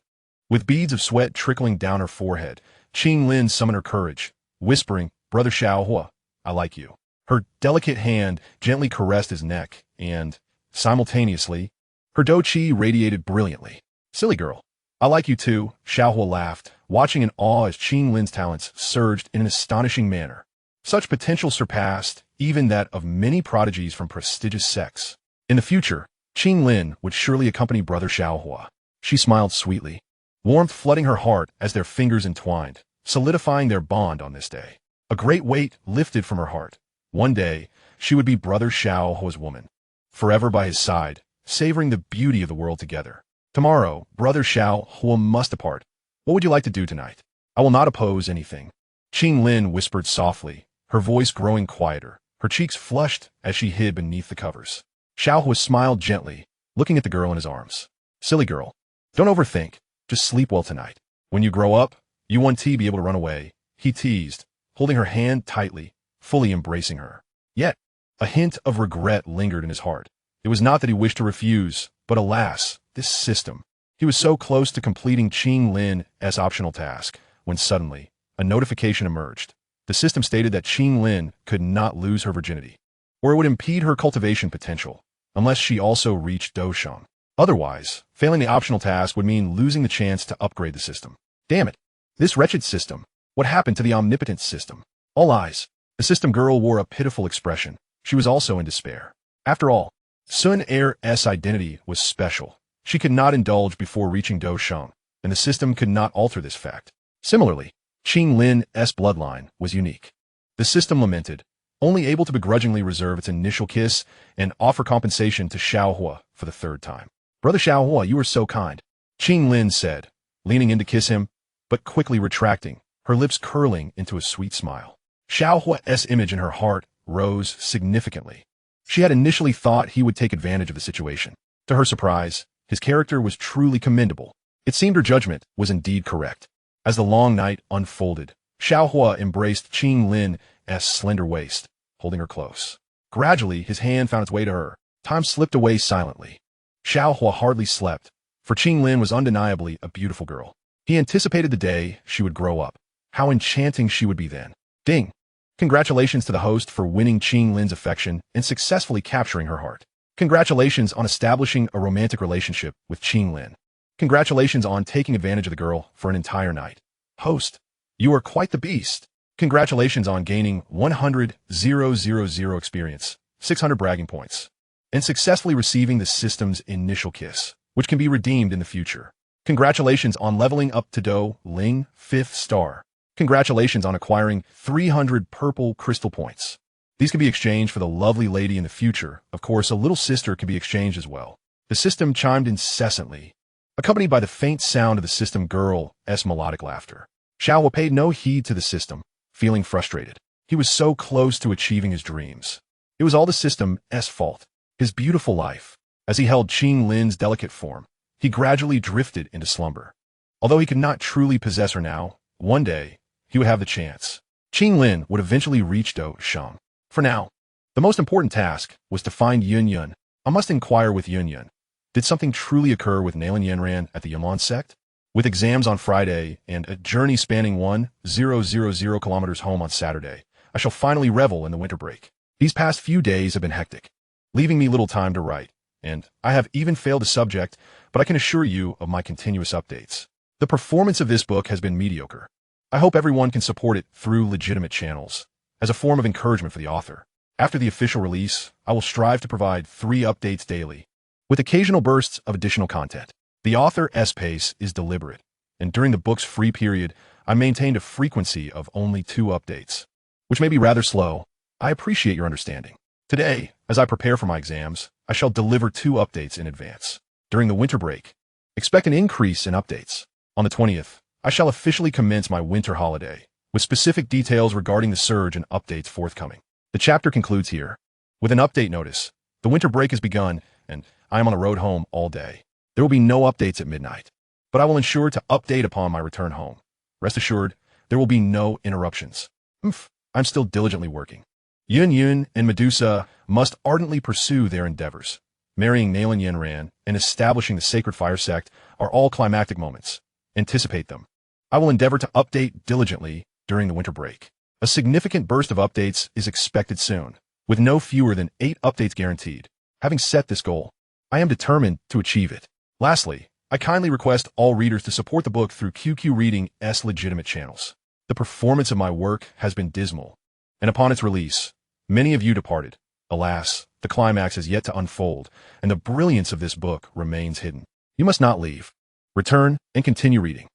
With beads of sweat trickling down her forehead, Qing Lin summoned her courage, whispering, Brother Xiao Huo, I like you. Her delicate hand gently caressed his neck, and, simultaneously, her dou qi radiated brilliantly. Silly girl. I like you too, Xiao Huo laughed, watching in awe as Qing Lin's talents surged in an astonishing manner. Such potential surpassed even that of many prodigies from prestigious sects. In the future, Qing Lin would surely accompany Brother Xiao Huo. She smiled sweetly, warmth flooding her heart as their fingers entwined, solidifying their bond on this day. A great weight lifted from her heart. One day, she would be Brother Xiao Huo's woman, forever by his side, savoring the beauty of the world together. Tomorrow, Brother Xiao Huo must depart. What would you like to do tonight? I will not oppose anything. Qing Lin whispered softly, her voice growing quieter, her cheeks flushed as she hid beneath the covers. Xiao Huo smiled gently, looking at the girl in his arms. Silly girl. Don't overthink. Just sleep well tonight. When you grow up, you want to be able to run away, he teased, holding her hand tightly, fully embracing her. Yet, a hint of regret lingered in his heart. It was not that he wished to refuse, but alas, this system. He was so close to completing Xun'er's optional task, when suddenly, a notification emerged. The system stated that Xun'er could not lose her virginity, or it would impede her cultivation potential, unless she also reached Doshang. Otherwise, failing the optional task would mean losing the chance to upgrade the system. Damn it. This wretched system. What happened to the omnipotent system? All eyes. The system girl wore a pitiful expression. She was also in despair. After all, Xun'er's identity was special. She could not indulge before reaching Doshang, and the system could not alter this fact. Similarly, Xun'er's bloodline was unique. The system lamented, only able to begrudgingly reserve its initial kiss and offer compensation to Xiao Huo for the third time. Brother Xiao Huo, you were so kind, Xun'er said, leaning in to kiss him, but quickly retracting, her lips curling into a sweet smile. Xiao Huo's image in her heart rose significantly. She had initially thought he would take advantage of the situation. To her surprise, his character was truly commendable. It seemed her judgment was indeed correct. As the long night unfolded, Xiao Huo embraced Xun'er's slender waist, holding her close. Gradually, his hand found its way to her. Time slipped away silently. Xiao Huo hardly slept, for Xun'er was undeniably a beautiful girl. He anticipated the day she would grow up. How enchanting she would be then. Ding! Congratulations to the host for winning Xun'er's affection and successfully capturing her heart. Congratulations on establishing a romantic relationship with Xun'er. Congratulations on taking advantage of the girl for an entire night. Host, you are quite the beast. Congratulations on gaining 100,000 experience, 600 bragging points, and successfully receiving the system's initial kiss, which can be redeemed in the future. Congratulations on leveling up to Do Ling 5th star. Congratulations on acquiring 300 purple crystal points. These can be exchanged for the lovely lady in the future. Of course, a little sister can be exchanged as well. The system chimed incessantly, accompanied by the faint sound of the system girl's melodic laughter. Xiao Huo paid no heed to the system, feeling frustrated. He was so close to achieving his dreams. It was all the system's fault. His beautiful life. As he held Xun'er's delicate form, he gradually drifted into slumber. Although he could not truly possess her now, one day, he would have the chance. Xun'er would eventually reach Doshang. For now, the most important task was to find Yunlan. I must inquire with Yunlan. Did something truly occur with Nalan Yanran at the Yunlan Sect? With exams on Friday and a journey spanning 1,000 kilometers home on Saturday, I shall finally revel in the winter break. These past few days have been hectic, leaving me little time to write, and I have even failed a subject, but I can assure you of my continuous updates. The performance of this book has been mediocre. I hope everyone can support it through legitimate channels, as a form of encouragement for the author. After the official release, I will strive to provide 3 updates daily, with occasional bursts of additional content. The author's pace is deliberate, and during the book's free period, I maintained a frequency of only 2 updates, which may be rather slow. I appreciate your understanding. Today, as I prepare for my exams, I shall deliver 2 updates in advance. During the winter break, expect an increase in updates. On the 20th, I shall officially commence my winter holiday, with specific details regarding the surge and updates forthcoming. The chapter concludes here, with an update notice. The winter break has begun, and I am on the road home all day. There will be no updates at midnight, but I will ensure to update upon my return home. Rest assured, there will be no interruptions. I'm still diligently working. Yun and Medusa must ardently pursue their endeavors. Marrying Nalan Yanran and establishing the Sacred Fire Sect are all climactic moments. Anticipate them. I will endeavor to update diligently during the winter break. A significant burst of updates is expected soon, with no fewer than 8 updates guaranteed. Having set this goal, I am determined to achieve it. Lastly, I kindly request all readers to support the book through QQ Reading's legitimate channels. The performance of my work has been dismal, and upon its release, many of you departed. Alas, the climax is yet to unfold, and the brilliance of this book remains hidden. You must not leave. Return and continue reading.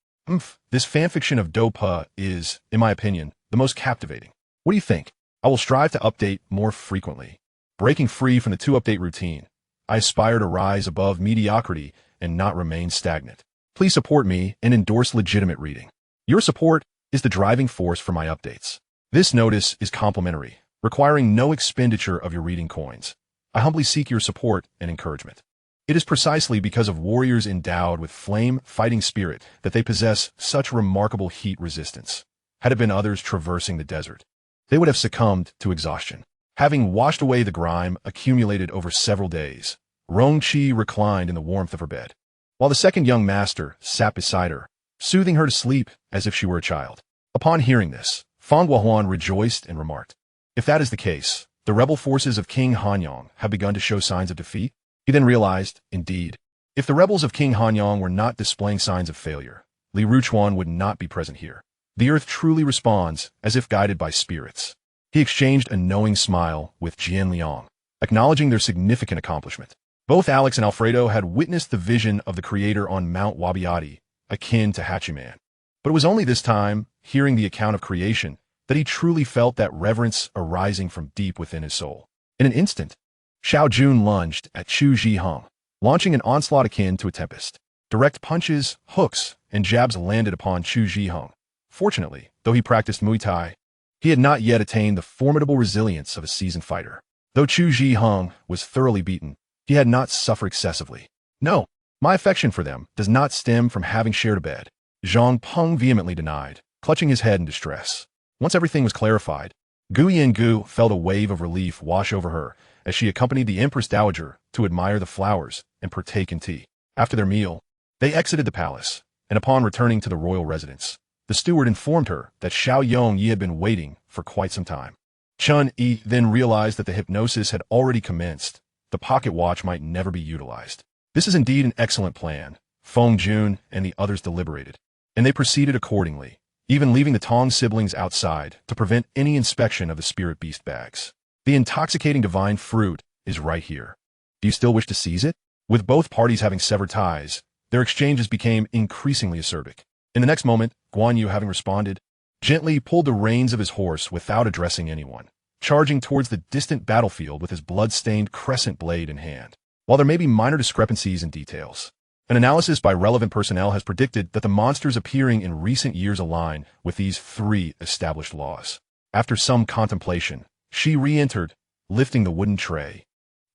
This fanfiction of Dopa is, in my opinion, the most captivating. What do you think? I will strive to update more frequently. Breaking free from the 2-update routine, I aspire to rise above mediocrity and not remain stagnant. Please support me and endorse legitimate reading. Your support is the driving force for my updates. This notice is complimentary, requiring no expenditure of your reading coins. I humbly seek your support and encouragement. It is precisely because of warriors endowed with flame-fighting spirit that they possess such remarkable heat resistance. Had it been others traversing the desert, they would have succumbed to exhaustion. Having washed away the grime accumulated over several days, Rongqi reclined in the warmth of her bed, while the second young master sat beside her, soothing her to sleep as if she were a child. Upon hearing this, Fang Guohuan rejoiced and remarked, "If that is the case, the rebel forces of King Hanyang have begun to show signs of defeat." He then realized, indeed, if the rebels of King Hanyang were not displaying signs of failure, Li Ruchuan would not be present here. The earth truly responds as if guided by spirits. He exchanged a knowing smile with Jian Liang, acknowledging their significant accomplishment. Both Alex and Alfredo had witnessed the vision of the creator on Mount Wabiati, akin to Hachiman. But it was only this time, hearing the account of creation, that he truly felt that reverence arising from deep within his soul. In an instant, Xiao Jun lunged at Chu Zhiheng, launching an onslaught akin to a tempest. Direct punches, hooks, and jabs landed upon Chu Zhiheng. Fortunately, though he practiced Muay Thai, he had not yet attained the formidable resilience of a seasoned fighter. Though Chu Zhiheng was thoroughly beaten, he had not suffered excessively. "No, my affection for them does not stem from having shared a bed," Zhang Peng vehemently denied, clutching his head in distress. Once everything was clarified, Gu Yangu felt a wave of relief wash over her as she accompanied the Empress Dowager to admire the flowers and partake in tea. After their meal, they exited the palace, and upon returning to the royal residence, the steward informed her that Xiao Yongyi had been waiting for quite some time. Chun Yi then realized that the hypnosis had already commenced. The pocket watch might never be utilized. This is indeed an excellent plan, Feng Jun and the others deliberated, and they proceeded accordingly, even leaving the Tong siblings outside to prevent any inspection of the spirit beast bags. The intoxicating divine fruit is right here. Do you still wish to seize it? With both parties having severed ties, their exchanges became increasingly acerbic. In the next moment, Guan Yu, having responded, gently pulled the reins of his horse without addressing anyone, charging towards the distant battlefield with his blood-stained crescent blade in hand. While there may be minor discrepancies in details, an analysis by relevant personnel has predicted that the monsters appearing in recent years align with these three established laws. After some contemplation, she re-entered, lifting the wooden tray,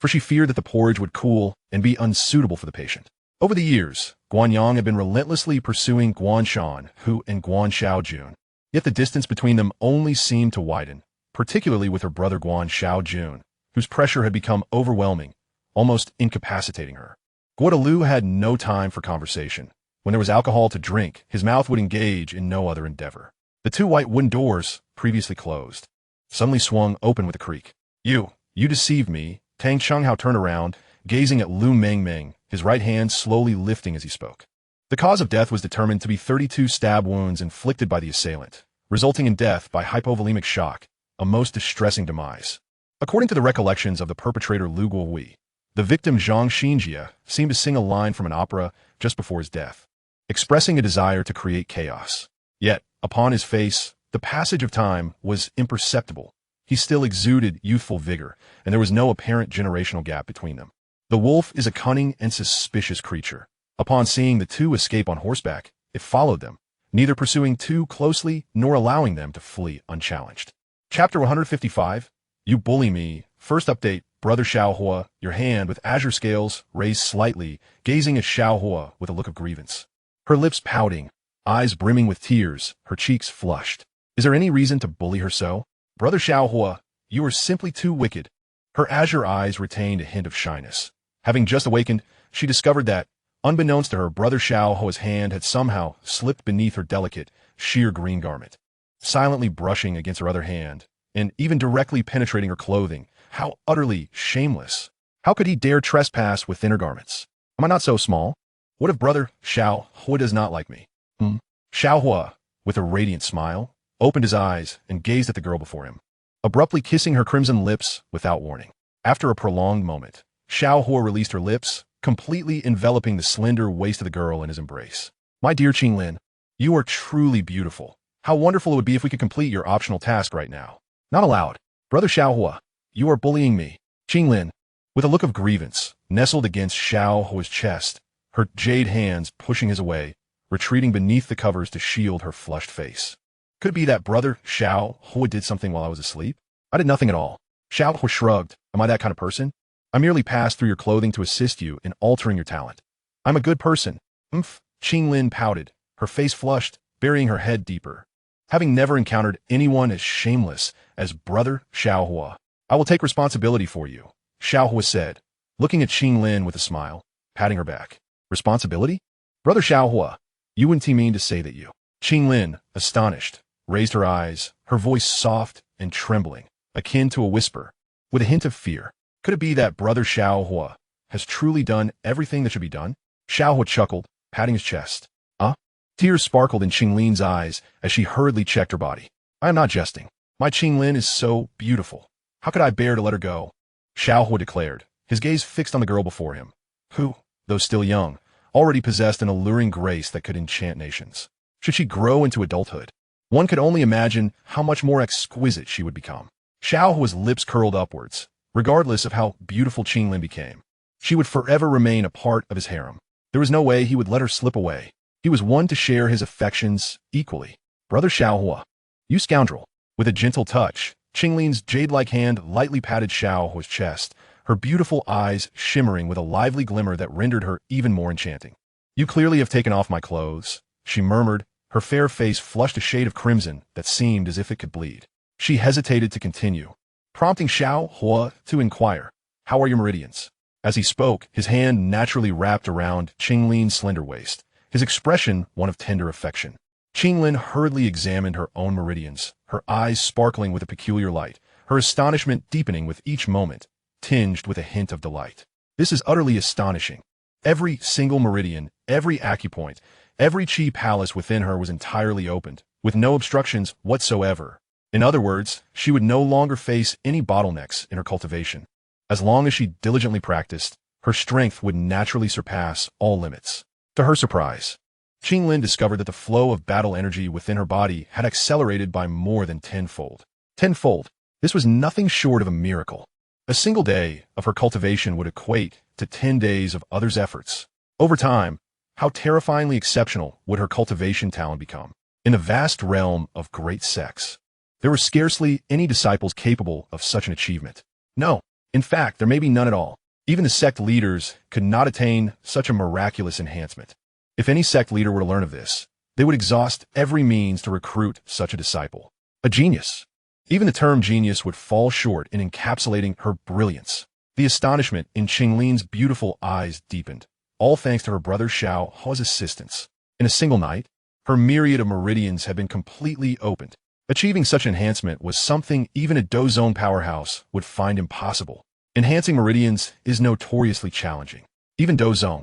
for she feared that the porridge would cool and be unsuitable for the patient. Over the years, Guanyang had been relentlessly pursuing Guanshan, Hu, and Guan Xiaojun, yet the distance between them only seemed to widen, particularly with her brother Guan Xiaojun, whose pressure had become overwhelming, almost incapacitating her. Guadalu had no time for conversation. When there was alcohol to drink, his mouth would engage in no other endeavor. The two white wooden doors, previously closed, suddenly swung open with a creak. You deceived me." Tang Chenghao turned around, gazing at Lu Mengmeng, his right hand slowly lifting as he spoke. The cause of death was determined to be 32 stab wounds inflicted by the assailant, resulting in death by hypovolemic shock, a most distressing demise. According to the recollections of the perpetrator Lu Guohui, the victim Zhang Xinjia seemed to sing a line from an opera just before his death, expressing a desire to create chaos. Yet, upon his face, the passage of time was imperceptible. He still exuded youthful vigor, and there was no apparent generational gap between them. The wolf is a cunning and suspicious creature. Upon seeing the two escape on horseback, it followed them, neither pursuing too closely nor allowing them to flee unchallenged. Chapter 155, You Bully Me. First update, Brother Xiao Huo, your hand with azure scales raised slightly, gazing at Xiao Huo with a look of grievance. Her lips pouting, eyes brimming with tears, her cheeks flushed. Is there any reason to bully her so? Brother Xiao Huo, you are simply too wicked. Her azure eyes retained a hint of shyness. Having just awakened, she discovered that, unbeknownst to her, Brother Xiao Huo's hand had somehow slipped beneath her delicate, sheer green garment, silently brushing against her other hand, and even directly penetrating her clothing. How utterly shameless. How could he dare trespass within her garments? Am I not so small? What if Brother Xiao Huo does not like me? Xiao Huo, with a radiant smile, opened his eyes and gazed at the girl before him, abruptly kissing her crimson lips without warning. After a prolonged moment, Xiao Huo released her lips, completely enveloping the slender waist of the girl in his embrace. My dear Qinglin, you are truly beautiful. How wonderful it would be if we could complete your optional task right now. Not allowed. Brother Xiao Huo, you are bullying me. Qinglin, with a look of grievance, nestled against Xiao Huo's chest, her jade hands pushing his away, retreating beneath the covers to shield her flushed face. Could it be that Brother Xiao Huo did something while I was asleep? I did nothing at all. Xiao Huo shrugged. Am I that kind of person? I merely passed through your clothing to assist you in altering your talent. I'm a good person. Qinglin pouted, her face flushed, burying her head deeper. Having never encountered anyone as shameless as brother Xiao Huo, I will take responsibility for you, Xiao Huo said, looking at Qinglin with a smile, patting her back. Responsibility? Brother Xiao Huo, you wouldn't mean to say that you. Qinglin, astonished, raised her eyes, her voice soft and trembling, akin to a whisper, with a hint of fear. Could it be that brother Xiao Huo has truly done everything that should be done? Xiao Huo chuckled, patting his chest. Tears sparkled in Qinglin's eyes as she hurriedly checked her body. I am not jesting. My Qinglin is so beautiful. How could I bear to let her go? Xiao Huo declared, his gaze fixed on the girl before him, who, though still young, already possessed an alluring grace that could enchant nations. Should she grow into adulthood, one could only imagine how much more exquisite she would become. Xiao Huo's lips curled upwards. Regardless of how beautiful Qinglin became, she would forever remain a part of his harem. There was no way he would let her slip away. He was one to share his affections equally. Brother Xiao Huo, you scoundrel. With a gentle touch, Qinglin's jade-like hand lightly patted Xiao Huo's chest, her beautiful eyes shimmering with a lively glimmer that rendered her even more enchanting. You clearly have taken off my clothes, she murmured, her fair face flushed a shade of crimson that seemed as if it could bleed. She hesitated to continue, prompting Xiao Huo to inquire, how are your meridians? As he spoke, his hand naturally wrapped around Qinglin's slender waist, his expression one of tender affection. Qinglin hurriedly examined her own meridians, her eyes sparkling with a peculiar light, her astonishment deepening with each moment, tinged with a hint of delight. This is utterly astonishing. Every single meridian, every acupoint, every chi palace within her was entirely opened, with no obstructions whatsoever. In other words, she would no longer face any bottlenecks in her cultivation. As long as she diligently practiced, her strength would naturally surpass all limits. To her surprise, Qinglin discovered that the flow of battle energy within her body had accelerated by more than tenfold. Tenfold. This was nothing short of a miracle. A single day of her cultivation would equate to 10 days of others' efforts. Over time, how terrifyingly exceptional would her cultivation talent become? In the vast realm of great sects, there were scarcely any disciples capable of such an achievement. No, in fact, there may be none at all. Even the sect leaders could not attain such a miraculous enhancement. If any sect leader were to learn of this, they would exhaust every means to recruit such a disciple. A genius. Even the term genius would fall short in encapsulating her brilliance. The astonishment in Qinglin's beautiful eyes deepened, all thanks to her brother Xiao Huo's assistance. In a single night, her myriad of meridians had been completely opened. Achieving such enhancement was something even a Dozone powerhouse would find impossible. Enhancing meridians is notoriously challenging. Even Dozone,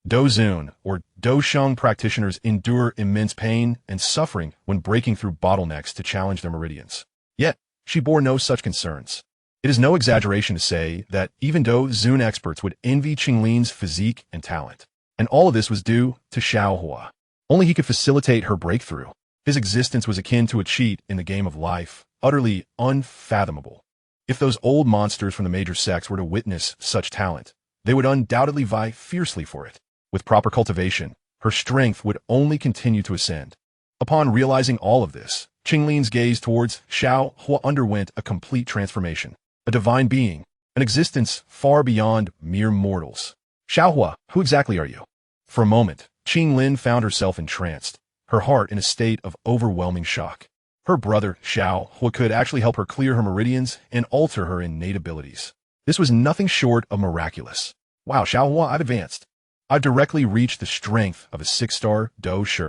Dozun, or Dosheng practitioners endure immense pain and suffering when breaking through bottlenecks to challenge their meridians. Yet, she bore no such concerns. It is no exaggeration to say that even Dozun experts would envy Qinglin's physique and talent. And all of this was due to Xiao Huo. Only he could facilitate her breakthrough. His existence was akin to a cheat in the game of life, utterly unfathomable. If those old monsters from the major sects were to witness such talent, they would undoubtedly vie fiercely for it. With proper cultivation, her strength would only continue to ascend. Upon realizing all of this, Qinglin's gaze towards Xiao Huo underwent a complete transformation. A divine being, an existence far beyond mere mortals. Xiao Huo, who exactly are you? For a moment, Qinglin found herself entranced, her heart in a state of overwhelming shock. Her brother, Xiao Huo, could actually help her clear her meridians and alter her innate abilities. This was nothing short of miraculous. Wow, Xiao Huo, I've advanced. I've directly reached the strength of a 6-star Do Shi.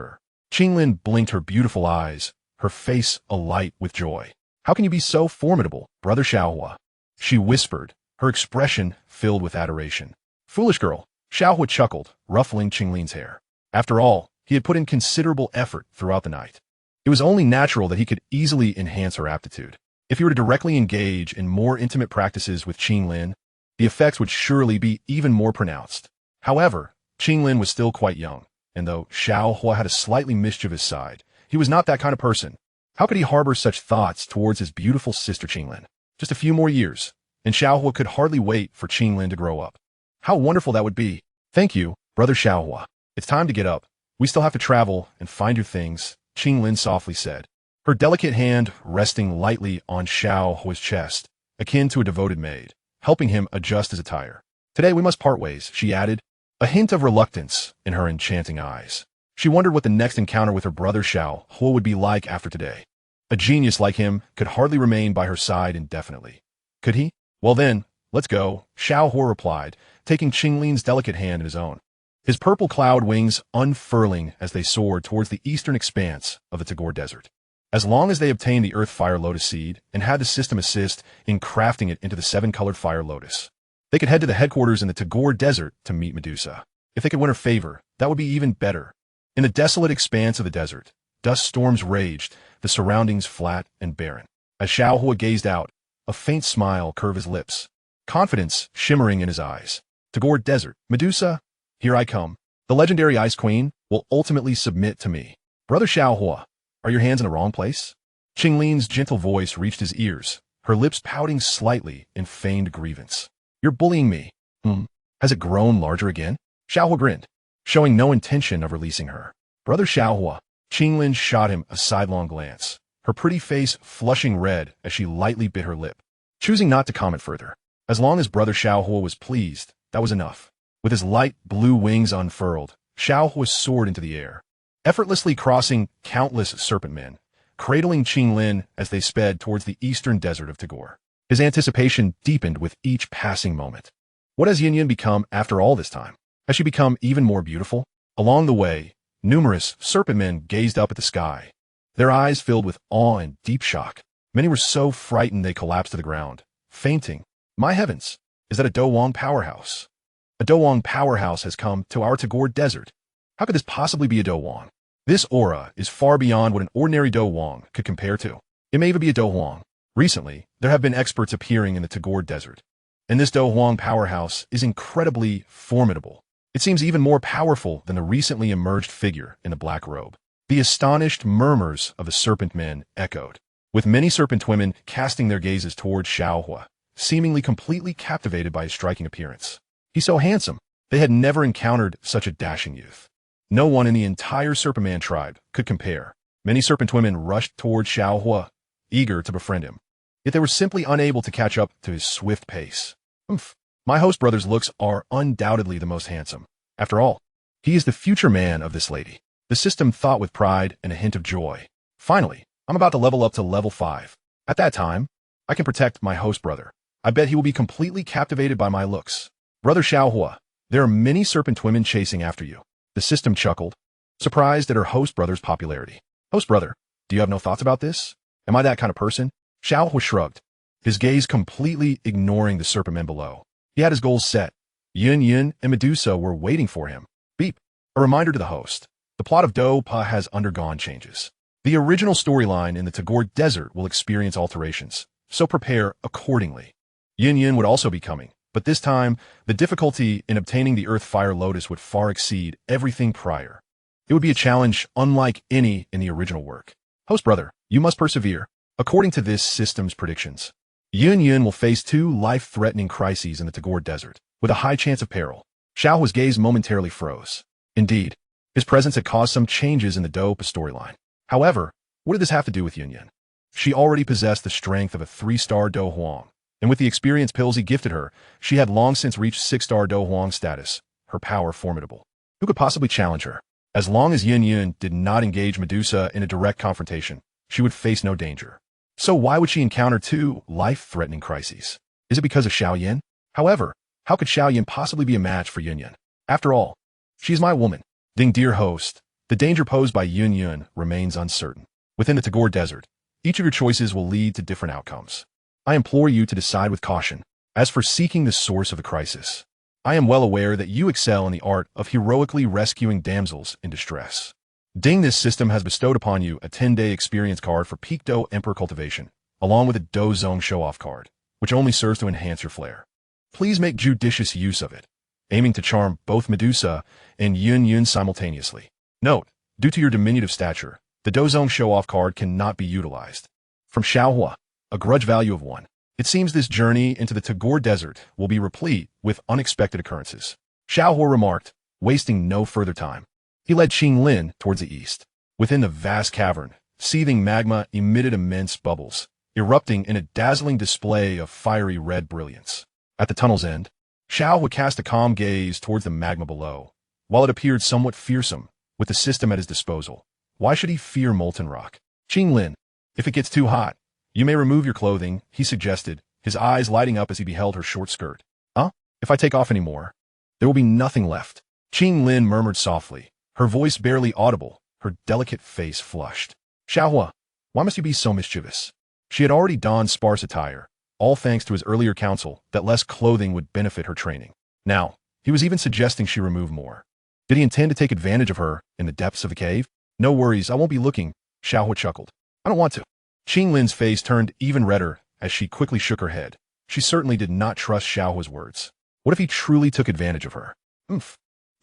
Qinglin blinked her beautiful eyes, her face alight with joy. How can you be so formidable, brother Xiao Huo? She whispered, her expression filled with adoration. Foolish girl, Xiao Huo chuckled, ruffling Qinglin's hair. After all, he had put in considerable effort throughout the night. It was only natural that he could easily enhance her aptitude. If he were to directly engage in more intimate practices with Qinglin, the effects would surely be even more pronounced. However, Qinglin was still quite young, and though Xiao Huo had a slightly mischievous side, he was not that kind of person. How could he harbor such thoughts towards his beautiful sister Qinglin? Just a few more years, and Xiao Huo could hardly wait for Qinglin to grow up. How wonderful that would be. Thank you, brother Xiao Huo. It's time to get up. We still have to travel and find your things, Qinglin softly said, her delicate hand resting lightly on Xiao Huo's chest, akin to a devoted maid. helping him adjust his attire. Today we must part ways, she added, a hint of reluctance in her enchanting eyes. She wondered what the next encounter with her brother Xiao Huo would be like after today. A genius like him could hardly remain by her side indefinitely. Could he? Well then, let's go, Xiao Huo replied, taking Qinglin's delicate hand in his own. His purple cloud wings unfurling as they soared towards the eastern expanse of the Tagore Desert. As long as they obtained the Earth Fire Lotus seed and had the system assist in crafting it into the 7-colored Fire Lotus, they could head to the headquarters in the Tagore Desert to meet Medusa. If they could win her favor, that would be even better. In the desolate expanse of the desert, dust storms raged, the surroundings flat and barren. As Xiao Huo gazed out, a faint smile curved his lips, confidence shimmering in his eyes. Tagore Desert, Medusa, here I come. The legendary Ice Queen will ultimately submit to me. Brother Xiao Huo, are your hands in the wrong place? Qinglin's gentle voice reached his ears, her lips pouting slightly in feigned grievance. You're bullying me. Has it grown larger again? Xiao Huo grinned, showing no intention of releasing her. Brother Xiao Huo, Qinglin shot him a sidelong glance, her pretty face flushing red as she lightly bit her lip, choosing not to comment further. As long as Brother Xiao Huo was pleased, that was enough. With his light blue wings unfurled, Xiao Huo soared into the air, effortlessly crossing countless serpent men, cradling Qinglin as they sped towards the eastern desert of Tagore. His anticipation deepened with each passing moment. What has Yunyan become after all this time? Has she become even more beautiful? Along the way, numerous serpent men gazed up at the sky, their eyes filled with awe and deep shock. Many were so frightened they collapsed to the ground, fainting. My heavens, is that a Dowang powerhouse? A Dowang powerhouse has come to our Tagore Desert. How could this possibly be a Dowang? This aura is far beyond what an ordinary Dowang could compare to. It may even be a Dowang. Recently, there have been experts appearing in the Tagore Desert, and this Dowang powerhouse is incredibly formidable. It seems even more powerful than the recently emerged figure in the black robe. The astonished murmurs of the serpent men echoed, with many serpent women casting their gazes towards Xiao Huo, seemingly completely captivated by his striking appearance. He's so handsome. They had never encountered such a dashing youth. No one in the entire Serpent Man tribe could compare. Many serpent women rushed towards Xiao Huo, eager to befriend him. Yet they were simply unable to catch up to his swift pace. My host brother's looks are undoubtedly the most handsome. After all, he is the future man of this lady. The system thought with pride and a hint of joy. Finally, I'm about to level up to level 5. At that time, I can protect my host brother. I bet he will be completely captivated by my looks. Brother Xiao Huo, there are many serpent women chasing after you. The system chuckled, surprised at her host brother's popularity. Host brother, do you have no thoughts about this? Am I that kind of person? Xiao Huo shrugged, his gaze completely ignoring the serpent men below. He had his goals set. Yun and Medusa were waiting for him. Beep. A reminder to the host. The plot of Do Pa has undergone changes. The original storyline in the Tagore Desert will experience alterations, so prepare accordingly. Yun would also be coming. But this time, the difficulty in obtaining the Earth Fire Lotus would far exceed everything prior. It would be a challenge unlike any in the original work. Host brother, you must persevere. According to this system's predictions, Yun will face 2 life-threatening crises in the Tagore Desert, with a high chance of peril. Xiao Huo's gaze momentarily froze. Indeed, his presence had caused some changes in the Do Pa storyline. However, what did this have to do with Yun? She already possessed the strength of a 3-star Do Huang. And with the experience pills he gifted her, she had long since reached 6-star Do Huang status, her power formidable. Who could possibly challenge her? As long as Yun did not engage Medusa in a direct confrontation, she would face no danger. So why would she encounter 2 life-threatening crises? Is it because of Xiao Yan? However, how could Xiao Yan possibly be a match for Yun? After all, she is my woman. Dear host, the danger posed by Yun remains uncertain. Within the Tagore Desert, each of your choices will lead to different outcomes. I implore you to decide with caution. As for seeking the source of the crisis, I am well aware that you excel in the art of heroically rescuing damsels in distress. This system has bestowed upon you a 10-day experience card for Peak Do Emperor Cultivation, along with a Do Zone Show-Off card, which only serves to enhance your flair. Please make judicious use of it, aiming to charm both Medusa and Yun simultaneously. Note, due to your diminutive stature, the Do Zone Show-Off card cannot be utilized. From Xiao Huo, a grudge value of 1. It seems this journey into the Tagore Desert will be replete with unexpected occurrences. Xiao Huo remarked, wasting no further time. He led Qinglin towards the east. Within the vast cavern, seething magma emitted immense bubbles, erupting in a dazzling display of fiery red brilliance. At the tunnel's end, Xiao would cast a calm gaze towards the magma below. While it appeared somewhat fearsome, with the system at his disposal, why should he fear molten rock? Qinglin, if it gets too hot, you may remove your clothing, he suggested, his eyes lighting up as he beheld her short skirt. If I take off any more, there will be nothing left. Qinglin murmured softly, her voice barely audible, her delicate face flushed. Xiao Huo, why must you be so mischievous? She had already donned sparse attire, all thanks to his earlier counsel that less clothing would benefit her training. Now, he was even suggesting she remove more. Did he intend to take advantage of her in the depths of the cave? No worries, I won't be looking, Xiao Huo chuckled. I don't want to. Qinglin's face turned even redder as she quickly shook her head. She certainly did not trust Xiao Huo's words. What if he truly took advantage of her?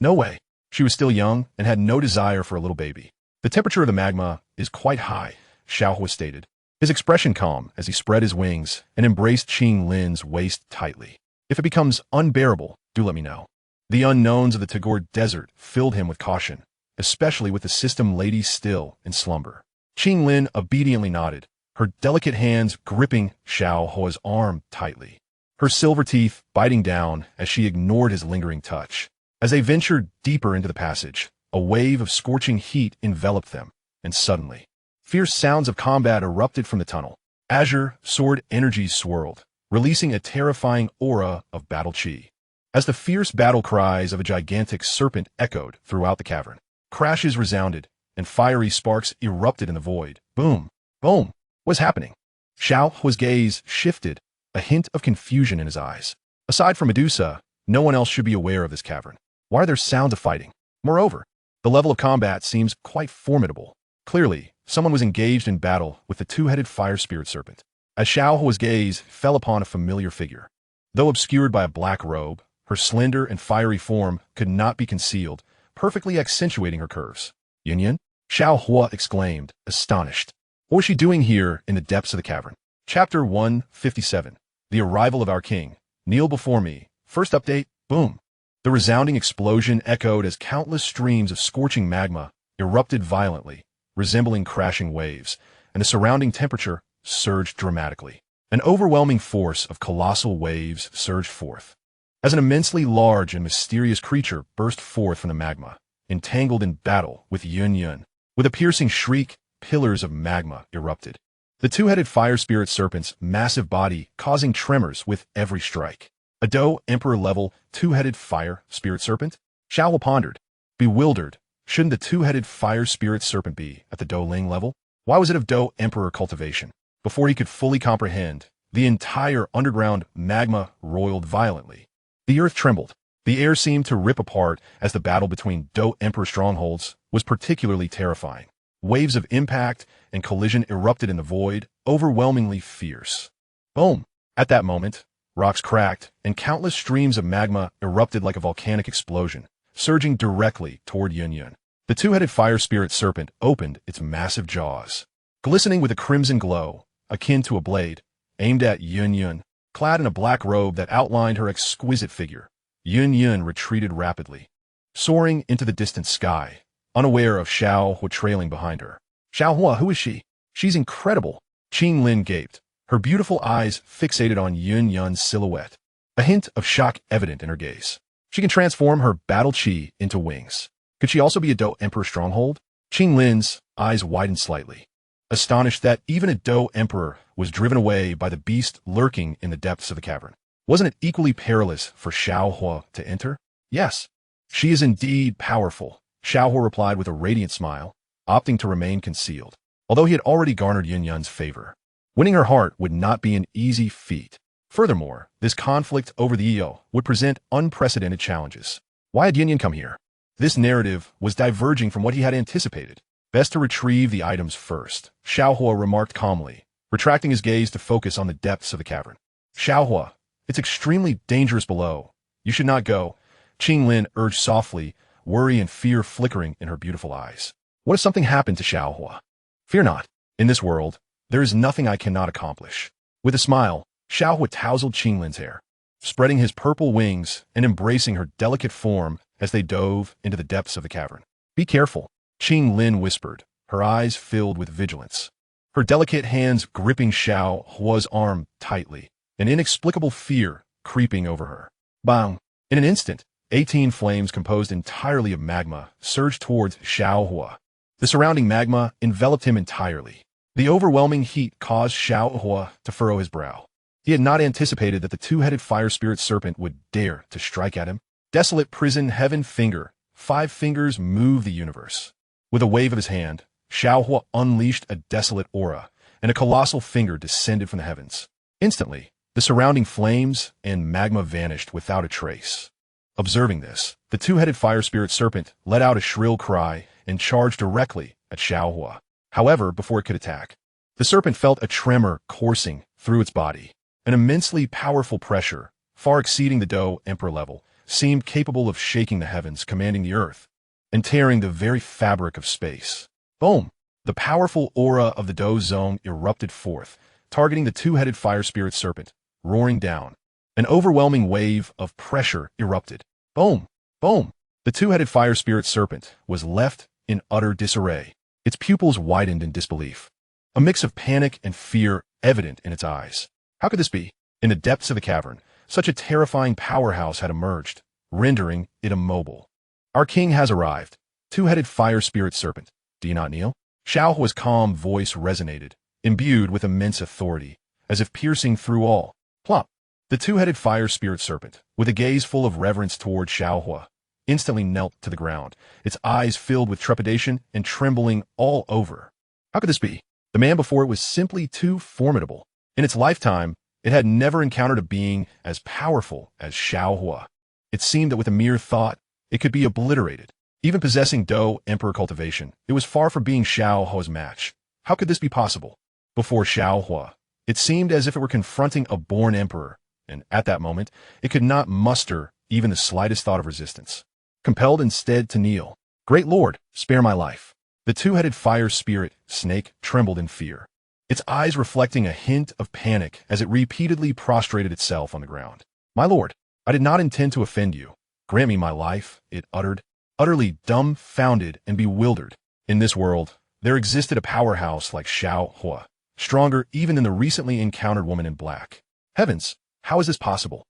No way. She was still young and had no desire for a little baby. The temperature of the magma is quite high, Xiao Huo stated, his expression calm as he spread his wings and embraced Qinglin's waist tightly. If it becomes unbearable, do let me know. The unknowns of the Tagore Desert filled him with caution, especially with the system lady still in slumber. Qinglin obediently nodded, her delicate hands gripping Xiao Huo's arm tightly, her silver teeth biting down as she ignored his lingering touch. As they ventured deeper into the passage, a wave of scorching heat enveloped them, and suddenly, fierce sounds of combat erupted from the tunnel. Azure sword energies swirled, releasing a terrifying aura of battle chi. As the fierce battle cries of a gigantic serpent echoed throughout the cavern, crashes resounded, and fiery sparks erupted in the void. Boom! Boom! What's happening? Xiao Huo's gaze shifted, a hint of confusion in his eyes. Aside from Medusa, no one else should be aware of this cavern. Why are there sounds of fighting? Moreover, the level of combat seems quite formidable. Clearly, someone was engaged in battle with the two-headed fire spirit serpent. As Xiao Huo's gaze fell upon a familiar figure. Though obscured by a black robe, her slender and fiery form could not be concealed, perfectly accentuating her curves. Yunyan? Xiao Huo exclaimed, astonished. What was she doing here in the depths of the cavern? Chapter 157. The Arrival of Our King. Kneel before me. First update, boom. The resounding explosion echoed as countless streams of scorching magma erupted violently, resembling crashing waves, and the surrounding temperature surged dramatically. An overwhelming force of colossal waves surged forth, as an immensely large and mysterious creature burst forth from the magma, entangled in battle with Yunyan. With a piercing shriek, pillars of magma erupted. The two-headed fire spirit serpent's massive body causing tremors with every strike. A Do Emperor-level two-headed fire spirit serpent? Xiao Huo pondered, bewildered. Shouldn't the two-headed fire spirit serpent be at the Do Ling level? Why was it of Do Emperor cultivation? Before he could fully comprehend, the entire underground magma roiled violently. The earth trembled. The air seemed to rip apart as the battle between Do Emperor strongholds was particularly terrifying. Waves of impact and collision erupted in the void, overwhelmingly fierce. Boom! At that moment, rocks cracked, and countless streams of magma erupted like a volcanic explosion, surging directly toward Yunyan. The two-headed fire spirit serpent opened its massive jaws, glistening with a crimson glow, akin to a blade, aimed at Yunyan. Clad in a black robe that outlined her exquisite figure, Yunyan retreated rapidly, soaring into the distant sky, unaware of Xiao Huo trailing behind her. Xiao Huo, who is she? She's incredible. Qinglin gaped, her beautiful eyes fixated on Yunyan's silhouette, a hint of shock evident in her gaze. She can transform her battle chi into wings. Could she also be a Do Emperor stronghold? Qinglin's eyes widened slightly, astonished that even a Do Emperor was driven away by the beast lurking in the depths of the cavern. Wasn't it equally perilous for Xiao Huo to enter? Yes, she is indeed powerful, Xiao Huo replied with a radiant smile, opting to remain concealed, although he had already garnered Yunyan's favor. Winning her heart would not be an easy feat. Furthermore, this conflict over the Eo would present unprecedented challenges. Why had Yunyan come here? This narrative was diverging from what he had anticipated. Best to retrieve the items first, Xiao Huo remarked calmly, retracting his gaze to focus on the depths of the cavern. Xiao Huo, it's extremely dangerous below. You should not go, Qinglin urged softly, worry and fear flickering in her beautiful eyes. What if something happened to Xiao Huo? Fear not. In this world, there is nothing I cannot accomplish. With a smile, Xiao Huo tousled Qinglin's hair, spreading his purple wings and embracing her delicate form as they dove into the depths of the cavern. Be careful, Qinglin whispered, her eyes filled with vigilance. Her delicate hands gripping Xiao Huo's arm tightly. An inexplicable fear creeping over her. Bang! In an instant, 18 flames composed entirely of magma surged towards Xiao Huo. The surrounding magma enveloped him entirely. The overwhelming heat caused Xiao Huo to furrow his brow. He had not anticipated that the two-headed fire spirit serpent would dare to strike at him. Desolate prison heaven finger, 5 fingers move the universe. With a wave of his hand, Xiao Huo unleashed a desolate aura, and a colossal finger descended from the heavens. Instantly, the surrounding flames and magma vanished without a trace. Observing this, the two-headed fire spirit serpent let out a shrill cry and charged directly at Xiao Huo. However, before it could attack, the serpent felt a tremor coursing through its body. An immensely powerful pressure, far exceeding the Do Emperor level, seemed capable of shaking the heavens, commanding the earth, and tearing the very fabric of space. Boom! The powerful aura of the Do Zone erupted forth, targeting the two-headed fire spirit serpent, roaring down. An overwhelming wave of pressure erupted. Boom! Boom! The two-headed fire spirit serpent was left in utter disarray. Its pupils widened in disbelief. A mix of panic and fear evident in its eyes. How could this be? In the depths of the cavern, such a terrifying powerhouse had emerged, rendering it immobile. Our king has arrived. Two-headed fire spirit serpent. Do you not kneel? Xiao Huo's calm voice resonated, imbued with immense authority, as if piercing through all. Plop! The two-headed fire spirit serpent, with a gaze full of reverence toward Xiao Huo, instantly knelt to the ground, its eyes filled with trepidation and trembling all over. How could this be? The man before it was simply too formidable. In its lifetime, it had never encountered a being as powerful as Xiao Huo. It seemed that with a mere thought, it could be obliterated. Even possessing Do Emperor cultivation, it was far from being Xiao Huo's match. How could this be possible? Before Xiao Huo, it seemed as if it were confronting a born emperor, and at that moment, it could not muster even the slightest thought of resistance. Compelled instead to kneel. Great Lord, spare my life. The two-headed fire spirit snake trembled in fear, its eyes reflecting a hint of panic as it repeatedly prostrated itself on the ground. My lord, I did not intend to offend you. Grant me my life, it uttered, utterly dumbfounded and bewildered. In this world, there existed a powerhouse like Xiao Huo, stronger even than the recently encountered woman in black. Heavens, how is this possible?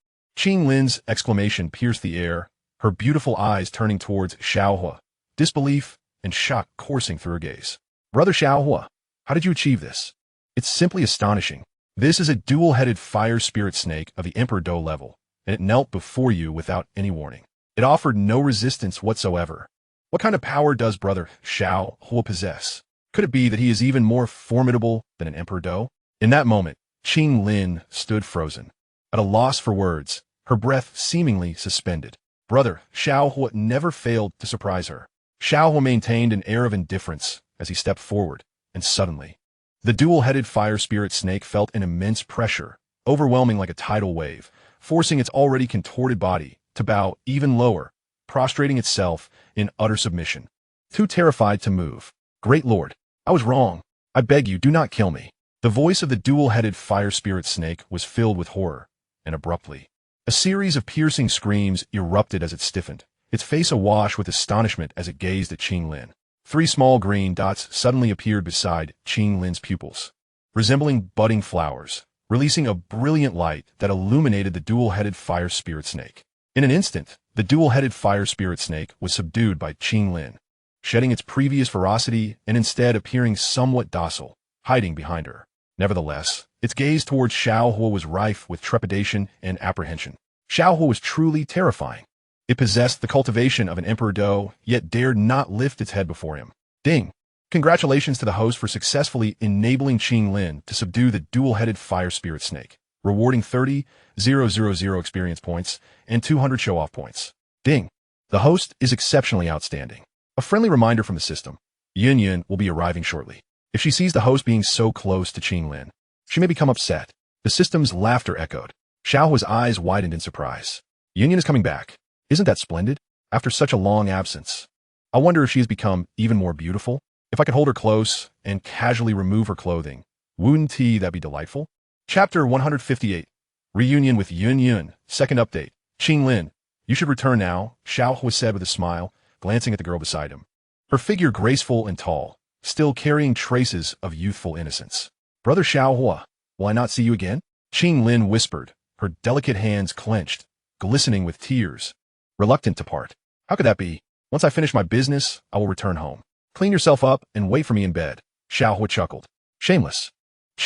Lin's exclamation pierced the air, her beautiful eyes turning towards Xiao Huo, disbelief and shock coursing through her gaze. Brother Xiao Huo, how did you achieve this? It's simply astonishing. This is a dual-headed fire spirit snake of the Emperor Do level, and it knelt before you without any warning. It offered no resistance whatsoever. What kind of power does Brother Xiao Huo possess? Could it be that he is even more formidable than an Emperor Do? In that moment, Lin stood frozen, at a loss for words, her breath seemingly suspended. Brother Xiao Huo never failed to surprise her. Xiao Huo maintained an air of indifference as he stepped forward, and suddenly, the dual-headed fire spirit snake felt an immense pressure, overwhelming like a tidal wave, forcing its already contorted body to bow even lower, prostrating itself in utter submission. Too terrified to move. Great Lord, I was wrong. I beg you, do not kill me. The voice of the dual-headed fire spirit snake was filled with horror, and abruptly, a series of piercing screams erupted as it stiffened, its face awash with astonishment as it gazed at Lin. 3 small green dots suddenly appeared beside Lin's pupils, resembling budding flowers, releasing a brilliant light that illuminated the dual-headed fire spirit snake. In an instant, the dual-headed fire spirit snake was subdued by Lin, shedding its previous ferocity and instead appearing somewhat docile, hiding behind her. Nevertheless, its gaze towards Xiao Huo was rife with trepidation and apprehension. Xiao Huo was truly terrifying. It possessed the cultivation of an Emperor Do, yet dared not lift its head before him. Ding! Congratulations to the host for successfully enabling Lin to subdue the dual-headed fire spirit snake, rewarding 30,000 experience points and 200 show-off points. Ding! The host is exceptionally outstanding. A friendly reminder from the system. Yunyan will be arriving shortly. If she sees the host being so close to Lin, she may become upset. The system's laughter echoed. Xiao Huo's eyes widened in surprise. Yunyan is coming back. Isn't that splendid? After such a long absence. I wonder if she has become even more beautiful. If I could hold her close and casually remove her clothing, wouldn't that be delightful? Chapter 158. Reunion with Yunyan. Second update. Lin, you should return now, Xiao Huo said with a smile, glancing at the girl beside him. Her figure graceful and tall, still carrying traces of youthful innocence. Brother Xiao Huo, will I not see you again? Lin whispered, her delicate hands clenched, glistening with tears, reluctant to part. How could that be? Once I finish my business, I will return home. Clean yourself up and wait for me in bed. Xiao Huo chuckled. Shameless.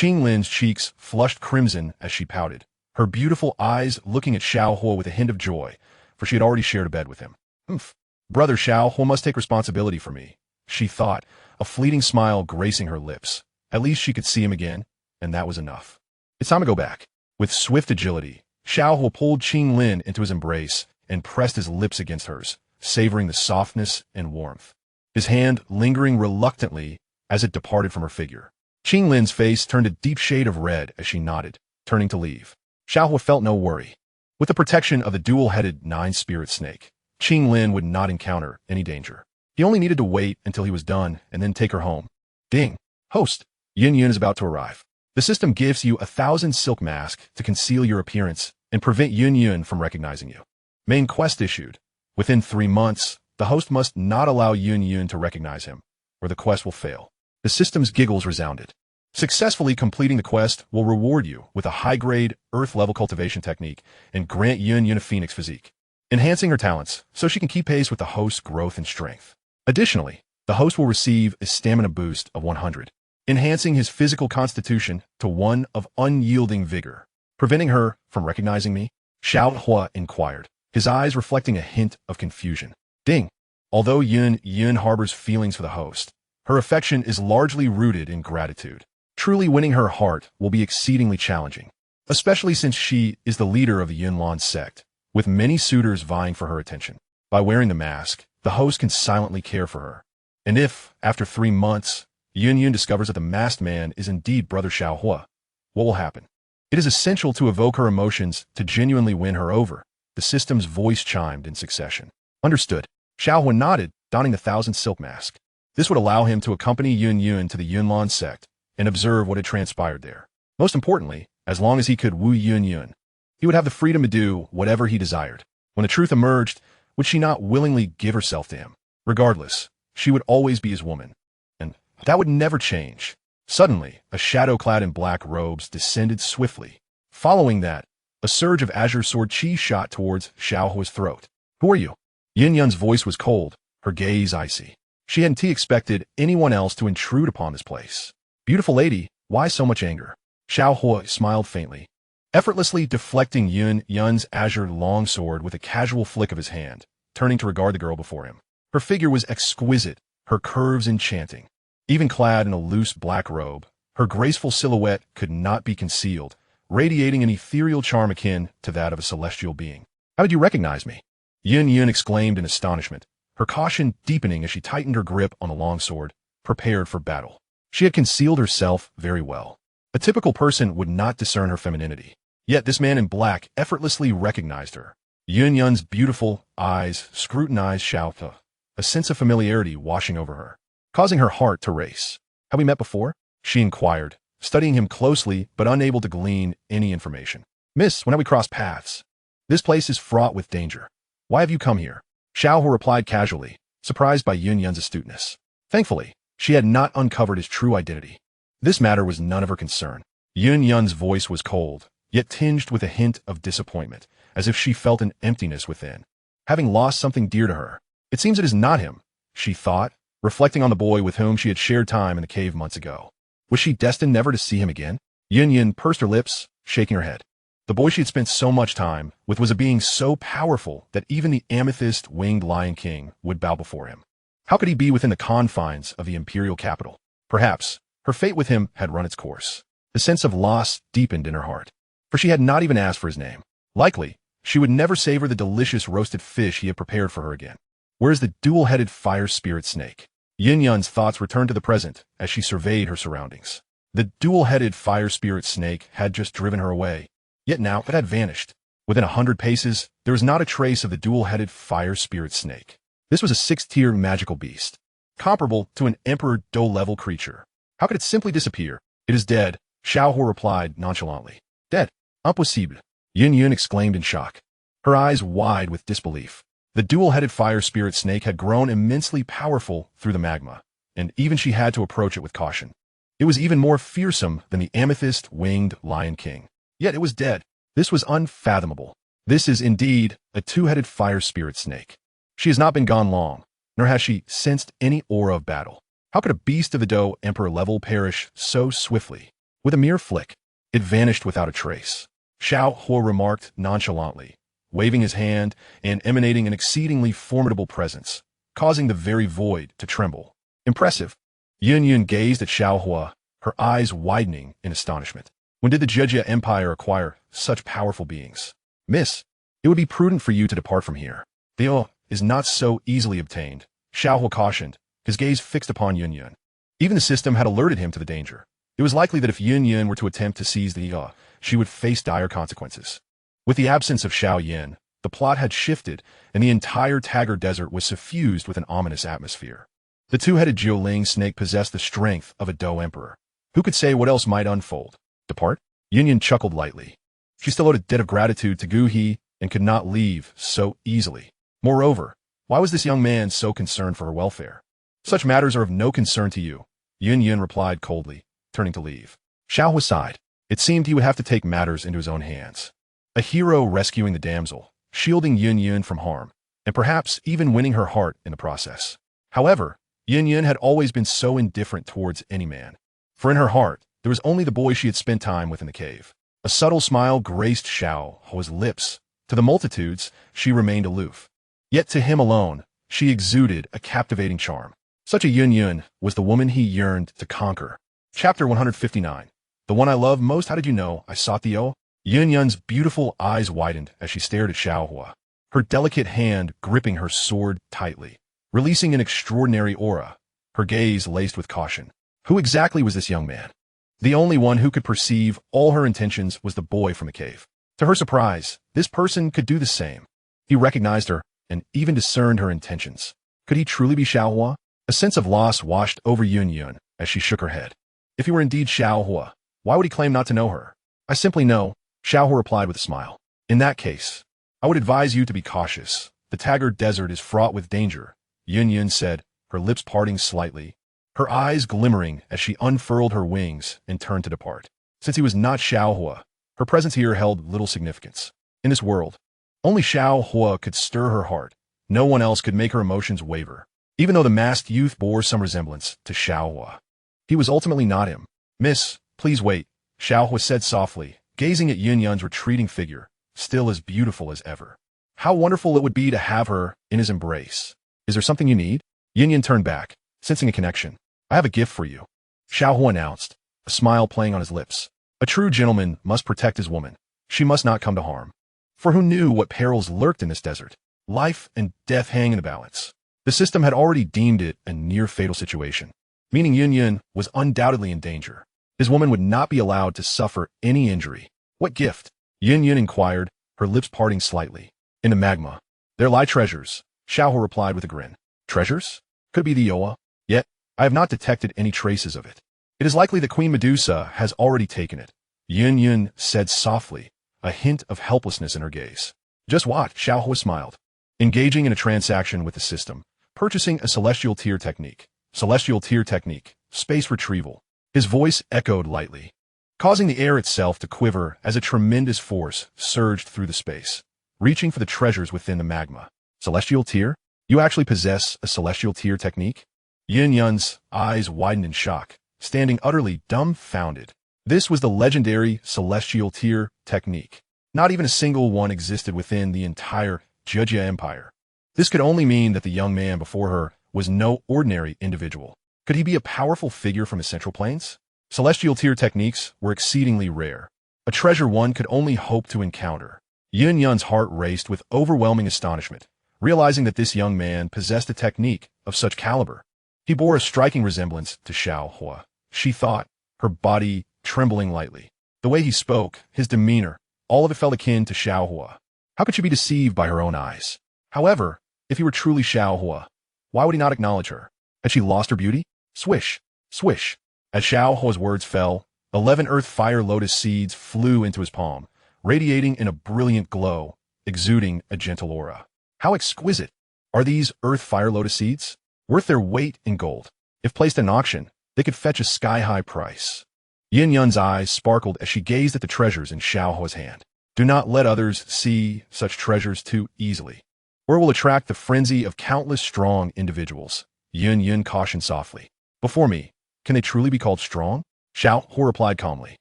Lin's cheeks flushed crimson as she pouted, her beautiful eyes looking at Xiao Huo with a hint of joy, for she had already shared a bed with him. Humph. Brother Xiao Huo must take responsibility for me, she thought, a fleeting smile gracing her lips. At least she could see him again, and that was enough. It's time to go back. With swift agility, Xiao Huo pulled Lin into his embrace and pressed his lips against hers, savoring the softness and warmth. His hand lingering reluctantly as it departed from her figure. Lin's face turned a deep shade of red as she nodded, turning to leave. Xiao Huo felt no worry. With the protection of the dual-headed nine-spirit snake, Lin would not encounter any danger. He only needed to wait until he was done and then take her home. Ding! Host! Yun is about to arrive. The system gives you 1,000 silk mask to conceal your appearance and prevent Yun from recognizing you. Main quest issued. Within 3 months, the host must not allow Yun to recognize him, or the quest will fail. The system's giggles resounded. Successfully completing the quest will reward you with a high-grade, Earth-level cultivation technique and grant Yun a phoenix physique, enhancing her talents so she can keep pace with the host's growth and strength. Additionally, the host will receive a stamina boost of 100, enhancing his physical constitution to one of unyielding vigor. Preventing her from recognizing me? Xiao Huo inquired, his eyes reflecting a hint of confusion. Ding! Although Yun harbors feelings for the host, her affection is largely rooted in gratitude. Truly winning her heart will be exceedingly challenging, especially since she is the leader of the Yunlan Sect, with many suitors vying for her attention. By wearing the mask, the host can silently care for her. And if, after 3 months, Yun discovers that the masked man is indeed Brother Xiao Huo, what will happen? It is essential to evoke her emotions to genuinely win her over. The system's voice chimed in succession. Understood. Xiao Huo nodded, donning the 1,000 silk mask. This would allow him to accompany Yun to the Yunlan Sect and observe what had transpired there. Most importantly, as long as he could woo Yun, he would have the freedom to do whatever he desired. When the truth emerged, would she not willingly give herself to him? Regardless, she would always be his woman. And that would never change. Suddenly, a shadow clad in black robes descended swiftly. Following that, a surge of azure sword chi shot towards Xiao Huo's throat. Who are you? Yun's voice was cold, her gaze icy. She hadn't expected anyone else to intrude upon this place. Beautiful lady, why so much anger? Xiao Huo smiled faintly, effortlessly deflecting Yun's azure longsword with a casual flick of his hand, turning to regard the girl before him. Her figure was exquisite, her curves enchanting. Even clad in a loose black robe, her graceful silhouette could not be concealed, radiating an ethereal charm akin to that of a celestial being. How did you recognize me? Yun exclaimed in astonishment, her caution deepening as she tightened her grip on the longsword, prepared for battle. She had concealed herself very well. A typical person would not discern her femininity. Yet this man in black effortlessly recognized her. Yun's beautiful eyes scrutinized Xiao Huo, a sense of familiarity washing over her, causing her heart to race. Have we met before? She inquired, studying him closely but unable to glean any information. Miss, when have we crossed paths? This place is fraught with danger. Why have you come here? Xiao Huo replied casually, surprised by Yun's astuteness. Thankfully, she had not uncovered his true identity. This matter was none of her concern. Yun's voice was cold, yet tinged with a hint of disappointment, as if she felt an emptiness within. Having lost something dear to her, it seems it is not him, she thought, reflecting on the boy with whom she had shared time in the cave months ago. Was she destined never to see him again? Yun pursed her lips, shaking her head. The boy she had spent so much time with was a being so powerful that even the amethyst-winged Lion King would bow before him. How could he be within the confines of the imperial capital? Perhaps her fate with him had run its course. The sense of loss deepened in her heart, for she had not even asked for his name. Likely, she would never savor the delicious roasted fish he had prepared for her again. Where is the dual-headed fire spirit snake? Yun's thoughts returned to the present as she surveyed her surroundings. The dual-headed fire spirit snake had just driven her away, yet now it had vanished. Within 100 paces, there was not a trace of the dual-headed fire spirit snake. This was a 6th-tier magical beast, comparable to an Emperor Do-level creature. How could it simply disappear? It is dead, Xiao Huo replied nonchalantly. Dead? Impossible. Yun exclaimed in shock, her eyes wide with disbelief. The dual-headed fire spirit snake had grown immensely powerful through the magma, and even she had to approach it with caution. It was even more fearsome than the amethyst-winged Lion King. Yet it was dead. This was unfathomable. This is indeed a two-headed fire spirit snake. She has not been gone long, nor has she sensed any aura of battle. How could a beast of the Do Emperor level perish so swiftly? With a mere flick, it vanished without a trace. Xiao Huo remarked nonchalantly, waving his hand and emanating an exceedingly formidable presence, causing the very void to tremble. Impressive. Yun gazed at Xiao Huo, her eyes widening in astonishment. When did the Jejia Empire acquire such powerful beings? Miss, it would be prudent for you to depart from here. The O is not so easily obtained, Xiao Huo cautioned, his gaze fixed upon Yun. Even the system had alerted him to the danger. It was likely that if Yun were to attempt to seize the O, she would face dire consequences. With the absence of Xiao Yan, the plot had shifted, and the entire Taggart Desert was suffused with an ominous atmosphere. The two-headed Jiuling snake possessed the strength of a Do Emperor. Who could say what else might unfold? Depart? Yun chuckled lightly. She still owed a debt of gratitude to Gu He and could not leave so easily. Moreover, why was this young man so concerned for her welfare? Such matters are of no concern to you, Yun replied coldly, turning to leave. Xiao Huo sighed. It seemed he would have to take matters into his own hands. A hero rescuing the damsel, shielding Yun from harm, and perhaps even winning her heart in the process. However, Yun had always been so indifferent towards any man. For in her heart, there was only the boy she had spent time with in the cave. A subtle smile graced Xiao Huo's lips. To the multitudes, she remained aloof. Yet to him alone, she exuded a captivating charm. Such a Yun was the woman he yearned to conquer. Chapter 159. The one I love most, how did you know I sought thee, O? Yun's beautiful eyes widened as she stared at Xiao Huo, her delicate hand gripping her sword tightly, releasing an extraordinary aura, her gaze laced with caution. Who exactly was this young man? The only one who could perceive all her intentions was the boy from the cave. To her surprise, this person could do the same. He recognized her and even discerned her intentions. Could he truly be Xiao Huo? A sense of loss washed over Yun as she shook her head. If he were indeed Xiao Huo, why would he claim not to know her? I simply know, Xiao Huo replied with a smile. In that case, I would advise you to be cautious. The Taggart Desert is fraught with danger, Yun said, her lips parting slightly, her eyes glimmering as she unfurled her wings and turned to depart. Since he was not Xiao Huo, her presence here held little significance. In this world, only Xiao Huo could stir her heart. No one else could make her emotions waver. Even though the masked youth bore some resemblance to Xiao Huo, he was ultimately not him. Miss, please wait, Xiao Huo said softly, gazing at Yun's retreating figure, still as beautiful as ever. How wonderful it would be to have her in his embrace. Is there something you need? Yun turned back, sensing a connection. I have a gift for you, Xiao Huo announced, a smile playing on his lips. A true gentleman must protect his woman. She must not come to harm. For who knew what perils lurked in this desert? Life and death hang in the balance. The system had already deemed it a near-fatal situation, meaning Yun was undoubtedly in danger. His woman would not be allowed to suffer any injury. What gift? Yun inquired, her lips parting slightly. In the magma. There lie treasures, Xiao Huo replied with a grin. Treasures? Could it be the Yoa? Yet, I have not detected any traces of it. It is likely that Queen Medusa has already taken it, Yun said softly, a hint of helplessness in her gaze. Just what? Xiao Huo smiled. Engaging in a transaction with the system, purchasing a celestial tier technique. Celestial tier technique, space retrieval. His voice echoed lightly, causing the air itself to quiver as a tremendous force surged through the space, reaching for the treasures within the magma. Celestial tier? You actually possess a celestial tier technique? Yun's eyes widened in shock, standing utterly dumbfounded. This was the legendary celestial tier technique. Not even a single one existed within the entire Jejia Empire. This could only mean that the young man before her was no ordinary individual. Could he be a powerful figure from the Central Plains? Celestial tier techniques were exceedingly rare, a treasure one could only hope to encounter. Yun's heart raced with overwhelming astonishment, realizing that this young man possessed a technique of such caliber. He bore a striking resemblance to Xiao Huo, she thought, her body trembling lightly. The way he spoke, his demeanor, all of it felt akin to Xiao Huo. How could she be deceived by her own eyes? However, if he were truly Xiao Huo, why would he not acknowledge her? Had she lost her beauty? Swish, swish. As Xiao Huo's words fell, 11 earth fire lotus seeds flew into his palm, radiating in a brilliant glow, exuding a gentle aura. How exquisite! Are these earth fire lotus seeds? Worth their weight in gold. If placed in auction, they could fetch a sky-high price. Yun's eyes sparkled as she gazed at the treasures in Xiao Huo's hand. Do not let others see such treasures too easily, or it will attract the frenzy of countless strong individuals. Yun cautioned softly. Before me, can they truly be called strong? Xiao Huo replied calmly,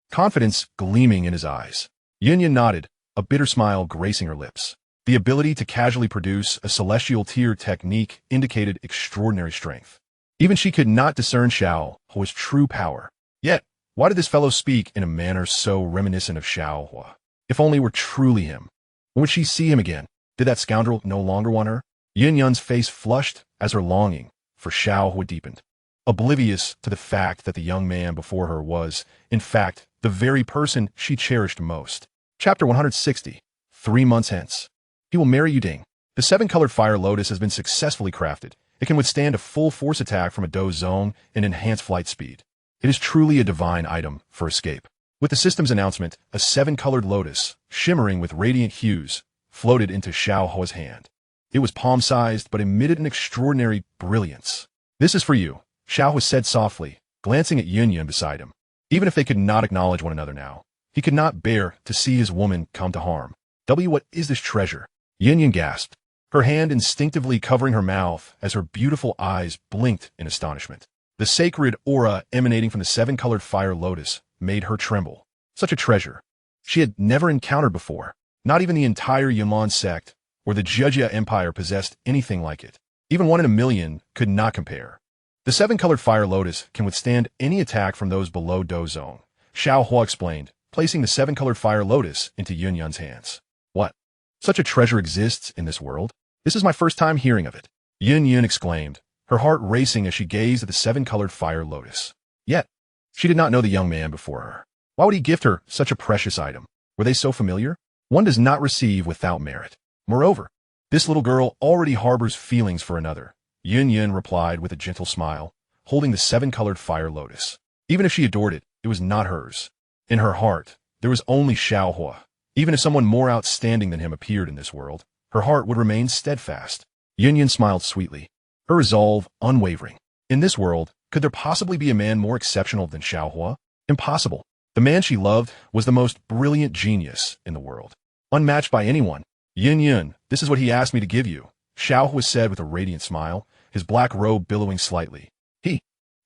confidence gleaming in his eyes. Yun nodded, a bitter smile gracing her lips. The ability to casually produce a celestial tier technique indicated extraordinary strength. Even she could not discern Xiao Huo's true power. Yet, why did this fellow speak in a manner so reminiscent of Xiao Huo? If only it were truly him. When would she see him again? Did that scoundrel no longer want her? Yun's face flushed as her longing for Xiao Huo deepened. Oblivious to the fact that the young man before her was, in fact, the very person she cherished most. Chapter 160. 3 months hence. He will marry you, Ding. The 7-colored fire lotus has been successfully crafted. It can withstand a full force attack from a Do zone and enhance flight speed. It is truly a divine item for escape. With the system's announcement, a 7-colored lotus, shimmering with radiant hues, floated into Xiao Huo's hand. It was palm-sized but emitted an extraordinary brilliance. This is for you, Xiao Huo said softly, glancing at Yun beside him. Even if they could not acknowledge one another now, he could not bear to see his woman come to harm. What is this treasure? Yun gasped, her hand instinctively covering her mouth as her beautiful eyes blinked in astonishment. The sacred aura emanating from the 7-colored fire lotus made her tremble. Such a treasure she had never encountered before. Not even the entire Yunlan Sect or the Jia Empire possessed anything like it. Even 1 in a million could not compare. The 7-colored fire lotus can withstand any attack from those below Do zone, Xiao Huo explained, placing the 7-colored fire lotus into Yun's hands. What? Such a treasure exists in this world? This is my first time hearing of it. Yun exclaimed, her heart racing as she gazed at the 7-colored fire lotus. Yet, she did not know the young man before her. Why would he gift her such a precious item? Were they so familiar? One does not receive without merit. Moreover, this little girl already harbors feelings for another. Yun replied with a gentle smile, holding the 7-colored fire lotus. Even if she adored it, it was not hers. In her heart, there was only Xiao Huo. Even if someone more outstanding than him appeared in this world, her heart would remain steadfast. Yun smiled sweetly, her resolve unwavering. In this world, could there possibly be a man more exceptional than Xiao Huo? Impossible. The man she loved was the most brilliant genius in the world. Unmatched by anyone. Yun, this is what he asked me to give you, Xiao Huo said with a radiant smile, his black robe billowing slightly.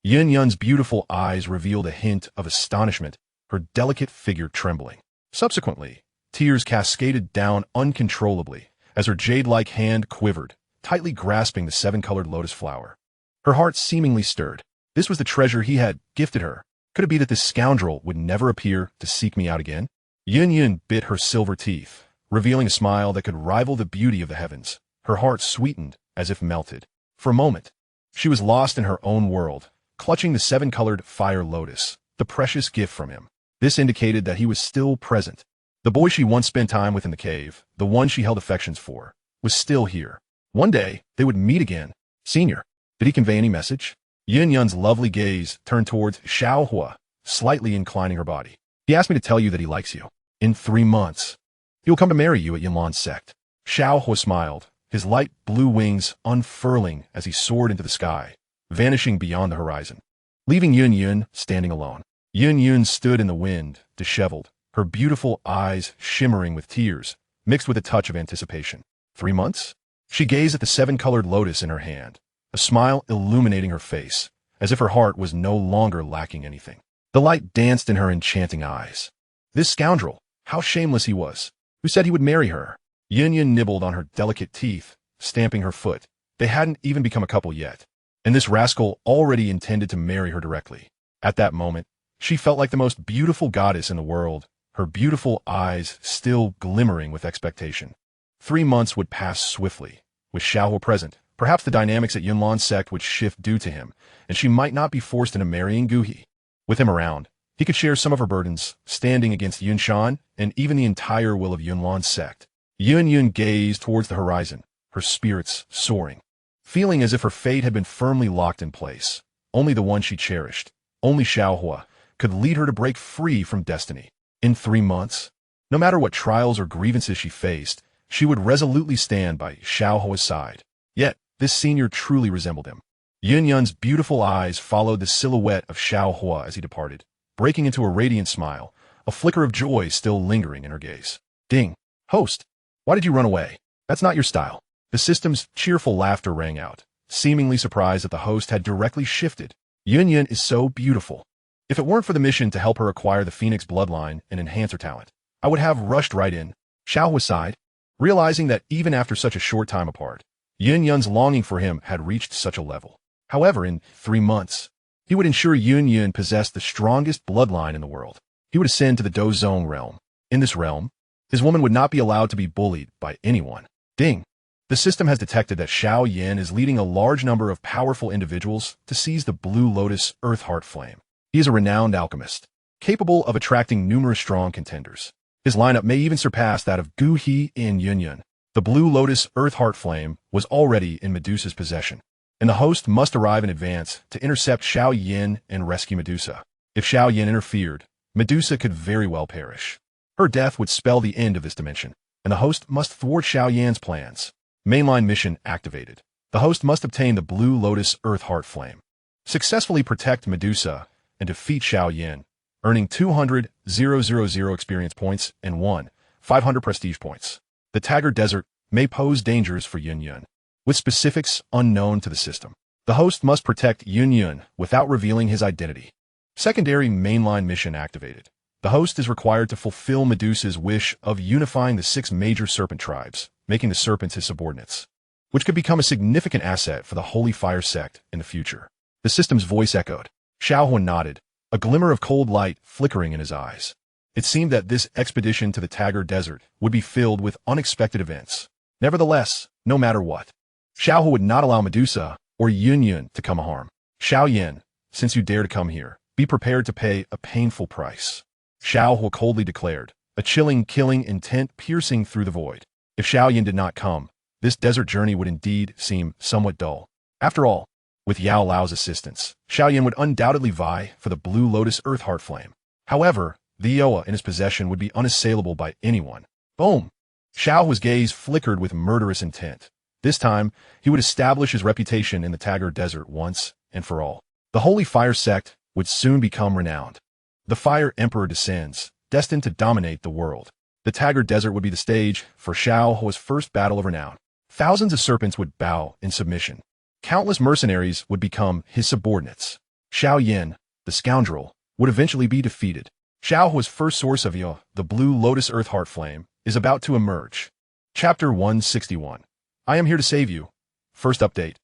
Yun's beautiful eyes revealed a hint of astonishment, her delicate figure trembling. Subsequently, tears cascaded down uncontrollably as her jade-like hand quivered, tightly grasping the 7-colored lotus flower. Her heart seemingly stirred. This was the treasure he had gifted her. Could it be that this scoundrel would never appear to seek me out again? Yun bit her silver teeth, revealing a smile that could rival the beauty of the heavens. Her heart sweetened as if melted. For a moment, she was lost in her own world, clutching the 7-colored fire lotus, the precious gift from him. This indicated that he was still present. The boy she once spent time with in the cave, the one she held affections for, was still here. One day, they would meet again. Senior, did he convey any message? Yun's lovely gaze turned towards Xiao Huo, slightly inclining her body. He asked me to tell you that he likes you. In 3 months, he will come to marry you at Yunlan Sect. Xiao Huo smiled, his light blue wings unfurling as he soared into the sky, vanishing beyond the horizon, leaving Yun standing alone. Yun stood in the wind, disheveled, her beautiful eyes shimmering with tears, mixed with a touch of anticipation. 3 months? She gazed at the 7-colored lotus in her hand, a smile illuminating her face, as if her heart was no longer lacking anything. The light danced in her enchanting eyes. This scoundrel, how shameless he was, who said he would marry her. Yun nibbled on her delicate teeth, stamping her foot. They hadn't even become a couple yet, and this rascal already intended to marry her directly. At that moment, she felt like the most beautiful goddess in the world, her beautiful eyes still glimmering with expectation. 3 months would pass swiftly. With Xiao Huo present, perhaps the dynamics at Yunlan Sect would shift due to him, and she might not be forced into marrying Guhi. With him around, he could share some of her burdens, standing against Yunshan and even the entire will of Yunlan Sect. Yun gazed towards the horizon, her spirits soaring, feeling as if her fate had been firmly locked in place. Only the one she cherished, only Xiao Huo, could lead her to break free from destiny. In 3 months, no matter what trials or grievances she faced, she would resolutely stand by Xiao Huo's side. Yet, this senior truly resembled him. Yun's beautiful eyes followed the silhouette of Xiao Huo as he departed, breaking into a radiant smile, a flicker of joy still lingering in her gaze. Ding. Host. Why did you run away? That's not your style. The system's cheerful laughter rang out, seemingly surprised that the host had directly shifted. Yunyan is so beautiful. If it weren't for the mission to help her acquire the Phoenix bloodline and enhance her talent, I would have rushed right in. Xiao Huo sighed, realizing that even after such a short time apart, Yunyan's longing for him had reached such a level. However, in 3 months, he would ensure Yunyan possessed the strongest bloodline in the world. He would ascend to the Dozong realm. In this realm, his woman would not be allowed to be bullied by anyone. Ding. The system has detected that Xiao Yan is leading a large number of powerful individuals to seize the Blue Lotus Earth Heart Flame. He is a renowned alchemist, capable of attracting numerous strong contenders. His lineup may even surpass that of Gu He and Yunyan. The Blue Lotus Earth Heart Flame was already in Medusa's possession, and the host must arrive in advance to intercept Xiao Yan and rescue Medusa. If Xiao Yan interfered, Medusa could very well perish. Her death would spell the end of this dimension, and the host must thwart Xiao Yan's plans. Mainline mission activated. The host must obtain the Blue Lotus Earth Heart Flame, successfully protect Medusa, and defeat Xiao Yan, earning 200,000 experience points and 500 prestige points. The Taggart Desert may pose dangers for Yunyan, with specifics unknown to the system. The host must protect Yunyan without revealing his identity. Secondary mainline mission activated. The host is required to fulfill Medusa's wish of unifying the 6 major serpent tribes, making the serpents his subordinates, which could become a significant asset for the Holy Fire Sect in the future. The system's voice echoed. Xiao Huo nodded, a glimmer of cold light flickering in his eyes. It seemed that this expedition to the Taggart Desert would be filled with unexpected events. Nevertheless, no matter what, Xiao Huo would not allow Medusa or Yunyan to come harm. Xiao Yan, since you dare to come here, be prepared to pay a painful price. Xiao Huo coldly declared, a chilling, killing intent piercing through the void. If Xiao Yan did not come, this desert journey would indeed seem somewhat dull. After all, with Yao Lao's assistance, Xiao Yan would undoubtedly vie for the Blue Lotus Earth Heart Flame. However, the Yoa in his possession would be unassailable by anyone. Boom! Xiao Huo's gaze flickered with murderous intent. This time, he would establish his reputation in the Taggart Desert once and for all. The Holy Fire Sect would soon become renowned. The Fire Emperor descends, destined to dominate the world. The Taggart Desert would be the stage for Xiao Huo's first battle of renown. Thousands of serpents would bow in submission. Countless mercenaries would become his subordinates. Xiao Yan, the scoundrel, would eventually be defeated. Xiao Huo's first source of Yo, the Blue Lotus Earth Heart Flame, is about to emerge. Chapter 161. I am here to save you. First update.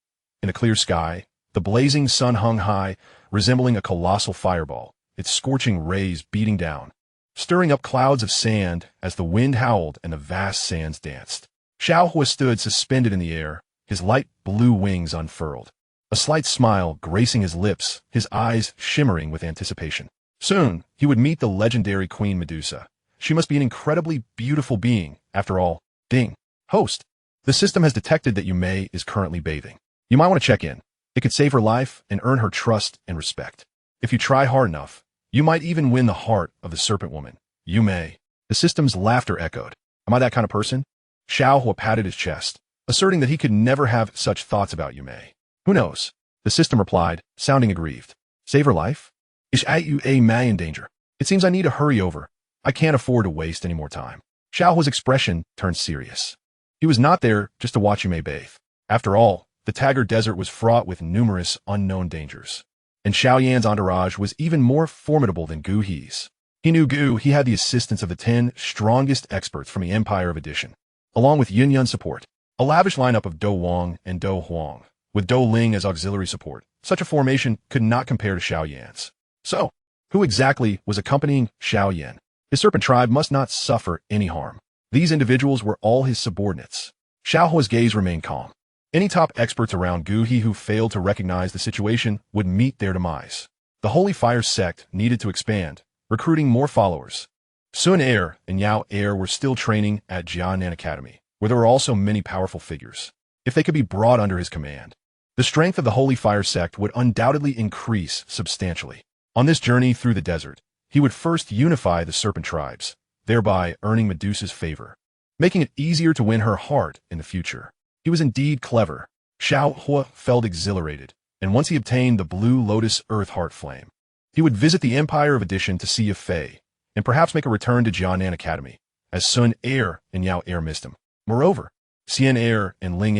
In a clear sky, the blazing sun hung high, resembling a colossal fireball, its scorching rays beating down, stirring up clouds of sand as the wind howled and the vast sands danced. Xiao Huo stood suspended in the air, his light blue wings unfurled, a slight smile gracing his lips, his eyes shimmering with anticipation. Soon, he would meet the legendary Queen Medusa. She must be an incredibly beautiful being, after all. Ding. Host. The system has detected that Yume is currently bathing. You might want to check in. It could save her life and earn her trust and respect. If you try hard enough, you might even win the heart of the serpent woman, Yume. The system's laughter echoed. Am I that kind of person? Xiao Huo patted his chest, asserting that he could never have such thoughts about Yume. Who knows? The system replied, sounding aggrieved. Save her life? Is Yume in danger? It seems I need to hurry over. I can't afford to waste any more time. Xiao Huo's expression turned serious. He was not there just to watch Yume bathe. After all, the Taggart Desert was fraught with numerous unknown dangers. And Xiao Yan's entourage was even more formidable than Gu He's. He knew Gu He had the assistance of the 10 strongest experts from the Empire of Addition, along with Yunyan's support, a lavish lineup of Do Wang and Do Huang, with Do Ling as auxiliary support. Such a formation could not compare to Xiao Yan's. So, who exactly was accompanying Xiao Yan? His serpent tribe must not suffer any harm. These individuals were all his subordinates. Xiao Huo's gaze remained calm. Any top experts around Gu He who failed to recognize the situation would meet their demise. The Holy Fire Sect needed to expand, recruiting more followers. Xun'er and Yao Er were still training at Jianan Academy, where there were also many powerful figures. If they could be brought under his command, the strength of the Holy Fire Sect would undoubtedly increase substantially. On this journey through the desert, he would first unify the serpent tribes, thereby earning Medusa's favor, making it easier to win her heart in the future. He was indeed clever. Xiao Huo felt exhilarated, and once he obtained the Blue Lotus Earth Heart Flame, he would visit the Empire of Addition to see Fei, and perhaps make a return to Jianan Academy, as Xun'er and Yao missed him. Moreover, Xun'er and Ling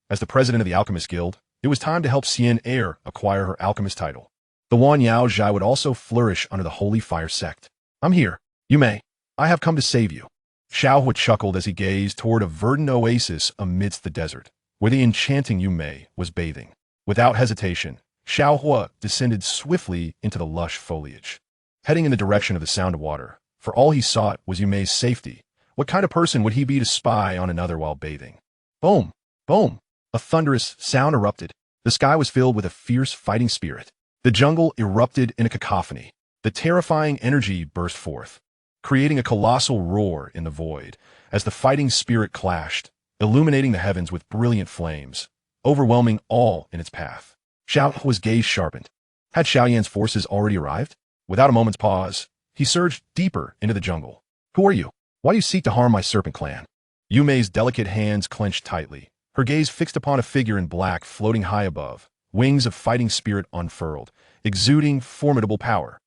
as the president of the Alchemist Guild, it was time to help Xun'er acquire her alchemist title. The Wan Yao Zhai would also flourish under the Holy Fire Sect. I'm here, Yu Mei. I have come to save you. Xiao Huo chuckled as he gazed toward a verdant oasis amidst the desert, where the enchanting Yu Mei was bathing. Without hesitation, Xiao Huo descended swiftly into the lush foliage, heading in the direction of the sound of water. For all he sought was Yu Mei's safety. What kind of person would he be to spy on another while bathing? Boom! Boom! A thunderous sound erupted. The sky was filled with a fierce fighting spirit. The jungle erupted in a cacophony. The terrifying energy burst forth, creating a colossal roar in the void as the fighting spirit clashed, illuminating the heavens with brilliant flames, overwhelming all in its path. Xiao Huo's gaze sharpened. Had Xiao Yan's forces already arrived? Without a moment's pause, he surged deeper into the jungle. Who are you? Why do you seek to harm my serpent clan? Yu Mei's delicate hands clenched tightly, her gaze fixed upon a figure in black floating high above, wings of fighting spirit unfurled, exuding formidable power.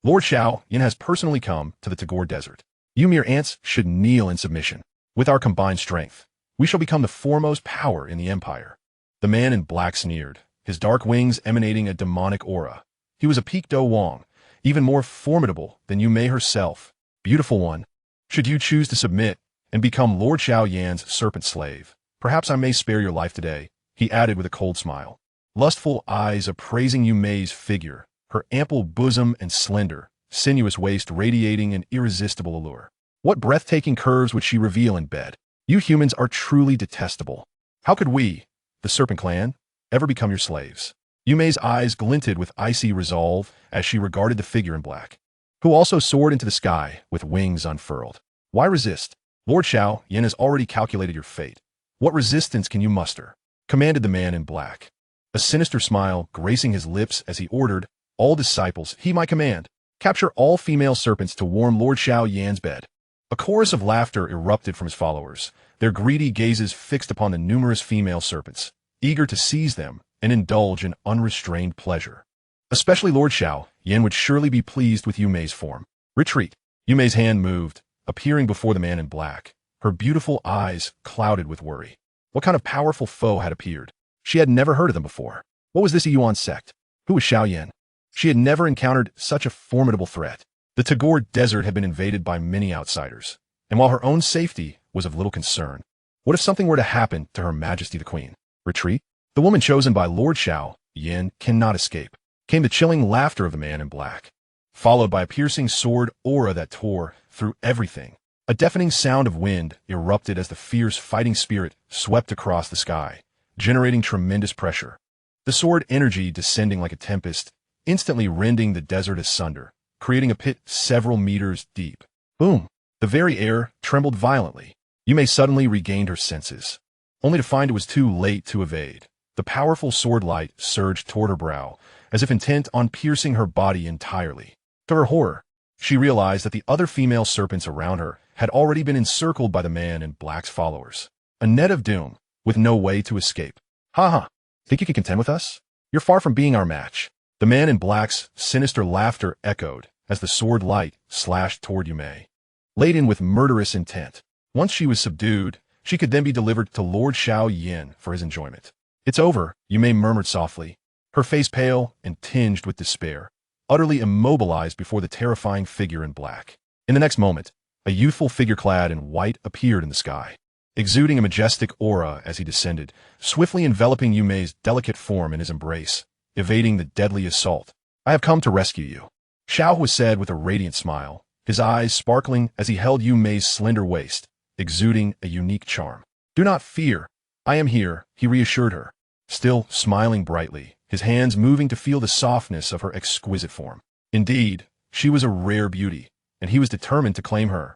Lord Xiao Yan has personally come to the Tagore Desert. You mere ants should kneel in submission. With our combined strength, we shall become the foremost power in the empire. The man in black sneered, his dark wings emanating a demonic aura. He was a Peak Do Wong, even more formidable than Yu Mei herself. Beautiful one, should you choose to submit and become Lord Xiao Yan's serpent slave, perhaps I may spare your life today, he added with a cold smile. Lustful eyes appraising Yu Mei's figure, her ample bosom and slender, sinuous waist radiating an irresistible allure. What breathtaking curves would she reveal in bed? You humans are truly detestable. How could we, the Serpent Clan, ever become your slaves? Yu Mei's eyes glinted with icy resolve as she regarded the figure in black, who also soared into the sky with wings unfurled. Why resist? Lord Xiao Yan has already calculated your fate. What resistance can you muster? Commanded the man in black, a sinister smile gracing his lips as he ordered, all disciples, he my command, capture all female serpents to warm Lord Xiao Yan's bed. A chorus of laughter erupted from his followers, their greedy gazes fixed upon the numerous female serpents, eager to seize them and indulge in unrestrained pleasure. Especially Lord Xiao Yan would surely be pleased with Yu Mei's form. Retreat. Yu Mei's hand moved, appearing before the man in black, her beautiful eyes clouded with worry. What kind of powerful foe had appeared? She had never heard of them before. What was this Yunlan Sect? Who was Xiao Yan? She had never encountered such a formidable threat. The Tagore Desert had been invaded by many outsiders, and while her own safety was of little concern, what if something were to happen to Her Majesty the Queen? Retreat? The woman chosen by Lord Xiao Yan cannot escape. Came the chilling laughter of the man in black, followed by a piercing sword aura that tore through everything. A deafening sound of wind erupted as the fierce fighting spirit swept across the sky, generating tremendous pressure. The sword energy descending like a tempest, instantly rending the desert asunder, creating a pit several meters deep. Boom! The very air trembled violently. Yu Mei suddenly regained her senses, only to find it was too late to evade. The powerful sword light surged toward her brow, as if intent on piercing her body entirely. To her horror, she realized that the other female serpents around her had already been encircled by the man in black's followers. A net of doom, with no way to escape. Ha! Think you can contend with us? You're far from being our match. The man in black's sinister laughter echoed as the sword light slashed toward Yu Mei, laden with murderous intent. Once she was subdued, she could then be delivered to Lord Xiao Yan for his enjoyment. It's over, Yu Mei murmured softly, her face pale and tinged with despair, utterly immobilized before the terrifying figure in black. In the next moment, a youthful figure clad in white appeared in the sky, exuding a majestic aura as he descended, swiftly enveloping Yu Mei's delicate form in his embrace, evading the deadly assault. I have come to rescue you, Xiao Huo said with a radiant smile, his eyes sparkling as he held Yu Mei's slender waist, exuding a unique charm. Do not fear, I am here, he reassured her, still smiling brightly, his hands moving to feel the softness of her exquisite form. Indeed, she was a rare beauty, and he was determined to claim her.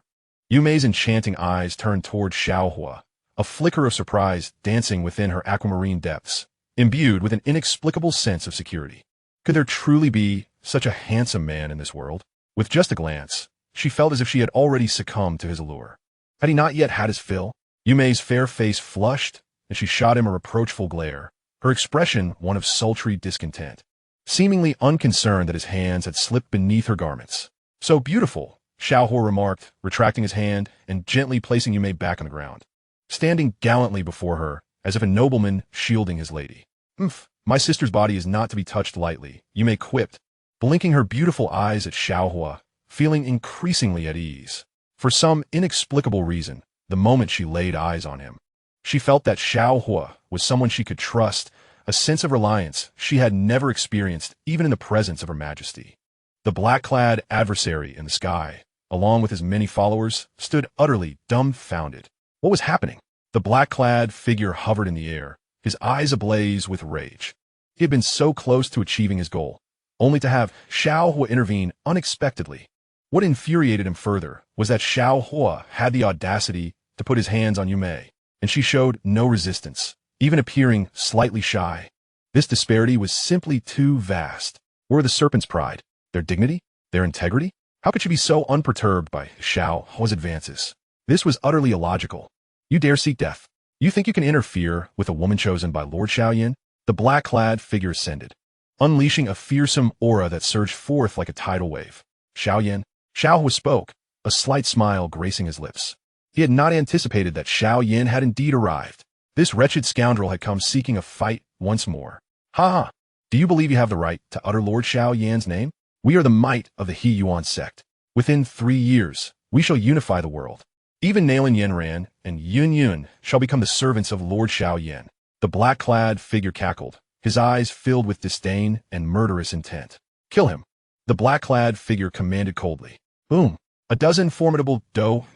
Yu Mei's enchanting eyes turned toward Xiao Huo, a flicker of surprise dancing within her aquamarine depths, imbued with an inexplicable sense of security. Could there truly be such a handsome man in this world? With just a glance, she felt as if she had already succumbed to his allure. Had he not yet had his fill? Yu Mei's fair face flushed, and she shot him a reproachful glare, her expression one of sultry discontent, seemingly unconcerned that his hands had slipped beneath her garments. So beautiful, Xiao Huo remarked, retracting his hand and gently placing Yume back on the ground, standing gallantly before her, as if a nobleman shielding his lady. My sister's body is not to be touched lightly, Yume quipped, blinking her beautiful eyes at Xiao Huo, feeling increasingly at ease. For some inexplicable reason, the moment she laid eyes on him, she felt that Xiao Huo was someone she could trust, a sense of reliance she had never experienced even in the presence of Her Majesty. The black-clad adversary in the sky, along with his many followers, stood utterly dumbfounded. What was happening? The black-clad figure hovered in the air, his eyes ablaze with rage. He had been so close to achieving his goal, only to have Xiao Huo intervene unexpectedly. What infuriated him further was that Xiao Huo had the audacity to put his hands on Yume, and she showed no resistance, even appearing slightly shy. This disparity was simply too vast. Where were the serpent's pride, their dignity, their integrity? How could she be so unperturbed by Xiao Huo's advances? This was utterly illogical. You dare seek death? You think you can interfere with a woman chosen by Lord Xiao Yan? The black-clad figure ascended, unleashing a fearsome aura that surged forth like a tidal wave. Xiao Yan. Xiao Huo spoke, a slight smile gracing his lips. He had not anticipated that Xiao Yan had indeed arrived. This wretched scoundrel had come seeking a fight once more. Ha! Do you believe you have the right to utter Lord Xiao Yan's name? We are the might of the Yunlan Sect. Within 3 years, we shall unify the world. Even Nalan Yanran and Yun shall become the servants of Lord Xiao Yan. The black-clad figure cackled, his eyes filled with disdain and murderous intent. Kill him. The black-clad figure commanded coldly. Boom! A dozen formidable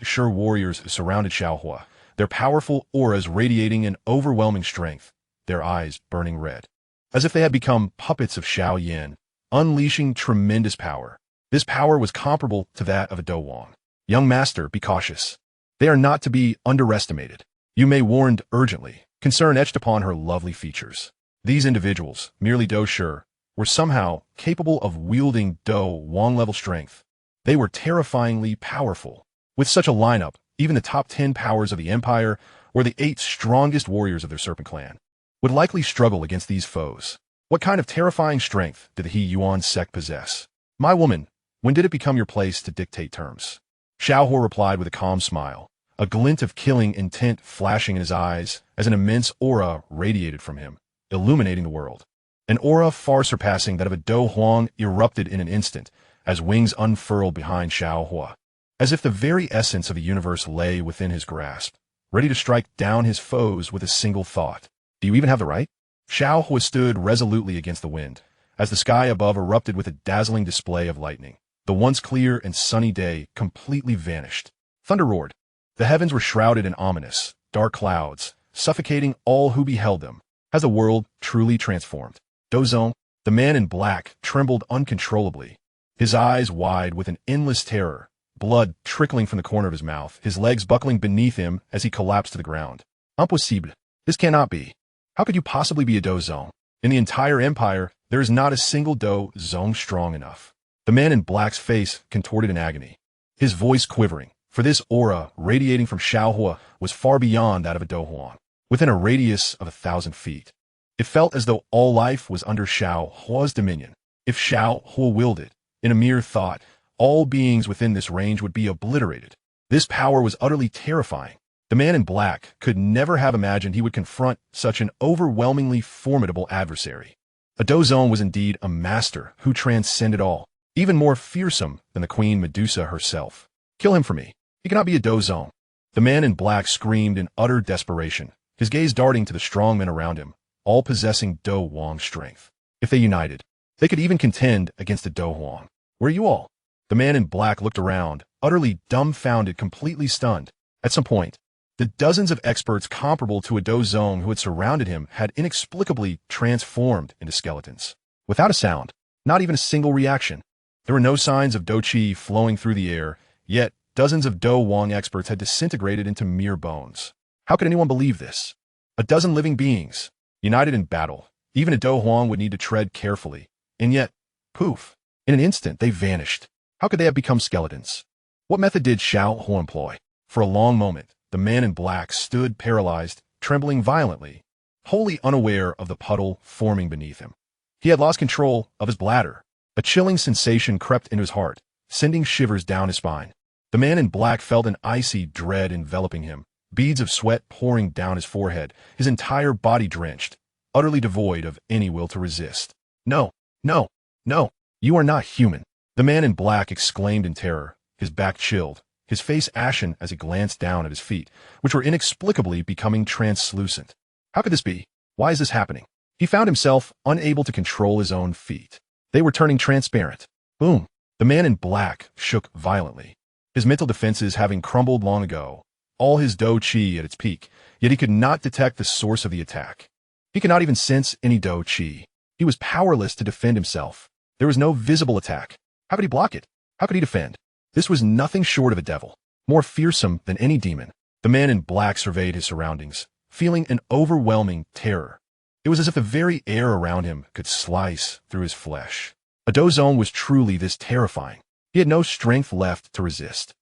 sure warriors surrounded Xiao Huo, their powerful auras radiating an overwhelming strength, their eyes burning red, as if they had become puppets of Xiao Yan, unleashing tremendous power. This power was comparable to that of a Do Wang. Young master, be cautious. They are not to be underestimated. Yume warned urgently, concern etched upon her lovely features. These individuals, merely Do Sure, were somehow capable of wielding Do Wang-level strength. They were terrifyingly powerful. With such a lineup, even the top 10 powers of the Empire, or the 8 strongest warriors of their Serpent Clan, would likely struggle against these foes. What kind of terrifying strength did the Yunlan Sect possess? My woman, when did it become your place to dictate terms? Xiao Huo replied with a calm smile, a glint of killing intent flashing in his eyes as an immense aura radiated from him, illuminating the world. An aura far surpassing that of a Do Huang erupted in an instant, as wings unfurled behind Xiao Huo, as if the very essence of the universe lay within his grasp, ready to strike down his foes with a single thought. Do you even have the right? Xiao Huo stood resolutely against the wind, as the sky above erupted with a dazzling display of lightning. The once clear and sunny day completely vanished. Thunder roared. The heavens were shrouded in ominous, dark clouds, suffocating all who beheld them. Has the world truly transformed? Dozong, the man in black, trembled uncontrollably, his eyes wide with an endless terror, blood trickling from the corner of his mouth, his legs buckling beneath him as he collapsed to the ground. Impossible. This cannot be. How could you possibly be a Dozong? In the entire empire, there is not a single Dozong strong enough. The man in black's face contorted in agony, his voice quivering, for this aura radiating from Xiao Huo was far beyond that of a Do Huang, within a radius of 1,000 feet. It felt as though all life was under Xiao Huo's dominion. If Xiao Huo willed it, in a mere thought, all beings within this range would be obliterated. This power was utterly terrifying. The man in black could never have imagined he would confront such an overwhelmingly formidable adversary. A Dozong was indeed a master who transcended all, even more fearsome than the Queen Medusa herself. Kill him for me. He cannot be a Dozong. The man in black screamed in utter desperation, his gaze darting to the strong men around him, all possessing Do Wang's strength. If they united, they could even contend against the Do Huang. Where are you all? The man in black looked around, utterly dumbfounded, completely stunned. At some point, the dozens of experts comparable to a Dozong who had surrounded him had inexplicably transformed into skeletons. Without a sound, not even a single reaction. There were no signs of Do Qi flowing through the air, yet dozens of Do Wang experts had disintegrated into mere bones. How could anyone believe this? A dozen living beings, united in battle. Even a Do Huang would need to tread carefully. And yet, poof, in an instant they vanished. How could they have become skeletons? What method did Xiao Huo employ? For a long moment, the man in black stood paralyzed, trembling violently, wholly unaware of the puddle forming beneath him. He had lost control of his bladder. A chilling sensation crept into his heart, sending shivers down his spine. The man in black felt an icy dread enveloping him, beads of sweat pouring down his forehead, his entire body drenched, utterly devoid of any will to resist. No, no, no, you are not human. The man in black exclaimed in terror, his back chilled, his face ashen as he glanced down at his feet, which were inexplicably becoming translucent. How could this be? Why is this happening? He found himself unable to control his own feet. They were turning transparent. Boom! The man in black shook violently, his mental defenses having crumbled long ago, all his Do Qi at its peak, yet he could not detect the source of the attack. He could not even sense any Do Qi. He was powerless to defend himself. There was no visible attack. How could he block it? How could he defend? This was nothing short of a devil, more fearsome than any demon. The man in black surveyed his surroundings, feeling an overwhelming terror. It was as if the very air around him could slice through his flesh. A Do Zone was truly this terrifying. He had no strength left to resist.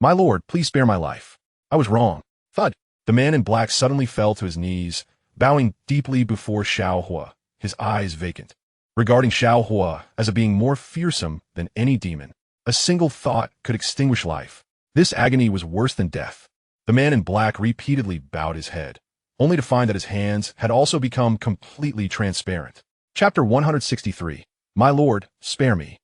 My lord, please spare my life. I was wrong. Thud. The man in black suddenly fell to his knees, bowing deeply before Xiao Huo, his eyes vacant, regarding Xiao Huo as a being more fearsome than any demon. A single thought could extinguish life. This agony was worse than death. The man in black repeatedly bowed his head, only to find that his hands had also become completely transparent. Chapter 163. My lord, spare me.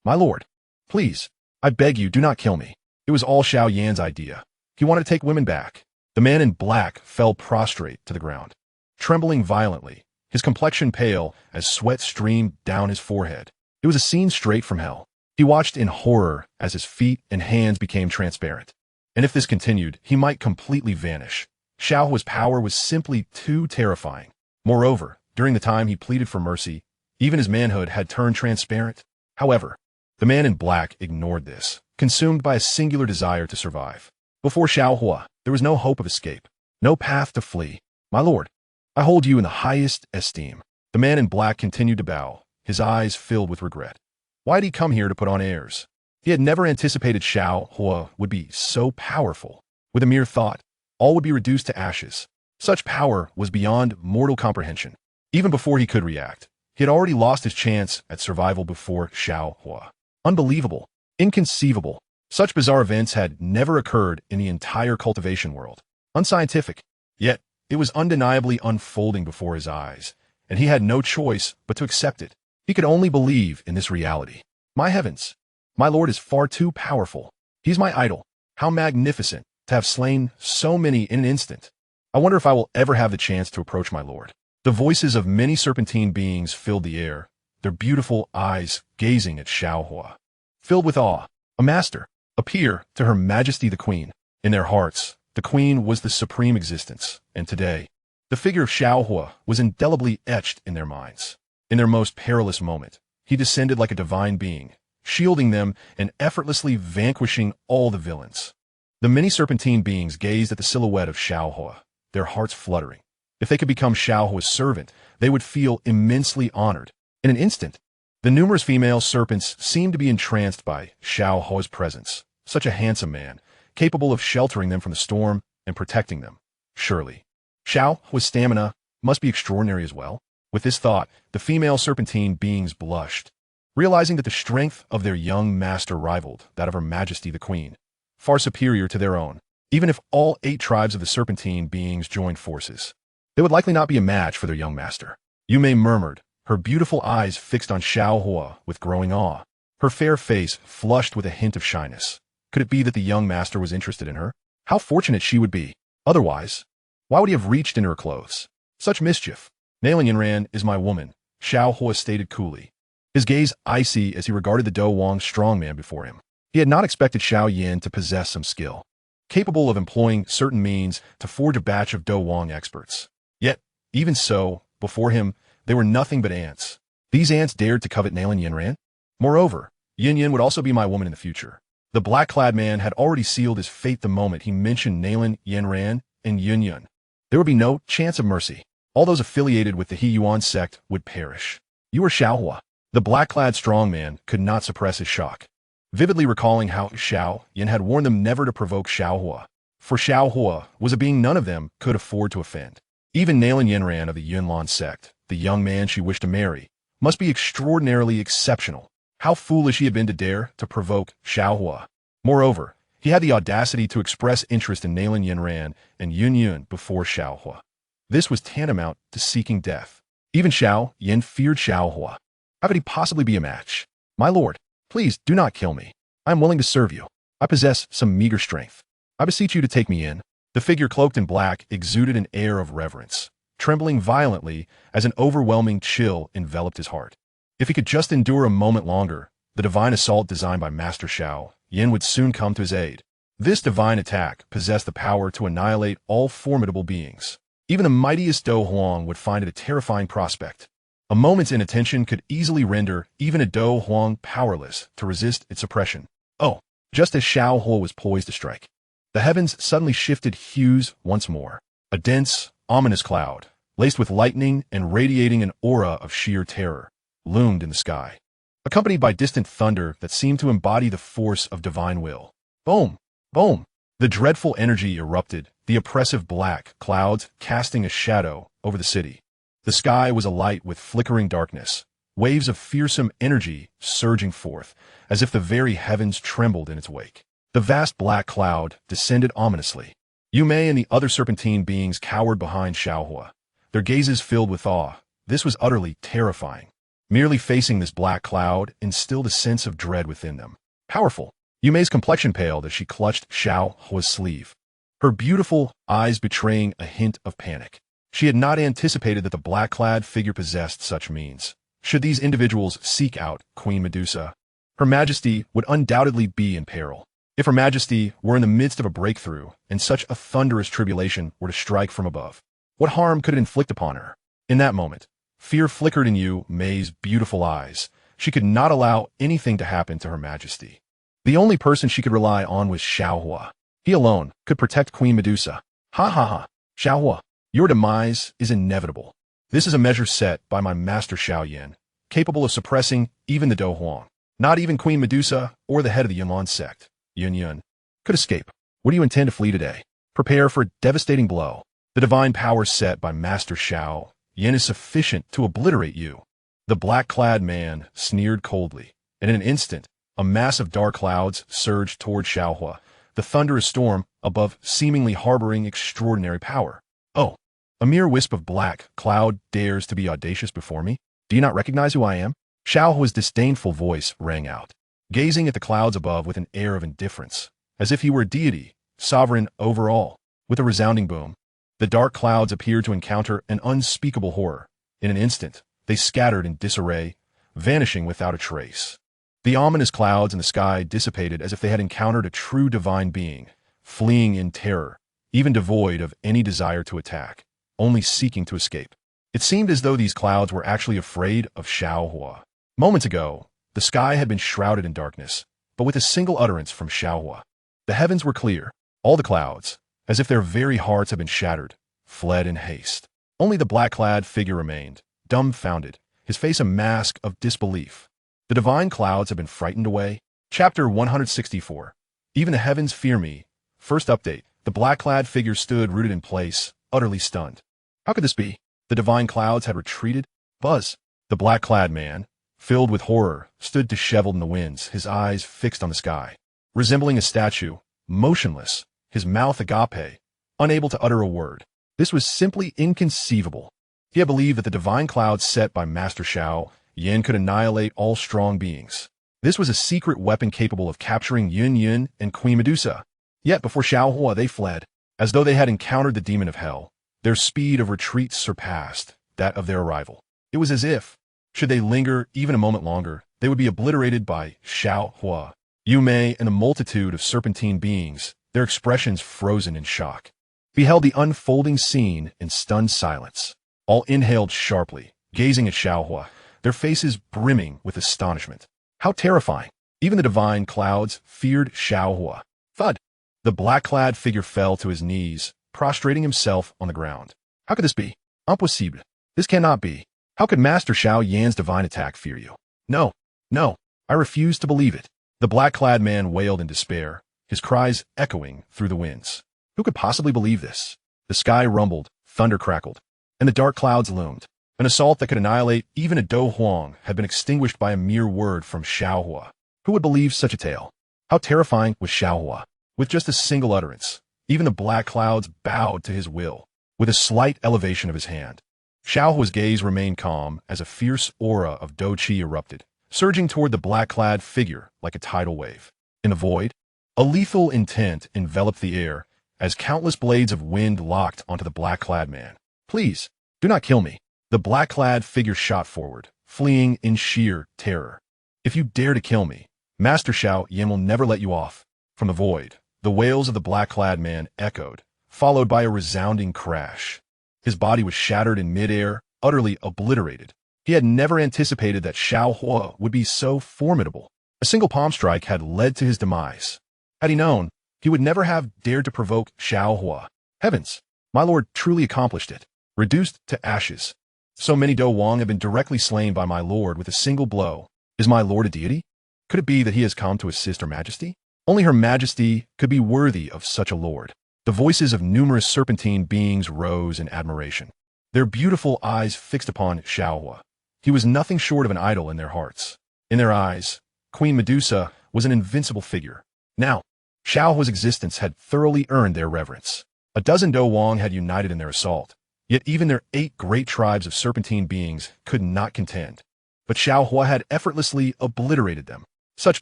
My lord. Please. I beg you, do not kill me. It was all Xiao Yan's idea. He wanted to take women back. The man in black fell prostrate to the ground, trembling violently, his complexion pale as sweat streamed down his forehead. It was a scene straight from hell. He watched in horror as his feet and hands became transparent. And if this continued, he might completely vanish. Xiao Huo's power was simply too terrifying. Moreover, during the time he pleaded for mercy, even his manhood had turned transparent. However, the man in black ignored this, consumed by a singular desire to survive. Before Xiao Huo, there was no hope of escape, no path to flee. My lord, I hold you in the highest esteem. The man in black continued to bow, his eyes filled with regret. Why had he come here to put on airs? He had never anticipated Xiao Huo would be so powerful. With a mere thought, all would be reduced to ashes. Such power was beyond mortal comprehension. Even before he could react, he had already lost his chance at survival before Xiao Huo. Unbelievable. Inconceivable. Such bizarre events had never occurred in the entire cultivation world. Unscientific. Yet, it was undeniably unfolding before his eyes, and he had no choice but to accept it. He could only believe in this reality. My heavens! My lord is far too powerful. He's my idol. How magnificent to have slain so many in an instant. I wonder if I will ever have the chance to approach my lord. The voices of many serpentine beings filled the air, their beautiful eyes gazing at Xiao Huo. Filled with awe, a master, appear to Her Majesty the Queen. In their hearts, the Queen was the supreme existence, and today, the figure of Xiao Huo was indelibly etched in their minds. In their most perilous moment, he descended like a divine being, shielding them and effortlessly vanquishing all the villains. The many serpentine beings gazed at the silhouette of Xiao Huo, their hearts fluttering. If they could become Xiao Huo's servant, they would feel immensely honored. In an instant, the numerous female serpents seemed to be entranced by Xiao Huo's presence. Such a handsome man, capable of sheltering them from the storm and protecting them. Surely, Xiao Huo's stamina must be extraordinary as well. With this thought, the female serpentine beings blushed, realizing that the strength of their young master rivaled that of Her Majesty the Queen, far superior to their own. Even if all 8 tribes of the serpentine beings joined forces, they would likely not be a match for their young master. Yume murmured, her beautiful eyes fixed on Xiao Huo with growing awe, her fair face flushed with a hint of shyness. Could it be that the young master was interested in her? How fortunate she would be. Otherwise, why would he have reached into her clothes? Such mischief. Nalan Yanran is my woman, Xiao Huo stated coolly, his gaze icy as he regarded the Do Wang strongman before him. He had not expected Xiao Yan to possess some skill, capable of employing certain means to forge a batch of Do Wang experts. Yet, even so, before him, they were nothing but ants. These ants dared to covet Nalan Yanran? Moreover, Yin would also be my woman in the future. The black-clad man had already sealed his fate the moment he mentioned Nalan Yanran and Yunlan. There would be no chance of mercy. All those affiliated with the Yunlan Sect would perish. You are Xiao Huo. The black-clad strongman could not suppress his shock, vividly recalling how Xiao Yan had warned them never to provoke Xiao Huo, for Xiao Huo was a being none of them could afford to offend. Even Nalan Yanran of the Yunlan Sect, the young man she wished to marry, must be extraordinarily exceptional. How foolish he had been to dare to provoke Xiao Huo. Moreover, he had the audacity to express interest in Nalan Yanran and Yunlan before Xiao Huo. This was tantamount to seeking death. Even Xiao Yan feared Xiao Huo. How could he possibly be a match? My lord, please do not kill me. I am willing to serve you. I possess some meager strength. I beseech you to take me in. The figure cloaked in black exuded an air of reverence, trembling violently as an overwhelming chill enveloped his heart. If he could just endure a moment longer, the divine assault designed by Master Xiao Yan would soon come to his aid. This divine attack possessed the power to annihilate all formidable beings. Even the mightiest Do Huang would find it a terrifying prospect. A moment's inattention could easily render even a Do Huang powerless to resist its oppression. Oh, just as Xiao Huo was poised to strike, the heavens suddenly shifted hues once more. A dense, ominous cloud, laced with lightning and radiating an aura of sheer terror, loomed in the sky, accompanied by distant thunder that seemed to embody the force of divine will. Boom! Boom! The dreadful energy erupted, the oppressive black clouds casting a shadow over the city. The sky was alight with flickering darkness, waves of fearsome energy surging forth, as if the very heavens trembled in its wake. The vast black cloud descended ominously. Yu Mei and the other serpentine beings cowered behind Xiao Huo, their gazes filled with awe. This was utterly terrifying. Merely facing this black cloud instilled a sense of dread within them. Powerful. Yu Mei's complexion paled as she clutched Xiao Huo's sleeve, her beautiful eyes betraying a hint of panic. She had not anticipated that the black-clad figure possessed such means. Should these individuals seek out Queen Medusa, Her Majesty would undoubtedly be in peril. If Her Majesty were in the midst of a breakthrough and such a thunderous tribulation were to strike from above, what harm could it inflict upon her? In that moment, fear flickered in Yu Mei's beautiful eyes. She could not allow anything to happen to Her Majesty. The only person she could rely on was Xiao Huo. He alone could protect Queen Medusa. Ha ha ha. Xiao Huo, your demise is inevitable. This is a measure set by my master Xiao Yan, capable of suppressing even the Do Huang. Not even Queen Medusa or the head of the Yunlan Sect, Yun, could escape. What do you intend to flee today? Prepare for a devastating blow. The divine power set by Master Xiao Yan is sufficient to obliterate you. The black-clad man sneered coldly, and in an instant, a mass of dark clouds surged toward Xiao Huo, the thunderous storm above seemingly harboring extraordinary power. Oh, a mere wisp of black cloud dares to be audacious before me? Do you not recognize who I am? Xiao Huo's disdainful voice rang out, gazing at the clouds above with an air of indifference, as if he were a deity, sovereign over all. With a resounding boom, the dark clouds appeared to encounter an unspeakable horror. In an instant, they scattered in disarray, vanishing without a trace. The ominous clouds in the sky dissipated as if they had encountered a true divine being, fleeing in terror, even devoid of any desire to attack, only seeking to escape. It seemed as though these clouds were actually afraid of Xiao Huo. Moments ago, the sky had been shrouded in darkness, but with a single utterance from Xiao Huo, the heavens were clear. All the clouds, as if their very hearts had been shattered, fled in haste. Only the black-clad figure remained, dumbfounded, his face a mask of disbelief. The divine clouds have been frightened away. Chapter 164. Even the heavens fear me. First update. The black-clad figure stood rooted in place, utterly stunned. How could this be? The divine clouds had retreated? Buzz. The black-clad man, filled with horror, stood disheveled in the winds, his eyes fixed on the sky. Resembling a statue, motionless, his mouth agape, unable to utter a word. This was simply inconceivable. He had believed that the divine clouds set by Master Xiao Yan could annihilate all strong beings. This was a secret weapon capable of capturing Yun and Queen Medusa. Yet before Xiao Huo they fled, as though they had encountered the demon of hell. Their speed of retreat surpassed that of their arrival. It was as if, should they linger even a moment longer, they would be obliterated by Xiao Huo. Yu Mei and a multitude of serpentine beings, their expressions frozen in shock, beheld the unfolding scene in stunned silence. All inhaled sharply, gazing at Xiao Huo, their faces brimming with astonishment. How terrifying! Even the divine clouds feared Xiao Huo. Thud! The black-clad figure fell to his knees, prostrating himself on the ground. How could this be? Impossible. This cannot be. How could Master Xiao Yan's divine attack fear you? No, no, I refuse to believe it. The black-clad man wailed in despair, his cries echoing through the winds. Who could possibly believe this? The sky rumbled, thunder crackled, and the dark clouds loomed. An assault that could annihilate even a Do Huang had been extinguished by a mere word from Xiao Huo. Who would believe such a tale? How terrifying was Xiao Huo? With just a single utterance, even the black clouds bowed to his will. With a slight elevation of his hand, Xiao Huo's gaze remained calm as a fierce aura of Do Qi erupted, surging toward the black-clad figure like a tidal wave. In the void, a lethal intent enveloped the air as countless blades of wind locked onto the black-clad man. Please, do not kill me. The black-clad figure shot forward, fleeing in sheer terror. If you dare to kill me, Master Xiao Yan will never let you off. From the void, the wails of the black-clad man echoed, followed by a resounding crash. His body was shattered in midair, utterly obliterated. He had never anticipated that Xiao Huo would be so formidable. A single palm strike had led to his demise. Had he known, he would never have dared to provoke Xiao Huo. Heavens, my lord truly accomplished it. Reduced to ashes. So many Do Wang have been directly slain by my lord with a single blow. Is my lord a deity? Could it be that he has come to assist her majesty? Only her majesty could be worthy of such a lord. The voices of numerous serpentine beings rose in admiration, their beautiful eyes fixed upon Xiao Huo. He was nothing short of an idol in their hearts. In their eyes, Queen Medusa was an invincible figure. Now, Xiao Huo's existence had thoroughly earned their reverence. A dozen Do Wang had united in their assault, yet even their 8 great tribes of serpentine beings could not contend. But Xiao Huo had effortlessly obliterated them. Such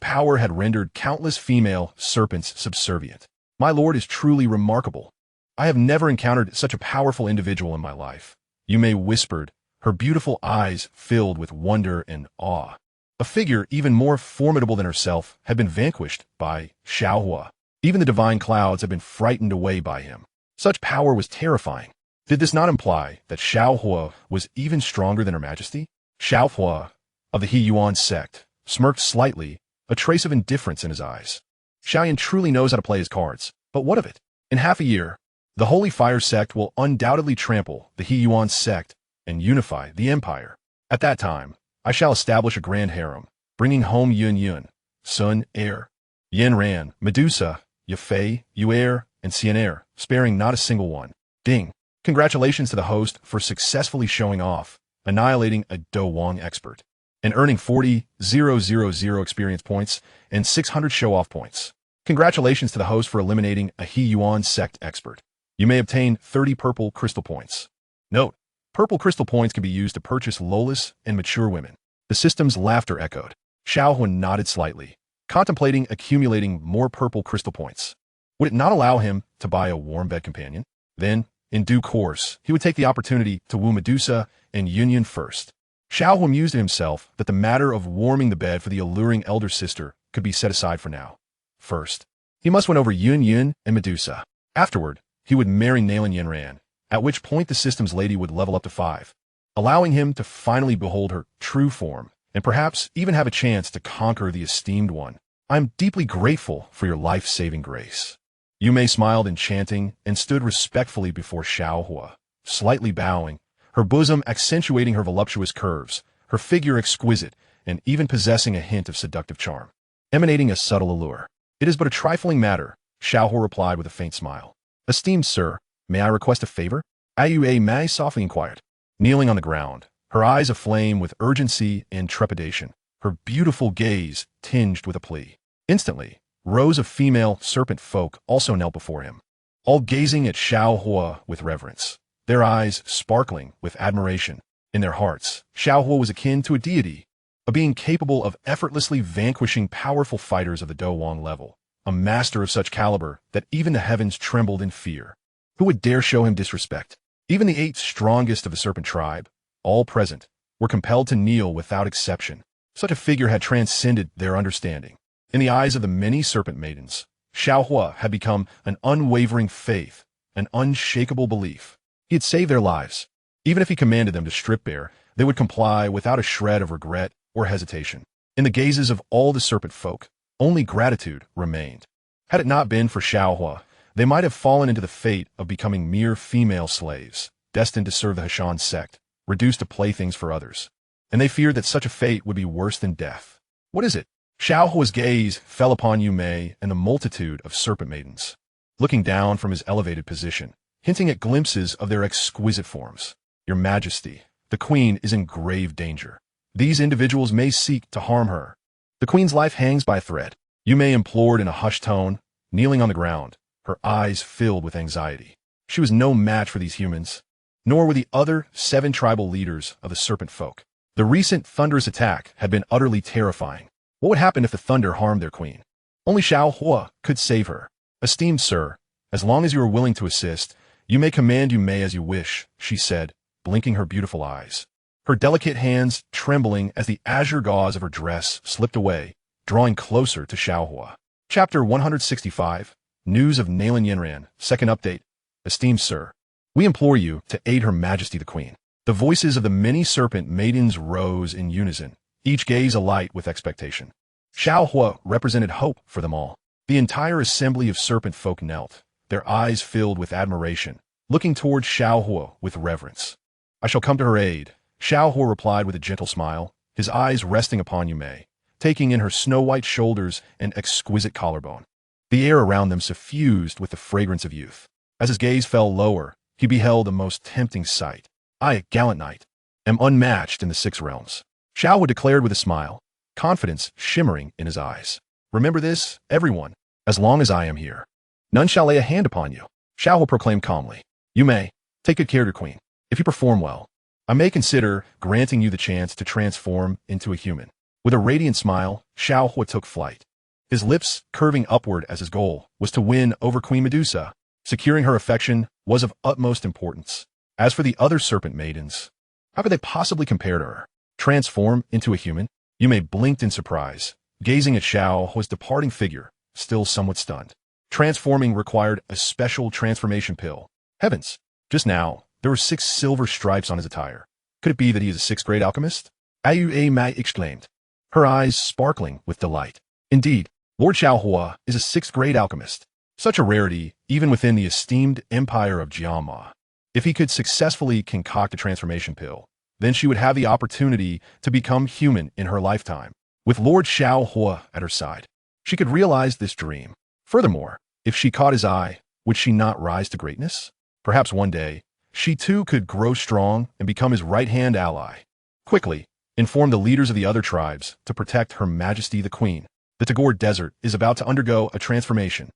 power had rendered countless female serpents subservient. My lord is truly remarkable. I have never encountered such a powerful individual in my life. Yume whispered, her beautiful eyes filled with wonder and awe. A figure even more formidable than herself had been vanquished by Xiao Huo. Even the divine clouds had been frightened away by him. Such power was terrifying. Did this not imply that Xiao Huo was even stronger than her majesty? Xiao Huo, of the Yunlan Sect, smirked slightly, a trace of indifference in his eyes. Xiao Yan truly knows how to play his cards, but what of it? In half a year, the Holy Fire Sect will undoubtedly trample the Yunlan Sect and unify the empire. At that time, I shall establish a grand harem, bringing home Yun, Xun'er, Yanran, Medusa, Yafei, Xun'er, and Xun'er, sparing not a single one. Ding! Congratulations to the host for successfully showing off, annihilating a Do Wang expert, and earning 40,000 experience points and 600 show-off points. Congratulations to the host for eliminating a Yunlan Sect expert. You may obtain 30 purple crystal points. Note, purple crystal points can be used to purchase lawless and mature women. The system's laughter echoed. Xiao Huo nodded slightly, contemplating accumulating more purple crystal points. Would it not allow him to buy a warm bed companion? Then, in due course, he would take the opportunity to woo Medusa and Yunyan first. Xiao Huo mused to himself that the matter of warming the bed for the alluring elder sister could be set aside for now. First, he must win over Yunyan and Medusa. Afterward, he would marry Nalan Yanran, at which point the system's lady would level up to 5, allowing him to finally behold her true form, and perhaps even have a chance to conquer the esteemed one. I am deeply grateful for your life-saving grace. Yume smiled enchanting and stood respectfully before Xiao Huo, slightly bowing, her bosom accentuating her voluptuous curves, her figure exquisite, and even possessing a hint of seductive charm, emanating a subtle allure. It is but a trifling matter, Xiao Huo replied with a faint smile. Esteemed sir, may I request a favor? Ayue Mai softly inquired, kneeling on the ground, her eyes aflame with urgency and trepidation, her beautiful gaze tinged with a plea. Instantly, rows of female serpent folk also knelt before him, all gazing at Xiao Huo with reverence, their eyes sparkling with admiration. In their hearts, Xiao Huo was akin to a deity, a being capable of effortlessly vanquishing powerful fighters of the Do Wang level, a master of such caliber that even the heavens trembled in fear. Who would dare show him disrespect? Even the 8 strongest of the serpent tribe, all present, were compelled to kneel without exception. Such a figure had transcended their understanding. In the eyes of the many serpent maidens, Xiao Huo had become an unwavering faith, an unshakable belief. He had saved their lives. Even if he commanded them to strip bare, they would comply without a shred of regret or hesitation. In the gazes of all the serpent folk, only gratitude remained. Had it not been for Xiao Huo, they might have fallen into the fate of becoming mere female slaves, destined to serve the Yunlan Sect, reduced to playthings for others. And they feared that such a fate would be worse than death. What is it? Xiao Huo's gaze fell upon Yume and the multitude of serpent maidens, looking down from his elevated position, hinting at glimpses of their exquisite forms. Your Majesty, The queen is in grave danger. These individuals may seek to harm her. The queen's life hangs by a thread. Yumei implored in a hushed tone, kneeling on the ground, her eyes filled with anxiety. She was no match for these humans, nor were the other 7 tribal leaders of the serpent folk. The recent thunderous attack had been utterly terrifying. What would happen if the thunder harmed their queen? Only Xiao Huo could save her. Esteemed sir, as long as you are willing to assist, you may command Yumei as you wish, she said, blinking her beautiful eyes. Her delicate hands trembling as the azure gauze of her dress slipped away, drawing closer to Xiao Huo. Chapter 165, News of Nalan Yanran, Second Update. Esteemed sir, we implore you to aid Her Majesty the Queen. The voices of the many serpent maidens rose in unison, each gaze alight with expectation. Xiao Huo represented hope for them all. The entire assembly of serpent folk knelt, their eyes filled with admiration, looking towards Xiao Huo with reverence. I shall come to her aid, Xiao Huo replied with a gentle smile, his eyes resting upon Yumei, taking in her snow-white shoulders and exquisite collarbone. The air around them suffused with the fragrance of youth. As his gaze fell lower, he beheld a most tempting sight. I, gallant knight, am unmatched in the 6 realms, Xiao Huo declared with a smile, confidence shimmering in his eyes. Remember this, everyone, as long as I am here. None shall lay a hand upon you, Xiao Huo proclaimed calmly. Yumei, take good care of your queen. If you perform well, I may consider granting you the chance to transform into a human. With a radiant smile, Xiao Huo took flight. His lips curving upward as his goal was to win over Queen Medusa. Securing her affection was of utmost importance. As for the other serpent maidens, how could they possibly compare to her? Transform into a human? Yumei blinked in surprise, gazing at Xiao Huo's departing figure, still somewhat stunned. Transforming required a special transformation pill. Heavens! Just now, there were 6 silver stripes on his attire. Could it be that he is a 6th grade alchemist? Ayu Mai exclaimed, her eyes sparkling with delight. Indeed, Lord Xiao Huo is a 6th grade alchemist. Such a rarity even within the esteemed empire of Jiama. If he could successfully concoct a transformation pill, then she would have the opportunity to become human in her lifetime. With Lord Xiao Huo at her side, she could realize this dream. Furthermore, if she caught his eye, would she not rise to greatness? Perhaps one day, she too could grow strong and become his right-hand ally. Quickly, inform the leaders of the other tribes to protect Her Majesty the Queen. The Tagore Desert is about to undergo a transformation.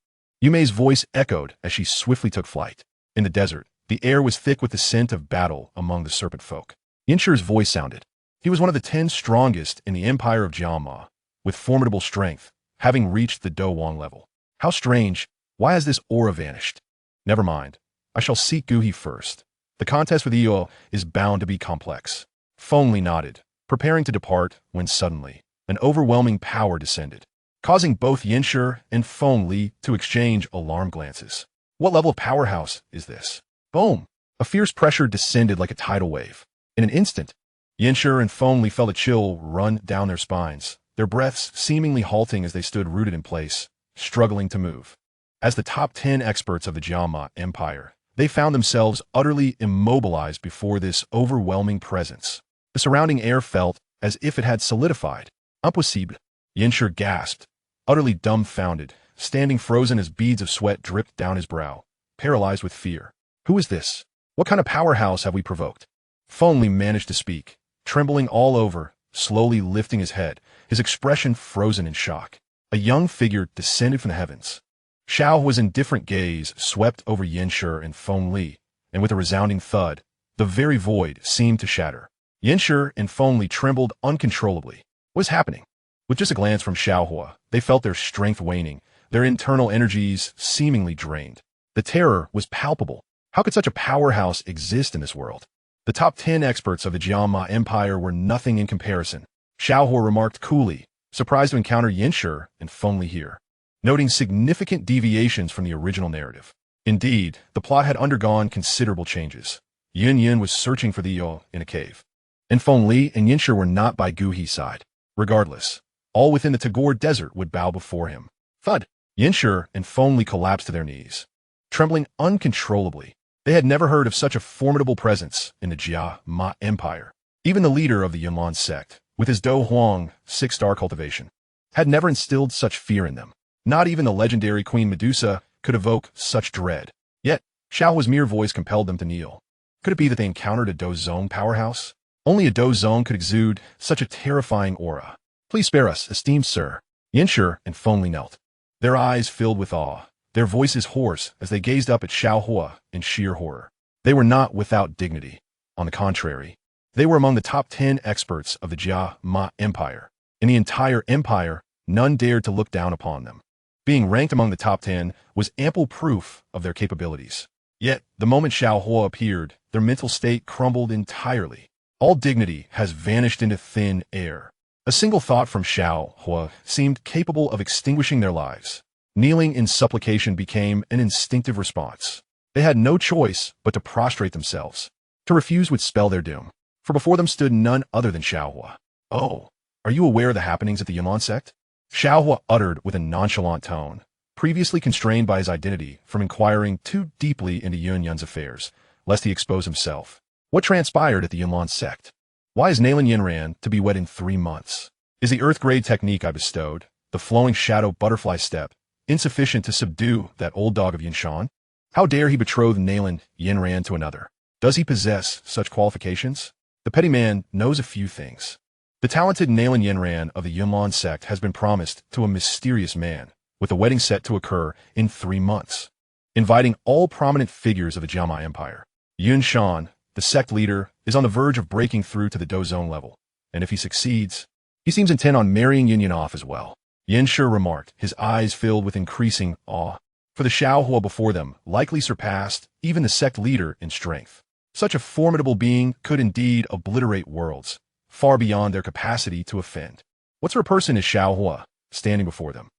Yumei's voice echoed as she swiftly took flight. In the desert, the air was thick with the scent of battle among the serpent folk. Yinshir's voice sounded. He was one of the 10 strongest in the empire of Jiama, with formidable strength, having reached the Dowang level. How strange, why has this aura vanished? Never mind, I shall seek Guhi first. The contest with Io is bound to be complex. Fengli nodded, preparing to depart when suddenly, an overwhelming power descended, causing both Yinshir and Fengli to exchange alarm glances. What level of powerhouse is this? Boom! A fierce pressure descended like a tidal wave. In an instant, Yinshir and Fengli felt a chill run down their spines, their breaths seemingly halting as they stood rooted in place, struggling to move. As the top 10 experts of the Jiama Empire, they found themselves utterly immobilized before this overwhelming presence. The surrounding air felt as if it had solidified. Impossible. Yinshir gasped, utterly dumbfounded, standing frozen as beads of sweat dripped down his brow, paralyzed with fear. Who is this? What kind of powerhouse have we provoked? Fengli managed to speak, trembling all over, slowly lifting his head, his expression frozen in shock. A young figure descended from the heavens. Xiao Huo's indifferent gaze swept over Yinshir and Fengli, and with a resounding thud, the very void seemed to shatter. Yinshir and Fengli trembled uncontrollably. What is happening? With just a glance from Xiao Huo, they felt their strength waning, their internal energies seemingly drained. The terror was palpable. How could such a powerhouse exist in this world? The top 10 experts of the Jiama Empire were nothing in comparison. Xiao Huo remarked coolly, surprised to encounter Yinshir and Fengli here, noting significant deviations from the original narrative. Indeed, the plot had undergone considerable changes. Yin was searching for the Yo in a cave, and Fengli and Yinshir were not by Guhi's side. Regardless, all within the Tagore Desert would bow before him. Thud! Yinshir and Fengli collapsed to their knees, trembling uncontrollably. They had never heard of such a formidable presence in the Jiama Empire. Even the leader of the Yunlan Sect, with his Do Huang 6-star cultivation, had never instilled such fear in them. Not even the legendary Queen Medusa could evoke such dread. Yet, Xiao Huo's mere voice compelled them to kneel. Could it be that they encountered a Dozong powerhouse? Only a Do zone could exude such a terrifying aura. Please spare us, esteemed sir. Yanshi and Fengli knelt, their eyes filled with awe, their voices hoarse as they gazed up at Xiao Huo in sheer horror. They were not without dignity. On the contrary, they were among the top 10 experts of the Jia Ma Empire. In the entire empire, none dared to look down upon them. Being ranked among the top 10 was ample proof of their capabilities. Yet, the moment Xiao Huo appeared, their mental state crumbled entirely. All dignity has vanished into thin air. A single thought from Xiao Huo seemed capable of extinguishing their lives. Kneeling in supplication became an instinctive response. They had no choice but to prostrate themselves. To refuse would spell their doom, for before them stood none other than Xiao Huo. Oh, are you aware of the happenings at the Yunlan Sect? Xiao Huo uttered with a nonchalant tone, previously constrained by his identity from inquiring too deeply into Yunyan's affairs, lest he expose himself. What transpired at the Yunlan Sect? Why is Nalan Yanran to be wed in 3 months? Is the Earth-grade technique I bestowed, the flowing shadow butterfly step, insufficient to subdue that old dog of Yinshan? How dare he betroth Nalan Yanran to another? Does he possess such qualifications? The petty man knows a few things. The talented Nalan Yanran of the Yunlan Sect has been promised to a mysterious man, with the wedding set to occur in 3 months, inviting all prominent figures of the Jiama Empire. Yunshan, the sect leader, is on the verge of breaking through to the Do zone level, and if he succeeds, he seems intent on marrying Yunyan off as well. Yanshi remarked, his eyes filled with increasing awe. For the Xiao Huo before them likely surpassed even the sect leader in strength. Such a formidable being could indeed obliterate worlds, far beyond their capacity to offend. What sort of person is Xiao Huo, standing before them?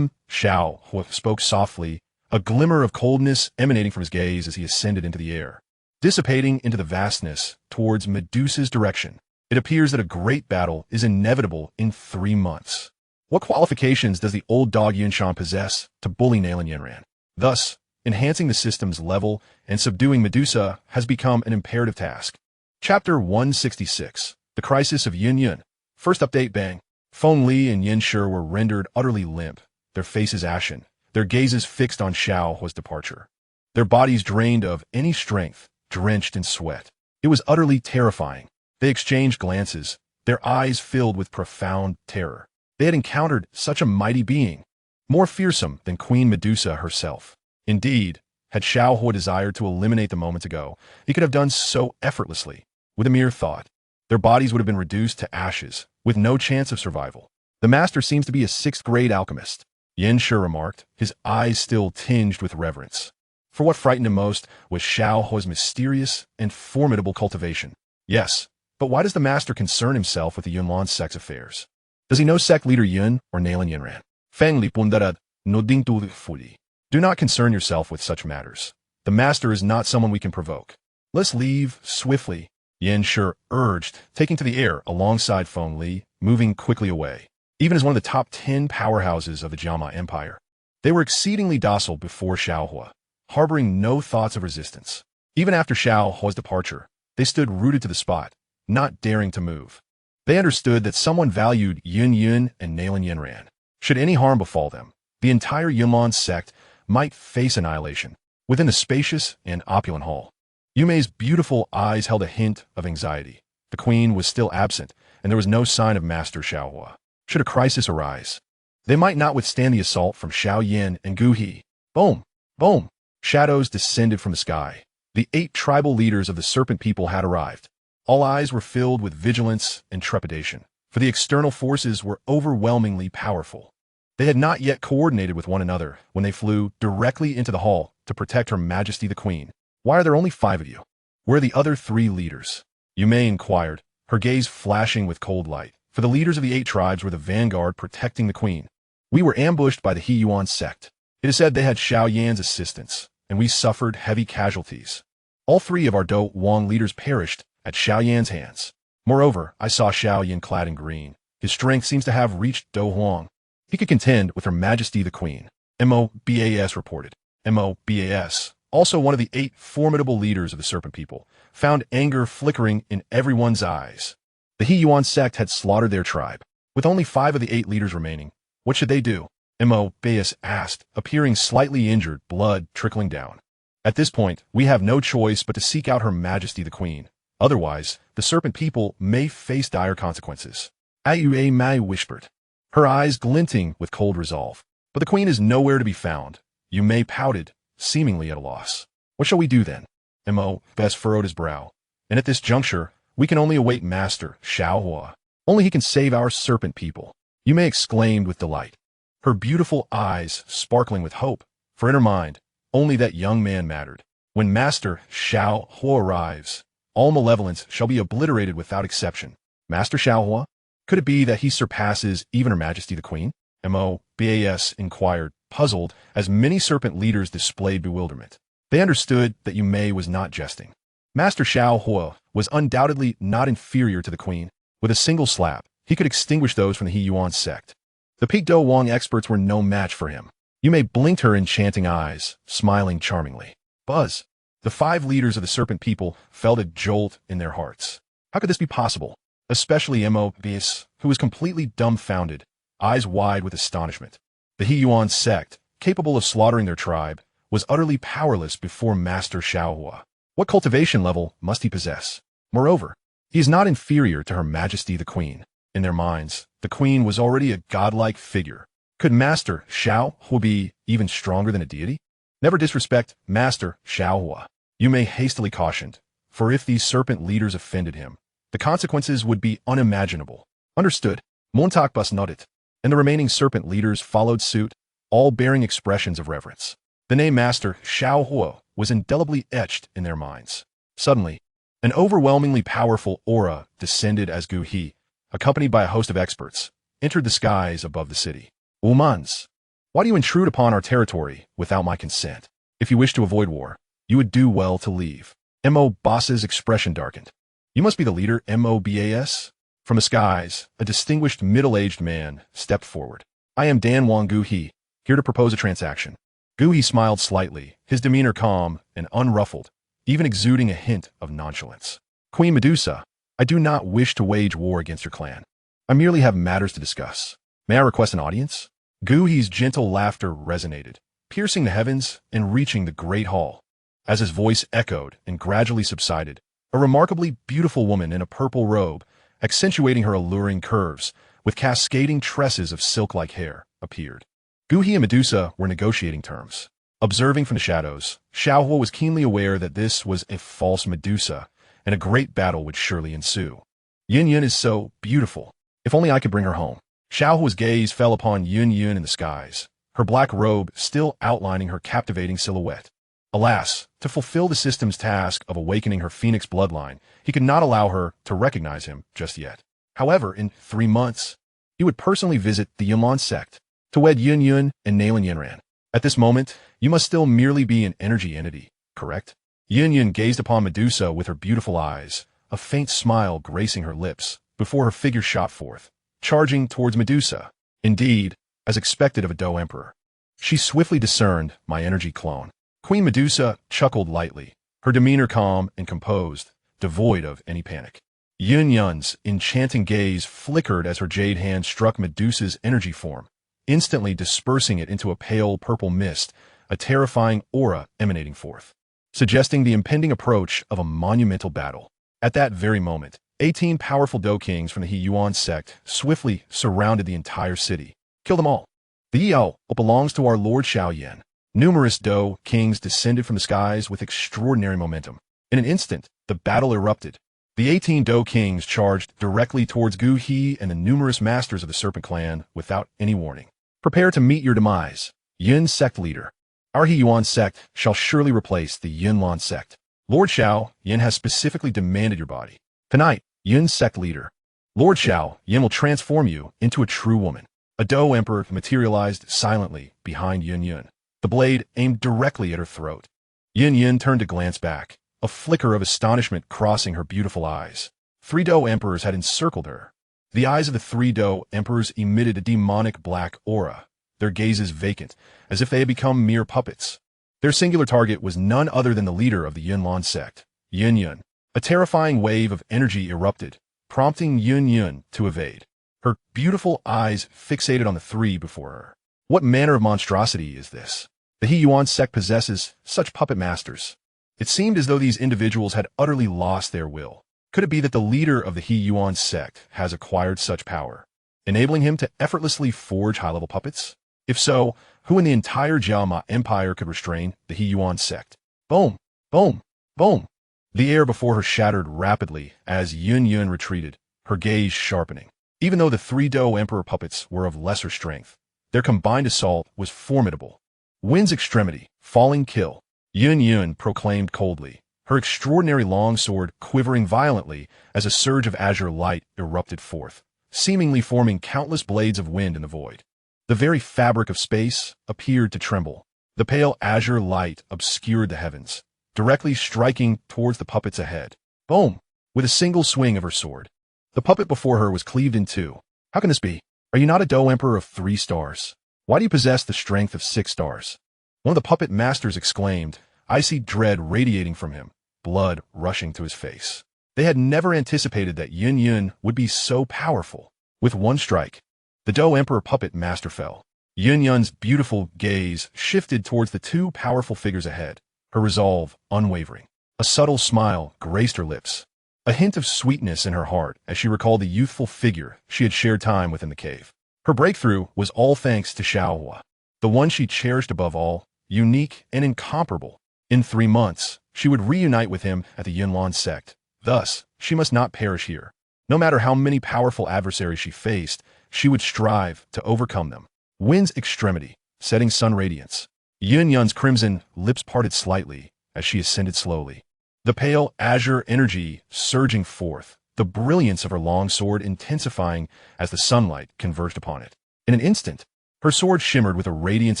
Xiao Huo spoke softly, a glimmer of coldness emanating from his gaze as he ascended into the air, dissipating into the vastness towards Medusa's direction. It appears that a great battle is inevitable in 3 months. What qualifications does the old dog Yunshan possess to bully Nalan Yanran? Thus, enhancing the system's level and subduing Medusa has become an imperative task. Chapter 166, The Crisis of Yunyan. First update bang. Fengli and Yanshi were rendered utterly limp, their faces ashen, their gazes fixed on Xiao Huo's departure. Their bodies drained of any strength, drenched in sweat. It was utterly terrifying. They exchanged glances, their eyes filled with profound terror. They had encountered such a mighty being, more fearsome than Queen Medusa herself. Indeed, had Xiao Huo desired to eliminate them moments ago, he could have done so effortlessly. With a mere thought, their bodies would have been reduced to ashes, with no chance of survival. The master seems to be a 6th-grade alchemist, Yanshi remarked, his eyes still tinged with reverence. For what frightened him most was Xiao Huo's mysterious and formidable cultivation. Yes, but why does the master concern himself with the Yunlan Sect's affairs? Does he know sect leader Yun or Nalan Yanran? Fengli pundarad no ding tu fuli. Do not concern yourself with such matters. The master is not someone we can provoke. Let's leave swiftly, Yanshi urged, taking to the air alongside Fengli, moving quickly away. Even as one of the top 10 powerhouses of the Jiama Empire, they were exceedingly docile before Xiao Huo, harboring no thoughts of resistance. Even after Xiao Huo's departure, they stood rooted to the spot, not daring to move. They understood that someone valued Yun and Nalan Yanran. Should any harm befall them, the entire Yunlan Sect might face annihilation. Within the spacious and opulent hall, Yumei's beautiful eyes held a hint of anxiety. The queen was still absent, and there was no sign of Master Xiao Huo. Should a crisis arise, they might not withstand the assault from Xiao Yan and Gu He. Boom! Boom! Shadows descended from the sky. The 8 tribal leaders of the serpent people had arrived. All eyes were filled with vigilance and trepidation, for the external forces were overwhelmingly powerful. They had not yet coordinated with one another when they flew directly into the hall to protect Her Majesty the Queen. Why are there only 5 of you? Where are the other 3 leaders? Yumei inquired, her gaze flashing with cold light, for the leaders of the 8 tribes were the vanguard protecting the queen. We were ambushed by the Yunlan Sect. It is said they had Xiao Yan's assistance, and we suffered heavy casualties. All 3 of our Do Wang leaders perished at Xiao Yan's hands. Moreover, I saw Xiao Yan clad in green. His strength seems to have reached Do Huang. He could contend with Her Majesty the Queen. MOBAS reported. MOBAS, also one of the 8 formidable leaders of the Serpent People, found anger flickering in everyone's eyes. The Yunlan Sect had slaughtered their tribe. With only 5 of the 8 leaders remaining, what should they do? MOBAS asked, appearing slightly injured, blood trickling down. At this point, we have no choice but to seek out Her Majesty the Queen, Otherwise, the serpent people may face dire consequences. Ayue Mai whispered, her eyes glinting with cold resolve. But the queen is nowhere to be found. Yu Mei pouted, seemingly at a loss. What shall we do then? Mo Bess furrowed his brow. And at this juncture, we can only await Master Xiao Huo. Only he can save our serpent people. Yu Mei exclaimed with delight, her beautiful eyes sparkling with hope. For in her mind, only that young man mattered. When Master Xiao Huo arrives, all malevolence shall be obliterated without exception. Master Xiao Huo? Could it be that he surpasses even Her Majesty the Queen? Mo.Bas inquired, puzzled, as many serpent leaders displayed bewilderment. They understood that Yu Mei was not jesting. Master Xiao Huo was undoubtedly not inferior to the Queen. With a single slap, he could extinguish those from the Yunlan Sect. The Peak Do Wong experts were no match for him. Yu Mei blinked her enchanting eyes, smiling charmingly. Buzz. The 5 leaders of the serpent people felt a jolt in their hearts. How could this be possible? Especially Mo.Bas, who was completely dumbfounded, eyes wide with astonishment. The Yunlan Sect, capable of slaughtering their tribe, was utterly powerless before Master Xiao Huo. What cultivation level must he possess? Moreover, he is not inferior to Her Majesty the Queen. In their minds, the Queen was already a godlike figure. Could Master Xiao Huo be even stronger than a deity? Never disrespect Master Xiao Huo, Yu Mei hastily cautioned, for if these serpent leaders offended him, the consequences would be unimaginable. Understood. Montakbus nodded, and the remaining serpent leaders followed suit, all bearing expressions of reverence. The name Master Xiao Huo was indelibly etched in their minds. Suddenly, an overwhelmingly powerful aura descended as Gu He, accompanied by a host of experts, entered the skies above the city. Umans, why do you intrude upon our territory without my consent? If you wish to avoid war, you would do well to leave. Mo.Bas's expression darkened. You must be the leader, Mo.Bas? From the skies, a distinguished middle-aged man stepped forward. I am Dan Wang Gu He, here to propose a transaction. Gu He smiled slightly, his demeanor calm and unruffled, even exuding a hint of nonchalance. Queen Medusa, I do not wish to wage war against your clan. I merely have matters to discuss. May I request an audience? Gu He's gentle laughter resonated, piercing the heavens and reaching the great hall. As his voice echoed and gradually subsided, a remarkably beautiful woman in a purple robe, accentuating her alluring curves, with cascading tresses of silk-like hair, appeared. Gu He and Medusa were negotiating terms. Observing from the shadows, Xiao Huo was keenly aware that this was a false Medusa, and a great battle would surely ensue. Yun is so beautiful. If only I could bring her home. Xiao Huo's gaze fell upon Yun in the skies, her black robe still outlining her captivating silhouette. Alas, to fulfill the system's task of awakening her phoenix bloodline, he could not allow her to recognize him just yet. However, in 3 months, he would personally visit the Yunlan Sect to wed Yun and Nalan Yanran. At this moment, you must still merely be an energy entity, correct? Yun gazed upon Medusa with her beautiful eyes, a faint smile gracing her lips, before her figure shot forth, charging towards Medusa. Indeed, as expected of a Do Emperor, she swiftly discerned my energy clone. Queen Medusa chuckled lightly, her demeanor calm and composed, devoid of any panic. Yun's enchanting gaze flickered as her jade hand struck Medusa's energy form, instantly dispersing it into a pale purple mist, a terrifying aura emanating forth, suggesting the impending approach of a monumental battle. At that very moment, 18 powerful Do kings from the Yunlan Sect swiftly surrounded the entire city. Kill them all. The Yao belongs to our Lord Xiao Yan. Numerous Do kings descended from the skies with extraordinary momentum. In an instant, the battle erupted. The 18 Do kings charged directly towards Gu He and the numerous masters of the Serpent Clan without any warning. Prepare to meet your demise, Yun Sect leader. Our Yunlan Sect shall surely replace the Yunlan Sect. Lord Xiao Yan has specifically demanded your body. Tonight, Yun Sect leader, Lord Xiao Yan will transform you into a true woman. A Do Emperor materialized silently behind Yun. The blade aimed directly at her throat. Yun turned to glance back, a flicker of astonishment crossing her beautiful eyes. 3 Do Emperors had encircled her. The eyes of the 3 Do Emperors emitted a demonic black aura, their gazes vacant, as if they had become mere puppets. Their singular target was none other than the leader of the Yunlan Sect, Yun. A terrifying wave of energy erupted, prompting Yun to evade. Her beautiful eyes fixated on the 3 before her. What manner of monstrosity is this? The Yunlan Sect possesses such puppet masters. It seemed as though these individuals had utterly lost their will. Could it be that the leader of the Yunlan Sect has acquired such power, enabling him to effortlessly forge high-level puppets? If so, who in the entire Jiaoma Empire could restrain the Yunlan Sect? Boom! Boom! Boom! The air before her shattered rapidly as Yun retreated, her gaze sharpening. Even though the three Do Emperor puppets were of lesser strength, their combined assault was formidable. Wind's extremity, falling kill, Yun proclaimed coldly, her extraordinary longsword quivering violently as a surge of azure light erupted forth, seemingly forming countless blades of wind in the void. The very fabric of space appeared to tremble. The pale azure light obscured the heavens, directly striking towards the puppets ahead. Boom! With a single swing of her sword, the puppet before her was cleaved in two. How can this be? Are you not a Do Emperor of 3 stars? Why do you possess the strength of 6 stars? One of the puppet masters exclaimed, icy dread radiating from him, blood rushing to his face. They had never anticipated that Yun would be so powerful. With one strike, the Do Emperor puppet master fell. Yun's beautiful gaze shifted towards the 2 powerful figures ahead, her resolve unwavering. A subtle smile graced her lips, a hint of sweetness in her heart as she recalled the youthful figure she had shared time with in the cave. Her breakthrough was all thanks to Xiao Huo, the one she cherished above all, unique and incomparable. In 3 months, she would reunite with him at the Yunlan Sect. Thus, she must not perish here. No matter how many powerful adversaries she faced, she would strive to overcome them. Wind's extremity, setting sun radiance. Yun's crimson lips parted slightly as she ascended slowly. The pale azure energy surging forth, the brilliance of her long sword intensifying as the sunlight converged upon it. In an instant, her sword shimmered with a radiance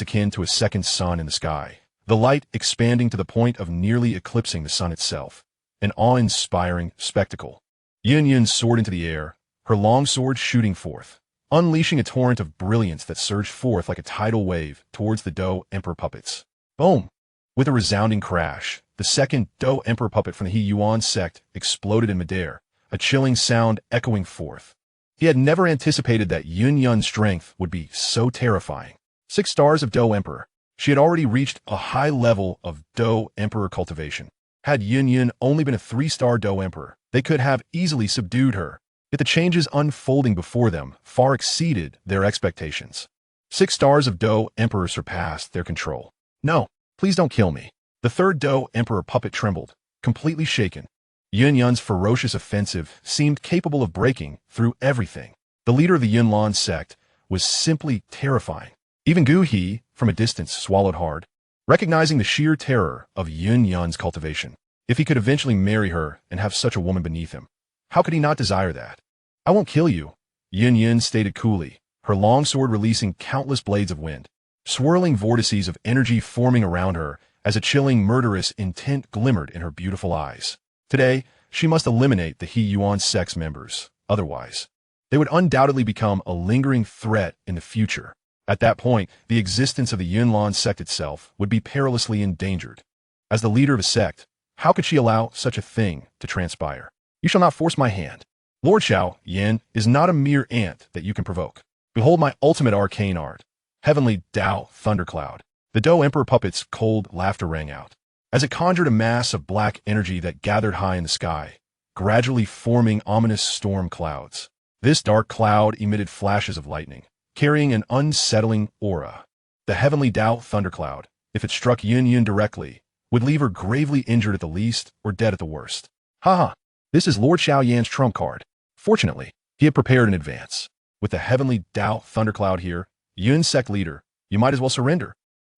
akin to a second sun in the sky, the light expanding to the point of nearly eclipsing the sun itself. An awe-inspiring spectacle. Yun soared into the air, her long sword shooting forth, unleashing a torrent of brilliance that surged forth like a tidal wave towards the Do Emperor puppets. Boom! With a resounding crash, the second Do Emperor puppet from the Yunlan Sect exploded in midair, a chilling sound echoing forth. He had never anticipated that Yun's strength would be so terrifying. 6 stars of Do Emperor. She had already reached a high level of Do Emperor cultivation. Had Yun only been a 3-star Do Emperor, they could have easily subdued her. Yet the changes unfolding before them far exceeded their expectations. 6 stars of Do Emperor surpassed their control. No, please don't kill me. The third Do Emperor puppet trembled, completely shaken. Yun's ferocious offensive seemed capable of breaking through everything. The leader of the Yunlan Sect was simply terrifying. Even Gu He, from a distance, swallowed hard, recognizing the sheer terror of Yun's cultivation. If he could eventually marry her and have such a woman beneath him, how could he not desire that? I won't kill you, Yun stated coolly, her long sword releasing countless blades of wind, swirling vortices of energy forming around her as a chilling, murderous intent glimmered in her beautiful eyes. Today, she must eliminate the Yunlan Sect's members. Otherwise, they would undoubtedly become a lingering threat in the future. At that point, the existence of the Yunlan Sect itself would be perilously endangered. As the leader of a sect, how could she allow such a thing to transpire? You shall not force my hand. Lord Xiao Yan is not a mere ant that you can provoke. Behold my ultimate arcane art, heavenly Tao thundercloud. The Do Emperor puppet's cold laughter rang out, as it conjured a mass of black energy that gathered high in the sky, gradually forming ominous storm clouds. This dark cloud emitted flashes of lightning, carrying an unsettling aura. The heavenly Tao thundercloud, if it struck Yun directly, would leave her gravely injured at the least or dead at the worst. Ha! This is Lord Xiao Yan's trump card. Fortunately, he had prepared in advance. With the heavenly Tao thundercloud here, Yun Sect leader, you might as well surrender.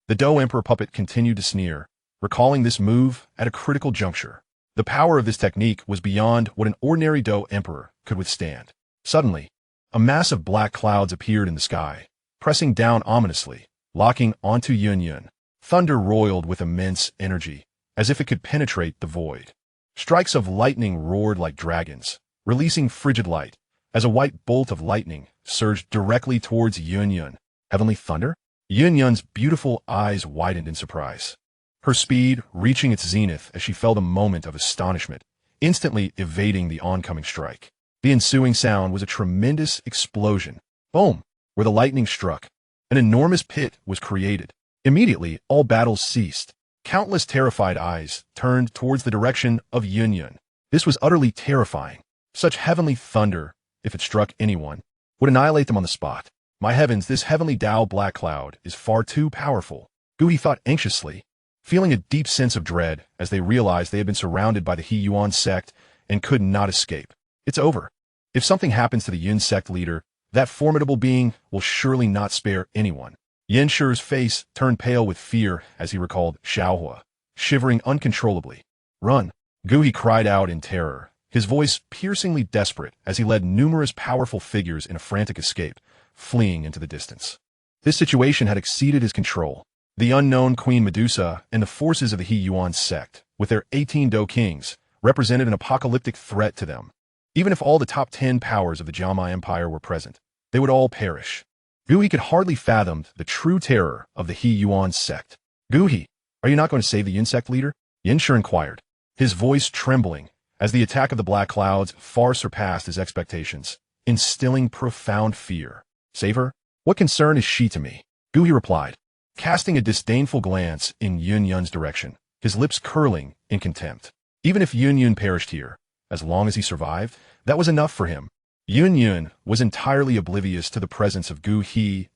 The Do Emperor puppet continued to sneer, recalling this move at a critical juncture. The power of this technique was beyond what an ordinary Do Emperor could withstand. Suddenly, a mass of black clouds appeared in the sky, pressing down ominously, locking onto Yun. Thunder roiled with immense energy, as if it could penetrate the void. Strikes of lightning roared like dragons, releasing frigid light, as a white bolt of lightning surged directly towards Yun. Heavenly thunder? Yun's beautiful eyes widened in surprise, her speed reaching its zenith as she felt a moment of astonishment, instantly evading the oncoming strike. The ensuing sound was a tremendous explosion. Boom! Where the lightning struck, an enormous pit was created. Immediately, all battles ceased. Countless terrified eyes turned towards the direction of Yun. This was utterly terrifying. Such heavenly thunder, if it struck anyone, would annihilate them on the spot. My heavens, this heavenly Tao black cloud is far too powerful. Gu thought anxiously, feeling a deep sense of dread as they realized they had been surrounded by the Yunlan Sect and could not escape. It's over. If something happens to the Yun Sect leader, that formidable being will surely not spare anyone. Yanshur's face turned pale with fear as he recalled Xiao Huo, shivering uncontrollably. Run! Gu cried out in terror, his voice piercingly desperate as he led numerous powerful figures in a frantic escape, fleeing into the distance. This situation had exceeded his control. The unknown Queen Medusa and the forces of the Yunlan Sect, with their 18 Do kings, represented an apocalyptic threat to them. Even if all the top 10 powers of the Jiamai Empire were present, they would all perish. Gu could hardly fathom the true terror of the Yunlan Sect. Gu, are you not going to save the Yun Sect leader? Yanshur inquired, his voice trembling as the attack of the black clouds far surpassed his expectations, instilling profound fear. Save her? What concern is she to me? Gu replied, casting a disdainful glance in Yunyan's direction, his lips curling in contempt. Even if Yun perished here, as long as he survived, that was enough for him. Yun was entirely oblivious to the presence of Gu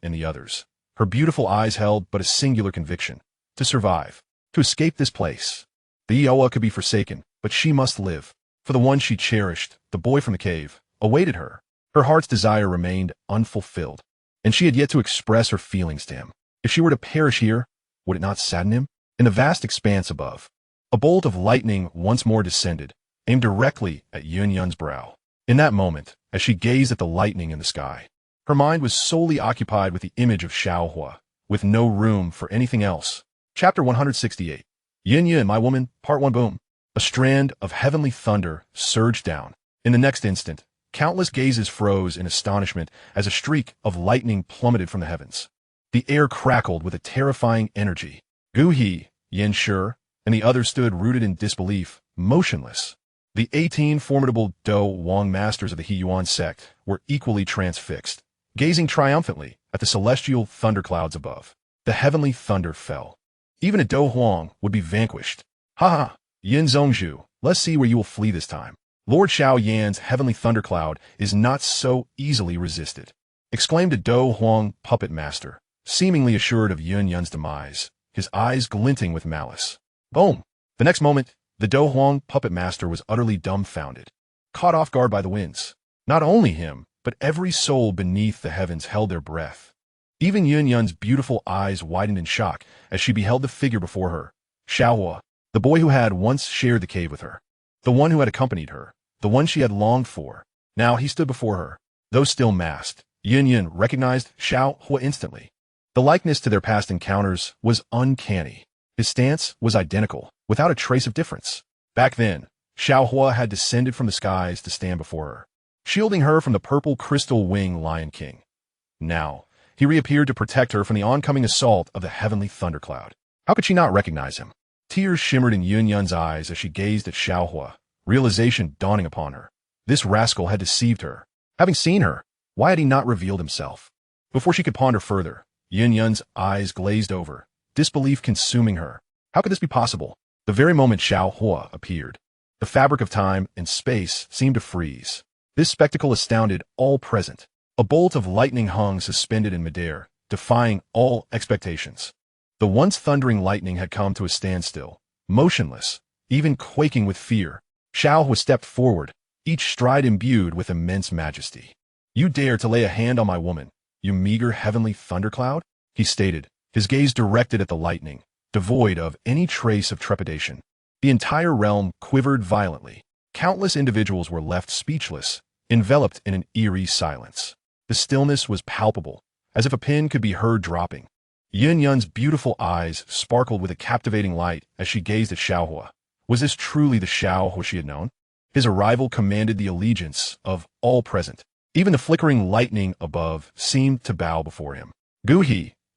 and the others. Her beautiful eyes held but a singular conviction: to survive, to escape this place. The Yaoa could be forsaken, but she must live. For the one she cherished, the boy from the cave, awaited her. Her heart's desire remained unfulfilled, and she had yet to express her feelings to him. If she were to perish here, would it not sadden him? In the vast expanse above, a bolt of lightning once more descended, aimed directly at Yunyan's brow. In that moment, as she gazed at the lightning in the sky, her mind was solely occupied with the image of Xiao Huo, with no room for anything else. Chapter 168. Yun, My Woman, Part 1. Boom. A strand of heavenly thunder surged down. In the next instant, countless gazes froze in astonishment as a streak of lightning plummeted from the heavens. The air crackled with a terrifying energy. Gu Yanshur, and the others stood rooted in disbelief, motionless. The 18 formidable Do Wang masters of the Yunlan Sect were equally transfixed, gazing triumphantly at the celestial thunderclouds above. The heavenly thunder fell. Even a Do Huang would be vanquished. Ha ha! Yin Zhongzhu, let's see where you will flee this time. Lord Xiao Yan's heavenly thundercloud is not so easily resisted, exclaimed a Do Huang puppet master, seemingly assured of Yunyan's demise, his eyes glinting with malice. Boom! The next moment, the Do Huang puppet master was utterly dumbfounded, caught off guard by the winds. Not only him, but every soul beneath the heavens held their breath. Even Yunyan's beautiful eyes widened in shock as she beheld the figure before her, Xiao Huo, the boy who had once shared the cave with her, the one who had accompanied her, the one she had longed for. Now he stood before her. Though still masked, Yun recognized Xiao Huo instantly. The likeness to their past encounters was uncanny. His stance was identical, without a trace of difference. Back then, Xiao Huo had descended from the skies to stand before her, shielding her from the purple crystal wing Lion King. Now, he reappeared to protect her from the oncoming assault of the heavenly thundercloud. How could she not recognize him? Tears shimmered in Yunyan's eyes as she gazed at Xiao Huo, realization dawning upon her. This rascal had deceived her. Having seen her, why had he not revealed himself? Before she could ponder further, Yunyan's eyes glazed over, disbelief consuming her. How could this be possible? The very moment Xiao Huo appeared, the fabric of time and space seemed to freeze. This spectacle astounded all present. A bolt of lightning hung suspended in midair, defying all expectations. The once thundering lightning had come to a standstill, motionless, even quaking with fear. Xiao Huo stepped forward, each stride imbued with immense majesty. You dare to lay a hand on my woman, you meager heavenly thundercloud? He stated, his gaze directed at the lightning, devoid of any trace of trepidation. The entire realm quivered violently. Countless individuals were left speechless, enveloped in an eerie silence. The stillness was palpable, as if a pin could be heard dropping. Yunyan's beautiful eyes sparkled with a captivating light as she gazed at Xiao Huo. Was this truly the Xiao Huo she had known? His arrival commanded the allegiance of all present. Even the flickering lightning above seemed to bow before him. Gu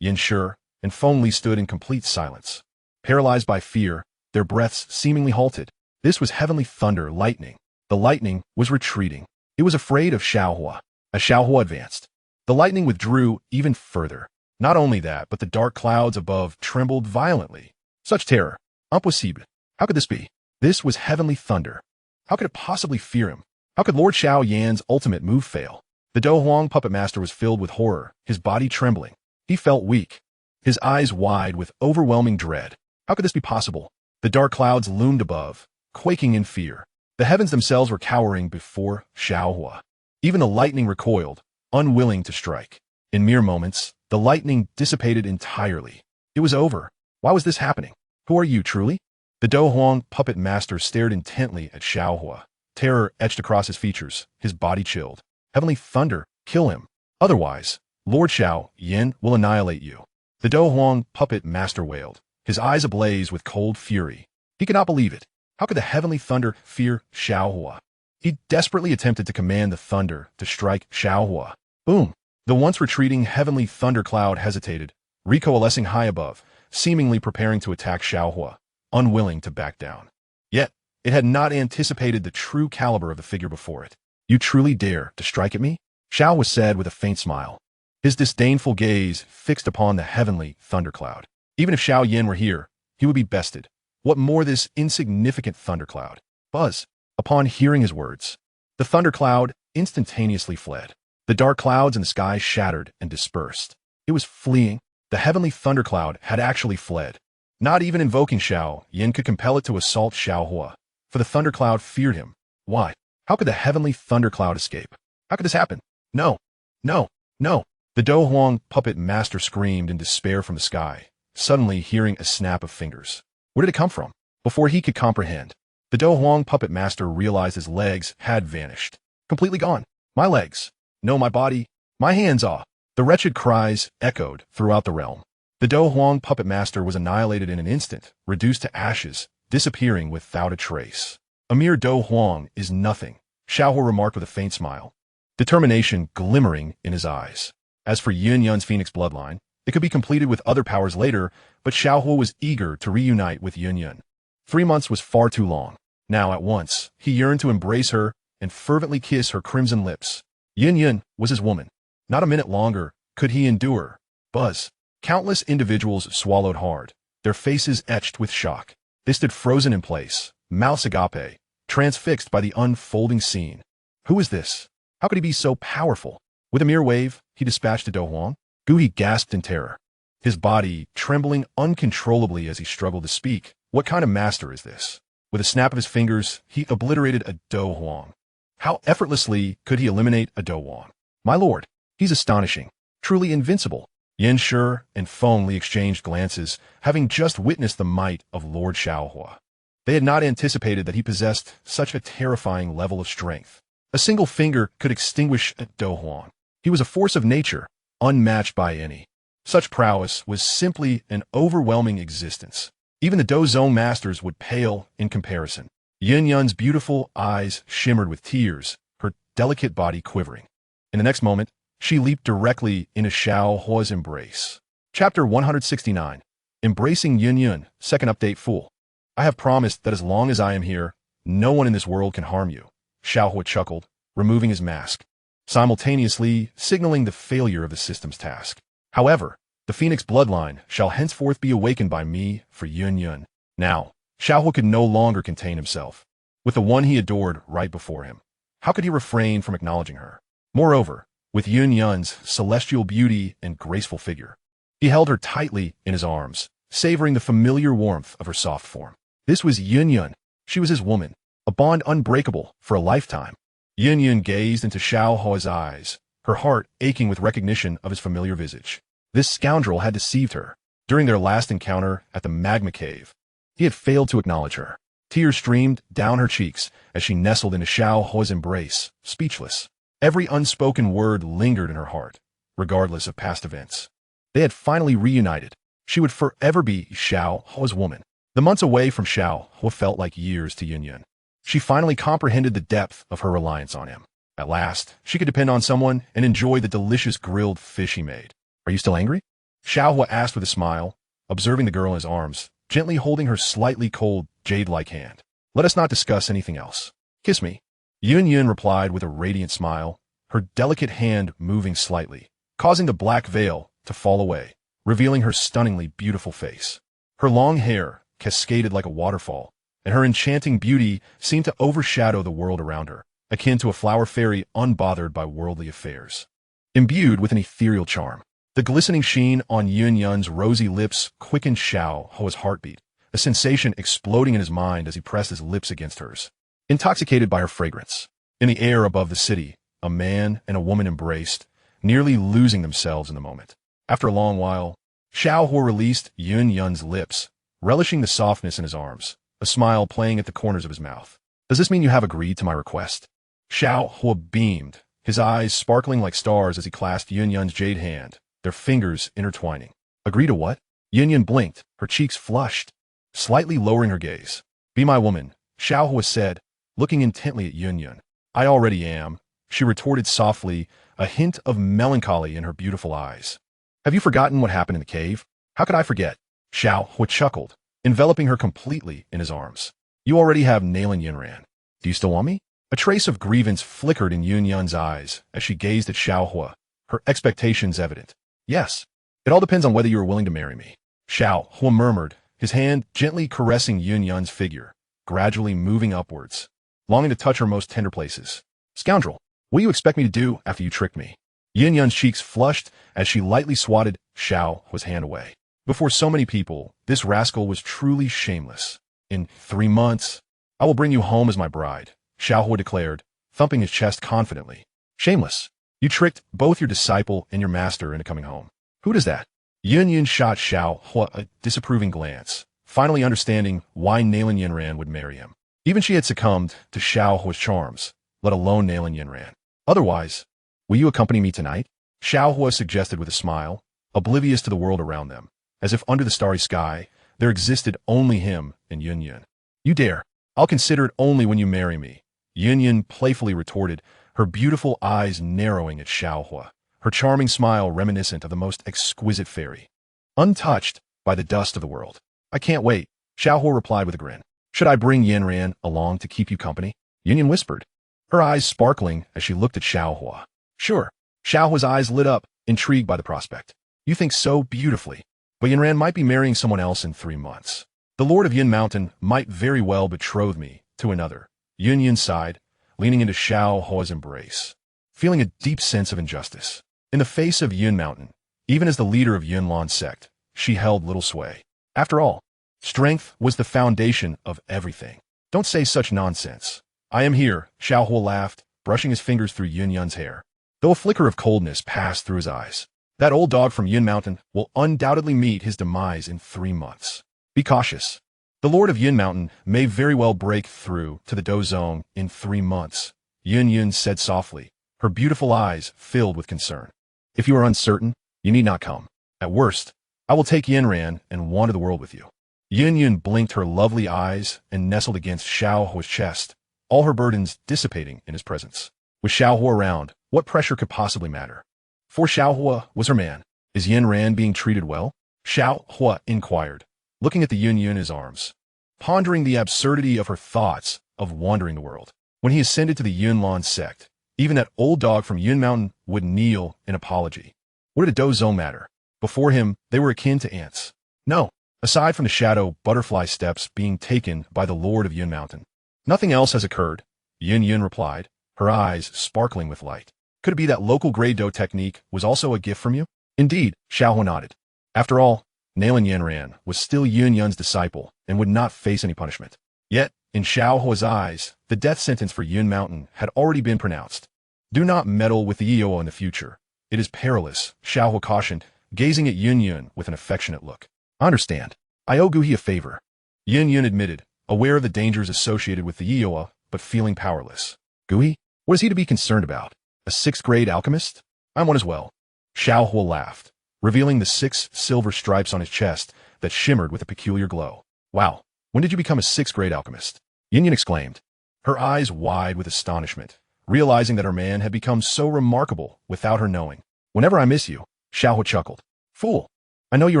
Yanshur, and Feng Li stood in complete silence. Paralyzed by fear, their breaths seemingly halted. This was heavenly thunder lightning. The lightning was retreating. It was afraid of Xiao Huo. As Xiao Huo advanced, the lightning withdrew even further. Not only that, but the dark clouds above trembled violently. Such terror! Impossible! How could this be? This was heavenly thunder. How could it possibly fear him? How could Lord Xiao Yan's ultimate move fail? The Do Huang puppet master was filled with horror, his body trembling. He felt weak, his eyes wide with overwhelming dread. How could this be possible? The dark clouds loomed above, quaking in fear. The heavens themselves were cowering before Xiao Huo. Even the lightning recoiled, unwilling to strike. In mere moments, the lightning dissipated entirely. It was over. Why was this happening? Who are you, truly? The Do Huang puppet master stared intently at Xiao Huo. Terror etched across his features, his body chilled. Heavenly thunder, kill him. Otherwise, Lord Xiao Yan will annihilate you. The Do Huang puppet master wailed, his eyes ablaze with cold fury. He could not believe it. How could the heavenly thunder fear Xiao Huo? He desperately attempted to command the thunder to strike Xiao Huo. Boom! The once retreating heavenly thundercloud hesitated, recoalescing high above, seemingly preparing to attack Xiao Huo, unwilling to back down. Yet, it had not anticipated the true caliber of the figure before it. You truly dare to strike at me? Xiao was said with a faint smile, his disdainful gaze fixed upon the heavenly thundercloud. Even if Xiao Yan were here, he would be bested. What more this insignificant thundercloud? Buzz. Upon hearing his words, the thundercloud instantaneously fled. The dark clouds in the sky shattered and dispersed. It was fleeing. The heavenly thundercloud had actually fled. Not even invoking Xiao Yan could compel it to assault Xiao Huo, for the thundercloud feared him. Why? How could the heavenly thundercloud escape? How could this happen? No, no, no. The Do Huang puppet master screamed in despair from the sky, suddenly hearing a snap of fingers. Where did it come from? Before he could comprehend, the Do Huang puppet master realized his legs had vanished. Completely gone. My legs. No, my body. My hands off. The wretched cries echoed throughout the realm. The Do Huang puppet master was annihilated in an instant, reduced to ashes, disappearing without a trace. A mere Do Huang is nothing, Xiao Huo remarked with a faint smile, determination glimmering in his eyes. As for Yunlan's phoenix bloodline, it could be completed with other powers later, but Xiao Huo was eager to reunite with Yunlan. 3 months was far too long. Now at once, he yearned to embrace her and fervently kiss her crimson lips. Yunlan was his woman. Not a minute longer could he endure. Buzz. Countless individuals swallowed hard, their faces etched with shock. They stood frozen in place, mouths agape, transfixed by the unfolding scene. Who is this? How could he be so powerful? With a mere wave, he dispatched the Do Huang. He gasped in terror, his body trembling uncontrollably as he struggled to speak. What kind of master is this? With a snap of his fingers, he obliterated a Do Huang. How effortlessly could he eliminate a Do Huang? My lord, he's astonishing, truly invincible. Yan Shi and Feng Li exchanged glances, having just witnessed the might of Lord Xiao Huo. They had not anticipated that he possessed such a terrifying level of strength. A single finger could extinguish a Do Huang. He was a force of nature, unmatched by any. Such prowess was simply an overwhelming existence. Even the Do Zone masters would pale in comparison. Yunyan's beautiful eyes shimmered with tears, her delicate body quivering. In the next moment, she leaped directly into Xiao Huo's embrace. Chapter 169. Embracing Yunlan, second update full. I have promised that as long as I am here, no one in this world can harm you. Xiao Huo chuckled, removing his mask, simultaneously signaling the failure of the system's task. However, the Phoenix bloodline shall henceforth be awakened by me for Yunlan. Now, Xiao Huo could no longer contain himself. With the one he adored right before him, how could he refrain from acknowledging her? Moreover, with Yunyan's celestial beauty and graceful figure, he held her tightly in his arms, savoring the familiar warmth of her soft form. This was Yunlan. She was his woman, a bond unbreakable for a lifetime. Yunlan gazed into Xiao Huo's eyes, her heart aching with recognition of his familiar visage. This scoundrel had deceived her. During their last encounter at the magma cave, he had failed to acknowledge her. Tears streamed down her cheeks as she nestled into Xiao Huo's embrace, speechless. Every unspoken word lingered in her heart, regardless of past events. They had finally reunited. She would forever be Xiao Huo's woman. The months away from Xiao Huo felt like years to Yunlan. She finally comprehended the depth of her reliance on him. At last, she could depend on someone and enjoy the delicious grilled fish he made. Are you still angry? Xiao Huo asked with a smile, observing the girl in his arms, gently holding her slightly cold, jade-like hand. Let us not discuss anything else. Kiss me. Yunlan replied with a radiant smile, her delicate hand moving slightly, causing the black veil to fall away, revealing her stunningly beautiful face. Her long hair cascaded like a waterfall, and her enchanting beauty seemed to overshadow the world around her, akin to a flower fairy unbothered by worldly affairs. Imbued with an ethereal charm, the glistening sheen on Yunyan's rosy lips quickened Xiao Huo's heartbeat, a sensation exploding in his mind as he pressed his lips against hers. Intoxicated by her fragrance, in the air above the city, a man and a woman embraced, nearly losing themselves in the moment. After a long while, Xiao Huo released Yunyan's lips, relishing the softness in his arms, a smile playing at the corners of his mouth. Does this mean you have agreed to my request? Xiao Huo beamed, his eyes sparkling like stars as he clasped Yunyan's jade hand, their fingers intertwining. Agree to what? Yunyan blinked, her cheeks flushed, slightly lowering her gaze. Be my woman, Xiao Huo said, looking intently at Yunyan. I already am, she retorted softly, a hint of melancholy in her beautiful eyes. Have you forgotten what happened in the cave? How could I forget? Xiao Huo chuckled, enveloping her completely in his arms. You already have Nalan Yanran. Do you still want me? A trace of grievance flickered in Yunyan's eyes as she gazed at Xiao Huo, her expectations evident. Yes. It all depends on whether you are willing to marry me. Xiao Huo murmured, his hand gently caressing Yunyan's figure, gradually moving upwards, longing to touch her most tender places. Scoundrel, what do you expect me to do after you tricked me? Yunyan's cheeks flushed as she lightly swatted Xiao Huo's hand away. Before so many people, this rascal was truly shameless. In 3 months, I will bring you home as my bride, Xiao Huo declared, thumping his chest confidently. Shameless. You tricked both your disciple and your master into coming home. Who does that? Yunyan shot Xiao Huo a disapproving glance, finally understanding why Nalan Yanran would marry him. Even she had succumbed to Xiao Huo's charms, let alone Nalan Yanran. Otherwise, will you accompany me tonight? Xiao Huo suggested with a smile, oblivious to the world around them, as if under the starry sky, there existed only him and Yunyan. You dare. I'll consider it only when you marry me, Yunyan playfully retorted, her beautiful eyes narrowing at Xiao Huo, her charming smile reminiscent of the most exquisite fairy, untouched by the dust of the world. I can't wait, Xiao Huo replied with a grin. Should I bring Yanran along to keep you company? Yunyan whispered, her eyes sparkling as she looked at Xiao Huo. Sure. Xiao Huo's eyes lit up, intrigued by the prospect. You think so beautifully, but Yanran might be marrying someone else in 3 months. The Lord of Yin Mountain might very well betroth me to another. Yunyan sighed, leaning into Xiao Huo's embrace, feeling a deep sense of injustice. In the face of Yin Mountain, even as the leader of Yunlan Sect, she held little sway. After all, strength was the foundation of everything. Don't say such nonsense. I am here, Xiao Huo laughed, brushing his fingers through Yunyan's hair, though a flicker of coldness passed through his eyes. That old dog from Yin Mountain will undoubtedly meet his demise in 3 months. Be cautious. The Lord of Yin Mountain may very well break through to the Do Zone in 3 months, Yunyan said softly, her beautiful eyes filled with concern. If you are uncertain, you need not come. At worst, I will take Yanran and wander the world with you. Yunyan blinked her lovely eyes and nestled against Xiao Huo's chest, all her burdens dissipating in his presence. With Xiao Huo around, what pressure could possibly matter? For Xiao Huo was her man. Is Yanran being treated well? Xiao Huo inquired, looking at the Yunyan in his arms, pondering the absurdity of her thoughts of wandering the world. When he ascended to the Yunlan Sect, even that old dog from Yun Mountain would kneel in apology. What did a Do Zone matter? Before him, they were akin to ants. No, aside from the shadow butterfly steps being taken by the Lord of Yun Mountain. Nothing else has occurred, Yun replied, her eyes sparkling with light. Could it be that local grade dough technique was also a gift from you? Indeed, Xiao Huo nodded. After all, Nalan Yanran was still Yunyan's disciple and would not face any punishment. Yet, in Xiao Huo's eyes, the death sentence for Yun Mountain had already been pronounced. Do not meddle with the Eoa in the future. It is perilous, Xiao Huo cautioned, gazing at Yunyan with an affectionate look. I understand. I owe Guhi a favor. Yunyan admitted, aware of the dangers associated with the Eoa, but feeling powerless. Guhi? What is he to be concerned about? A 6th grade alchemist? I'm one as well. Xiao Huo laughed, revealing the 6 silver stripes on his chest that shimmered with a peculiar glow. Wow, when did you become a 6th grade alchemist? Yunyan exclaimed, her eyes wide with astonishment, realizing that her man had become so remarkable without her knowing. Whenever I miss you, Xiao Huo chuckled. Fool, I know you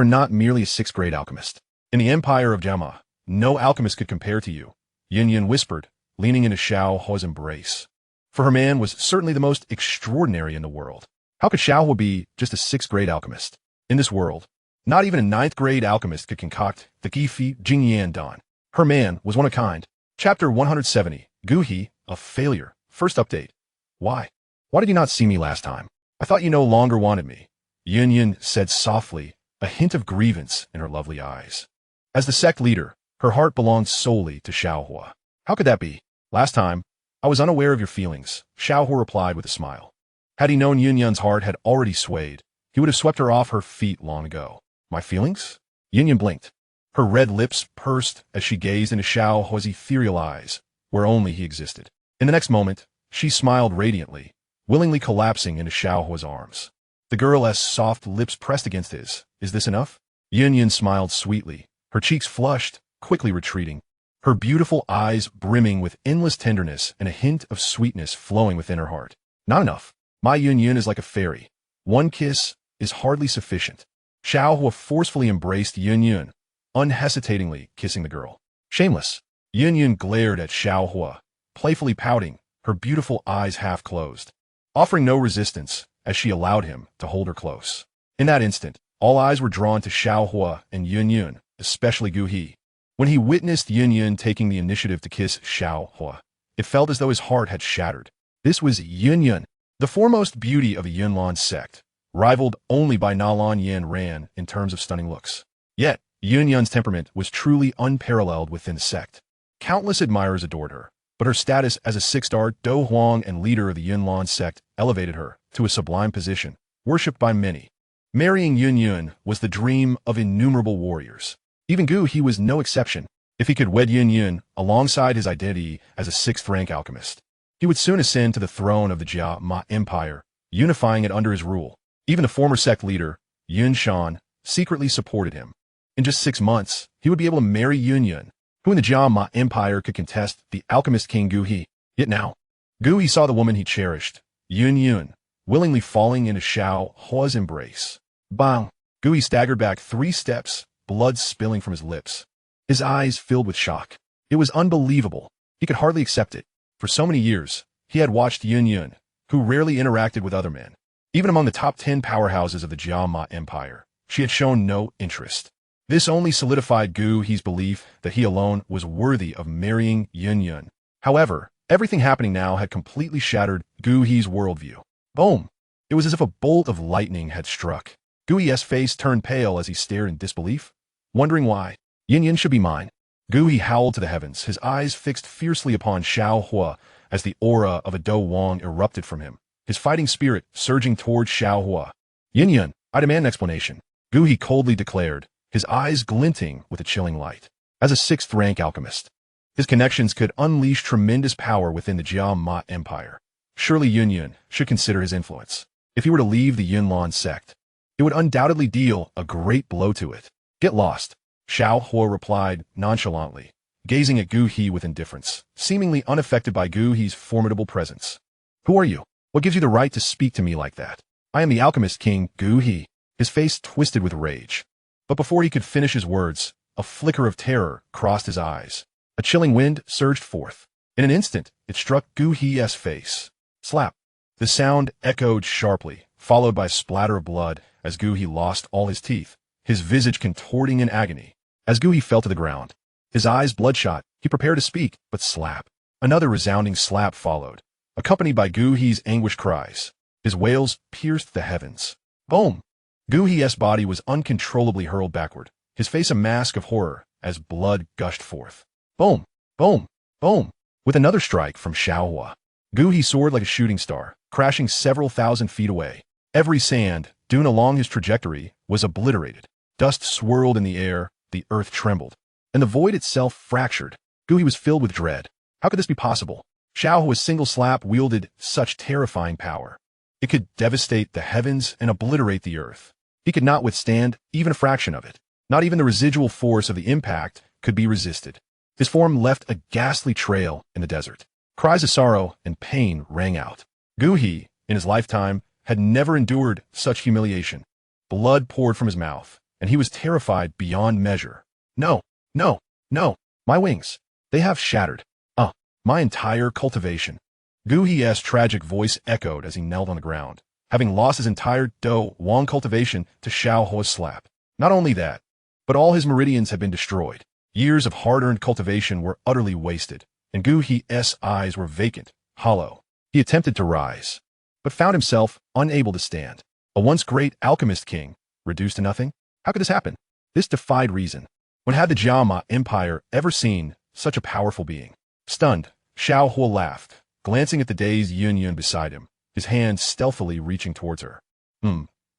are not merely a 6th grade alchemist. In the empire of Jama, no alchemist could compare to you, Yunyan whispered, leaning into Xiao Huo's embrace. For her man was certainly the most extraordinary in the world. How could Xiao Huo be just a 6th grade alchemist? In this world, not even a 9th grade alchemist could concoct the Gifi Jingyan Dan. Her man was one of a kind. Chapter 170. Gu He, a failure. First update. Why? Why did you not see me last time? I thought you no longer wanted me. Yunyan said softly, a hint of grievance in her lovely eyes. As the sect leader, her heart belonged solely to Xiao Huo. How could that be? Last time, I was unaware of your feelings, Xiao Huo replied with a smile. Had he known Yunyan's heart had already swayed, he would have swept her off her feet long ago. My feelings? Yunyan blinked. Her red lips pursed as she gazed into Xiao Huo's ethereal eyes, where only he existed. In the next moment, she smiled radiantly, willingly collapsing into Xiao Huo's arms. The girl's soft lips pressed against his. Is this enough? Yunyan smiled sweetly, her cheeks flushed, quickly retreating, her beautiful eyes brimming with endless tenderness and a hint of sweetness flowing within her heart. Not enough. My Yunyan is like a fairy. One kiss is hardly sufficient. Xiao Huo forcefully embraced Yunyan, unhesitatingly kissing the girl. Shameless. Yunyan glared at Xiao Huo, playfully pouting, her beautiful eyes half closed, offering no resistance as she allowed him to hold her close. In that instant, all eyes were drawn to Xiao Huo and Yunyan, especially Gu He. When he witnessed Yunyan taking the initiative to kiss Xiao Huo, it felt as though his heart had shattered. This was Yunyan, the foremost beauty of the Yunlan Sect, rivaled only by Nalan Yanran in terms of stunning looks. Yet, Yunyan's temperament was truly unparalleled within the sect. Countless admirers adored her, but her status as a six-star Do Huang and leader of the Yunlan Sect elevated her to a sublime position, worshipped by many. Marrying Yunyan was the dream of innumerable warriors. Even Gu He was no exception. If he could wed Yunyan alongside his identity as a sixth-rank alchemist, he would soon ascend to the throne of the Jia Ma Empire, unifying it under his rule. Even the former sect leader, Yun Shan, secretly supported him. In just 6 months, he would be able to marry Yunyan, who in the Jia Ma Empire could contest the alchemist king Gu He. Yet now, Gu He saw the woman he cherished, Yunyan, willingly falling into Xiao Huo's embrace. Bang! Gu He staggered back 3 steps, blood spilling from his lips. His eyes filled with shock. It was unbelievable. He could hardly accept it. For so many years, he had watched Yunyan, who rarely interacted with other men. Even among the top 10 powerhouses of the Jia Ma Empire, she had shown no interest. This only solidified Gu He's belief that he alone was worthy of marrying Yunyan. However, everything happening now had completely shattered Gu He's worldview. Boom! It was as if a bolt of lightning had struck. Gu He's face turned pale as he stared in disbelief, wondering why. Yunyan should be mine. Gu He howled to the heavens, his eyes fixed fiercely upon Xiao Huo as the aura of a Do Wang erupted from him, his fighting spirit surging toward Xiao Huo. Yunyan, I demand an explanation, Gu He coldly declared, his eyes glinting with a chilling light. As a sixth-rank alchemist, his connections could unleash tremendous power within the Jia Ma Empire. Surely Yunyan should consider his influence. If he were to leave the Yunlan Sect, it would undoubtedly deal a great blow to it. Get lost, Xiao Huo replied nonchalantly, gazing at Gu He with indifference, seemingly unaffected by Gu He's formidable presence. Who are you? What gives you the right to speak to me like that? I am the alchemist king, Gu He. His face twisted with rage. But before he could finish his words, a flicker of terror crossed his eyes. A chilling wind surged forth. In an instant, it struck Gu He's face. Slap. The sound echoed sharply, followed by a splatter of blood as Gu He lost all his teeth, his visage contorting in agony. As Gu He fell to the ground, his eyes bloodshot, he prepared to speak, but slap. Another resounding slap followed, accompanied by Gu He's anguished cries. His wails pierced the heavens. Boom! Gu He's body was uncontrollably hurled backward, his face a mask of horror as blood gushed forth. Boom! Boom! Boom! With another strike from Xiao Huo, Gu He soared like a shooting star, crashing several thousand feet away. Every sand dune along his trajectory was obliterated. Dust swirled in the air, the earth trembled, and the void itself fractured. Gu He was filled with dread. How could this be possible? Xiao Huo's single slap wielded such terrifying power. It could devastate the heavens and obliterate the earth. He could not withstand even a fraction of it. Not even the residual force of the impact could be resisted. His form left a ghastly trail in the desert. Cries of sorrow and pain rang out. Gu He, in his lifetime, had never endured such humiliation. Blood poured from his mouth, and he was terrified beyond measure. No, no, no, my wings, they have shattered. My entire cultivation. Gu He's tragic voice echoed as he knelt on the ground, having lost his entire Do Wang cultivation to Xiao Huo's slap. Not only that, but all his meridians had been destroyed. Years of hard-earned cultivation were utterly wasted, and Gu He's eyes were vacant, hollow. He attempted to rise, but found himself unable to stand. A once great alchemist king, reduced to nothing? How could this happen? This defied reason. When had the Jiama Empire ever seen such a powerful being? Stunned, Xiao Huo laughed, glancing at the dazed Yun beside him, his hand stealthily reaching towards her.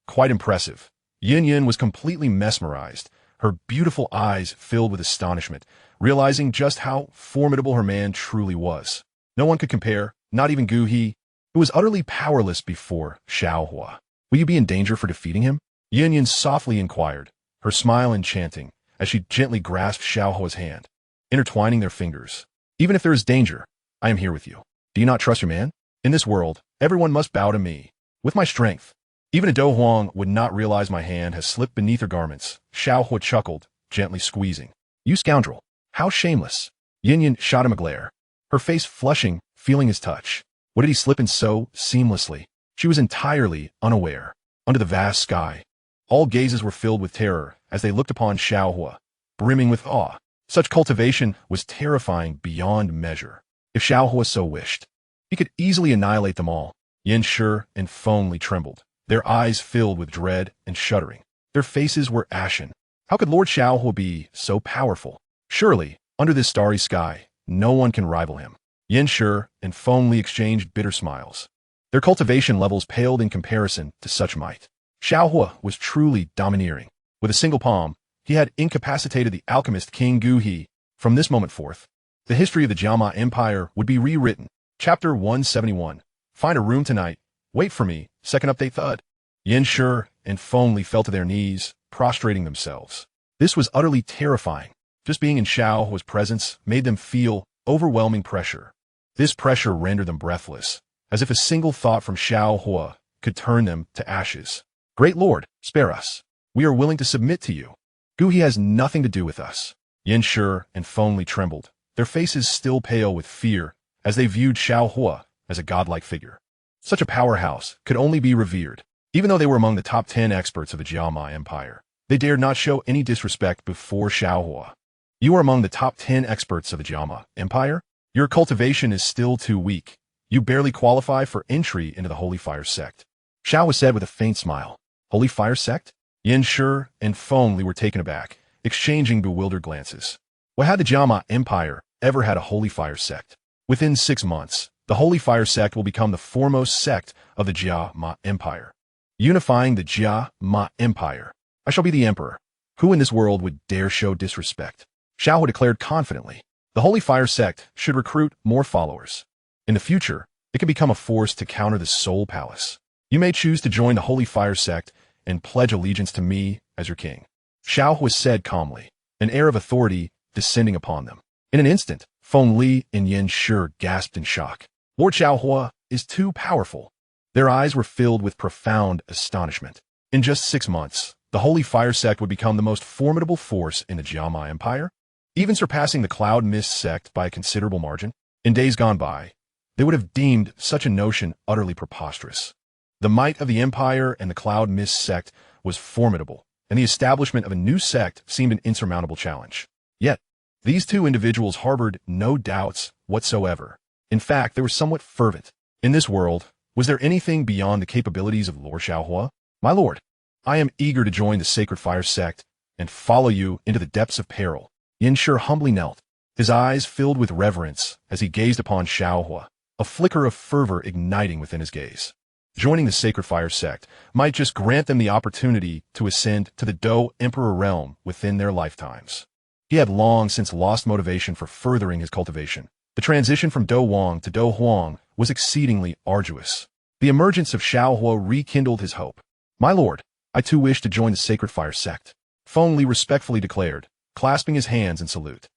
Quite impressive. Yun was completely mesmerized, her beautiful eyes filled with astonishment, realizing just how formidable her man truly was. No one could compare, not even Gu He, who was utterly powerless before Xiao Huo. Will you be in danger for defeating him? Yun softly inquired, her smile enchanting, as she gently grasped Xiao Huo's hand, intertwining their fingers. Even if there is danger, I am here with you. Do you not trust your man? In this world, everyone must bow to me. With my strength, even a Do Huang would not realize my hand has slipped beneath her garments. Xiao Huo chuckled, gently squeezing. You scoundrel! How shameless! Yun shot him a glare, her face flushing, feeling his touch. What did he slip in so seamlessly? She was entirely unaware. Under the vast sky, all gazes were filled with terror as they looked upon Xiao Huo, brimming with awe. Such cultivation was terrifying beyond measure. If Xiao Huo so wished, he could easily annihilate them all. Yin Shi and Feng Li trembled, their eyes filled with dread and shuddering. Their faces were ashen. How could Lord Xiao Huo be so powerful? Surely, under this starry sky, no one can rival him. Yin Shi and Feng Li exchanged bitter smiles. Their cultivation levels paled in comparison to such might. Xiao Huo was truly domineering. With a single palm, he had incapacitated the alchemist King Gu He. From this moment forth, the history of the Jiama Empire would be rewritten. Chapter 171. Find a room tonight. Wait for me. Second update thud. Yin Shi and Feng Li fell to their knees, prostrating themselves. This was utterly terrifying. Just being in Xiao Huo's presence made them feel overwhelming pressure. This pressure rendered them breathless, as if a single thought from Xiao Huo could turn them to ashes. Great Lord, spare us. We are willing to submit to you. Gu He has nothing to do with us. Yin Shi and Feng Li trembled, their faces still pale with fear as they viewed Xiao Huo as a godlike figure. Such a powerhouse could only be revered. Even though they were among the top 10 experts of the Jiama Empire, they dared not show any disrespect before Xiao Huo. You are among the top 10 experts of the Jiama Empire? Your cultivation is still too weak. You barely qualify for entry into the Holy Fire Sect. Xiao was said with a faint smile. Holy Fire Sect? Yin Shi and Feng Li were taken aback, exchanging bewildered glances. What had the Jiama Empire ever had a Holy Fire Sect? Within 6 months, the Holy Fire Sect will become the foremost sect of the Jiama Empire, unifying the Jiama Empire. I shall be the emperor. Who in this world would dare show disrespect? Xiao Huo declared confidently. The Holy Fire Sect should recruit more followers. In the future, it can become a force to counter the Soul Palace. You may choose to join the Holy Fire Sect and pledge allegiance to me as your king. Xiao Huo said calmly, an air of authority descending upon them. In an instant, Feng Li and Yin Shi gasped in shock. Lord Xiao Huo is too powerful. Their eyes were filled with profound astonishment. In just 6 months, the Holy Fire Sect would become the most formidable force in the Jiama Empire, even surpassing the Cloud Mist Sect by a considerable margin. In days gone by, they would have deemed such a notion utterly preposterous. The might of the Empire and the Cloud Mist Sect was formidable, and the establishment of a new sect seemed an insurmountable challenge. Yet, these two individuals harbored no doubts whatsoever. In fact, they were somewhat fervent. In this world, was there anything beyond the capabilities of Lord Xiao Huo? My lord, I am eager to join the Sacred Fire Sect and follow you into the depths of peril. Yin Shi humbly knelt, his eyes filled with reverence as he gazed upon Xiao Huo, a flicker of fervor igniting within his gaze. Joining the Sacred Fire Sect might just grant them the opportunity to ascend to the Do Emperor realm within their lifetimes. He had long since lost motivation for furthering his cultivation. The transition from Do Wang to Do Huang was exceedingly arduous. The emergence of Xiao Huo rekindled his hope. My lord, I too wish to join the Sacred Fire Sect. Feng Li respectfully declared, clasping his hands in salute.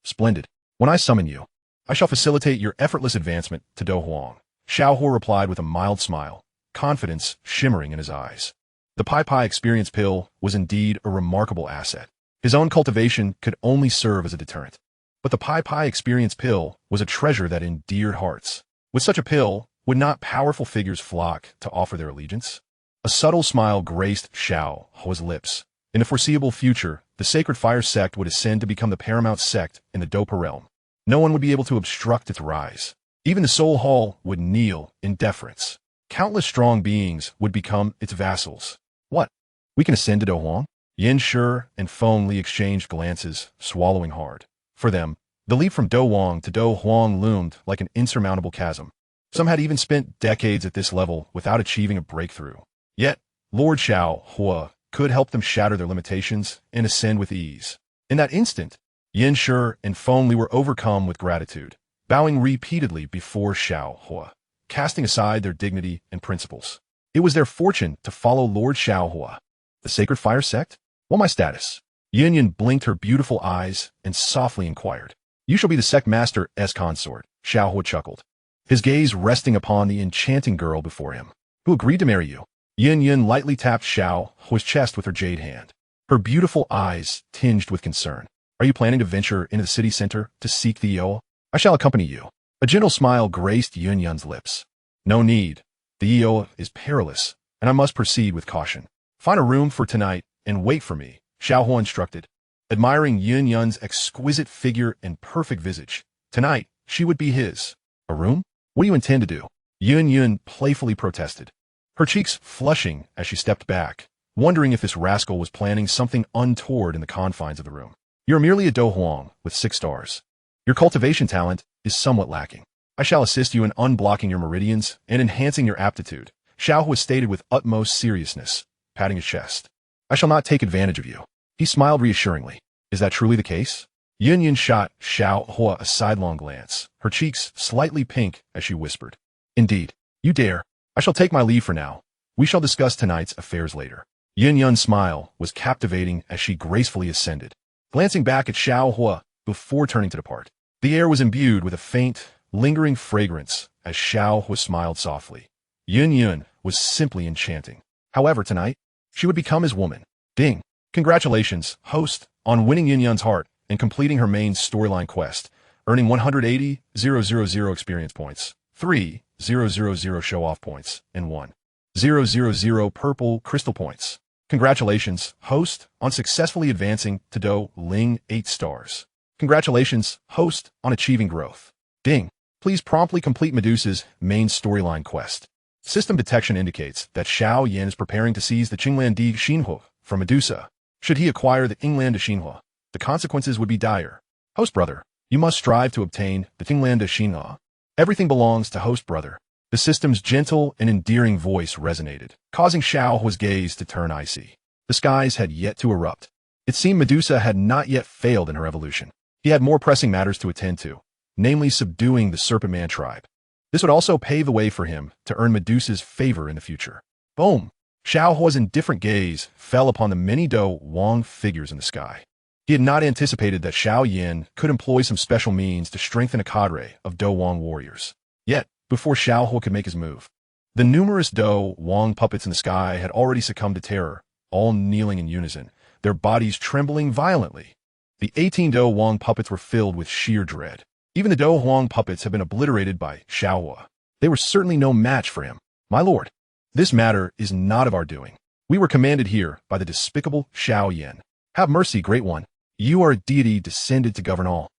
Splendid. When I summon you, I shall facilitate your effortless advancement to Do Huang. Xiao Huo replied with a mild smile, confidence shimmering in his eyes. The Pai experience pill was indeed a remarkable asset. His own cultivation could only serve as a deterrent. But the Pai experience pill was a treasure that endeared hearts. With such a pill, would not powerful figures flock to offer their allegiance? A subtle smile graced Xiao Huo's lips, In the foreseeable future, the Sacred Fire Sect would ascend to become the paramount sect in the Dopa realm. No one would be able to obstruct its rise. Even the Soul Hall would kneel in deference. Countless strong beings would become its vassals. What? We can ascend to Do Huang? Yin Shi and Feng Li exchanged glances, swallowing hard. For them, the leap from Do Wang to Do Huang loomed like an insurmountable chasm. Some had even spent decades at this level without achieving a breakthrough. Yet, Lord Xiao Huo could help them shatter their limitations and ascend with ease. In that instant, Yin Shi and Feng Li were overcome with gratitude, bowing repeatedly before Xiao Huo, casting aside their dignity and principles. It was their fortune to follow Lord Xiao Huo. The Sacred Fire Sect? What my status? Yin Yin blinked her beautiful eyes and softly inquired. You shall be the sect master's consort, Xiao Huo chuckled, his gaze resting upon the enchanting girl before him. Who agreed to marry you? Yin Yin lightly tapped Xiao Huo's chest with her jade hand, her beautiful eyes tinged with concern. Are you planning to venture into the city center to seek the Yeo? I shall accompany you. A gentle smile graced Yin Yun's lips. No need. The Yeo is perilous, and I must proceed with caution. Find a room for tonight and wait for me, Xiao Huo instructed, admiring Yin Yun's exquisite figure and perfect visage. Tonight, she would be his. A room? What do you intend to do? Yin Yun playfully protested, her cheeks flushing as she stepped back, wondering if this rascal was planning something untoward in the confines of the room. You're merely a Do Huang with 6 stars. Your cultivation talent is somewhat lacking. I shall assist you in unblocking your meridians and enhancing your aptitude, Xiao Huo stated with utmost seriousness, patting his chest. I shall not take advantage of you. He smiled reassuringly. Is that truly the case? Yin Yin shot Xiao Huo a sidelong glance, her cheeks slightly pink as she whispered. Indeed. You dare. I shall take my leave for now. We shall discuss tonight's affairs later. Yin Yun's smile was captivating as she gracefully ascended, glancing back at Xiao Huo before turning to depart. The air was imbued with a faint, lingering fragrance as Xiao Huo smiled softly. Yin Yun was simply enchanting. However, tonight, she would become his woman. Ding. Congratulations, host, on winning Yin Yun's heart and completing her main storyline quest, earning 180,000 experience points, 3,000 show-off points, and 1,000 purple crystal points. Congratulations, host, on successfully advancing to Do Ling 8 stars. Congratulations, host, on achieving growth. Ding. Please promptly complete Medusa's main storyline quest. System detection indicates that Xiao Yan is preparing to seize the Qinglan de Xinhua from Medusa. Should he acquire the Qinglan de Xinhua, the consequences would be dire. Host brother, you must strive to obtain the Qinglan de Xinhua. Everything belongs to host brother. The system's gentle and endearing voice resonated, causing Xiao Huo's gaze to turn icy. The skies had yet to erupt. It seemed Medusa had not yet failed in her evolution. He had more pressing matters to attend to, namely subduing the Serpent Man tribe. This would also pave the way for him to earn Medusa's favor in the future. Boom! Xiao Huo's indifferent gaze fell upon the many Do Wang figures in the sky. He had not anticipated that Xiao Yan could employ some special means to strengthen a cadre of Do Wang warriors. Yet, before Xiao Huo could make his move, the numerous Do Wang puppets in the sky had already succumbed to terror, all kneeling in unison, their bodies trembling violently. The 18 Do Wang puppets were filled with sheer dread. Even the Do Wang puppets had been obliterated by Xiao Huo. They were certainly no match for him. My lord, this matter is not of our doing. We were commanded here by the despicable Xiao Yan. Have mercy, great one. You are a deity descended to govern all.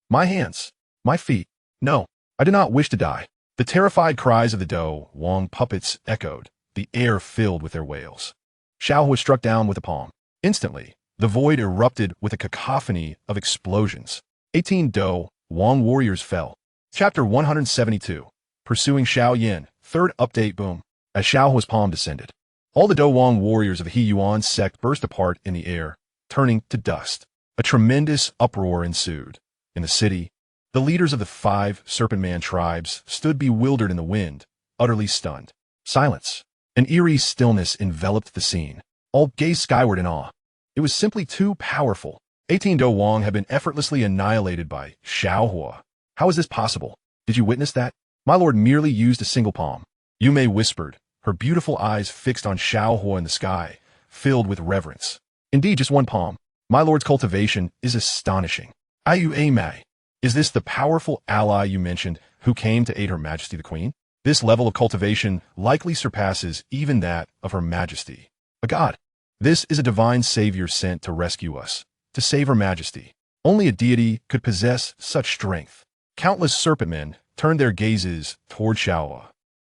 My hands, my feet. No, I do not wish to die. The terrified cries of the Do Wang puppets echoed, the air filled with their wails. Xiao Huo struck down with a palm. Instantly, the void erupted with a cacophony of explosions. 18 Do Wang warriors fell. Chapter 172. Pursuing Xiao Yan. Third update boom. As Xiao Huo's palm descended, all the Do Wang warriors of the Yunlan Sect burst apart in the air, turning to dust. A tremendous uproar ensued. In the city, the leaders of the 5 Serpent Man tribes stood bewildered in the wind, utterly stunned. Silence. An eerie stillness enveloped the scene. All gazed skyward in awe. It was simply too powerful. 18 Do Wang had been effortlessly annihilated by Xiao Huo. How is this possible? Did you witness that? My lord merely used a single palm. Yume whispered, her beautiful eyes fixed on Xiao Huo in the sky, filled with reverence. Indeed, just one palm. My lord's cultivation is astonishing. Ayuame. Is this the powerful ally you mentioned who came to aid Her Majesty the Queen? This level of cultivation likely surpasses even that of Her Majesty. A god. This is a divine savior sent to rescue us, to save Her Majesty. Only a deity could possess such strength. Countless serpent men turned their gazes toward Xiao Huo.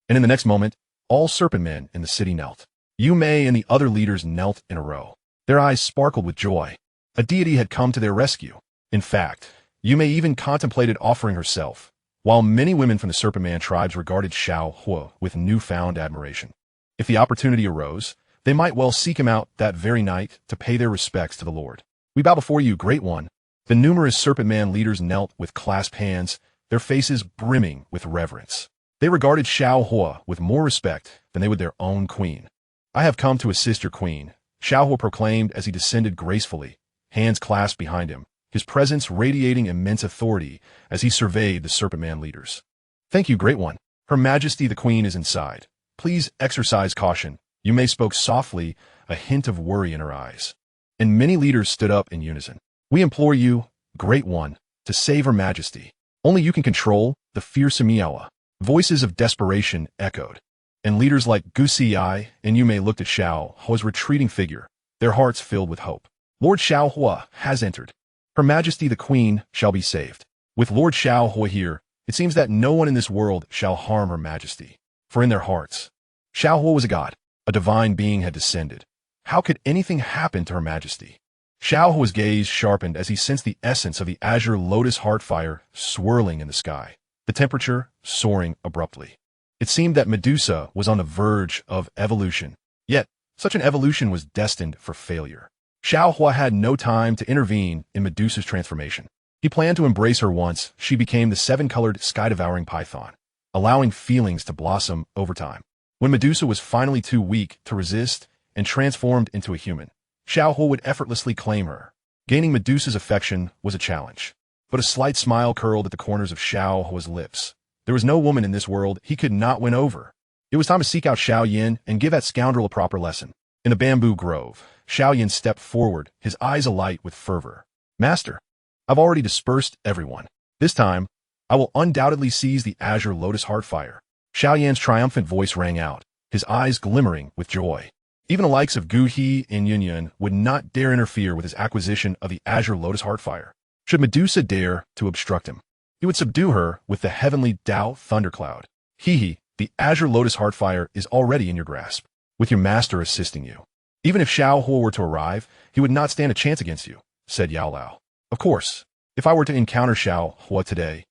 And in the next moment, all serpent men in the city knelt. Yu Mei and the other leaders knelt in a row. Their eyes sparkled with joy. A deity had come to their rescue. In fact, Yu Mei even contemplated offering herself, while many women from the Serpent Man tribes regarded Xiao Huo with newfound admiration. If the opportunity arose, they might well seek him out that very night to pay their respects to the Lord. We bow before you, Great One. The numerous Serpent Man leaders knelt with clasped hands, their faces brimming with reverence. They regarded Xiao Huo with more respect than they would their own queen. I have come to assist your queen, Xiao Huo proclaimed as he descended gracefully, hands clasped behind him, his presence radiating immense authority as he surveyed the Serpent Man leaders. Thank you, Great One. Her Majesty the Queen is inside. Please exercise caution. Yu Mei spoke softly, a hint of worry in her eyes. And many leaders stood up in unison. We implore you, Great One, to save Her Majesty. Only you can control the fearsome Miawa. Voices of desperation echoed. And leaders like Gu Xi and Yu Mei looked at Xiao Huo's retreating figure, their hearts filled with hope. Lord Xiao Huo has entered. Her Majesty the Queen shall be saved. With Lord Xiao Huo here, it seems that no one in this world shall harm Her Majesty. For in their hearts, Xiao Huo was a god, a divine being had descended. How could anything happen to Her Majesty? Xiao Huo's gaze sharpened as he sensed the essence of the azure lotus heart fire swirling in the sky, the temperature soaring abruptly. It seemed that Medusa was on the verge of evolution, yet such an evolution was destined for failure. Xiao Huo had no time to intervene in Medusa's transformation. He planned to embrace her once she became the seven-colored sky-devouring python, allowing feelings to blossom over time. When Medusa was finally too weak to resist and transformed into a human, Xiao Huo would effortlessly claim her. Gaining Medusa's affection was a challenge, but a slight smile curled at the corners of Xiao Huo's lips. There was no woman in this world he could not win over. It was time to seek out Xiao Yan and give that scoundrel a proper lesson. In the bamboo grove, Xiao Yan stepped forward, his eyes alight with fervor. Master, I've already dispersed everyone. This time, I will undoubtedly seize the azure lotus heart fire. Xiao Yan's triumphant voice rang out, his eyes glimmering with joy. Even the likes of Gu He and Yunyan would not dare interfere with his acquisition of the azure lotus heart fire. Should Medusa dare to obstruct him, he would subdue her with the heavenly Tao thundercloud. He, the azure lotus heart fire is already in your grasp, with your master assisting you. Even if Xiao Huo were to arrive, he would not stand a chance against you, said Yao Lao. Of course, if I were to encounter Xiao Huo today,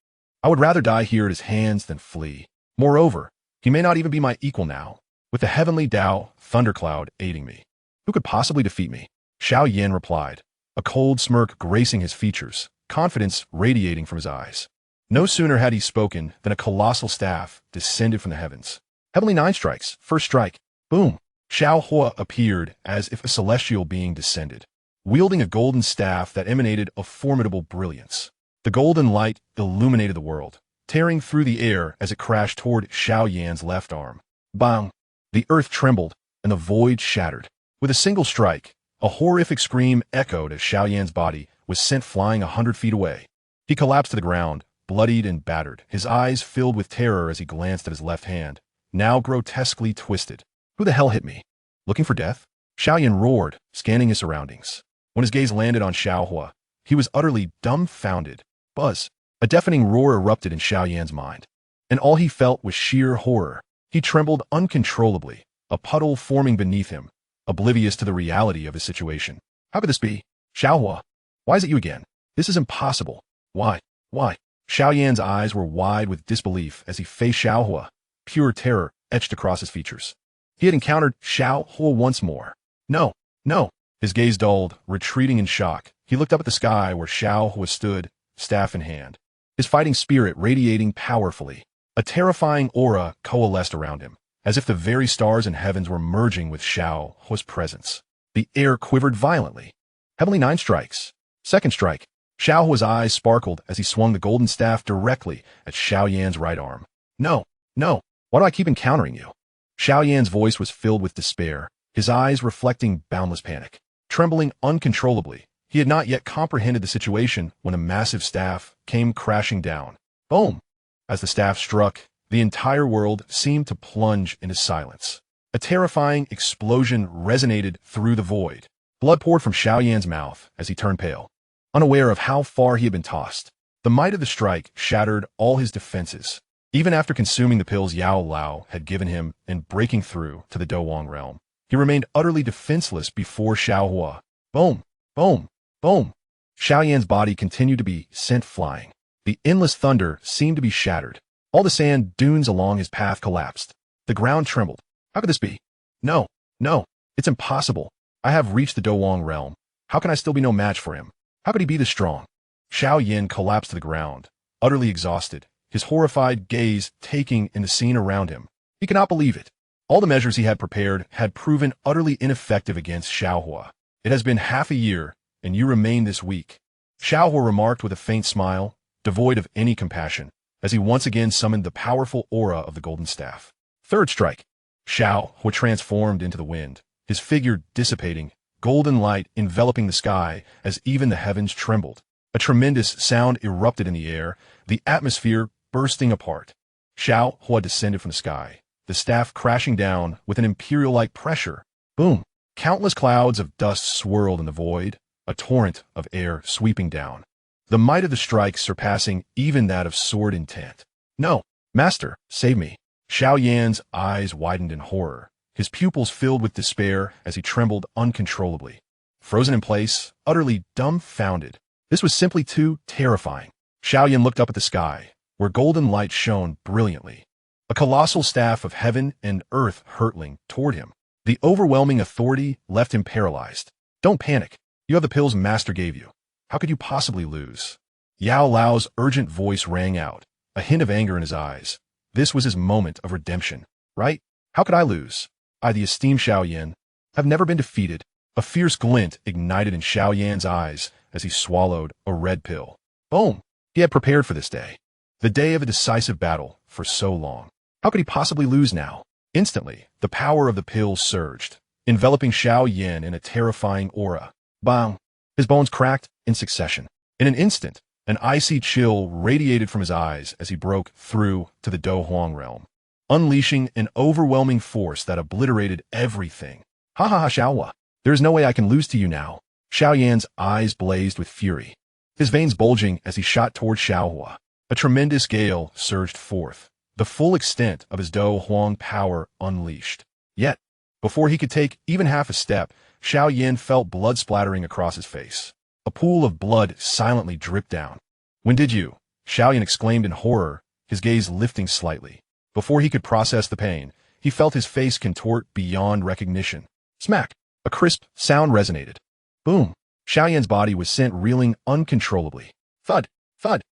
I would rather die here at his hands than flee. Moreover, he may not even be my equal now, with the heavenly Tao thundercloud aiding me. Who could possibly defeat me? Xiao Yan replied, a cold smirk gracing his features, confidence radiating from his eyes. No sooner had he spoken than a colossal staff descended from the heavens. Heavenly Nine Strikes, first strike, boom. Xiao Huo appeared as if a celestial being descended, wielding a golden staff that emanated a formidable brilliance. The golden light illuminated the world, tearing through the air as it crashed toward Xiao Yan's left arm. Bang! The earth trembled, and the void shattered. With a single strike, a horrific scream echoed as Xiao Yan's body was sent flying 100 feet away. He collapsed to the ground, bloodied and battered, his eyes filled with terror as he glanced at his left hand, now grotesquely twisted. Who the hell hit me? Looking for death? Xiao Yan roared, scanning his surroundings. When his gaze landed on Xiao Huo, he was utterly dumbfounded. Buzz! A deafening roar erupted in Xiao Yan's mind, and all he felt was sheer horror. He trembled uncontrollably, a puddle forming beneath him, oblivious to the reality of his situation. How could this be? Xiao Huo, why is it you again? This is impossible. Why? Why? Xiao Yan's eyes were wide with disbelief as he faced Xiao Huo, pure terror etched across his features. He had encountered Xiao Huo once more. No, no. His gaze dulled, retreating in shock. He looked up at the sky where Xiao Huo stood, staff in hand, his fighting spirit radiating powerfully. A terrifying aura coalesced around him, as if the very stars in heavens were merging with Xiao Huo's presence. The air quivered violently. Heavenly Nine Strikes. Second strike. Xiao Huo's eyes sparkled as he swung the golden staff directly at Xiao Yan's right arm. No, no. Why do I keep encountering you? Xiao Yan's voice was filled with despair, his eyes reflecting boundless panic. Trembling uncontrollably, he had not yet comprehended the situation when a massive staff came crashing down. Boom! As the staff struck, the entire world seemed to plunge into silence. A terrifying explosion resonated through the void. Blood poured from Xiao Yan's mouth as he turned pale, unaware of how far he had been tossed. The might of the strike shattered all his defenses. Even after consuming the pills Yao Lao had given him and breaking through to the Douwang realm, he remained utterly defenseless before Xiao Huo. Boom! Boom! Boom! Xiao Yan's body continued to be sent flying. The endless thunder seemed to be shattered. All the sand dunes along his path collapsed. The ground trembled. How could this be? No, no, it's impossible. I have reached the Douwang realm. How can I still be no match for him? How could he be this strong? Xiao Yan collapsed to the ground, utterly exhausted, his horrified gaze taking in the scene around him. He could not believe it. All the measures he had prepared had proven utterly ineffective against Xiao Huo. It has been half a year, and you remain this weak. Xiao Huo remarked with a faint smile, devoid of any compassion, as he once again summoned the powerful aura of the golden staff. Third strike. Xiao Huo transformed into the wind, his figure dissipating, golden light enveloping the sky as even the heavens trembled. A tremendous sound erupted in the air, the atmosphere bursting apart. Xiao Huo descended from the sky, the staff crashing down with an imperial-like pressure. Boom! Countless clouds of dust swirled in the void, a torrent of air sweeping down. The might of the strike surpassing even that of sword intent. No! Master, save me! Xiao Yan's eyes widened in horror, his pupils filled with despair as he trembled uncontrollably. Frozen in place, utterly dumbfounded. This was simply too terrifying. Xiao Yan looked up at the sky, where golden light shone brilliantly. A colossal staff of heaven and earth hurtling toward him. The overwhelming authority left him paralyzed. Don't panic. You have the pills Master gave you. How could you possibly lose? Yao Lao's urgent voice rang out, a hint of anger in his eyes. This was his moment of redemption, right? How could I lose? I, the esteemed Xiao Yan, have never been defeated. A fierce glint ignited in Xiao Yan's eyes as he swallowed a red pill. Boom! He had prepared for this day. The day of a decisive battle for so long. How could he possibly lose now? Instantly, the power of the pill surged, enveloping Xiao Yan in a terrifying aura. Bang! His bones cracked in succession. In an instant, an icy chill radiated from his eyes as he broke through to the Douwang realm, unleashing an overwhelming force that obliterated everything. Ha ha ha, Xiao Huo. There is no way I can lose to you now. Xiao Yan's eyes blazed with fury, his veins bulging as he shot toward Xiao Huo. A tremendous gale surged forth, the full extent of his Douwang power unleashed. Yet, before he could take even half a step, Xiao Yan felt blood splattering across his face. A pool of blood silently dripped down. When did you? Xiao Yan exclaimed in horror, his gaze lifting slightly. Before he could process the pain, he felt his face contort beyond recognition. Smack! A crisp sound resonated. Boom! Xiao Yan's body was sent reeling uncontrollably. Thud! Thud!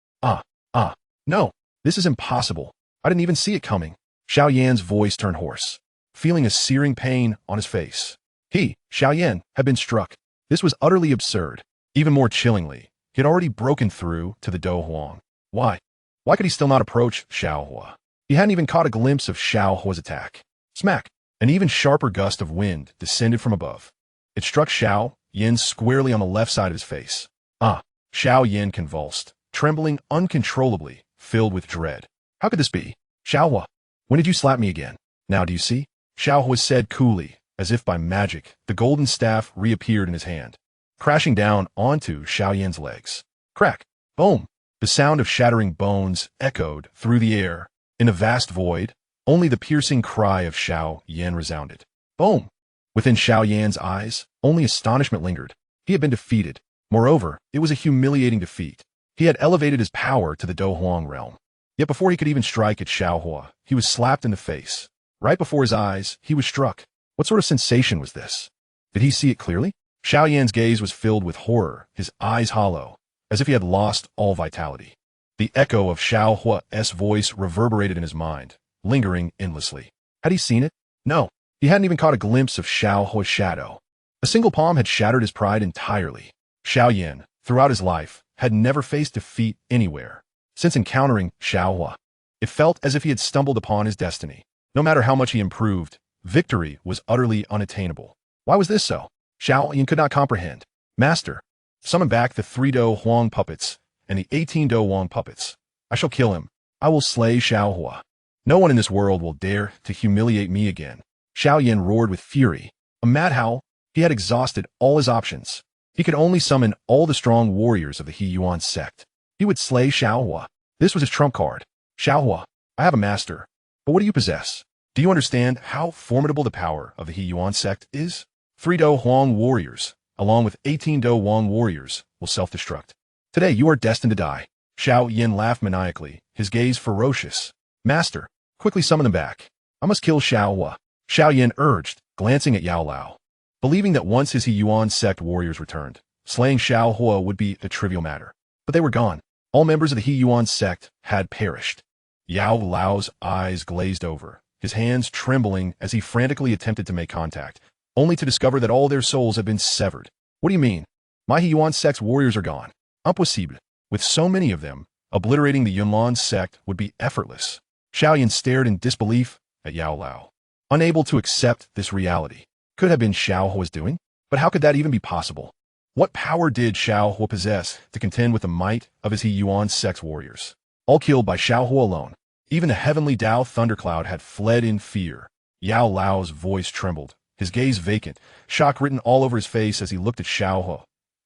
No! This is impossible. I didn't even see it coming. Xiao Yan's voice turned hoarse, feeling a searing pain on his face. He, Xiao Yan, had been struck. This was utterly absurd. Even more chillingly, he had already broken through to the Douwang. Why? Why could he still not approach Xiao Huo? He hadn't even caught a glimpse of Xiao Huo's attack. Smack! An even sharper gust of wind descended from above. It struck Xiao Yan squarely on the left side of his face. Xiao Yan convulsed, trembling uncontrollably, filled with dread. How could this be? Xiao Huo, when did you slap me again? Now do you see? Xiao Huo said coolly, as if by magic, the golden staff reappeared in his hand, crashing down onto Xiao Yan's legs. Crack! Boom! The sound of shattering bones echoed through the air. In the vast void, only the piercing cry of Xiao Yan resounded. Boom! Within Xiao Yan's eyes, only astonishment lingered. He had been defeated. Moreover, it was a humiliating defeat. He had elevated his power to the Douwang realm. Yet before he could even strike at Xiao Huo, he was slapped in the face. Right before his eyes, he was struck. What sort of sensation was this? Did he see it clearly? Xiao Yan's gaze was filled with horror, his eyes hollow, as if he had lost all vitality. The echo of Xiao Huo's voice reverberated in his mind, lingering endlessly. Had he seen it? No. He hadn't even caught a glimpse of Xiao Huo's shadow. A single palm had shattered his pride entirely. Xiao Yan, throughout his life, had never faced defeat anywhere. Since encountering Xiao Huo, it felt as if he had stumbled upon his destiny. No matter how much he improved, victory was utterly unattainable. Why was this so? Xiao Yan could not comprehend. Master, summon back the 3 Douwang puppets and the 18 Douwang puppets. I shall kill him. I will slay Xiao Huo. No one in this world will dare to humiliate me again. Xiao Yan roared with fury. A mad howl, he had exhausted all his options. He could only summon all the strong warriors of the Yunlan Sect. He would slay Xiao Huo. This was his trump card. Xiao Huo, I have a master, but what do you possess? Do you understand how formidable the power of the Yunlan Sect is? 3 Do Huang warriors, along with 18 Do Wang warriors, will self-destruct. Today you are destined to die. Xiao Yan laughed maniacally, his gaze ferocious. Master, quickly summon them back. I must kill Xiao Huo. Xiao Yan urged, glancing at Yao Lao. Believing that once his Yunlan Sect warriors returned, slaying Xiao Huo would be a trivial matter. But they were gone. All members of the Yunlan Sect had perished. Yao Lao's eyes glazed over, his hands trembling as he frantically attempted to make contact, only to discover that all their souls had been severed. What do you mean? My Yunlan Sect's warriors are gone. Impossible. With so many of them, obliterating the Yunlan Sect would be effortless. Xiao Yan stared in disbelief at Yao Lao, unable to accept this reality. Could have been Xiao Huo's doing? But how could that even be possible? What power did Xiao Huo possess to contend with the might of his Yunlan Sect's warriors? All killed by Xiao Huo alone. Even the heavenly Tao thundercloud had fled in fear. Yao Lao's voice trembled, his gaze vacant, shock written all over his face as he looked at Xiao Huo,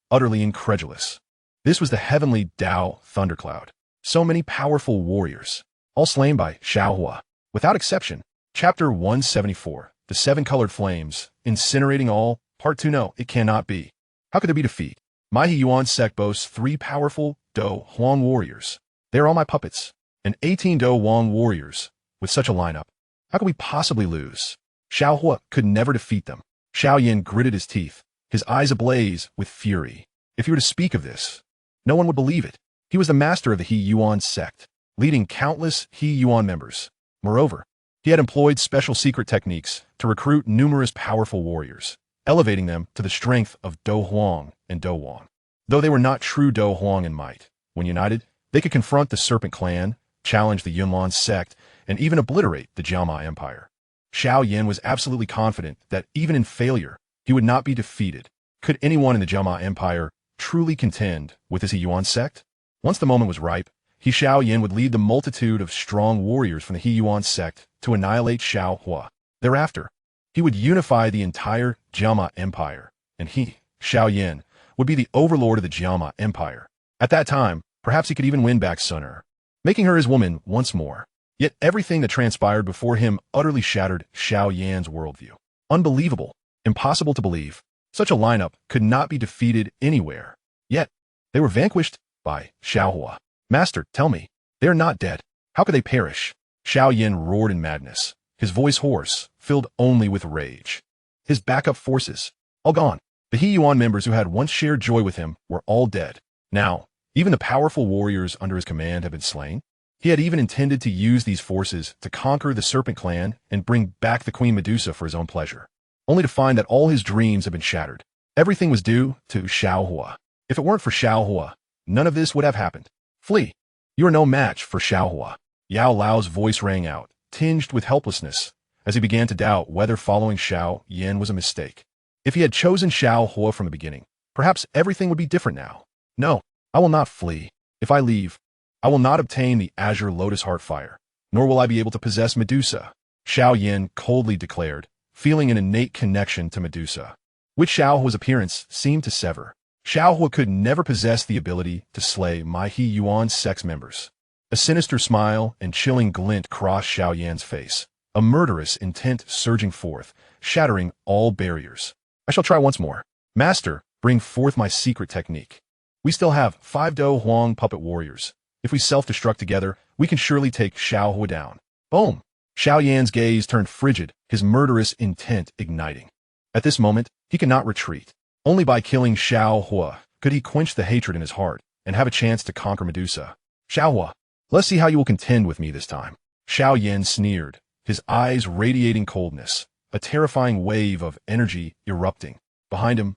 utterly incredulous. This was the heavenly Tao thundercloud. So many powerful warriors, all slain by Xiao Huo. Without exception. Chapter 174. The 7 colored flames, incinerating all. Part 2. No, it cannot be. How could there be defeat? My Yunlan Sect boasts 3 powerful Do Huang warriors. They are all my puppets. And 18 Do Wang warriors. With such a lineup, how could we possibly lose? Xiao Huo could never defeat them. Xiao Yan gritted his teeth, his eyes ablaze with fury. If he were to speak of this, no one would believe it. He was the master of the Yunlan Sect, leading countless Yunlan members. Moreover, he had employed special secret techniques to recruit numerous powerful warriors, elevating them to the strength of Do Huang and Do Wang. Though they were not true Do Huang in might, when united, they could confront the Serpent Clan, challenge the Yunlan Sect, and even obliterate the Jiama Empire. Xiao Yan was absolutely confident that even in failure, he would not be defeated. Could anyone in the Jiama Empire truly contend with his Yunlan Sect? Once the moment was ripe, Xiao Yan would lead the multitude of strong warriors from the Yunlan Sect to annihilate Xiao Huo. Thereafter, he would unify the entire Jiama Empire, and he, Xiao Yan, would be the overlord of the Jiama Empire. At that time, perhaps he could even win back Xun'er, making her his woman once more. Yet everything that transpired before him utterly shattered Xiao Yan's worldview. Unbelievable, impossible to believe. Such a lineup could not be defeated anywhere. Yet, they were vanquished by Xiao Huo. Master, tell me, they are not dead. How could they perish? Xiao Yan roared in madness, his voice hoarse, filled only with rage. His backup forces, all gone. The Yunlan members who had once shared joy with him were all dead. Now, even the powerful warriors under his command had been slain. He had even intended to use these forces to conquer the Serpent Clan and bring back the Queen Medusa for his own pleasure, only to find that all his dreams had been shattered. Everything was due to Xiao Huo. If it weren't for Xiao Huo, none of this would have happened. Flee. You are no match for Xiao Huo. Yao Lao's voice rang out, tinged with helplessness, as he began to doubt whether following Xiao Yan was a mistake. If he had chosen Xiao Huo from the beginning, perhaps everything would be different now. No, I will not flee. If I leave, I will not obtain the Azure Lotus Heart Fire, nor will I be able to possess Medusa. Xiao Yan coldly declared, feeling an innate connection to Medusa, which Xiao Huo's appearance seemed to sever. Xiao Huo could never possess the ability to slay my Yunlan Sect's members. A sinister smile and chilling glint crossed Xiao Yan's face, a murderous intent surging forth, shattering all barriers. I shall try once more. Master, bring forth my secret technique. We still have 5 Do Huang puppet warriors. If we self-destruct together, we can surely take Xiao Huo down. Boom! Xiao Yan's gaze turned frigid, his murderous intent igniting. At this moment, he could not retreat. Only by killing Xiao Huo could he quench the hatred in his heart and have a chance to conquer Medusa. Xiao Huo, let's see how you will contend with me this time. Xiao Yan sneered, his eyes radiating coldness, a terrifying wave of energy erupting. Behind him,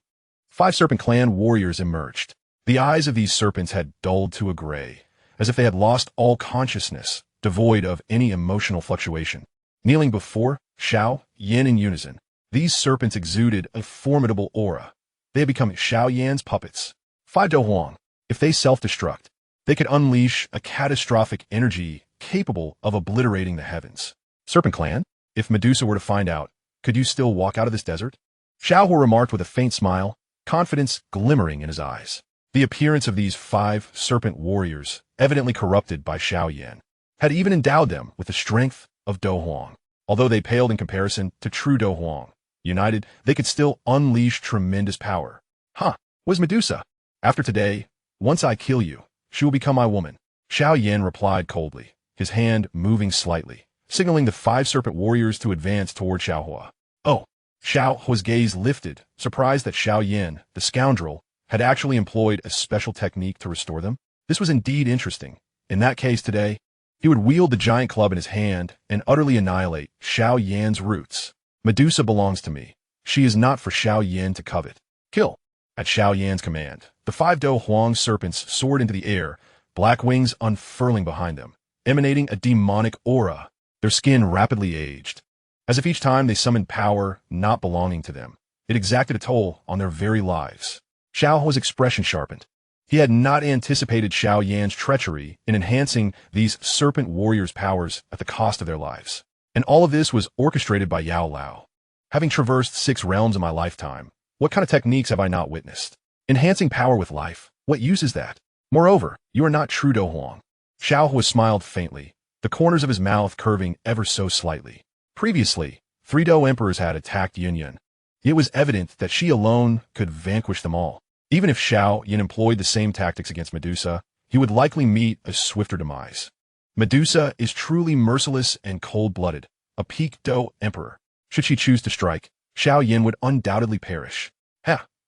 5 Serpent Clan warriors emerged. The eyes of these serpents had dulled to a gray, as if they had lost all consciousness, devoid of any emotional fluctuation. Kneeling before Xiao Yan in unison, these serpents exuded a formidable aura. They had become Xiao Yan's puppets. 5 Do Huang. If they self-destruct, they could unleash a catastrophic energy capable of obliterating the heavens. Serpent Clan? If Medusa were to find out, Could you still walk out of this desert? Xiao Huo remarked with a faint smile, confidence glimmering in his eyes. The appearance of these 5 serpent warriors, evidently corrupted by Xiao Yan, had even endowed them with the strength of Do Huang. Although they paled in comparison to true Do Huang, united, they could still unleash tremendous power. Was Medusa? After today, once I kill you, she will become my woman. Xiao Yan replied coldly, his hand moving slightly, signaling the 5 serpent warriors to advance toward Xiao Huo. Oh! Xiao Huo's gaze lifted, surprised that Xiao Yan, the scoundrel, had actually employed a special technique to restore them. This was indeed interesting. In that case today, he would wield the giant club in his hand and utterly annihilate Xiao Yan's roots. Medusa belongs to me. She is not for Xiao Yan to covet. Kill! At Xiao Yan's command, the 5 Do Huang serpents soared into the air, black wings unfurling behind them, emanating a demonic aura. Their skin rapidly aged, as if each time they summoned power not belonging to them, it exacted a toll on their very lives. Xiao Huo's expression sharpened. He had not anticipated Xiao Yan's treachery in enhancing these serpent warriors' powers at the cost of their lives. And all of this was orchestrated by Yao Lao. Having traversed 6 realms in my lifetime, what kind of techniques have I not witnessed? Enhancing power with life, what use is that? Moreover, you are not true Do Huang. Xiao Huo smiled faintly, the corners of his mouth curving ever so slightly. Previously, 3 Do emperors had attacked Yunyan. It was evident that she alone could vanquish them all. Even if Xiao Yan employed the same tactics against Medusa, he would likely meet a swifter demise. Medusa is truly merciless and cold-blooded, a peak Do emperor. Should she choose to strike, Xiao Yan would undoubtedly perish.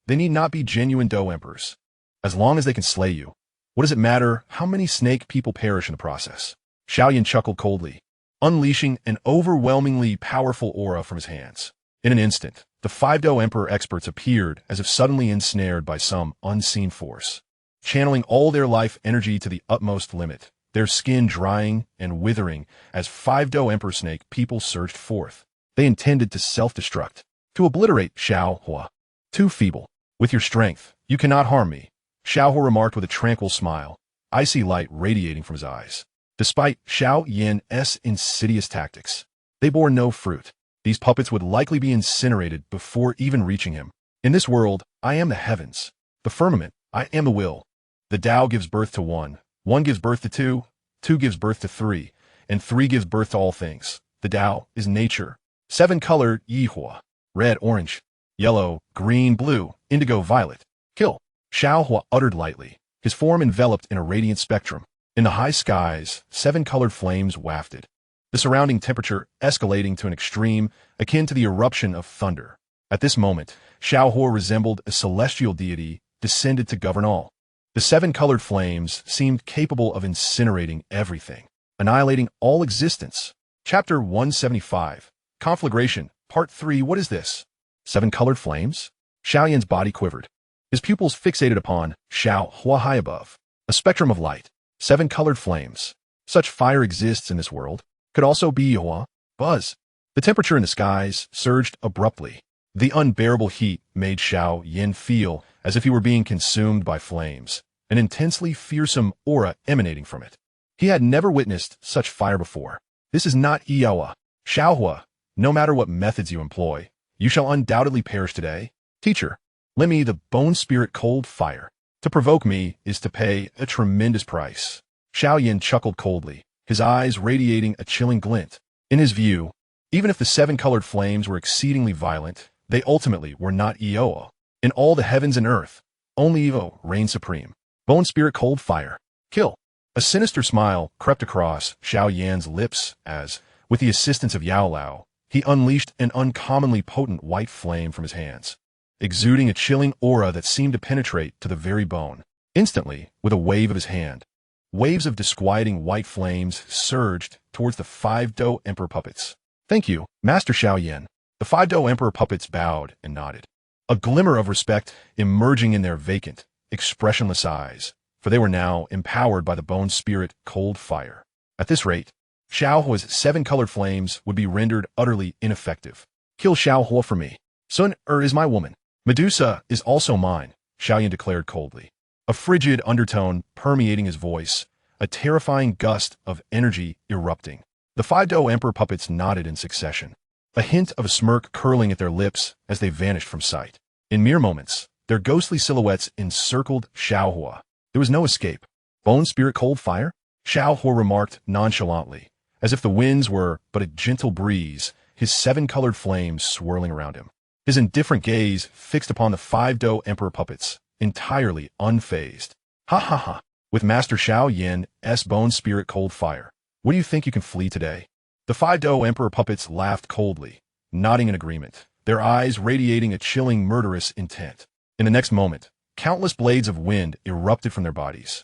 They need not be genuine Do emperors. As long as they can slay you, what does it matter how many snake people perish in the process? Xiao Yan chuckled coldly, unleashing an overwhelmingly powerful aura from his hands. In an instant, the 5 Do Emperor experts appeared as if suddenly ensnared by some unseen force, channeling all their life energy to the utmost limit, their skin drying and withering as 5 Do Emperor snake people surged forth. They intended to self-destruct, to obliterate Xiao Huo. Too feeble. With your strength, you cannot harm me, Xiao Huo remarked with a tranquil smile, icy light radiating from his eyes. Despite Xiao Yan's insidious tactics, they bore no fruit. These puppets would likely be incinerated before even reaching him. In this world, I am the heavens. The firmament, I am the will. The Tao gives birth to 1, 1 gives birth to 2, 2 gives birth to 3, and 3 gives birth to all things. The Tao is nature. 7-colored Yihua, red, orange, yellow, green, blue, indigo, violet. Kill! Xiao Huo uttered lightly, his form enveloped in a radiant spectrum. In the high skies, 7-colored flames wafted, the surrounding temperature escalating to an extreme akin to the eruption of thunder. At this moment, Xiao Huo resembled a celestial deity descended to govern all. The 7-colored flames seemed capable of incinerating everything, annihilating all existence. Chapter 175, Conflagration, Part 3. What is this? 7-colored flames? Xiao Yan's body quivered, his pupils fixated upon Xiao Huo high above. A spectrum of light, 7-colored flames. Such fire exists in this world. Could also be Yihua. Buzz. The temperature in the skies surged abruptly. The unbearable heat made Xiao Yan feel as if he were being consumed by flames, an intensely fearsome aura emanating from it. He had never witnessed such fire before. This is not Yihua. Xiao Huo, no matter what methods you employ, you shall undoubtedly perish today. Teacher, lend me the bone spirit cold fire. To provoke me is to pay a tremendous price. Xiao Yan chuckled coldly, his eyes radiating a chilling glint. In his view, even if the 7-colored flames were exceedingly violent, they ultimately were not Eoa. In all the heavens and earth, only Evo reigned supreme. Bone spirit cold fire. Kill. A sinister smile crept across Xiao Yan's lips as, with the assistance of Yao Lao, he unleashed an uncommonly potent white flame from his hands, exuding a chilling aura that seemed to penetrate to the very bone. Instantly, with a wave of his hand, waves of disquieting white flames surged towards the 5 Do Emperor puppets. Thank you, Master Xiao Yan. The 5 Do Emperor puppets bowed and nodded, a glimmer of respect emerging in their vacant, expressionless eyes, for they were now empowered by the bone spirit cold fire. At this rate, Xiao Huo's 7-colored flames would be rendered utterly ineffective. Kill Xiao Huo for me. Xun'er is my woman. Medusa is also mine, Xiao Yan declared coldly, a frigid undertone permeating his voice, a terrifying gust of energy erupting. The 5 Do Emperor puppets nodded in succession. a hint of a smirk curling at their lips as they vanished from sight. In mere moments, their ghostly silhouettes encircled Xiao Huo. There was no escape. Bone spirit cold fire? Xiao Huo remarked nonchalantly, as if the winds were but a gentle breeze, his seven-colored flames swirling around him. His indifferent gaze fixed upon the 5-Do Emperor puppets, entirely unfazed. Ha ha ha. With Master Xiao Yan's bone spirit cold fire, what do you think you can flee today? The 5-Do Emperor puppets laughed coldly, nodding in agreement, their eyes radiating a chilling murderous intent. In the next moment, countless blades of wind erupted from their bodies,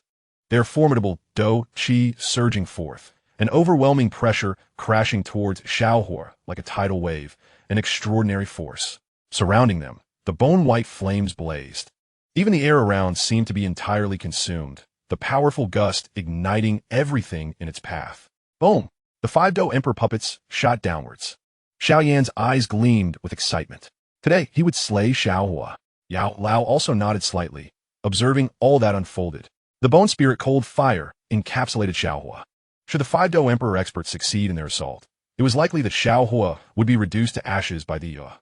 their formidable Do Qi surging forth, an overwhelming pressure crashing towards Xiao Huo like a tidal wave, an extraordinary force. Surrounding them, the bone-white flames blazed. Even the air around seemed to be entirely consumed, the powerful gust igniting everything in its path. Boom! The 5-Do Emperor puppets shot downwards. Xiao Yan's eyes gleamed with excitement. Today, he would slay Xiao Huo. Yao Lao also nodded slightly, observing all that unfolded. The bone spirit cold fire encapsulated Xiao Huo. Should the 5-Do Emperor experts succeed in their assault, it was likely that Xiao Huo would be reduced to ashes by the Yao.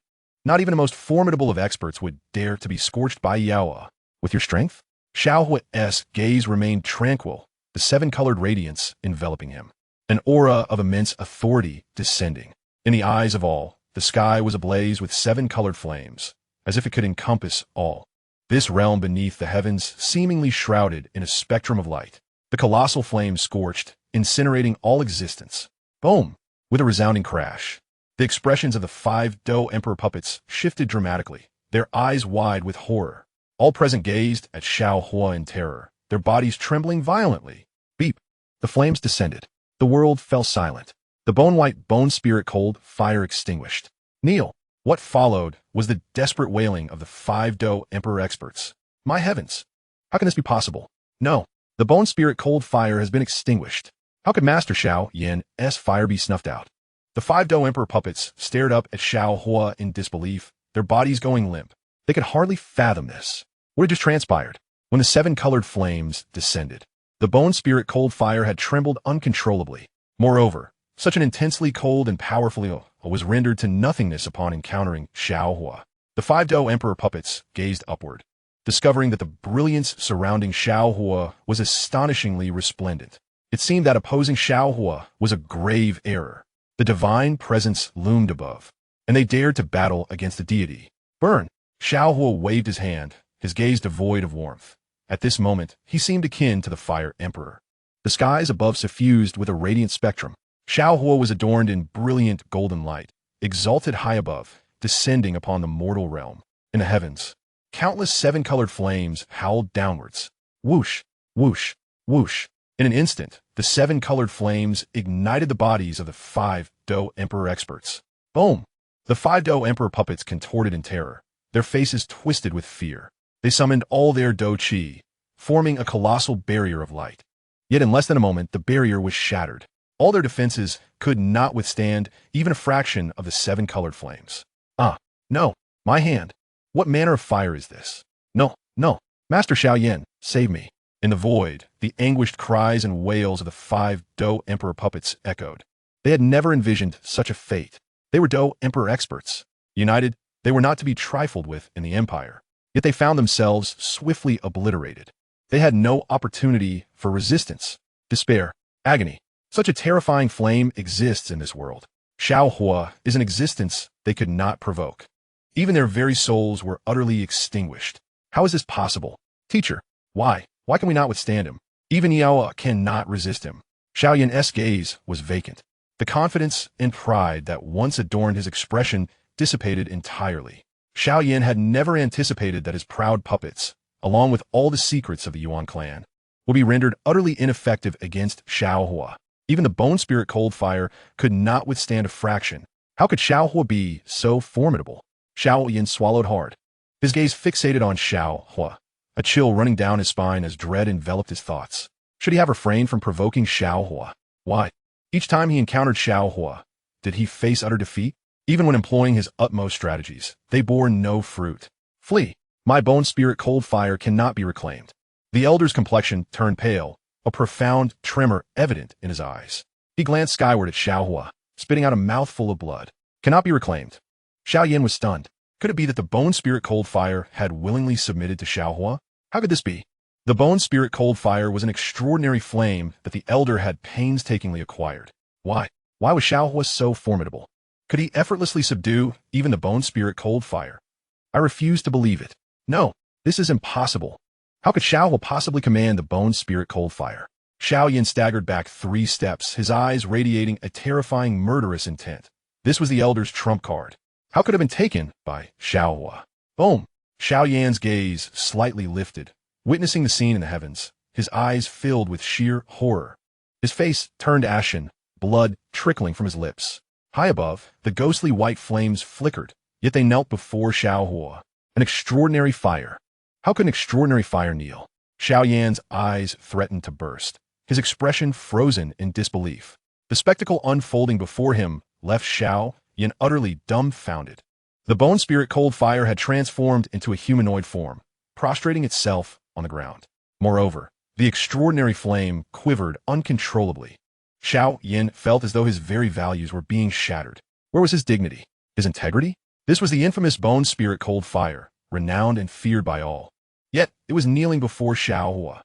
Not even the most formidable of experts would dare to be scorched by Yao. With your strength? Xiao Huo's gaze remained tranquil, the seven-colored radiance enveloping him. An aura of immense authority descending. In the eyes of all, the sky was ablaze with seven-colored flames, as if it could encompass all. This realm beneath the heavens seemingly shrouded in a spectrum of light. The colossal flames scorched, incinerating all existence. Boom! With a resounding crash, the expressions of the 5-Do Emperor puppets shifted dramatically, their eyes wide with horror. All present gazed at Xiao Huo in terror, their bodies trembling violently. Beep! The flames descended. The world fell silent. The bone-white bone spirit cold fire extinguished. Kneel! What followed was the desperate wailing of the 5-Do Emperor experts. My heavens! How can this be possible? No, the bone spirit cold fire has been extinguished. How could Master Xiao Yan's fire be snuffed out? The 5-Do Emperor puppets stared up at Xiao Huo in disbelief, their bodies going limp. They could hardly fathom this. What had just transpired? When the seven-colored flames descended, the bone spirit cold fire had trembled uncontrollably. Moreover, such an intensely cold and powerful Yao was rendered to nothingness upon encountering Xiao Huo. The 5-Do Emperor puppets gazed upward, discovering that the brilliance surrounding Xiao Huo was astonishingly resplendent. It seemed that opposing Xiao Huo was a grave error. The divine presence loomed above, and they dared to battle against the deity. Burn! Xiao Huo waved his hand, his gaze devoid of warmth. At this moment, he seemed akin to the Fire Emperor. The skies above suffused with a radiant spectrum. Xiao Huo was adorned in brilliant golden light, exalted high above, descending upon the mortal realm. In the heavens, countless seven-colored flames howled downwards. Whoosh, whoosh, whoosh. In an instant, the seven-colored flames ignited the bodies of the 5-Do Emperor experts. Boom! The 5-Do Emperor puppets contorted in terror, their faces twisted with fear. They summoned all their Do Qi, forming a colossal barrier of light. Yet in less than a moment, the barrier was shattered. All their defenses could not withstand even a fraction of the seven-colored flames. Ah, no, my hand. What manner of fire is this? No, no, Master Xiao Yan, save me. In the void, the anguished cries and wails of the 5-Do Emperor puppets echoed. They had never envisioned such a fate. They were Do Emperor experts. United, they were not to be trifled with in the Empire. Yet they found themselves swiftly obliterated. They had no opportunity for resistance, despair, agony. Such a terrifying flame exists in this world. Xiao Huo is an existence they could not provoke. Even their very souls were utterly extinguished. How is this possible? Teacher, why? Why can we not withstand him? Even Yao cannot resist him. Xiao Yan's gaze was vacant. The confidence and pride that once adorned his expression dissipated entirely. Xiao Yan had never anticipated that his proud puppets, along with all the secrets of the Yuan clan, would be rendered utterly ineffective against Xiao Huo. Even the bone spirit cold fire could not withstand a fraction. How could Xiao Huo be so formidable? Xiao Yan swallowed hard, his gaze fixated on Xiao Huo, a chill running down his spine as dread enveloped his thoughts. Should he have refrained from provoking Xiao Huo? Why? Each time he encountered Xiao Huo, did he face utter defeat? Even when employing his utmost strategies, they bore no fruit. Flee! My bone spirit cold fire cannot be reclaimed. The elder's complexion turned pale, a profound tremor evident in his eyes. He glanced skyward at Xiao Huo, spitting out a mouthful of blood. cannot be reclaimed. Xiao Yan was stunned. Could it be that the bone spirit cold fire had willingly submitted to Xiao Huo? How could this be? The bone spirit cold fire was an extraordinary flame that the elder had painstakingly acquired. Why? Why was Xiao Huo so formidable? Could he effortlessly subdue even the bone spirit cold fire? I refuse to believe it. No, this is impossible. How could Xiao Huo possibly command the bone spirit cold fire? Xiao Yan staggered back 3 steps, his eyes radiating a terrifying murderous intent. This was the elder's trump card. How could it have been taken by Xiao Huo? Boom! Xiao Yan's gaze slightly lifted, witnessing the scene in the heavens, his eyes filled with sheer horror. His face turned ashen, blood trickling from his lips. High above, the ghostly white flames flickered, yet they knelt before Xiao Huo. An extraordinary fire. How could an extraordinary fire kneel? Xiao Yan's eyes threatened to burst, his expression frozen in disbelief. The spectacle unfolding before him left Xiao Yan utterly dumbfounded. The bone spirit cold fire had transformed into a humanoid form, prostrating itself on the ground. Moreover, the extraordinary flame quivered uncontrollably. Xiao Yan felt as though his very values were being shattered. Where was his dignity? His integrity? This was the infamous bone spirit cold fire, renowned and feared by all. Yet, it was kneeling before Xiao Huo.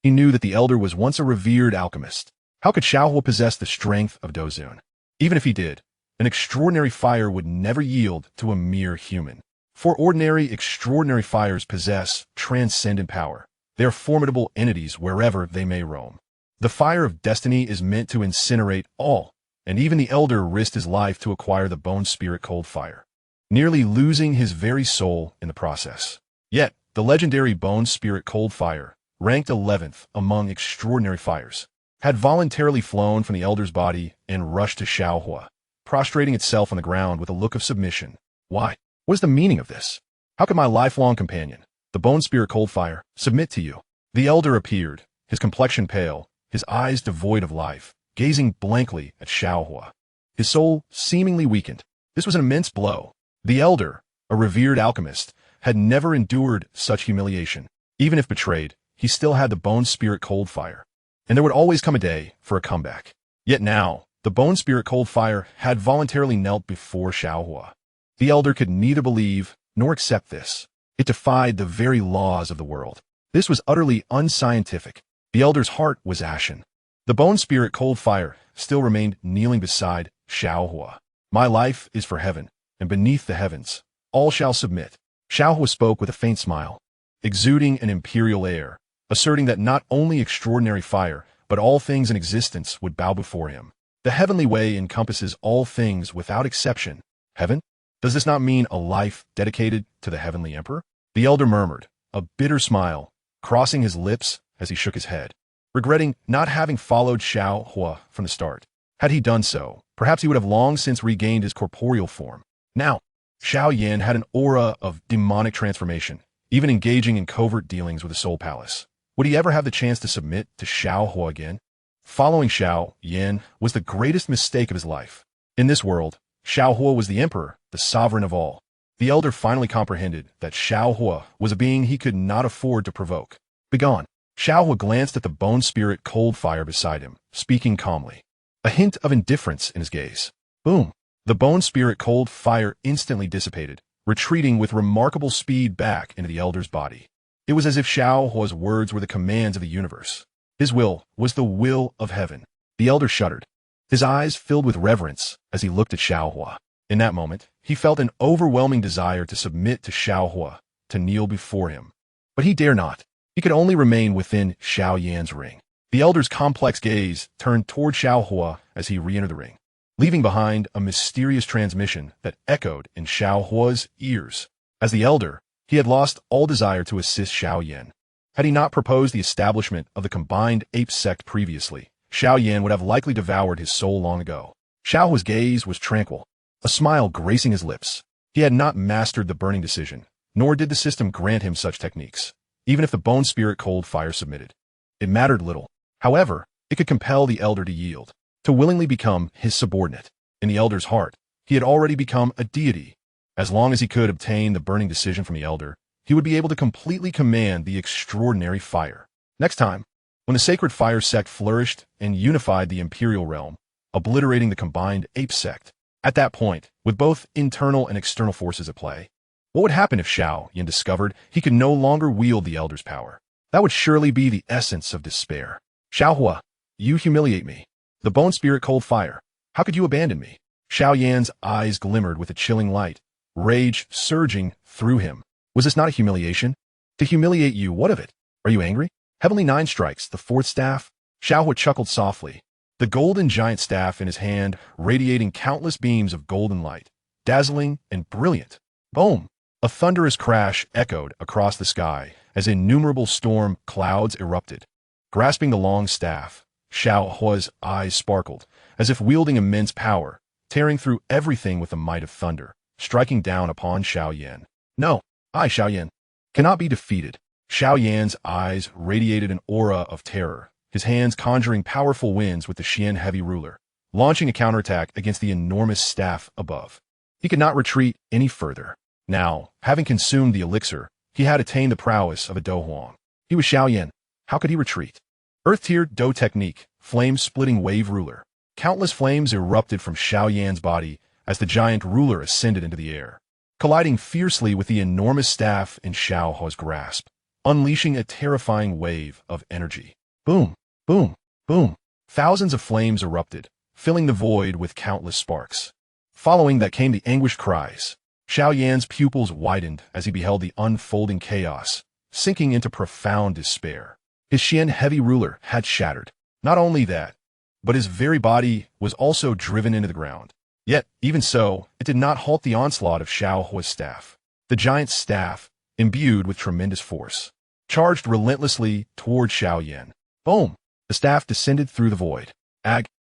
He knew that the elder was once a revered alchemist. How could Xiao Huo possess the strength of Dozun? Even if he did, an extraordinary fire would never yield to a mere human. For ordinary, extraordinary fires possess transcendent power. They are formidable entities wherever they may roam. The fire of destiny is meant to incinerate all, and even the elder risked his life to acquire the bone spirit cold fire, nearly losing his very soul in the process. Yet, the legendary bone spirit cold fire, ranked 11th among extraordinary fires, had voluntarily flown from the elder's body and rushed to Xiao Huo, prostrating itself on the ground with a look of submission. Why? What is the meaning of this? How could my lifelong companion, the bone spirit cold fire, submit to you? The elder appeared, his complexion pale, his eyes devoid of life, gazing blankly at Xiao Huo. His soul seemingly weakened. This was an immense blow. The elder, a revered alchemist, had never endured such humiliation. Even if betrayed, he still had the bone spirit cold fire. And there would always come a day for a comeback. Yet now, the bone spirit cold fire had voluntarily knelt before Xiao Huo. The elder could neither believe nor accept this. It defied the very laws of the world. This was utterly unscientific. The elder's heart was ashen. The bone spirit cold fire still remained kneeling beside Xiao Huo. My life is for heaven, and beneath the heavens, all shall submit. Xiao Huo spoke with a faint smile, exuding an imperial air, asserting that not only extraordinary fire, but all things in existence would bow before him. The heavenly way encompasses all things without exception. Heaven? Does this not mean a life dedicated to the heavenly emperor? The elder murmured, a bitter smile, crossing his lips as he shook his head, regretting not having followed Xiao Huo from the start. Had he done so, perhaps he would have long since regained his corporeal form. Now, Xiao Yan had an aura of demonic transformation, even engaging in covert dealings with the Soul Palace. Would he ever have the chance to submit to Xiao Huo again? Following Xiao Yan was the greatest mistake of his life. In this world, Xiao Huo was the emperor, the sovereign of all. The elder finally comprehended that Xiao Huo was a being he could not afford to provoke. Begone. Xiao Huo glanced at the bone spirit cold fire beside him, speaking calmly. A hint of indifference in his gaze. Boom. The bone spirit cold fire instantly dissipated, retreating with remarkable speed back into the elder's body. It was as if Xiao Huo's words were the commands of the universe. His will was the will of heaven. The elder shuddered. His eyes filled with reverence as he looked at Xiao Huo. In that moment, he felt an overwhelming desire to submit to Xiao Huo, to kneel before him. But he dare not. He could only remain within Xiao Yan's ring. The elder's complex gaze turned toward Xiao Huo as he re-entered the ring, leaving behind a mysterious transmission that echoed in Xiao Huo's ears. As the elder, he had lost all desire to assist Xiao Yan. Had he not proposed the establishment of the combined ape sect previously, Xiao Yan would have likely devoured his soul long ago. Xiao Huo's gaze was tranquil, a smile gracing his lips. He had not mastered the burning decision, nor did the system grant him such techniques. Even if the bone spirit cold fire submitted, it mattered little. However, it could compel the elder to yield, to willingly become his subordinate. In the elder's heart, he had already become a deity. As long as he could obtain the burning decision from the elder, he would be able to completely command the extraordinary fire. Next time, when the sacred fire sect flourished and unified the imperial realm, obliterating the combined ape sect, at that point, with both internal and external forces at play. What would happen if Xiao Yan discovered he could no longer wield the Elder's power? That would surely be the essence of despair. Xiao Huo, you humiliate me. The bone spirit cold fire. How could you abandon me? Xiao Yan's eyes glimmered with a chilling light, rage surging through him. Was this not a humiliation? To humiliate you, what of it? Are you angry? Heavenly Nine strikes, the fourth staff. Xiao Huo chuckled softly, the golden giant staff in his hand radiating countless beams of golden light, dazzling and brilliant. Boom! A thunderous crash echoed across the sky as innumerable storm clouds erupted. Grasping the long staff, Xiao Huo's eyes sparkled, as if wielding immense power, tearing through everything with the might of thunder, striking down upon Xiao Yan. No, I, Xiao Yan, cannot be defeated. Xiao Yan's eyes radiated an aura of terror, his hands conjuring powerful winds with the Xian heavy ruler, launching a counterattack against the enormous staff above. He could not retreat any further. Now, having consumed the elixir, he had attained the prowess of a Do Huang. He was Xiao Yan. How could he retreat? Earth-tier Do technique, flame-splitting wave ruler. Countless flames erupted from Xiao Yan's body as the giant ruler ascended into the air, colliding fiercely with the enormous staff in Xiao Huo's grasp, unleashing a terrifying wave of energy. Boom, boom, boom. Thousands of flames erupted, filling the void with countless sparks. Following that came the anguished cries. Xiao Yan's pupils widened as he beheld the unfolding chaos, sinking into profound despair. His Xian heavy ruler had shattered. Not only that, but his very body was also driven into the ground. Yet, even so, it did not halt the onslaught of Xiao Huo's staff. The giant staff, imbued with tremendous force, charged relentlessly toward Xiao Yan. Boom! The staff descended through the void.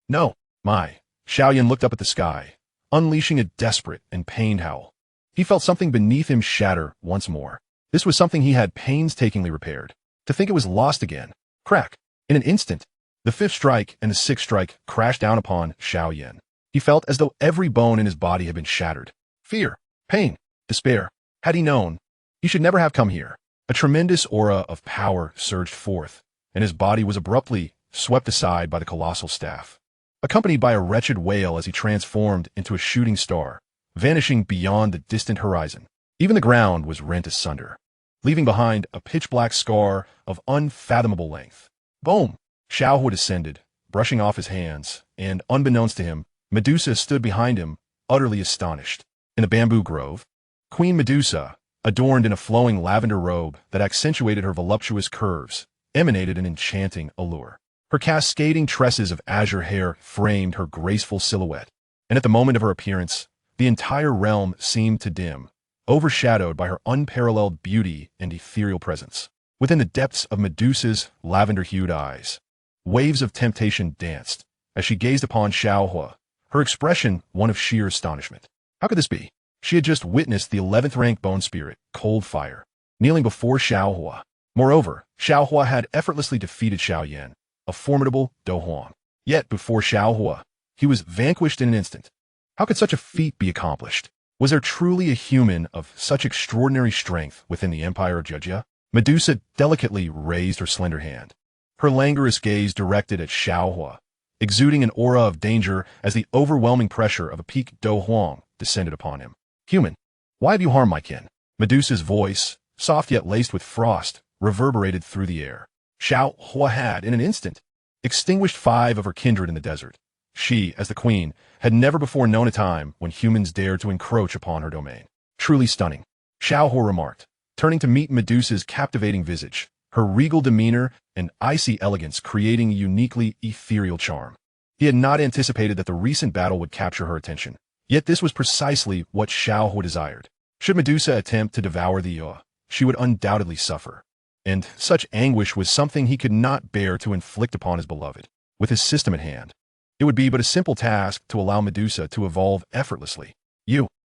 No, my. Xiao Yan looked up at the sky, unleashing a desperate and pained howl. He felt something beneath him shatter once more. This was something he had painstakingly repaired. To think it was lost again. Crack! In an instant, the fifth strike and the sixth strike crashed down upon Xiao Yan. He felt as though every bone in his body had been shattered. Fear, pain, despair. Had he known, he should never have come here. A tremendous aura of power surged forth, and his body was abruptly swept aside by the colossal staff, accompanied by a wretched wail as he transformed into a shooting star, vanishing beyond the distant horizon. Even the ground was rent asunder, leaving behind a pitch-black scar of unfathomable length. Boom! Xiao Huo descended, brushing off his hands, and, unbeknownst to him, Medusa stood behind him, utterly astonished. In a bamboo grove, Queen Medusa, adorned in a flowing lavender robe that accentuated her voluptuous curves, emanated an enchanting allure. Her cascading tresses of azure hair framed her graceful silhouette, and at the moment of her appearance, the entire realm seemed to dim, overshadowed by her unparalleled beauty and ethereal presence. Within the depths of Medusa's lavender-hued eyes, waves of temptation danced as she gazed upon Xiao Huo, her expression one of sheer astonishment. How could this be? She had just witnessed the 11th rank bone spirit, Cold Fire, kneeling before Xiao Huo. Moreover, Xiao Huo had effortlessly defeated Xiao Yan, a formidable Do Huang. Yet, before Xiao Huo, he was vanquished in an instant. How could such a feat be accomplished? Was there truly a human of such extraordinary strength within the empire of Jia? Medusa delicately raised her slender hand, her languorous gaze directed at Xiao Huo, exuding an aura of danger as the overwhelming pressure of a peak Do Huang descended upon him. Human, why have you harmed my kin? Medusa's voice, soft yet laced with frost, reverberated through the air. Xiao Huo had, in an instant, extinguished 5 of her kindred in the desert. She, as the queen, had never before known a time when humans dared to encroach upon her domain. Truly stunning, Xiao Huo remarked, turning to meet Medusa's captivating visage, her regal demeanor and icy elegance creating a uniquely ethereal charm. He had not anticipated that the recent battle would capture her attention. Yet this was precisely what Xiao Huo desired. Should Medusa attempt to devour the Yue, she would undoubtedly suffer. And such anguish was something he could not bear to inflict upon his beloved. With his system at hand, it would be but a simple task to allow Medusa to evolve effortlessly.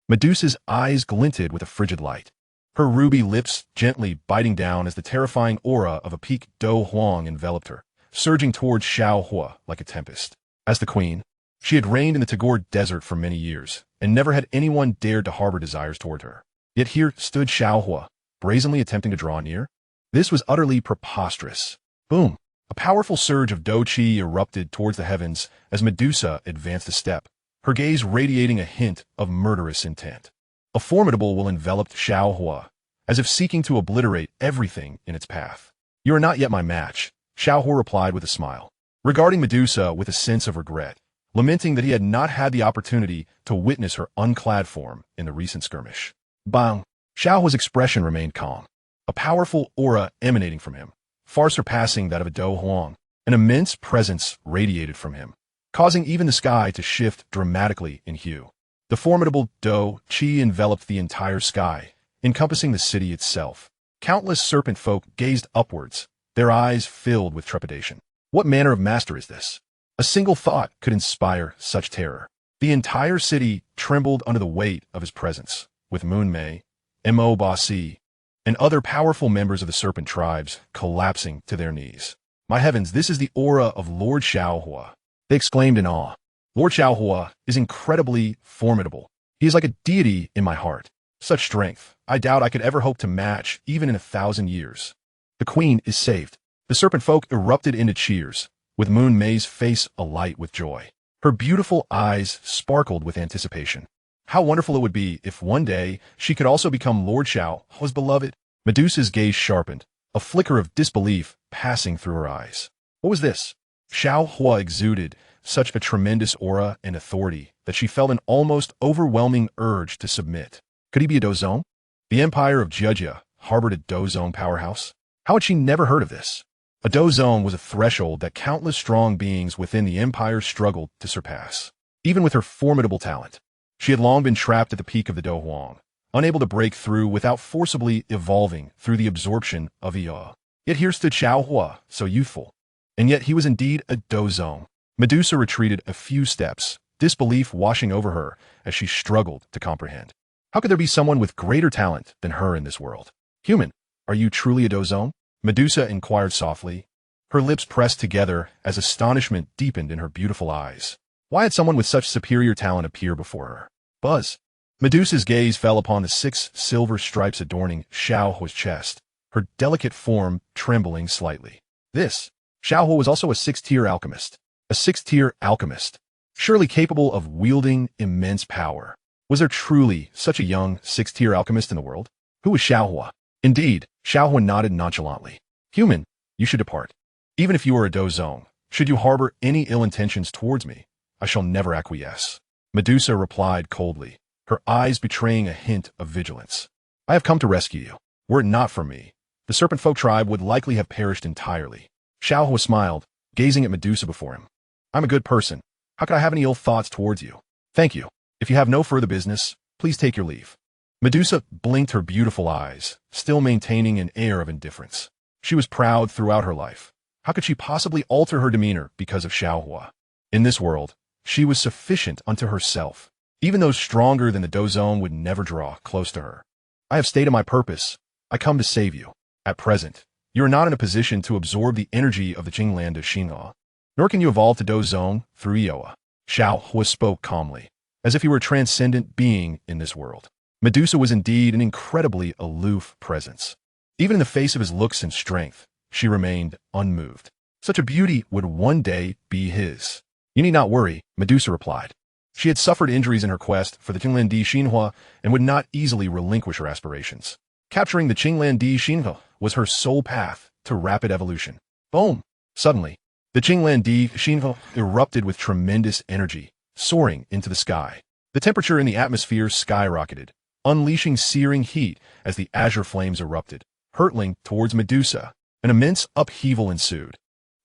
Medusa's eyes glinted with a frigid light, her ruby lips gently biting down as the terrifying aura of a peak Do Huang enveloped her, surging towards Xiao Huo like a tempest. As the queen, she had reigned in the Tagore desert for many years, and never had anyone dared to harbor desires toward her. Yet here stood Xiao Huo, brazenly attempting to draw near. This was utterly preposterous. Boom! A powerful surge of Do Qi erupted towards the heavens as Medusa advanced a step, her gaze radiating a hint of murderous intent. A formidable will enveloped Xiao Huo, as if seeking to obliterate everything in its path. You are not yet my match, Xiao Huo replied with a smile, regarding Medusa with a sense of regret, lamenting that he had not had the opportunity to witness her unclad form in the recent skirmish. Bang! Xiao Huo's expression remained calm, a powerful aura emanating from him, far surpassing that of a Do Huang. An immense presence radiated from him, causing even the sky to shift dramatically in hue. The formidable Do Qi enveloped the entire sky, encompassing the city itself. Countless serpent folk gazed upwards, their eyes filled with trepidation. What manner of master is this? A single thought could inspire such terror. The entire city trembled under the weight of his presence, with Moon Mei, Mo Ba Si, and other powerful members of the serpent tribes collapsing to their knees. My heavens, this is the aura of Lord Xiao Huo, they exclaimed in awe. Lord Xiao Huo is incredibly formidable. He is like a deity in my heart. Such strength, I doubt I could ever hope to match even in 1,000 years. The queen is saved. The serpent folk erupted into cheers, with Moon Mei's face alight with joy. Her beautiful eyes sparkled with anticipation. How wonderful it would be if one day she could also become Lord Xiao Huo's beloved. Medusa's gaze sharpened, a flicker of disbelief passing through her eyes. What was this? Xiao Huo exuded such a tremendous aura and authority that she felt an almost overwhelming urge to submit. Could he be a Dozong? The empire of Jejia harbored a Dozong powerhouse? How had she never heard of this? A Dozong was a threshold that countless strong beings within the empire struggled to surpass. Even with her formidable talent, she had long been trapped at the peak of the Do Huang, unable to break through without forcibly evolving through the absorption of Ea. Yet here stood Xiao Huo, so youthful. And yet he was indeed a Dozong. Medusa retreated a few steps, disbelief washing over her as she struggled to comprehend. How could there be someone with greater talent than her in this world? Human, are you truly a Dozong? Medusa inquired softly, her lips pressed together as astonishment deepened in her beautiful eyes. Why had someone with such superior talent appear before her? Buzz. Medusa's gaze fell upon the 6 silver stripes adorning Xiao Huo's chest, her delicate form trembling slightly. This, Xiao Huo was also a 6th-tier alchemist. A 6th-tier alchemist, surely capable of wielding immense power. Was there truly such a young 6th-tier alchemist in the world? Who was Xiao Huo? Indeed, Xiao Huo nodded nonchalantly. Human, you should depart. Even if you are a Dozong, should you harbor any ill intentions towards me, I shall never acquiesce. Medusa replied coldly, her eyes betraying a hint of vigilance. I have come to rescue you. Were it not for me, the serpent folk tribe would likely have perished entirely. Xiao Huo smiled, gazing at Medusa before him. I'm a good person. How could I have any ill thoughts towards you? Thank you. If you have no further business, please take your leave. Medusa blinked her beautiful eyes, still maintaining an air of indifference. She was proud throughout her life. How could she possibly alter her demeanor because of Xiao Huo? In this world, she was sufficient unto herself. Even those stronger than the Dozong would never draw close to her. I have stated my purpose. I come to save you. At present, you are not in a position to absorb the energy of the Jinglan de Xinhe, nor can you evolve to Dozong through Iowa. Xiao Huo spoke calmly, as if he were a transcendent being in this world. Medusa was indeed an incredibly aloof presence. Even in the face of his looks and strength, she remained unmoved. Such a beauty would one day be his. You need not worry, Medusa replied. She had suffered injuries in her quest for the Jinglan de Xinhe and would not easily relinquish her aspirations. Capturing the Jinglan de Xinhe was her sole path to rapid evolution. Boom! Suddenly, the Jinglan de Xinhe erupted with tremendous energy, soaring into the sky. The temperature in the atmosphere skyrocketed, unleashing searing heat as the azure flames erupted, hurtling towards Medusa. An immense upheaval ensued,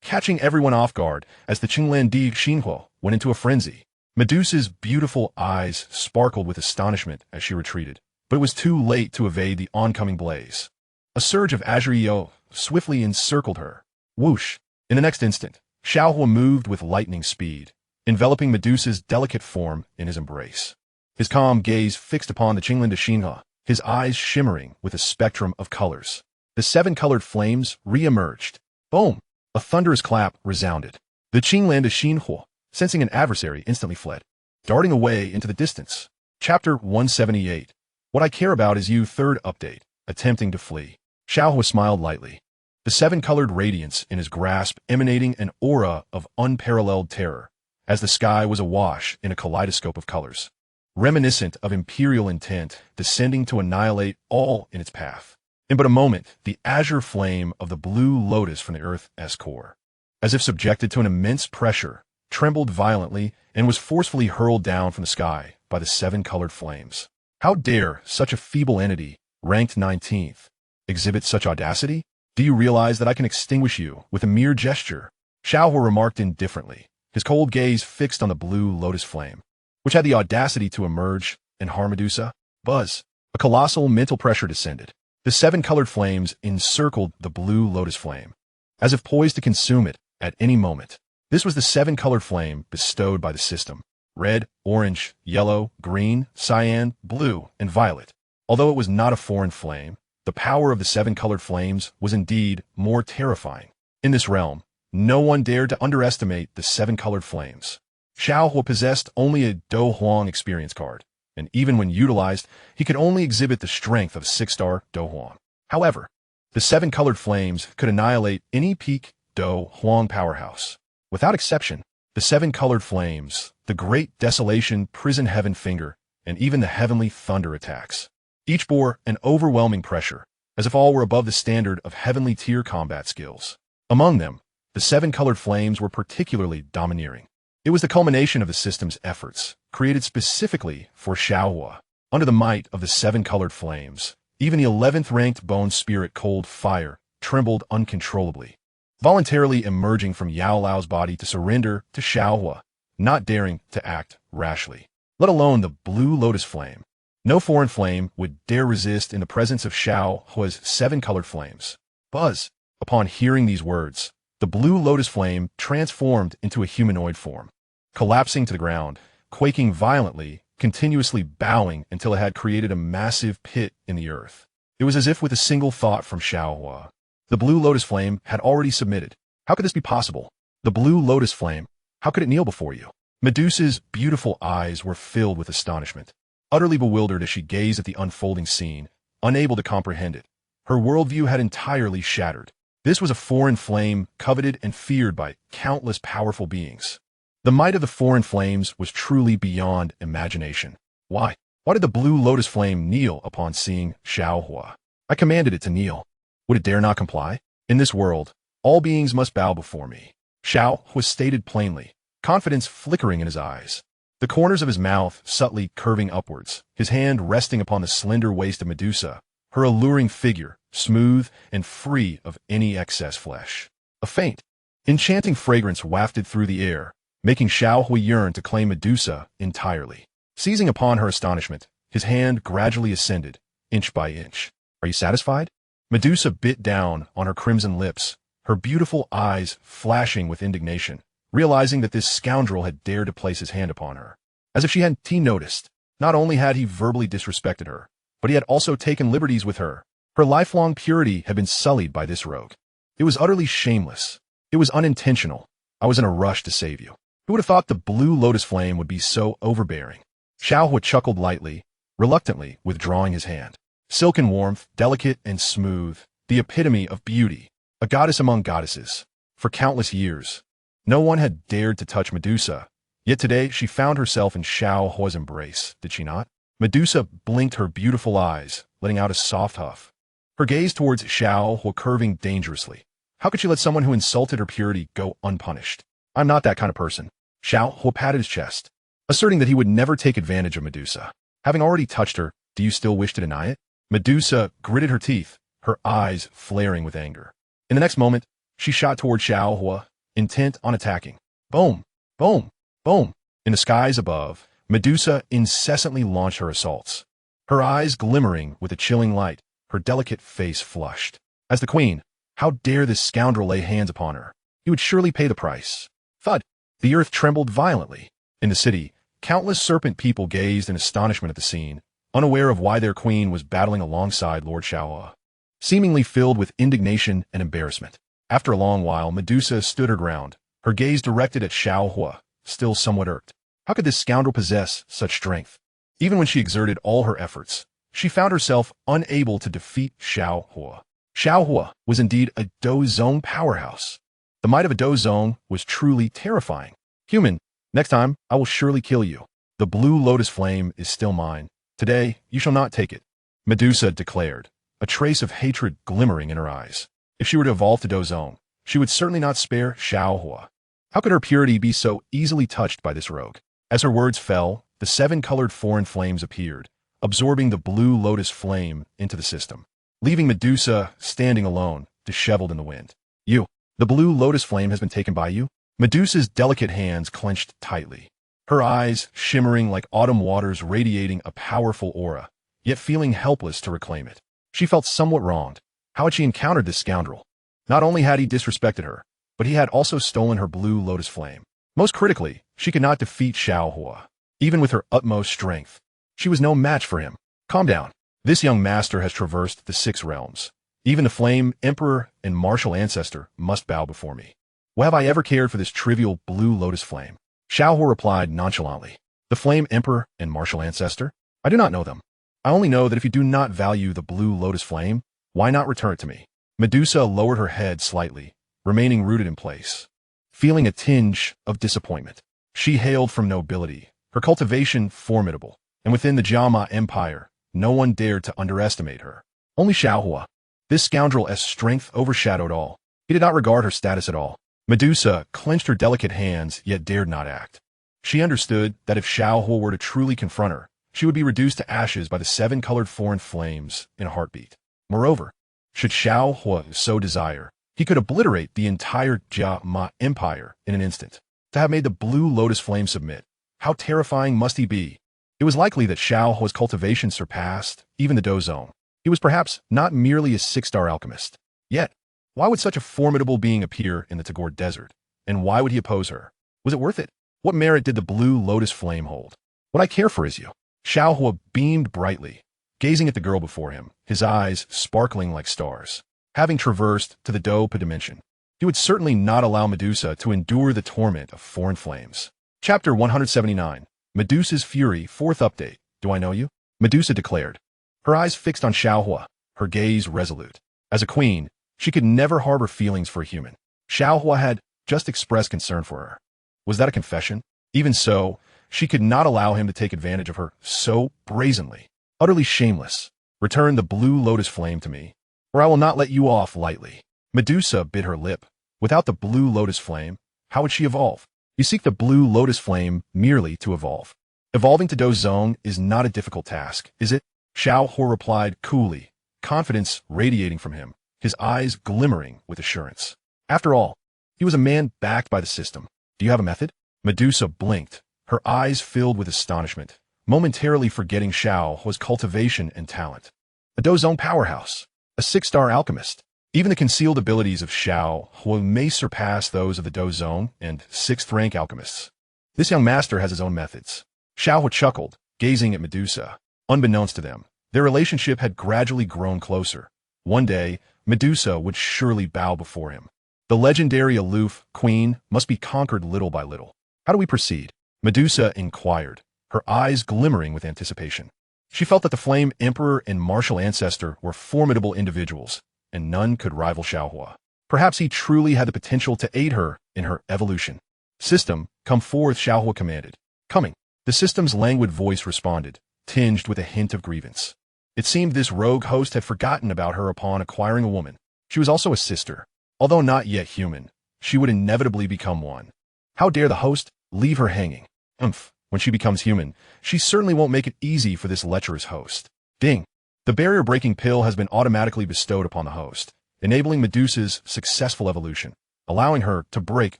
catching everyone off guard as the Jinglan de Xinhe went into a frenzy. Medusa's beautiful eyes sparkled with astonishment as she retreated, but it was too late to evade the oncoming blaze. A surge of azure Eo swiftly encircled her. Whoosh! In the next instant, Xiao Huo moved with lightning speed, enveloping Medusa's delicate form in his embrace. His calm gaze fixed upon the Jinglan de Xinhe, his eyes shimmering with a spectrum of colors. The 7-colored flames re-emerged. Boom! A thunderous clap resounded. The Jinglan de Xinhe, sensing an adversary, instantly fled, darting away into the distance. Chapter 178. What I care about is you. Third update. Attempting to flee. Xiao Huo smiled lightly, the 7-colored radiance in his grasp emanating an aura of unparalleled terror, as the sky was awash in a kaleidoscope of colors, reminiscent of imperial intent descending to annihilate all in its path. In but a moment, the azure flame of the blue lotus from the Earth's core, as if subjected to an immense pressure, trembled violently and was forcefully hurled down from the sky by the 7 colored flames. How dare such a feeble entity, ranked 19th, exhibit such audacity? Do you realize that I can extinguish you with a mere gesture? Xiao Huo remarked indifferently, his cold gaze fixed on the blue lotus flame, which had the audacity to emerge and harm Medusa. Buzz. A colossal mental pressure descended. The 7 colored flames encircled the blue lotus flame, as if poised to consume it at any moment. This was the 7 colored flame bestowed by the system: red, orange, yellow, green, cyan, blue, and violet. Although it was not a foreign flame, the power of the 7 colored flames was indeed more terrifying. In this realm, no one dared to underestimate the 7 colored flames. Xiao Huo possessed only a Do Huang experience card, and even when utilized, he could only exhibit the strength of a 6-star Do Huang. However, the 7 colored flames could annihilate any peak Do Huang powerhouse. Without exception, the 7 colored flames, the great desolation prison heaven finger, and even the heavenly thunder attacks, each bore an overwhelming pressure, as if all were above the standard of heavenly tier combat skills. Among them, the 7 colored flames were particularly domineering. It was the culmination of the system's efforts, created specifically for Xiao Huo. Under the might of the 7 colored flames, even the 11th ranked bone spirit cold fire trembled uncontrollably, voluntarily emerging from Yao Lao's body to surrender to Xiao Huo, not daring to act rashly, let alone the blue lotus flame. No foreign flame would dare resist in the presence of Xiao Huo's 7 colored flames. Buzz. Upon hearing these words, the blue lotus flame transformed into a humanoid form, collapsing to the ground, quaking violently, continuously bowing until it had created a massive pit in the earth. It was as if with a single thought from Xiao Huo, the blue lotus flame had already submitted. How could this be possible? The blue lotus flame, how could it kneel before you? Medusa's beautiful eyes were filled with astonishment, utterly bewildered as she gazed at the unfolding scene, unable to comprehend it. Her worldview had entirely shattered. This was a foreign flame coveted and feared by countless powerful beings. The might of the foreign flames was truly beyond imagination. Why? Why did the blue lotus flame kneel upon seeing Xiao Huo? I commanded it to kneel. Would it dare not comply? In this world, all beings must bow before me. Xiao Huo stated plainly, confidence flickering in his eyes, the corners of his mouth subtly curving upwards, his hand resting upon the slender waist of Medusa, her alluring figure, smooth and free of any excess flesh. A faint, enchanting fragrance wafted through the air, making Xiao Huo yearn to claim Medusa entirely. Seizing upon her astonishment, his hand gradually ascended, inch by inch. Are you satisfied? Medusa bit down on her crimson lips, her beautiful eyes flashing with indignation, realizing that this scoundrel had dared to place his hand upon her. As if she hadn't noticed, not only had he verbally disrespected her, but he had also taken liberties with her. Her lifelong purity had been sullied by this rogue. It was utterly shameless. It was unintentional. I was in a rush to save you. Who would have thought the blue lotus flame would be so overbearing? Xiao Huo chuckled lightly, reluctantly withdrawing his hand. Silken warmth, delicate and smooth, the epitome of beauty, a goddess among goddesses. For countless years, no one had dared to touch Medusa, yet today she found herself in Xiao Huo's embrace, did she not? Medusa blinked her beautiful eyes, letting out a soft huff, her gaze towards Xiao Huo curving dangerously. How could she let someone who insulted her purity go unpunished? I'm not that kind of person. Xiao Huo patted his chest, asserting that he would never take advantage of Medusa. Having already touched her, do you still wish to deny it? Medusa gritted her teeth, her eyes flaring with anger. In the next moment, she shot toward Xiao Huo, intent on attacking. Boom! Boom! Boom! In the skies above, Medusa incessantly launched her assaults, her eyes glimmering with a chilling light, her delicate face flushed. As the queen, how dare this scoundrel lay hands upon her? He would surely pay the price. Thud! The earth trembled violently. In the city, countless serpent people gazed in astonishment at the scene, unaware of why their queen was battling alongside Lord Xiao Huo, seemingly filled with indignation and embarrassment. After a long while, Medusa stood her ground, her gaze directed at Xiao Huo, still somewhat irked. How could this scoundrel possess such strength? Even when she exerted all her efforts, she found herself unable to defeat Xiao Huo. Xiao Huo was indeed a Do Zone powerhouse. The might of a Do Zone was truly terrifying. Human, Next time, I will surely kill you. The blue lotus flame is still mine. Today, you shall not take it. Medusa declared, a trace of hatred glimmering in her eyes. If she were to evolve to Dozong, she would certainly not spare Xiao Huo. How could her purity be so easily touched by this rogue? As her words fell, the 7-colored foreign flames appeared, absorbing the blue lotus flame into the system, leaving Medusa standing alone, disheveled in the wind. You, the blue lotus flame has been taken by you? Medusa's delicate hands clenched tightly, her eyes shimmering like autumn waters radiating a powerful aura, yet feeling helpless to reclaim it. She felt somewhat wronged. How had she encountered this scoundrel? Not only had he disrespected her, but he had also stolen her blue lotus flame. Most critically, she could not defeat Xiao Huo. Even with her utmost strength, she was no match for him. Calm down. This young master has traversed the 6 realms. Even the Flame Emperor and Martial Ancestor must bow before me. Why have I ever cared for this trivial blue lotus flame? Xiao Huo replied nonchalantly. The Flame Emperor and Martial Ancestor? I do not know them. I only know that if you do not value the blue lotus flame, why not return it to me? Medusa lowered her head slightly, remaining rooted in place, feeling a tinge of disappointment. She hailed from nobility, her cultivation formidable, and within the Jiama Empire, no one dared to underestimate her. Only Xiao Huo. This scoundrel's strength overshadowed all. He did not regard her status at all. Medusa clenched her delicate hands, yet dared not act. She understood that if Xiao Huo were to truly confront her, she would be reduced to ashes by the 7-colored foreign flames in a heartbeat. Moreover, should Xiao Huo so desire, he could obliterate the entire Jiama Empire in an instant. To have made the blue lotus flame submit, how terrifying must he be? It was likely that Xiao Huo's cultivation surpassed even the Dozong. He was perhaps not merely a 6-star alchemist. Yet, why would such a formidable being appear in the Tagore Desert? And why would he oppose her? Was it worth it? What merit did the blue lotus flame hold? What I care for is you. Xiao Huo beamed brightly, gazing at the girl before him, his eyes sparkling like stars. Having traversed to the Dopa dimension, he would certainly not allow Medusa to endure the torment of foreign flames. Chapter 179. Medusa's Fury, 4th update. Do I know you? Medusa declared, her eyes fixed on Xiao Huo, her gaze resolute. As a queen, she could never harbor feelings for a human. Xiao Huo had just expressed concern for her. Was that a confession? Even so, she could not allow him to take advantage of her so brazenly. Utterly shameless. Return the blue lotus flame to me, or I will not let you off lightly. Medusa bit her lip. Without the blue lotus flame, how would she evolve? You seek the blue lotus flame merely to evolve. Evolving to Dozong is not a difficult task, is it? Xiao Huo replied coolly, confidence radiating from him, his eyes glimmering with assurance. After all, he was a man backed by the system. Do you have a method? Medusa blinked, her eyes filled with astonishment, momentarily forgetting Xiao Huo's cultivation and talent. A Dozong powerhouse, a 6-star alchemist. Even the concealed abilities of Xiao Huo may surpass those of the Dozong and 6th-rank alchemists. This young master has his own methods. Xiao Huo chuckled, gazing at Medusa. Unbeknownst to them, their relationship had gradually grown closer. One day, Medusa would surely bow before him. The legendary aloof queen must be conquered little by little. How do we proceed? Medusa inquired, her eyes glimmering with anticipation. She felt that the Flame Emperor and Martial Ancestor were formidable individuals, and none could rival Xiao Huo. Perhaps he truly had the potential to aid her in her evolution. System, come forth, Xiao Huo commanded. Coming. The system's languid voice responded, tinged with a hint of grievance. It seemed this rogue host had forgotten about her upon acquiring a woman. She was also a sister. Although not yet human, she would inevitably become one. How dare the host leave her hanging? When she becomes human, she certainly won't make it easy for this lecherous host. Ding! The barrier-breaking pill has been automatically bestowed upon the host, enabling Medusa's successful evolution, allowing her to break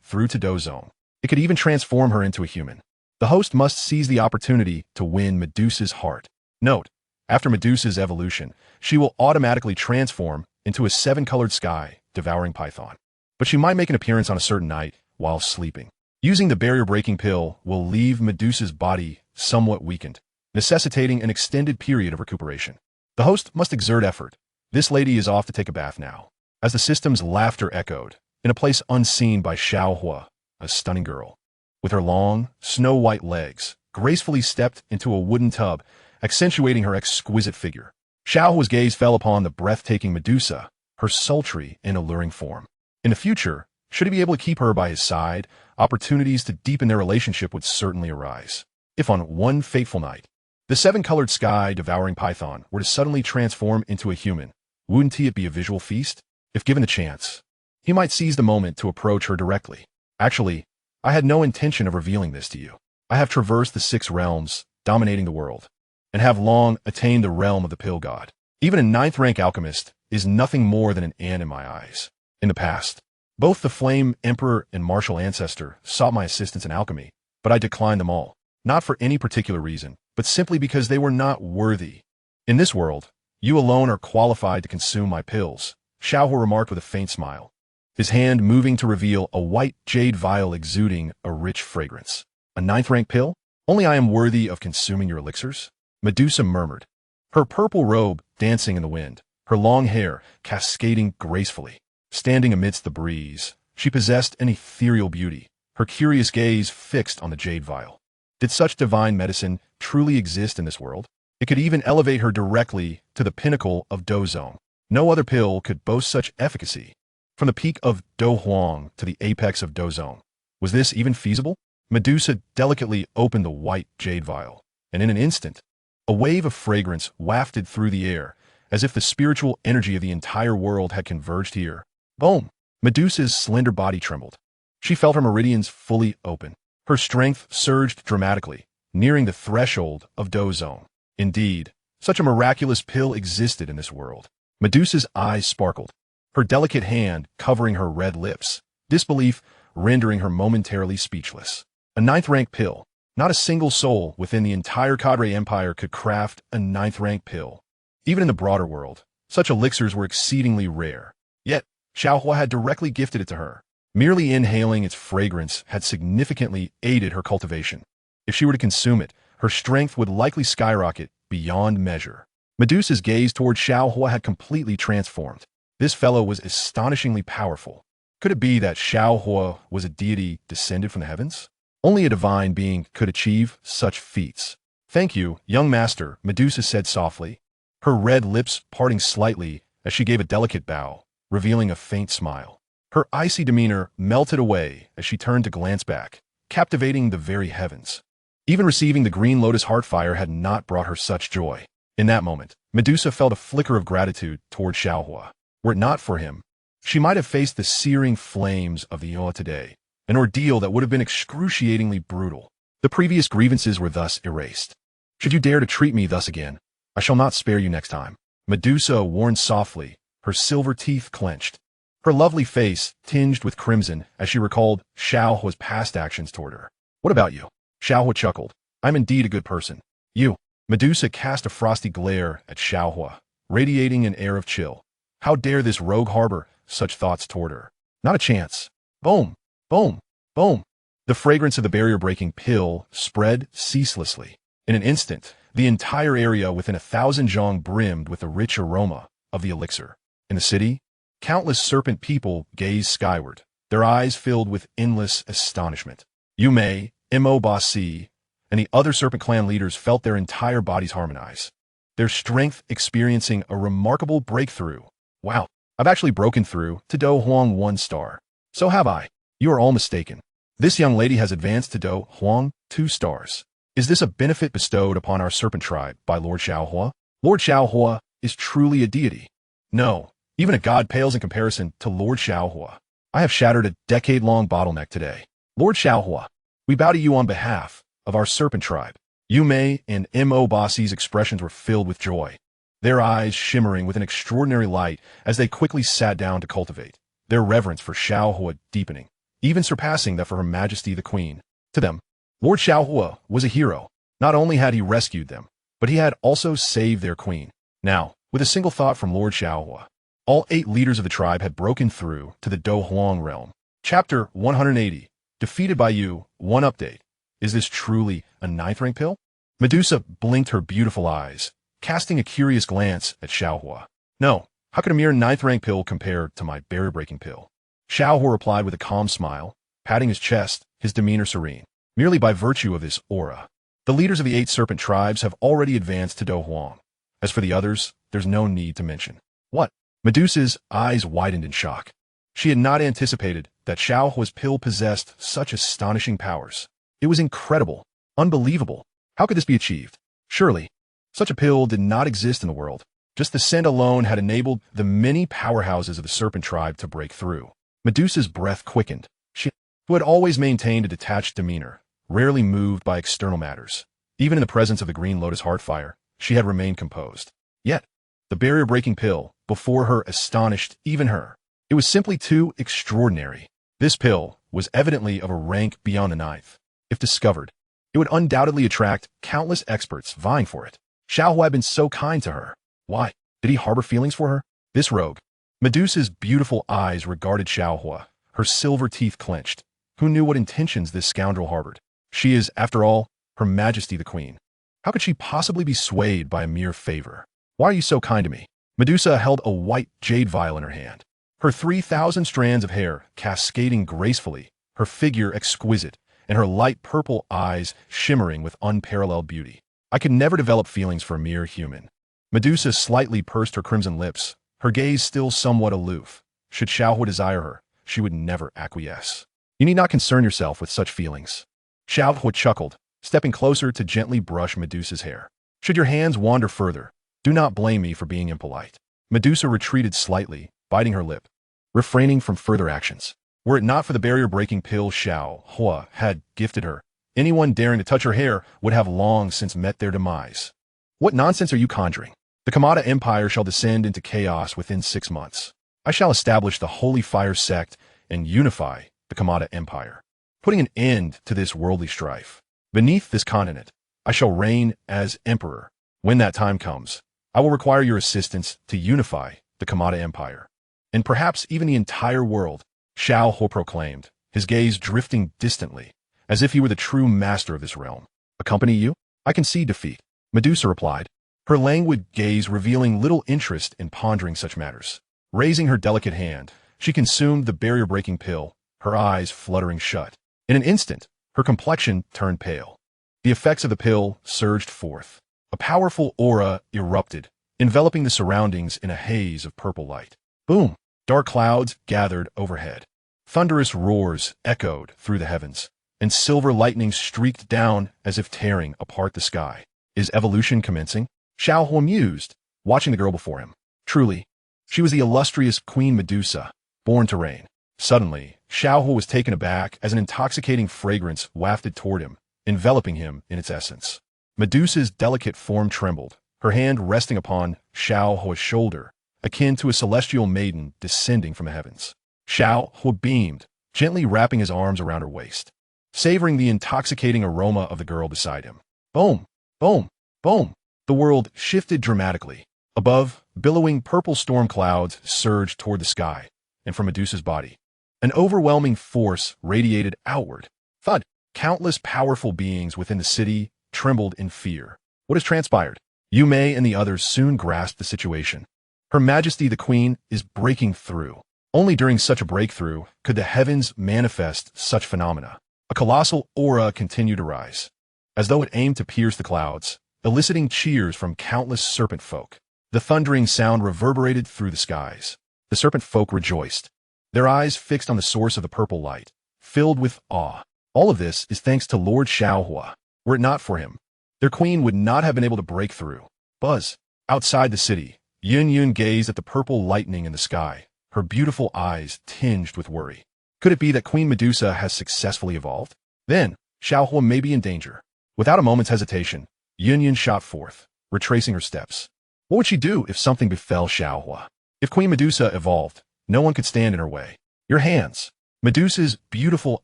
through to Dozong. It could even transform her into a human. The host must seize the opportunity to win Medusa's heart. Note, after Medusa's evolution, she will automatically transform into a 7-colored sky, devouring python. But she might make an appearance on a certain night while sleeping. Using the barrier-breaking pill will leave Medusa's body somewhat weakened, necessitating an extended period of recuperation. The host must exert effort. This lady is off to take a bath now. As the system's laughter echoed, in a place unseen by Xiao Huo, a stunning girl, with her long, snow-white legs, gracefully stepped into a wooden tub, accentuating her exquisite figure. Xiao Huo's gaze fell upon the breathtaking Medusa, her sultry and alluring form. In the future, Should he be able to keep her by his side, opportunities to deepen their relationship would certainly arise. If on one fateful night, the seven-colored sky-devouring python were to suddenly transform into a human, wouldn't it be a visual feast? If given the chance, he might seize the moment to approach her directly. Actually, I had no intention of revealing this to you. I have traversed the 6 realms, dominating the world, and have long attained the realm of the pill god. Even a 9th-rank alchemist is nothing more than an ant in my eyes. In the past, both the Flame Emperor and Martial Ancestor sought my assistance in alchemy, but I declined them all, not for any particular reason, but simply because they were not worthy. In this world, you alone are qualified to consume my pills, Xiao Huo remarked with a faint smile, his hand moving to reveal a white jade vial exuding a rich fragrance. A 9th-rank pill? Only I am worthy of consuming your elixirs? Medusa murmured, her purple robe dancing in the wind, her long hair cascading gracefully. Standing amidst the breeze, she possessed an ethereal beauty, her curious gaze fixed on the jade vial. Did such divine medicine truly exist in this world? It could even elevate her directly to the pinnacle of Dozong. No other pill could boast such efficacy. From the peak of Do Huang to the apex of Dozong, was this even feasible? Medusa delicately opened the white jade vial, and in an instant, a wave of fragrance wafted through the air, as if the spiritual energy of the entire world had converged here. Boom! Medusa's slender body trembled. She felt her meridians fully open. Her strength surged dramatically, nearing the threshold of Dozong. Indeed, such a miraculous pill existed in this world. Medusa's eyes sparkled, her delicate hand covering her red lips, disbelief rendering her momentarily speechless. A 9th-rank pill. Not a single soul within the entire Cadre Empire could craft a 9th-rank pill. Even in the broader world, such elixirs were exceedingly rare. Yet, Xiao Huo had directly gifted it to her. Merely inhaling its fragrance had significantly aided her cultivation. If she were to consume it, her strength would likely skyrocket beyond measure. Medusa's gaze toward Xiao Huo had completely transformed. This fellow was astonishingly powerful. Could it be that Xiao Huo was a deity descended from the heavens? Only a divine being could achieve such feats. Thank you, young master, Medusa said softly, her red lips parting slightly as she gave a delicate bow, revealing a faint smile. Her icy demeanor melted away as she turned to glance back, captivating the very heavens. Even receiving the green lotus heartfire had not brought her such joy. In that moment, Medusa felt a flicker of gratitude toward Xiao Huo. Were it not for him, she might have faced the searing flames of the Yoa today, an ordeal that would have been excruciatingly brutal. The previous grievances were thus erased. Should you dare to treat me thus again, I shall not spare you next time. Medusa warned softly, her silver teeth clenched. Her lovely face tinged with crimson as she recalled Xiao Huo's past actions toward her. What about you? Xiao Huo chuckled. I'm indeed a good person. You. Medusa cast a frosty glare at Xiao Huo, radiating an air of chill. How dare this rogue harbor such thoughts toward her? Not a chance. Boom, boom, boom. The fragrance of the barrier-breaking pill spread ceaselessly. In an instant, the entire area within 1,000 zhong brimmed with the rich aroma of the elixir. In the city, countless serpent people gazed skyward, their eyes filled with endless astonishment. Yume, Mo Basi, and the other serpent clan leaders felt their entire bodies harmonize, their strength experiencing a remarkable breakthrough. Wow, I've actually broken through to Do Huang 1 star. So have I. You are all mistaken. This young lady has advanced to Do Huang 2 stars. Is this a benefit bestowed upon our serpent tribe by Lord Xiao Huo? Lord Xiao Huo is truly a deity. No, even a god pales in comparison to Lord Xiao Huo. I have shattered a decade-long bottleneck today. Lord Xiao Huo, we bow to you on behalf of our serpent tribe. Yume and Mo Basi's expressions were filled with joy, their eyes shimmering with an extraordinary light as they quickly sat down to cultivate, their reverence for Xiao Huo deepening, even surpassing that for Her Majesty the Queen. To them, Lord Xiao Huo was a hero. Not only had he rescued them, but he had also saved their queen. Now, with a single thought from Lord Xiao Huo, all 8 leaders of the tribe had broken through to the Do Huang realm. Chapter 180. Defeated by you. 1 update. Is this truly a 9th-rank pill? Medusa blinked her beautiful eyes, casting a curious glance at Xiao Huo. No, how could a mere 9th-rank pill compare to my barrier-breaking pill? Xiao Huo replied with a calm smile, patting his chest, his demeanor serene. Merely by virtue of this aura, the leaders of the 8 serpent tribes have already advanced to Do Huang. As for the others, there's no need to mention. What? Medusa's eyes widened in shock. She had not anticipated that Xiao Huo's pill possessed such astonishing powers. It was incredible, unbelievable. How could this be achieved? Surely, such a pill did not exist in the world. Just the scent alone had enabled the many powerhouses of the serpent tribe to break through. Medusa's breath quickened. She, who had always maintained a detached demeanor, rarely moved by external matters. Even in the presence of the green lotus heartfire, she had remained composed. Yet, the barrier-breaking pill, before her, astonished even her. It was simply too extraordinary. This pill was evidently of a rank beyond the ninth. If discovered, it would undoubtedly attract countless experts vying for it. Xiao Huo had been so kind to her. Why? Did he harbor feelings for her? This rogue. Medusa's beautiful eyes regarded Xiao Huo, her silver teeth clenched. Who knew what intentions this scoundrel harbored? She is, after all, Her Majesty the Queen. How could she possibly be swayed by a mere favor? Why are you so kind to me? Medusa held a white jade vial in her hand. Her 3,000 strands of hair cascading gracefully, her figure exquisite, and her light purple eyes shimmering with unparalleled beauty. I could never develop feelings for a mere human. Medusa slightly pursed her crimson lips, her gaze still somewhat aloof. Should Xiao Huo desire her, she would never acquiesce. You need not concern yourself with such feelings. Xiao Huo chuckled, stepping closer to gently brush Medusa's hair. Should your hands wander further, do not blame me for being impolite. Medusa retreated slightly, biting her lip, refraining from further actions. Were it not for the barrier-breaking pill Xiao Huo had gifted her, anyone daring to touch her hair would have long since met their demise. What nonsense are you conjuring? The Kamada Empire shall descend into chaos within 6 months. I shall establish the Holy Fire Sect and unify the Kamada Empire, putting an end to this worldly strife. Beneath this continent, I shall reign as emperor. When that time comes, I will require your assistance to unify the Kamada Empire, and perhaps even the entire world, Xiao Huo proclaimed, his gaze drifting distantly, as if he were the true master of this realm. Accompany you? I concede defeat, Medusa replied, her languid gaze revealing little interest in pondering such matters. Raising her delicate hand, she consumed the barrier-breaking pill, her eyes fluttering shut. In an instant, her complexion turned pale. The effects of the pill surged forth. A powerful aura erupted, enveloping the surroundings in a haze of purple light. Boom! Dark clouds gathered overhead. Thunderous roars echoed through the heavens, and silver lightning streaked down as if tearing apart the sky. Is evolution commencing? Xiao Huo mused, watching the girl before him. Truly, she was the illustrious Queen Medusa, born to reign. Suddenly, Xiao Huo was taken aback as an intoxicating fragrance wafted toward him, enveloping him in its essence. Medusa's delicate form trembled, her hand resting upon Xiao Huo's shoulder, akin to a celestial maiden descending from the heavens. Xiao Huo beamed, gently wrapping his arms around her waist, savoring the intoxicating aroma of the girl beside him. Boom! Boom! Boom! The world shifted dramatically. Above, billowing purple storm clouds surged toward the sky, and from Medusa's body, an overwhelming force radiated outward. Thud! Countless powerful beings within the city trembled in fear. What has transpired? Yu Mei and the others soon grasped the situation. Her Majesty the Queen is breaking through. Only during such a breakthrough could the heavens manifest such phenomena. A colossal aura continued to rise, as though it aimed to pierce the clouds, eliciting cheers from countless serpent folk. The thundering sound reverberated through the skies. The serpent folk rejoiced, their eyes fixed on the source of the purple light, filled with awe. All of this is thanks to Lord Xiao Huo. Were it not for him, their queen would not have been able to break through. Buzz. Outside the city, Yun gazed at the purple lightning in the sky, her beautiful eyes tinged with worry. Could it be that Queen Medusa has successfully evolved? Then, Xiao Huo may be in danger. Without a moment's hesitation, Yun shot forth, retracing her steps. What would she do if something befell Xiao Huo? If Queen Medusa evolved, no one could stand in her way. Your hands. Medusa's beautiful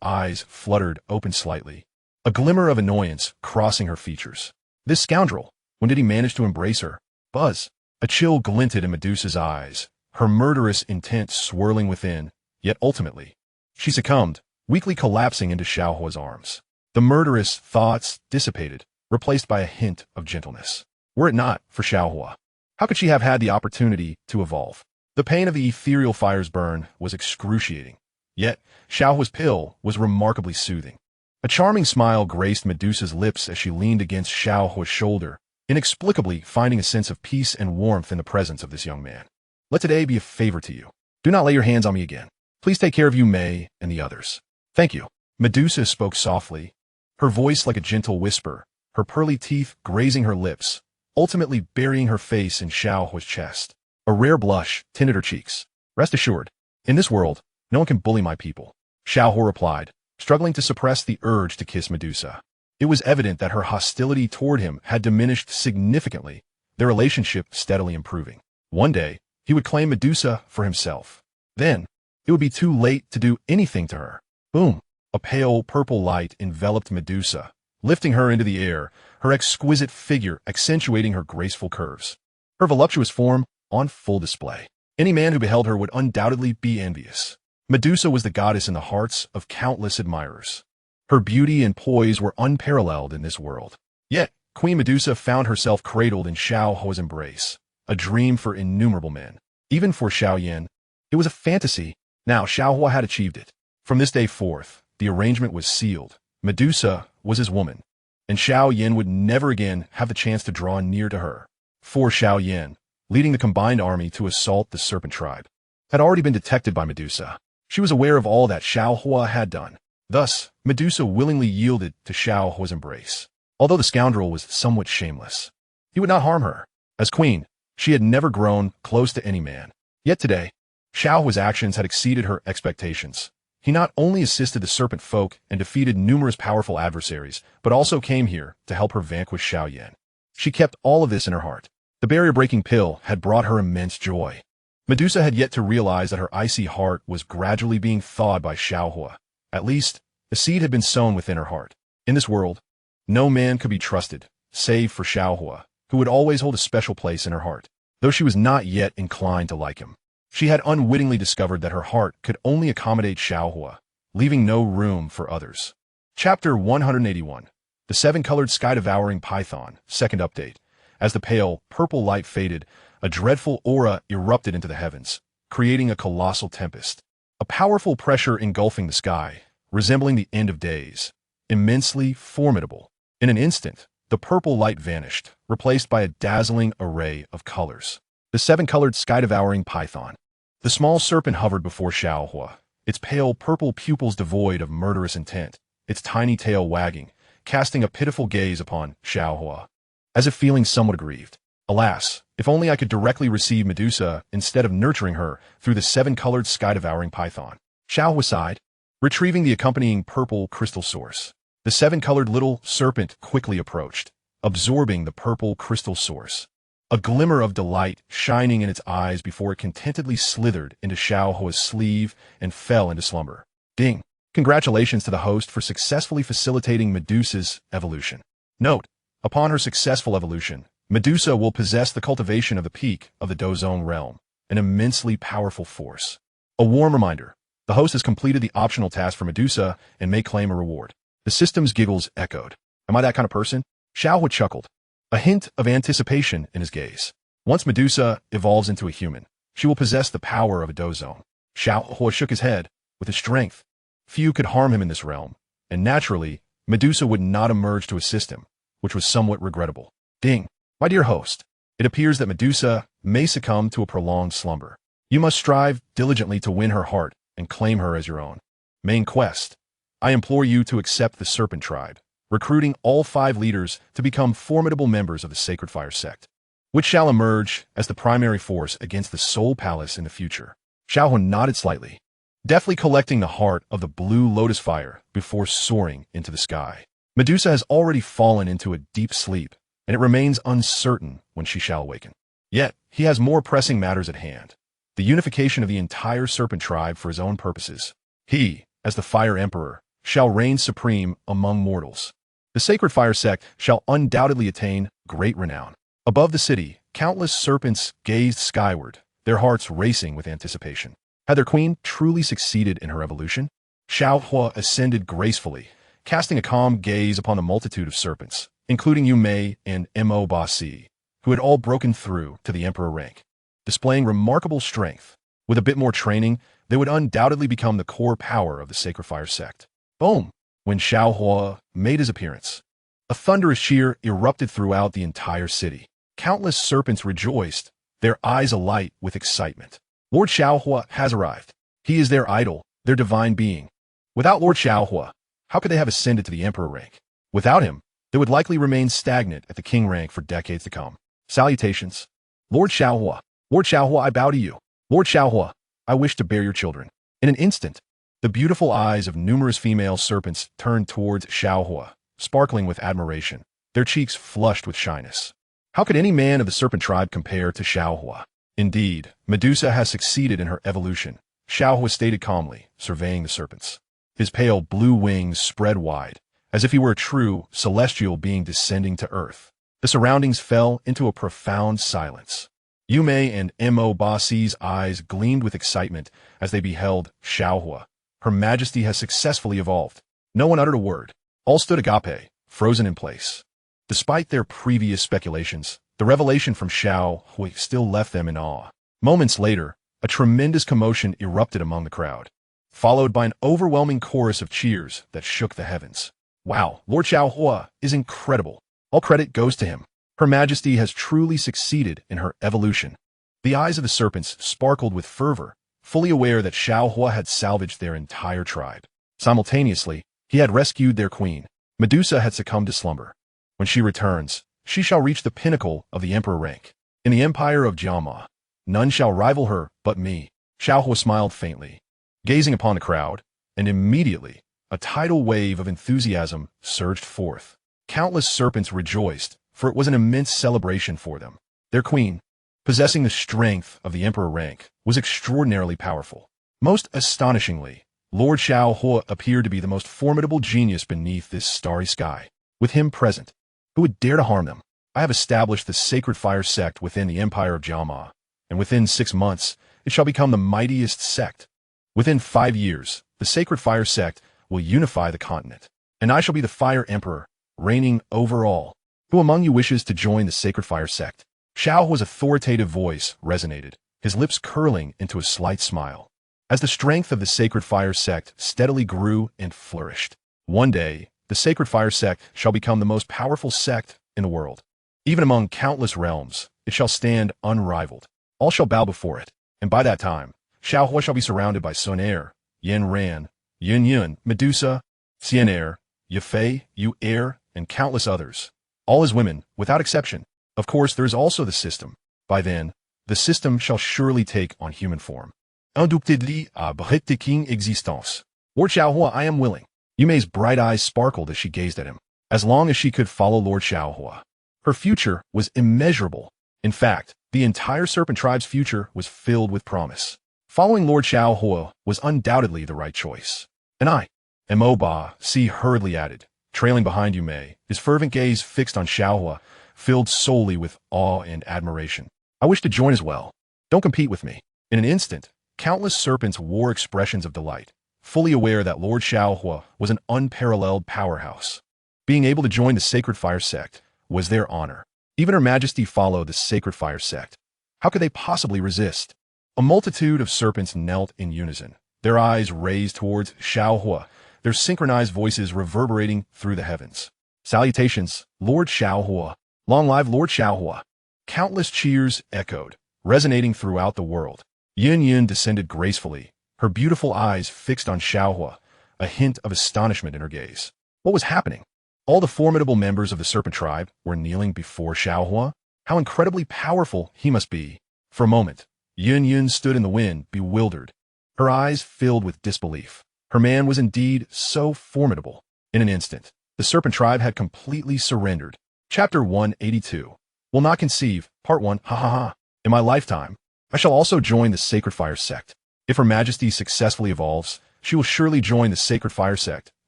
eyes fluttered open slightly, a glimmer of annoyance crossing her features. This scoundrel, when did he manage to embrace her? Buzz. A chill glinted in Medusa's eyes, her murderous intent swirling within, yet ultimately, she succumbed, weakly collapsing into Xiao Huo's arms. The murderous thoughts dissipated, replaced by a hint of gentleness. Were it not for Xiao Huo, how could she have had the opportunity to evolve? The pain of the ethereal fire's burn was excruciating, yet Xiao Huo's pill was remarkably soothing. A charming smile graced Medusa's lips as she leaned against Xiao Huo's shoulder, inexplicably finding a sense of peace and warmth in the presence of this young man. Let today be a favor to you. Do not lay your hands on me again. Please take care of Yumei and the others. Thank you. Medusa spoke softly, her voice like a gentle whisper, her pearly teeth grazing her lips, ultimately burying her face in Xiao Huo's chest. A rare blush tinted her cheeks. Rest assured, in this world, no one can bully my people. Xiao Huo replied, struggling to suppress the urge to kiss Medusa. It was evident that her hostility toward him had diminished significantly, their relationship steadily improving. One day, he would claim Medusa for himself. Then, it would be too late to do anything to her. Boom! A pale purple light enveloped Medusa, lifting her into the air, her exquisite figure accentuating her graceful curves. Her voluptuous form on full display. Any man who beheld her would undoubtedly be envious. Medusa was the goddess in the hearts of countless admirers. Her beauty and poise were unparalleled in this world. Yet, Queen Medusa found herself cradled in Xiao Huo's embrace, a dream for innumerable men. Even for Xiao Yan, it was a fantasy. Now Xiao Huo had achieved it. From this day forth, the arrangement was sealed. Medusa was his woman, and Xiao Yan would never again have the chance to draw near to her. For Xiao Yan, leading the combined army to assault the serpent tribe, had already been detected by Medusa. She was aware of all that Xiao Huo had done. Thus, Medusa willingly yielded to Xiao Huo's embrace. Although the scoundrel was somewhat shameless, he would not harm her. As queen, she had never grown close to any man. Yet today, Xiao Huo's actions had exceeded her expectations. He not only assisted the serpent folk and defeated numerous powerful adversaries, but also came here to help her vanquish Xiao Yan. She kept all of this in her heart. The barrier-breaking pill had brought her immense joy. Medusa had yet to realize that her icy heart was gradually being thawed by Xiao Huo. At least, the seed had been sown within her heart. In this world, no man could be trusted, save for Xiao Huo, who would always hold a special place in her heart. Though she was not yet inclined to like him, she had unwittingly discovered that her heart could only accommodate Xiao Huo, leaving no room for others. Chapter 181. The Seven-Colored Sky-Devouring Python, Second Update. As the pale, purple light faded, a dreadful aura erupted into the heavens, creating a colossal tempest. A powerful pressure engulfing the sky, resembling the end of days. Immensely formidable. In an instant, the purple light vanished, replaced by a dazzling array of colors. The seven-colored sky-devouring python. The small serpent hovered before Xiao Huo, its pale purple pupils devoid of murderous intent, its tiny tail wagging, casting a pitiful gaze upon Xiao Huo, as if feeling somewhat aggrieved. Alas, if only I could directly receive Medusa instead of nurturing her through the seven-colored sky-devouring python. Xiao Huo sighed, retrieving the accompanying purple crystal source. The seven-colored little serpent quickly approached, absorbing the purple crystal source. A glimmer of delight shining in its eyes before it contentedly slithered into Xiao Huo's sleeve and fell into slumber. Ding! Congratulations to the host for successfully facilitating Medusa's evolution. Note, upon her successful evolution, Medusa will possess the cultivation of the peak of the Dozone realm, an immensely powerful force. A warm reminder, the host has completed the optional task for Medusa and may claim a reward. The system's giggles echoed. Am I that kind of person? Xiao Huo chuckled, a hint of anticipation in his gaze. Once Medusa evolves into a human, she will possess the power of a Dozone. Xiao Huo shook his head. With his strength, few could harm him in this realm, and naturally, Medusa would not emerge to assist him, which was somewhat regrettable. Ding! My dear host, it appears that Medusa may succumb to a prolonged slumber. You must strive diligently to win her heart and claim her as your own. Main quest. I implore you to accept the Serpent Tribe, recruiting all 5 leaders to become formidable members of the Sacred Fire Sect, which shall emerge as the primary force against the Soul Palace in the future. Xiao Huo nodded slightly, deftly collecting the heart of the blue lotus fire before soaring into the sky. Medusa has already fallen into a deep sleep, and it remains uncertain when she shall awaken. Yet, he has more pressing matters at hand. The unification of the entire Serpent Tribe for his own purposes. He, as the Fire Emperor, shall reign supreme among mortals. The Sacred Fire Sect shall undoubtedly attain great renown. Above the city, countless serpents gazed skyward, their hearts racing with anticipation. Had their queen truly succeeded in her evolution? Xiao Huo ascended gracefully, casting a calm gaze upon the multitude of serpents, including Yumei and Mo Basi, who had all broken through to the emperor rank. Displaying remarkable strength, with a bit more training, they would undoubtedly become the core power of the Sacred Fire Sect. Boom! When Xiao Huo made his appearance, a thunderous cheer erupted throughout the entire city. Countless serpents rejoiced, their eyes alight with excitement. Lord Xiao Huo has arrived. He is their idol, their divine being. Without Lord Xiao Huo, how could they have ascended to the emperor rank? Without him, they would likely remain stagnant at the king rank for decades to come. Salutations. Lord Xiao Huo. Lord Xiao Huo, I bow to you. Lord Xiao Huo, I wish to bear your children. In an instant, the beautiful eyes of numerous female serpents turned towards Xiao Huo, sparkling with admiration, their cheeks flushed with shyness. How could any man of the serpent tribe compare to Xiao Huo? Indeed, Medusa has succeeded in her evolution, Xiao Huo stated calmly, surveying the serpents. His pale blue wings spread wide, as if he were a true, celestial being descending to earth. The surroundings fell into a profound silence. Yume and Mo Basi's eyes gleamed with excitement as they beheld Xiao Huo. Her Majesty has successfully evolved. No one uttered a word. All stood agape, frozen in place. Despite their previous speculations, the revelation from Xiao Huo still left them in awe. Moments later, a tremendous commotion erupted among the crowd, followed by an overwhelming chorus of cheers that shook the heavens. Wow, Lord Xiao Huo is incredible. All credit goes to him. Her Majesty has truly succeeded in her evolution. The eyes of the serpents sparkled with fervor, fully aware that Xiao Huo had salvaged their entire tribe. Simultaneously, he had rescued their queen. Medusa had succumbed to slumber. When she returns, she shall reach the pinnacle of the emperor rank. In the empire of Jiama, none shall rival her but me. Xiao Huo smiled faintly, gazing upon the crowd, and immediately, a tidal wave of enthusiasm surged forth. Countless serpents rejoiced, for it was an immense celebration for them. Their queen, possessing the strength of the emperor rank, was extraordinarily powerful. Most astonishingly, Lord Xiao Huo appeared to be the most formidable genius beneath this starry sky. With him present, who would dare to harm them? I have established the Sacred Fire Sect within the empire of Jiama, and within 6 months, it shall become the mightiest sect. Within 5 years, the Sacred Fire Sect will unify the continent, and I shall be the Fire Emperor, reigning over all. Who among you wishes to join the Sacred Fire Sect? Xiao Huo's authoritative voice resonated, his lips curling into a slight smile. As the strength of the Sacred Fire Sect steadily grew and flourished, one day, the Sacred Fire Sect shall become the most powerful sect in the world. Even among countless realms, it shall stand unrivaled. All shall bow before it, and by that time, Xiao Huo shall be surrounded by Xun'er, Yanran, Yunlan, Medusa, Xun'er, Yafei, Xun'er, and countless others. All as women, without exception. Of course, there is also the system. By then, the system shall surely take on human form. Indubtably à breathtaking existence. Lord Xiao Huo, I am willing. Yume's bright eyes sparkled as she gazed at him. As long as she could follow Lord Xiao Huo, her future was immeasurable. In fact, the entire serpent tribe's future was filled with promise. Following Lord Xiao Huo was undoubtedly the right choice. And I, Mo Basi hurriedly added, trailing behind Yume, his fervent gaze fixed on Xiao Huo, filled solely with awe and admiration. I wish to join as well. Don't compete with me. In an instant, countless serpents wore expressions of delight, fully aware that Lord Xiao Huo was an unparalleled powerhouse. Being able to join the Sacred Fire Sect was their honor. Even Her Majesty followed the Sacred Fire Sect. How could they possibly resist? A multitude of serpents knelt in unison, their eyes raised towards Xiao Huo, their synchronized voices reverberating through the heavens. Salutations, Lord Xiao Huo. Long live Lord Xiao Huo. Countless cheers echoed, resonating throughout the world. Yun descended gracefully, her beautiful eyes fixed on Xiao Huo, a hint of astonishment in her gaze. What was happening? All the formidable members of the serpent tribe were kneeling before Xiao Huo. How incredibly powerful he must be. For a moment, Yun stood in the wind, bewildered, her eyes filled with disbelief. Her man was indeed so formidable. In an instant, the serpent tribe had completely surrendered. Chapter 182. Will not conceive. Part 1. Ha ha ha. In my lifetime, I shall also join the Sacred Fire Sect. If Her Majesty successfully evolves, she will surely join the Sacred Fire Sect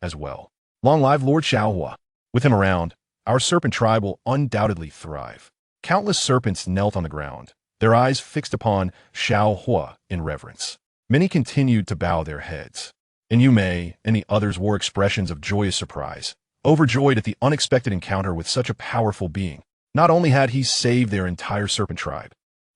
as well. Long live Lord Xiao Huo. With him around, our serpent tribe will undoubtedly thrive. Countless serpents knelt on the ground, their eyes fixed upon Xiao Huo in reverence. Many continued to bow their heads. And Yume and the others wore expressions of joyous surprise, overjoyed at the unexpected encounter with such a powerful being. Not only had he saved their entire serpent tribe,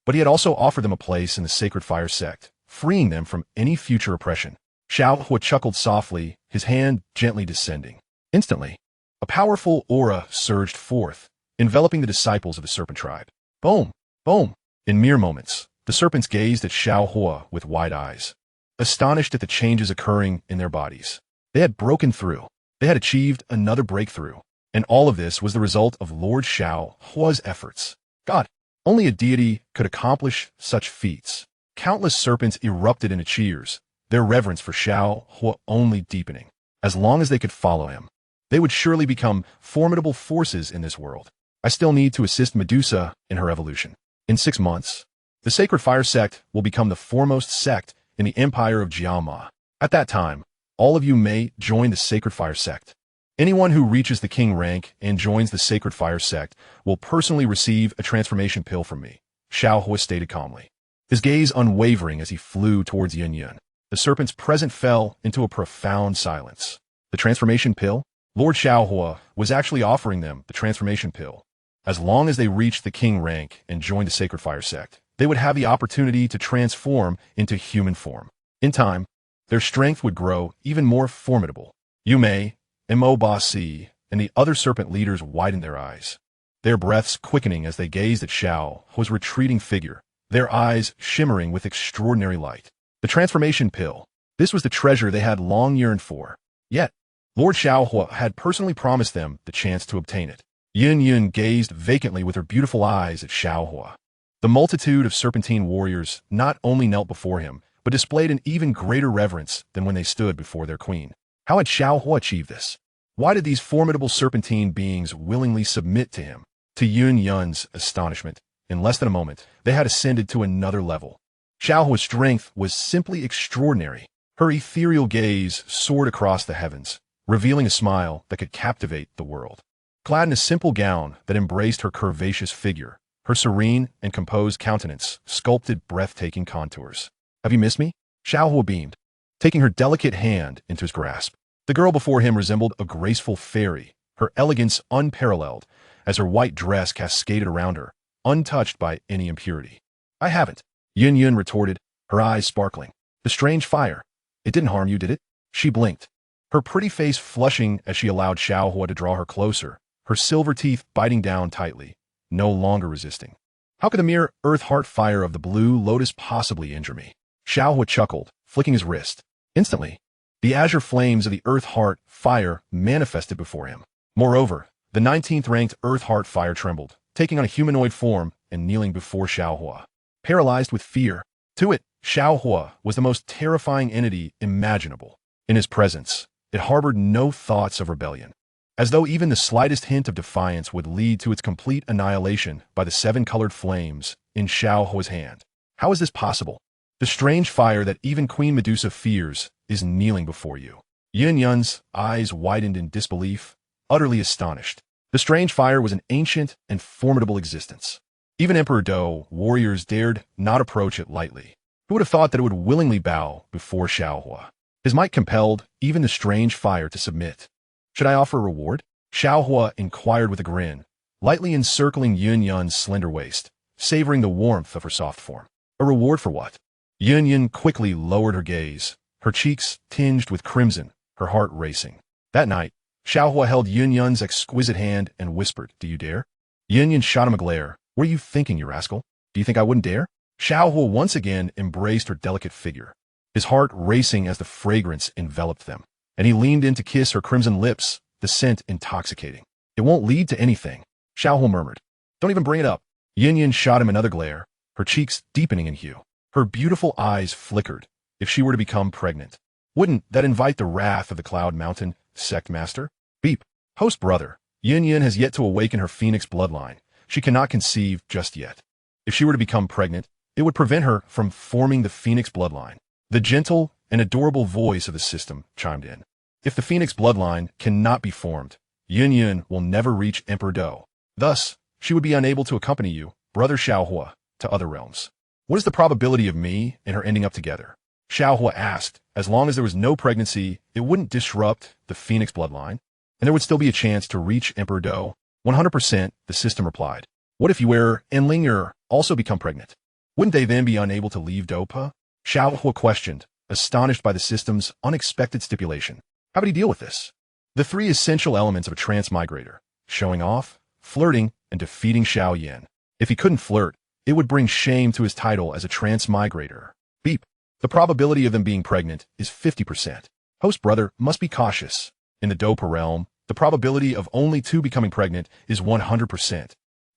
but he had also offered them a place in the Sacred Fire Sect, freeing them from any future oppression. Xiao Huo chuckled softly, his hand gently descending. Instantly, a powerful aura surged forth, enveloping the disciples of the serpent tribe. Boom! Boom! In mere moments, the serpents gazed at Xiao Huo with wide eyes. astonished at the changes occurring in their bodies. They had broken through. They had achieved another breakthrough. And all of this was the result of Lord Xiao Huo's efforts. God, only a deity could accomplish such feats. Countless serpents erupted into cheers, their reverence for Xiao Huo only deepening. As long as they could follow him, they would surely become formidable forces in this world. I still need to assist Medusa in her evolution. In 6 months, the Sacred Fire Sect will become the foremost sect in the Empire of Jiaoma. At that time, all of you may join the Sacred Fire Sect. Anyone who reaches the king rank and joins the Sacred Fire Sect will personally receive a transformation pill from me, Xiao Huo stated calmly, his gaze unwavering as he flew towards Yunyan. The serpents present fell into a profound silence. The transformation pill? Lord Xiao Huo was actually offering them the transformation pill. As long as they reached the king rank and joined the Sacred Fire Sect, they would have the opportunity to transform into human form. In time, their strength would grow even more formidable. Yume, Mo-Ba-Si, and the other serpent leaders widened their eyes, their breaths quickening as they gazed at Xiao Huo's retreating figure, their eyes shimmering with extraordinary light. The transformation pill. This was the treasure they had long yearned for. Yet, Lord Xiao Huo had personally promised them the chance to obtain it. Yun gazed vacantly with her beautiful eyes at Xiao Huo. The multitude of serpentine warriors not only knelt before him, but displayed an even greater reverence than when they stood before their queen. How had Xiao Huo achieved this? Why did these formidable serpentine beings willingly submit to him? To Yunyan's astonishment, in less than a moment, they had ascended to another level. Xiao Huo's strength was simply extraordinary. Her ethereal gaze soared across the heavens, revealing a smile that could captivate the world. Clad in a simple gown that embraced her curvaceous figure, her serene and composed countenance sculpted breathtaking contours. Have you missed me? Xiao Huo beamed, taking her delicate hand into his grasp. The girl before him resembled a graceful fairy, her elegance unparalleled, as her white dress cascaded around her, untouched by any impurity. I haven't, Yun retorted, her eyes sparkling. The strange fire. It didn't harm you, did it? She blinked, her pretty face flushing as she allowed Xiao Huo to draw her closer, her silver teeth biting down tightly, no longer resisting. How could the mere earth-heart fire of the blue lotus possibly injure me? Xiao Huo chuckled, flicking his wrist. Instantly, the azure flames of the earth-heart fire manifested before him. Moreover, the 19th ranked earth-heart fire trembled, taking on a humanoid form and kneeling before Xiao Huo. Paralyzed with fear, to it, Xiao Huo was the most terrifying entity imaginable. In his presence, it harbored no thoughts of rebellion, as though even the slightest hint of defiance would lead to its complete annihilation by the 7-colored flames in Xiao Huo's hand. How is this possible? The strange fire that even Queen Medusa fears is kneeling before you. Yunyan's eyes widened in disbelief, utterly astonished. The strange fire was an ancient and formidable existence. Even Emperor Do warriors dared not approach it lightly. Who would have thought that it would willingly bow before Xiao Huo? His might compelled even the strange fire to submit. Should I offer a reward? Xiao Huo inquired with a grin, lightly encircling Yunyan's slender waist, savoring the warmth of her soft form. A reward for what? Yunyan quickly lowered her gaze, her cheeks tinged with crimson, her heart racing. That night, Xiao Huo held Yunyan's exquisite hand and whispered, "Do you dare?" Yunyan shot him a glare. "What are you thinking, you rascal? Do you think I wouldn't dare?" Xiao Huo once again embraced her delicate figure, his heart racing as the fragrance enveloped them, and he leaned in to kiss her crimson lips, the scent intoxicating. "It won't lead to anything," Xiao Huo murmured. "Don't even bring it up." Yunyan shot him another glare, her cheeks deepening in hue. Her beautiful eyes flickered. If she were to become pregnant, wouldn't that invite the wrath of the Cloud Mountain sect master? Beep. Host brother. Yunyan has yet to awaken her phoenix bloodline. She cannot conceive just yet. If she were to become pregnant, it would prevent her from forming the phoenix bloodline. The gentle and adorable voice of the system chimed in. If the phoenix bloodline cannot be formed, Yunyan will never reach Emperor Do. Thus, she would be unable to accompany you, brother Xiao Huo, to other realms. What is the probability of me and her ending up together? Xiao Huo asked. As long as there was no pregnancy, it wouldn't disrupt the phoenix bloodline, and there would still be a chance to reach Emperor Do. 100%, the system replied. What if Yun'er and Ling'er also become pregnant? Wouldn't they then be unable to leave Dopa? Xiao Huo questioned, astonished by the system's unexpected stipulation. How would he deal with this? The 3 essential elements of a transmigrator: showing off, flirting, and defeating Xiao Yan. If he couldn't flirt, it would bring shame to his title as a transmigrator. Beep. The probability of them being pregnant is 50%. Host brother must be cautious. In the Dopa realm, the probability of only two becoming pregnant is 100%.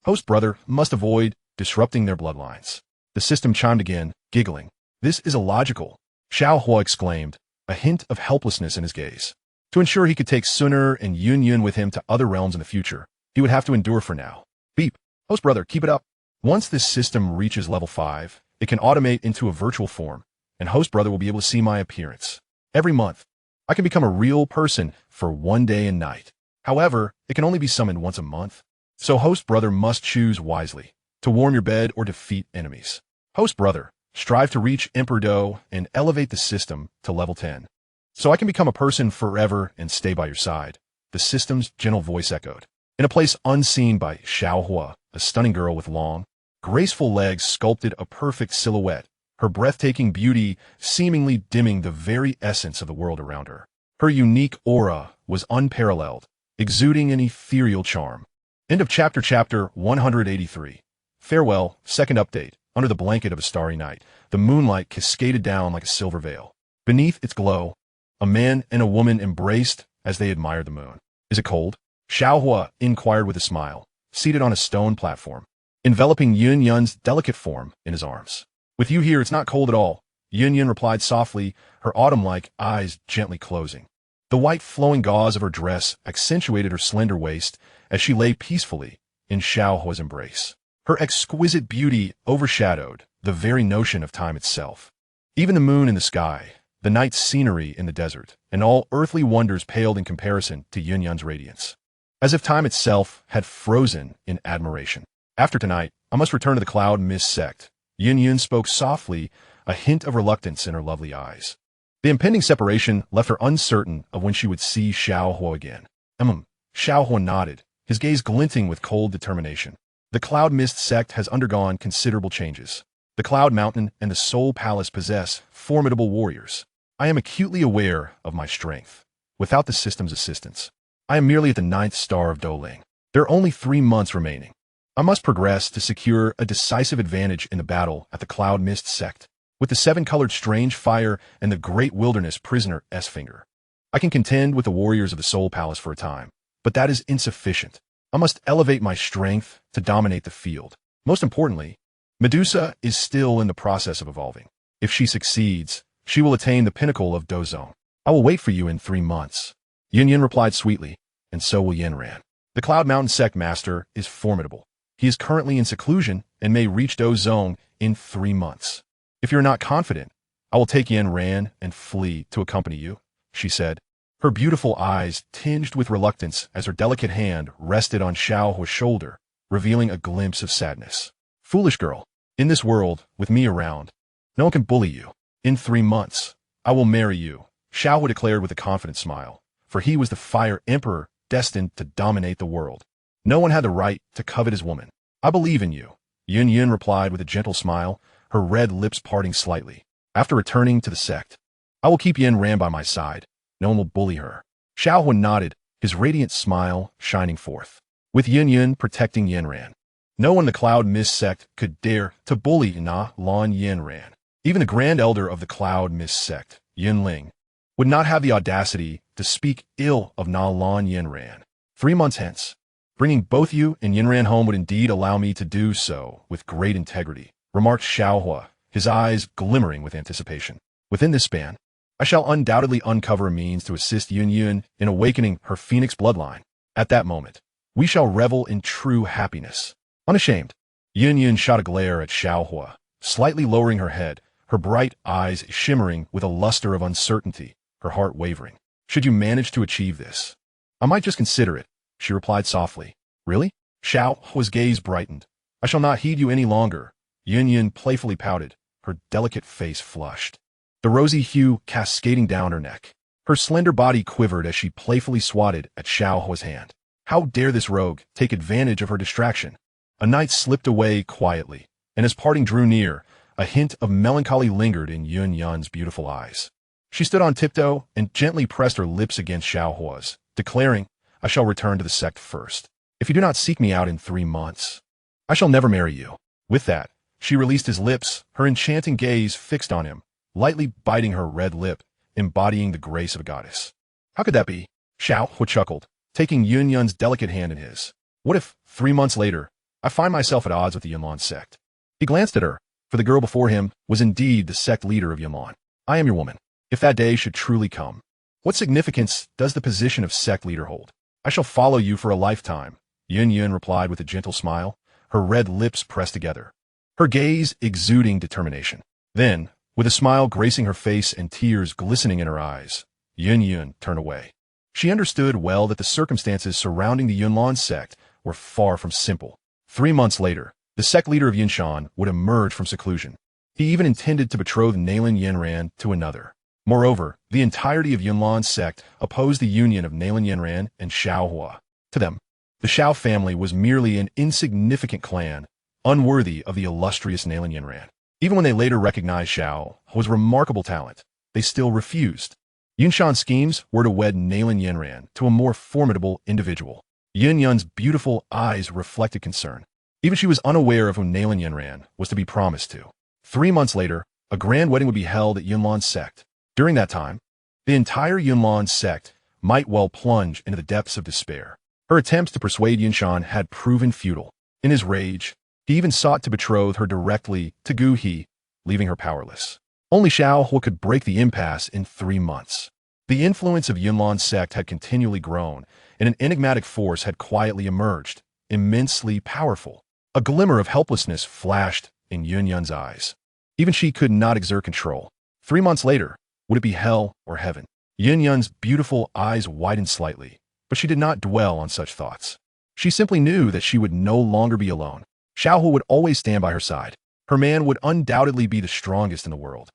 Host brother must avoid disrupting their bloodlines. The system chimed again, giggling. This is illogical, Xiao Huo exclaimed, a hint of helplessness in his gaze. To ensure he could take Xun'er and Yunlan with him to other realms in the future, he would have to endure for now. Beep. Host brother, keep it up. Once this system reaches level 5, it can automate into a virtual form, and host brother will be able to see my appearance. Every month, I can become a real person for one day and night. However, it can only be summoned once a month. So host brother must choose wisely, to warm your bed or defeat enemies. Host brother, strive to reach Emperor Do and elevate the system to level 10. So I can become a person forever and stay by your side, the system's gentle voice echoed. In a place unseen by Xiao Huo, a stunning girl with long, graceful legs sculpted a perfect silhouette, her breathtaking beauty seemingly dimming the very essence of the world around her. Her unique aura was unparalleled, exuding an ethereal charm. End of chapter 183. Farewell, second update. Under the blanket of a starry night, the moonlight cascaded down like a silver veil. Beneath its glow, a man and a woman embraced as they admired the moon. Is it cold? Xiao Huo inquired with a smile, seated on a stone platform, enveloping Yunyan's delicate form in his arms. With you here, it's not cold at all, Yunyan replied softly, her autumn-like eyes gently closing. The white flowing gauze of her dress accentuated her slender waist as she lay peacefully in Xiao Huo's embrace. Her exquisite beauty overshadowed the very notion of time itself. Even the moon in the sky, the night scenery in the desert, and all earthly wonders paled in comparison to Yunyan's radiance. As if time itself had frozen in admiration. After tonight, I must return to the Cloud Mist Sect. Yunyan spoke softly, a hint of reluctance in her lovely eyes. The impending separation left her uncertain of when she would see Xiao Huo again. Xiao Huo nodded, his gaze glinting with cold determination. The Cloud Mist Sect has undergone considerable changes. The Cloud Mountain and the Soul Palace possess formidable warriors. I am acutely aware of my strength. Without the system's assistance, I am merely at the 9th star of Doling. There are only 3 months remaining. I must progress to secure a decisive advantage in the battle at the Cloud Mist Sect. With the 7-colored strange fire and the great wilderness prisoner S-Finger, I can contend with the warriors of the Soul Palace for a time, but that is insufficient. I must elevate my strength to dominate the field. Most importantly, Medusa is still in the process of evolving. If she succeeds, she will attain the pinnacle of Dozong. I will wait for you in 3 months. Yunyan replied sweetly, and so will Yanran. The Cloud Mountain Sect Master is formidable. He is currently in seclusion and may reach Dozong in 3 months. If you're not confident, I will take Yanran and flee to accompany you, she said, her beautiful eyes tinged with reluctance as her delicate hand rested on Xiao Huo's shoulder, revealing a glimpse of sadness. Foolish girl, in this world, with me around, no one can bully you. In 3 months, I will marry you, Xiao Huo declared with a confident smile, for he was the Fire Emperor destined to dominate the world. No one had the right to covet his woman. I believe in you, Yunyan replied with a gentle smile, her red lips parting slightly. After returning to the sect, I will keep Yanran by my side. No one will bully her. Xiao Huo nodded, his radiant smile shining forth. With Yunyan protecting Yanran, no one in the Cloud Mist Sect could dare to bully Nalan Yanran. Even the Grand Elder of the Cloud Mist Sect, Yunling, would not have the audacity to speak ill of Nalan Yanran. 3 months hence, bringing both you and Yanran home would indeed allow me to do so with great integrity, remarked Xiao Huo, his eyes glimmering with anticipation. Within this span, I shall undoubtedly uncover a means to assist Yunyan in awakening her phoenix bloodline. At that moment, we shall revel in true happiness. Unashamed, Yunyan shot a glare at Xiao Huo, slightly lowering her head, her bright eyes shimmering with a luster of uncertainty, her heart wavering. Should you manage to achieve this, I might just consider it, she replied softly. Really? Xiao Huo's gaze brightened. I shall not heed you any longer. Yunyan playfully pouted, her delicate face flushed, the rosy hue cascading down her neck. Her slender body quivered as she playfully swatted at Xiao Huo's hand. How dare this rogue take advantage of her distraction? A night slipped away quietly, and as parting drew near, a hint of melancholy lingered in Yunyan's beautiful eyes. She stood on tiptoe and gently pressed her lips against Xiao Huo's, declaring, I shall return to the sect first. If you do not seek me out in 3 months, I shall never marry you. With that, she released his lips, her enchanting gaze fixed on him, lightly biting her red lip, embodying the grace of a goddess. How could that be? Xiao Huo chuckled, taking Yunyan's delicate hand in his. What if, 3 months later, I find myself at odds with the Yunlan Sect? He glanced at her, for the girl before him was indeed the sect leader of Yunlan. I am your woman. If that day should truly come, what significance does the position of sect leader hold? I shall follow you for a lifetime, Yun replied with a gentle smile, her red lips pressed together, her gaze exuding determination. Then, with a smile gracing her face and tears glistening in her eyes, Yun turned away. She understood well that the circumstances surrounding the Yunlan Sect were far from simple. 3 months later, the sect leader of Yinshan would emerge from seclusion. He even intended to betroth Nalan Yanran to another. Moreover, the entirety of Yunlan Sect opposed the union of Nalan Yanran and Xiao Huo. To them, the Xiao family was merely an insignificant clan, unworthy of the illustrious Nalan Yanran. Even when they later recognized Xiao Huo's remarkable talent, they still refused. Yunshan's schemes were to wed Nalan Yanran to a more formidable individual. Yunyan's beautiful eyes reflected concern. Even she was unaware of whom Nalan Yanran was to be promised to. 3 months later, a grand wedding would be held at Yunlan Sect. During that time, the entire Yunlan Sect might well plunge into the depths of despair. Her attempts to persuade Yunshan had proven futile. In his rage, he even sought to betroth her directly to Gu He, leaving her powerless. Only Xiao Huo could break the impasse in 3 months. The influence of Yunlan Sect had continually grown, and an enigmatic force had quietly emerged, immensely powerful. A glimmer of helplessness flashed in Yunyan's eyes. Even she could not exert control. 3 months later, would it be hell or heaven? Yunyan's beautiful eyes widened slightly, but she did not dwell on such thoughts. She simply knew that she would no longer be alone. Xiao Huo would always stand by her side. Her man would undoubtedly be the strongest in the world,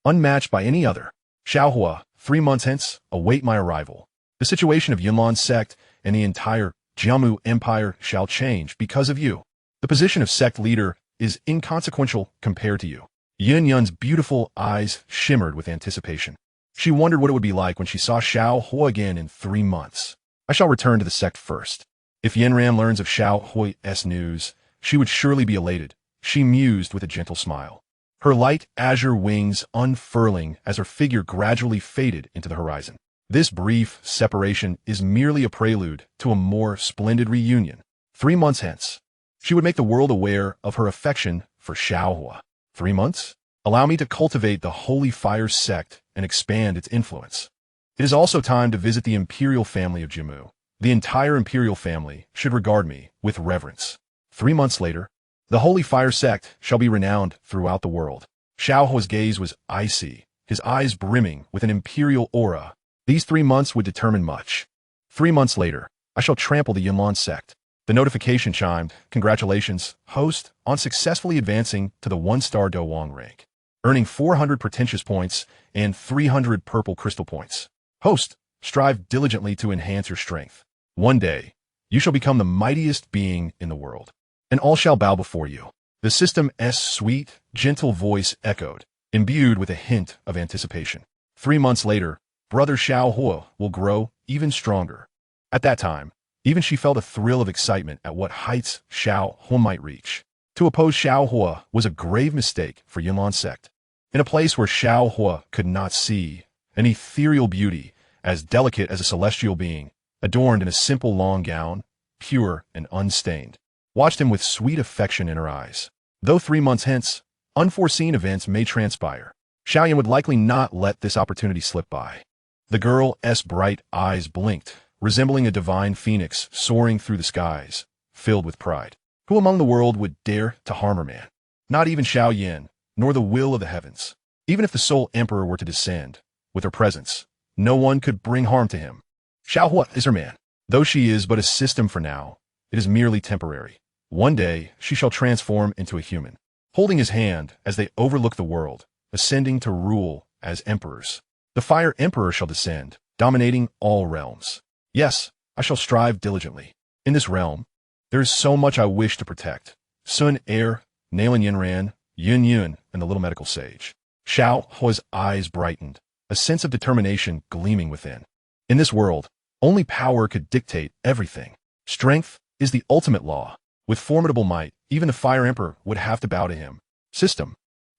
unmatched by any other. Xiao Huo, 3 months hence, await my arrival. The situation of Yunlan Sect and the entire Jiamu Empire shall change because of you. The position of sect leader is inconsequential compared to you. Yunyan's beautiful eyes shimmered with anticipation. She wondered what it would be like when she saw Xiao Huo again in 3 months. I shall return to the sect first. If Yanran learns of Xiao Huo's news, she would surely be elated, she mused with a gentle smile, her light azure wings unfurling as her figure gradually faded into the horizon. This brief separation is merely a prelude to a more splendid reunion. 3 months hence, she would make the world aware of her affection for Xiao Huo. 3 months? Allow me to cultivate the Holy Fire Sect and expand its influence. It is also time to visit the imperial family of Jimu. The entire imperial family should regard me with reverence. 3 months later, the Holy Fire Sect shall be renowned throughout the world. Xiao Huo's gaze was icy, his eyes brimming with an imperial aura. These 3 months would determine much. 3 months later, I shall trample the Yunlan Sect. The notification chimed, "Congratulations, host, on successfully advancing to the 1-star Dowang rank, earning 400 pretentious points and 300 purple crystal points. Host, strive diligently to enhance your strength. One day, you shall become the mightiest being in the world, and all shall bow before you." The system's sweet, gentle voice echoed, imbued with a hint of anticipation. 3 months later, brother Xiao Huo will grow even stronger. At that time, even she felt a thrill of excitement at what heights Xiao Huo might reach. To oppose Xiao Huo was a grave mistake for Yunlan Sect. In a place where Xiao Huo could not see, an ethereal beauty, as delicate as a celestial being, adorned in a simple long gown, pure and unstained, watched him with sweet affection in her eyes. Though 3 months hence, unforeseen events may transpire, Xiao Yan would likely not let this opportunity slip by. The girl's bright eyes blinked, resembling a divine phoenix soaring through the skies, filled with pride. Who among the world would dare to harm her man? Not even Xiao Yan, nor the will of the heavens. Even if the sole emperor were to descend, with her presence, no one could bring harm to him. Xiao Huo is her man. Though she is but a system for now, it is merely temporary. One day, she shall transform into a human, holding his hand as they overlook the world, ascending to rule as emperors. The Fire Emperor shall descend, dominating all realms. Yes, I shall strive diligently. In this realm, there is so much I wish to protect. Xun'er, Nalan Yanran, Yun, and the little medical sage. Xiao Huo's eyes brightened, a sense of determination gleaming within. In this world, only power could dictate everything. Strength is the ultimate law. With formidable might, even the Fire Emperor would have to bow to him. System,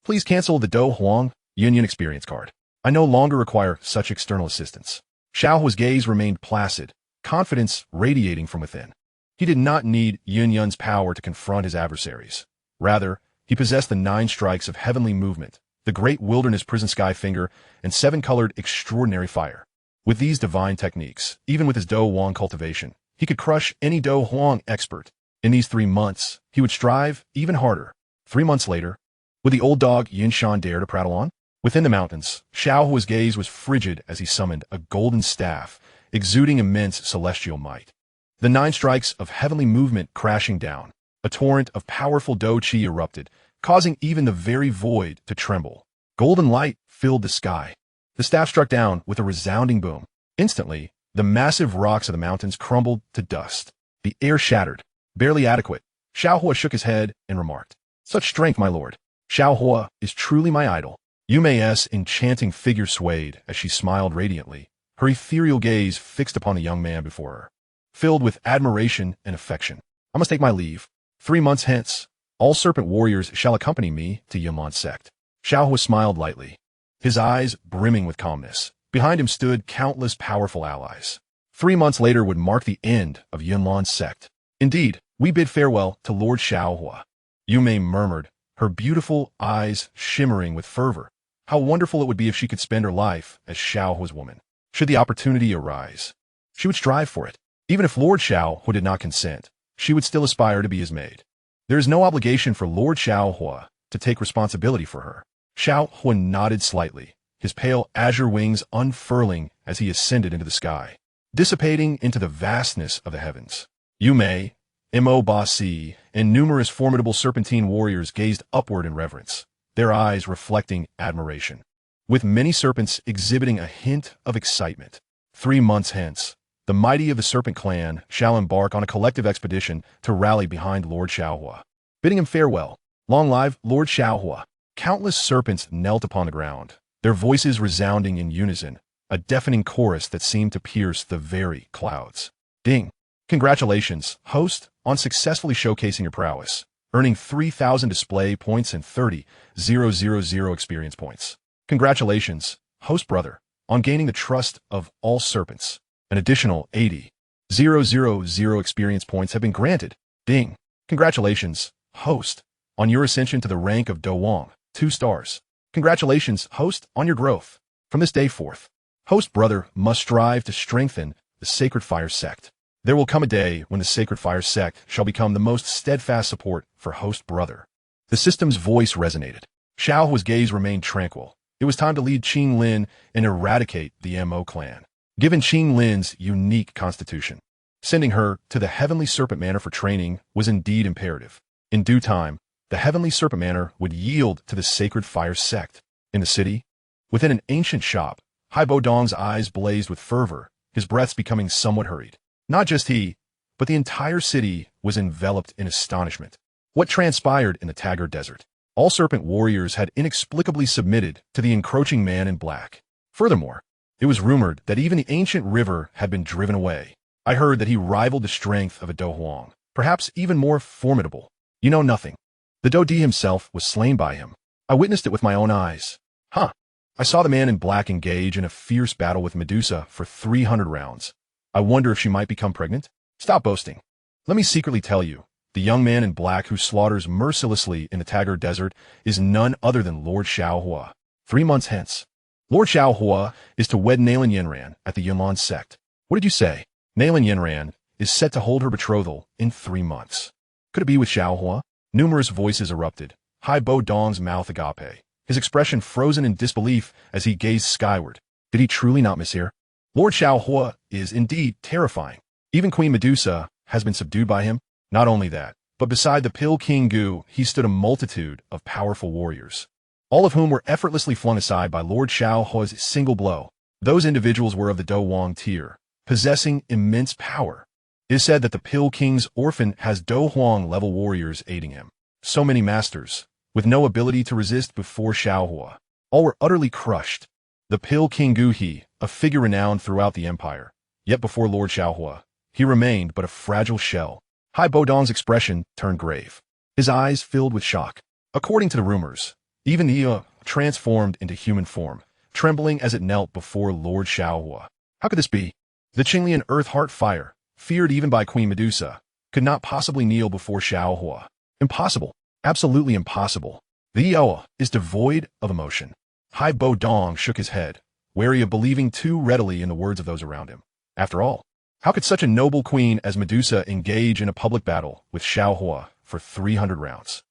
please cancel the Do Huang Yunlan experience card. I no longer require such external assistance. Xiao Huo's gaze remained placid, confidence radiating from within. He did not need Yunlan's power to confront his adversaries. Rather, he possessed the 9 strikes of heavenly movement, the great wilderness prison sky finger, and 7-colored extraordinary fire. With these divine techniques, even with his Do Huang cultivation, he could crush any Do Huang expert. In these 3 months, he would strive even harder. 3 months later, would the old dog Yinshan dare to prattle on? Within the mountains, Xiao Huo's gaze was frigid as he summoned a golden staff, exuding immense celestial might. The 9 strikes of heavenly movement crashing down, a torrent of powerful Do Qi erupted, causing even the very void to tremble. Golden light filled the sky. The staff struck down with a resounding boom. Instantly, the massive rocks of the mountains crumbled to dust. The air shattered. Barely adequate. Xiao Huo shook his head and remarked, "Such strength, my lord. Xiao Huo is truly my idol." Yumay's enchanting figure swayed as she smiled radiantly, her ethereal gaze fixed upon the young man before her, filled with admiration and affection. "I must take my leave. 3 months hence, all serpent warriors shall accompany me to Yunlan Sect." Xiao Huo smiled lightly, his eyes brimming with calmness. Behind him stood countless powerful allies. 3 months later would mark the end of Yunlan Sect. "Indeed, we bid farewell to Lord Xiao Huo," Yumei murmured, her beautiful eyes shimmering with fervor. How wonderful it would be if she could spend her life as Xiao Huo's woman. Should the opportunity arise, she would strive for it. Even if Lord Xiao Huo did not consent, she would still aspire to be his maid. There is no obligation for Lord Xiao Huo to take responsibility for her. Xiao Huo nodded slightly, his pale azure wings unfurling as he ascended into the sky, dissipating into the vastness of the heavens. Yumei, Mo Ba Si, and numerous formidable serpentine warriors gazed upward in reverence, their eyes reflecting admiration, with many serpents exhibiting a hint of excitement. 3 months hence, the mighty of the serpent clan shall embark on a collective expedition to rally behind Lord Xiao Huo. Bidding him farewell, long live Lord Xiao Huo. Countless serpents knelt upon the ground, their voices resounding in unison, a deafening chorus that seemed to pierce the very clouds. Ding! Congratulations, host, on successfully showcasing your prowess, earning 3,000 display points and 30,000 experience points. Congratulations, host brother, on gaining the trust of all serpents. An additional 80,000 experience points have been granted. Ding! Congratulations, host, on your ascension to the rank of Do Huang, 2 stars. Congratulations, host, on your growth. From this day forth, host brother must strive to strengthen the Sacred Fire Sect. There will come a day when the Sacred Fire Sect shall become the most steadfast support for host brother. The system's voice resonated. Xiao Huo's gaze remained tranquil. It was time to lead Qing Lin and eradicate the Mo clan. Given Qing Lin's unique constitution, sending her to the Heavenly Serpent Manor for training was indeed imperative. In due time, the Heavenly Serpent Manor would yield to the Sacred Fire Sect. In the city, within an ancient shop, Hai Bo Dong's eyes blazed with fervor, his breaths becoming somewhat hurried. Not just he, but the entire city was enveloped in astonishment. What transpired in the Taggart Desert? All serpent warriors had inexplicably submitted to the encroaching man in black. Furthermore, it was rumored that even the ancient river had been driven away. I heard that he rivaled the strength of a Do Huang, perhaps even more formidable. You know nothing. The Do Di himself was slain by him. I witnessed it with my own eyes. Huh. I saw the man in black engage in a fierce battle with Medusa for 300 rounds. I wonder if she might become pregnant? Stop boasting. Let me secretly tell you, the young man in black who slaughters mercilessly in the Taggart Desert is none other than Lord Xiao Huo. 3 months hence, Lord Xiao Huo is to wed Nalan Yanran at the Yunlan Sect. What did you say? Nalan Yanran is set to hold her betrothal in 3 months. Could it be with Xiao Huo? Numerous voices erupted. Hai Bo Dong's mouth agape, his expression frozen in disbelief as he gazed skyward. Did he truly not mishear? Lord Xiao Huo is indeed terrifying. Even Queen Medusa has been subdued by him. Not only that, but beside the Pill King Gu, he stood a multitude of powerful warriors, all of whom were effortlessly flung aside by Lord Xiao Huo's single blow. Those individuals were of the Do Huang tier, possessing immense power. It is said that the Pill King's orphan has Do Huang level warriors aiding him. So many masters, with no ability to resist before Xiao Huo. All were utterly crushed. The Pill King Gu He, a figure renowned throughout the empire, yet before Lord Xiao Huo, he remained but a fragile shell. Hai Bo Dong's expression turned grave. His eyes filled with shock. According to the rumors, even the transformed into human form, trembling as it knelt before Lord Xiao Huo. How could this be? The Qinglian Earth Heart Fire, feared even by Queen Medusa, could not possibly kneel before Xiao Huo. Impossible. Absolutely impossible. The Yaoa is devoid of emotion. Hai Bo Dong shook his head, wary of believing too readily in the words of those around him. After all, how could such a noble queen as Medusa engage in a public battle with Xiao Huo for 300 rounds?